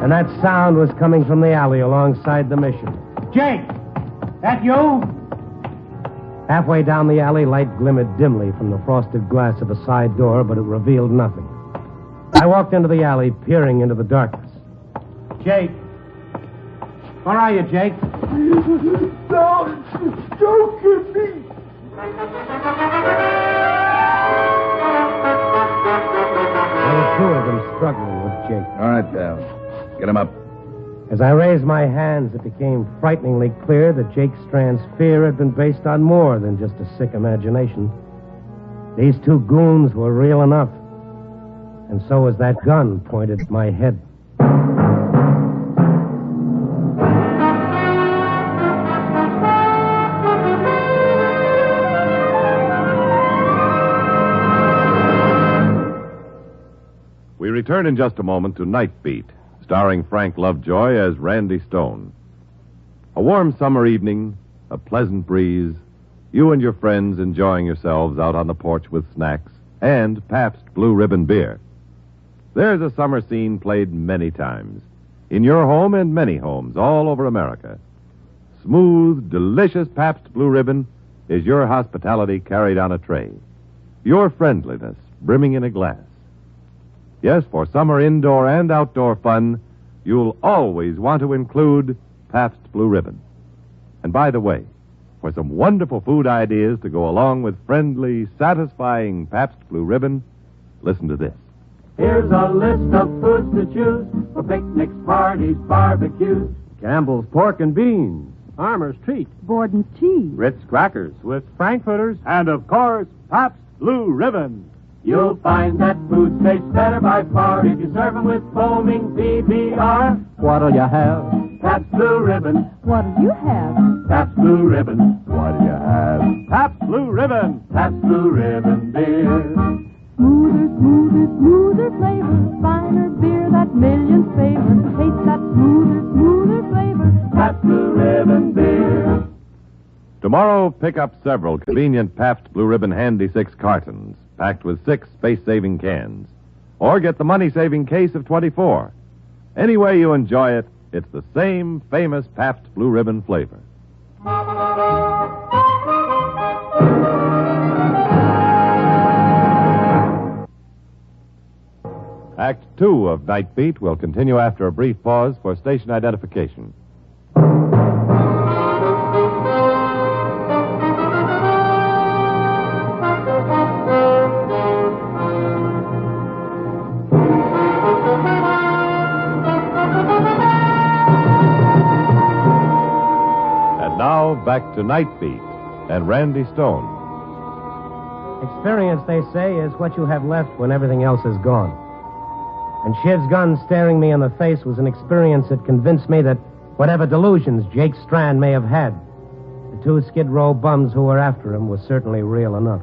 And that sound was coming from the alley alongside the mission. Jake! That you? Halfway down the alley, light glimmered dimly from the frosted glass of a side door, but it revealed nothing. I walked into the alley, peering into the darkness. Jake! Where are you, Jake? Don't get me! There were two of them struggling with Jake. All right, pal. Get him up. As I raised my hands, it became frighteningly clear that Jake Strand's fear had been based on more than just a sick imagination. These two goons were real enough. And so was that gun pointed at my head. We return in just a moment to Night Beat, starring Frank Lovejoy as Randy Stone. A warm summer evening, a pleasant breeze, you and your friends enjoying yourselves out on the porch with snacks and Pabst Blue Ribbon beer. There's a summer scene played many times, in your home and many homes all over America. Smooth, delicious Pabst Blue Ribbon is your hospitality carried on a tray, your friendliness brimming in a glass. Yes, for summer indoor and outdoor fun, you'll always want to include Pabst Blue Ribbon. And by the way, for some wonderful food ideas to go along with friendly, satisfying Pabst Blue Ribbon, listen to this. Here's a list of foods to choose for picnics, parties, barbecues. Campbell's Pork and Beans, Armour's Treat, Borden's Cheese, Ritz Crackers with Frankfurters, and of course, Pabst Blue Ribbon. You'll find that food tastes better by far if you serve them with foaming PBR. What'll you have? Pabst Blue Ribbon. What'll you have? Pabst Blue Ribbon. What'll you have? Pabst Blue Ribbon. Pabst Blue Ribbon beer. Smoother, smoother, smoother flavor. Finer beer that millions favor. Taste that smoother, smoother flavor. Pabst Blue Ribbon beer. Tomorrow, pick up several convenient Pabst Blue Ribbon Handy 6 cartons, packed with 6 space-saving cans. Or get the money-saving case of 24. Any way you enjoy it, it's the same famous Pabst Blue Ribbon flavor. Act 2 of Night Beat will continue after a brief pause for station identification. And now, back to Night Beat and Randy Stone. Experience, they say, is what you have left when everything else is gone. And Shiv's gun staring me in the face was an experience that convinced me that whatever delusions Jake Strand may have had, the 2 Skid Row bums who were after him was certainly real enough.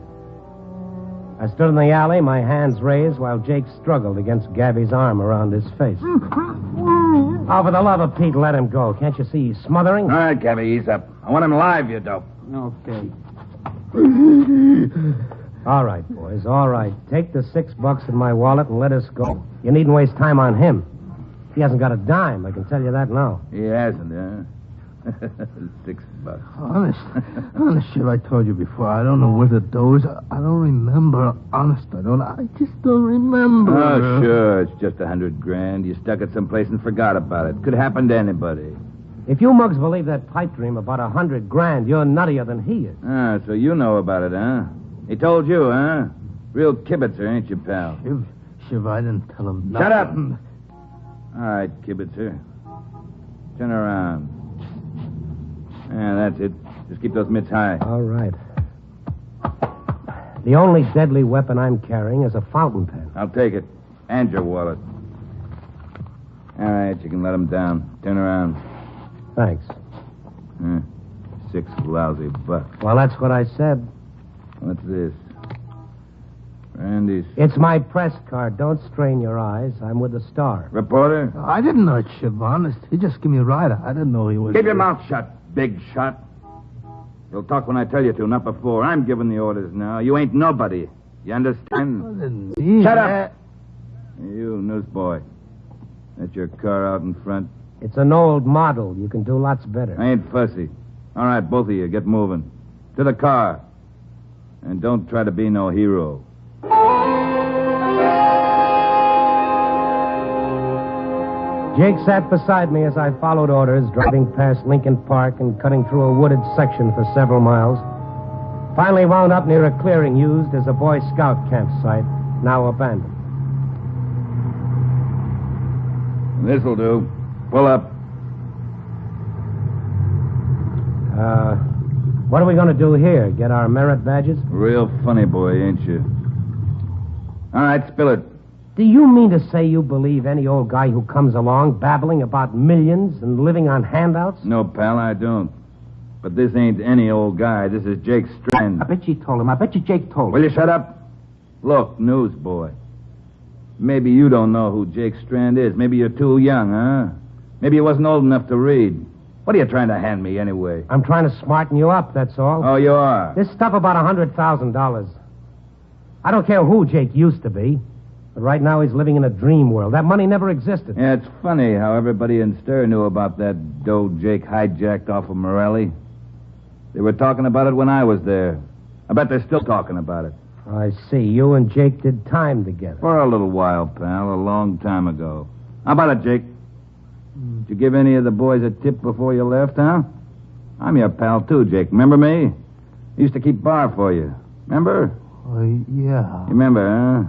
I stood in the alley, my hands raised, while Jake struggled against Gabby's arm around his face. Oh, for the love of Pete, let him go. Can't you see he's smothering? All right, Gabby, ease up. I want him live, you dope. Okay. All right, boys, all right. Take the $6 in my wallet and let us go. You needn't waste time on him. He hasn't got a dime, I can tell you that now. He hasn't, huh? $6. Honest, Shiv, I told you before, I don't know where the dough is. I don't remember. Honest, I just don't remember. Oh, sure, it's just $100,000. You stuck it someplace and forgot about it. Could happen to anybody. If you mugs believe that pipe dream about $100,000, you're nuttier than he is. Ah, so you know about it, huh? He told you, huh? Real kibitzer, ain't you, pal? Shiv, I didn't tell him nothing. Shut up! All right, kibitzer. Turn around. Yeah, that's it. Just keep those mitts high. All right. The only deadly weapon I'm carrying is a fountain pen. I'll take it. And your wallet. All right, you can let him down. Turn around. Thanks. 6 lousy bucks. Well, that's what I said. What's this? Randy's. It's my press card. Don't strain your eyes. I'm with the Star. Reporter? I didn't know it, Shiv, honest. He just gave me a ride. I didn't know he was... Keep your mouth shut, big shot. You'll talk when I tell you to, not before. I'm giving the orders now. You ain't nobody. You understand? Shut up! You, newsboy. That's your car out in front. It's an old model. You can do lots better. I ain't fussy. All right, both of you, get moving. To the car. And don't try to be no hero. Jake sat beside me as I followed orders, driving past Lincoln Park and cutting through a wooded section for several miles. Finally wound up near a clearing used as a Boy Scout campsite, now abandoned. This'll do. Pull up. What are we going to do here? Get our merit badges? Real funny boy, ain't you? All right, spill it. Do you mean to say you believe any old guy who comes along babbling about millions and living on handouts? No, pal, I don't. But this ain't any old guy. This is Jake Strand. I bet you told him. I bet you Jake told him. Will you shut up? Look, newsboy. Maybe you don't know who Jake Strand is. Maybe you're too young, huh? Maybe you wasn't old enough to read. What are you trying to hand me, anyway? I'm trying to smarten you up, that's all. Oh, you are? This stuff about $100,000. I don't care who Jake used to be, but right now he's living in a dream world. That money never existed. Yeah, it's funny how everybody in Stir knew about that dough Jake hijacked off of Morelli. They were talking about it when I was there. I bet they're still talking about it. I see. You and Jake did time together. For a little while, pal. A long time ago. How about it, Jake? Did you give any of the boys a tip before you left, huh? I'm your pal, too, Jake. Remember me? Used to keep bar for you. Remember? Yeah. You remember, huh?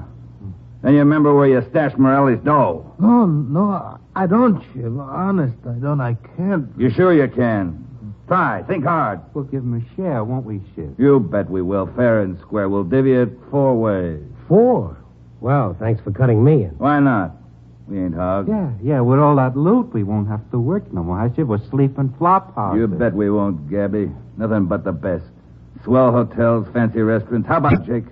Then you remember where you stashed Morelli's dough. No, I don't, Shiv. Honest, I don't. I can't. You sure you can? Try. Think hard. We'll give him a share, won't we, Shiv? You bet we will. Fair and square. We'll divvy it 4 ways. 4? Well, thanks for cutting me in. Why not? We ain't hogs. Yeah, with all that loot, we won't have to work no more, huh, Shiv? We'll sleep in flop houses. You bet we won't, Gabby. Nothing but the best. Swell hotels, fancy restaurants. How about, Jake?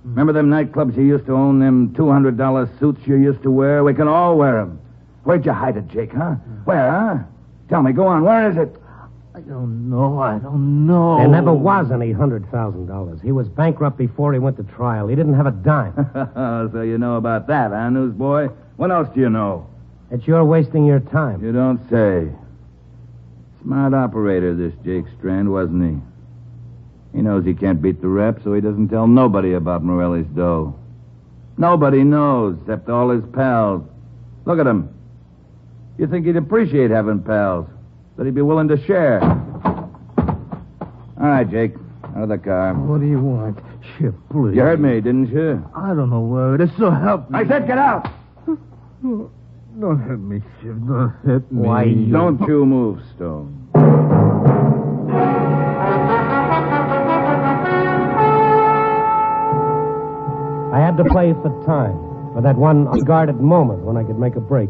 Remember them nightclubs you used to own, them $200 suits you used to wear? We can all wear them. Where'd you hide it, Jake, huh? Where, huh? Tell me, go on. Where is it? I don't know. There never was any $100,000. He was bankrupt before he went to trial. He didn't have a dime. So you know about that, huh, newsboy? What else do you know? That you're wasting your time. You don't say. Smart operator, this Jake Strand, wasn't he? He knows he can't beat the rep, so he doesn't tell nobody about Morelli's dough. Nobody knows, except all his pals. Look at him. You'd think he'd appreciate having pals, that he'd be willing to share. All right, Jake, out of the car. What do you want? Shiv, please. You heard me, didn't you? I don't know where it is, so help me. I said get out! Don't hit me, Shiv. Don't hit me. Why, Don't you move, Stone. I had to play for time, for that one unguarded moment when I could make a break.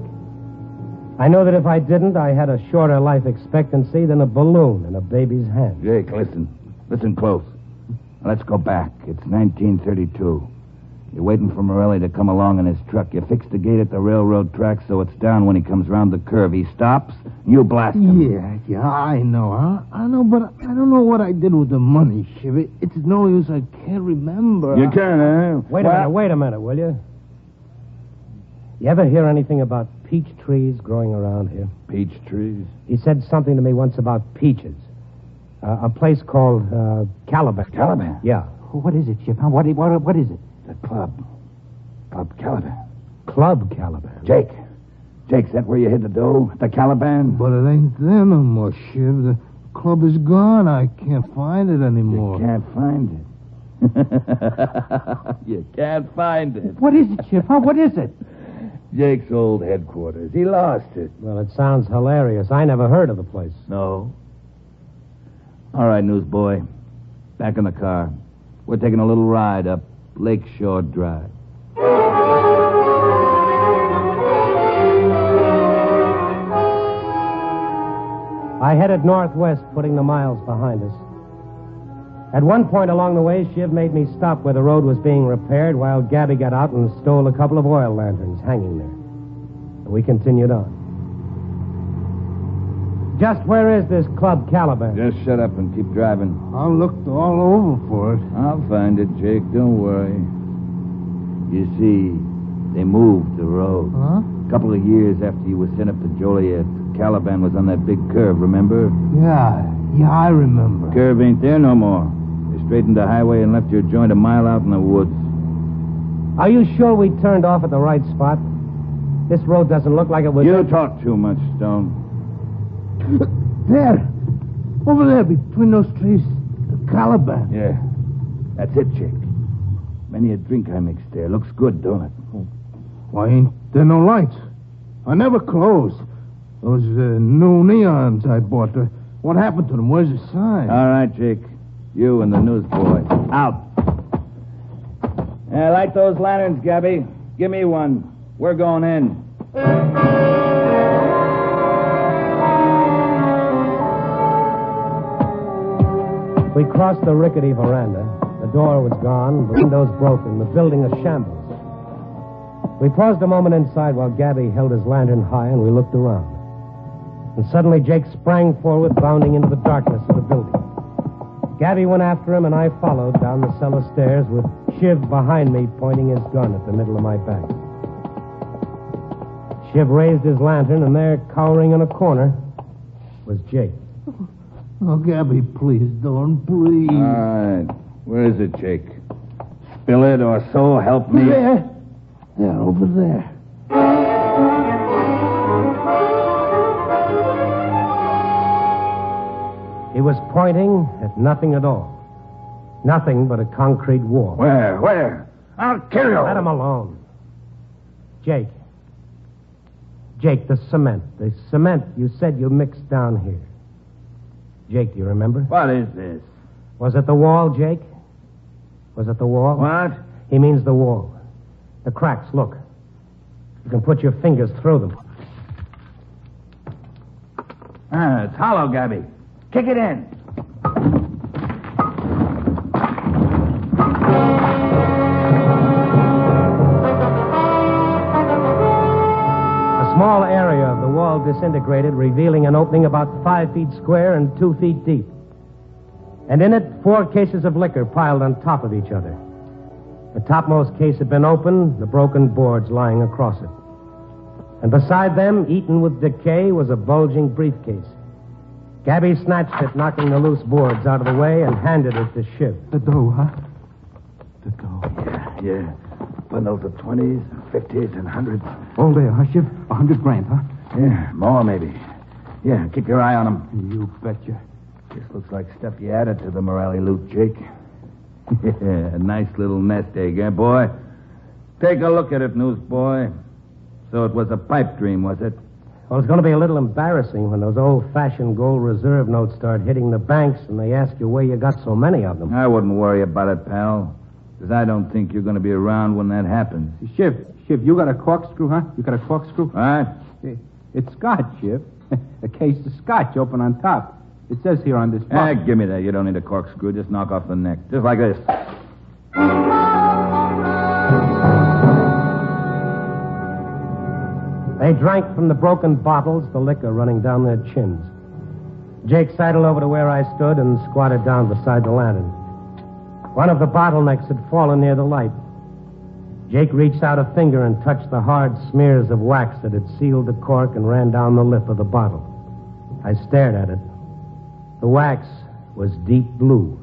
I know that if I didn't, I had a shorter life expectancy than a balloon in a baby's hand. Jake, listen. Listen close. Now, let's go back. It's 1932. You're waiting for Morelli to come along in his truck. You fix the gate at the railroad track so it's down when he comes around the curve. He stops, you blast him. Yeah, I know, huh? I know, but I don't know what I did with the money, Shiv. It's no use. I can't remember. You can, huh? Wait a minute, will you? You ever hear anything about peach trees growing around here? Peach trees? He said something to me once about peaches. A place called Caliban. Caliban? Yeah. What is it, Shiv? Huh? What is it? The club. Club Caliban. Club Caliban? Jake, is that where you hid the dough? The Caliban? But it ain't there no more, Shiv. The club is gone. I can't find it anymore. You can't find it. You can't find it. What is it, Shiv? Huh? What is it? Jake's old headquarters. He lost it. Well, it sounds hilarious. I never heard of the place. No. All right, newsboy. Back in the car. We're taking a little ride up Lakeshore Drive. I headed northwest, putting the miles behind us. At one point along the way, Shiv made me stop where the road was being repaired while Gabby got out and stole a couple of oil lanterns hanging there. We continued on. Just where is this Club Caliban? Just shut up and keep driving. I looked all over for it. I'll find it, Jake. Don't worry. You see, they moved the road. Huh? A couple of years after you were sent up to Joliet, Caliban was on that big curve, remember? Yeah, I remember. Curve ain't there no more. They straightened the highway and left your joint a mile out in the woods. Are you sure we turned off at the right spot? This road doesn't look like it was... You talk too much, Stone. There. Over there, between those trees. The Caliban. Yeah. That's it, Jake. Many a drink I mixed there. Looks good, don't it? Why ain't there no lights? I never closed. Those new neons I bought. What happened to them? Where's the sign? All right, Jake. You and the newsboy. Out. Light those lanterns, Gabby. Give me one. We're going in. We crossed the rickety veranda. The door was gone, the windows broken, the building a shambles. We paused a moment inside while Gabby held his lantern high and we looked around. And suddenly Jake sprang forward, bounding into the darkness of the building. Gabby went after him and I followed down the cellar stairs with Shiv behind me pointing his gun at the middle of my back. Shiv raised his lantern and there, cowering in a corner, was Jake. Oh, Gabby, please don't, please. All right. Where is it, Jake? Spill it or so help me. There, over there. He was pointing at nothing at all. Nothing but a concrete wall. Where? I'll kill you. Let him alone. Jake. Jake, the cement. The cement you said you mixed down here. Jake, do you remember? What is this? Was it the wall, Jake? Was it the wall? What? He means the wall. The cracks, look. You can put your fingers through them. It's hollow, Gabby. Kick it in. A small area of the wall disintegrated, revealing an opening about 5 feet square and 2 feet deep. And in it, 4 cases of liquor piled on top of each other. The topmost case had been opened, the broken boards lying across it. And beside them, eaten with decay, was a bulging briefcase. Gabby snatched it, knocking the loose boards out of the way, and handed it to Shiv. The dough, huh? The dough. Yeah. Bundles of 20s, 50s, and 100s. All there, huh, Shiv? 100 grand, huh? Yeah, more maybe. Yeah, keep your eye on them. You betcha. This looks like stuff you added to the Morelli loot, Jake. Yeah, a nice little nest egg, eh, boy? Take a look at it, newsboy. So it was a pipe dream, was it? Well, it's going to be a little embarrassing when those old-fashioned gold reserve notes start hitting the banks and they ask you where you got so many of them. I wouldn't worry about it, pal. Because I don't think you're going to be around when that happens. Shiv, you got a corkscrew, huh? You got a corkscrew? What? It's scotch, Shiv. A case of scotch open on top. It says here on this box. Give me that. You don't need a corkscrew. Just knock off the neck. Just like this. They drank from the broken bottles, the liquor running down their chins. Jake sidled over to where I stood and squatted down beside the lantern. One of the bottlenecks had fallen near the light. Jake reached out a finger and touched the hard smears of wax that had sealed the cork and ran down the lip of the bottle. I stared at it. The wax was deep blue.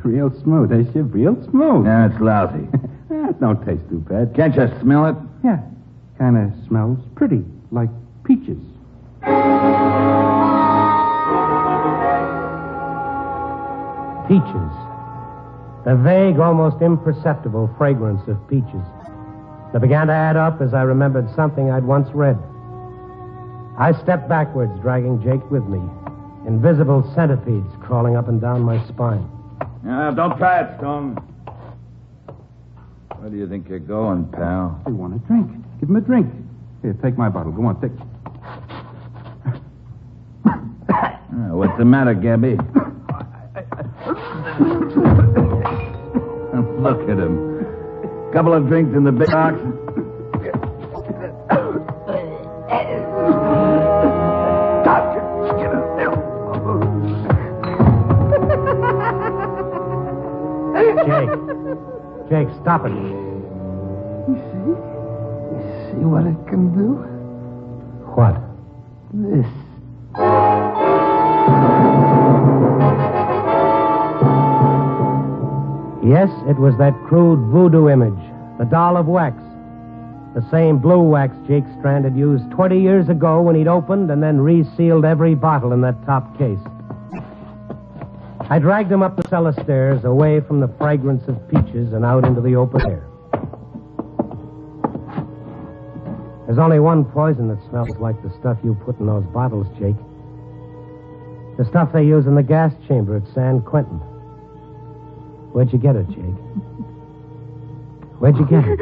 Real smooth, eh, Shiv? Real smooth. Yeah, it's lousy. It don't taste too bad. Can't you smell it? Yeah. Kind of smells pretty, like peaches. Peaches. The vague, almost imperceptible fragrance of peaches. That began to add up as I remembered something I'd once read. I stepped backwards, dragging Jake with me. Invisible centipedes crawling up and down my spine. Don't try it, Stone. Where do you think you're going, pal? They want a drink. Give him a drink. Here, take my bottle. Go on, take. What's the matter, Gabby? Look at him. Couple of drinks in the big box. Jake, stop it. You see what it can do? What? This. Yes, it was that crude voodoo image, the doll of wax. The same blue wax Jake Strand had used 20 years ago when he'd opened and then resealed every bottle in that top case. I dragged him up the cellar stairs, away from the fragrance of peaches and out into the open air. There's only one poison that smells like the stuff you put in those bottles, Jake. The stuff they use in the gas chamber at San Quentin. Where'd you get it, Jake? Where'd you get it?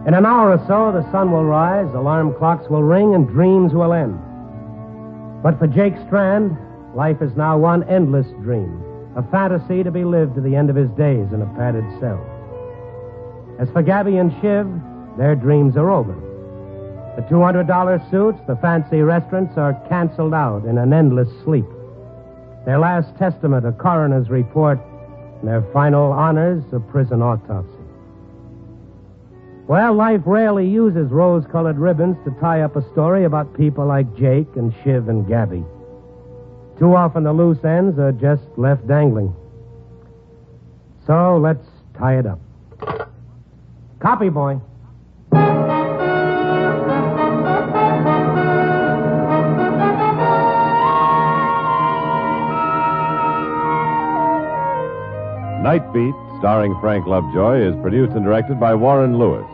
In an hour or so, the sun will rise, alarm clocks will ring, and dreams will end. But for Jake Strand, life is now one endless dream, a fantasy to be lived to the end of his days in a padded cell. As for Gabby and Shiv, their dreams are over. The $200 suits, the fancy restaurants are canceled out in an endless sleep. Their last testament, a coroner's report, and their final honors, a prison autopsy. Well, life rarely uses rose-colored ribbons to tie up a story about people like Jake and Shiv and Gabby. Too often the loose ends are just left dangling. So let's tie it up. Copy, boy. Night Beat, starring Frank Lovejoy, is produced and directed by Warren Lewis.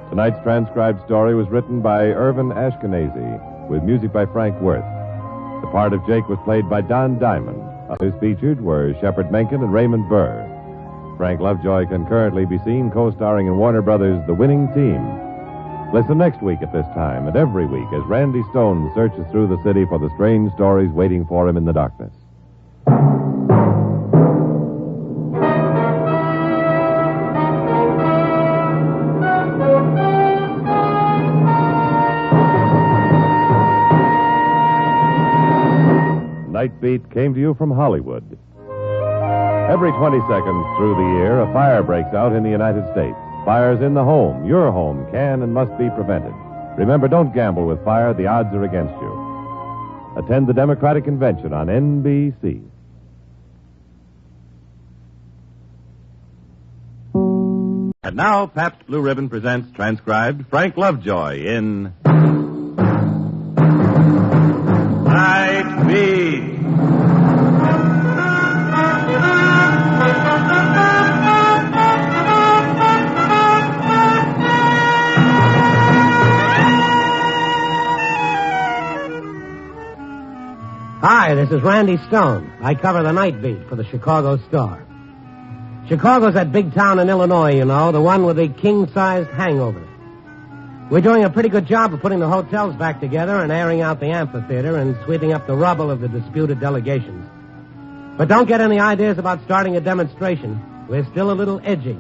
Tonight's transcribed story was written by Irvin Ashkenazi, with music by Frank Worth. The part of Jake was played by Don Diamond. Others featured were Shepard Menken and Raymond Burr. Frank Lovejoy can currently be seen co-starring in Warner Brothers' The Winning Team. Listen next week at this time and every week as Randy Stone searches through the city for the strange stories waiting for him in the darkness. Night Beat came to you from Hollywood. Every 20 seconds through the year, a fire breaks out in the United States. Fires in the home, your home, can and must be prevented. Remember, don't gamble with fire. The odds are against you. Attend the Democratic Convention on NBC. And now, Pabst Blue Ribbon presents transcribed Frank Lovejoy in Night Beat. Hi, this is Randy Stone. I cover the Night Beat for the Chicago Star. Chicago's that big town in Illinois, you know, the one with the king-sized hangover. We're doing a pretty good job of putting the hotels back together and airing out the amphitheater and sweeping up the rubble of the disputed delegations. But don't get any ideas about starting a demonstration. We're still a little edgy.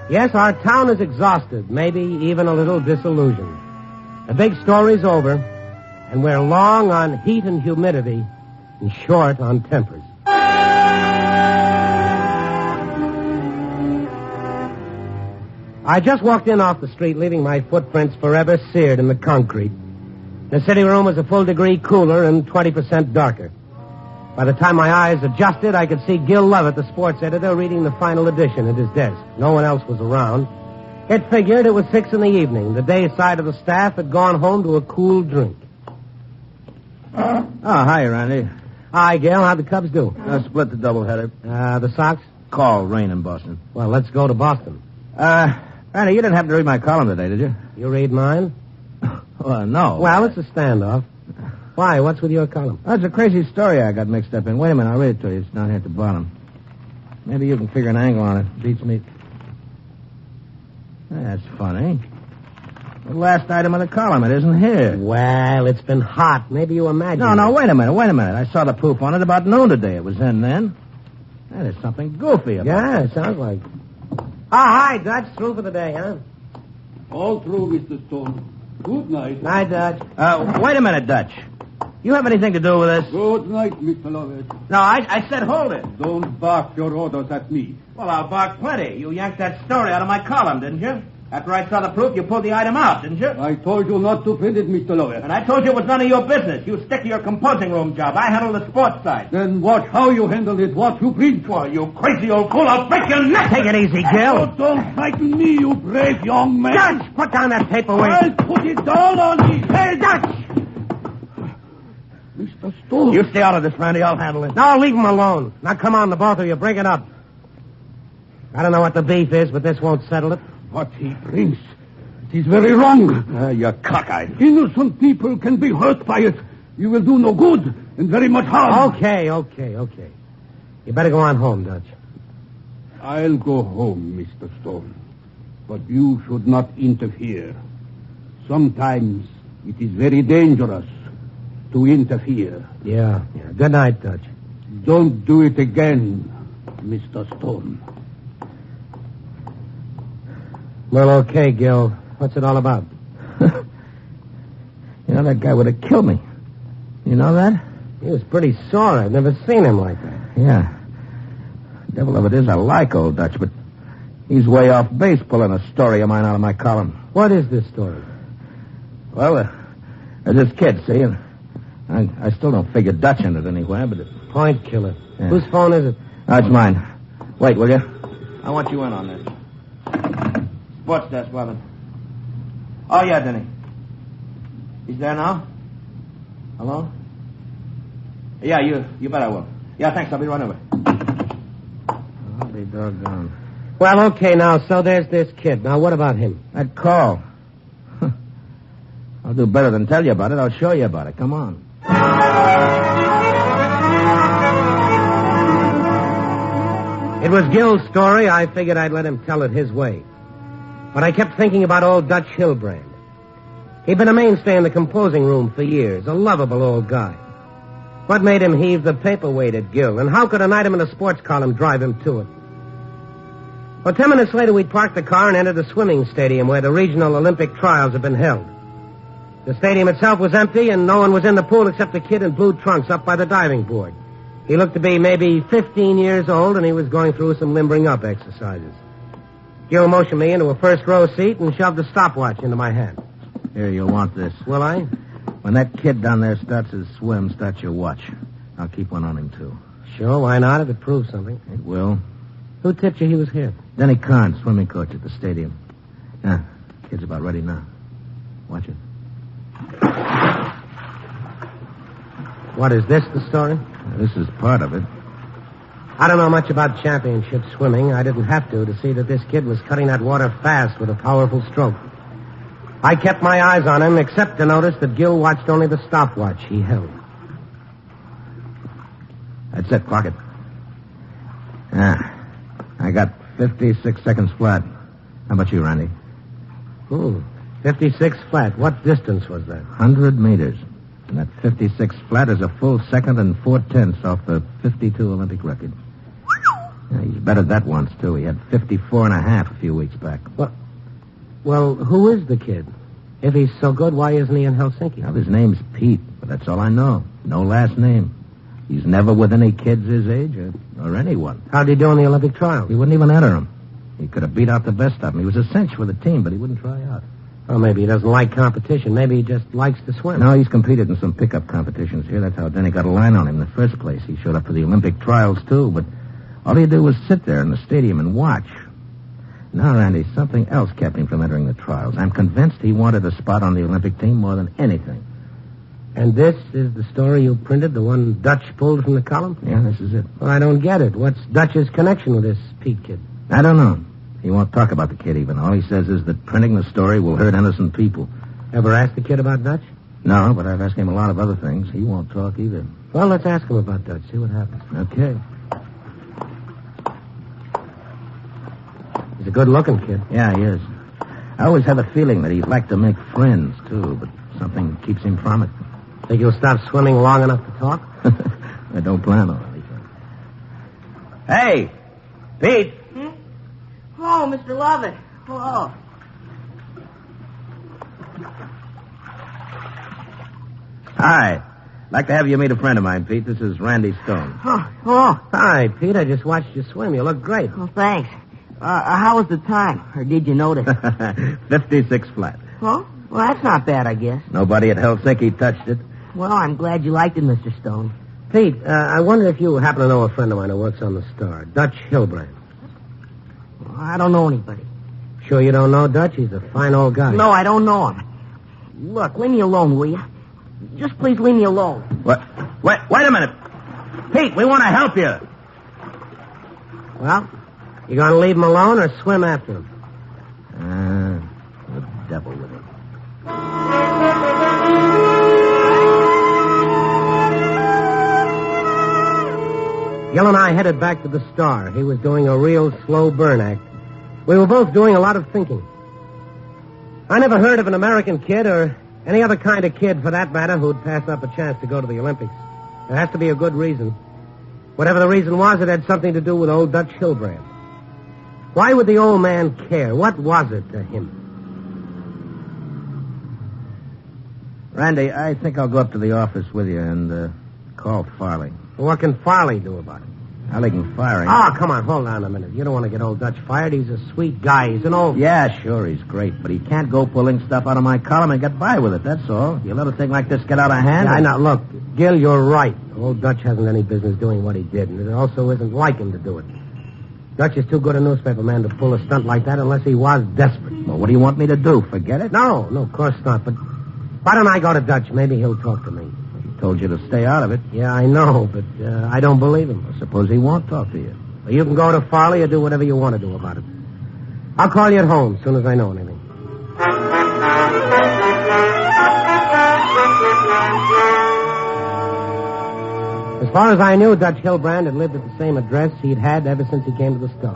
Yes, our town is exhausted, maybe even a little disillusioned. The big story's over, and we're long on heat and humidity and short on tempers. I just walked in off the street, leaving my footprints forever seared in the concrete. The sitting room was a full degree cooler and 20% darker. By the time my eyes adjusted, I could see Gil Lovett, the sports editor, reading the final edition at his desk. No one else was around. It figured it was 6 p.m. The day side of the staff had gone home to a cool drink. Oh, hi, Randy. Hi, Gil. How'd the Cubs do? Split the doubleheader. The Sox? Call, rain in Boston. Well, let's go to Boston. Randy, you didn't happen to read my column today, did you? You read mine? No. Well, it's a standoff. Why? What's with your column? That's a crazy story I got mixed up in. Wait a minute, I'll read it to you. It's down here at the bottom. Maybe you can figure an angle on it. Beats me. That's funny. The last item of the column, it isn't here. Well, it's been hot. Maybe you imagine. No, wait a minute. I saw the proof on it about noon today. It was in then. There's something goofy about it. Yeah, it sounds like. Hi, Dutch. Through for the day, huh? All through, Mr. Stone. Good night. Night, Dutch. Wait a minute, Dutch. You have anything to do with this? Good night, Mr. Lovett. No, I said hold it. Don't bark your orders at me. Well, I'll bark plenty. You yanked that story out of my column, didn't you? After I saw the proof, you pulled the item out, didn't you? I told you not to print it, Mr. Lovett. And I told you it was none of your business. You stick to your composing room job. I handle the sports side. Then watch how you handle it, what you print. Well, you crazy old fool, I'll break your neck. Take it easy, Gil. Oh, don't frighten me, you brave young man. Dutch, put down that paperweight. I'll put it down on me. Hey, Dutch! Mr. Stone. You stay out of this, Randy. I'll handle it. No, leave him alone. Now, come on, the both of you. Break it up. I don't know what the beef is, but this won't settle it. What he prints, it is very wrong. You're cockeyed. Innocent people can be hurt by it. You will do no good and very much harm. Okay. You better go on home, Dutch. I'll go home, Mr. Stone. But you should not interfere. Sometimes it is very dangerous to interfere. Yeah. Good night, Dutch. Don't do it again, Mr. Stone. Well, okay, Gil. What's it all about? You know, that guy would have killed me. You know that? He was pretty sore. I've never seen him like that. Yeah. Devil of it is, I like old Dutch, but He's way off base pulling a story of mine out of my column. What is this story? Well, there's this kid, see? And I still don't figure Dutch in it anywhere, but... Point killer. Yeah. Whose phone is it? It's mine. Wait, will you? I want you in on this. Sports desk, Robin. Oh, yeah, Denny. He's there now? Hello? Yeah, you bet I will. Yeah, thanks. I'll be right over. I'll be doggone. Well, okay, now, so there's this kid. Now, what about him? That call. I'll do better than tell you about it. I'll show you about it. Come on. It was Gil's story. I figured I'd let him tell it his way. But I kept thinking about old Dutch Hilbrand. He'd been a mainstay in the composing room for years, a lovable old guy. What made him heave the paperweight at Gil, and how could an item in a sports column drive him to it? Well, 10 minutes later, we parked the car and entered the swimming stadium where the regional Olympic trials had been held. The stadium itself was empty, and no one was in the pool except the kid in blue trunks up by the diving board. He looked to be maybe 15 years old, and he was going through some limbering up exercises. Gil motioned me into a first-row seat and shoved a stopwatch into my hand. Here, you'll want this. Will I? When that kid down there starts his swim, start your watch. I'll keep one on him, too. Sure, why not, if it proves something? It will. Who tipped you he was here? Denny Carnes, swimming coach at the stadium. Yeah, kid's about ready now. Watch it. What, is this the story? This is part of it. I don't know much about championship swimming. I didn't have to see that this kid was cutting that water fast with a powerful stroke. I kept my eyes on him, except to notice that Gil watched only the stopwatch he held. That's it, clock it. I got 56 seconds flat. How about you, Randy? 56 flat. What distance was that? 100 meters. And that 56 flat is a full second and 4/10 off the 52 Olympic record. Yeah, he's bettered that once, too. He had 54.5 a few weeks back. Well, who is the kid? If he's so good, why isn't he in Helsinki? Well, his name's Pete, but that's all I know. No last name. He's never with any kids his age or anyone. How'd he do in the Olympic trials? He wouldn't even enter them. He could have beat out the best of them. He was a cinch for the team, but he wouldn't try out. Well, maybe he doesn't like competition. Maybe he just likes to swim. No, he's competed in some pickup competitions here. That's how Denny got a line on him in the first place. He showed up for the Olympic trials, too, but all he'd do was sit there in the stadium and watch. Now, Randy, something else kept him from entering the trials. I'm convinced he wanted a spot on the Olympic team more than anything. And this is the story you printed, the one Dutch pulled from the column? Yeah, this is it. Well, I don't get it. What's Dutch's connection with this Pete kid? I don't know. He won't talk about the kid even. All he says is that printing the story will hurt innocent people. Ever asked the kid about Dutch? No, but I've asked him a lot of other things. He won't talk either. Well, let's ask him about Dutch. See what happens. Okay. He's a good-looking kid. Yeah, he is. I always have a feeling that he'd like to make friends, too, but something keeps him from it. Think he'll stop swimming long enough to talk? I don't plan on it. Hey, Pete. Oh, Mr. Lovett. Hello. Hi. I'd like to have you meet a friend of mine, Pete. This is Randy Stone. Oh. Hi, Pete. I just watched you swim. You look great. Oh, thanks. How was the time? Or did you notice? 56 flat. Well, that's not bad, I guess. Nobody at Helsinki touched it. Well, I'm glad you liked it, Mr. Stone. Pete, I wonder if you happen to know a friend of mine who works on the Star, Dutch Hilbrand. I don't know anybody. Sure you don't know Dutch? He's a fine old guy. No, I don't know him. Look, leave me alone, will you? Just please leave me alone. What? Wait a minute. Pete, we want to help you. Well, you going to leave him alone or swim after him? The devil with him. Gil and I headed back to the Star. He was doing a real slow burn act. We were both doing a lot of thinking. I never heard of an American kid, or any other kind of kid for that matter, who'd pass up a chance to go to the Olympics. There has to be a good reason. Whatever the reason was, it had something to do with old Dutch Hilbrand. Why would the old man care? What was it to him? Randy, I think I'll go up to the office with you and call Farley. What can Farley do about it? How they can fire him? Oh, come on, hold on a minute. You don't want to get old Dutch fired. He's a sweet guy. He's an old... Yeah, sure, he's great, but he can't go pulling stuff out of my column and get by with it, that's all. You let a thing like this get out of hand... Yeah, I know. Look, Gil, you're right. Old Dutch hasn't any business doing what he did, and it also isn't like him to do it. Dutch is too good a newspaper man to pull a stunt like that unless he was desperate. Well, what do you want me to do, forget it? No, of course not, but why don't I go to Dutch? Maybe he'll talk to me. He told you to stay out of it. Yeah, I know, but I don't believe him. Well, suppose he won't talk to you. Well, you can go to Farley or do whatever you want to do about it. I'll call you at home as soon as I know anything. As far as I knew, Dutch Hilbrand had lived at the same address he'd had ever since he came to the Star.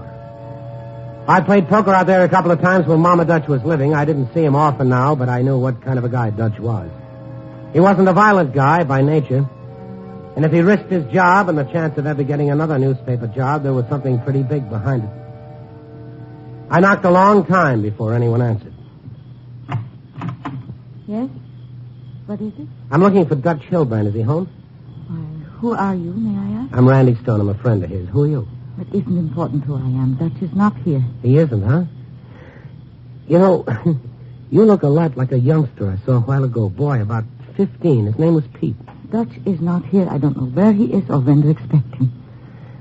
I played poker out there a couple of times when Mama Dutch was living. I didn't see him often now, but I knew what kind of a guy Dutch was. He wasn't a violent guy by nature. And if he risked his job and the chance of ever getting another newspaper job, there was something pretty big behind it. I knocked a long time before anyone answered. Yes? What is it? I'm looking for Dutch Hilbrand. Is he home? Who are you, may I ask? I'm Randy Stone. I'm a friend of his. Who are you? It isn't important who I am. Dutch is not here. He isn't, huh? You know, you look a lot like a youngster I saw a while ago. Boy, about 15. His name was Pete. Dutch is not here. I don't know where he is or when to expect him.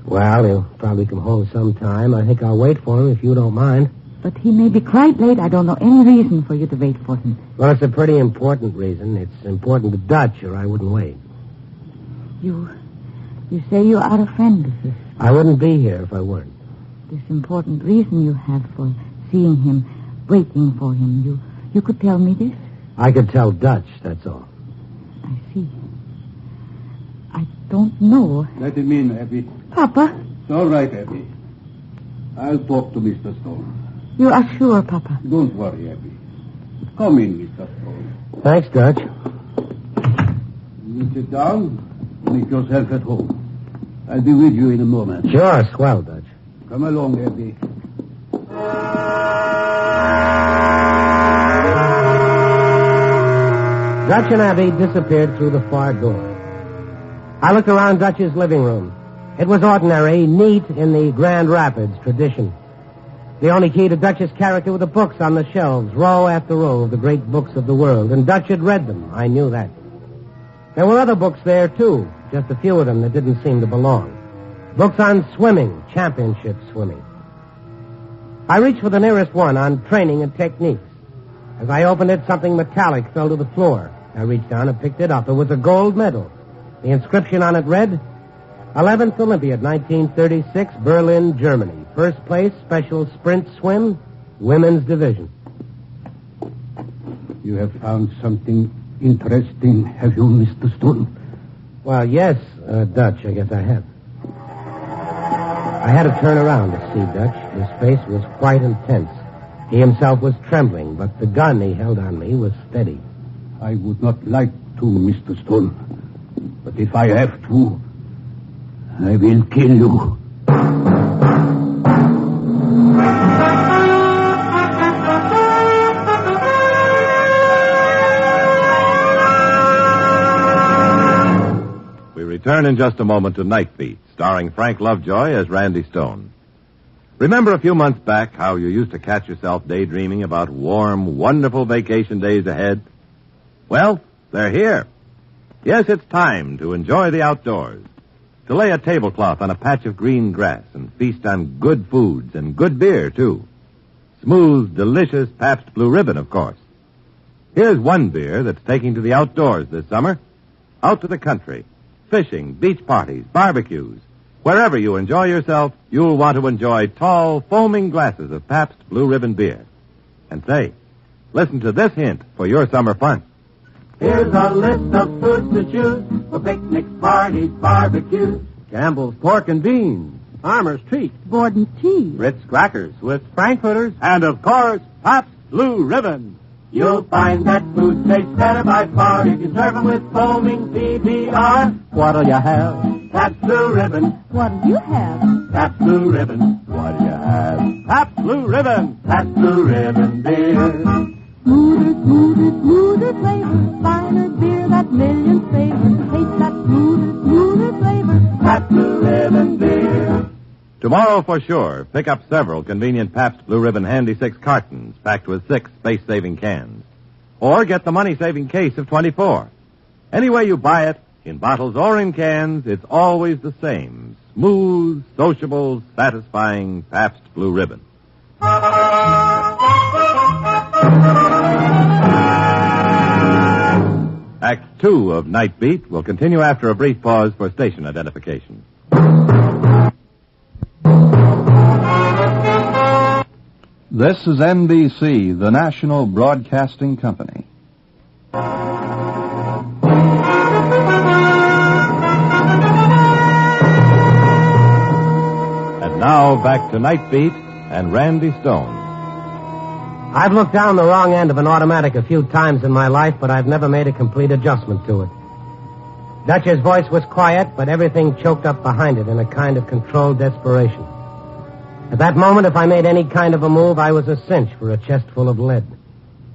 Well, he'll probably come home sometime. I think I'll wait for him if you don't mind. But he may be quite late. I don't know any reason for you to wait for him. Well, it's a pretty important reason. It's important to Dutch, or I wouldn't wait. You say you are a friend of his. I wouldn't be here if I weren't. This important reason you have for seeing him, waiting for him, you could tell me this? I could tell Dutch, that's all. I see. I don't know. Let him in, Abby. Papa? It's all right, Abby. I'll talk to Mr. Stone. You are sure, Papa? Don't worry, Abby. Come in, Mr. Stone. Thanks, Dutch. You sit down. Make yourself at home. I'll be with you in a moment. Sure, swell, Dutch. Come along, Abby. Dutch and Abby disappeared through the far door. I looked around Dutch's living room. It was ordinary, neat in the Grand Rapids tradition. The only key to Dutch's character were the books on the shelves, row after row of the great books of the world, and Dutch had read them. I knew that. There were other books there, too, just a few of them that didn't seem to belong. Books on swimming, championship swimming. I reached for the nearest one on training and techniques. As I opened it, something metallic fell to the floor. I reached down and picked it up. It was a gold medal. The inscription on it read, 11th Olympiad, 1936, Berlin, Germany. First place, special sprint swim, women's division. You have found something interesting, have you, Mr. Stone? Well, yes, Dutch, I guess I have. I had to turn around to see Dutch. His face was white and tense. He himself was trembling, but the gun he held on me was steady. I would not like to, Mr. Stone. But if I have to, I will kill you. We return in just a moment to Night Beat, starring Frank Lovejoy as Randy Stone. Remember a few months back how you used to catch yourself daydreaming about warm, wonderful vacation days ahead? Well, they're here. Yes, it's time to enjoy the outdoors, to lay a tablecloth on a patch of green grass and feast on good foods and good beer, too. Smooth, delicious Pabst Blue Ribbon, of course. Here's one beer that's taking to the outdoors this summer. Out to the country. Fishing, beach parties, barbecues. Wherever you enjoy yourself, you'll want to enjoy tall, foaming glasses of Pabst Blue Ribbon beer. And say, listen to this hint for your summer fun. Here's a list of foods to choose for picnics, parties, barbecues. Campbell's pork and beans. Farmer's treat. Borden cheese. Ritz crackers with frankfurters. And, of course, Pabst Blue Ribbon. You'll find that food tastes better by far if you serve them with foaming PBR. What'll you have? Pabst Blue Ribbon. What'll you have? Pabst Blue Ribbon. What'll you have? Pabst Blue Ribbon. Pabst Blue Ribbon beer. Smoother, smoother, smoother flavor. Finer beer that millions favor. Taste that smoother, smoother flavor. Pabst Blue Ribbon beer. Tomorrow, for sure, pick up several convenient Pabst Blue Ribbon Handy 6 cartons packed with 6 space-saving cans. Or get the money-saving case of 24. Any way you buy it, in bottles or in cans, it's always the same. Smooth, sociable, satisfying Pabst Blue Ribbon. Act 2 of Night Beat will continue after a brief pause for station identification. This is NBC, the national broadcasting company. And now back to Night Beat and Randy Stone. I've looked down the wrong end of an automatic a few times in my life, but I've never made a complete adjustment to it. Dutch's voice was quiet, but everything choked up behind it in a kind of controlled desperation. At that moment, if I made any kind of a move, I was a cinch for a chest full of lead.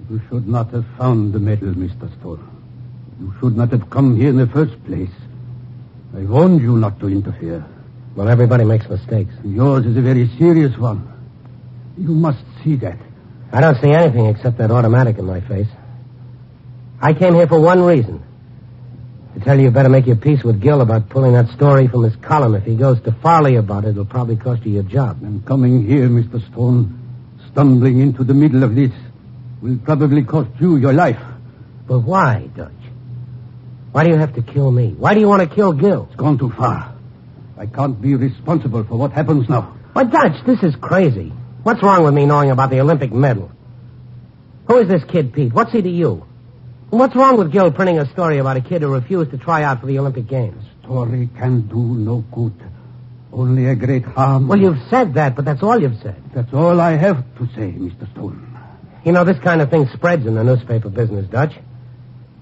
You should not have found the medal, Mr. Stone. You should not have come here in the first place. I warned you not to interfere. Well, everybody makes mistakes. Yours is a very serious one. You must see that. I don't see anything except that automatic in my face. I came here for one reason. To tell you better make your peace with Gil about pulling that story from his column. If he goes to Farley about it, it'll probably cost you your job. And coming here, Mr. Stone, stumbling into the middle of this, will probably cost you your life. But why, Dutch? Why do you have to kill me? Why do you want to kill Gil? It's gone too far. I can't be responsible for what happens now. But, Dutch, this is crazy. What's wrong with me knowing about the Olympic medal? Who is this kid, Pete? What's he to you? And what's wrong with Gil printing a story about a kid who refused to try out for the Olympic Games? Story can do no good. Only a great harm. Well, you've said that, but that's all you've said. That's all I have to say, Mr. Stone. You know, this kind of thing spreads in the newspaper business, Dutch.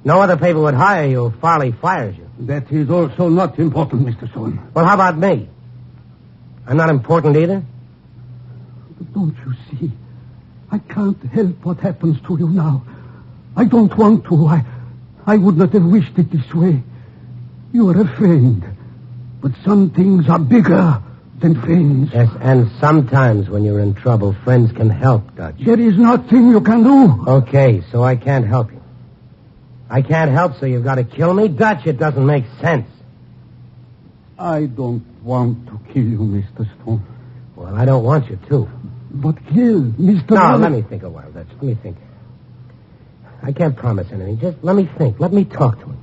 No other paper would hire you if Farley fires you. That is also not important, Mr. Stone. Well, how about me? I'm not important either? But don't you see? I can't help what happens to you now. I don't want to. I would not have wished it this way. You are a friend. But some things are bigger than friends. Yes, and sometimes when you're in trouble, friends can help, Dutch. There is nothing you can do. Okay, so I can't help you. I can't help, so you've got to kill me? Dutch, it doesn't make sense. I don't want to kill you, Mr. Stone. Well, I don't want you to. But Gil, Mr. No, let me think a while, Dutch. Let me think. I can't promise anything. Just let me think. Let me talk to him.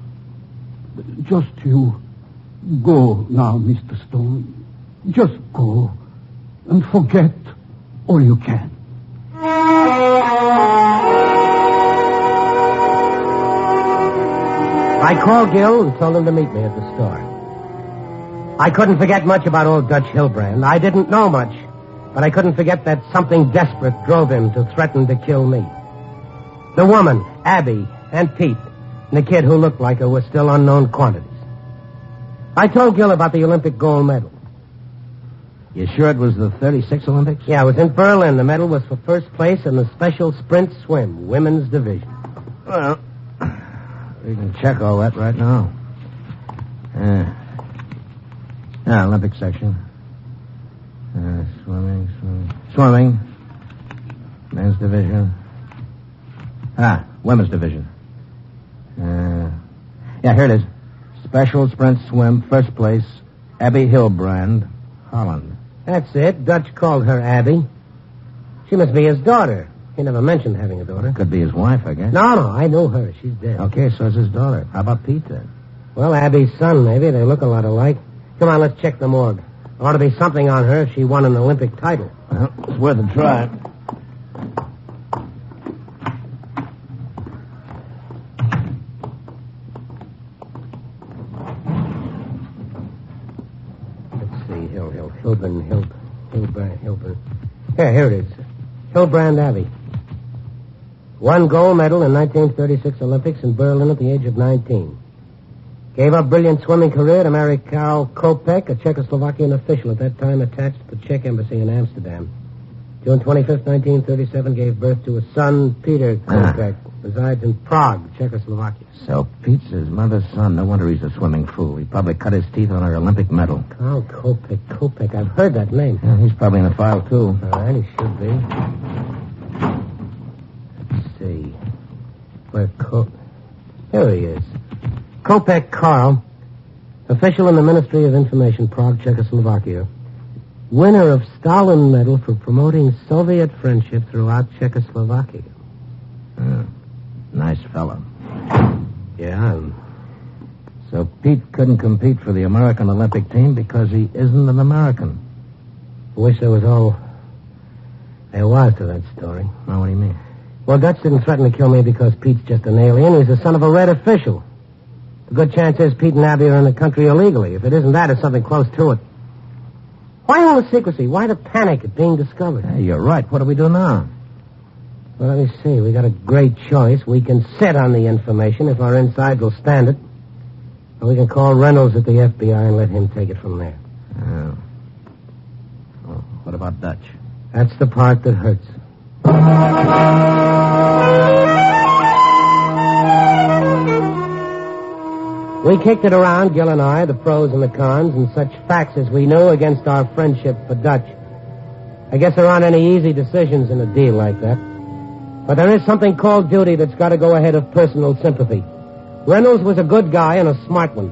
Just you. Go now, Mr. Stone. Just go. And forget all you can. I called Gil and told him to meet me at the store. I couldn't forget much about old Dutch Hillbrand. I didn't know much, but I couldn't forget that something desperate drove him to threaten to kill me. The woman, Abby, and Pete, and the kid who looked like her were still unknown quantities. I told Gil about the Olympic gold medal. You sure it was the 36 Olympics? Yeah, it was in Berlin. The medal was for first place in the special sprint swim, women's division. Well, we can check all that right now. Olympic section. Swimming. Men's division. Women's division. Here it is. Special sprint swim, first place, Abby Hillbrand, Holland. That's it. Dutch called her Abby. She must be his daughter. He never mentioned having a daughter. Could be his wife, I guess. No, I know her. She's dead. Okay, so is his daughter. How about Pete, then? Well, Abby's son, maybe. They look a lot alike. Come on, let's check the morgue. There ought to be something on her if she won an Olympic title. Well, it's worth a try. Let's see, Hillbrand. Here it is. Hillbrand Abbey. Won gold medal in 1936 Olympics in Berlin at the age of 19. Gave up brilliant swimming career to marry Karl Kopek, a Czechoslovakian official at that time attached to the Czech embassy in Amsterdam. June 25th, 1937, gave birth to a son, Peter Kopek. Resides in Prague, Czechoslovakia. So Pete's his mother's son. No wonder he's a swimming fool. He probably cut his teeth on her Olympic medal. Carl Kopek. I've heard that name. Yeah, he's probably in the file, too. All right, he should be. Let's see. Here he is. Kopek Carl, official in the Ministry of Information, Prague, Czechoslovakia. Winner of Stalin Medal for promoting Soviet friendship throughout Czechoslovakia. Nice fellow. Yeah. So Pete couldn't compete for the American Olympic team because he isn't an American. I wish there was to that story. Well, what do you mean? Well, Dutch didn't threaten to kill me because Pete's just an alien. He's the son of a red official. The good chance is Pete and Abby are in the country illegally. If it isn't that, it's something close to it. Why all the secrecy? Why the panic at being discovered? Hey, you're right. What do we do now? Well, let me see. We got a great choice. We can sit on the information if our insides will stand it. Or we can call Reynolds at the FBI and let him take it from there. Oh. Well, what about Dutch? That's the part that hurts. We kicked it around, Gil and I, the pros and the cons, and such facts as we knew against our friendship for Dutch. I guess there aren't any easy decisions in a deal like that. But there is something called duty that's got to go ahead of personal sympathy. Reynolds was a good guy and a smart one.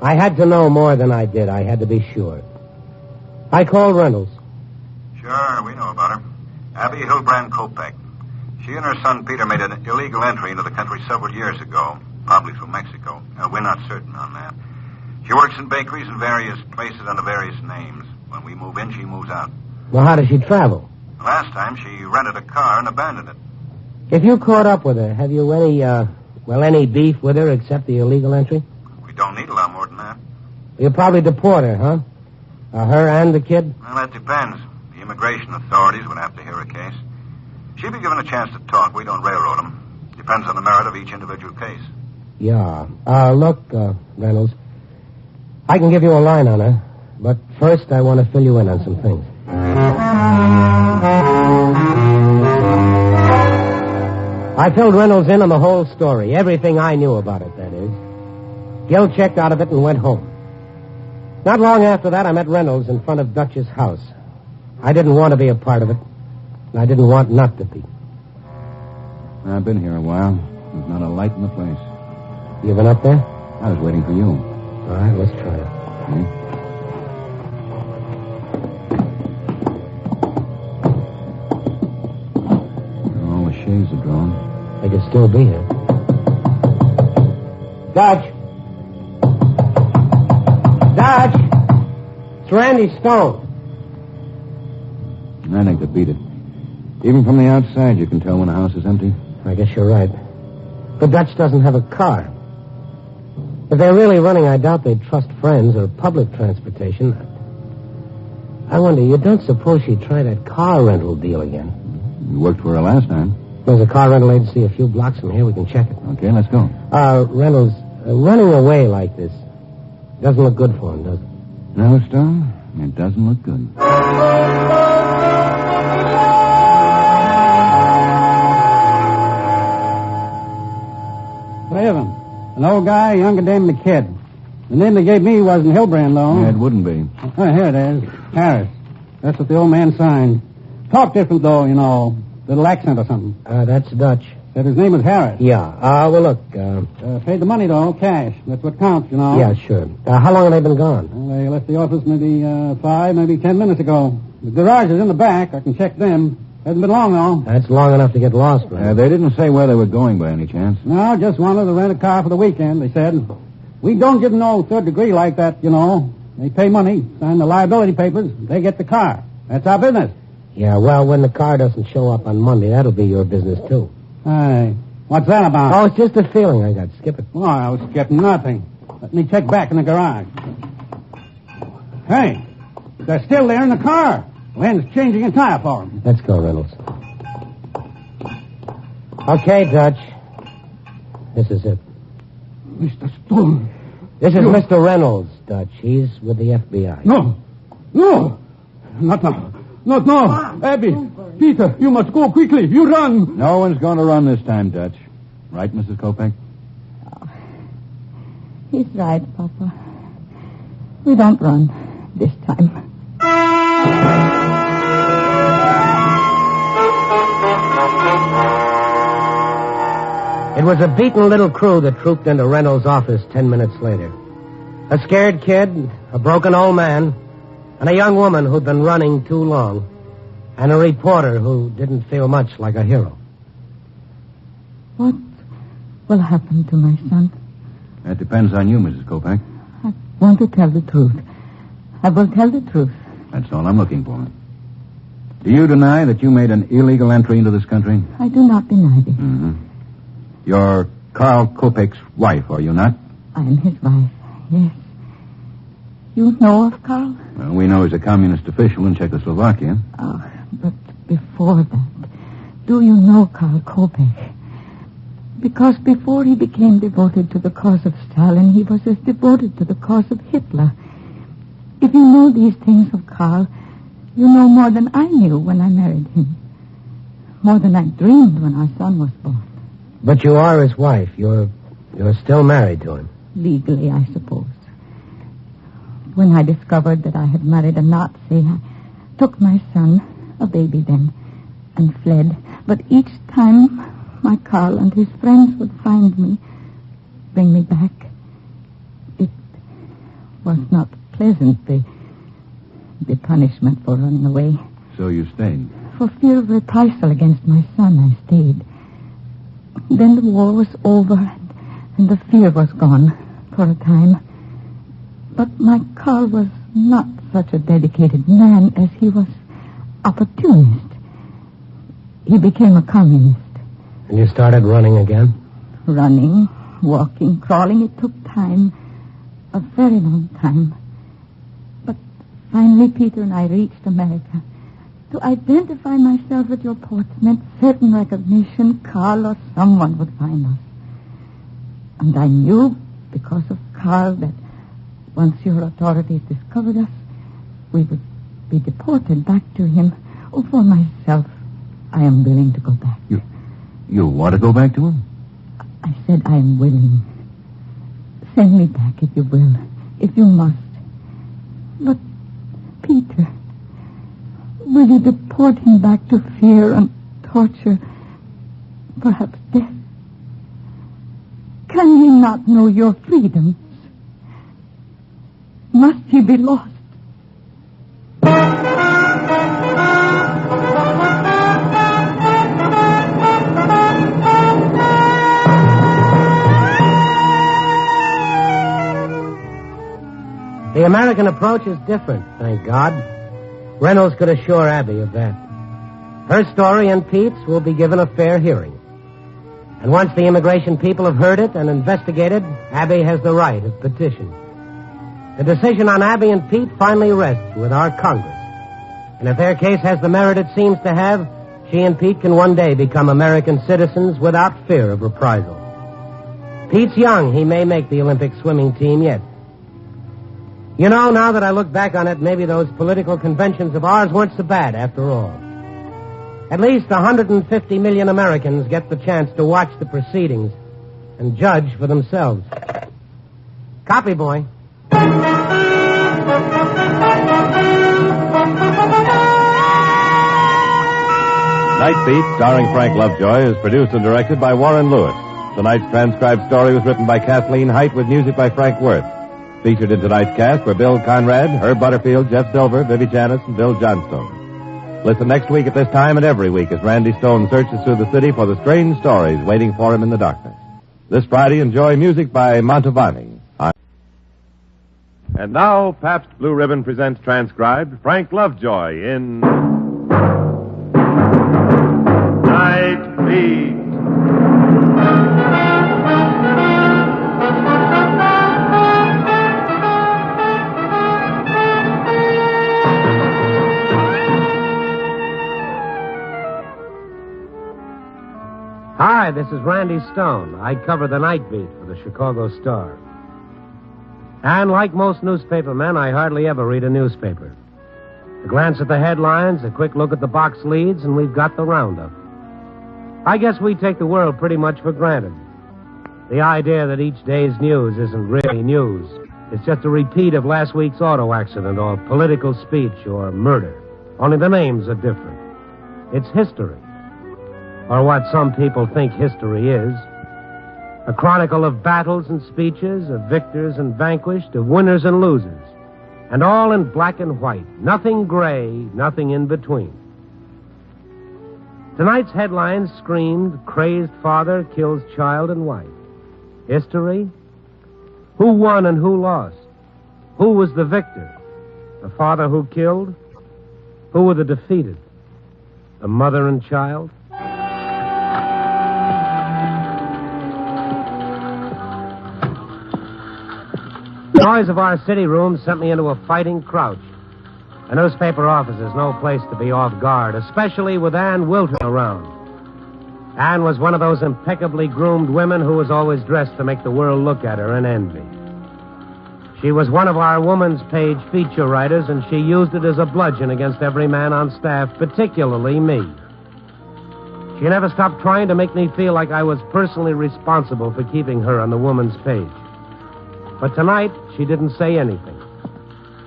I had to know more than I did. I had to be sure. I called Reynolds. Sure, we know about her. Abby Hilbrand Kopek. She and her son Peter made an illegal entry into the country several years ago, probably through Mexico. We're not certain on that. She works in bakeries in various places under various names. When we move in, she moves out. Well, how does she travel? Last time, she rented a car and abandoned it. If you caught up with her, have you any beef with her except the illegal entry? We don't need a lot more than that. You'll probably deport her, huh? Her and the kid? Well, that depends. The immigration authorities would have to hear a case. She'd be given a chance to talk. We don't railroad them. Depends on the merit of each individual case. Yeah. Look, Reynolds, I can give you a line on her, but first I want to fill you in on some things. I filled Reynolds in on the whole story, everything I knew about it, that is. Gil checked out of it and went home. Not long after that, I met Reynolds in front of Dutch's house. I didn't want to be a part of it, and I didn't want not to be. I've been here a while. There's not a light in the place. You been up there? I was waiting for you. All right, let's try it. Okay. All the shades are drawn. I could still be here. Dutch! Dutch! It's Randy Stone. I think they beat it. Even from the outside, you can tell when a house is empty. I guess you're right. But Dutch doesn't have a car. If they're really running, I doubt they'd trust friends or public transportation. I wonder, you don't suppose she'd try that car rental deal again? You worked for her last time. There's a car rental agency a few blocks from here. We can check it. Okay, let's go. Reynolds, running away like this doesn't look good for him, does it? No, Stone, it doesn't look good. Raven. An old guy, younger than the kid. The name they gave me wasn't Hilbrand, though. Yeah, it wouldn't be. Oh, here it is. Harris. That's what the old man signed. Talk different, though, you know. Little accent or something. That's Dutch. Said his name was Harris. Yeah. Well, look. Paid the money, though, cash. That's what counts, you know. Yeah, sure. How long have they been gone? Well, they left the office maybe 5, maybe 10 minutes ago. The garage is in the back. I can check them. Hasn't been long, though. That's long enough to get lost, right? They didn't say where they were going by any chance. No, just wanted to rent a car for the weekend, they said. We don't give them no third degree like that, you know. They pay money, sign the liability papers, they get the car. That's our business. Yeah, well, when the car doesn't show up on Monday, that'll be your business, too. Hey, what's that about? Oh, it's just a feeling I got. Skip it. Oh, I was skipping nothing. Let me check back in the garage. Hey, they're still there in the car. Len's changing a tire for them. Let's go, Reynolds. Okay, Dutch. This is it. Mr. Stone. This is Mr. Reynolds, Dutch. He's with the FBI. No. Not now. No. Abby. Peter, you must go quickly. You run. No one's going to run this time, Dutch. Right, Mrs. Kopek? He's right, Papa. We don't run this time. It was a beaten little crew that trooped into Reynolds' office 10 minutes later. A scared kid, a broken old man, and a young woman who'd been running too long, and a reporter who didn't feel much like a hero. What will happen to my son? That depends on you, Mrs. Kopek. I want to tell the truth. I will tell the truth. That's all I'm looking for. Do you deny that you made an illegal entry into this country? I do not deny it. Mm-hmm. You're Carl Kopek's wife, are you not? I am his wife, yes. You know of Carl? Well, we know he's a communist official in Czechoslovakia. Oh, but before that, do you know Carl Kopek? Because before he became devoted to the cause of Stalin, he was as devoted to the cause of Hitler. If you know these things of Carl, you know more than I knew when I married him. More than I dreamed when our son was born. But you are his wife. You're still married to him. Legally, I suppose. When I discovered that I had married a Nazi, I took my son, a baby then, and fled. But each time, my Carl and his friends would find me, bring me back. It was not pleasant, the punishment for running away. So you stayed? For fear of reprisal against my son, I stayed. Then the war was over, and the fear was gone for a time. But my Carl was not such a dedicated man as he was opportunist. He became a communist. And you started running again? Running, walking, crawling. It took time, a very long time. But finally, Peter and I reached America. To identify myself at your ports meant certain recognition. Carl or someone would find us. And I knew, because of Carl, that once your authorities discovered us, we would be deported back to him. Oh, for myself, I am willing to go back. You want to go back to him? I said I am willing. Send me back if you will, if you must. But, Peter, will you deport him back to fear and torture, perhaps death? Can he not know your freedoms? Must he be lost? The American approach is different, thank God. Reynolds could assure Abby of that. Her story and Pete's will be given a fair hearing. And once the immigration people have heard it and investigated, Abby has the right of petition. The decision on Abby and Pete finally rests with our Congress. And if their case has the merit it seems to have, she and Pete can one day become American citizens without fear of reprisal. Pete's young. He may make the Olympic swimming team yet. You know, now that I look back on it, maybe those political conventions of ours weren't so bad after all. At least 150 million Americans get the chance to watch the proceedings and judge for themselves. Copy, boy. Night Beat, starring Frank Lovejoy, is produced and directed by Warren Lewis. Tonight's transcribed story was written by Kathleen Height with music by Frank Worth. Featured in tonight's cast were Bill Conrad, Herb Butterfield, Jeff Silver, Vivi Janis, and Bill Johnstone. Listen next week at this time and every week as Randy Stone searches through the city for the strange stories waiting for him in the darkness. This Friday, enjoy music by Mantovani. And now, Pabst Blue Ribbon presents transcribed Frank Lovejoy in Night Beat. Hi, this is Randy Stone. I cover the night beat for the Chicago Star. And like most newspaper men, I hardly ever read a newspaper. A glance at the headlines, a quick look at the box leads, and we've got the roundup. I guess we take the world pretty much for granted. The idea that each day's news isn't really news. It's just a repeat of last week's auto accident or political speech or murder. Only the names are different. It's history. Or what some people think history is. A chronicle of battles and speeches, of victors and vanquished, of winners and losers. And all in black and white. Nothing gray, nothing in between. Tonight's headlines screamed, crazed father kills child and wife. History? Who won and who lost? Who was the victor? The father who killed? Who were the defeated? The mother and child? The noise of our city room sent me into a fighting crouch. A newspaper office is no place to be off guard, especially with Ann Wilton around. Ann was one of those impeccably groomed women who was always dressed to make the world look at her and envy. She was one of our woman's page feature writers, and she used it as a bludgeon against every man on staff, particularly me. She never stopped trying to make me feel like I was personally responsible for keeping her on the woman's page. But tonight, she didn't say anything.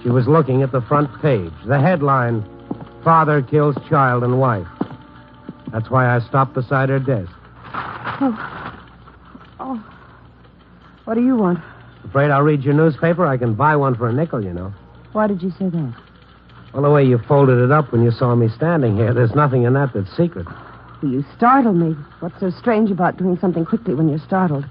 She was looking at the front page, the headline, Father Kills Child and Wife. That's why I stopped beside her desk. Oh. What do you want? Afraid I'll read your newspaper? I can buy one for a nickel, you know. Why did you say that? Well, the way you folded it up when you saw me standing here, there's nothing in that that's secret. Well, you startled me. What's so strange about doing something quickly when you're startled?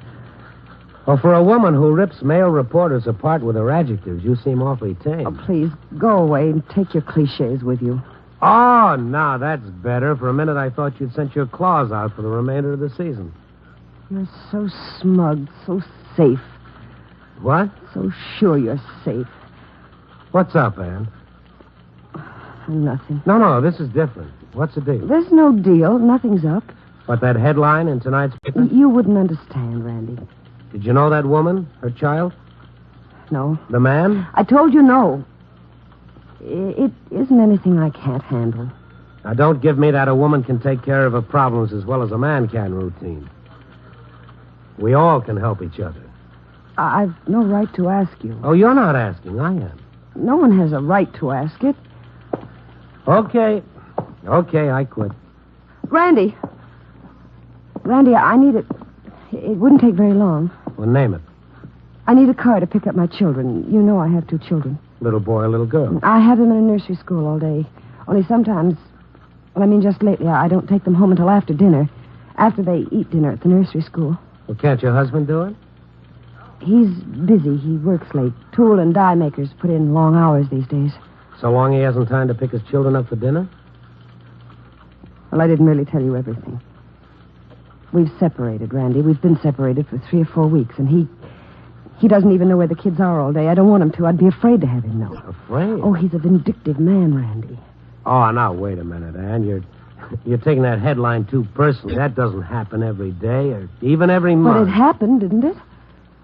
Well, for a woman who rips male reporters apart with her adjectives, you seem awfully tame. Oh, please, go away and take your cliches with you. Oh, now that's better. For a minute, I thought you'd sent your claws out for the remainder of the season. You're so smug, so safe. What? So sure you're safe. What's up, Ann? Nothing. No, this is different. What's the deal? There's no deal. Nothing's up. What, that headline in tonight's paper? You wouldn't understand, Randy. Did you know that woman, her child? No. The man? I told you no. It isn't anything I can't handle. Now, don't give me that a woman can take care of her problems as well as a man can routine. We all can help each other. I've no right to ask you. Oh, you're not asking. I am. No one has a right to ask it. Okay, I quit. Randy, I need it. It wouldn't take very long. Well, name it. I need a car to pick up my children. You know I have 2 children. Little boy, little girl. I have them in a nursery school all day. Only sometimes, just lately, I don't take them home until after dinner. After they eat dinner at the nursery school. Well, can't your husband do it? He's busy. He works late. Tool and die makers put in long hours these days. So long he hasn't time to pick his children up for dinner? Well, I didn't really tell you everything. We've separated, Randy. We've been separated for 3 or 4 weeks, and he doesn't even know where the kids are all day. I don't want him to. I'd be afraid to have him know. Afraid? Oh, he's a vindictive man, Randy. Oh, now, wait a minute, Ann. You're taking that headline too personally. That doesn't happen every day or even every month. But it happened, didn't it?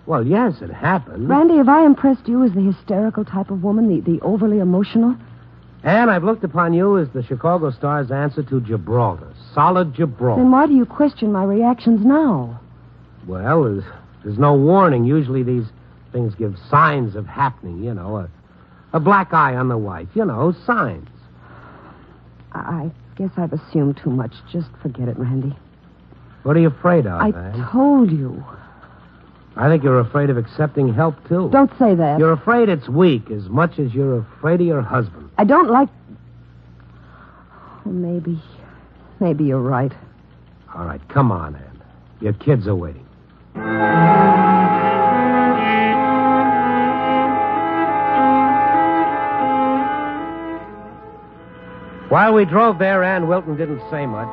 Well, yes, it happened. Randy, have I impressed you as the hysterical type of woman, the overly emotional? Ann, I've looked upon you as the Chicago Star's answer to Gibraltar. Solid Gibraltar. Then why do you question my reactions now? Well, there's no warning. Usually these things give signs of happening, a black eye on the wife, signs. I guess I've assumed too much. Just forget it, Randy. What are you afraid of, I Ann? told you. I think you're afraid of accepting help, too. Don't say that. You're afraid it's weak as much as you're afraid of your husband. I don't like... Well, maybe you're right. All right, come on, Ann. Your kids are waiting. While we drove there, Ann Wilton didn't say much.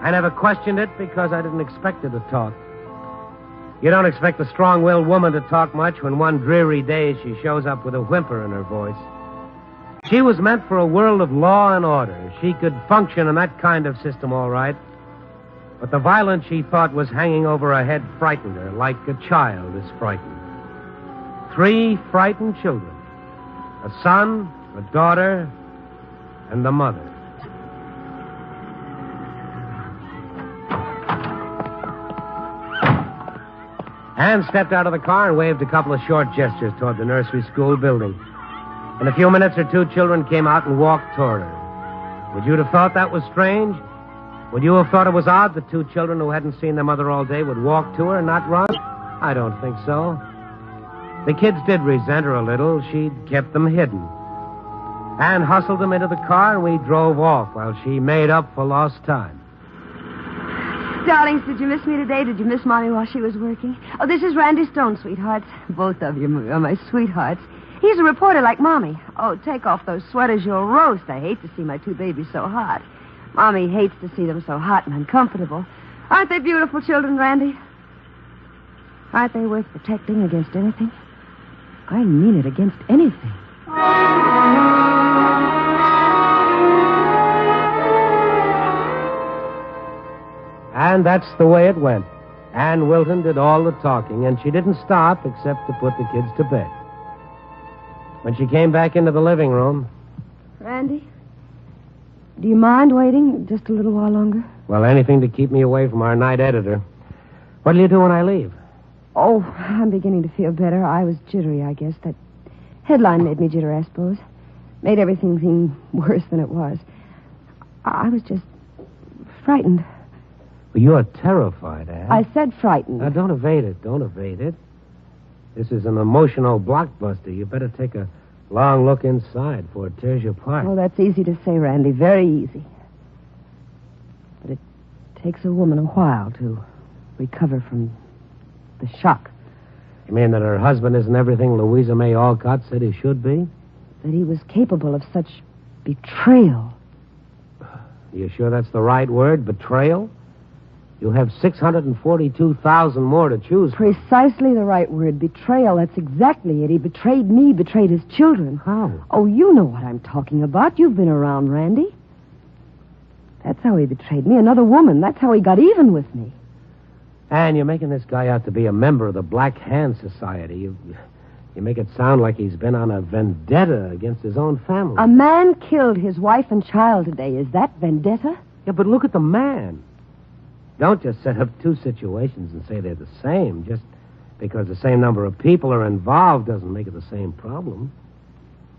I never questioned it because I didn't expect her to talk. You don't expect a strong-willed woman to talk much when one dreary day she shows up with a whimper in her voice. She was meant for a world of law and order. She could function in that kind of system all right. But the violence she thought was hanging over her head frightened her, like a child is frightened. 3 frightened children. A son, a daughter, and the mother. Anne stepped out of the car and waved a couple of short gestures toward the nursery school building. In a few minutes, her 2 children came out and walked toward her. Would you have thought that was strange? Would you have thought it was odd that 2 children who hadn't seen their mother all day would walk to her and not run? I don't think so. The kids did resent her a little. She'd kept them hidden. Anne hustled them into the car, and we drove off while she made up for lost time. Darlings, did you miss me today? Did you miss Mommy while she was working? Oh, this is Randy Stone, sweethearts. Both of you are my sweethearts. He's a reporter like Mommy. Oh, take off those sweaters, you'll roast. I hate to see my 2 babies so hot. Mommy hates to see them so hot and uncomfortable. Aren't they beautiful children, Randy? Aren't they worth protecting against anything? I mean it, against anything. And that's the way it went. Ann Wilton did all the talking, and she didn't stop except to put the kids to bed. When she came back into the living room... Randy, do you mind waiting just a little while longer? Well, anything to keep me away from our night editor. What'll you do when I leave? Oh, I'm beginning to feel better. I was jittery, I guess. That headline made me jitter, I suppose. Made everything seem worse than it was. I was just frightened. Well, you're terrified, Ann. I said frightened. Now, don't evade it. Don't evade it. This is an emotional blockbuster. You better take a long look inside before it tears you apart. Oh, that's easy to say, Randy. Very easy. But it takes a woman a while to recover from the shock. You mean that her husband isn't everything Louisa May Alcott said he should be? That he was capable of such betrayal. You sure that's the right word, betrayal? You have 642,000 more to choose from. Precisely the right word, betrayal. That's exactly it. He betrayed me, betrayed his children. How? Oh, you know what I'm talking about. You've been around, Randy. That's how he betrayed me. Another woman. That's how he got even with me. And you're making this guy out to be a member of the Black Hand Society. You make it sound like he's been on a vendetta against his own family. A man killed his wife and child today. Is that vendetta? Yeah, but look at the man. Don't just set up 2 situations and say they're the same. Just because the same number of people are involved doesn't make it the same problem.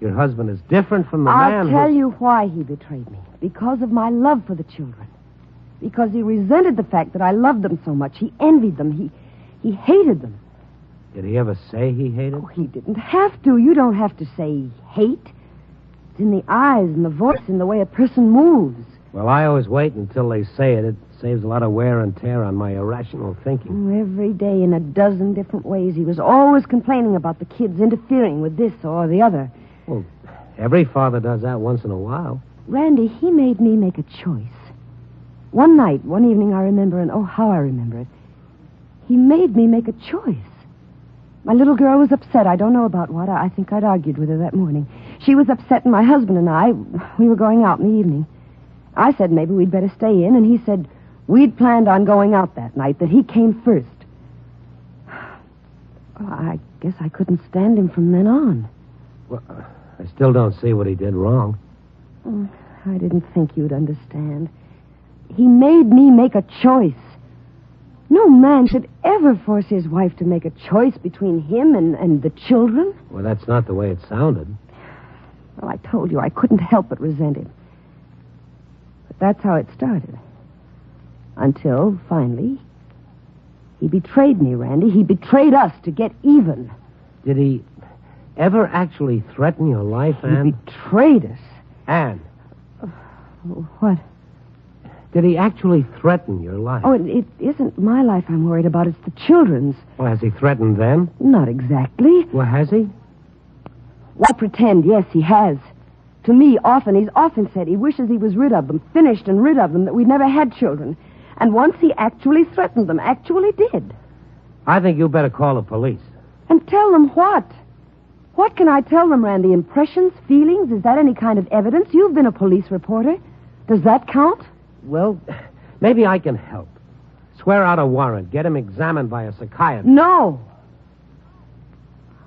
Your husband is different from the man I'll tell you why he betrayed me. Because of my love for the children. Because he resented the fact that I loved them so much. He envied them. He hated them. Did he ever say he hated? Oh, he didn't have to. You don't have to say hate. It's in the eyes and the voice and the way a person moves. Well, I always wait until they say it. It saves a lot of wear and tear on my irrational thinking. Oh, every day in a dozen different ways. He was always complaining about the kids interfering with this or the other. Well, every father does that once in a while. Randy, he made me make a choice. One night, one evening, I remember, and oh, how I remember it. He made me make a choice. My little girl was upset. I don't know about what. I think I'd argued with her that morning. She was upset, and my husband and I, we were going out in the evening. I said maybe we'd better stay in, and he said we'd planned on going out that night, that he came first. Well, I guess I couldn't stand him from then on. Well, I still don't see what he did wrong. Oh, I didn't think you'd understand. He made me make a choice. No man should ever force his wife to make a choice between him and the children. Well, that's not the way it sounded. Well, I told you I couldn't help but resent him. But that's how it started. Until, finally, he betrayed me, Randy. He betrayed us to get even. Did he ever actually threaten your life, Ann? He betrayed us. Ann. What? Did he actually threaten your life? Oh, it isn't my life I'm worried about. It's the children's. Well, has he threatened them? Not exactly. Well, has he? Why pretend? Yes, he has. To me, he's often said he wishes he was rid of them, finished and rid of them, that we'd never had children. And once he actually threatened them, actually did. I think you better call the police. And tell them what? What can I tell them, Randy? Impressions, feelings? Is that any kind of evidence? You've been a police reporter. Does that count? Well, maybe I can help. Swear out a warrant. Get him examined by a psychiatrist. No.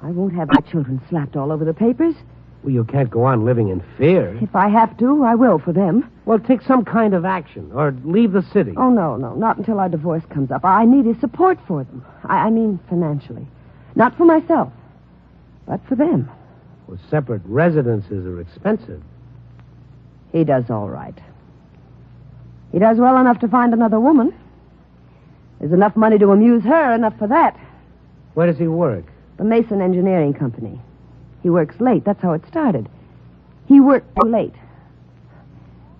I won't have my children slapped all over the papers. Well, you can't go on living in fear. If I have to, I will for them. Well, take some kind of action, or leave the city. Oh, no, not until our divorce comes up. I need his support for them. I mean financially. Not for myself, but for them. Well, separate residences are expensive. He does all right. He does well enough to find another woman. There's enough money to amuse her, enough for that. Where does he work? The Mason Engineering Company. He works late. That's how it started. He worked too late.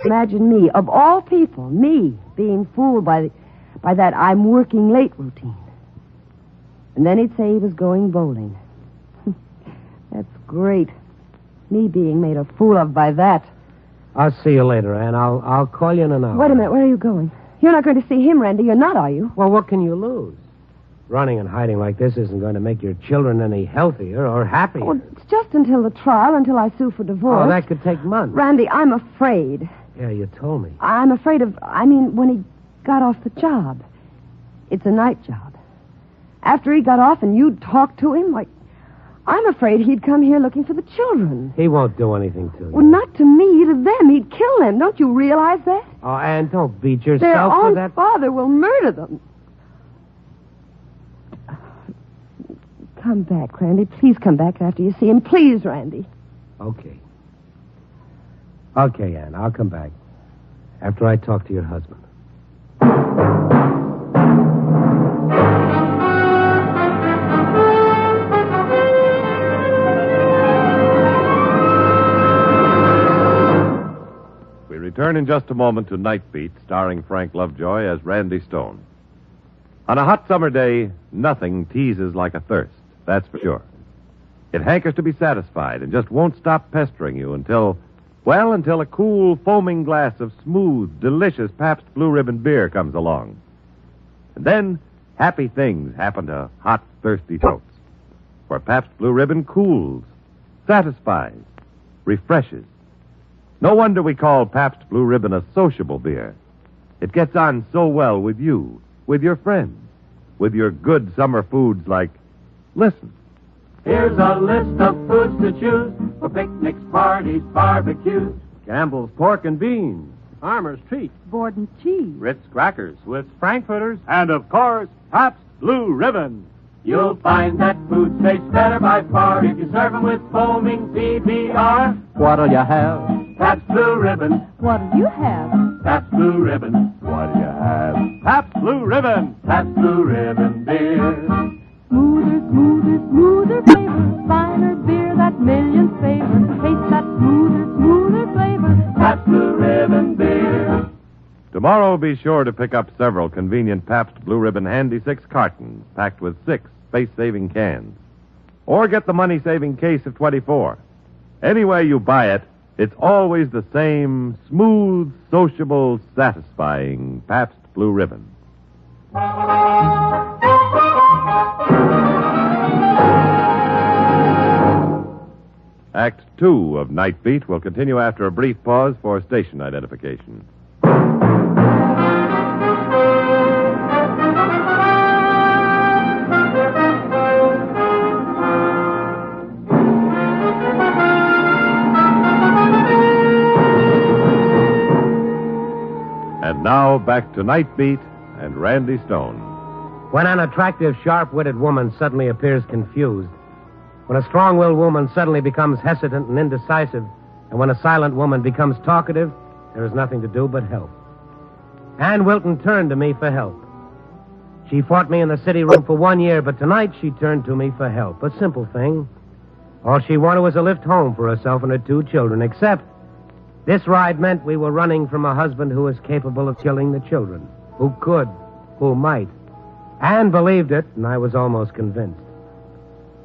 Imagine me, of all people, me being fooled by that I'm working late routine. And then he'd say he was going bowling. That's great. Me being made a fool of by that. I'll see you later, Ann. I'll call you in an hour. Wait a minute. Where are you going? You're not going to see him, Randy. You're not, are you? Well, what can you lose? Running and hiding like this isn't going to make your children any healthier or happier. Oh, it's just until the trial, until I sue for divorce. Oh, that could take months. Randy, I'm afraid. Yeah, you told me. I'm afraid of... when he got off the job. It's a night job. After he got off and you'd talk to him, I'm afraid he'd come here looking for the children. He won't do anything to you. Well, not to me, to them. He'd kill them. Don't you realize that? Oh, Ann, don't beat yourself Their own for that. father will murder them. Come back, Randy. Please come back after you see him. Please, Randy. Okay. Okay, Ann, I'll come back. After I talk to your husband. We return in just a moment to Night Beat, starring Frank Lovejoy as Randy Stone. On a hot summer day, nothing teases like a thirst, that's for sure. It hankers to be satisfied and just won't stop pestering you until a cool, foaming glass of smooth, delicious Pabst Blue Ribbon beer comes along. And then, happy things happen to hot, thirsty throats. For Pabst Blue Ribbon cools, satisfies, refreshes. No wonder we call Pabst Blue Ribbon a sociable beer. It gets on so well with you, with your friends, with your good summer foods like, listen. Here's a list of foods to choose for picnics, parties, barbecues. Campbell's pork and beans. Farmer's treat. Borden cheese. Ritz crackers with frankfurters. And, of course, Pabst Blue Ribbon. You'll find that food tastes better by far if you serve them with foaming PBR. What'll you have? Pabst Blue Ribbon. What'll you have? Pabst Blue Ribbon. What'll you have? Pabst Blue Ribbon. Pabst Blue Ribbon beer. Smoother, smoother, smoother flavor. Finer beer that millions favor. Taste that smoother, smoother flavor. Pabst Blue Ribbon beer. Tomorrow, be sure to pick up several convenient Pabst Blue Ribbon Handy 6 cartons packed with 6 space-saving cans. Or get the money-saving case of 24. Any way you buy it, it's always the same smooth, sociable, satisfying Pabst Blue Ribbon. Act 2 of Night Beat will continue after a brief pause for station identification. And now back to Night Beat and Randy Stone. When an attractive, sharp-witted woman suddenly appears confused, when a strong-willed woman suddenly becomes hesitant and indecisive, and when a silent woman becomes talkative, there is nothing to do but help. Ann Wilton turned to me for help. She fought me in the city room for 1 year, but tonight she turned to me for help. A simple thing. All she wanted was a lift home for herself and her 2 children, except this ride meant we were running from a husband who was capable of killing the children, who could, who might. Ann believed it, and I was almost convinced.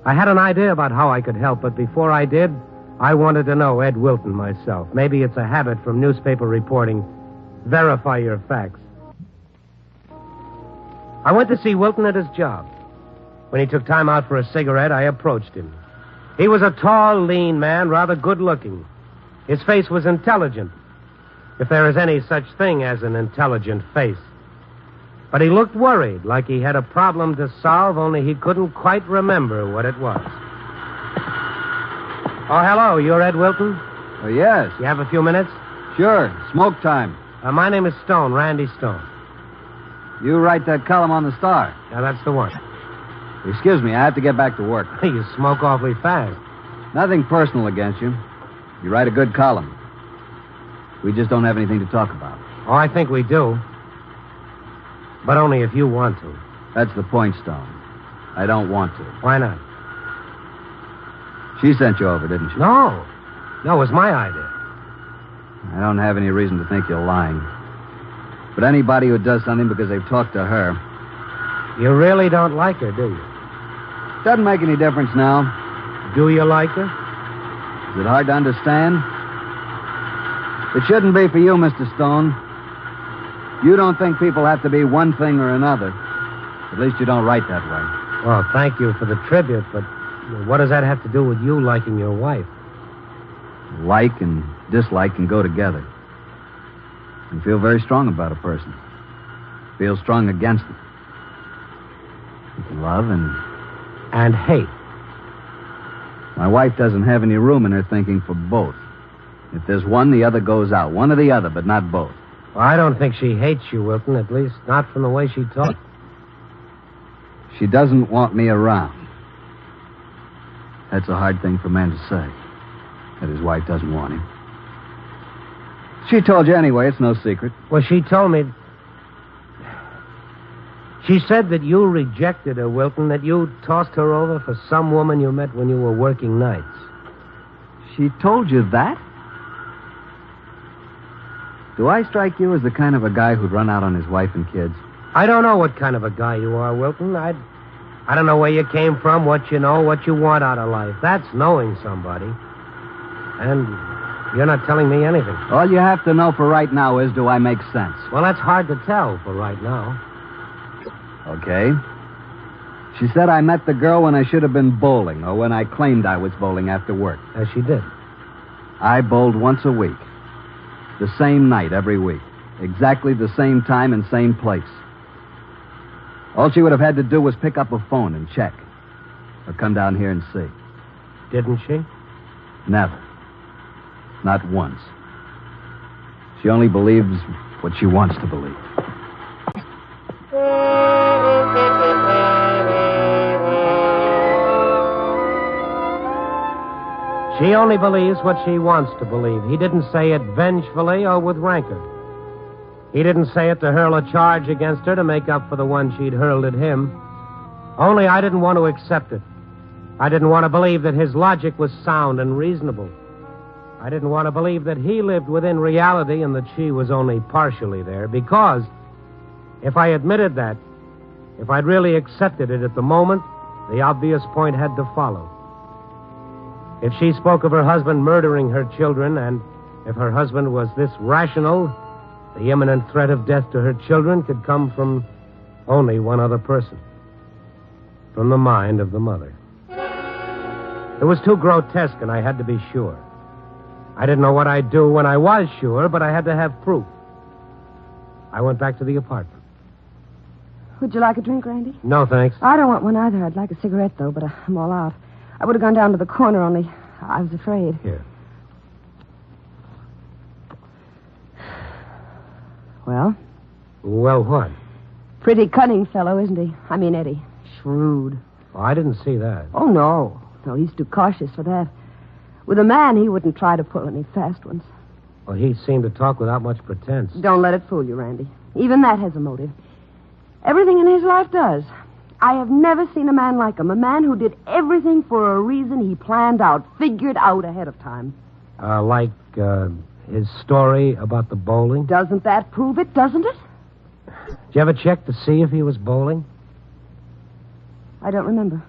I had an idea about how I could help, but before I did, I wanted to know Ed Wilton myself. Maybe it's a habit from newspaper reporting. Verify your facts. I went to see Wilton at his job. When he took time out for a cigarette, I approached him. He was a tall, lean man, rather good-looking. His face was intelligent, if there is any such thing as an intelligent face. But he looked worried, like he had a problem to solve, only he couldn't quite remember what it was. Oh, hello. You're Ed Wilton? Oh, yes. You have a few minutes? Sure. Smoke time. My name is Stone, Randy Stone. You write that column on the Star. Now, that's the one. Excuse me, I have to get back to work. You smoke awfully fast. Nothing personal against you. You write a good column. We just don't have anything to talk about. Oh, I think we do. But only if you want to. That's the point, Stone. I don't want to. Why not? She sent you over, didn't she? No. No, it was my idea. I don't have any reason to think you're lying. But anybody who does something because they've talked to her... You really don't like her, do you? Doesn't make any difference now. Do you like her? Is it hard to understand? It shouldn't be for you, Mr. Stone. You don't think people have to be one thing or another. At least you don't write that way. Well, thank you for the tribute, but what does that have to do with you liking your wife? Like and dislike can go together. You feel very strong about a person. Feel strong against it. You can love and hate. My wife doesn't have any room in her thinking for both. If there's one, the other goes out. One or the other, but not both. Well, I don't think she hates you, Wilton, at least not from the way she talks. She doesn't want me around. That's a hard thing for a man to say, that his wife doesn't want him. She told you anyway, it's no secret. Well, she told me... She said that you rejected her, Wilton, that you tossed her over for some woman you met when you were working nights. She told you that? Do I strike you as the kind of a guy who'd run out on his wife and kids? I don't know what kind of a guy you are, Wilton. I don't know where you came from, what you know, what you want out of life. That's knowing somebody. And you're not telling me anything. All you have to know for right now is, do I make sense? Well, that's hard to tell for right now. Okay. She said I met the girl when I should have been bowling, or when I claimed I was bowling after work. As she did. I bowled once a week. The same night every week. Exactly the same time and same place. All she would have had to do was pick up a phone and check. Or come down here and see. Didn't she? Never. Not once. She only believes what she wants to believe. She only believes what she wants to believe. He didn't say it vengefully or with rancor. He didn't say it to hurl a charge against her to make up for the one she'd hurled at him. Only I didn't want to accept it. I didn't want to believe that his logic was sound and reasonable. I didn't want to believe that he lived within reality and that she was only partially there, because if I admitted that, if I'd really accepted it at the moment, the obvious point had to follow. If she spoke of her husband murdering her children, and if her husband was this rational, the imminent threat of death to her children could come from only one other person. From the mind of the mother. It was too grotesque, and I had to be sure. I didn't know what I'd do when I was sure, but I had to have proof. I went back to the apartment. Would you like a drink, Randy? No, thanks. I don't want one either. I'd like a cigarette, though, but I'm all out. I would have gone down to the corner, only I was afraid. Here. Well? Well, what? Pretty cunning fellow, isn't he? I mean, Eddie. Shrewd. Oh, I didn't see that. Oh, no. No, he's too cautious for that. With a man, he wouldn't try to pull any fast ones. Well, he seemed to talk without much pretense. Don't let it fool you, Randy. Even that has a motive. Everything in his life does. I have never seen a man like him. A man who did everything for a reason he planned out, figured out ahead of time. Like his story about the bowling? Doesn't that prove it, doesn't it? Did you ever check to see if he was bowling? I don't remember.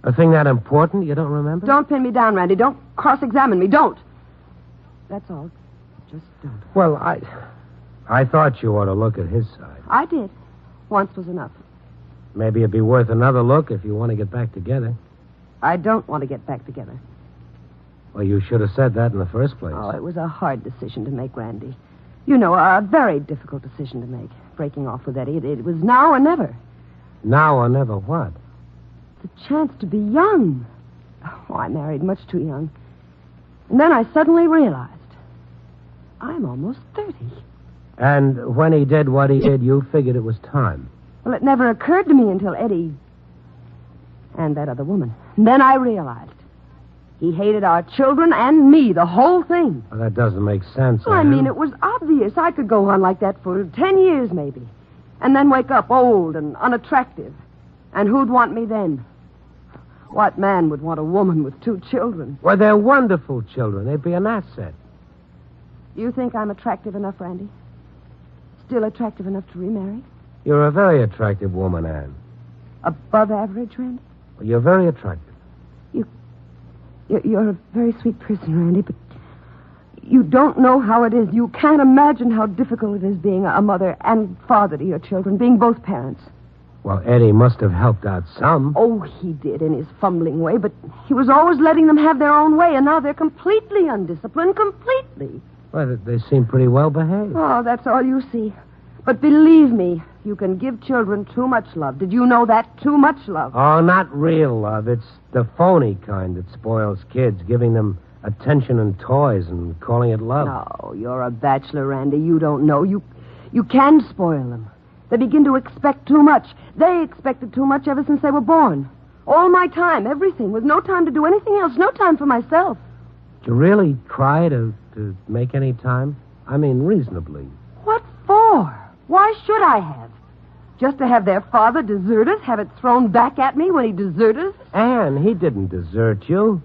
A thing that important you don't remember? Don't pin me down, Randy. Don't cross-examine me. Don't. That's all. Just don't. Well, I thought you ought to look at his side. I did. Once was enough. Maybe it'd be worth another look if you want to get back together. I don't want to get back together. Well, you should have said that in the first place. Oh, it was a hard decision to make, Randy. You know, a very difficult decision to make. Breaking off with Eddie. It was now or never. Now or never what? The chance to be young. Oh, I married much too young. And then I suddenly realized I'm almost 30. And when he did what he did, you figured it was time. Well, it never occurred to me until Eddie and that other woman. And then I realized he hated our children and me, the whole thing. Well, that doesn't make sense. Well, I mean, it was obvious. I could go on like that for 10 years, maybe. And then wake up old and unattractive. And who'd want me then? What man would want a woman with 2 children? Well, they're wonderful children. They'd be an asset. You think I'm attractive enough, Randy? Still attractive enough to remarry? You're a very attractive woman, Anne. Above average, Randy? Well, you're very attractive. You're a very sweet person, Randy, but you don't know how it is. You can't imagine how difficult it is being a mother and father to your children, being both parents. Well, Eddie must have helped out some. Oh, he did in his fumbling way, but he was always letting them have their own way, and now they're completely undisciplined, completely. Well, they seem pretty well behaved. Oh, that's all you see. But believe me, you can give children too much love. Did you know that? Too much love. Oh, not real love. It's the phony kind that spoils kids, giving them attention and toys and calling it love. No, you're a bachelor, Randy. You don't know. You can spoil them. They begin to expect too much. They expected too much ever since they were born. All my time, everything, with no time to do anything else, no time for myself. Did you really try to make any time? I mean, reasonably. What for? Why should I have? Just to have their father desert us, have it thrown back at me when he deserted us? Anne, he didn't desert you.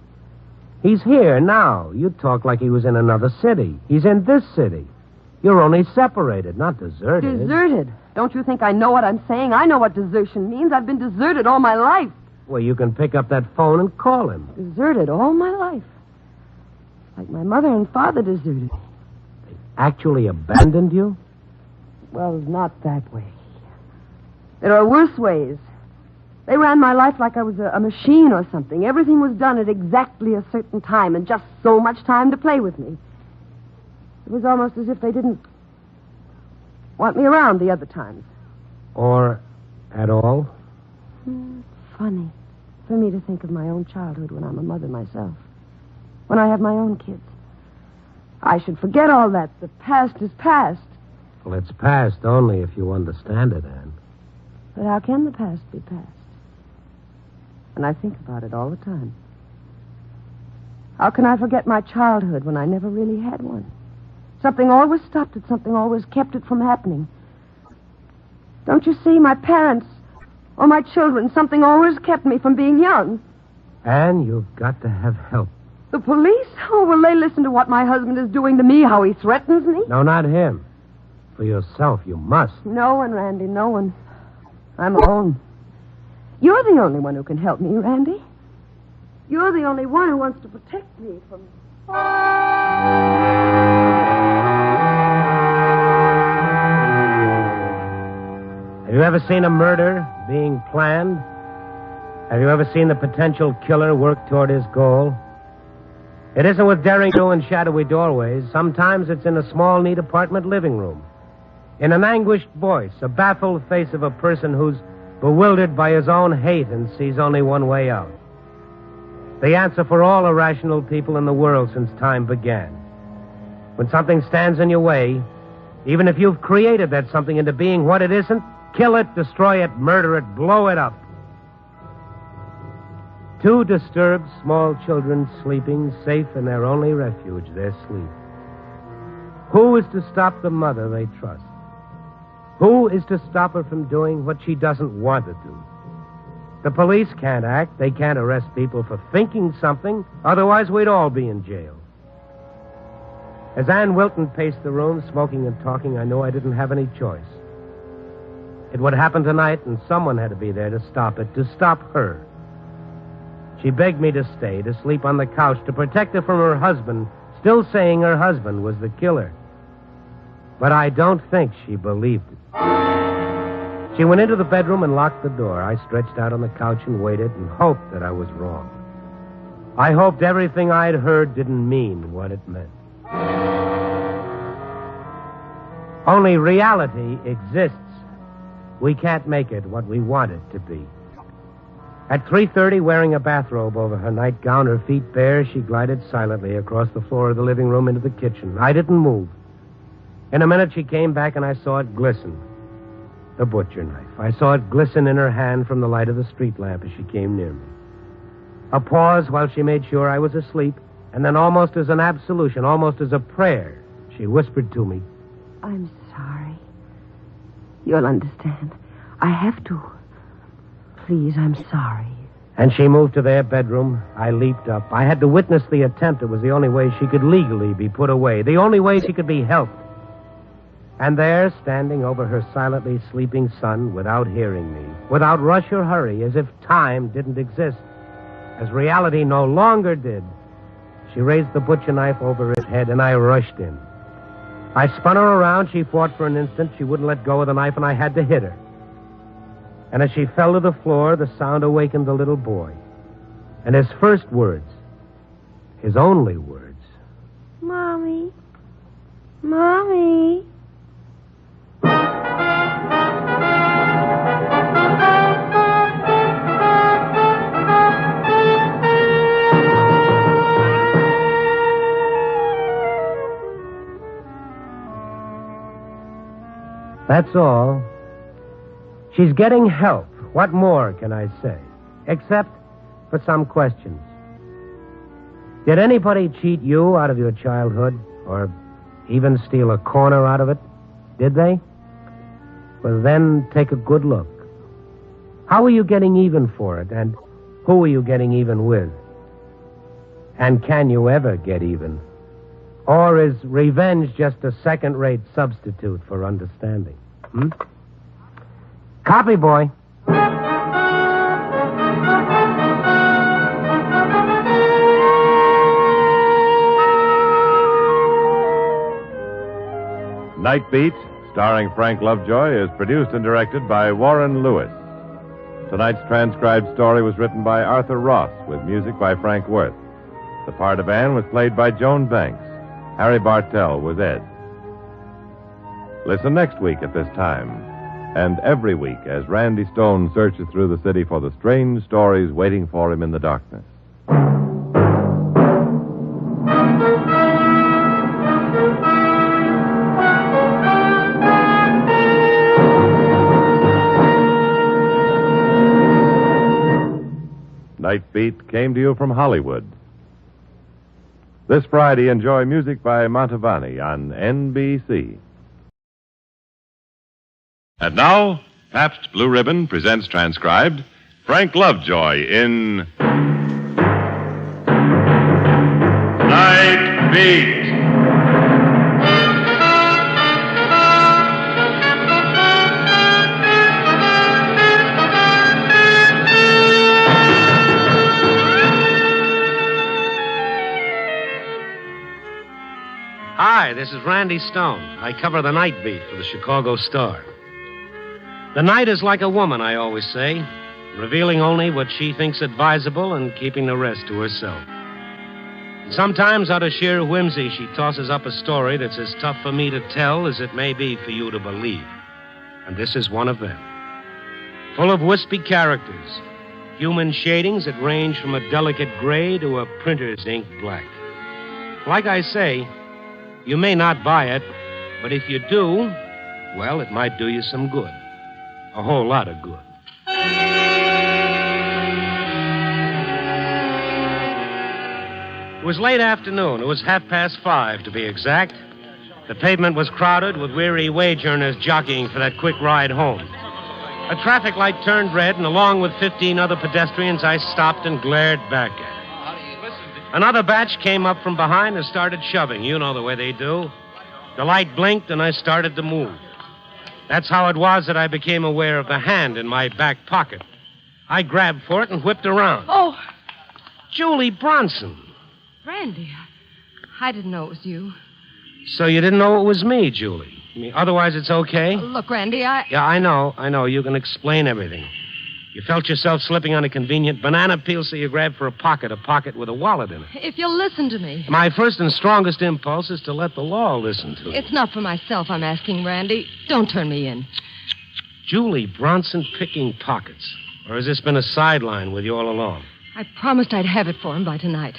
He's here now. You talk like he was in another city. He's in this city. You're only separated, not deserted. Deserted? Don't you think I know what I'm saying? I know what desertion means. I've been deserted all my life. Well, you can pick up that phone and call him. Deserted all my life. Like my mother and father deserted me. They actually abandoned you? Well, not that way. There are worse ways. They ran my life like I was a machine or something. Everything was done at exactly a certain time and just so much time to play with me. It was almost as if they didn't want me around the other times. Or at all? It's funny for me to think of my own childhood when I'm a mother myself. When I have my own kids. I should forget all that. The past is past. Well, it's past only if you understand it, Anne. But how can the past be past? And I think about it all the time. How can I forget my childhood when I never really had one? Something always stopped it. Something always kept it from happening. Don't you see, my parents or my children, something always kept me from being young. Anne, you've got to have help. The police? Oh, will they listen to what my husband is doing to me, how he threatens me? No, not him. For yourself, you must. No one, Randy, no one. I'm alone. You're the only one who can help me, Randy. You're the only one who wants to protect me from... Have you ever seen a murder being planned? Have you ever seen the potential killer work toward his goal? It isn't with daring do and shadowy doorways. Sometimes it's in a small, neat apartment living room. In an anguished voice, a baffled face of a person who's bewildered by his own hate and sees only one way out. The answer for all irrational people in the world since time began. When something stands in your way, even if you've created that something into being what it isn't, kill it, destroy it, murder it, blow it up. 2 disturbed small children sleeping, safe in their only refuge, their sleep. Who is to stop the mother they trust? Who is to stop her from doing what she doesn't want to do? The police can't act. They can't arrest people for thinking something. Otherwise, we'd all be in jail. As Ann Wilton paced the room, smoking and talking, I knew I didn't have any choice. It would happen tonight, and someone had to be there to stop it, to stop her. She begged me to stay, to sleep on the couch, to protect her from her husband, still saying her husband was the killer. But I don't think she believed it. She went into the bedroom and locked the door. I stretched out on the couch and waited and hoped that I was wrong. I hoped everything I'd heard didn't mean what it meant. Only reality exists. We can't make it what we want it to be. At 3:30, wearing a bathrobe over her nightgown, her feet bare, she glided silently across the floor of the living room into the kitchen. I didn't move. In a minute, she came back, and I saw it glisten. The butcher knife. I saw it glisten in her hand from the light of the street lamp as she came near me. A pause while she made sure I was asleep, and then almost as an absolution, almost as a prayer, she whispered to me, I'm sorry. You'll understand. I have to. Please, I'm sorry. And she moved to their bedroom. I leaped up. I had to witness the attempt. It was the only way she could legally be put away, the only way she could be helped. And there, standing over her silently sleeping son, without hearing me, without rush or hurry, as if time didn't exist, as reality no longer did, she raised the butcher knife over his head, and I rushed in. I spun her around. She fought for an instant. She wouldn't let go of the knife, and I had to hit her. And as she fell to the floor, the sound awakened the little boy. And his first words, his only words, Mommy. Mommy. That's all. She's getting help. What more can I say? Except for some questions. Did anybody cheat you out of your childhood? Or even steal a corner out of it? Did they? Well, then take a good look. How are you getting even for it? And who are you getting even with? And can you ever get even? Or is revenge just a second-rate substitute for understanding? Copy, boy. Night Beat, starring Frank Lovejoy, is produced and directed by Warren Lewis. Tonight's transcribed story was written by Arthur Ross, with music by Frank Worth. The part of Anne was played by Joan Banks. Harry Bartell was Ed. Listen next week at this time, and every week as Randy Stone searches through the city for the strange stories waiting for him in the darkness. Night Beat came to you from Hollywood. This Friday, enjoy music by Mantovani on NBC. And now, Pabst Blue Ribbon presents transcribed Frank Lovejoy in Night Beat. Hi, this is Randy Stone. I cover the night beat for the Chicago Star. The night is like a woman, I always say, revealing only what she thinks advisable and keeping the rest to herself. Sometimes, out of sheer whimsy, she tosses up a story that's as tough for me to tell as it may be for you to believe. And this is one of them. Full of wispy characters, human shadings that range from a delicate gray to a printer's ink black. Like I say, you may not buy it, but if you do, well, it might do you some good. A whole lot of good. It was late afternoon. It was 5:30, to be exact. The pavement was crowded with weary wage earners jockeying for that quick ride home. A traffic light turned red, and along with 15 other pedestrians, I stopped and glared back at it. Another batch came up from behind and started shoving. You know the way they do. The light blinked, and I started to move. That's how it was that I became aware of the hand in my back pocket. I grabbed for it and whipped around. Oh, Julie Bronson. Randy, I didn't know it was you. So you didn't know it was me, Julie? I mean, otherwise it's okay? Look, Randy, Yeah, I know. You can explain everything. You felt yourself slipping on a convenient banana peel, so you grabbed for a pocket with a wallet in it. If you'll listen to me. My first and strongest impulse is to let the law listen to it. It's not for myself I'm asking, Randy. Don't turn me in. Julie Bronson picking pockets. Or has this been a sideline with you all along? I promised I'd have it for him by tonight.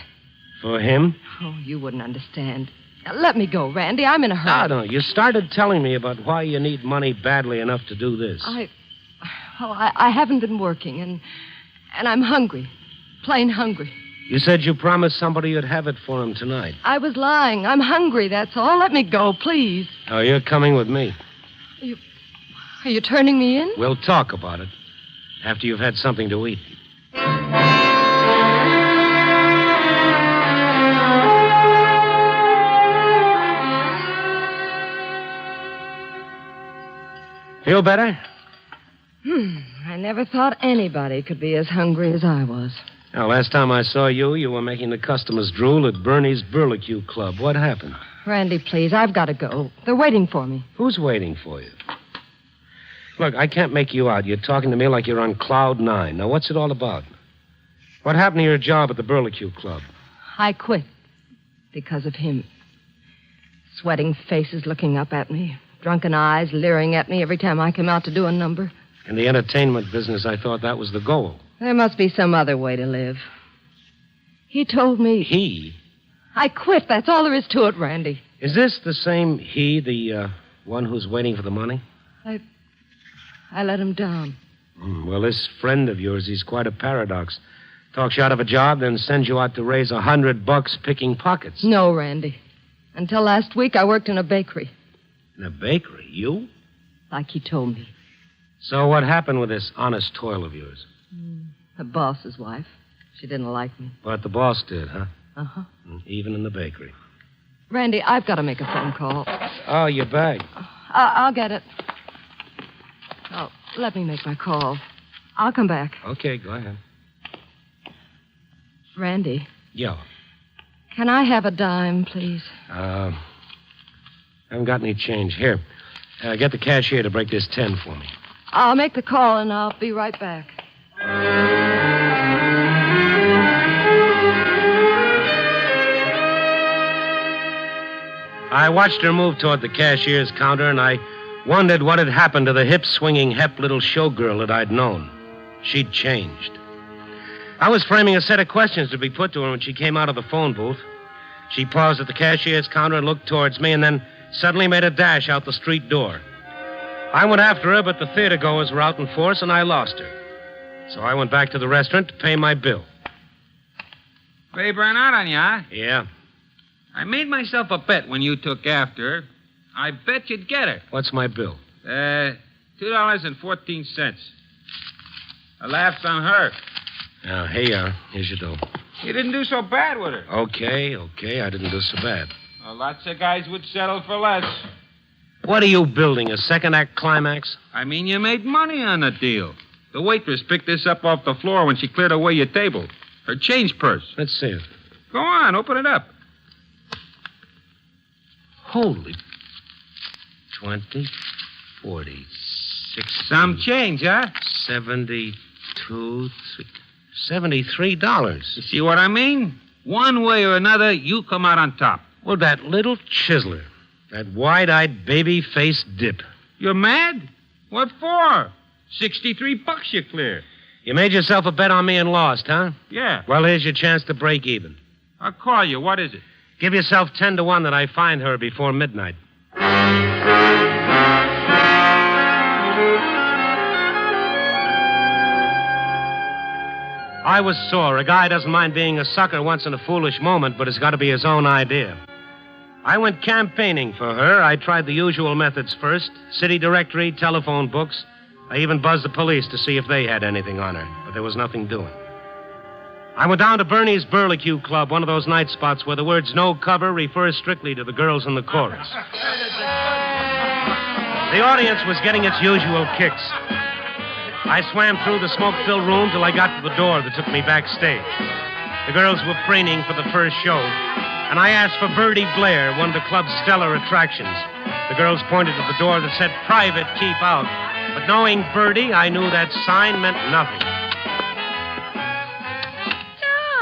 For him? Oh, you wouldn't understand. Now, let me go, Randy. I'm in a hurry. No. You started telling me about why you need money badly enough to do this. I haven't been working, and I'm hungry. Plain hungry. You said you promised somebody you'd have it for him tonight. I was lying. I'm hungry, that's all. Let me go, please. Oh, you're coming with me. Are you turning me in? We'll talk about it after you've had something to eat. Feel better? I never thought anybody could be as hungry as I was. Now, last time I saw you, you were making the customers drool at Bernie's Burlicue Club. What happened? Randy, please, I've got to go. They're waiting for me. Who's waiting for you? Look, I can't make you out. You're talking to me like you're on cloud nine. Now, what's it all about? What happened to your job at the Burlicue Club? I quit because of him. Sweating faces looking up at me. Drunken eyes leering at me every time I came out to do a number. In the entertainment business, I thought that was the goal. There must be some other way to live. He told me... He? I quit. That's all there is to it, Randy. Is this the same he, the one who's waiting for the money? I let him down. Well, this friend of yours, he's quite a paradox. Talks you out of a job, then sends you out to raise $100 picking pockets. No, Randy. Until last week, I worked in a bakery. In a bakery? You? Like he told me. So what happened with this honest toil of yours? The boss's wife. She didn't like me. But the boss did, huh? Uh-huh. Even in the bakery. Randy, I've got to make a phone call. Oh, your bag. I'll get it. Oh, let me make my call. I'll come back. Okay, go ahead. Randy. Yeah. Can I have a dime, please? I haven't got any change. Here. Get the cashier to break this 10 for me. I'll make the call, and I'll be right back. I watched her move toward the cashier's counter, and I wondered what had happened to the hip-swinging, hep little showgirl that I'd known. She'd changed. I was framing a set of questions to be put to her when she came out of the phone booth. She paused at the cashier's counter and looked towards me, and then suddenly made a dash out the street door. I went after her, but the theater-goers were out in force, and I lost her. So I went back to the restaurant to pay my bill. Babe ran out on you, huh? Yeah. I made myself a bet when you took after her. I bet you'd get her. What's my bill? $2.14. I laughed on her. Now, here you are. Here's your dough. You didn't do so bad with her. Okay. I didn't do so bad. Well, lots of guys would settle for less. What are you building, a second-act climax? I mean, you made money on the deal. The waitress picked this up off the floor when she cleared away your table. Her change purse. Let's see it. Go on, open it up. Holy... 20, 40, 60... Some change, huh? 72... $73. You see what I mean? One way or another, you come out on top. Well, that little chiseler. That wide-eyed, baby-faced dip. You're mad? What for? $63 you clear. You made yourself a bet on me and lost, huh? Yeah. Well, here's your chance to break even. I'll call you. What is it? Give yourself 10 to 1 that I find her before midnight. I was sore. A guy doesn't mind being a sucker once in a foolish moment, but it's got to be his own idea. I went campaigning for her. I tried the usual methods first. City directory, telephone books. I even buzzed the police to see if they had anything on her, but there was nothing doing. I went down to Bernie's Burlicue Club, one of those night spots where the words no cover refer strictly to the girls in the chorus. The audience was getting its usual kicks. I swam through the smoke-filled room till I got to the door that took me backstage. The girls were preening for the first show, and I asked for Birdie Blair, one of the club's stellar attractions. The girls pointed to the door that said, "Private, keep out." But knowing Birdie, I knew that sign meant nothing.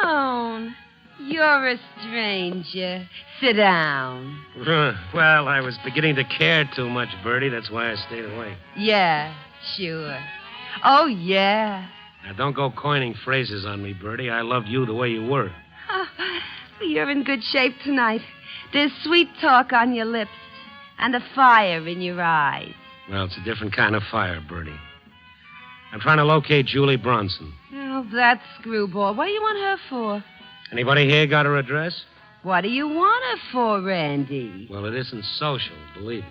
Stone, you're a stranger. Sit down. Well, I was beginning to care too much, Birdie. That's why I stayed away. Yeah, sure. Oh, yeah. Now, don't go coining phrases on me, Bertie. I loved you the way you were. You're in good shape tonight. There's sweet talk on your lips and a fire in your eyes. Well, it's a different kind of fire, Bertie. I'm trying to locate Julie Bronson. Oh, that screwball. What do you want her for? Anybody here got her address? What do you want her for, Randy? Well, it isn't social, believe me.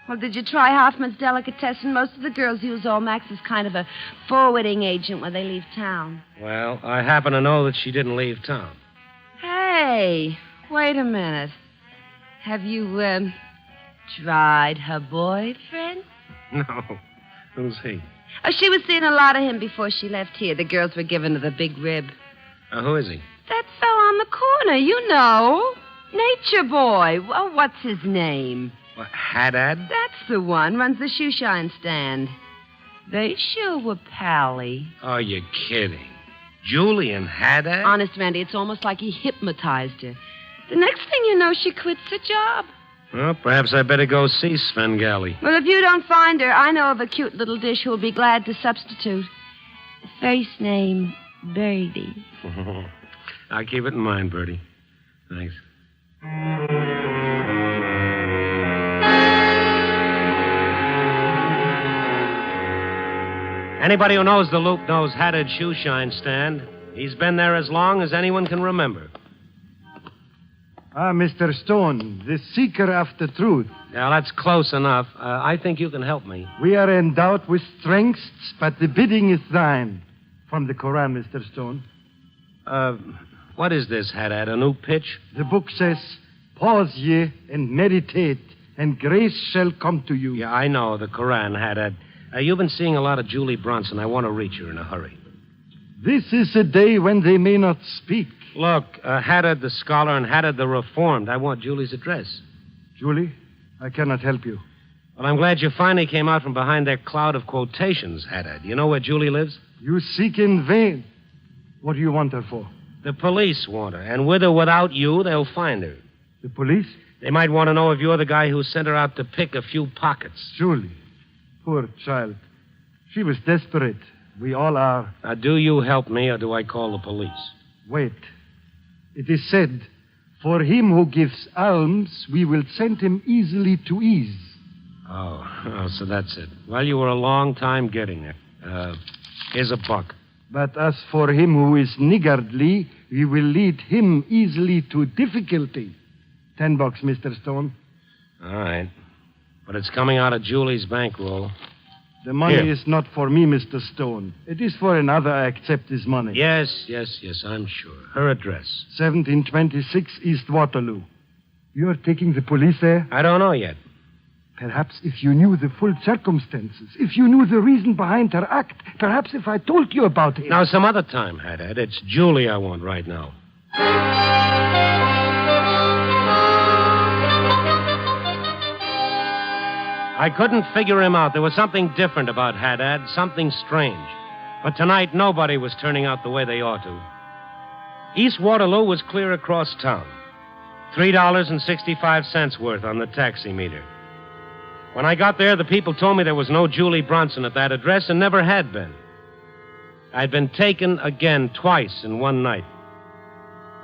Well, did you try Hoffman's Delicatessen? Most of the girls use Olmax as kind of a forwarding agent when they leave town. Well, I happen to know that she didn't leave town. Hey, wait a minute. Have you, tried her boyfriend? No. Who's he? Oh, she was seeing a lot of him before she left here. The girls were giving her the big rib. Who is he? That fella on the corner, you know. Nature Boy. Oh, what's his name? What, Haddad? That's the one. Runs the shoe shine stand. They sure were pally. Oh, you're kidding. Julie and Haddad? Honest, Randy, it's almost like he hypnotized her. The next thing you know, she quits the job. Well, perhaps I better go see Svengali. Well, if you don't find her, I know of a cute little dish who'll be glad to substitute. First name, Birdie. I'll keep it in mind, Bertie. Thanks. Anybody who knows the loop knows Haddad's shoe shine stand. He's been there as long as anyone can remember. Ah, Mr. Stone, the seeker after truth. Now, that's close enough. I think you can help me. We are endowed with strengths, but the bidding is thine. From the Koran, Mr. Stone. What is this, Haddad? A new pitch? The book says, pause ye and meditate, and grace shall come to you. Yeah, I know, the Koran, Haddad. You've been seeing a lot of Julie Bronson. I want to reach her in a hurry. This is a day when they may not speak. Look, Haddad the scholar and Haddad the reformed. I want Julie's address. Julie, I cannot help you. Well, I'm glad you finally came out from behind that cloud of quotations, Haddad. You know where Julie lives? You seek in vain. What do you want her for? The police want her, and with or without you, they'll find her. The police? They might want to know if you're the guy who sent her out to pick a few pockets. Julie, poor child. She was desperate. We all are. Now, do you help me, or do I call the police? Wait. It is said, for him who gives alms, we will send him easily to ease. Oh, so that's it. Well, you were a long time getting there. Here's a buck. But as for him who is niggardly, we will lead him easily to difficulty. $10, Mr. Stone. All right. But it's coming out of Julie's bankroll. The money Here. is not for me, Mr. Stone. It is for another. I accept his money. Yes, I'm sure. Her address. 1726 East Waterloo. You're taking the police there? I don't know yet. Perhaps if you knew the full circumstances, if you knew the reason behind her act, perhaps if I told you about it. Now, some other time, Haddad. It's Julie I want right now. I couldn't figure him out. There was something different about Haddad, something strange. But tonight, nobody was turning out the way they ought to. East Waterloo was clear across town. $3.65 worth on the taxi meter. When I got there, the people told me there was no Julie Bronson at that address and never had been. I'd been taken again twice in one night.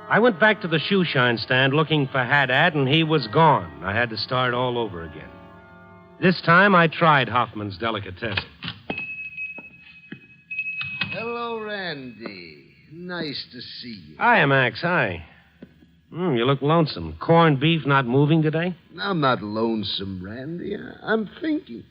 I went back to the shoe shine stand looking for Haddad, and he was gone. I had to start all over again. This time, I tried Hoffman's Delicatessen. Hello, Randy. Nice to see you. Hi, Max. Hi. You look lonesome. Corned beef not moving today? I'm not lonesome, Randy. I'm thinking.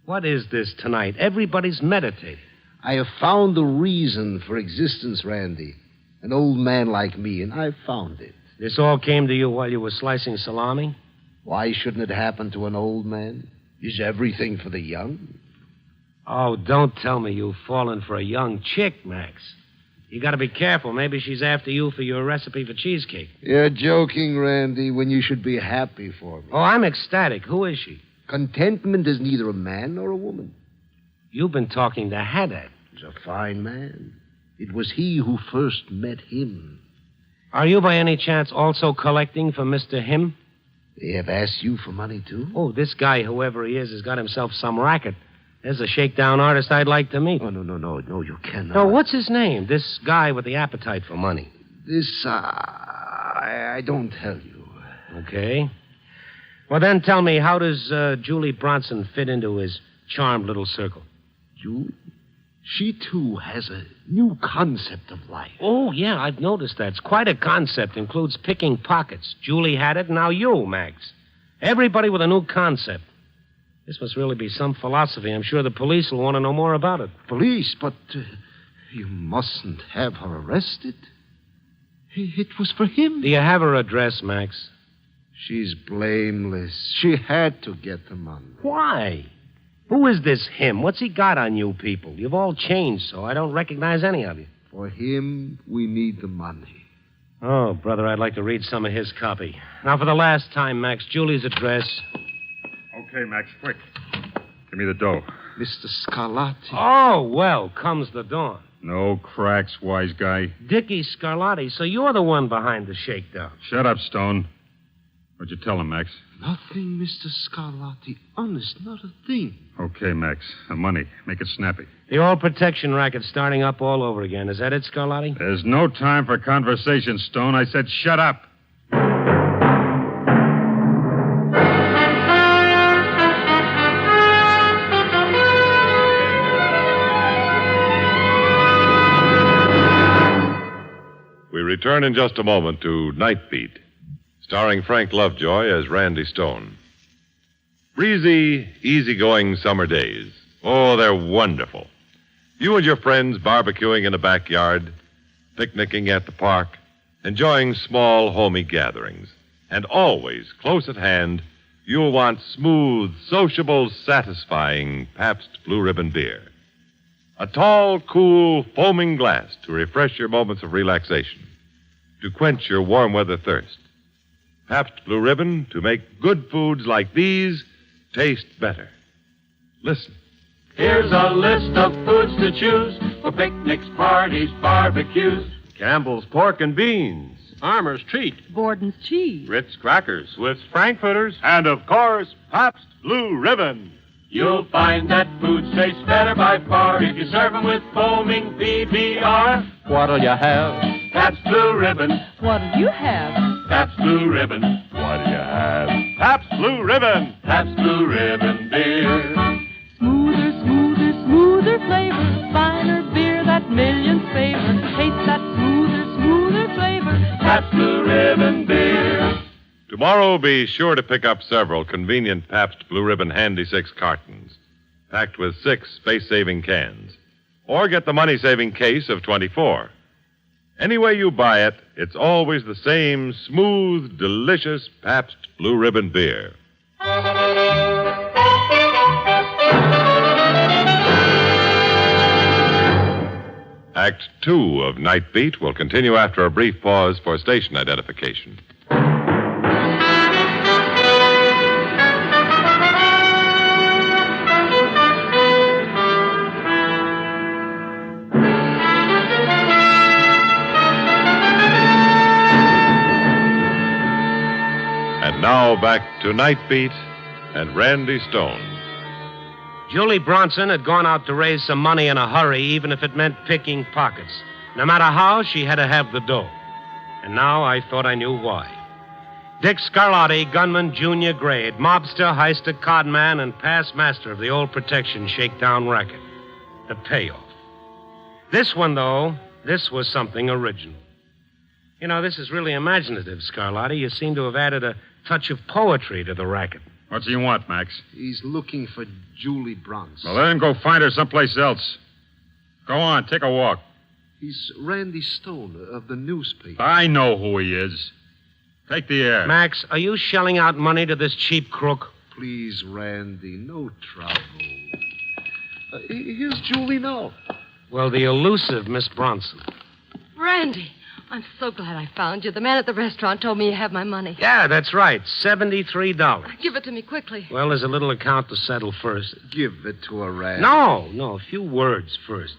What is this tonight? Everybody's meditating. I have found the reason for existence, Randy. An old man like me, and I've found it. This all came to you while you were slicing salami? Why shouldn't it happen to an old man? Is everything for the young? Oh, don't tell me you've fallen for a young chick, Max. You got to be careful. Maybe she's after you for your recipe for cheesecake. You're joking, Randy, when you should be happy for me. Oh, I'm ecstatic. Who is she? Contentment is neither a man nor a woman. You've been talking to Haddad. He's a fine man. It was he who first met him. Are you by any chance also collecting for Mr. Him? They have asked you for money, too? Oh, this guy, whoever he is, has got himself some racket. There's a shakedown artist I'd like to meet. Oh, no, you cannot. No, what's his name? This guy with the appetite for money. This, I don't tell you. Okay. Well, then tell me, how does Julie Bronson fit into his charmed little circle? Julie? She, too, has a new concept of life. Oh, yeah, I've noticed that. It's quite a concept. Includes picking pockets. Julie had it, and now you, Max. Everybody with a new concept. This must really be some philosophy. I'm sure the police will want to know more about it. Police? But you mustn't have her arrested. It was for him. Do you have her address, Max? She's blameless. She had to get the money. Why? Who is this him? What's he got on you people? You've all changed, so I don't recognize any of you. For him, we need the money. Oh, brother, I'd like to read some of his copy. Now, for the last time, Max, Julie's address. Okay, Max, quick. Give me the dough. Mr. Scarlatti. Oh, well, comes the dawn. No cracks, wise guy. Dickie Scarlatti, so you're the one behind the shakedown. Shut up, Stone. What'd you tell him, Max? Nothing, Mr. Scarlatti. Honest, not a thing. Okay, Max. The money. Make it snappy. The all protection racket's starting up all over again. Is that it, Scarlatti? There's no time for conversation, Stone. I said shut up. We return in just a moment to Night Beat, starring Frank Lovejoy as Randy Stone. Breezy, easygoing summer days. Oh, they're wonderful. You and your friends barbecuing in a backyard, picnicking at the park, enjoying small, homey gatherings. And always, close at hand, you'll want smooth, sociable, satisfying Pabst Blue Ribbon beer. A tall, cool, foaming glass to refresh your moments of relaxation, to quench your warm weather thirst. Pabst Blue Ribbon to make good foods like these taste better. Listen. Here's a list of foods to choose for picnics, parties, barbecues. Campbell's pork and beans. Armour's treat. Borden's cheese. Ritz crackers. Swift's frankfurters. And, of course, Pabst Blue Ribbon. You'll find that foods taste better by far if you serve them with foaming PBR. What'll you have? Pabst Blue Ribbon. What'll you have? Pabst Blue Ribbon. What'll you have? Pabst Blue Ribbon. Pabst Blue Ribbon beer. Smoother, smoother, smoother flavor. Finer beer that millions favor. Taste that smoother, smoother flavor. Pabst Blue Ribbon beer. Tomorrow, be sure to pick up several convenient Pabst Blue Ribbon Handy 6 cartons, packed with 6 space-saving cans. Or get the money-saving case of 24. Any way you buy it, it's always the same smooth, delicious Pabst Blue Ribbon beer. Act 2 of Night Beat will continue after a brief pause for station identification. Now back to Night Beat and Randy Stone. Julie Bronson had gone out to raise some money in a hurry, even if it meant picking pockets. No matter how, she had to have the dough. And now I thought I knew why. Dick Scarlatti, gunman, junior grade, mobster, heister, codman, and past master of the old protection shakedown racket. The payoff. This one, though, this was something original. You know, this is really imaginative, Scarlatti. You seem to have added a touch of poetry to the racket. What's he want, Max? He's looking for Julie Bronson. Well, let him go find her someplace else. Go on, take a walk. He's Randy Stone of the newspaper. I know who he is. Take the air. Max, are you shelling out money to this cheap crook? Please, Randy, no trouble. Here's Julie now. Well, the elusive Miss Bronson. Randy, I'm so glad I found you. The man at the restaurant told me you have my money. Yeah, that's right. $73. Give it to me quickly. Well, there's a little account to settle first. Give it to her, Randy. No, a few words first.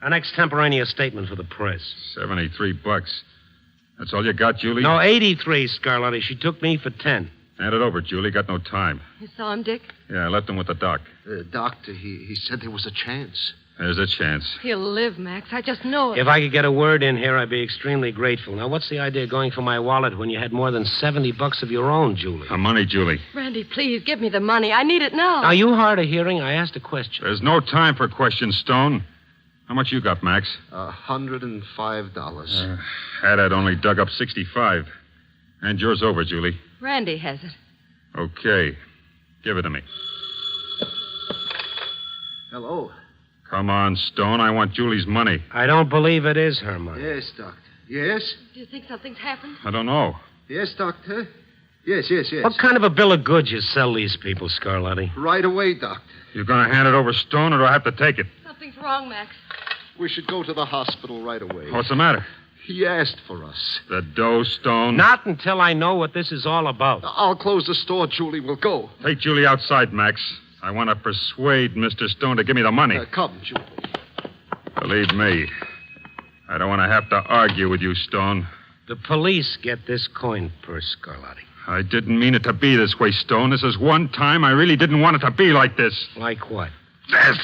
An extemporaneous statement for the press. $73. That's all you got, Julie? No, 83, Scarlatti. She took me for 10. Hand it over, Julie. Got no time. You saw him, Dick? Yeah, I left him with the doc. Doctor, he said there was a chance. There's a chance. He'll live, Max. I just know it. If I could get a word in here, I'd be extremely grateful. Now, what's the idea of going for my wallet when you had more than $70 of your own, Julie? Money, Julie. Randy, please, give me the money. I need it now. Are you hard of hearing? I asked a question. There's no time for questions, Stone. How much you got, Max? $105. Haddad only dug up 65. Hand yours over, Julie. Randy has it. Okay. Give it to me. Hello. Come on, Stone. I want Julie's money. I don't believe it is her money. Yes, Doctor. Yes? Do you think something's happened? I don't know. Yes, Doctor. Yes. What kind of a bill of goods you sell these people, Scarlatti? Right away, Doctor. You going to hand it over, Stone, or do I have to take it? Something's wrong, Max. We should go to the hospital right away. What's the matter? He asked for us. The dough, Stone? Not until I know what this is all about. I'll close the store, Julie. We'll go. Take Julie outside, Max. I want to persuade Mr. Stone to give me the money. Come, Julie. Believe me, I don't want to have to argue with you, Stone. The police get this coin purse, Scarlatti. I didn't mean it to be this way, Stone. This is one time I really didn't want it to be like this. Like what? This.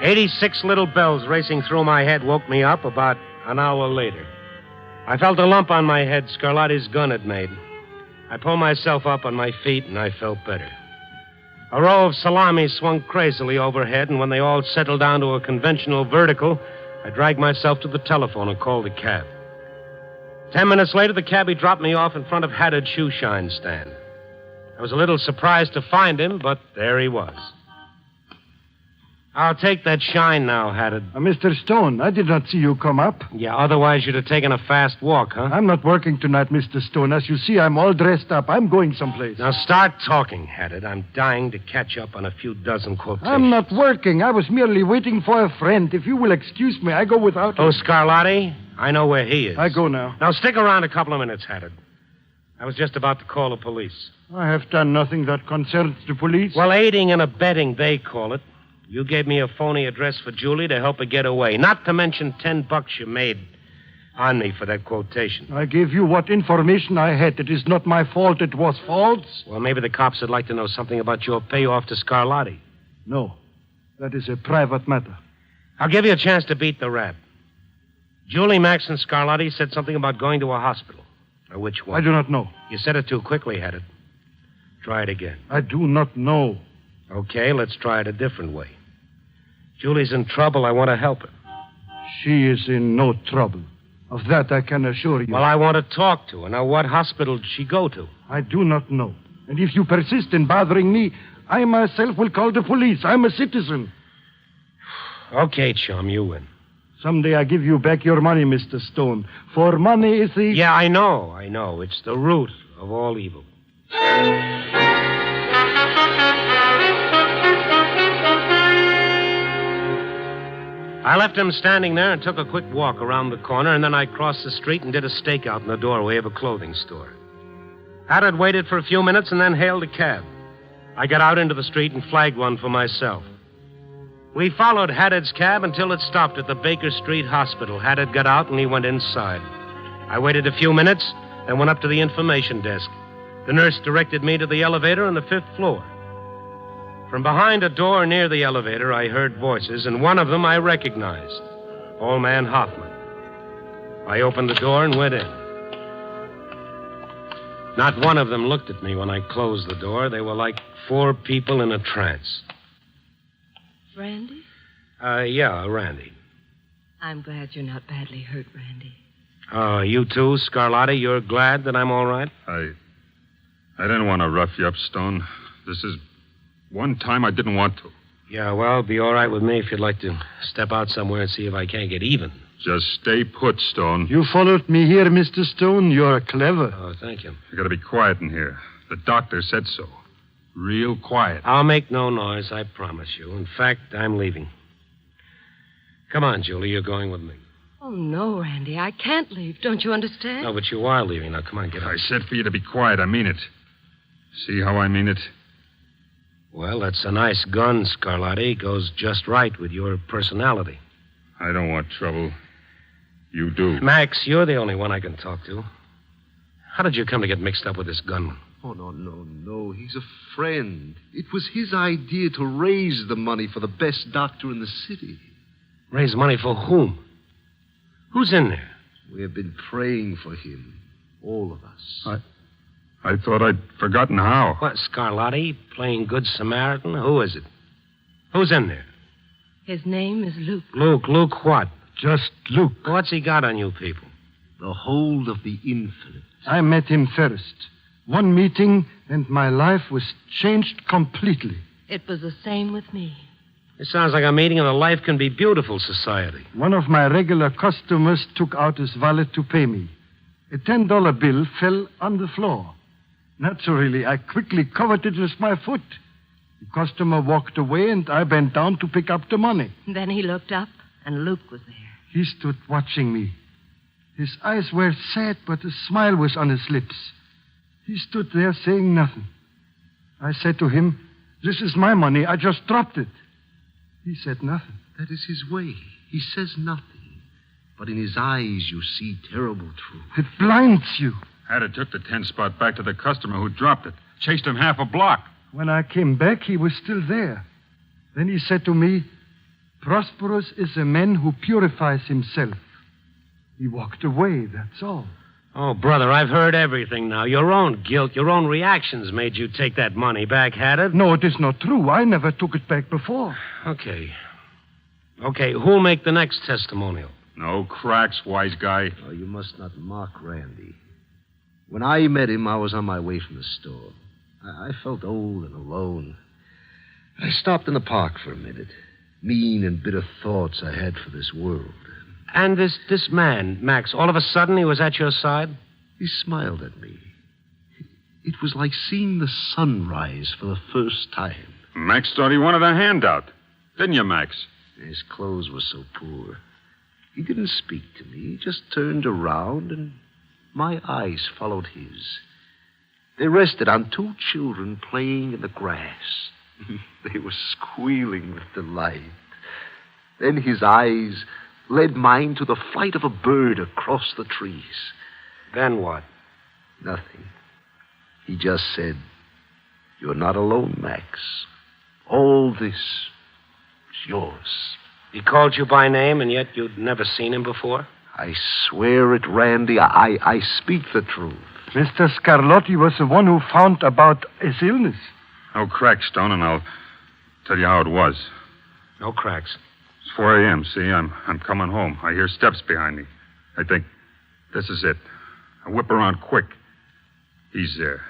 86 little bells racing through my head woke me up about an hour later. I felt a lump on my head Scarlatti's gun had made. I pulled myself up on my feet, and I felt better. A row of salamis swung crazily overhead, and when they all settled down to a conventional vertical, I dragged myself to the telephone and called a cab. 10 minutes later, the cabbie dropped me off in front of Haddad's shoe shine stand. I was a little surprised to find him, but there he was. I'll take that shine now, Haddad. Mr. Stone, I did not see you come up. Yeah, otherwise you'd have taken a fast walk, huh? I'm not working tonight, Mr. Stone. As you see, I'm all dressed up. I'm going someplace. Now start talking, Haddad. I'm dying to catch up on a few dozen quotations. I'm not working. I was merely waiting for a friend. If you will excuse me, I go without him. Oh, Scarlatti? I know where he is. I go now. Now stick around a couple of minutes, Haddad. I was just about to call the police. I have done nothing that concerns the police. Well, aiding and abetting, they call it. You gave me a phony address for Julie to help her get away. Not to mention $10 you made on me for that quotation. I gave you what information I had. It is not my fault it was false. Well, maybe the cops would like to know something about your payoff to Scarlatti. No. That is a private matter. I'll give you a chance to beat the rap. Julie, Max, and Scarlatti said something about going to a hospital. Or which one? I do not know. You said it too quickly, Haddad. Try it again. I do not know. Okay, let's try it a different way. Julie's in trouble. I want to help her. She is in no trouble. Of that I can assure you. Well, I want to talk to her. Now, what hospital did she go to? I do not know. And if you persist in bothering me, I myself will call the police. I'm a citizen. Okay, chum, you win. Someday I give you back your money, Mr. Stone. For money is the... Yeah, I know. It's the root of all evil. I left him standing there and took a quick walk around the corner, and then I crossed the street and did a stakeout in the doorway of a clothing store. Haddad waited for a few minutes and then hailed a cab. I got out into the street and flagged one for myself. We followed Haddad's cab until it stopped at the Baker Street Hospital. Haddad got out and he went inside. I waited a few minutes, then went up to the information desk. The nurse directed me to the elevator on the 5th floor. From behind a door near the elevator, I heard voices, and one of them I recognized. Old Man Hoffman. I opened the door and went in. Not one of them looked at me when I closed the door. They were like 4 people in a trance. Randy? Yeah, Randy. I'm glad you're not badly hurt, Randy. You too, Scarlatti? You're glad that I'm all right? I didn't want to rough you up, Stone. This is one time I didn't want to. Yeah, well, it'd be all right with me if you'd like to step out somewhere and see if I can't get even. Just stay put, Stone. You followed me here, Mr. Stone. You're clever. Oh, thank you. You gotta be quiet in here. The doctor said so. Real quiet. I'll make no noise, I promise you. In fact, I'm leaving. Come on, Julie, you're going with me. Oh, no, Randy, I can't leave. Don't you understand? No, but you are leaving. Now, come on, get up. I said for you to be quiet. I mean it. See how I mean it? Well, that's a nice gun, Scarlatti. Goes just right with your personality. I don't want trouble. You do. Max, you're the only one I can talk to. How did you come to get mixed up with this gunman? Oh, no. He's a friend. It was his idea to raise the money for the best doctor in the city. Raise money for whom? Who's in there? We have been praying for him. All of us. I thought I'd forgotten how. What, Scarlatti? Playing Good Samaritan? Who is it? Who's in there? His name is Luke. Luke what? Just Luke. What's he got on you people? The hold of the infinite. I met him first. One meeting, and my life was changed completely. It was the same with me. It sounds like a meeting of the Life Can Be Beautiful Society. One of my regular customers took out his wallet to pay me. A $10 bill fell on the floor. Naturally, I quickly covered it with my foot. The customer walked away, and I bent down to pick up the money. Then he looked up, and Luke was there. He stood watching me. His eyes were sad, but a smile was on his lips. He stood there saying nothing. I said to him, "This is my money. I just dropped it." He said nothing. That is his way. He says nothing. But in his eyes, you see terrible truth. It blinds you. Had it took the 10 spot back to the customer who dropped it. Chased him half a block. When I came back, he was still there. Then he said to me, "Prosperous is a man who purifies himself." He walked away, that's all. Oh, brother, I've heard everything now. Your own guilt, your own reactions made you take that money back, had it? No, it is not true. I never took it back before. Okay, who'll make the next testimonial? No cracks, wise guy. Oh, you must not mock Randy. When I met him, I was on my way from the store. I felt old and alone. I stopped in the park for a minute. Mean and bitter thoughts I had for this world. And this man, Max, all of a sudden he was at your side? He smiled at me. It was like seeing the sun rise for the first time. Max thought he wanted a handout. Didn't you, Max? His clothes were so poor. He didn't speak to me. He just turned around, and my eyes followed his. They rested on two children playing in the grass. They were squealing with delight. Then his eyes led mine to the flight of a bird across the trees. Then what? Nothing. He just said, "You're not alone, Max. All this is yours." He called you by name, and yet you'd never seen him before? I swear it, Randy. I speak the truth. Mr. Scarlotti was the one who found about his illness. No cracks, Stone, and I'll tell you how it was. No cracks. It's 4 a.m., see? I'm coming home. I hear steps behind me. I think, this is it. I whip around quick. He's there.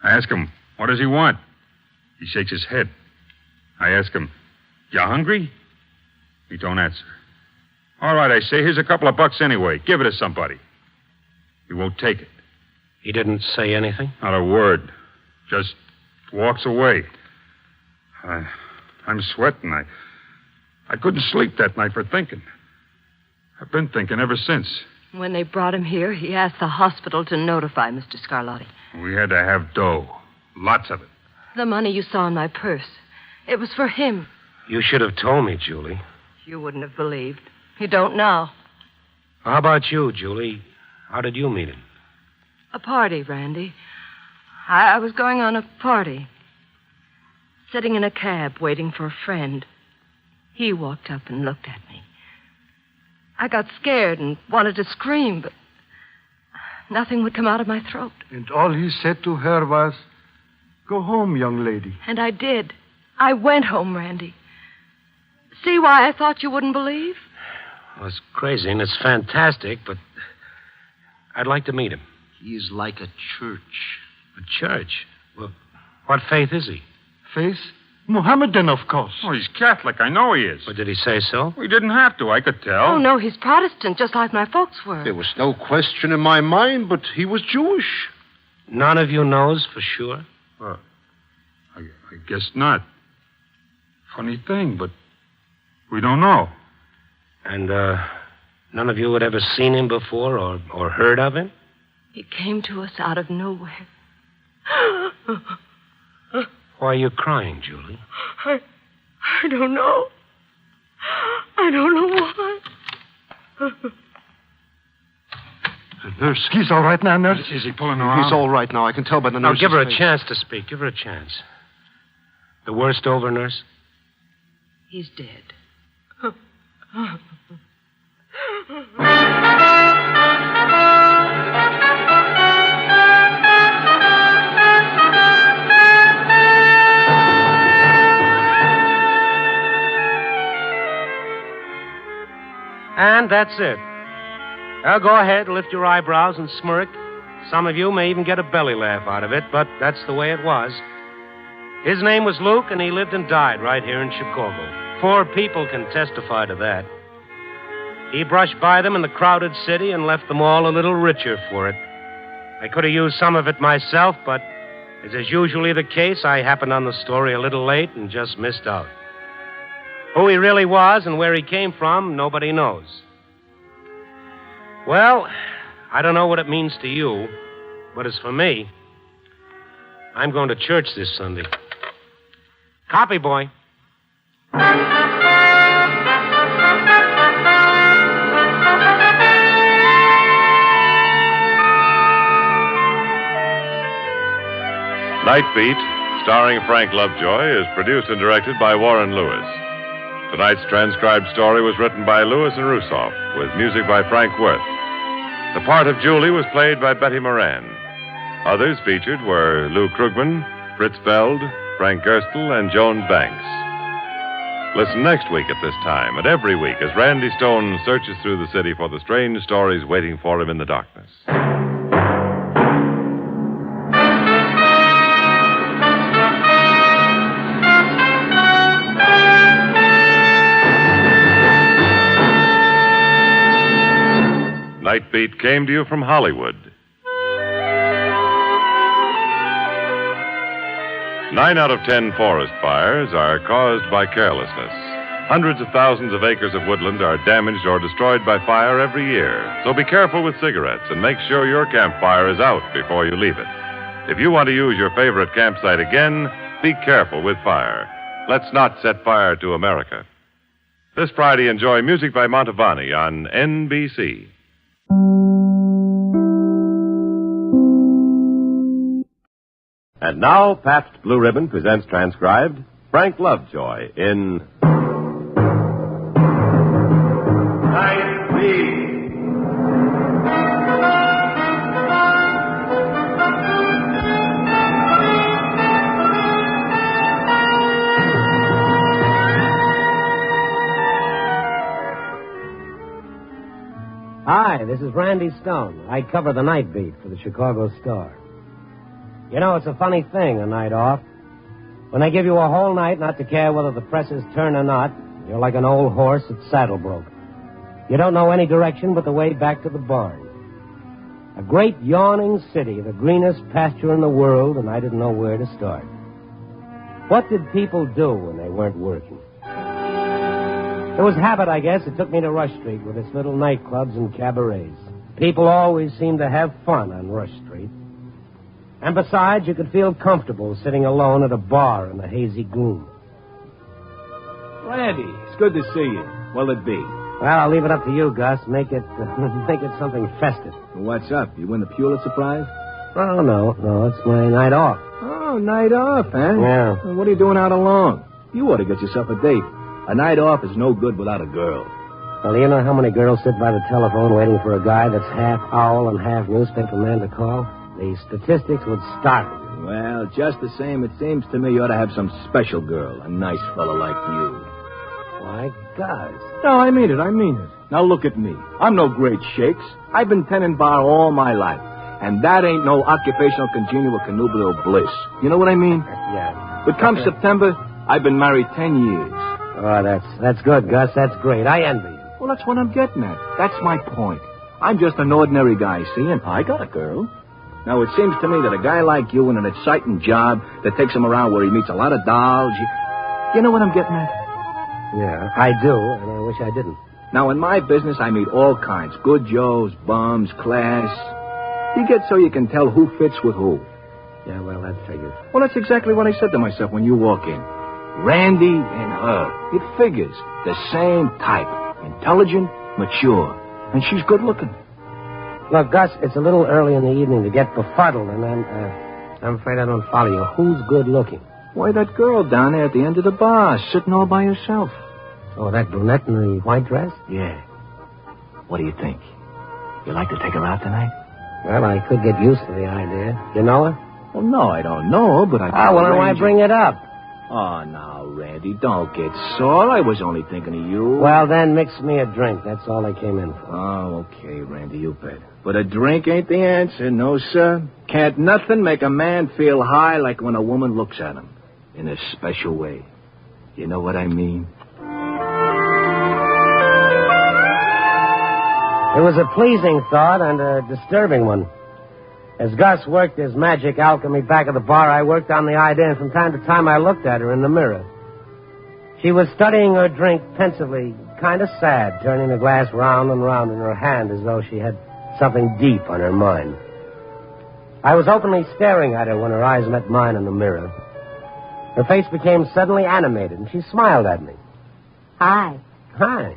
I ask him, what does he want? He shakes his head. I ask him, you hungry? He don't answer. All right, I say, here's a couple of bucks anyway. Give it to somebody. He won't take it. He didn't say anything? Not a word. Just walks away. I'm sweating. I couldn't sleep that night for thinking. I've been thinking ever since. When they brought him here, he asked the hospital to notify Mr. Scarlotti. We had to have dough. Lots of it. The money you saw in my purse. It was for him. You should have told me, Julie. You wouldn't have believed. You don't now. How about you, Julie? How did you meet him? A party, Randy. I was going on a party. Sitting in a cab waiting for a friend. He walked up and looked at me. I got scared and wanted to scream, but nothing would come out of my throat. And all he said to her was, "Go home, young lady." And I did. I went home, Randy. See why I thought you wouldn't believe? Well, it's crazy and it's fantastic, but I'd like to meet him. He is like a church. A church? Well, what faith is he? Faith? Mohammedan, of course. Oh, he's Catholic. I know he is. But did he say so? We didn't have to. I could tell. Oh, no, he's Protestant, just like my folks were. There was no question in my mind, but he was Jewish. None of you knows for sure? I guess not. Funny thing, but we don't know. And, none of you had ever seen him before or heard of him? He came to us out of nowhere. Why are you crying, Julie? I don't know. I don't know why. Nurse, he's all right now, nurse? Is he pulling her He's all right now. I can tell by the Now, nurse's give her a face. chance to speak. Give her a chance. The worst over, nurse? He's dead. And that's it. Well, go ahead, lift your eyebrows and smirk. Some of you may even get a belly laugh out of it, but that's the way it was. His name was Luke, and he lived and died right here in Chicago. 4 people can testify to that. He brushed by them in the crowded city and left them all a little richer for it. I could have used some of it myself, but as is usually the case, I happened on the story a little late and just missed out. Who he really was and where he came from, nobody knows. Well, I don't know what it means to you, but as for me, I'm going to church this Sunday. Copy, boy. Night Beat, starring Frank Lovejoy, is produced and directed by Warren Lewis. Tonight's transcribed story was written by Lewis and Russoff, with music by Frank Worth. The part of Julie was played by Betty Moran. Others featured were Lou Krugman, Fritz Feld, Frank Gerstle, and Joan Banks. Listen next week at this time, and every week, as Randy Stone searches through the city for the strange stories waiting for him in the darkness. Night Beat came to you from Hollywood. 9 out of 10 forest fires are caused by carelessness. Hundreds of thousands of acres of woodland are damaged or destroyed by fire every year. So be careful with cigarettes and make sure your campfire is out before you leave it. If you want to use your favorite campsite again, be careful with fire. Let's not set fire to America. This Friday, enjoy music by Montevani on NBC. And now, Pabst Blue Ribbon presents transcribed Frank Lovejoy in Night Beat. Hi, this is Randy Stone. I cover the Night Beat for the Chicago Star. You know, it's a funny thing, a night off. When they give you a whole night not to care whether the presses turn or not, you're like an old horse that's saddle broke. You don't know any direction but the way back to the barn. A great yawning city, the greenest pasture in the world, and I didn't know where to start. What did people do when they weren't working? It was habit, I guess. It took me to Rush Street with its little nightclubs and cabarets. People always seemed to have fun on Rush Street. And besides, you could feel comfortable sitting alone at a bar in the hazy gloom. Randy, it's good to see you. What'll it be? Well, I'll leave it up to you, Gus. Make it something festive. What's up? You win the Pulitzer Prize? Oh, no, it's my night off. Oh, night off, huh? Yeah. Well, what are you doing out alone? You ought to get yourself a date. A night off is no good without a girl. Well, you know how many girls sit by the telephone waiting for a guy that's half owl and half newspaper man to call? The statistics would startle you. Well, just the same, it seems to me you ought to have some special girl, a nice fellow like you. Why, Gus. No, I mean it. Now look at me. I'm no great shakes. I've been tending bar all my life. And that ain't no occupational congenial connubial bliss. You know what I mean? Yeah. But come September, I've been married 10 years. Oh, that's good, Gus. That's great. I envy you. Well, that's what I'm getting at. That's my point. I'm just an ordinary guy, see, and I got a girl. Now, it seems to me that a guy like you in an exciting job that takes him around where he meets a lot of dolls, you know what I'm getting at? Yeah, I do, and I wish I didn't. Now, in my business, I meet all kinds. Good Joes, bums, class. You get so you can tell who fits with who. Yeah, well, that figures. Well, that's exactly what I said to myself when you walk in. Randy and her. It figures. The same type. Intelligent, mature. And she's good looking. Look, Gus, it's a little early in the evening to get befuddled, and I'm afraid I don't follow you. Who's good looking? Why, that girl down there at the end of the bar, sitting all by herself. Oh, that brunette in the white dress? Yeah. What do you think? You like to take her out tonight? Well, I could get used to the idea. You know her? Well, no, I don't know her, but I... well, then why bring it up? Oh, now, Randy, don't get sore. I was only thinking of you. Well, then mix me a drink. That's all I came in for. Oh, okay, Randy, you bet. But a drink ain't the answer, no, sir. Can't nothing make a man feel high like when a woman looks at him in a special way. You know what I mean? It was a pleasing thought and a disturbing one. As Gus worked his magic alchemy back at the bar, I worked on the idea, and from time to time I looked at her in the mirror. She was studying her drink pensively, kind of sad, turning the glass round and round in her hand as though she had something deep on her mind. I was openly staring at her when her eyes met mine in the mirror. Her face became suddenly animated, and she smiled at me. Hi. Hi.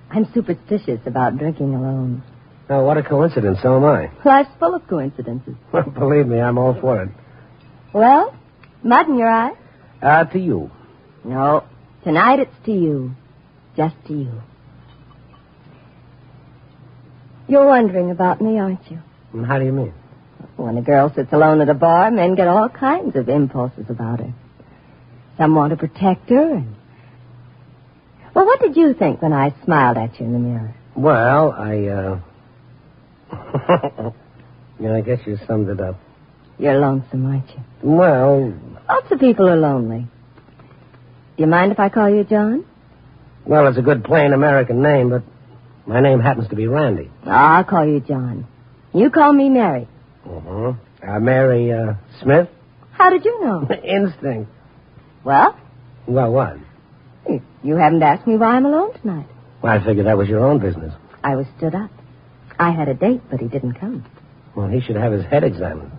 I'm superstitious about drinking alone. Oh, what a coincidence. So am I. Life's full of coincidences. Well, believe me, I'm all for it. Well, mud in your eye? To you. No. Tonight it's to you. Just to you. You're wondering about me, aren't you? How do you mean? When a girl sits alone at a bar, men get all kinds of impulses about her. Some want to protect her. Well, what did you think when I smiled at you in the mirror? Well, I guess you summed it up. You're lonesome, aren't you? Well... Lots of people are lonely. Do you mind if I call you John? Well, it's a good plain American name, but my name happens to be Randy. I'll call you John. You call me Mary. Mary, Smith? How did you know? Instinct. Well? Well, what? You haven't asked me why I'm alone tonight. Well, I figured that was your own business. I was stood up. I had a date, but he didn't come. Well, he should have his head examined.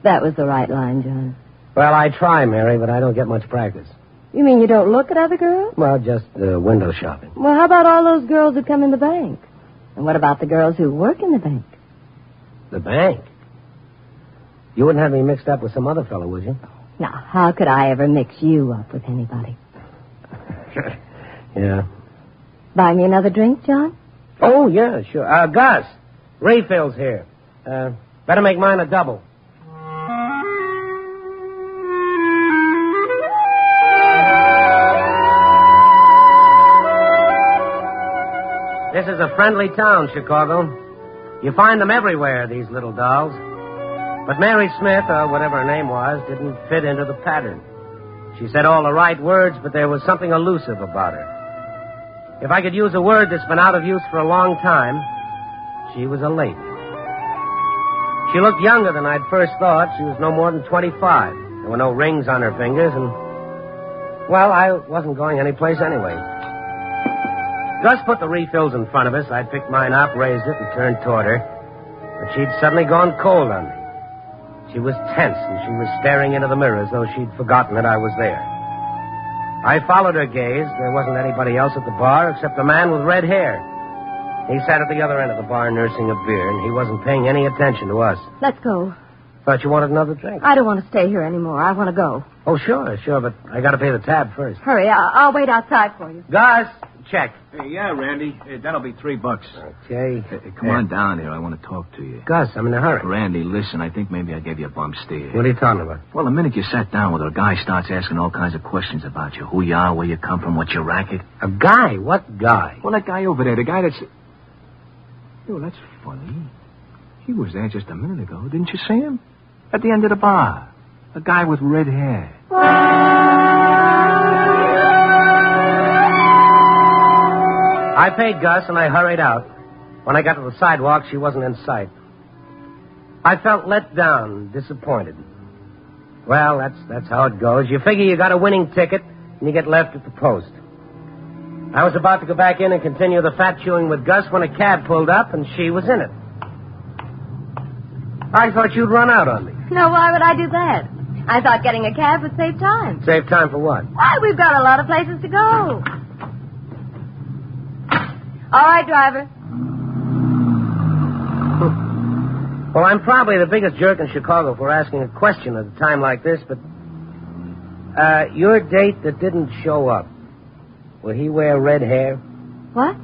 That was the right line, John. Well, I try, Mary, but I don't get much practice. You mean you don't look at other girls? Well, just window shopping. Well, how about all those girls who come in the bank? And what about the girls who work in the bank? The bank? You wouldn't have me mixed up with some other fellow, would you? Now, how could I ever mix you up with anybody? Yeah. Buy me another drink, John? Oh, yeah, sure. Gus, refills here. Better make mine a double. This is a friendly town, Chicago. You find them everywhere, these little dolls. But Mary Smith, or whatever her name was, didn't fit into the pattern. She said all the right words, but there was something elusive about her. If I could use a word that's been out of use for a long time, she was a lady. She looked younger than I'd first thought. She was no more than 25. There were no rings on her fingers, and, well, I wasn't going anyplace anyway. Gus put the refills in front of us. I'd picked mine up, raised it, and turned toward her. But she'd suddenly gone cold on me. She was tense, and she was staring into the mirror as though she'd forgotten that I was there. I followed her gaze. There wasn't anybody else at the bar except a man with red hair. He sat at the other end of the bar nursing a beer, and he wasn't paying any attention to us. Let's go. Thought you wanted another drink. I don't want to stay here anymore. I want to go. Oh, sure, but I got to pay the tab first. Hurry, I'll wait outside for you. Gus, check. Hey, yeah, Randy. That'll be $3. Okay. Come on down here. I want to talk to you. Gus, I'm in a hurry. Randy, listen, I think maybe I gave you a bump steer. What are you talking about? Well, the minute you sat down with her, a guy starts asking all kinds of questions about you. Who you are, where you come from, what's your racket. A guy? What guy? Well, that guy over there, the guy that's... Oh, that's funny. He was there just a minute ago. Didn't you see him? At the end of the bar. A guy with red hair. I paid Gus, and I hurried out. When I got to the sidewalk, she wasn't in sight. I felt let down, disappointed. Well, that's how it goes. You figure you got a winning ticket, and you get left at the post. I was about to go back in and continue the fat chewing with Gus when a cab pulled up, and she was in it. I thought you'd run out on me. No, why would I do that? I thought getting a cab would save time. Save time for what? Why, we've got a lot of places to go. All right, driver. Well, I'm probably the biggest jerk in Chicago for asking a question at a time like this, but... your date that didn't show up, will he wear red hair? What?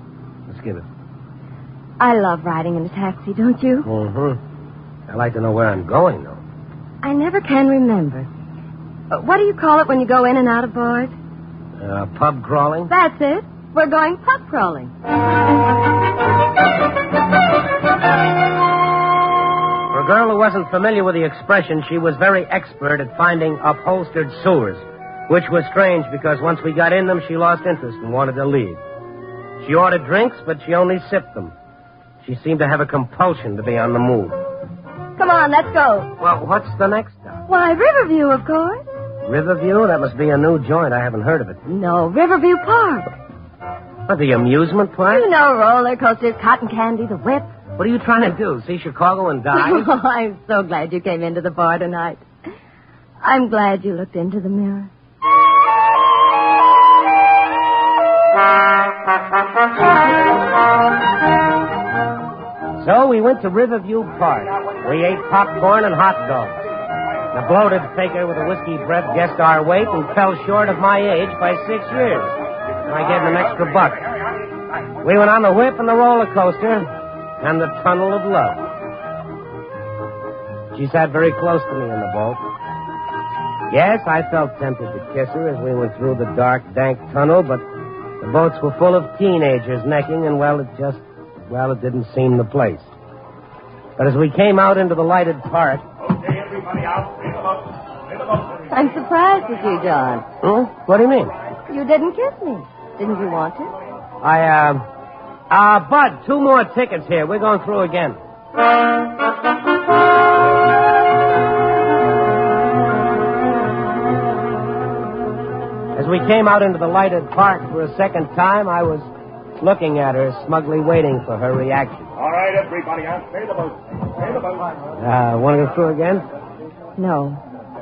Let's give it. I love riding in a taxi, don't you? Mm-hmm. I'd like to know where I'm going, though. I never can remember. What do you call it when you go in and out of bars? Pub crawling? That's it. We're going pub crawling. For a girl who wasn't familiar with the expression, she was very expert at finding upholstered sewers, which was strange because once we got in them, she lost interest and wanted to leave. She ordered drinks, but she only sipped them. She seemed to have a compulsion to be on the move. Come on, let's go. Well, what's the next stop? Why, Riverview, of course. Riverview? That must be a new joint. I haven't heard of it. No, Riverview Park. What, the amusement park? You know, roller coasters, cotton candy, the whip. What are you trying to do, see Chicago and die? Oh, I'm so glad you came into the bar tonight. I'm glad you looked into the mirror. So we went to Riverview Park. We ate popcorn and hot dogs. The bloated faker with a whiskey breath guessed our weight and fell short of my age by 6 years. I gave him an extra $1. We went on the whip and the roller coaster and the tunnel of love. She sat very close to me in the boat. Yes, I felt tempted to kiss her as we went through the dark, dank tunnel, but the boats were full of teenagers necking, and, it didn't seem the place. But as we came out into the lighted park... Okay, everybody out. In the boat. I'm surprised at you, John. What do you mean? You didn't kiss me. Didn't you want to? Bud, 2 more tickets here. We're going through again. As we came out into the lighted park for a second time, I was looking at her, smugly waiting for her reaction. All right, everybody out. Stay the boat. Stay the boat. Want to go through again? No.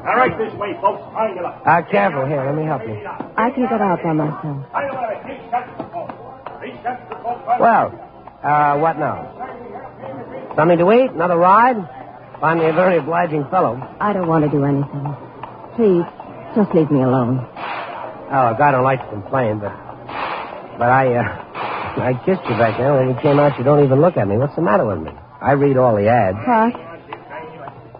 All right, this way, folks. Find you up. Careful. Here, let me help you. I can get out by myself. Well, what now? Something to eat? Another ride? Find me a very obliging fellow. I don't want to do anything. Please, just leave me alone. Oh, look, I don't like to complain, but I kissed you back there. When you came out, you don't even look at me. What's the matter with me? I read all the ads. What?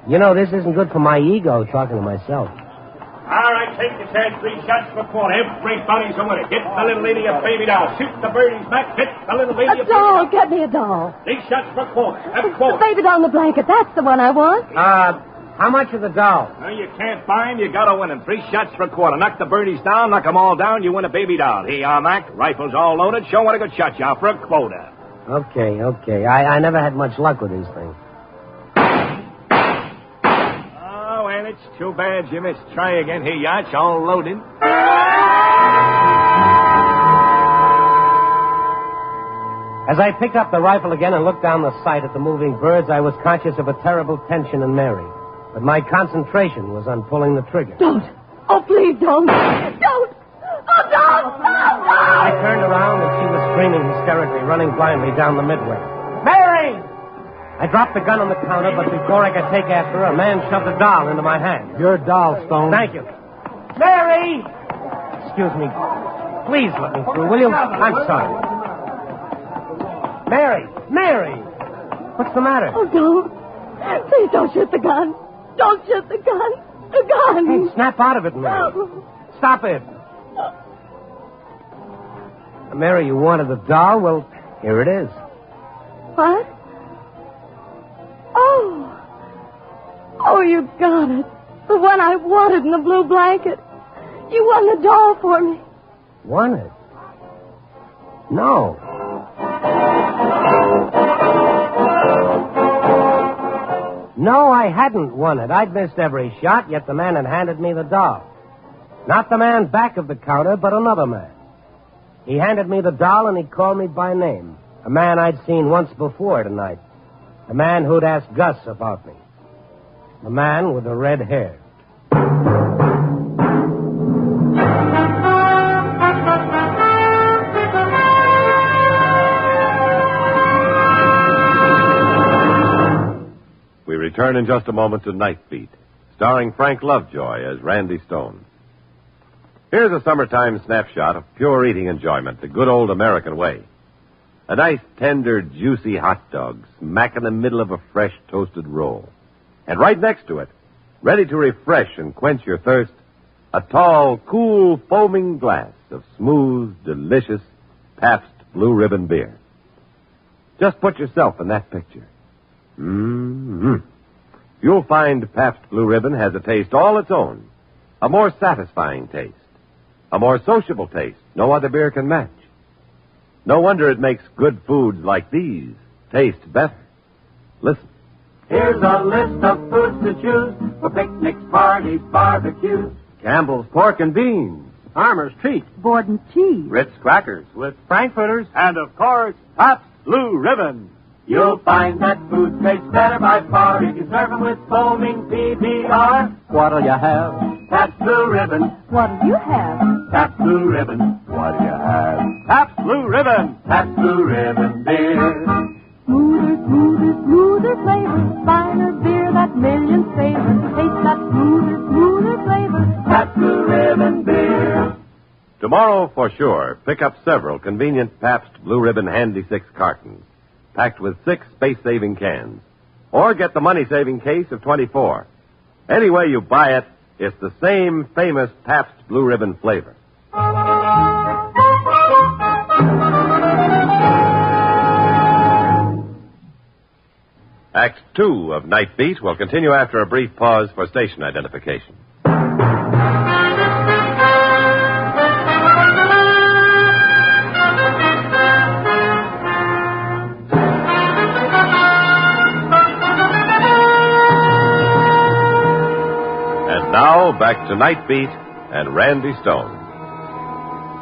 You know, this isn't good for my ego, talking to myself. All right, take your chance. 3 shots per quarter. Everybody's a winner. Get the little lady a baby doll. Shoot the birdies back. Get the little lady a baby doll. doll. Get me a doll. 3 shots per quarter. That's quarter. The baby doll in the blanket. That's the one I want. How much is the doll? Well, you can't buy him. You got to win him. 3 shots per quarter. Knock the birdies down. Knock them all down. You win a baby doll. Here you are, Mac. Rifles all loaded. Show what a good shot you are for a quota. Okay. I never had much luck with these things. Oh, and it's too bad you missed. Try again. Here you are. It's all loaded. As I picked up the rifle again and looked down the sight at the moving birds, I was conscious of a terrible tension in Mary. But my concentration was on pulling the trigger. Don't. Oh, please don't. Don't. Oh, don't. I turned around and she was screaming hysterically, running blindly down the midway. Mary! I dropped the gun on the counter, but before I could take after her, a man shoved a doll into my hand. Your doll, Stone. Thank you. Mary! Excuse me. Please let me through, will you? I'm sorry. Mary! What's the matter? Oh, don't. Please don't shoot the gun. Don't shoot the gun. The gun. Hey, snap out of it, Mary. Stop it. Mary, you wanted the doll? Well, here it is. What? Oh, you got it. The one I wanted in the blue blanket. You won the doll for me. Won it? No. No, I hadn't won it. I'd missed every shot, yet the man had handed me the doll. Not the man back of the counter, but another man. He handed me the doll and he called me by name. A man I'd seen once before tonight. A man who'd asked Gus about me. The man with the red hair. return in just a moment to Night Beat, starring Frank Lovejoy as Randy Stone. Here's a summertime snapshot of pure eating enjoyment, the good old American way. A nice, tender, juicy hot dog smack in the middle of a fresh toasted roll. And right next to it, ready to refresh and quench your thirst, a tall, cool, foaming glass of smooth, delicious Pabst Blue Ribbon beer. Just put yourself in that picture. Mm-hmm. You'll find Pabst Blue Ribbon has a taste all its own, a more satisfying taste, a more sociable taste no other beer can match. No wonder it makes good foods like these taste better. Listen. Here's a list of foods to choose for picnics, parties, barbecues. Campbell's Pork and Beans. Farmer's Treat. Borden cheese. Ritz Crackers. With Frankfurters and, of course, Pabst Blue Ribbon. You'll find that food tastes better by far if you serve them with foaming PBR. What'll you have? Pabst Blue Ribbon. What'll you have? Pabst Blue Ribbon. What'll you have? Pabst Blue Ribbon. Pabst Blue Ribbon beer. Smoother, smoother, smoother flavor. Finer beer that millions favor. Taste that smoother, smoother flavor. Pabst Blue Ribbon beer. Tomorrow, for sure, pick up several convenient Pabst Blue Ribbon Handy 6 cartons, packed with 6 space-saving cans. Or get the money-saving case of 24. Any way you buy it, it's the same famous Pabst Blue Ribbon flavor. Act 2 of Night Beat will continue after a brief pause for station identification. And now, back to Night Beat and Randy Stone.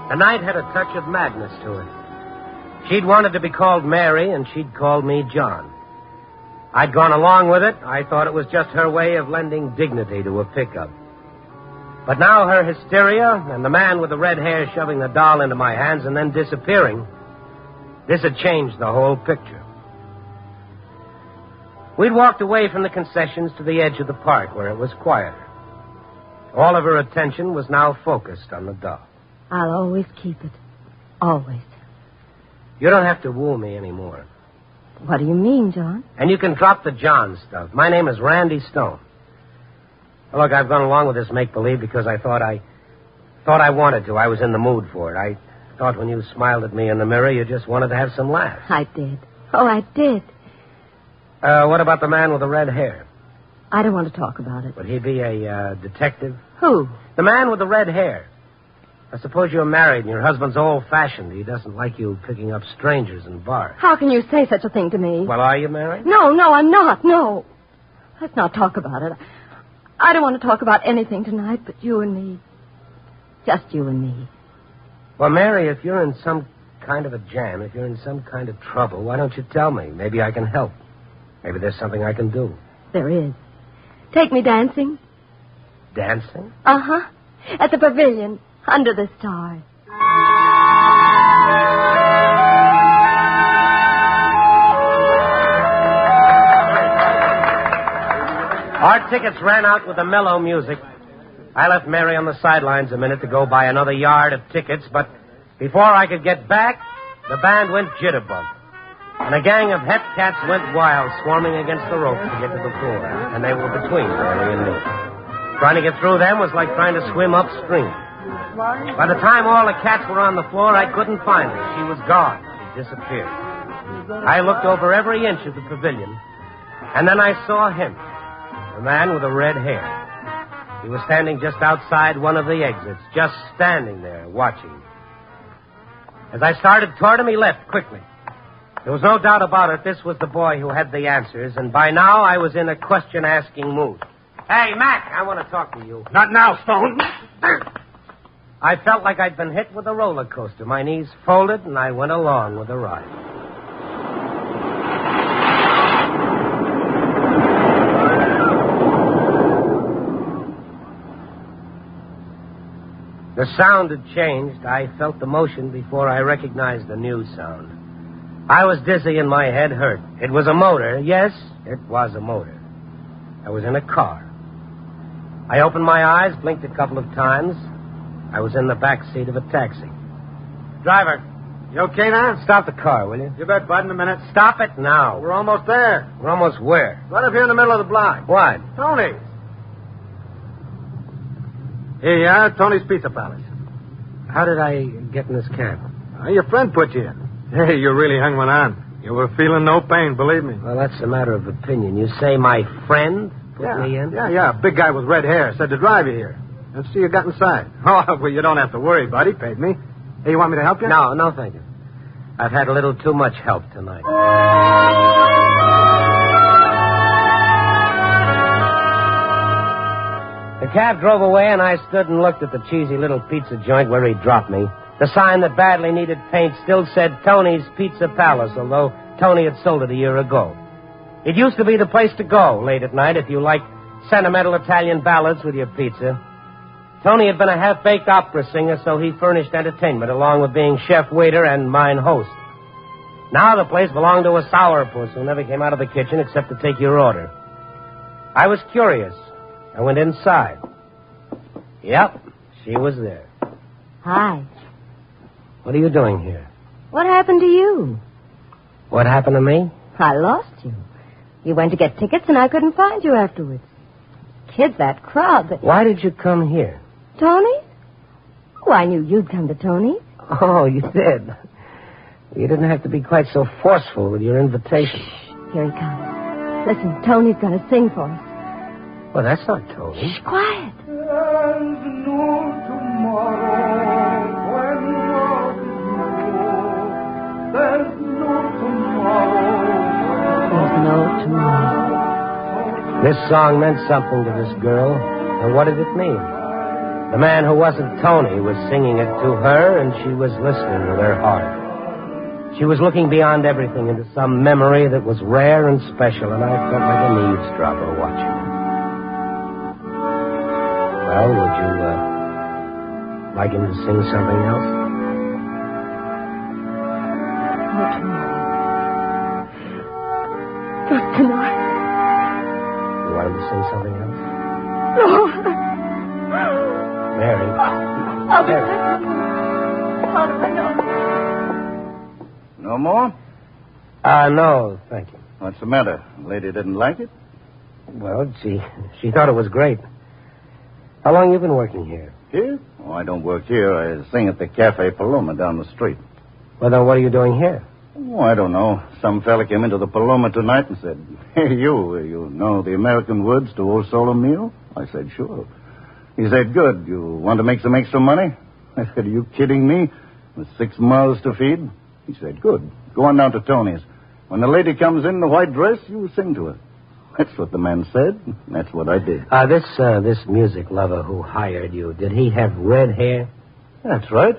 The night had a touch of madness to it. She'd wanted to be called Mary, and she'd called me John. I'd gone along with it. I thought it was just her way of lending dignity to a pickup. But now her hysteria and the man with the red hair shoving the doll into my hands and then disappearing, this had changed the whole picture. We'd walked away from the concessions to the edge of the park where it was quieter. All of her attention was now focused on the doll. I'll always keep it. Always. You don't have to woo me anymore. What do you mean, John? And you can drop the John stuff. My name is Randy Stone. Look, I've gone along with this make-believe because I thought I wanted to. I was in the mood for it. I thought when you smiled at me in the mirror, you just wanted to have some laughs. I did. Oh, I did. What about the man with the red hair? I don't want to talk about it. Would he be a detective? Who? The man with the red hair. I suppose you're married and your husband's old-fashioned. He doesn't like you picking up strangers in bars. How can you say such a thing to me? Well, are you married? No, I'm not. No. Let's not talk about it. I don't want to talk about anything tonight but you and me. Just you and me. Well, Mary, if you're in some kind of a jam, if you're in some kind of trouble, why don't you tell me? Maybe I can help. Maybe there's something I can do. There is. Take me dancing. Dancing? Uh-huh. At the pavilion. Under the stars. Our tickets ran out with the mellow music. I left Mary on the sidelines a minute to go buy another yard of tickets, but before I could get back, the band went jitterbug. And a gang of het cats went wild, swarming against the ropes to get to the floor. And they were between Mary and me. Trying to get through them was like trying to swim upstream. By the time all the cats were on the floor, I couldn't find her. She was gone. She disappeared. I looked over every inch of the pavilion, and then I saw him, the man with the red hair. He was standing just outside one of the exits, just standing there, watching. As I started toward him, he left quickly. There was no doubt about it. This was the boy who had the answers, and by now I was in a question-asking mood. Hey, Mac, I want to talk to you. Not now, Stone. I felt like I'd been hit with a roller coaster. My knees folded, and I went along with the ride. The sound had changed. I felt the motion before I recognized the new sound. I was dizzy and my head hurt. It was a motor. Yes, it was a motor. I was in a car. I opened my eyes, blinked a couple of times. I was in the back seat of a taxi. Driver. You okay now? Stop the car, will you? You bet, bud, in a minute. Stop it now. We're almost there. We're almost where? Right up here in the middle of the block. What? Tony's. Here you are, Tony's Pizza Palace. How did I get in this cab? Your friend put you in. Hey, you really hung one on. You were feeling no pain, believe me. Well, that's a matter of opinion. You say my friend put me in? Yeah. Big guy with red hair. Said to drive you here. Let's see you got inside. Oh, well, you don't have to worry, buddy. Paid me. Hey, you want me to help you? No, thank you. I've had a little too much help tonight. The cab drove away, and I stood and looked at the cheesy little pizza joint where he dropped me. The sign that badly needed paint still said Tony's Pizza Palace, although Tony had sold it a year ago. It used to be the place to go late at night if you liked sentimental Italian ballads with your pizza. Tony had been a half-baked opera singer, so he furnished entertainment, along with being chef, waiter, and mine host. Now the place belonged to a sourpuss who never came out of the kitchen except to take your order. I was curious. I went inside. Yep, she was there. Hi. What are you doing here? What happened to you? What happened to me? I lost you. You went to get tickets, and I couldn't find you afterwards. Kids, that crowd. Why did you come here? Tony? Oh, I knew you'd come to Tony. Oh, you did. You didn't have to be quite so forceful with your invitation. Shh, here he comes. Listen, Tony's going to sing for us. Well, that's not Tony. Shh, quiet. There's no tomorrow when love is new. There's no tomorrow. There's no tomorrow. This song meant something to this girl. And what did it mean? The man who wasn't Tony was singing it to her, and she was listening with her heart. She was looking beyond everything into some memory that was rare and special, and I felt like an eavesdropper watching her. Well, would you, like him to sing something else? Not tonight. Not tonight. You want him to sing something else? No. Mary. I'll be back. How do I know? No more? No, thank you. What's the matter? The lady didn't like it? Well, she thought it was great. How long you been working here? Here? Oh, I don't work here. I sing at the Cafe Paloma down the street. Well, then what are you doing here? Oh, I don't know. Some fella came into the Paloma tonight and said, "Hey, you know the American Woods to Old Solo Meal?" I said, "Sure." He said, "Good. You want to make some extra money?" I said, "Are you kidding me? With 6 mouths to feed?" He said, "Good. Go on down to Tony's. When the lady comes in the white dress, you sing to her." That's what the man said. That's what I did. This music lover who hired you, did he have red hair? That's right.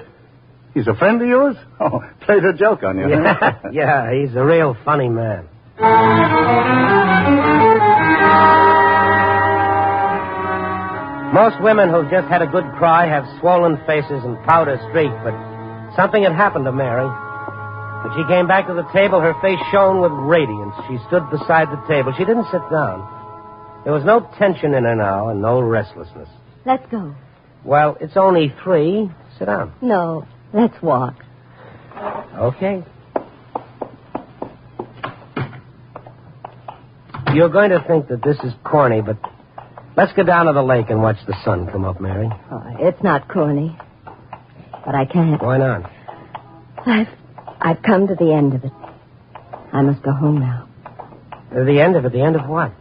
He's a friend of yours? Oh, played a joke on you. Yeah, yeah, he's a real funny man. Most women who've just had a good cry have swollen faces and powder streaked, but something had happened to Mary. When she came back to the table, her face shone with radiance. She stood beside the table. She didn't sit down. There was no tension in her now and no restlessness. Let's go. Well, it's only 3. Sit down. No, let's walk. Okay. You're going to think that this is corny, but let's go down to the lake and watch the sun come up, Mary. Oh, it's not corny. But I can't. Why not? I've come to the end of it. I must go home now. The end of it? The end of what?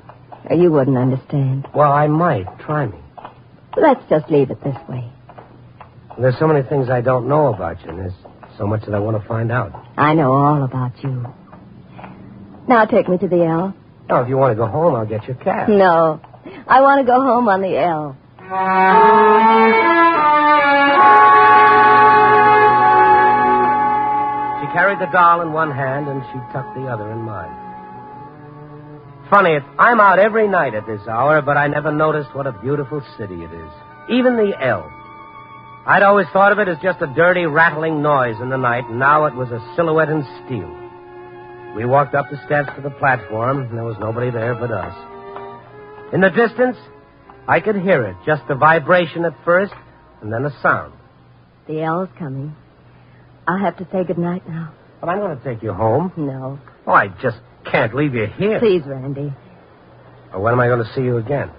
You wouldn't understand. Well, I might. Try me. Let's just leave it this way. There's so many things I don't know about you, and there's so much that I want to find out. I know all about you. Now take me to the L. Oh, if you want to go home, I'll get your cab. No. I want to go home on the L. She carried the doll in one hand, and she tucked the other in mine. Funny, I'm out every night at this hour, but I never noticed what a beautiful city it is. Even the L. I'd always thought of it as just a dirty, rattling noise in the night, and now it was a silhouette in steel. We walked up the steps to the platform, and there was nobody there but us. In the distance, I could hear it, just a vibration at first, and then a sound. The L's coming. I'll have to say goodnight now. But I'm going to take you home. No. Oh, I just can't leave you here. Please, Randy. Or when am I going to see you again?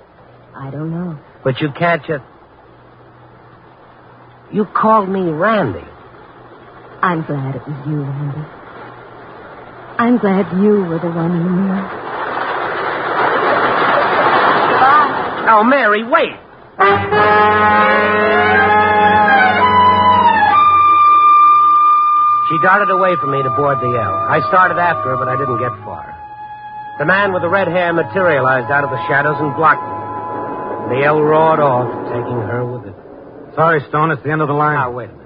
I don't know. But you can't just... You called me Randy. I'm glad it was you, Randy. I'm glad you were the one who knew. Goodbye. Oh, Mary, wait. She darted away from me to board the L. I started after her, but I didn't get far. The man with the red hair materialized out of the shadows and blocked me. The L roared off, taking her with it. Sorry, Stone, it's the end of the line. Now, wait a minute.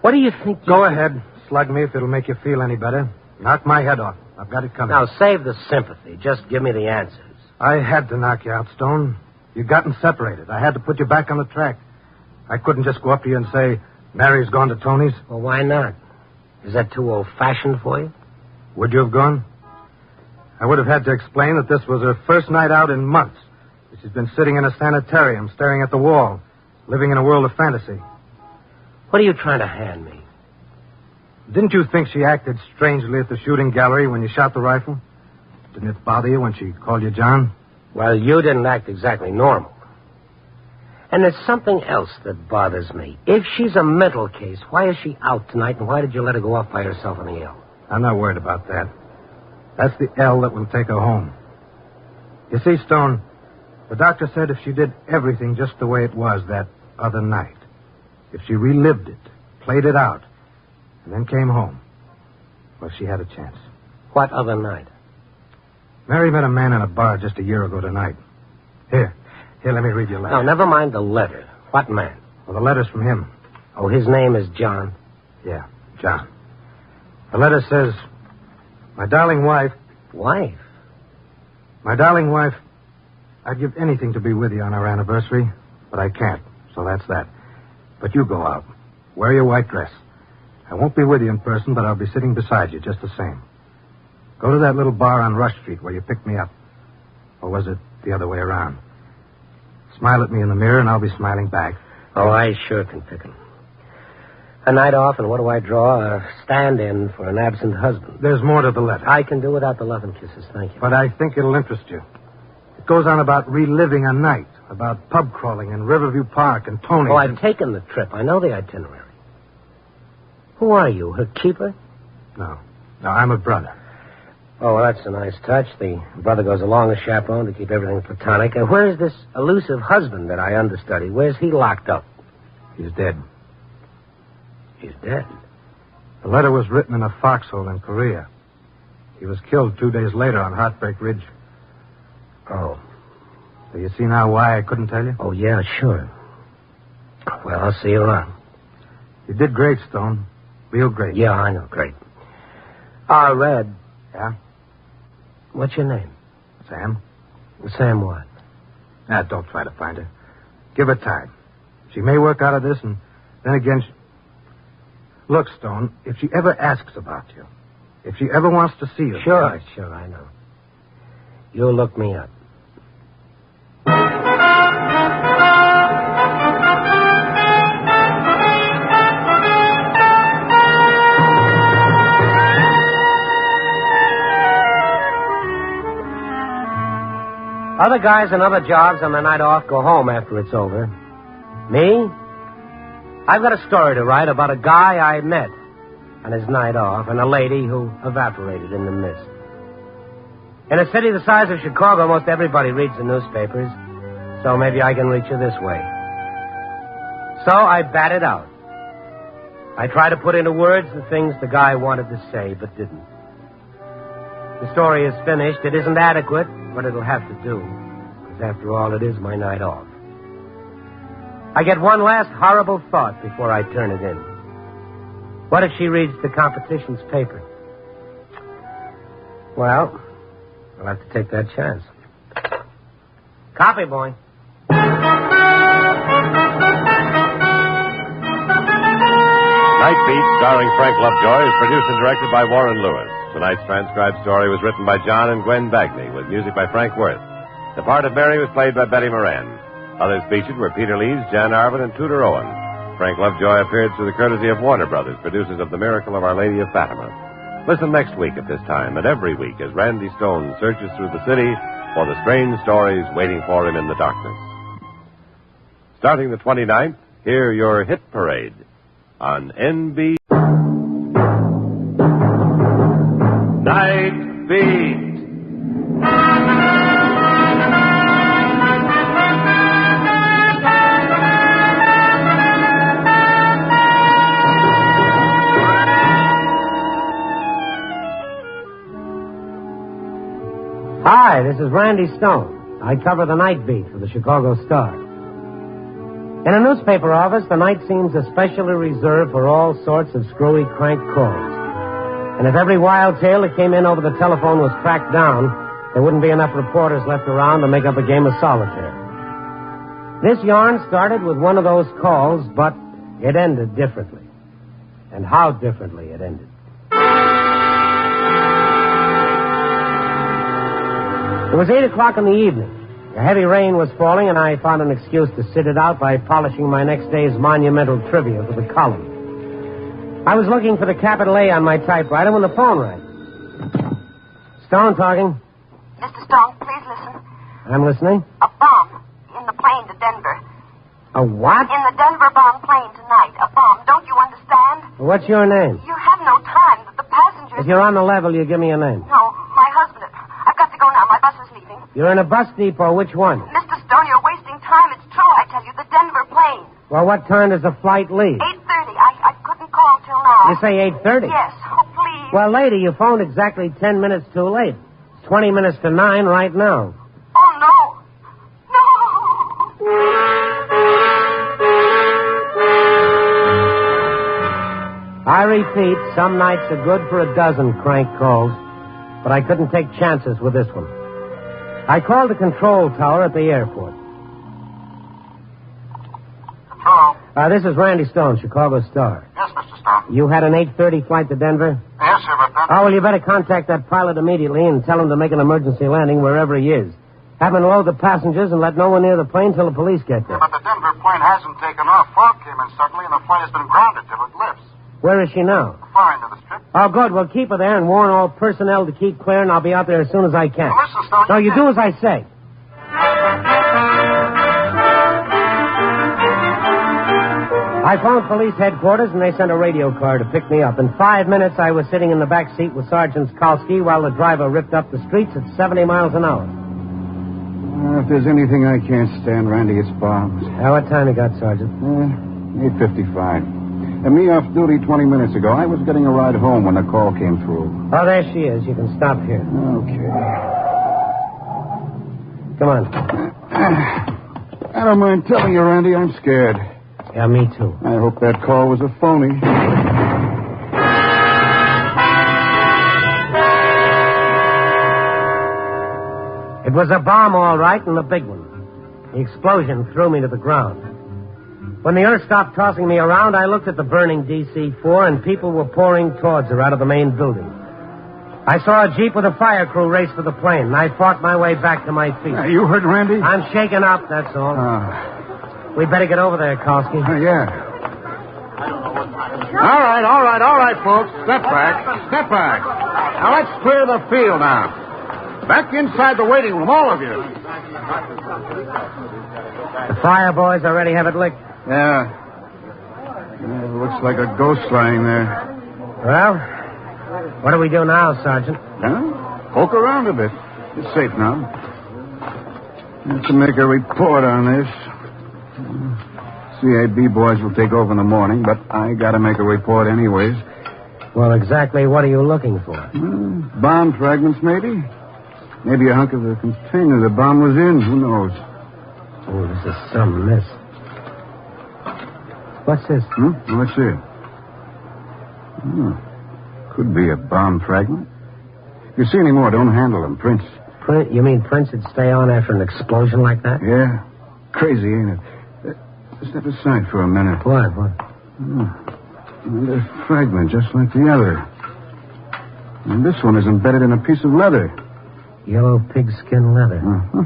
What do you think Go ahead. Slug me if it'll make you feel any better. Knock my head off. I've got it coming. Now, save the sympathy. Just give me the answers. I had to knock you out, Stone. You'd gotten separated. I had to put you back on the track. I couldn't just go up to you and say, Mary's gone to Tony's. Well, why not? Is that too old-fashioned for you? Would you have gone? I would have had to explain that this was her first night out in months. That she's been sitting in a sanitarium, staring at the wall, living in a world of fantasy. What are you trying to hand me? Didn't you think she acted strangely at the shooting gallery when you shot the rifle? Didn't it bother you when she called you John? Well, you didn't act exactly normal. And there's something else that bothers me. If she's a mental case, why is she out tonight, and why did you let her go off by herself on the L? I'm not worried about that. That's the L that will take her home. You see, Stone, the doctor said if she did everything just the way it was that other night, if she relived it, played it out, and then came home, well, she had a chance. What other night? Mary met a man in a bar just a year ago tonight. Here, let me read your letter. No, never mind the letter. What man? Well, the letter's from him. Oh, his name is John? Yeah, John. The letter says, my darling wife... Wife? My darling wife, I'd give anything to be with you on our anniversary, but I can't, so that's that. But you go out. Wear your white dress. I won't be with you in person, but I'll be sitting beside you just the same. Go to that little bar on Rush Street where you picked me up. Or was it the other way around? Smile at me in the mirror, and I'll be smiling back. Oh, I sure can pick him. A night off, and what do I draw? A stand-in for an absent husband. There's more to the letter. I can do without the love and kisses, thank you. But I think it'll interest you. It goes on about reliving a night, about pub crawling in Riverview Park and Tony's. Oh, I've taken the trip. I know the itinerary. Who are you, her keeper? No, I'm a brother. Oh, well, that's a nice touch. The brother goes along as chaperone to keep everything platonic. And where's this elusive husband that I understudy? Where's he locked up? He's dead. He's dead? The letter was written in a foxhole in Korea. He was killed 2 days later on Heartbreak Ridge. Oh. So you see now why I couldn't tell you? Oh, yeah, sure. Well, I'll see you around. You did great, Stone. Real great. Yeah, I know. Great. Red. Yeah? What's your name? Sam. Sam what? Don't try to find her. Give her time. She may work out of this, and then again... Look, Stone, if she ever asks about you, if she ever wants to see you... Sure, I know. You'll look me up. Other guys and other jobs on the night off go home after it's over. Me? I've got a story to write about a guy I met on his night off and a lady who evaporated in the mist. In a city the size of Chicago, most everybody reads the newspapers, so maybe I can reach you this way. So I batted out. I tried to put into words the things the guy wanted to say, but didn't. The story is finished. It isn't adequate, but it'll have to do. Because after all, it is my night off. I get one last horrible thought before I turn it in. What if she reads the competition's paper? Well, I'll have to take that chance. Copy, boy. Night Beat, starring Frank Lovejoy, is produced and directed by Warren Lewis. Tonight's transcribed story was written by John and Gwen Bagney, with music by Frank Worth. The part of Mary was played by Betty Moran. Others featured were Peter Lees, Jan Arvin, and Tudor Owen. Frank Lovejoy appeared through the courtesy of Warner Brothers, producers of The Miracle of Our Lady of Fatima. Listen next week at this time and every week as Randy Stone searches through the city for the strange stories waiting for him in the darkness. Starting the 29th, hear your hit parade on NBC. Night Beat. Hi, this is Randy Stone. I cover the night beat for the Chicago Star. In a newspaper office, the night seems especially reserved for all sorts of screwy crank calls. And if every wild tale that came in over the telephone was tracked down, there wouldn't be enough reporters left around to make up a game of solitaire. This yarn started with one of those calls, but it ended differently. And how differently it ended. It was 8 o'clock in the evening. A heavy rain was falling, and I found an excuse to sit it out by polishing my next day's monumental trivia for the column. I was looking for the capital A on my typewriter when the phone rang. Stone talking. Mr. Stone, please listen. I'm listening. A bomb in the plane to Denver. A what? In the Denver-bound plane tonight. A bomb. Don't you understand? What's your name? You have no time. The passengers... If you're on the level, you give me a name. No, my husband. I've got to go now. My bus is leaving. You're in a bus depot. Which one? Mr. Stone, you're wasting time. It's true, I tell you. The Denver plane. Well, what time does the flight leave? 8:30. I couldn't call till now. You say 8:30? Yes. Oh, please. Well, lady, you phoned exactly 10 minutes too late. It's 20 minutes to 9 right now. Oh, no. I repeat, some nights are good for a dozen crank calls, but I couldn't take chances with this one. I called the control tower at the airport. Control. This is Randy Stone, Chicago Star. Yes, Mr. Stone. You had an 8:30 flight to Denver? Yes, sir, but then... Oh, well, you better contact that pilot immediately and tell him to make an emergency landing wherever he is. Have him load the passengers and let no one near the plane till the police get there. Yeah, but the Denver plane hasn't taken off. Fog came in suddenly, and the flight has been grounded till it lifts. Where is she now? Far into the strip. Oh, good. Well, keep her there and warn all personnel to keep clear, and I'll be out there as soon as I can. Well, listen, Stone... No, you do as I say. I phoned police headquarters, and they sent a radio car to pick me up. In 5 minutes, I was sitting in the back seat with Sergeant Skalski while the driver ripped up the streets at 70 miles an hour. If there's anything I can't stand, Randy, it's bombs. What time you got, Sergeant? 8:55. And me off duty 20 minutes ago. I was getting a ride home when the call came through. Oh, there she is. You can stop here. Okay. Come on. I don't mind telling you, Randy, I'm scared. Yeah, me too. I hope that call was a phony. It was a bomb, all right, and a big one. The explosion threw me to the ground. When the earth stopped tossing me around, I looked at the burning DC-4, and people were pouring towards her out of the main building. I saw a jeep with a fire crew race for the plane, and I fought my way back to my feet. You hurt, Randy? I'm shaken up, that's all. We better get over there, Kowski. Yeah. All right, folks. Step back. Now, let's clear the field now. Back inside the waiting room, all of you. The fire boys already have it licked. Yeah. It looks like a ghost lying there. Well, what do we do now, Sergeant? Poke around a bit. It's safe now. I have to make a report on this. CAB boys will take over in the morning, but I got to make a report anyways. Well, exactly what are you looking for? Bomb fragments, maybe. Maybe a hunk of the container the bomb was in. Who knows? Oh, this is some mess. What's this? Let's see. Could be a bomb fragment. If you see any more, don't handle them. Prints. Print? You mean prints that stay on after an explosion like that? Yeah. Crazy, ain't it? Step aside for a minute. What? Another fragment, just like the other. And this one is embedded in a piece of leather. Yellow pigskin leather. Uh-huh.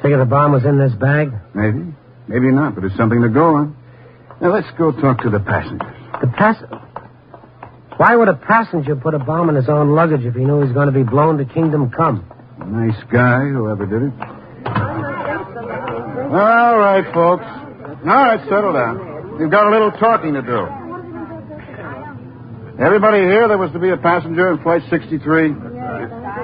Figure the bomb was in this bag? Maybe. Maybe not, but it's something to go on. Now, let's go talk to the passengers. Why would a passenger put a bomb in his own luggage if he knew he was going to be blown to kingdom come? Nice guy, whoever did it. All right, folks. All right, settle down. You've got a little talking to do. Everybody here, there was to be a passenger in Flight 63?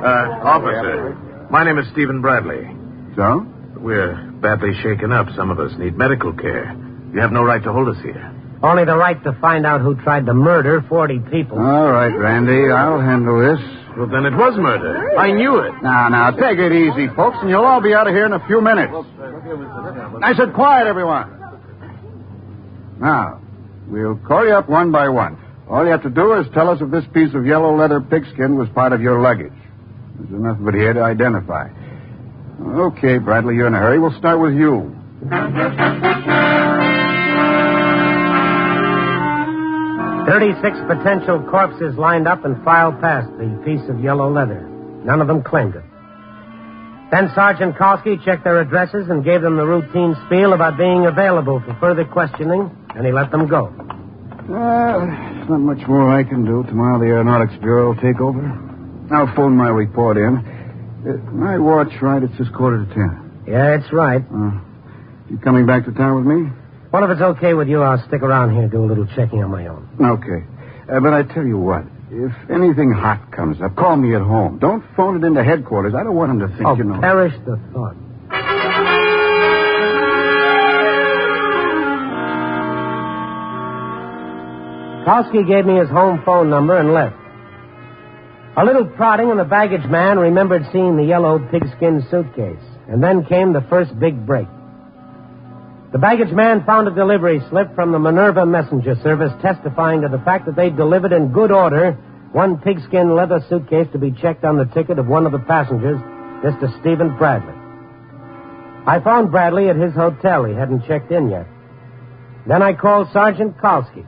Officer, my name is Stephen Bradley. So? We're badly shaken up. Some of us need medical care. You have no right to hold us here. Only the right to find out who tried to murder 40 people. All right, Randy, I'll handle this. Well, then it was murder. I knew it. Now, take it easy, folks, and you'll all be out of here in a few minutes. I said quiet, everyone. Now, we'll call you up one by one. All you have to do is tell us if this piece of yellow leather pigskin was part of your luggage. There's enough of it here to identify. Okay, Bradley, you're in a hurry. We'll start with you. 36 potential corpses lined up and filed past the piece of yellow leather. None of them claimed it. Then Sergeant Kalski checked their addresses and gave them the routine spiel about being available for further questioning, and he let them go. There's not much more I can do. Tomorrow the Aeronautics Bureau will take over. I'll phone my report in. My watch, right? It says 9:45. Yeah, it's right. You coming back to town with me? Well, if it's okay with you, I'll stick around here and do a little checking on my own. Okay. But I tell you what, if anything hot comes up, call me at home. Don't phone it into headquarters. I don't want them to think you know. Perish the thought. Kalski gave me his home phone number and left. A little prodding, and the baggage man remembered seeing the yellow pigskin suitcase. And then came the first big break. The baggage man found a delivery slip from the Minerva Messenger Service testifying to the fact that they delivered in good order one pigskin leather suitcase to be checked on the ticket of one of the passengers, Mr. Stephen Bradley. I found Bradley at his hotel. He hadn't checked in yet. Then I called Sergeant Kalski.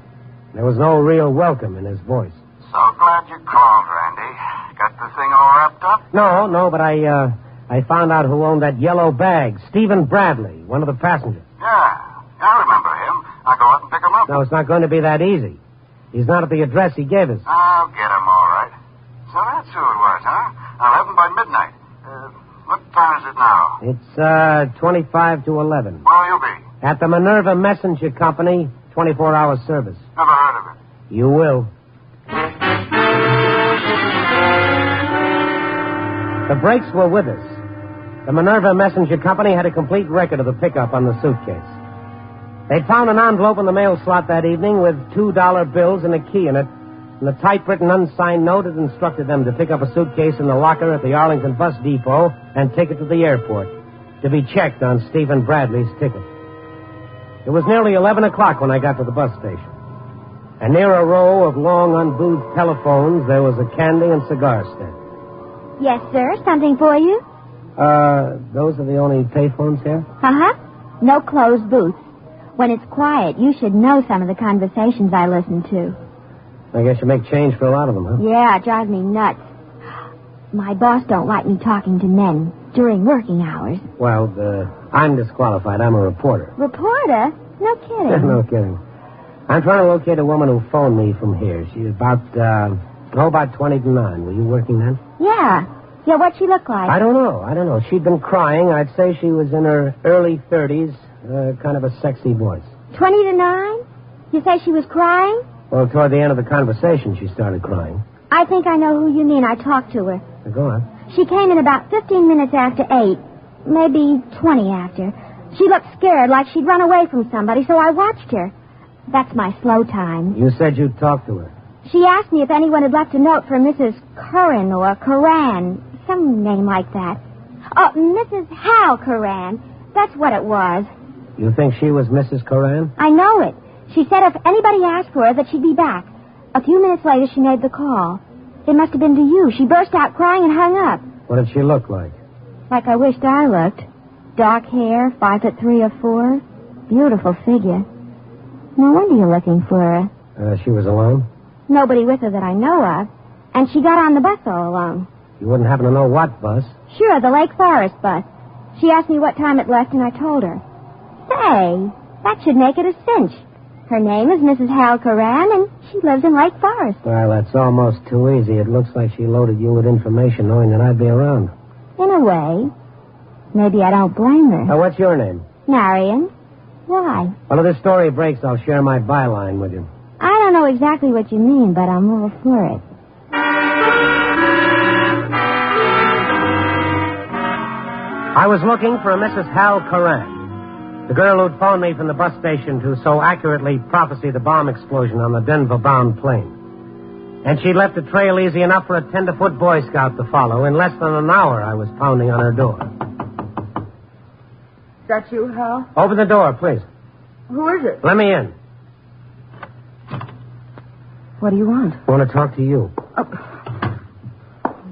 There was no real welcome in his voice. So glad you called, Randy. Got the thing all wrapped up? No, but I found out who owned that yellow bag. Stephen Bradley, one of the passengers. Yeah, I remember him. I'll go out and pick him up. No, it's not going to be that easy. He's not at the address he gave us. I'll get him, all right. So that's who it was, huh? I'll have him by midnight. What time is it now? It's 25 to 11. Where will you be? At the Minerva Messenger Company, 24-hour service. Never heard of it. You will. The brakes were with us. The Minerva Messenger Company had a complete record of the pickup on the suitcase. They'd found an envelope in the mail slot that evening with $2 bills and a key in it, and a typewritten unsigned note had instructed them to pick up a suitcase in the locker at the Arlington bus depot and take it to the airport to be checked on Stephen Bradley's ticket. It was nearly 11 o'clock when I got to the bus station. And near a row of long, unbooed telephones, there was a candy and cigar stand. Yes, sir. Something for you? Those are the only payphones here? Uh-huh. No closed booths. When it's quiet, you should know some of the conversations I listen to. I guess you make change for a lot of them, huh? Yeah, it drives me nuts. My boss don't like me talking to men during working hours. Well, I'm disqualified. I'm a reporter. Reporter? No kidding. No kidding. I'm trying to locate a woman who phoned me from here. She's about 20 to 9. Were you working then? Yeah. Yeah, what'd she look like? I don't know. She'd been crying. I'd say she was in her early 30s, kind of a sexy voice. 20 to 9? You say she was crying? Well, toward the end of the conversation, she started crying. I think I know who you mean. I talked to her. Go on. She came in about 15 minutes after 8, maybe 20 after. She looked scared, like she'd run away from somebody, so I watched her. That's my slow time. You said you'd talk to her. She asked me if anyone had left a note for Mrs. Curran or Curran, some name like that. Oh, Mrs. Hal Curran. That's what it was. You think she was Mrs. Curran? I know it. She said if anybody asked for her that she'd be back. A few minutes later, she made the call. It must have been to you. She burst out crying and hung up. What did she look like? Like I wished I looked. Dark hair, 5'3" or 4. Beautiful figure. No wonder you're looking for her. She was alone? Nobody with her that I know of. And she got on the bus all alone. You wouldn't happen to know what bus? Sure, the Lake Forest bus. She asked me what time it left, and I told her. Say, that should make it a cinch. Her name is Mrs. Hal Coran, and she lives in Lake Forest. Well, that's almost too easy. It looks like she loaded you with information knowing that I'd be around. In a way. Maybe I don't blame her. Now, what's your name? Marion. Why? Well, if this story breaks, I'll share my byline with you. I don't know exactly what you mean, but I'm all for it. I was looking for a Mrs. Hal Coran, the girl who'd phoned me from the bus station to so accurately prophesy the bomb explosion on the Denver-bound plane. And she'd left a trail easy enough for a tenderfoot Boy Scout to follow. In less than an hour, I was pounding on her door. Is that you, Hal? Open the door, please. Who is it? Let me in. What do you want? I want to talk to you.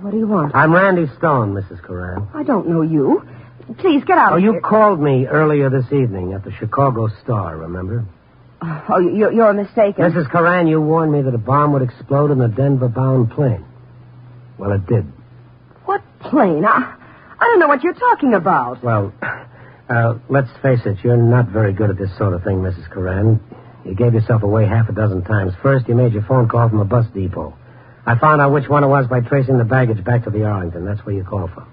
What do you want? I'm Randy Stone, Mrs. Coran. I don't know you. Please, get out of here. here. You called me earlier this evening at the Chicago Star, remember? Oh, you're mistaken. Mrs. Coran, you warned me that a bomb would explode in the Denver-bound plane. Well, it did. What plane? I don't know what you're talking about. Well, let's face it, you're not very good at this sort of thing, Mrs. Coran. You gave yourself away half a dozen times. First, you made your phone call from a bus depot. I found out which one it was by tracing the baggage back to the Arlington. That's where you called from.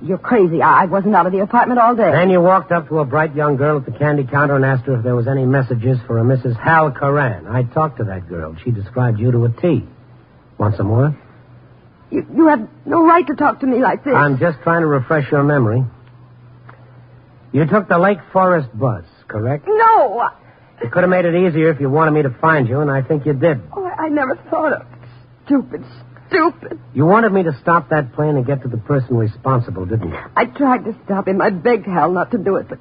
You're crazy. I wasn't out of the apartment all day. Then you walked up to a bright young girl at the candy counter and asked her if there was any messages for a Mrs. Hal Coran. I talked to that girl. She described you to a T. Want some more? You have no right to talk to me like this. I'm just trying to refresh your memory. You took the Lake Forest bus, correct? No! You could have made it easier if you wanted me to find you, and I think you did. Oh, I never thought of it. Stupid. You wanted me to stop that plane and get to the person responsible, didn't you? I tried to stop him. I begged Hal not to do it, but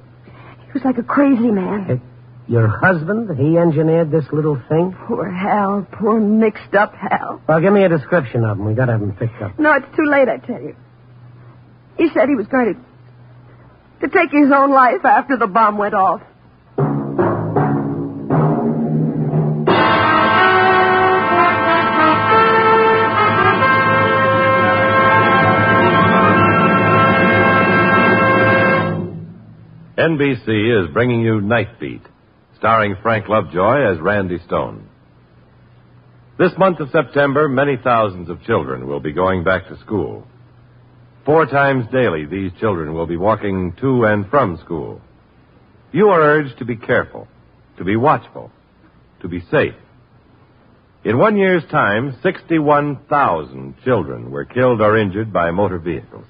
he was like a crazy man. Your husband, he engineered this little thing? Poor Hal. Poor mixed-up Hal. Well, give me a description of him. We got to have him picked up. No, it's too late, I tell you. He said he was going to take his own life after the bomb went off. NBC is bringing you Night Beat, starring Frank Lovejoy as Randy Stone. This month of September, many thousands of children will be going back to school. 4 times daily, these children will be walking to and from school. You are urged to be careful, to be watchful, to be safe. In 1 year's time, 61,000 children were killed or injured by motor vehicles.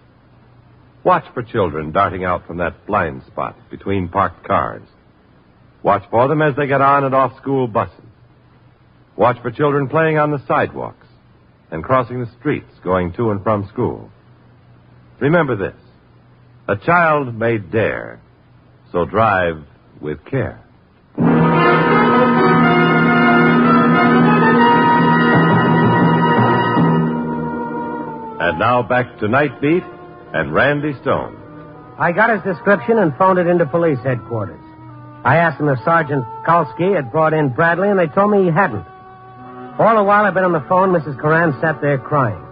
Watch for children darting out from that blind spot between parked cars. Watch for them as they get on and off school buses. Watch for children playing on the sidewalks and crossing the streets going to and from school. Remember this: a child may dare, so drive with care. And now back to Night Beat and Randy Stone. I got his description and phoned it into police headquarters. I asked him if Sergeant Kalski had brought in Bradley, and they told me he hadn't. All the while I've been on the phone, Mrs. Coran sat there crying.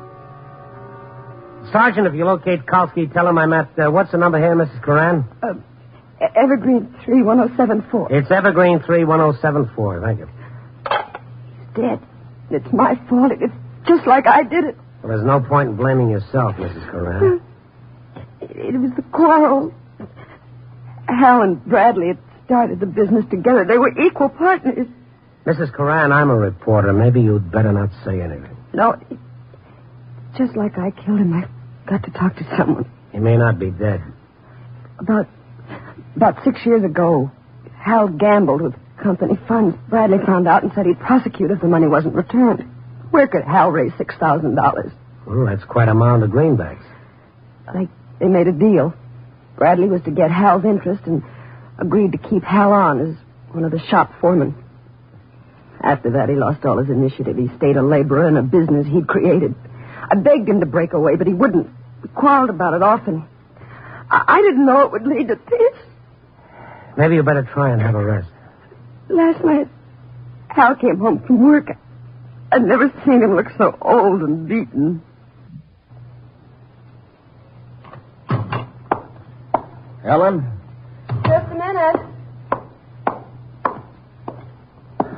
Sergeant, if you locate Kalski, tell him I'm at, what's the number here, Mrs. Coran? Evergreen 31074. It's Evergreen 31074, thank you. He's dead. It's my fault. It's just like I did it. Well, there's no point in blaming yourself, Mrs. Coran. It was the quarrel. Hal and Bradley had started the business together. They were equal partners. Mrs. Coran, I'm a reporter. Maybe you'd better not say anything. No, just like I killed him, I've got to talk to someone. He may not be dead. About 6 years ago, Hal gambled with company funds. Bradley found out and said he'd prosecute if the money wasn't returned. Where could Hal raise $6,000? Well, that's quite a mound of greenbacks. They made a deal. Bradley was to get Hal's interest and agreed to keep Hal on as one of the shop foremen. After that, he lost all his initiative. He stayed a laborer in a business he'd created. I begged him to break away, but he wouldn't. We quarreled about it often. I didn't know it would lead to this. Maybe you better try and have a rest. Last night, Hal came home from work. I'd never seen him look so old and beaten. Ellen? Just a minute.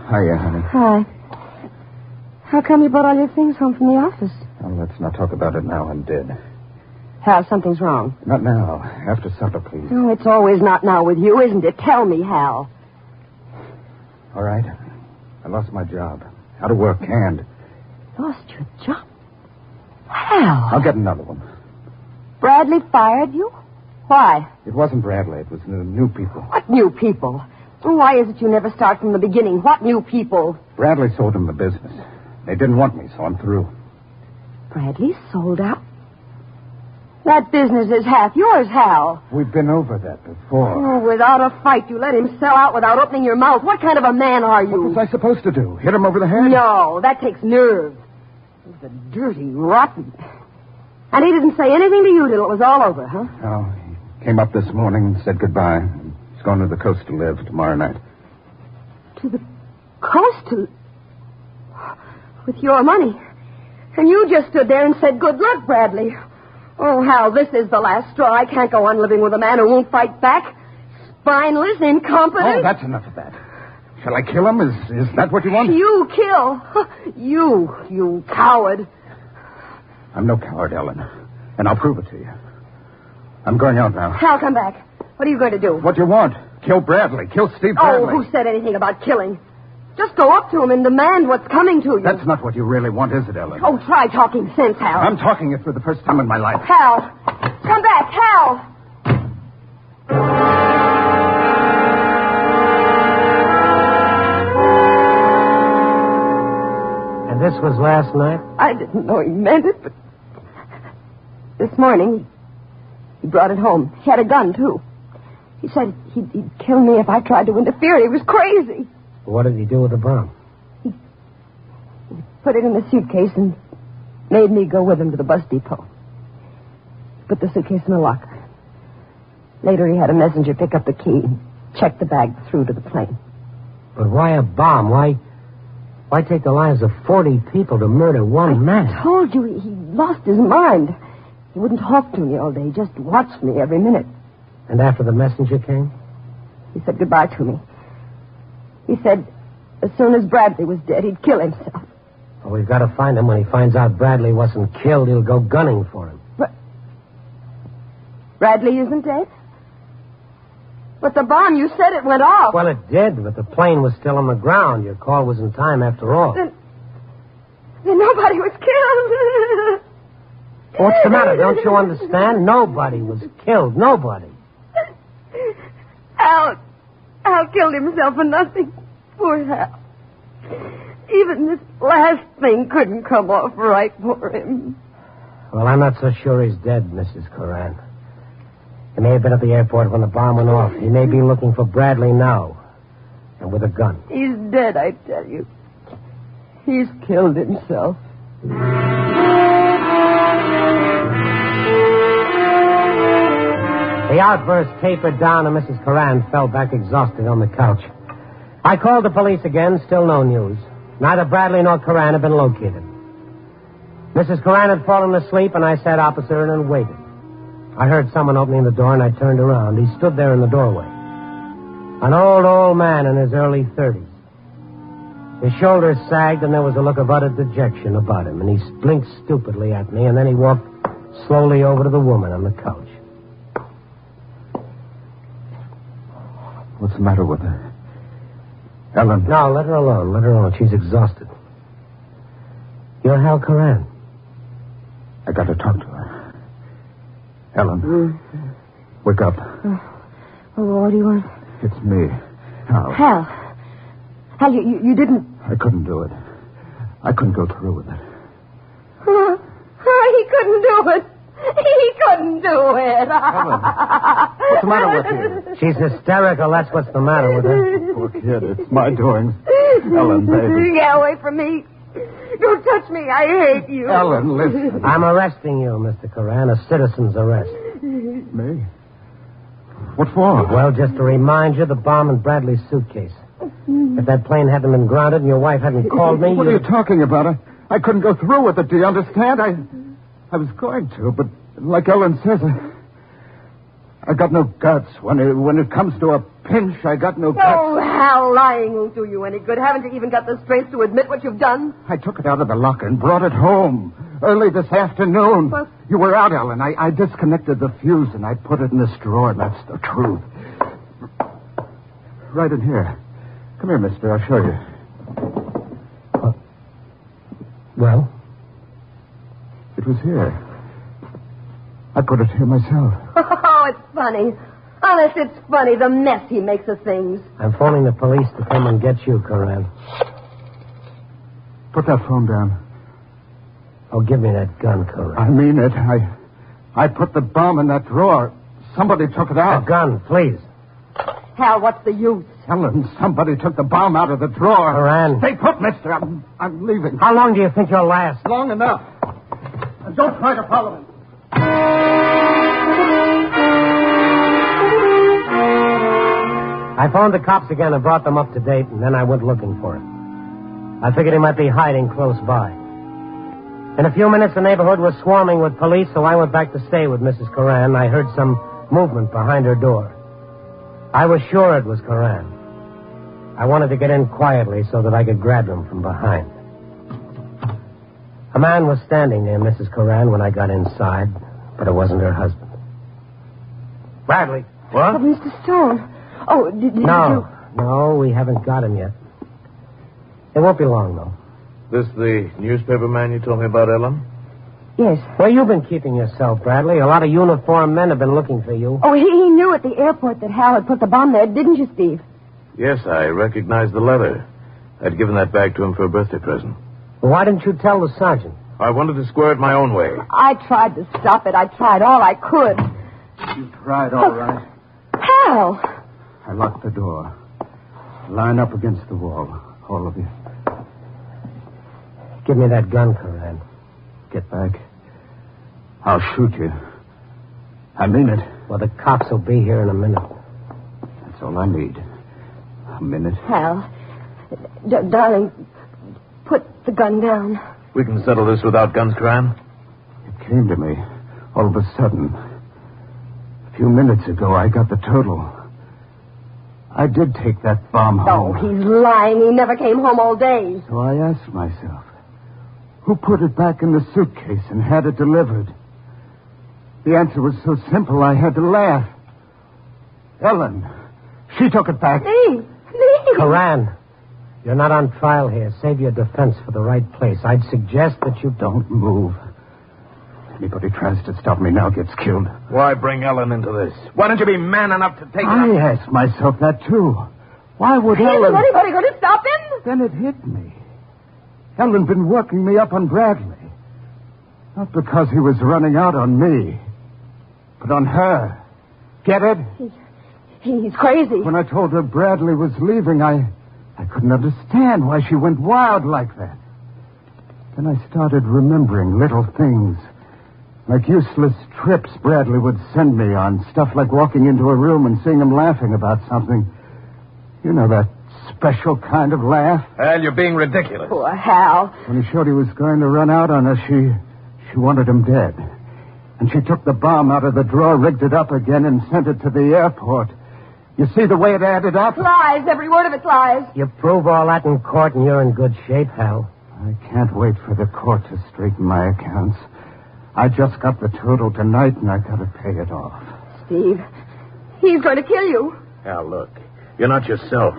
Hiya, honey. Hi. How come you brought all your things home from the office? Well, let's not talk about it now. I'm dead. Hal, something's wrong. Not now. After supper, please. Oh, it's always not now with you, isn't it? Tell me, Hal. All right. I lost my job. Out of work, canned. Lost your job? Hal. I'll get another one. Bradley fired you? Why? It wasn't Bradley. It was new people. What new people? Why is it you never start from the beginning? What new people? Bradley sold them the business. They didn't want me, so I'm through. Bradley sold out? That business is half yours, Hal. We've been over that before. Oh, without a fight, you let him sell out without opening your mouth. What kind of a man are you? What was I supposed to do? Hit him over the head? No, that takes nerve. He's a dirty, rotten. And he didn't say anything to you till it was all over, huh? No, he came up this morning and said goodbye. He's going to the coast to live tomorrow night. To the coast to... with your money. And you just stood there and said, good luck, Bradley. Oh, Hal, this is the last straw. I can't go on living with a man who won't fight back. Spineless, incompetent. Oh, that's enough of that. Shall I kill him? Is that what you want? You kill. You coward. I'm no coward, Ellen. And I'll prove it to you. I'm going out now. Hal, come back. What are you going to do? What do you want? Kill Bradley. Kill Steve Bradley. Oh, who said anything about killing? Just go up to him and demand what's coming to you. That's not what you really want, is it, Ellen? Oh, try talking sense, Hal. I'm talking it for the first time in my life. Hal, come back, Hal. And this was last night? I didn't know he meant it, but this morning he brought it home. He had a gun, too. He said he'd kill me if I tried to interfere. He was crazy. What did he do with the bomb? He put it in the suitcase and made me go with him to the bus depot. Put the suitcase in the locker. Later, he had a messenger pick up the key and check the bag through to the plane. But why a bomb? Why take the lives of 40 people to murder one man? I told you he lost his mind. He wouldn't talk to me all day, just watched me every minute. And after the messenger came? He said goodbye to me. He said as soon as Bradley was dead, he'd kill himself. Well, we've got to find him. When he finds out Bradley wasn't killed, he'll go gunning for him. Bradley isn't dead? But the bomb, you said it went off. Well, it did, but the plane was still on the ground. Your call was in time after all. Then nobody was killed. What's the matter? Don't you understand? Nobody was killed. Nobody. Al killed himself for nothing. Poor Hal. Even this last thing couldn't come off right for him. Well, I'm not so sure he's dead, Mrs. Coran. He may have been at the airport when the bomb went off. He may be looking for Bradley now. And with a gun. He's dead, I tell you. He's killed himself. The outburst tapered down, and Mrs. Coran fell back exhausted on the couch. I called the police again, still no news. Neither Bradley nor Coran had been located. Mrs. Coran had fallen asleep, and I sat opposite her and waited. I heard someone opening the door, and I turned around. He stood there in the doorway. An old man in his early 30s. His shoulders sagged, and there was a look of utter dejection about him, and he blinked stupidly at me, and then he walked slowly over to the woman on the couch. What's the matter with her? Ellen? No, let her alone. Let her alone. She's exhausted. You're Hal Coran. I got to talk to her. Ellen, wake up. What do you want? It's me, Hal. Hal, you didn't... I couldn't do it. I couldn't go through with it. He couldn't do it. He couldn't do it. Ellen, what's the matter with you? She's hysterical. That's what's the matter with her. Poor kid, it's my doings. Ellen, baby. Get away from me. Don't touch me. I hate you. Ellen, listen. I'm arresting you, Mr. Coran. A citizen's arrest. Me? What for? Well, just to remind you, the bomb in Bradley's suitcase. If that plane hadn't been grounded and your wife hadn't called me... What are you talking about? I couldn't go through with it, do you understand? I was going to, but like Ellen says, I got no guts. When it comes to a pinch, I got no guts. Oh, Hal, lying won't do you any good. Haven't you even got the strength to admit what you've done? I took it out of the locker and brought it home early this afternoon. What? You were out, Ellen. I disconnected the fuse and I put it in this drawer, and that's the truth. Right in here. Come here, mister. I'll show you. Well? It was here. I put it here myself. Oh, it's funny. Honest, it's funny, the mess he makes of things. I'm phoning the police to come and get you, Coran. Put that phone down. Oh, give me that gun, Coran. I mean it. I put the bomb in that drawer. Somebody took it out. That gun, please. Hal, what's the use? Ellen, somebody took the bomb out of the drawer. Coran. Stay put, mister. I'm leaving. How long do you think you'll last? Long enough. And don't try to follow me. I phoned the cops again and brought them up to date, and then I went looking for him. I figured he might be hiding close by. In a few minutes, the neighborhood was swarming with police, so I went back to stay with Mrs. Coran. I heard some movement behind her door. I was sure it was Coran. I wanted to get in quietly so that I could grab him from behind. A man was standing near Mrs. Coran when I got inside, but it wasn't her husband. Bradley. What? Oh, Mr. Stone. Oh, did you... No, we haven't got him yet. It won't be long, though. This the newspaper man you told me about, Ellen? Yes. Where you been keeping yourself, Bradley? A lot of uniformed men have been looking for you. Oh, he knew at the airport that Hal had put the bomb there, didn't you, Steve? Yes, I recognized the letter. I'd given that back to him for a birthday present. Well, why didn't you tell the sergeant? I wanted to square it my own way. I tried to stop it. I tried all I could. You tried all right. Hal! I locked the door. Line up against the wall, all of you. Give me that gun, Coran. Get back. I'll shoot you. I mean it. Well, the cops will be here in a minute. That's all I need. A minute. Hal, darling, put the gun down. We can settle this without guns, Coran. It came to me all of a sudden. A few minutes ago, I got the total. I did take that bomb home. Oh, he's lying. He never came home all day. So I asked myself, who put it back in the suitcase and had it delivered? The answer was so simple, I had to laugh. Ellen. She took it back. Me? Coran, you're not on trial here. Save your defense for the right place. I'd suggest that you... Don't move. Anybody tries to stop me now gets killed. Why bring Ellen into this? Why don't you be man enough to take it I up? asked myself that, too. Why would Isn't Ellen... anybody going to stop him? Then it hit me. Ellen been working me up on Bradley. Not because he was running out on me, but on her. Get it? He's crazy. When I told her Bradley was leaving, I couldn't understand why she went wild like that. Then I started remembering little things, like useless trips Bradley would send me on, stuff like walking into a room and seeing him laughing about something. You know, that special kind of laugh. Hal, you're being ridiculous. Poor Hal. When he showed he was going to run out on her, she wanted him dead. And she took the bomb out of the drawer, rigged it up again, and sent it to the airport. You see the way it added up? Lies. Every word of it's lies. You prove all that in court and you're in good shape, Hal. I can't wait for the court to straighten my accounts. I just got the total tonight, and I got to pay it off. Steve, he's going to kill you. Hal, look. You're not yourself.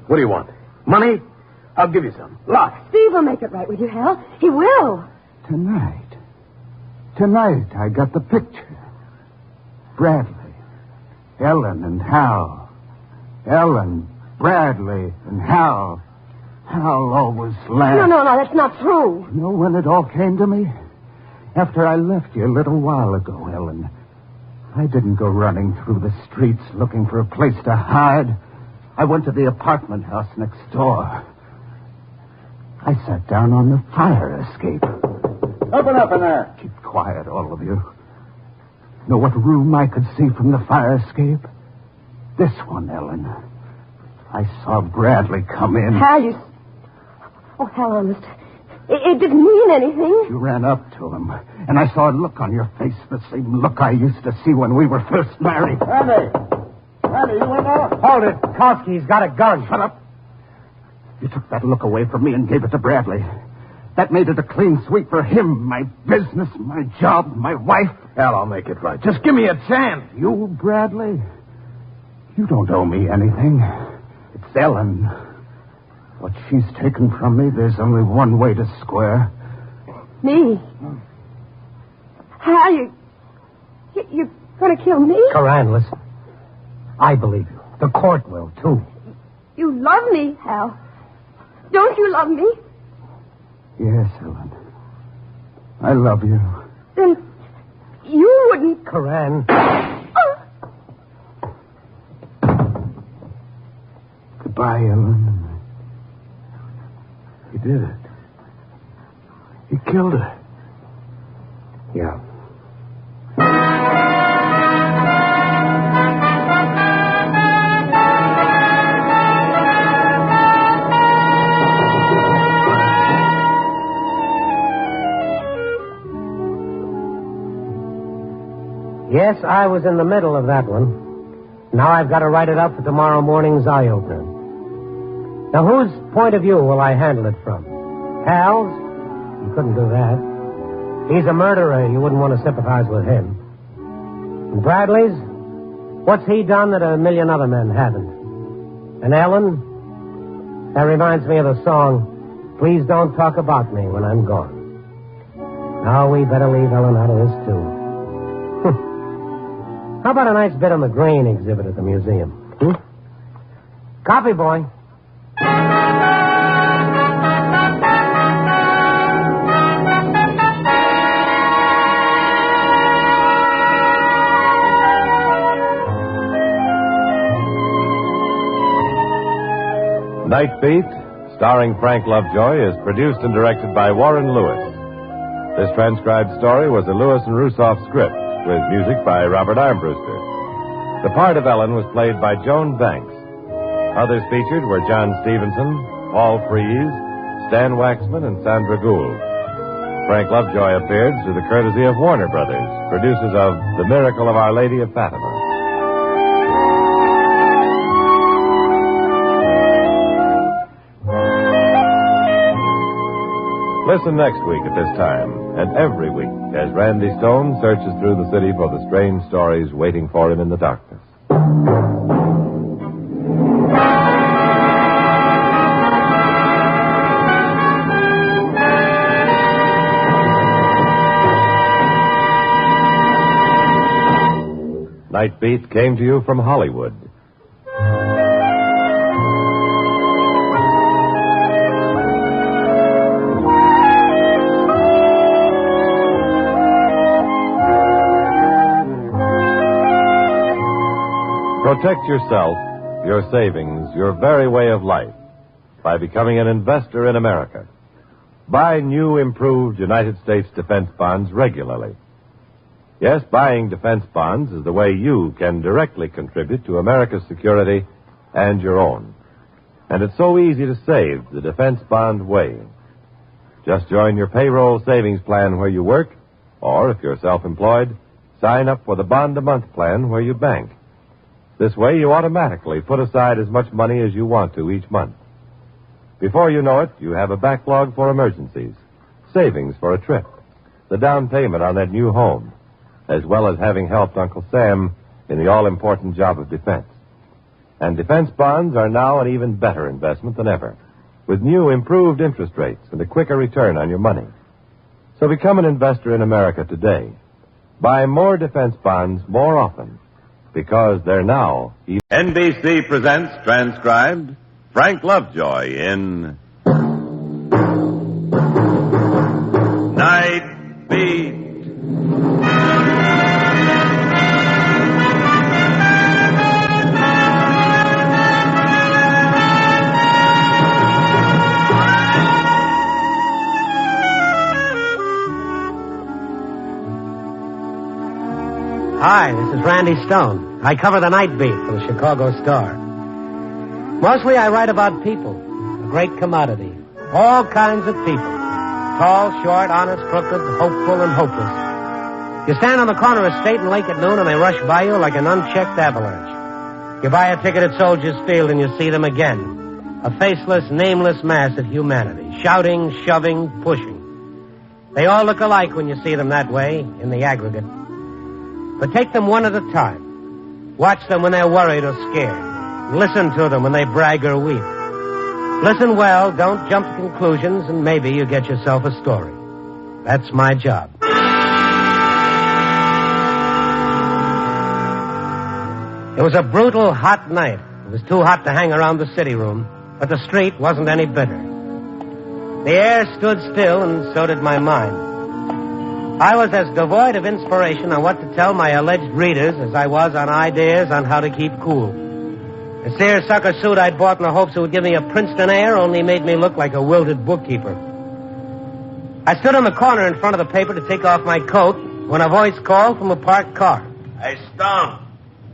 What do you want? Money? I'll give you some. Lots. Steve will make it right with you, Hal. He will. Tonight, I got the picture. Bradley, Ellen, and Hal. Ellen, Bradley, and Hal. Hal always laughed. No, that's not true. You know when it all came to me? After I left you a little while ago, Ellen. I didn't go running through the streets looking for a place to hide. I went to the apartment house next door. I sat down on the fire escape. Open up in there. Keep quiet, all of you. Know what room I could see from the fire escape? This one, Ellen. I saw Bradley come in. Hal, you... Oh, Hal, honest. It didn't mean anything. You ran up to him, and I saw a look on your face, the same look I used to see when we were first married. Randy, you in there? Hold it. Kowski's got a gun. Shut up. You took that look away from me and gave it to Bradley. That made it a clean sweep for him, my business, my job, my wife. Hal, I'll make it right. Just give me a chance. You, Bradley? You don't owe me anything. It's Ellen. What she's taken from me, there's only one way to square. Me? Hal, you're going to kill me? Coran, listen. I believe you. The court will, too. You love me, Hal. Don't you love me? Yes, Ellen. I love you. Then you wouldn't... Coran. Goodbye, Ellen. He did it. He killed her. Yeah. Yes, I was in the middle of that one. Now I've got to write it up for tomorrow morning's eye-opener. Now, whose point of view will I handle it from? Hal's? You couldn't do that. He's a murderer. You wouldn't want to sympathize with him. And Bradley's? What's he done that a million other men haven't? And Ellen? That reminds me of the song, Please Don't Talk About Me When I'm Gone. Now we better leave Ellen out of this, too. How about a nice bit on the grain exhibit at the museum? Coffee, boy. Night Beat, starring Frank Lovejoy, is produced and directed by Warren Lewis. This transcribed story was a Lewis and Russoff script, with music by Robert Armbruster. The part of Ellen was played by Joan Banks. Others featured were John Stevenson, Paul Freese, Stan Waxman, and Sandra Gould. Frank Lovejoy appeared through the courtesy of Warner Brothers, producers of The Miracle of Our Lady of Fatima. Listen next week at this time, and every week, as Randy Stone searches through the city for the strange stories waiting for him in the darkness. Night Beat came to you from Hollywood. Protect yourself, your savings, your very way of life by becoming an investor in America. Buy new, improved United States defense bonds regularly. Yes, buying defense bonds is the way you can directly contribute to America's security and your own. And it's so easy to save the defense bond way. Just join your payroll savings plan where you work, or if you're self-employed, sign up for the bond-a-month plan where you bank. This way, you automatically put aside as much money as you want to each month. Before you know it, you have a backlog for emergencies, savings for a trip, the down payment on that new home, as well as having helped Uncle Sam in the all-important job of defense. And defense bonds are now an even better investment than ever, with new improved interest rates and a quicker return on your money. So become an investor in America today. Buy more defense bonds more often, because they're now... NBC presents, transcribed, Frank Lovejoy in... Night Beat. Hi, this is Randy Stone. I cover the Night Beat for the Chicago Star. Mostly I write about people, a great commodity. All kinds of people. Tall, short, honest, crooked, hopeful, and hopeless. You stand on the corner of State and Lake at noon and they rush by you like an unchecked avalanche. You buy a ticket at Soldiers Field and you see them again. A faceless, nameless mass of humanity. Shouting, shoving, pushing. They all look alike when you see them that way, in the aggregate. But take them one at a time. Watch them when they're worried or scared. Listen to them when they brag or weep. Listen well, don't jump to conclusions, and maybe you get yourself a story. That's my job. It was a brutal, hot night. It was too hot to hang around the city room, but the street wasn't any better. The air stood still, and so did my mind. I was as devoid of inspiration on what to tell my alleged readers as I was on ideas on how to keep cool. The seersucker suit I'd bought in the hopes it would give me a Princeton air only made me look like a wilted bookkeeper. I stood on the corner in front of the paper to take off my coat when a voice called from a parked car. Hey, Stone,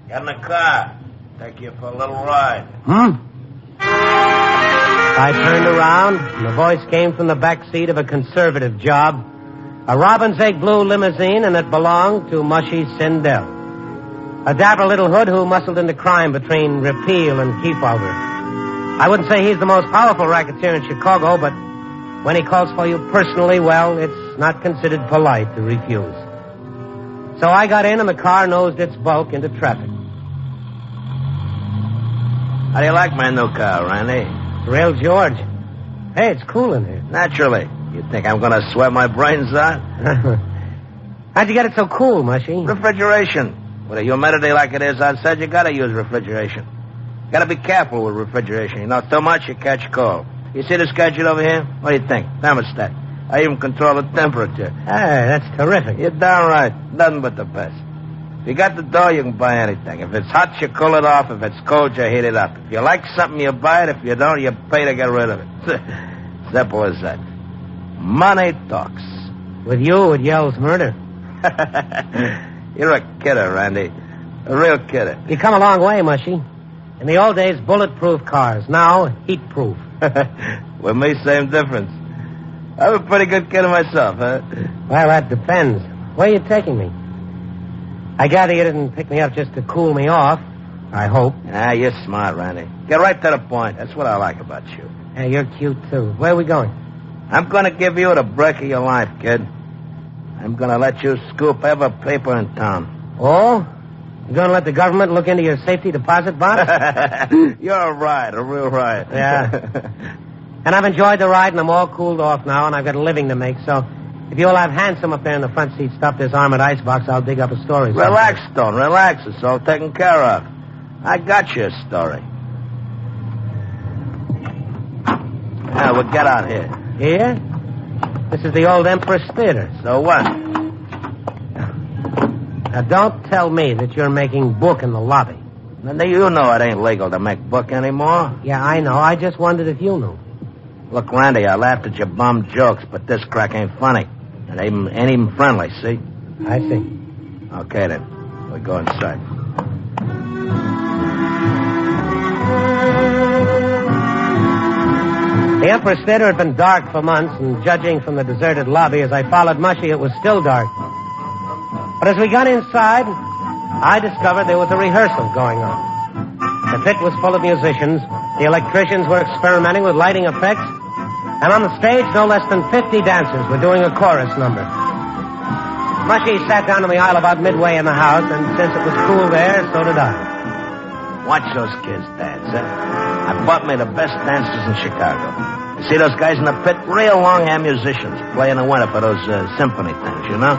get in the car. Take you for a little ride. I turned around, and the voice came from the back seat of a conservative job, a robin's egg blue limousine, and it belonged to Mushy Sindel, a dapper little hood who muscled into crime between Repeal and Kefauver. I wouldn't say he's the most powerful racketeer in Chicago, but when he calls for you personally, well, it's not considered polite to refuse. So I got in, and the car nosed its bulk into traffic. How do you like my new car, Randy? Real George. Hey, it's cool in here. Naturally. You think I'm going to sweat my brains out? How'd you get it so cool, Mushy? Refrigeration. With a humidity like it is outside, you got to use refrigeration. Got to be careful with refrigeration. You know, too much, you catch cold. You see this gadget over here? What do you think? Thermostat. I even control the temperature. Hey, that's terrific. You're darn right. Nothing but the best. If you got the dough, you can buy anything. If it's hot, you cool it off. If it's cold, you heat it up. If you like something, you buy it. If you don't, you pay to get rid of it. Simple as that. Money talks. With you, it yells murder. You're a kidder, Randy. A real kidder. You come a long way, Mushy. In the old days, bulletproof cars. Now, heat-proof. With me, same difference. I'm a pretty good kidder myself, huh? Well, that depends. Where are you taking me? I gather you didn't pick me up just to cool me off. I hope. Ah, you're smart, Randy. Get right to the point. That's what I like about you. Hey, you're cute, too. Where are we going? I'm going to give you the break of your life, kid. I'm going to let you scoop every paper in town. Oh? You're going to let the government look into your safety deposit box? You're a real riot. Yeah. And I've enjoyed the ride, and I'm all cooled off now, and I've got a living to make, so if you'll have Handsome up there in the front seat stop this armored icebox, I'll dig up a story. Relax, Stone, relax. It's all taken care of. I got you a story. Now, we'll get out here. Here? This is the old Empress Theater. So what? Now, don't tell me that you're making book in the lobby. Now, you know it ain't legal to make book anymore. Yeah, I know. I just wondered if you knew. Look, Randy, I laughed at your bum jokes, but this crack ain't funny. It ain't even friendly, see? I see. Okay, then. We go inside. The Empress Theater had been dark for months, and judging from the deserted lobby as I followed Mushy, it was still dark. But as we got inside, I discovered there was a rehearsal going on. The pit was full of musicians. The electricians were experimenting with lighting effects. And on the stage, no less than 50 dancers were doing a chorus number. Mushy sat down on the aisle about midway in the house, and since it was cool there, so did I. Watch those kids dance, huh? I bought me the best dancers in Chicago. You see those guys in the pit? Real long-hair musicians. Play in the winter for those symphony things, you know?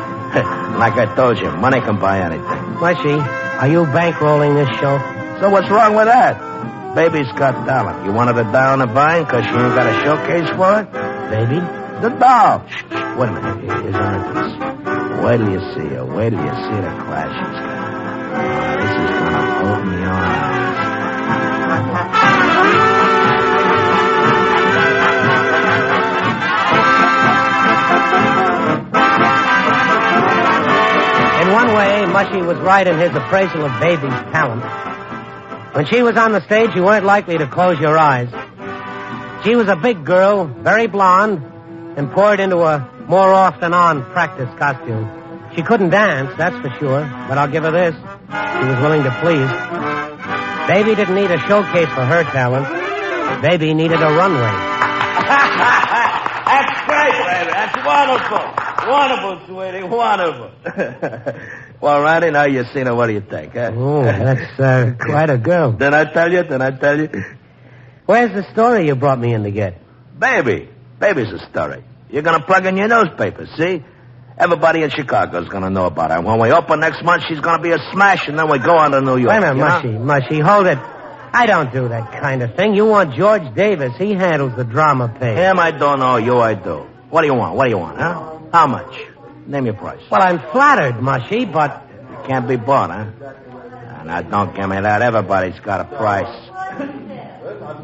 Like I told you, money can buy anything. Mushy, are you bankrolling this show? So what's wrong with that? Baby's got talent. You wanted to die on the vine because you ain't got a showcase for it? Baby? The doll. Shh, wait a minute. Here's our entrance. Wait till you see her. Wait till you see the class she's got. This is going to open your eyes. In one way, Mushy was right in his appraisal of Baby's talent. When she was on the stage, you weren't likely to close your eyes. She was a big girl, very blonde, and poured into a more off-than-on practice costume. She couldn't dance, that's for sure, but I'll give her this. She was willing to please. Baby didn't need a showcase for her talent. Baby needed a runway. That's great, baby. That's wonderful. Wonderful, sweetie. Wonderful. Well, Randy, now you've seen her. What do you think, huh? Oh, that's quite a girl. Didn't I tell you? Where's the story you brought me in to get? Baby. Baby's a story. You're going to plug in your newspaper, see? Everybody in Chicago's going to know about her. When we open next month, she's going to be a smash, and then we go on to New York. Wait a minute, Mushy, hold it. I don't do that kind of thing. You want George Davis. He handles the drama page. Him, I don't know. You, I do. What do you want, huh? How much? Name your price. Well, I'm flattered, Mushy, but... You can't be bought, huh? Now, don't give me that. Everybody's got a price.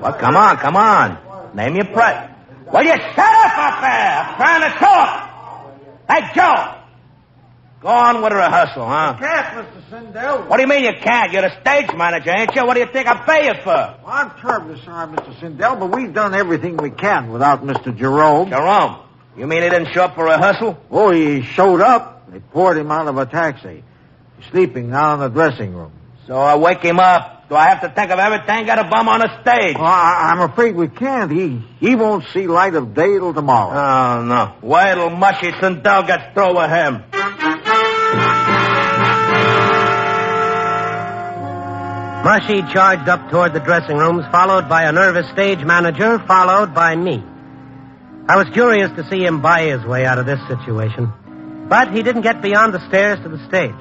Well, come on. Name your price. Well, you shut up there. I'm trying to talk. Hey, Joe. Go on with the rehearsal, huh? I can't, Mr. Sindel. What do you mean you can't? You're the stage manager, ain't you? What do you think I pay you for? Well, I'm terribly sorry, Mr. Sindel, but we've done everything we can without Mr. Jerome. Jerome? You mean he didn't show up for rehearsal? Oh, he showed up. They poured him out of a taxi. He's sleeping now in the dressing room. So I wake him up. Do I have to think of everything? Got a bum on the stage. Well, I'm afraid we can't. He won't see light of day till tomorrow. Oh, no. Wait till Mushy Sindel gets through with him. Mushy charged up toward the dressing rooms, followed by a nervous stage manager, followed by me. I was curious to see him buy his way out of this situation. But he didn't get beyond the stairs to the stage.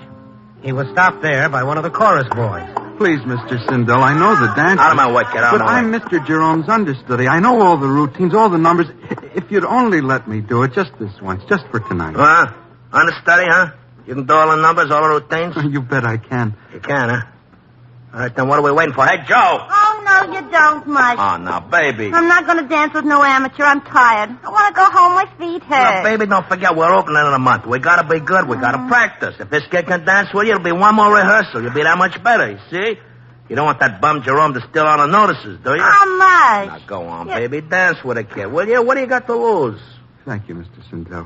He was stopped there by one of the chorus boys. Please, Mr. Sindel, I know the dance. Out of my way, kid, out of But my I'm way. Mr. Jerome's understudy. I know all the routines, all the numbers. If you'd only let me do it just this once, just for tonight. Understudy, huh? You can do all the numbers, all the routines? You bet I can. You can, huh? All right, then what are we waiting for? Hey, Joe! Oh, no, you don't, Mike. Oh, now, baby. I'm not going to dance with no amateur. I'm tired. I want to go home. My feet hurt. Now, baby, don't forget, we're opening in a month. We gotta be good. We gotta practice. If this kid can dance with you, it'll be one more rehearsal. You'll be that much better, you see? You don't want that bum Jerome to steal all the notices, do you? How much? Now, go on, baby. Dance with a kid, will you? What do you got to lose? Thank you, Mr. Sindel.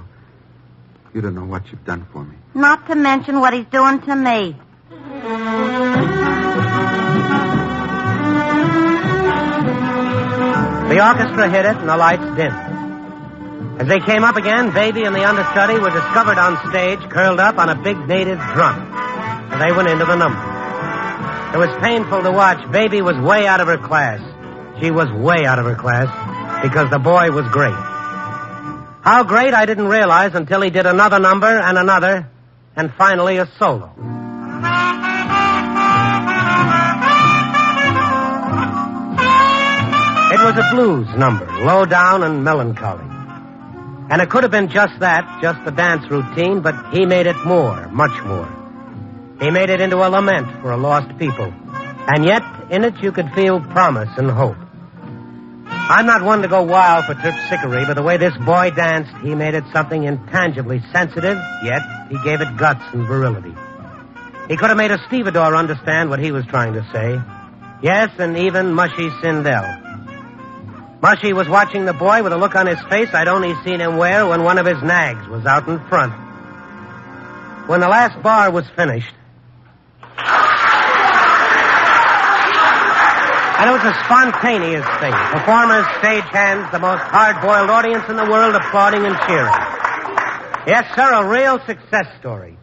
You don't know what you've done for me. Not to mention what he's doing to me. The orchestra hit it and the lights dimmed. As they came up again, Baby and the understudy were discovered on stage, curled up on a big native drum. And they went into the number. It was painful to watch. Baby was way out of her class. She was way out of her class because the boy was great. How great I didn't realize until he did another number and another, and finally a solo. It was a blues number, low down and melancholy. And it could have been just that, just the dance routine, but he made it more, much more. He made it into a lament for a lost people. And yet, in it you could feel promise and hope. I'm not one to go wild for terpsichore, but the way this boy danced, he made it something intangibly sensitive, yet he gave it guts and virility. He could have made a stevedore understand what he was trying to say. Yes, and even Mushy Sindel. Mushy was watching the boy with a look on his face I'd only seen him wear when one of his nags was out in front. When the last bar was finished, and it was a spontaneous thing. Performers, stagehands, the most hard-boiled audience in the world applauding and cheering. Yes, sir, a real success story.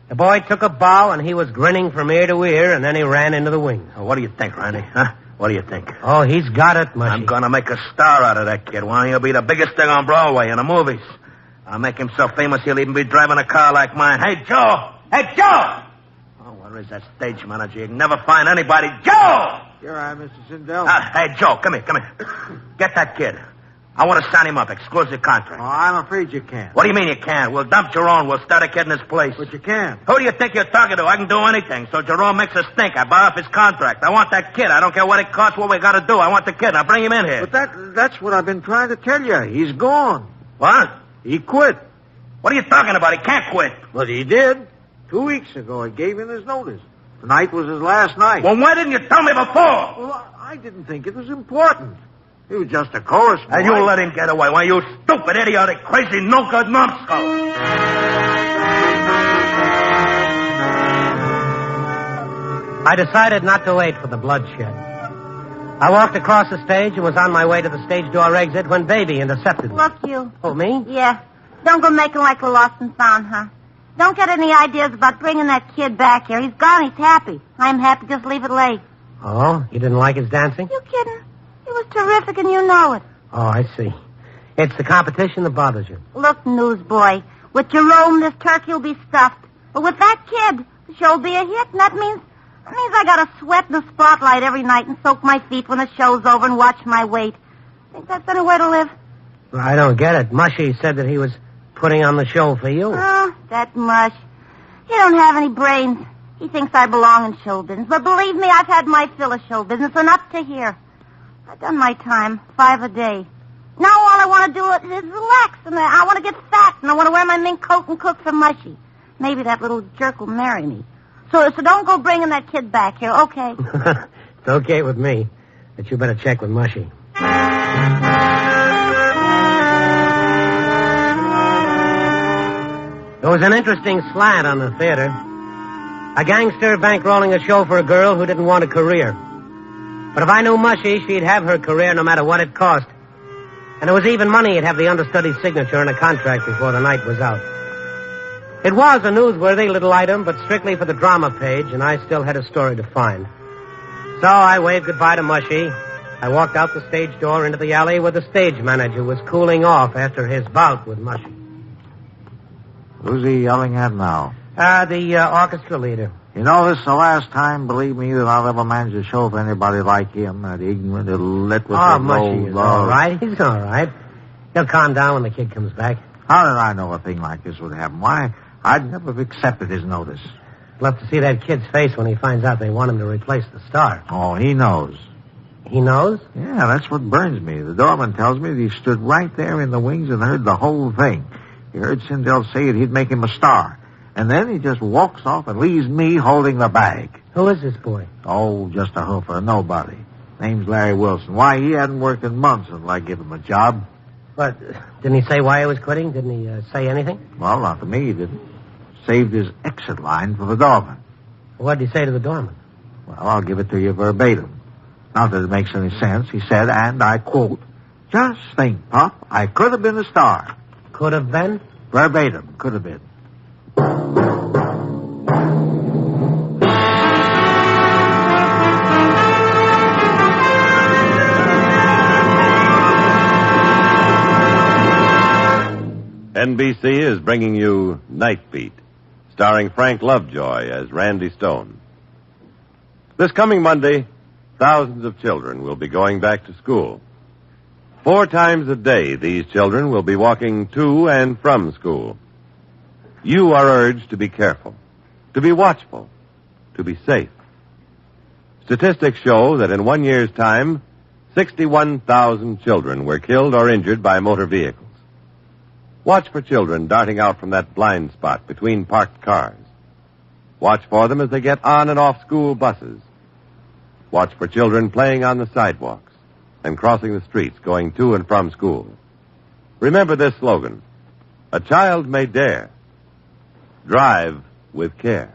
The boy took a bow, and he was grinning from ear to ear, and then he ran into the wings. What do you think, Randy? Huh? What do you think? Oh, he's got it, Mushy. I'm gonna make a star out of that kid. Why don't you be the biggest thing on Broadway in the movies? I'll make him so famous he'll even be driving a car like mine. Hey, Joe! Hey, Joe! Oh, where is that stage manager? You can never find anybody. Joe! Here I am, Mr. Sindel. Hey, Joe, come here. Get that kid. I want to sign him up, exclusive contract. Oh, I'm afraid you can't. What do you mean you can't? We'll dump Jerome. We'll start a kid in his place. But you can't. Who do you think you're talking to? I can do anything. So Jerome makes a stink. I buy off his contract. I want that kid. I don't care what it costs, what we got to do. I want the kid. Now bring him in here. But that's what I've been trying to tell you. He's gone. What? He quit. What are you talking about? He can't quit. But he did. 2 weeks ago, I gave him his notice. Tonight was his last night. Well, why didn't you tell me before? Well, I didn't think it was important. He was just a chorus boy. And you let him get away. Why, you stupid, idiotic, crazy, no-good numbskull. I decided not to wait for the bloodshed. I walked across the stage and was on my way to the stage door exit when Baby intercepted me. Look, you. Oh, me? Yeah. Don't go making like a lost and found, huh? Don't get any ideas about bringing that kid back here. He's gone. He's happy. I'm happy. Just leave it late. Oh, you didn't like his dancing? You kidding? It was terrific, and you know it. Oh, I see. It's the competition that bothers you. Look, newsboy, with Jerome, this turkey will be stuffed. But with that kid, the show'll be a hit, and that means I gotta sweat in the spotlight every night and soak my feet when the show's over and watch my weight. Think that's any way to live? I don't get it. Mushy said that he was putting on the show for you. Oh, that mush. He don't have any brains. He thinks I belong in show business. But believe me, I've had my fill of show business, and up to here. I've done my time, 5 a day. Now all I want to do is relax, and I want to get fat, and I want to wear my mink coat and cook for Mushy. Maybe that little jerk will marry me. So don't go bringing that kid back here, okay? It's okay with me, but you better check with Mushy. There was an interesting slant on the theater. A gangster bankrolling a show for a girl who didn't want a career. But if I knew Mushy, she'd have her career no matter what it cost. And it was even money he'd have the understudy's signature in a contract before the night was out. It was a newsworthy little item, but strictly for the drama page, and I still had a story to find. So I waved goodbye to Mushy. I walked out the stage door into the alley where the stage manager was cooling off after his bout with Mushy. Who's he yelling at now? The orchestra leader. You know, this is the last time, believe me, that I'll ever manage a show for anybody like him, that ignorant, illiterate... Oh, Mushy is all right. He's all right. He'll calm down when the kid comes back. How did I know a thing like this would happen? Why, I'd never have accepted his notice. Love to see that kid's face when he finds out they want him to replace the star. Oh, he knows. He knows? Yeah, that's what burns me. The doorman tells me that he stood right there in the wings and heard the whole thing. He heard Sindel say that he'd make him a star. And then he just walks off and leaves me holding the bag. Who is this boy? Oh, just a hoofer, nobody. Name's Larry Wilson. Why, he hadn't worked in months until I give him a job. But didn't he say why he was quitting? Didn't he say anything? Well, not to me, he didn't. Saved his exit line for the doorman. What did he say to the doorman? Well, I'll give it to you verbatim. Not that it makes any sense. He said, and I quote, "Just think, Pop, I could have been a star." Could have been? Verbatim, could have been. NBC is bringing you Night Beat, starring Frank Lovejoy as Randy Stone. This coming Monday, thousands of children will be going back to school. 4 times a day, these children will be walking to and from school. You are urged to be careful, to be watchful, to be safe. Statistics show that in 1 year's time, 61,000 children were killed or injured by motor vehicles. Watch for children darting out from that blind spot between parked cars. Watch for them as they get on and off school buses. Watch for children playing on the sidewalks and crossing the streets going to and from school. Remember this slogan: a child may dare. Drive with care.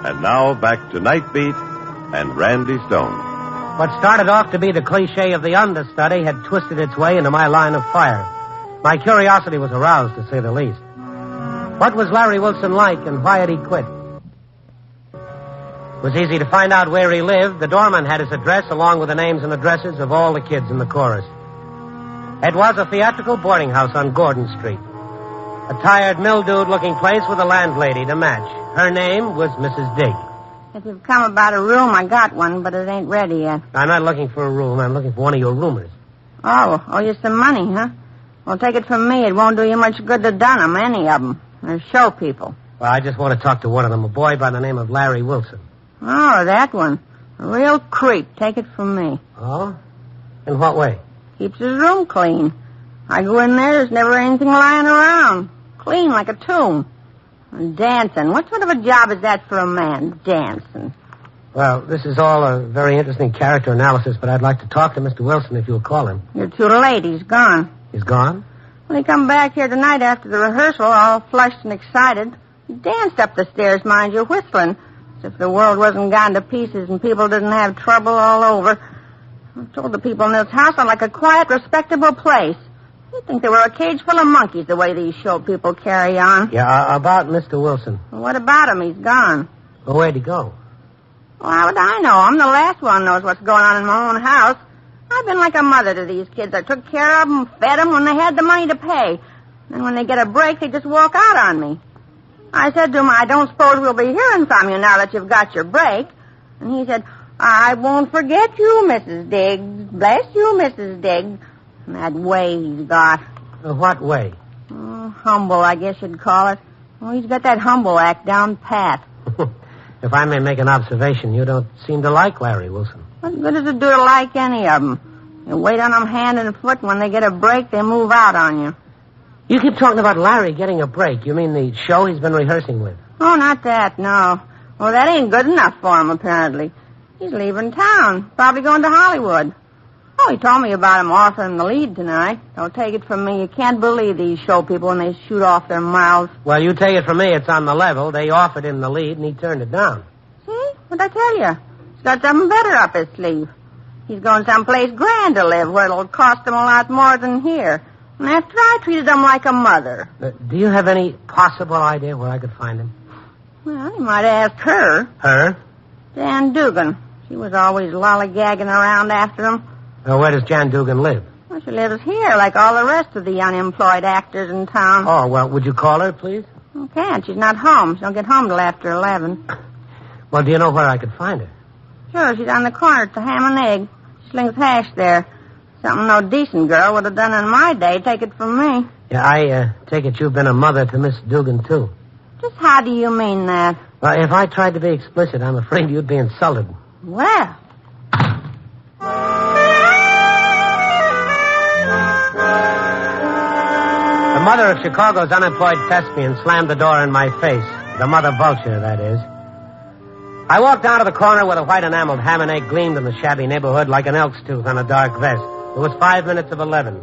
And now back to Night Beat and Randy Stone. What started off to be the cliche of the understudy had twisted its way into my line of fire. My curiosity was aroused, to say the least. What was Larry Wilson like, and why had he quit? It was easy to find out where he lived. The doorman had his address, along with the names and addresses of all the kids in the chorus. It was a theatrical boarding house on Gordon Street. A tired, mildewed-looking place with a landlady to match. Her name was Mrs. Digg. If you've come about a room, I got one, but it ain't ready yet. I'm not looking for a room. I'm looking for one of your roomers. Oh, owe you some money, huh? Well, take it from me. It won't do you much good to dun 'em, any of them. They're show people. Well, I just want to talk to one of them, a boy by the name of Larry Wilson. Oh, that one. A real creep. Take it from me. Oh? In what way? Keeps his room clean. I go in there, there's never anything lying around. Clean like a tomb. And dancing. What sort of a job is that for a man, dancing? Well, this is all a very interesting character analysis, but I'd like to talk to Mr. Wilson if you'll call him. You're too late. He's gone. He's gone? When he come back here tonight after the rehearsal, all flushed and excited, he danced up the stairs, mind you, whistling, as if the world wasn't gone to pieces and people didn't have trouble all over. I told the people in this house I'm like a quiet, respectable place. You'd think they were a cage full of monkeys the way these show people carry on. Yeah, about Mr. Wilson. Well, what about him? He's gone. Well, where'd he go? Well, how would I know? I'm the last one knows what's going on in my own house. I've been like a mother to these kids. I took care of them, fed them when they had the money to pay. And when they get a break, they just walk out on me. I said to him, I don't suppose we'll be hearing from you now that you've got your break. And he said, I won't forget you, Mrs. Diggs. Bless you, Mrs. Diggs. And that way he's got. What way? Oh, humble, I guess you'd call it. Well, he's got that humble act down pat. If I may make an observation, you don't seem to like Larry Wilson. What good does it do to like any of them? You wait on them hand and foot, and when they get a break, they move out on you. You keep talking about Larry getting a break. You mean the show he's been rehearsing with? Oh, not that, no. Well, that ain't good enough for him, apparently. He's leaving town, probably going to Hollywood. Oh, he told me about him offering the lead tonight. Don't take it from me. You can't believe these show people when they shoot off their mouths. Well, you take it from me. It's on the level. They offered him the lead, and he turned it down. See? What'd I tell you? He's got something better up his sleeve. He's going someplace grand to live where it'll cost him a lot more than here. And after I treated him like a mother. Do you have any possible idea where I could find him? Well, you might ask her. Her? Jan Dugan. She was always lollygagging around after him. Where does Jan Dugan live? Well, she lives here like all the rest of the unemployed actors in town. Oh, well, would you call her, please? I can't. She's not home. She don't get home till after 11. Well, do you know where I could find her? Sure, she's on the corner at the Ham and Egg. She slings hash there. Something no decent girl would have done in my day. Take it from me. Yeah, I take it you've been a mother to Miss Dugan, too. Just how do you mean that? Well, if I tried to be explicit, I'm afraid you'd be insulted. Well. The mother of Chicago's unemployed thespian slammed the door in my face. The mother vulture, that is. I walked down to the corner where the white enameled ham and egg gleamed in the shabby neighborhood like an elk's tooth on a dark vest. It was 5 minutes of 11.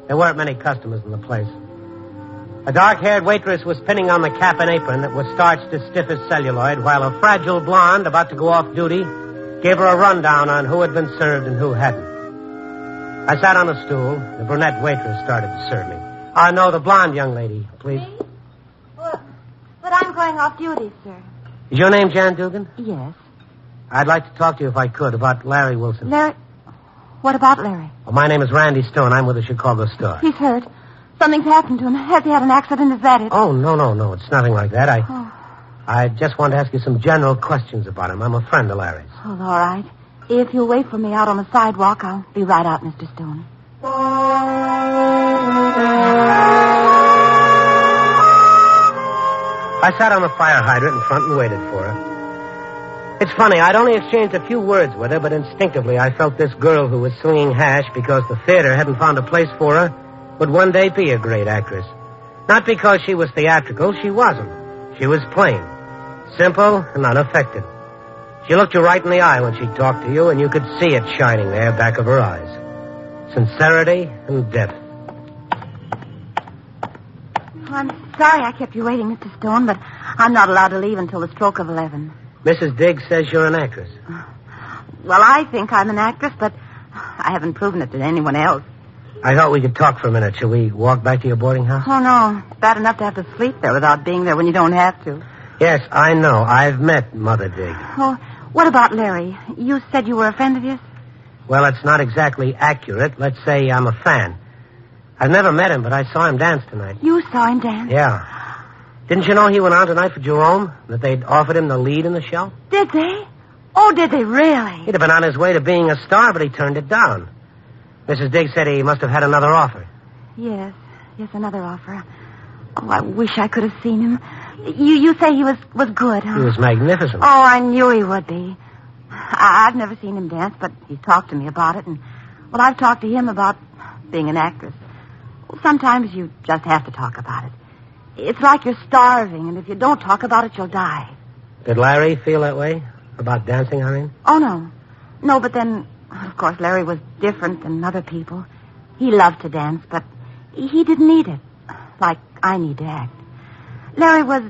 There weren't many customers in the place. A dark-haired waitress was pinning on the cap and apron that was starched as stiff as celluloid, while a fragile blonde about to go off duty gave her a rundown on who had been served and who hadn't. I sat on a stool. The brunette waitress started to serve me. No, the blonde young lady, please. Me? But I'm going off duty, sir. Is your name Jan Dugan? Yes. I'd like to talk to you, if I could, about Larry Wilson. Larry? What about Larry? Well, my name is Randy Stone. I'm with the Chicago Star. He's hurt. Something's happened to him. Has he had an accident? Is that it? Oh, no. It's nothing like that. I just want to ask you some general questions about him. I'm a friend of Larry's. Oh, all right. If you'll wait for me out on the sidewalk, I'll be right out, Mr. Stone. I sat on the fire hydrant in front and waited for her. It's funny, I'd only exchanged a few words with her, but instinctively I felt this girl who was slinging hash because the theater hadn't found a place for her would one day be a great actress. Not because she was theatrical, she wasn't. She was plain, simple, and unaffected. She looked you right in the eye when she talked to you, and you could see it shining there back of her eyes. Sincerity and depth. I'm sorry I kept you waiting, Mr. Stone, but I'm not allowed to leave until the stroke of 11. Mrs. Diggs says you're an actress. Well, I think I'm an actress, but I haven't proven it to anyone else. I thought we could talk for a minute. Shall we walk back to your boarding house? Oh, no. It's bad enough to have to sleep there without being there when you don't have to. Yes, I know. I've met Mother Diggs. Oh, what about Larry? You said you were a friend of his? Well, it's not exactly accurate. Let's say I'm a fan. I've never met him, but I saw him dance tonight. You saw him dance? Yeah. Didn't you know he went on tonight for Jerome? That they'd offered him the lead in the show? Did they? Oh, did they really? He'd have been on his way to being a star, but he turned it down. Mrs. Diggs said he must have had another offer. Yes, another offer. Oh, I wish I could have seen him. You say he was good, huh? He was magnificent. Oh, I knew he would be. I've never seen him dance, but he's talked to me about it, and, well, I've talked to him about being an actress. Well, sometimes you just have to talk about it. It's like you're starving, and if you don't talk about it, you'll die. Did Larry feel that way? About dancing, I mean? Oh, no. No, but then, of course, Larry was different than other people. He loved to dance, but he didn't need it, like I need to act. Larry was...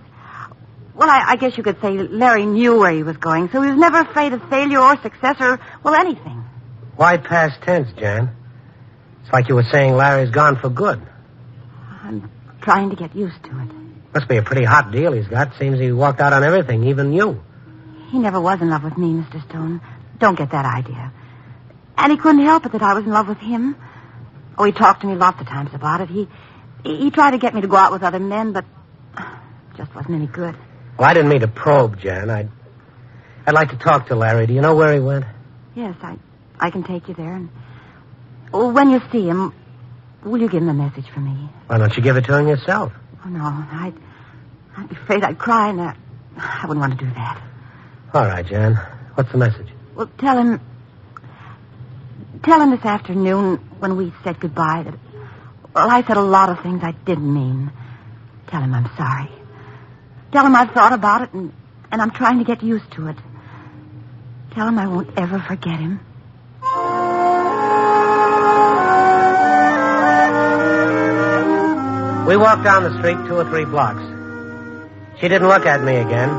Well, I guess you could say Larry knew where he was going, so he was never afraid of failure or success or, well, anything. Why past tense, Jan? It's like you were saying Larry's gone for good. I'm trying to get used to it. Must be a pretty hot deal he's got. Seems he walked out on everything, even you. He never was in love with me, Mr. Stone. Don't get that idea. And he couldn't help it that I was in love with him. Oh, he talked to me lots of times about it. He tried to get me to go out with other men, but just wasn't any good. Well, I didn't mean to probe, Jan. I'd like to talk to Larry. Do you know where he went? Yes, I can take you there. And when you see him, will you give him a message for me? Why don't you give it to him yourself? Oh, no. I'd be afraid I'd cry, and I wouldn't want to do that. All right, Jan. What's the message? Well, tell him this afternoon when we said goodbye that, well, I said a lot of things I didn't mean. Tell him I'm sorry. Tell him I've thought about it, and I'm trying to get used to it. Tell him I won't ever forget him. We walked down the street 2 or 3 blocks. She didn't look at me again.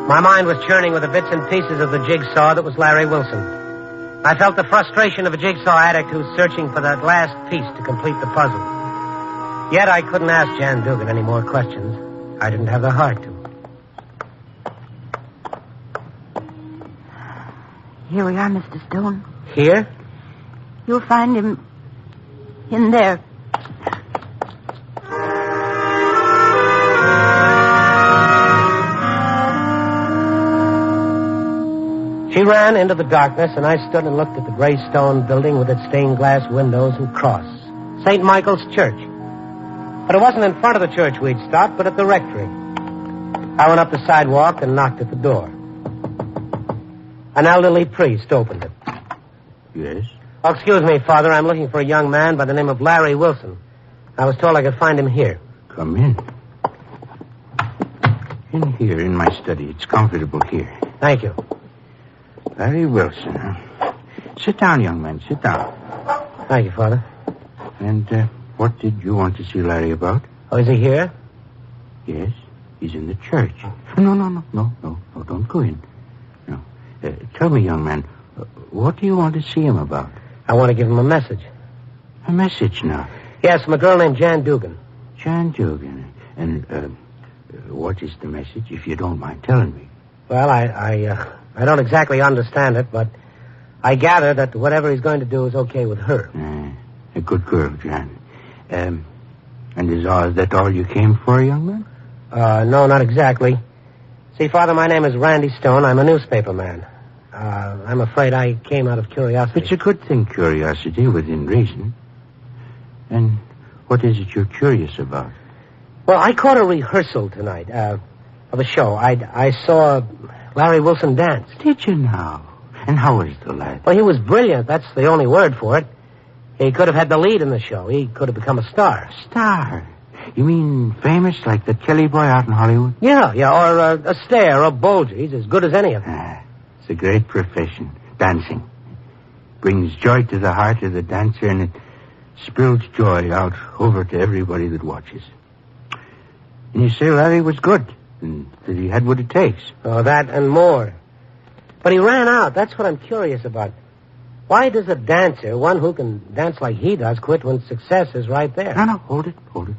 My mind was churning with the bits and pieces of the jigsaw that was Larry Wilson. I felt the frustration of a jigsaw addict who's searching for that last piece to complete the puzzle. Yet I couldn't ask Jan Dugan any more questions. I didn't have the heart to. Here we are, Mr. Stone. Here? You'll find him in there. She ran into the darkness, and I stood and looked at the gray stone building with its stained glass windows and cross. St. Michael's Church. But it wasn't in front of the church we'd stopped, but at the rectory. I went up the sidewalk and knocked at the door. An elderly priest opened it. Yes? Oh, excuse me, Father. I'm looking for a young man by the name of Larry Wilson. I was told I could find him here. Come in. In here, in my study. It's comfortable here. Thank you. Larry Wilson, huh? Sit down, young man. Sit down. Thank you, Father. And what did you want to see Larry about? Oh, is he here? Yes. He's in the church. No, don't go in. No. Tell me, young man, what do you want to see him about? I want to give him a message. A message now? Yes, from a girl named Jan Dugan. Jan Dugan. And what is the message, if you don't mind telling me? Well, I don't exactly understand it, but I gather that whatever he's going to do is okay with her. A good girl, Jan. And is that all you came for, young man? No, not exactly. See, Father, my name is Randy Stone. I'm a newspaper man. I'm afraid I came out of curiosity. It's a good thing, curiosity, within reason. And what is it you're curious about? Well, I caught a rehearsal tonight of a show. I saw Larry Wilson dance. Did you now? And how was the lad? Well, he was brilliant. That's the only word for it. He could have had the lead in the show. He could have become a star. Star? You mean famous like the Kelly boy out in Hollywood? Yeah, or a Stair or Bolger. He's as good as any of them. It's a great profession, dancing. Brings joy to the heart of the dancer, and it spills joy out over to everybody that watches. And you say Larry was good, and that he had what it takes. Oh, that and more. But he ran out. That's what I'm curious about. Why does a dancer, one who can dance like he does, quit when success is right there? No, hold it.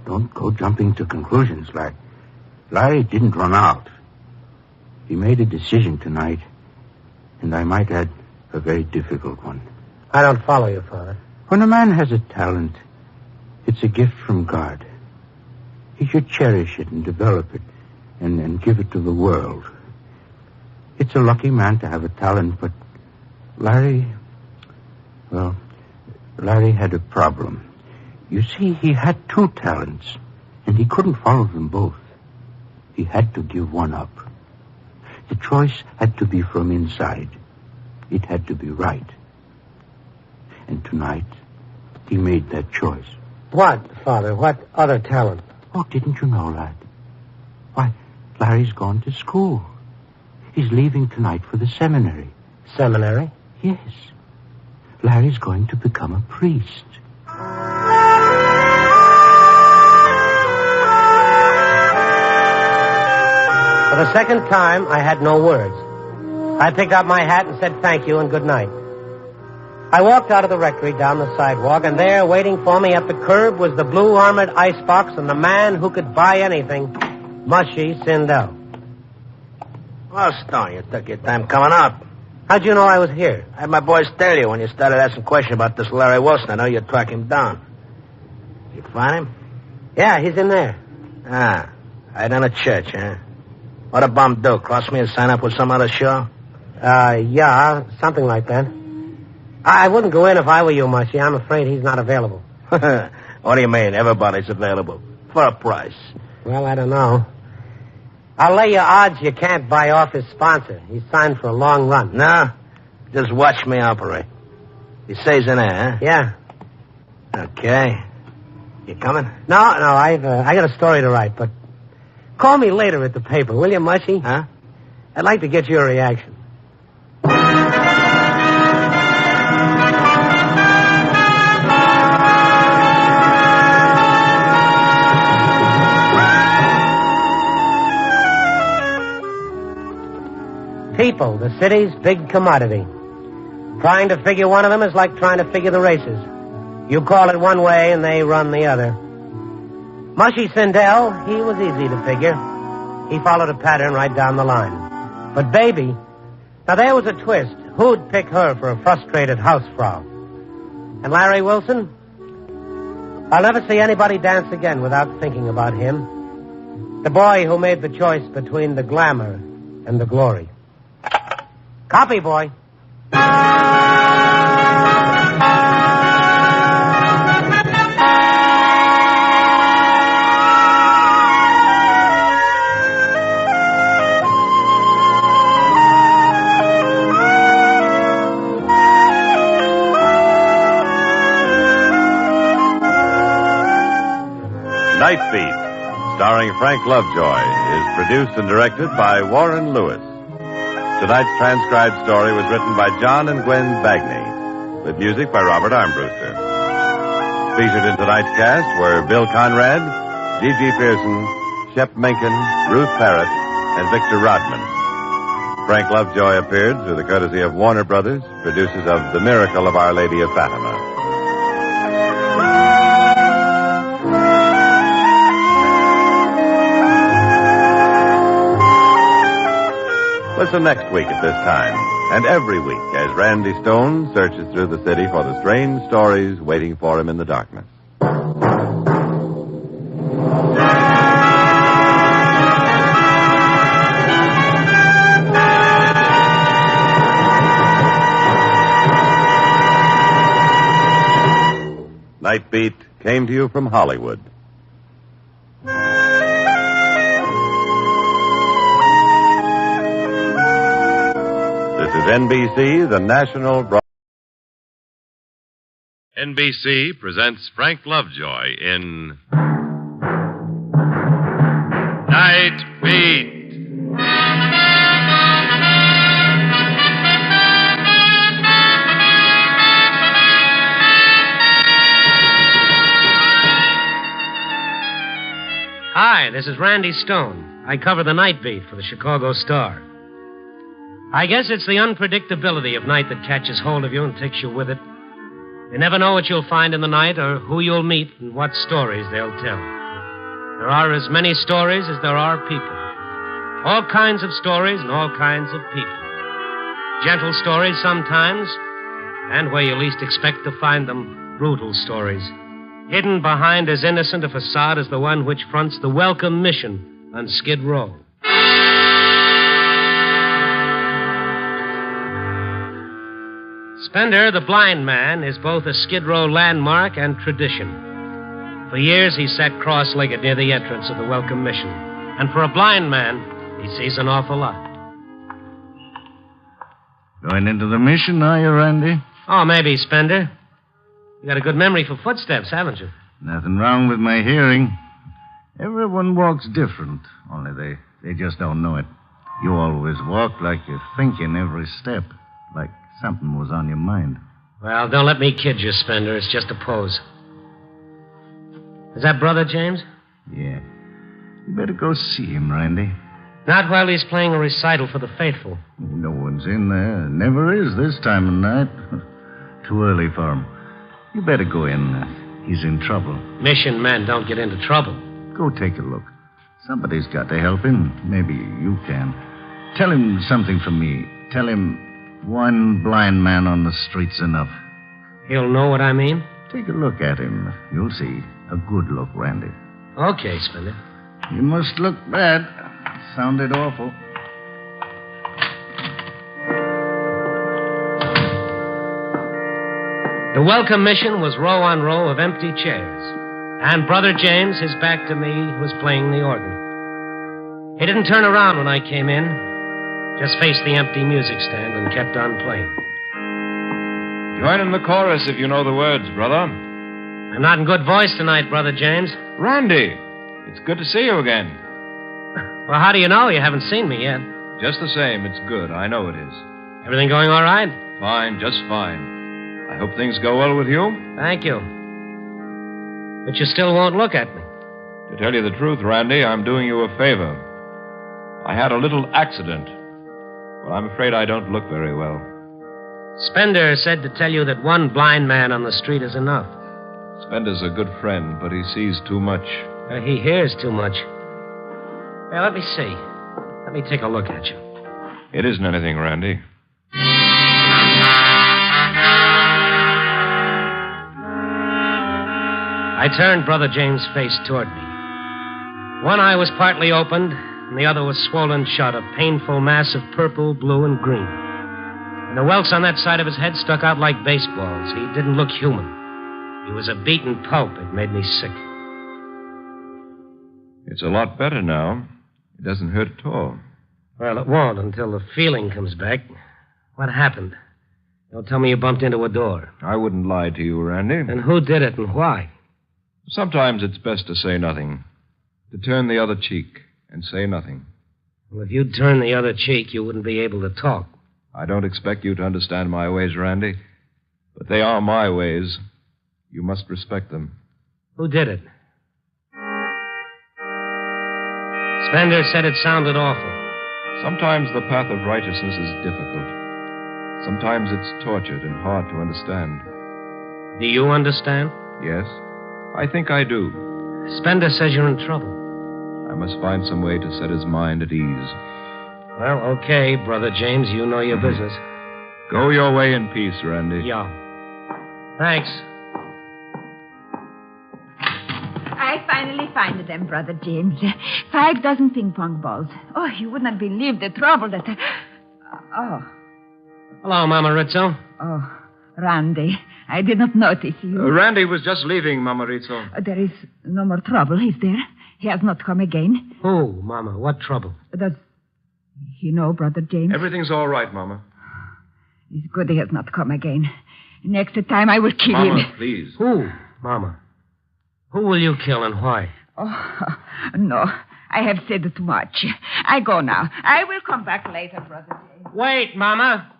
Don't go jumping to conclusions, lad. Larry didn't run out. He made a decision tonight, and I might add, a very difficult one. I don't follow you, Father. When a man has a talent, it's a gift from God. He should cherish it and develop it and give it to the world. It's a lucky man to have a talent, but Larry had a problem. You see, he had 2 talents, and he couldn't follow them both. He had to give one up. The choice had to be from inside. It had to be right. And tonight, he made that choice. What, Father? What other talent? Oh, didn't you know, lad? Why, Larry's gone to school. He's leaving tonight for the seminary. Seminary? Yes. Larry's going to become a priest. For the second time, I had no words. I picked up my hat and said thank you and good night. I walked out of the rectory down the sidewalk, and there, waiting for me at the curb, was the blue armored icebox and the man who could buy anything, Mushy Sindel. Well, Stone, you took your time coming up. How'd you know I was here? I had my boys tell you when you started asking questions about this Larry Wilson. I know you'd track him down. You find him? Yeah, he's in there. Ah, right in a church, huh? What'd a bum do? Cross me and sign up with some other show? Yeah, something like that. I wouldn't go in if I were you, Mushy. I'm afraid he's not available. What do you mean? Everybody's available. For a price. Well, I don't know. I'll lay you odds you can't buy off his sponsor. He's signed for a long run. No, just watch me operate. He stays in there, huh? Yeah. Okay. You coming? No, I got a story to write, but call me later at the paper, will you, Mushy? Huh? I'd like to get your reaction. People, the city's big commodity. Trying to figure one of them is like trying to figure the races. You call it one way and they run the other. Mushy Sindel, he was easy to figure. He followed a pattern right down the line. But Baby, now there was a twist. Who'd pick her for a frustrated housefrau? And Larry Wilson? I'll never see anybody dance again without thinking about him. The boy who made the choice between the glamour and the glory. Copy, boy. Night Beat, starring Frank Lovejoy, is produced and directed by Warren Lewis. Tonight's transcribed story was written by John and Gwen Bagney, with music by Robert Armbruster. Featured in tonight's cast were Bill Conrad, Gigi Pearson, Shep Menken, Ruth Parrott, and Victor Rodman. Frank Lovejoy appeared through the courtesy of Warner Brothers, producers of The Miracle of Our Lady of Fatima. Listen next week at this time, and every week as Randy Stone searches through the city for the strange stories waiting for him in the darkness. Night Beat came to you from Hollywood. This is NBC, the national NBC presents Frank Lovejoy in Night Beat. Hi, this is Randy Stone. I cover the Night Beat for the Chicago Star. I guess it's the unpredictability of night that catches hold of you and takes you with it. You never know what you'll find in the night or who you'll meet and what stories they'll tell. There are as many stories as there are people. All kinds of stories and all kinds of people. Gentle stories sometimes, and where you least expect to find them, brutal stories. Hidden behind as innocent a facade as the one which fronts the Welcome Mission on Skid Row. Spender, the blind man, is both a Skid Row landmark and tradition. For years, he sat cross-legged near the entrance of the Welcome Mission. And for a blind man, he sees an awful lot. Going into the mission, are you, Randy? Oh, maybe, Spender. You got a good memory for footsteps, haven't you? Nothing wrong with my hearing. Everyone walks different, only they just don't know it. You always walk like you're thinking every step, like something was on your mind. Well, don't let me kid you, Spender. It's just a pose. Is that Brother James? Yeah. You better go see him, Randy. Not while he's playing a recital for the faithful. No one's in there. Never is this time of night. Too early for him. You better go in. He's in trouble. Mission men don't get into trouble. Go take a look. Somebody's got to help him. Maybe you can. Tell him something from me. Tell him one blind man on the street's enough. He'll know what I mean? Take a look at him. You'll see. A good look, Randy. Okay, Spender. You must look bad. Sounded awful. The welcome mission was row on row of empty chairs. And Brother James, his back to me, was playing the organ. He didn't turn around when I came in, just faced the empty music stand and kept on playing. Join in the chorus if you know the words, brother. I'm not in good voice tonight, Brother James. Randy, it's good to see you again. Well, how do you know? You haven't seen me yet. Just the same, it's good. I know it is. Everything going all right? Fine, just fine. I hope things go well with you. Thank you. But you still won't look at me. To tell you the truth, Randy, I'm doing you a favor. I had a little accident. Well, I'm afraid I don't look very well. Spender said to tell you that one blind man on the street is enough. Spender's a good friend, but he sees too much. He hears too much. Well, let me see. Let me take a look at you. It isn't anything, Randy. I turned Brother James' face toward me. One eye was partly opened, and the other was swollen shut, a painful mass of purple, blue, and green. And the welts on that side of his head stuck out like baseballs. He didn't look human. He was a beaten pulp. It made me sick. It's a lot better now. It doesn't hurt at all. Well, it won't until the feeling comes back. What happened? Don't tell me you bumped into a door. I wouldn't lie to you, Randy. And who did it and why? Sometimes it's best to say nothing. To turn the other cheek and say nothing. Well, if you'd turn the other cheek, you wouldn't be able to talk. I don't expect you to understand my ways, Randy. But they are my ways. You must respect them. Who did it? Spender said it sounded awful. Sometimes the path of righteousness is difficult. Sometimes it's tortured and hard to understand. Do you understand? Yes, I think I do. Spender says you're in trouble. I must find some way to set his mind at ease. Well, okay, Brother James, you know your business. Go your way in peace, Randy. Yeah. Thanks. I finally find them, Brother James. 5 dozen ping-pong balls. Oh, you would not believe the trouble that Oh. Hello, Mama Rizzo. Oh, Randy. I did not notice you. Randy was just leaving, Mama Rizzo. There is no more trouble, is there? He has not come again. Who, Mama? What trouble? Does he know, Brother James? Everything's all right, Mama. It's good he has not come again. Next time I will kill him. Mama, please. Who, Mama? Who will you kill and why? Oh, no. I have said too much. I go now. I will come back later, Brother James. Wait, Mama.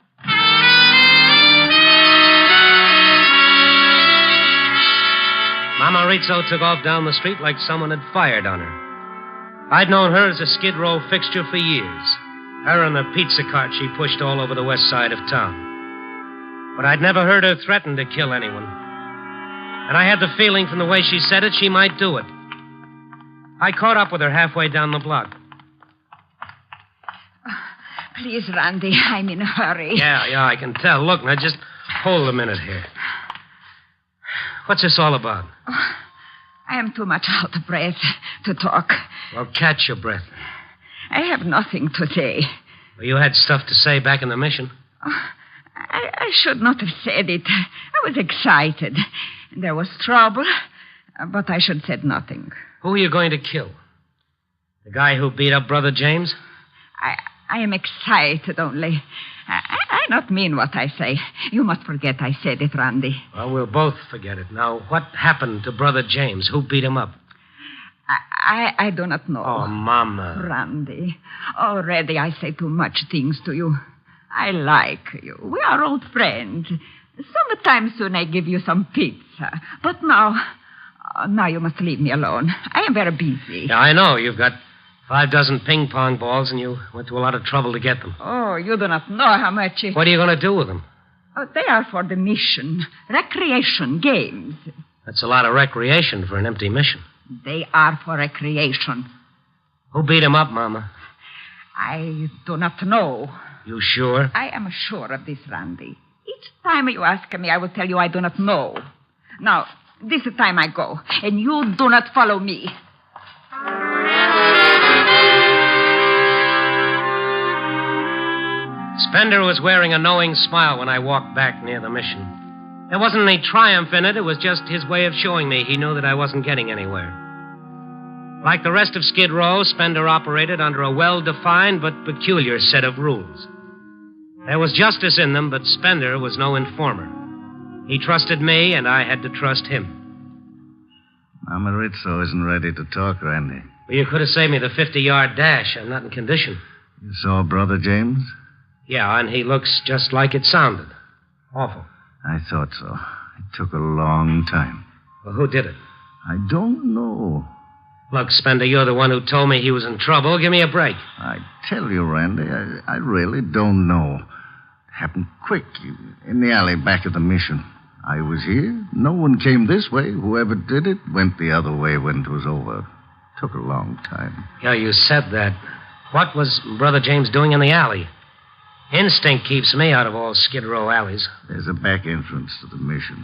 Mama Rizzo took off down the street like someone had fired on her. I'd known her as a Skid Row fixture for years. Her and the pizza cart she pushed all over the west side of town. But I'd never heard her threaten to kill anyone. And I had the feeling from the way she said it, she might do it. I caught up with her halfway down the block. Please, Randy, I'm in a hurry. Yeah, I can tell. Look, now just hold a minute here. What's this all about? Oh, I am too much out of breath to talk. Well, catch your breath. I have nothing to say. Well, you had stuff to say back in the mission. Oh, I should not have said it. I was excited. There was trouble, but I should have said nothing. Who are you going to kill? The guy who beat up Brother James? I am excited only. I I not mean what I say. You must forget I said it, Randy. Well, we'll both forget it. Now, what happened to Brother James? Who beat him up? I do not know. Oh, Mama. Randy, already I say too much things to you. I like you. We are old friends. Sometime soon I give you some pizza. But now you must leave me alone. I am very busy. Yeah, I know. You've got 5 dozen ping pong balls, and you went to a lot of trouble to get them. Oh, you do not know how much... What are you going to do with them? Oh, they are for the mission. Recreation games. That's a lot of recreation for an empty mission. They are for recreation. Who beat him up, Mama? I do not know. You sure? I am sure of this, Randy. Each time you ask me, I will tell you I do not know. Now, this time I go, and you do not follow me. Spender was wearing a knowing smile when I walked back near the mission. There wasn't any triumph in it. It was just his way of showing me he knew that I wasn't getting anywhere. Like the rest of Skid Row, Spender operated under a well-defined but peculiar set of rules. There was justice in them, but Spender was no informer. He trusted me, and I had to trust him. Mama Rizzo isn't ready to talk, Randy. Well, you could have saved me the 50-yard dash. I'm not in condition. You saw Brother James? Yeah, and he looks just like it sounded. Awful. I thought so. It took a long time. Well, who did it? I don't know. Look, Spender, you're the one who told me he was in trouble. Give me a break. I tell you, Randy, I really don't know. It happened quick, in the alley back of the mission. I was here. No one came this way. Whoever did it went the other way when it was over. It took a long time. Yeah, you said that. What was Brother James doing in the alley? Instinct keeps me out of all Skid Row alleys. There's a back entrance to the mission.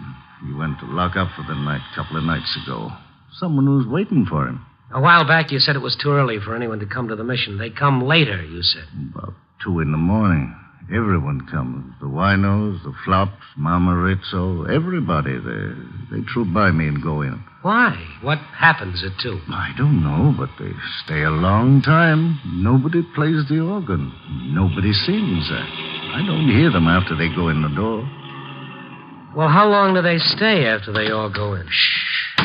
He went to lock up for the night a couple of nights ago. Someone was waiting for him. A while back, you said it was too early for anyone to come to the mission. They come later, you said. About 2 a.m. Everyone comes. The winos, the flops, Mama Rizzo, everybody. They troop by me and go in. Why? What happens at 2? I don't know, but they stay a long time. Nobody plays the organ. Nobody sings. I don't hear them after they go in the door. Well, how long do they stay after they all go in? Shh.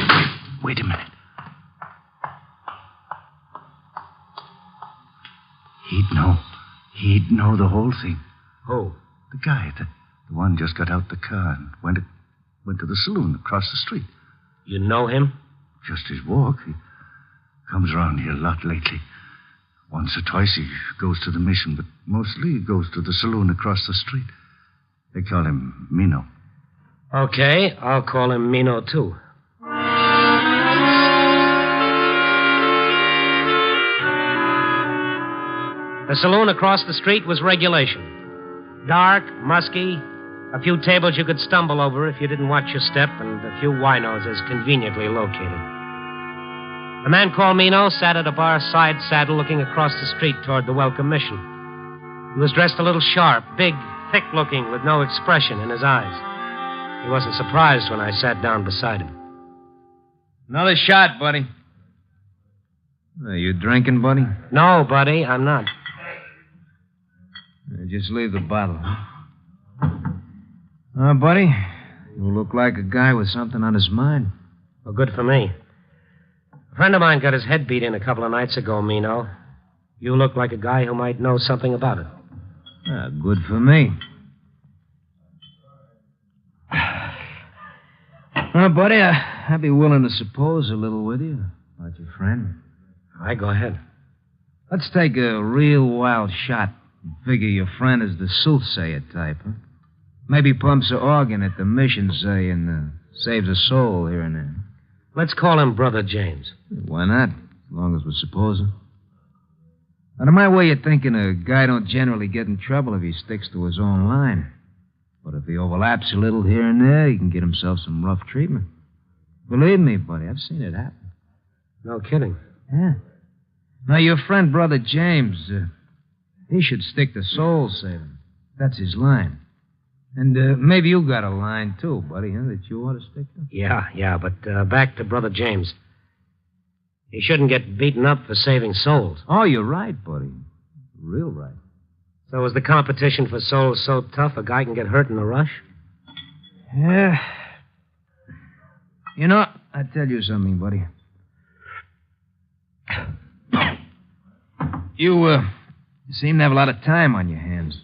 Wait a minute. He'd know the whole thing. Who? The guy, the one just got out the car and went to the saloon across the street. You know him? Just his walk. He comes around here a lot lately. Once or twice he goes to the mission, but mostly he goes to the saloon across the street. They call him Mino. Okay, I'll call him Mino, too. The saloon across the street was regulation. Dark, musky, a few tables you could stumble over if you didn't watch your step, and a few winos as conveniently located. The man called Mino sat at a bar side saddle looking across the street toward the welcome mission. He was dressed a little sharp, big, thick-looking, with no expression in his eyes. He wasn't surprised when I sat down beside him. Another shot, buddy. Are you drinking, buddy? No, buddy, I'm not. Just leave the bottle. Buddy, you look like a guy with something on his mind. Well, good for me. A friend of mine got his head beat in a couple of nights ago, Mino. You look like a guy who might know something about it. Good for me. Buddy, I'd be willing to suppose a little with you about your friend. All right, go ahead. Let's take a real wild shot. Figure your friend is the soothsayer type, huh? Maybe pumps an organ at the mission, say, and saves a soul here and there. Let's call him Brother James. Why not? As long as we're supposing. Now, to my way of thinking, a guy don't generally get in trouble if he sticks to his own line. But if he overlaps a little here and there, he can get himself some rough treatment. Believe me, buddy, I've seen it happen. No kidding. Yeah. Now, your friend, Brother James, he should stick to soul saving. That's his line. And maybe you got a line, too, buddy, huh, that you ought to stick to? Yeah, but back to Brother James. He shouldn't get beaten up for saving souls. Oh, you're right, buddy. Real right. So is the competition for souls so tough a guy can get hurt in a rush? Yeah. You know, I'll tell you something, buddy. You seem to have a lot of time on your hands.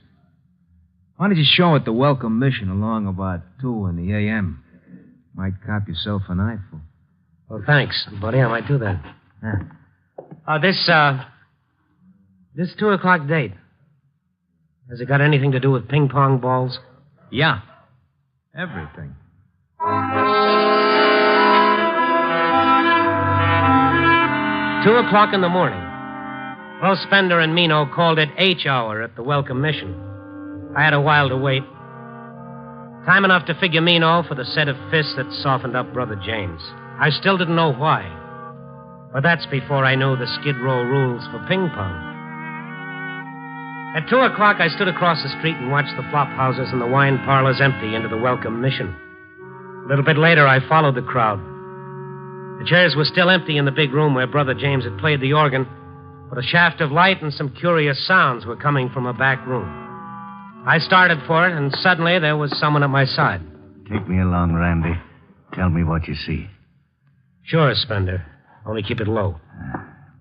Why don't you show at the welcome mission along about 2 in the a.m.? Might cop yourself an eyeful. Well, thanks, buddy. I might do that. This 2 o'clock date, has it got anything to do with ping pong balls? Yeah. Everything. 2 o'clock in the morning. Well, Spender and Mino called it H hour at the welcome mission. I had a while to wait. Time enough to figure Mino for the set of fists that softened up Brother James. I still didn't know why. But that's before I knew the Skid Row rules for ping pong. At 2 o'clock, I stood across the street and watched the flop houses and the wine parlors empty into the welcome mission. A little bit later, I followed the crowd. The chairs were still empty in the big room where Brother James had played the organ, but a shaft of light and some curious sounds were coming from a back room. I started for it, and suddenly there was someone at my side. Take me along, Randy. Tell me what you see. Sure, Spender. Only keep it low.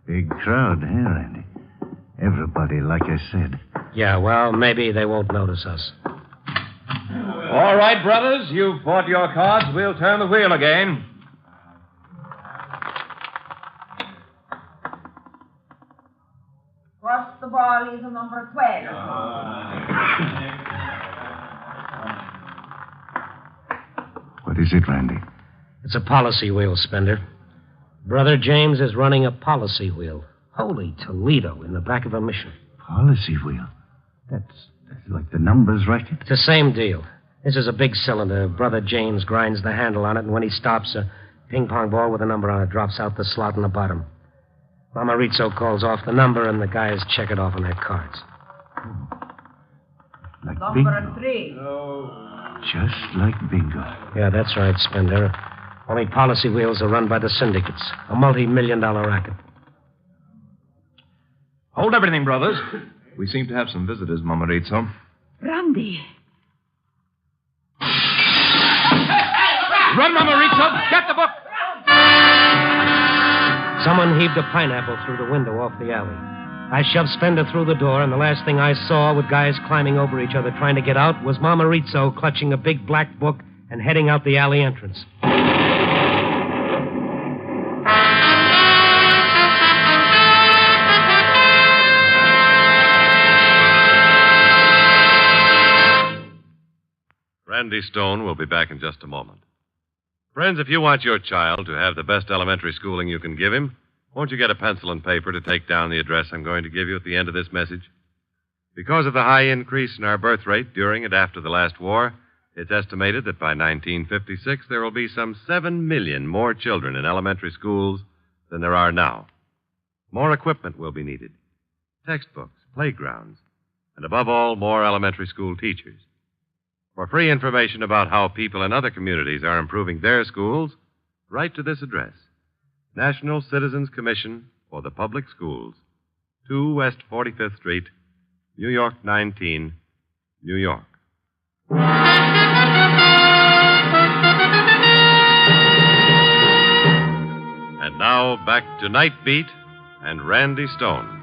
Big crowd, eh, Randy? Everybody, like I said. Yeah, well, maybe they won't notice us. All right, brothers, you've bought your cards. We'll turn the wheel again. First of all is number 12. What is it, Randy? It's a policy wheel, Spender. Brother James is running a policy wheel. Holy Toledo, in the back of a mission. Policy wheel? That's like the numbers racket? It's the same deal. This is a big cylinder. Brother James grinds the handle on it, and when he stops, a ping-pong ball with a number on it drops out the slot in the bottom. Mama Rizzo calls off the number, and the guys check it off on their cards. Like Number bingo. 3. Just like bingo. Yeah, that's right, Spender. Only policy wheels are run by the syndicates. A multi-million-dollar racket. Hold everything, brothers. We seem to have some visitors, Mama Rizzo. Randy. Run, Mama Rizzo. Get the book. Someone heaved a pineapple through the window off the alley. I shoved Spender through the door, and the last thing I saw, with guys climbing over each other trying to get out, was Mama Rizzo clutching a big black book and heading out the alley entrance. Randy Stone will be back in just a moment. Friends, if you want your child to have the best elementary schooling you can give him, won't you get a pencil and paper to take down the address I'm going to give you at the end of this message? Because of the high increase in our birth rate during and after the last war, it's estimated that by 1956 there will be some 7 million more children in elementary schools than there are now. More equipment will be needed. Textbooks, playgrounds, and above all, more elementary school teachers. For free information about how people in other communities are improving their schools, write to this address, National Citizens Commission for the Public Schools, 2 West 45th Street, New York 19, New York. And now back to Night Beat and Randy Stone.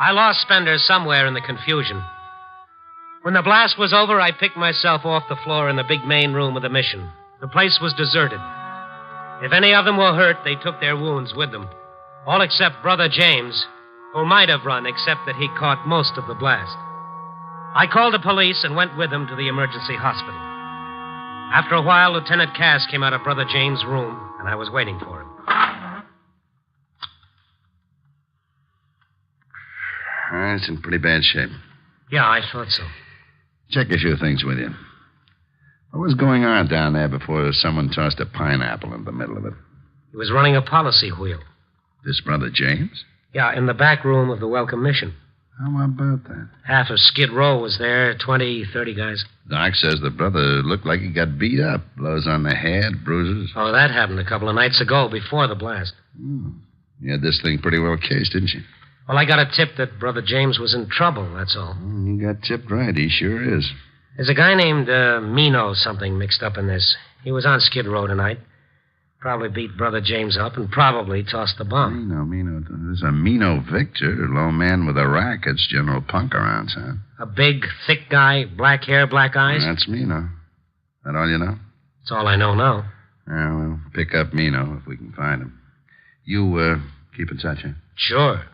I lost Spender somewhere in the confusion. When the blast was over, I picked myself off the floor in the big main room of the mission. The place was deserted. If any of them were hurt, they took their wounds with them. All except Brother James, who might have run, except that he caught most of the blast. I called the police and went with them to the emergency hospital. After a while, Lieutenant Cass came out of Brother James' room, and I was waiting for him. It's in pretty bad shape. Yeah, I thought so. Check a few things with you. What was going on down there before someone tossed a pineapple in the middle of it? He was running a policy wheel. This Brother James? Yeah, in the back room of the welcome mission. How about that? Half of Skid Row was there, 20, 30 guys. Doc says the brother looked like he got beat up. Blows on the head, bruises. Oh, that happened a couple of nights ago, before the blast. You had this thing pretty well cased, didn't you? Well, I got a tip that Brother James was in trouble, that's all. You got tipped right. He sure is. There's a guy named Mino something mixed up in this. He was on Skid Row tonight. Probably beat Brother James up and probably tossed the bomb. Mino. There's a Mino Victor, a low man with a racket's general punk around, son. A big, thick guy, black hair, black eyes? That's Mino. That all you know? That's all I know now. Yeah, we'll pick up Mino if we can find him. You, keep in touch, huh? Sure.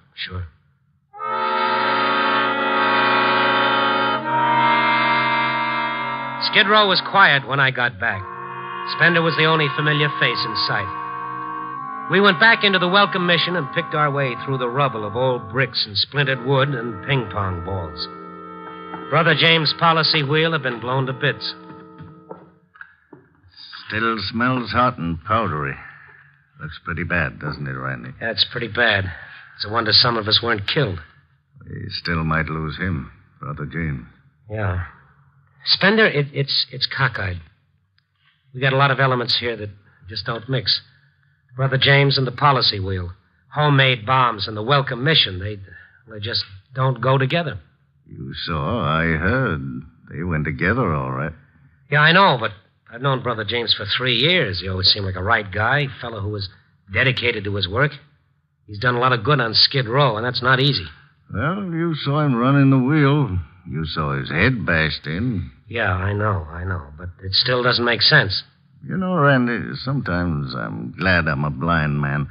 Skid Row was quiet when I got back. Spender was the only familiar face in sight. We went back into the welcome mission and picked our way through the rubble of old bricks and splintered wood and ping-pong balls. Brother James' policy wheel had been blown to bits. Still smells hot and powdery. Looks pretty bad, doesn't it, Randy? Yeah, it's pretty bad. It's a wonder some of us weren't killed. We still might lose him, Brother James. Yeah. Spender, it's cockeyed. We got a lot of elements here that just don't mix. Brother James and the policy wheel. Homemade bombs and the welcome mission. They just don't go together. You saw, I heard. They went together all right. Yeah, I know, but I've known Brother James for 3 years. He always seemed like a right guy, a fellow who was dedicated to his work. He's done a lot of good on Skid Row, and that's not easy. Well, you saw him running the wheel. You saw his head bashed in. Yeah, I know. But it still doesn't make sense. You know, Randy, sometimes I'm glad I'm a blind man.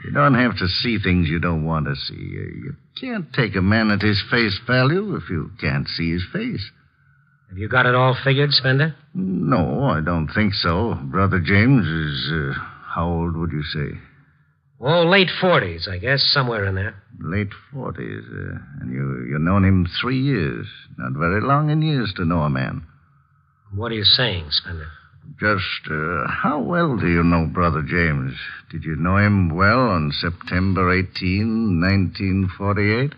You don't have to see things you don't want to see. You can't take a man at his face value if you can't see his face. Have you got it all figured, Spender? No, I don't think so. Brother James is, how old would you say? Oh, late 40s, I guess, somewhere in there. Late 40s. And you've known him 3 years. Not very long in years to know a man. What are you saying, Spender? Just, how well do you know Brother James? Did you know him well on September 18, 1948?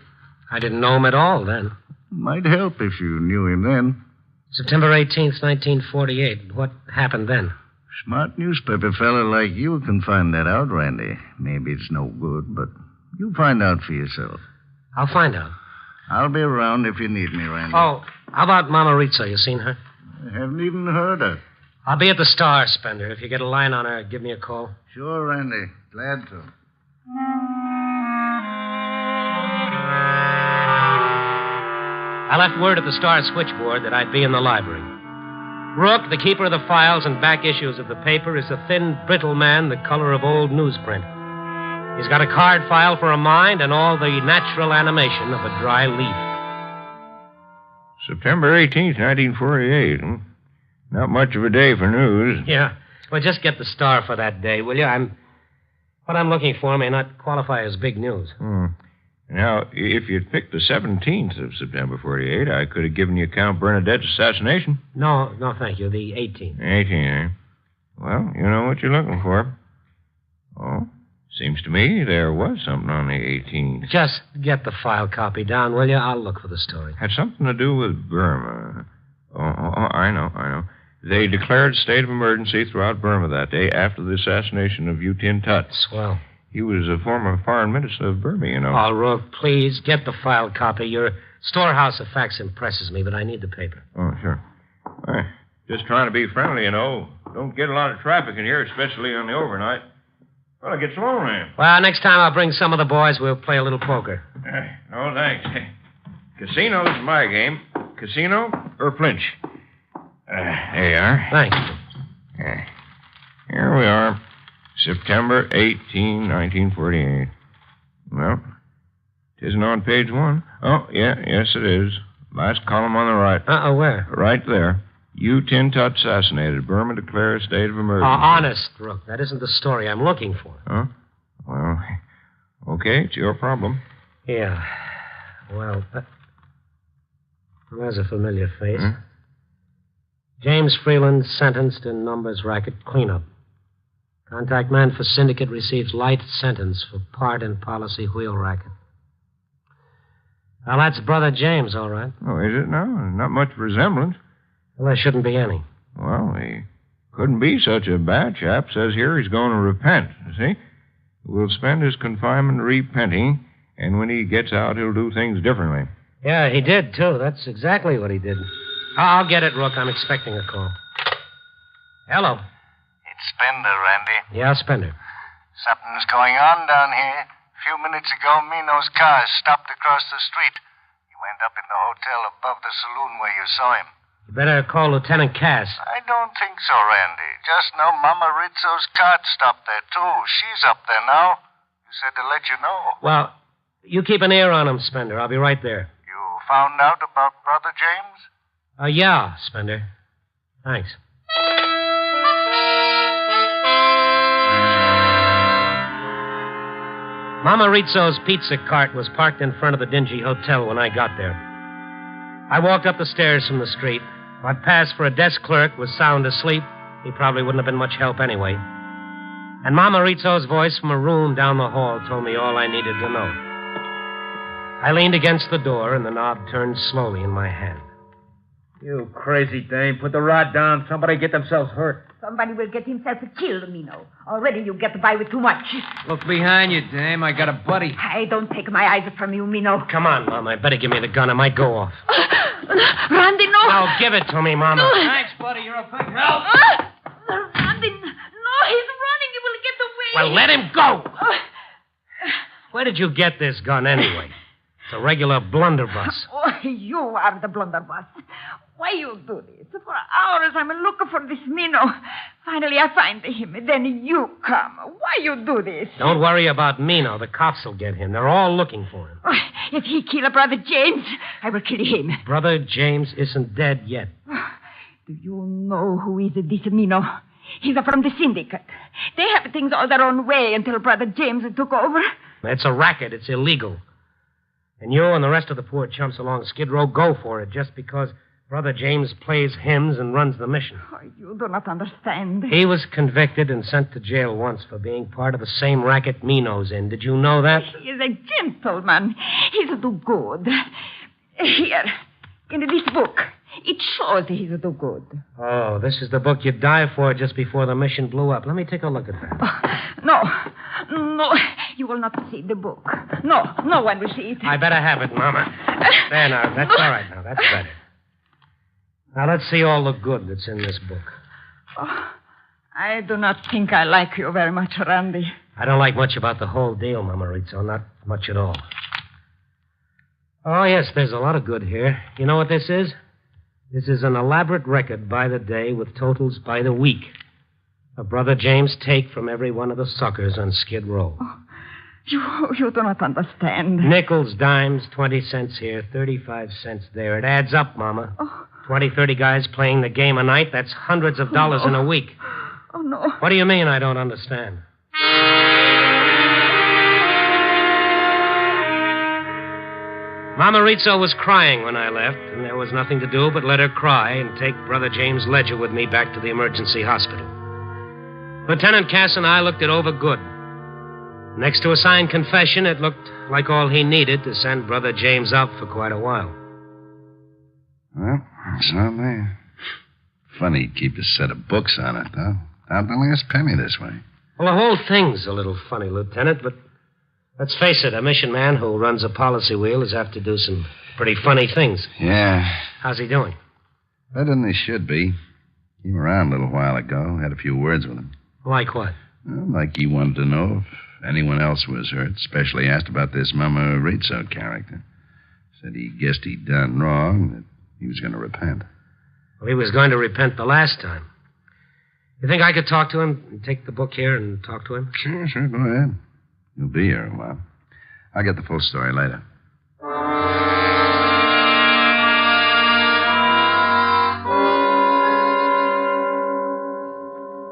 I didn't know him at all then. Might help if you knew him then. September 18th, 1948. What happened then? Smart newspaper fella like you can find that out, Randy. Maybe it's no good, but you find out for yourself. I'll find out. I'll be around if you need me, Randy. Oh, how about Mama Rizzo? You seen her? I haven't even heard her. I'll be at the Star, Spender. If you get a line on her, give me a call. Sure, Randy. Glad to. I left word at the Star switchboard that I'd be in the library. Rook, the keeper of the files and back issues of the paper, is a thin, brittle man the color of old newsprint. He's got a card file for a mind and all the natural animation of a dry leaf. September 18th, 1948. Not much of a day for news. Yeah. Well, just get the Star for that day, will you? What I'm looking for may not qualify as big news. Now, if you'd picked the 17th of September 48, I could have given you Count Bernadette's assassination. No, thank you. The 18th. 18th, eh? Well, you know what you're looking for. Oh, seems to me there was something on the 18th. Just get the file copy down, will you? I'll look for the story. Had something to do with Burma. Oh, I know. They declared a state of emergency throughout Burma that day after the assassination of U Tin Tut. Swell. He was a former foreign minister of Burma, you know. Oh, Rook, please, get the file copy. Your storehouse of facts impresses me, but I need the paper. Oh, sure. Just trying to be friendly, you know. Don't get a lot of traffic in here, especially on the overnight. Well, it gets lonely. Well, next time I'll bring some of the boys. We'll play a little poker. No, thanks. Casino's my game. Casino or flinch? There you are. Thanks. Here we are. September 18, 1948. Well, it isn't on page 1. Oh, yes, it is. Last column on the right. Where? Right there. U Tin Tut assassinated. Burma declares state of emergency. Honest, Rook. That isn't the story I'm looking for. Huh? Well, okay, it's your problem. Yeah. Well, there's a familiar face. Huh? James Freeland sentenced in numbers racket cleanup. Contact man for syndicate receives light sentence for part in policy wheel racket. Well, that's Brother James, all right. Oh, is it now? Not much resemblance. Well, there shouldn't be any. Well, he couldn't be such a bad chap. Says here he's going to repent, you see? Will spend his confinement repenting And when he gets out, he'll do things differently. Yeah, he did, too. That's exactly what he did. I'll get it, Rook. I'm expecting a call. Hello. It's Spender, Randy. Yeah, Spender. Something's going on down here. A few minutes ago, Mino's car stopped across the street. He went up in the hotel above the saloon where you saw him. You better call Lieutenant Cass. I don't think so, Randy. Just now, Mama Rizzo's cart stopped there, too. She's up there now. You said to let you know. Well, you keep an ear on him, Spender. I'll be right there. You found out about Brother James? Yeah, Spender. Thanks. Mama Rizzo's pizza cart was parked in front of the dingy hotel when I got there. I walked up the stairs from the street. I'd passed for a desk clerk, was sound asleep. He probably wouldn't have been much help anyway. And Mama Rizzo's voice from a room down the hall told me all I needed to know. I leaned against the door, and the knob turned slowly in my hand. You crazy dame. Put the rod down. Somebody get themselves hurt. Somebody will get himself killed, Mino. Already you get by with too much. Look behind you, dame. I got a buddy. I don't take my eyes from you, Mino. Come on, Mama. I better give me the gun. It might go off. Randy, no. No, give it to me, Mama. No. Thanks, buddy. You're a big help. Randy, no, he's running. He will get away. Well, let him go. Where did you get this gun, anyway? It's a regular blunderbuss. Oh, you are the blunderbuss. Why you do this? For hours I'm looking for this Mino. Finally I find him. Then you come. Why you do this? Don't worry about Mino. The cops will get him. They're all looking for him. Oh, if he kill Brother James, I will kill him. Brother James isn't dead yet. Do you know who is this Mino? He's from the syndicate. They have things all their own way until Brother James took over. It's a racket. It's illegal. And you and the rest of the poor chumps along Skid Row go for it just because Brother James plays hymns and runs the mission. Oh, you do not understand. He was convicted and sent to jail once for being part of the same racket Mino's in. Did you know that? He is a gentleman. He's do good. Here, in this book, it shows he's do good. Oh, this is the book you'd die for just before the mission blew up. Let me take a look at that. No, you will not see the book. No one will see it. I better have it, Mama. There now, that's all right now. That's better. Now, let's see all the good that's in this book. Oh, I do not think I like you very much, Randy. I don't like much about the whole deal, Mama Rizzo. Not much at all. Oh, yes, there's a lot of good here. You know what this is? This is an elaborate record by the day with totals by the week. A Brother James take from every one of the suckers on Skid Row. Oh, you do not understand. Nickels, dimes, 20 cents here, 35 cents there. It adds up, Mama. Oh. 20, 30 guys playing the game a night. That's hundreds of dollars in a week. Oh, no. What do you mean I don't understand? Mama Rizzo was crying when I left, and there was nothing to do but let her cry and take Brother James Ledger with me back to the emergency hospital. Lieutenant Cass and I looked it over good. Next to a signed confession, it looked like all he needed to send Brother James up for quite a while. Well, it's on there. Funny he'd keep a set of books on it, though. Out the last penny this way. Well, the whole thing's a little funny, Lieutenant, but let's face it, a mission man who runs a policy wheel is apt to do some pretty funny things. Yeah. How's he doing? Better than he should be. Came around a little while ago. Had a few words with him. Like what? Well, like he wanted to know if anyone else was hurt, especially asked about this Mama Rizzo character. Said he guessed he'd done wrong, that he was going to repent. Well, he was going to repent the last time. You think I could talk to him and take the book here and talk to him? Sure, go ahead. He'll be here a while. I'll get the full story later.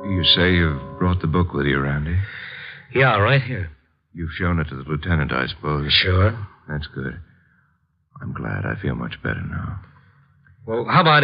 You say you've brought the book with you, Randy? Yeah, right here. You've shown it to the lieutenant, I suppose. Sure. That's good. I'm glad. I feel much better now. Well, how about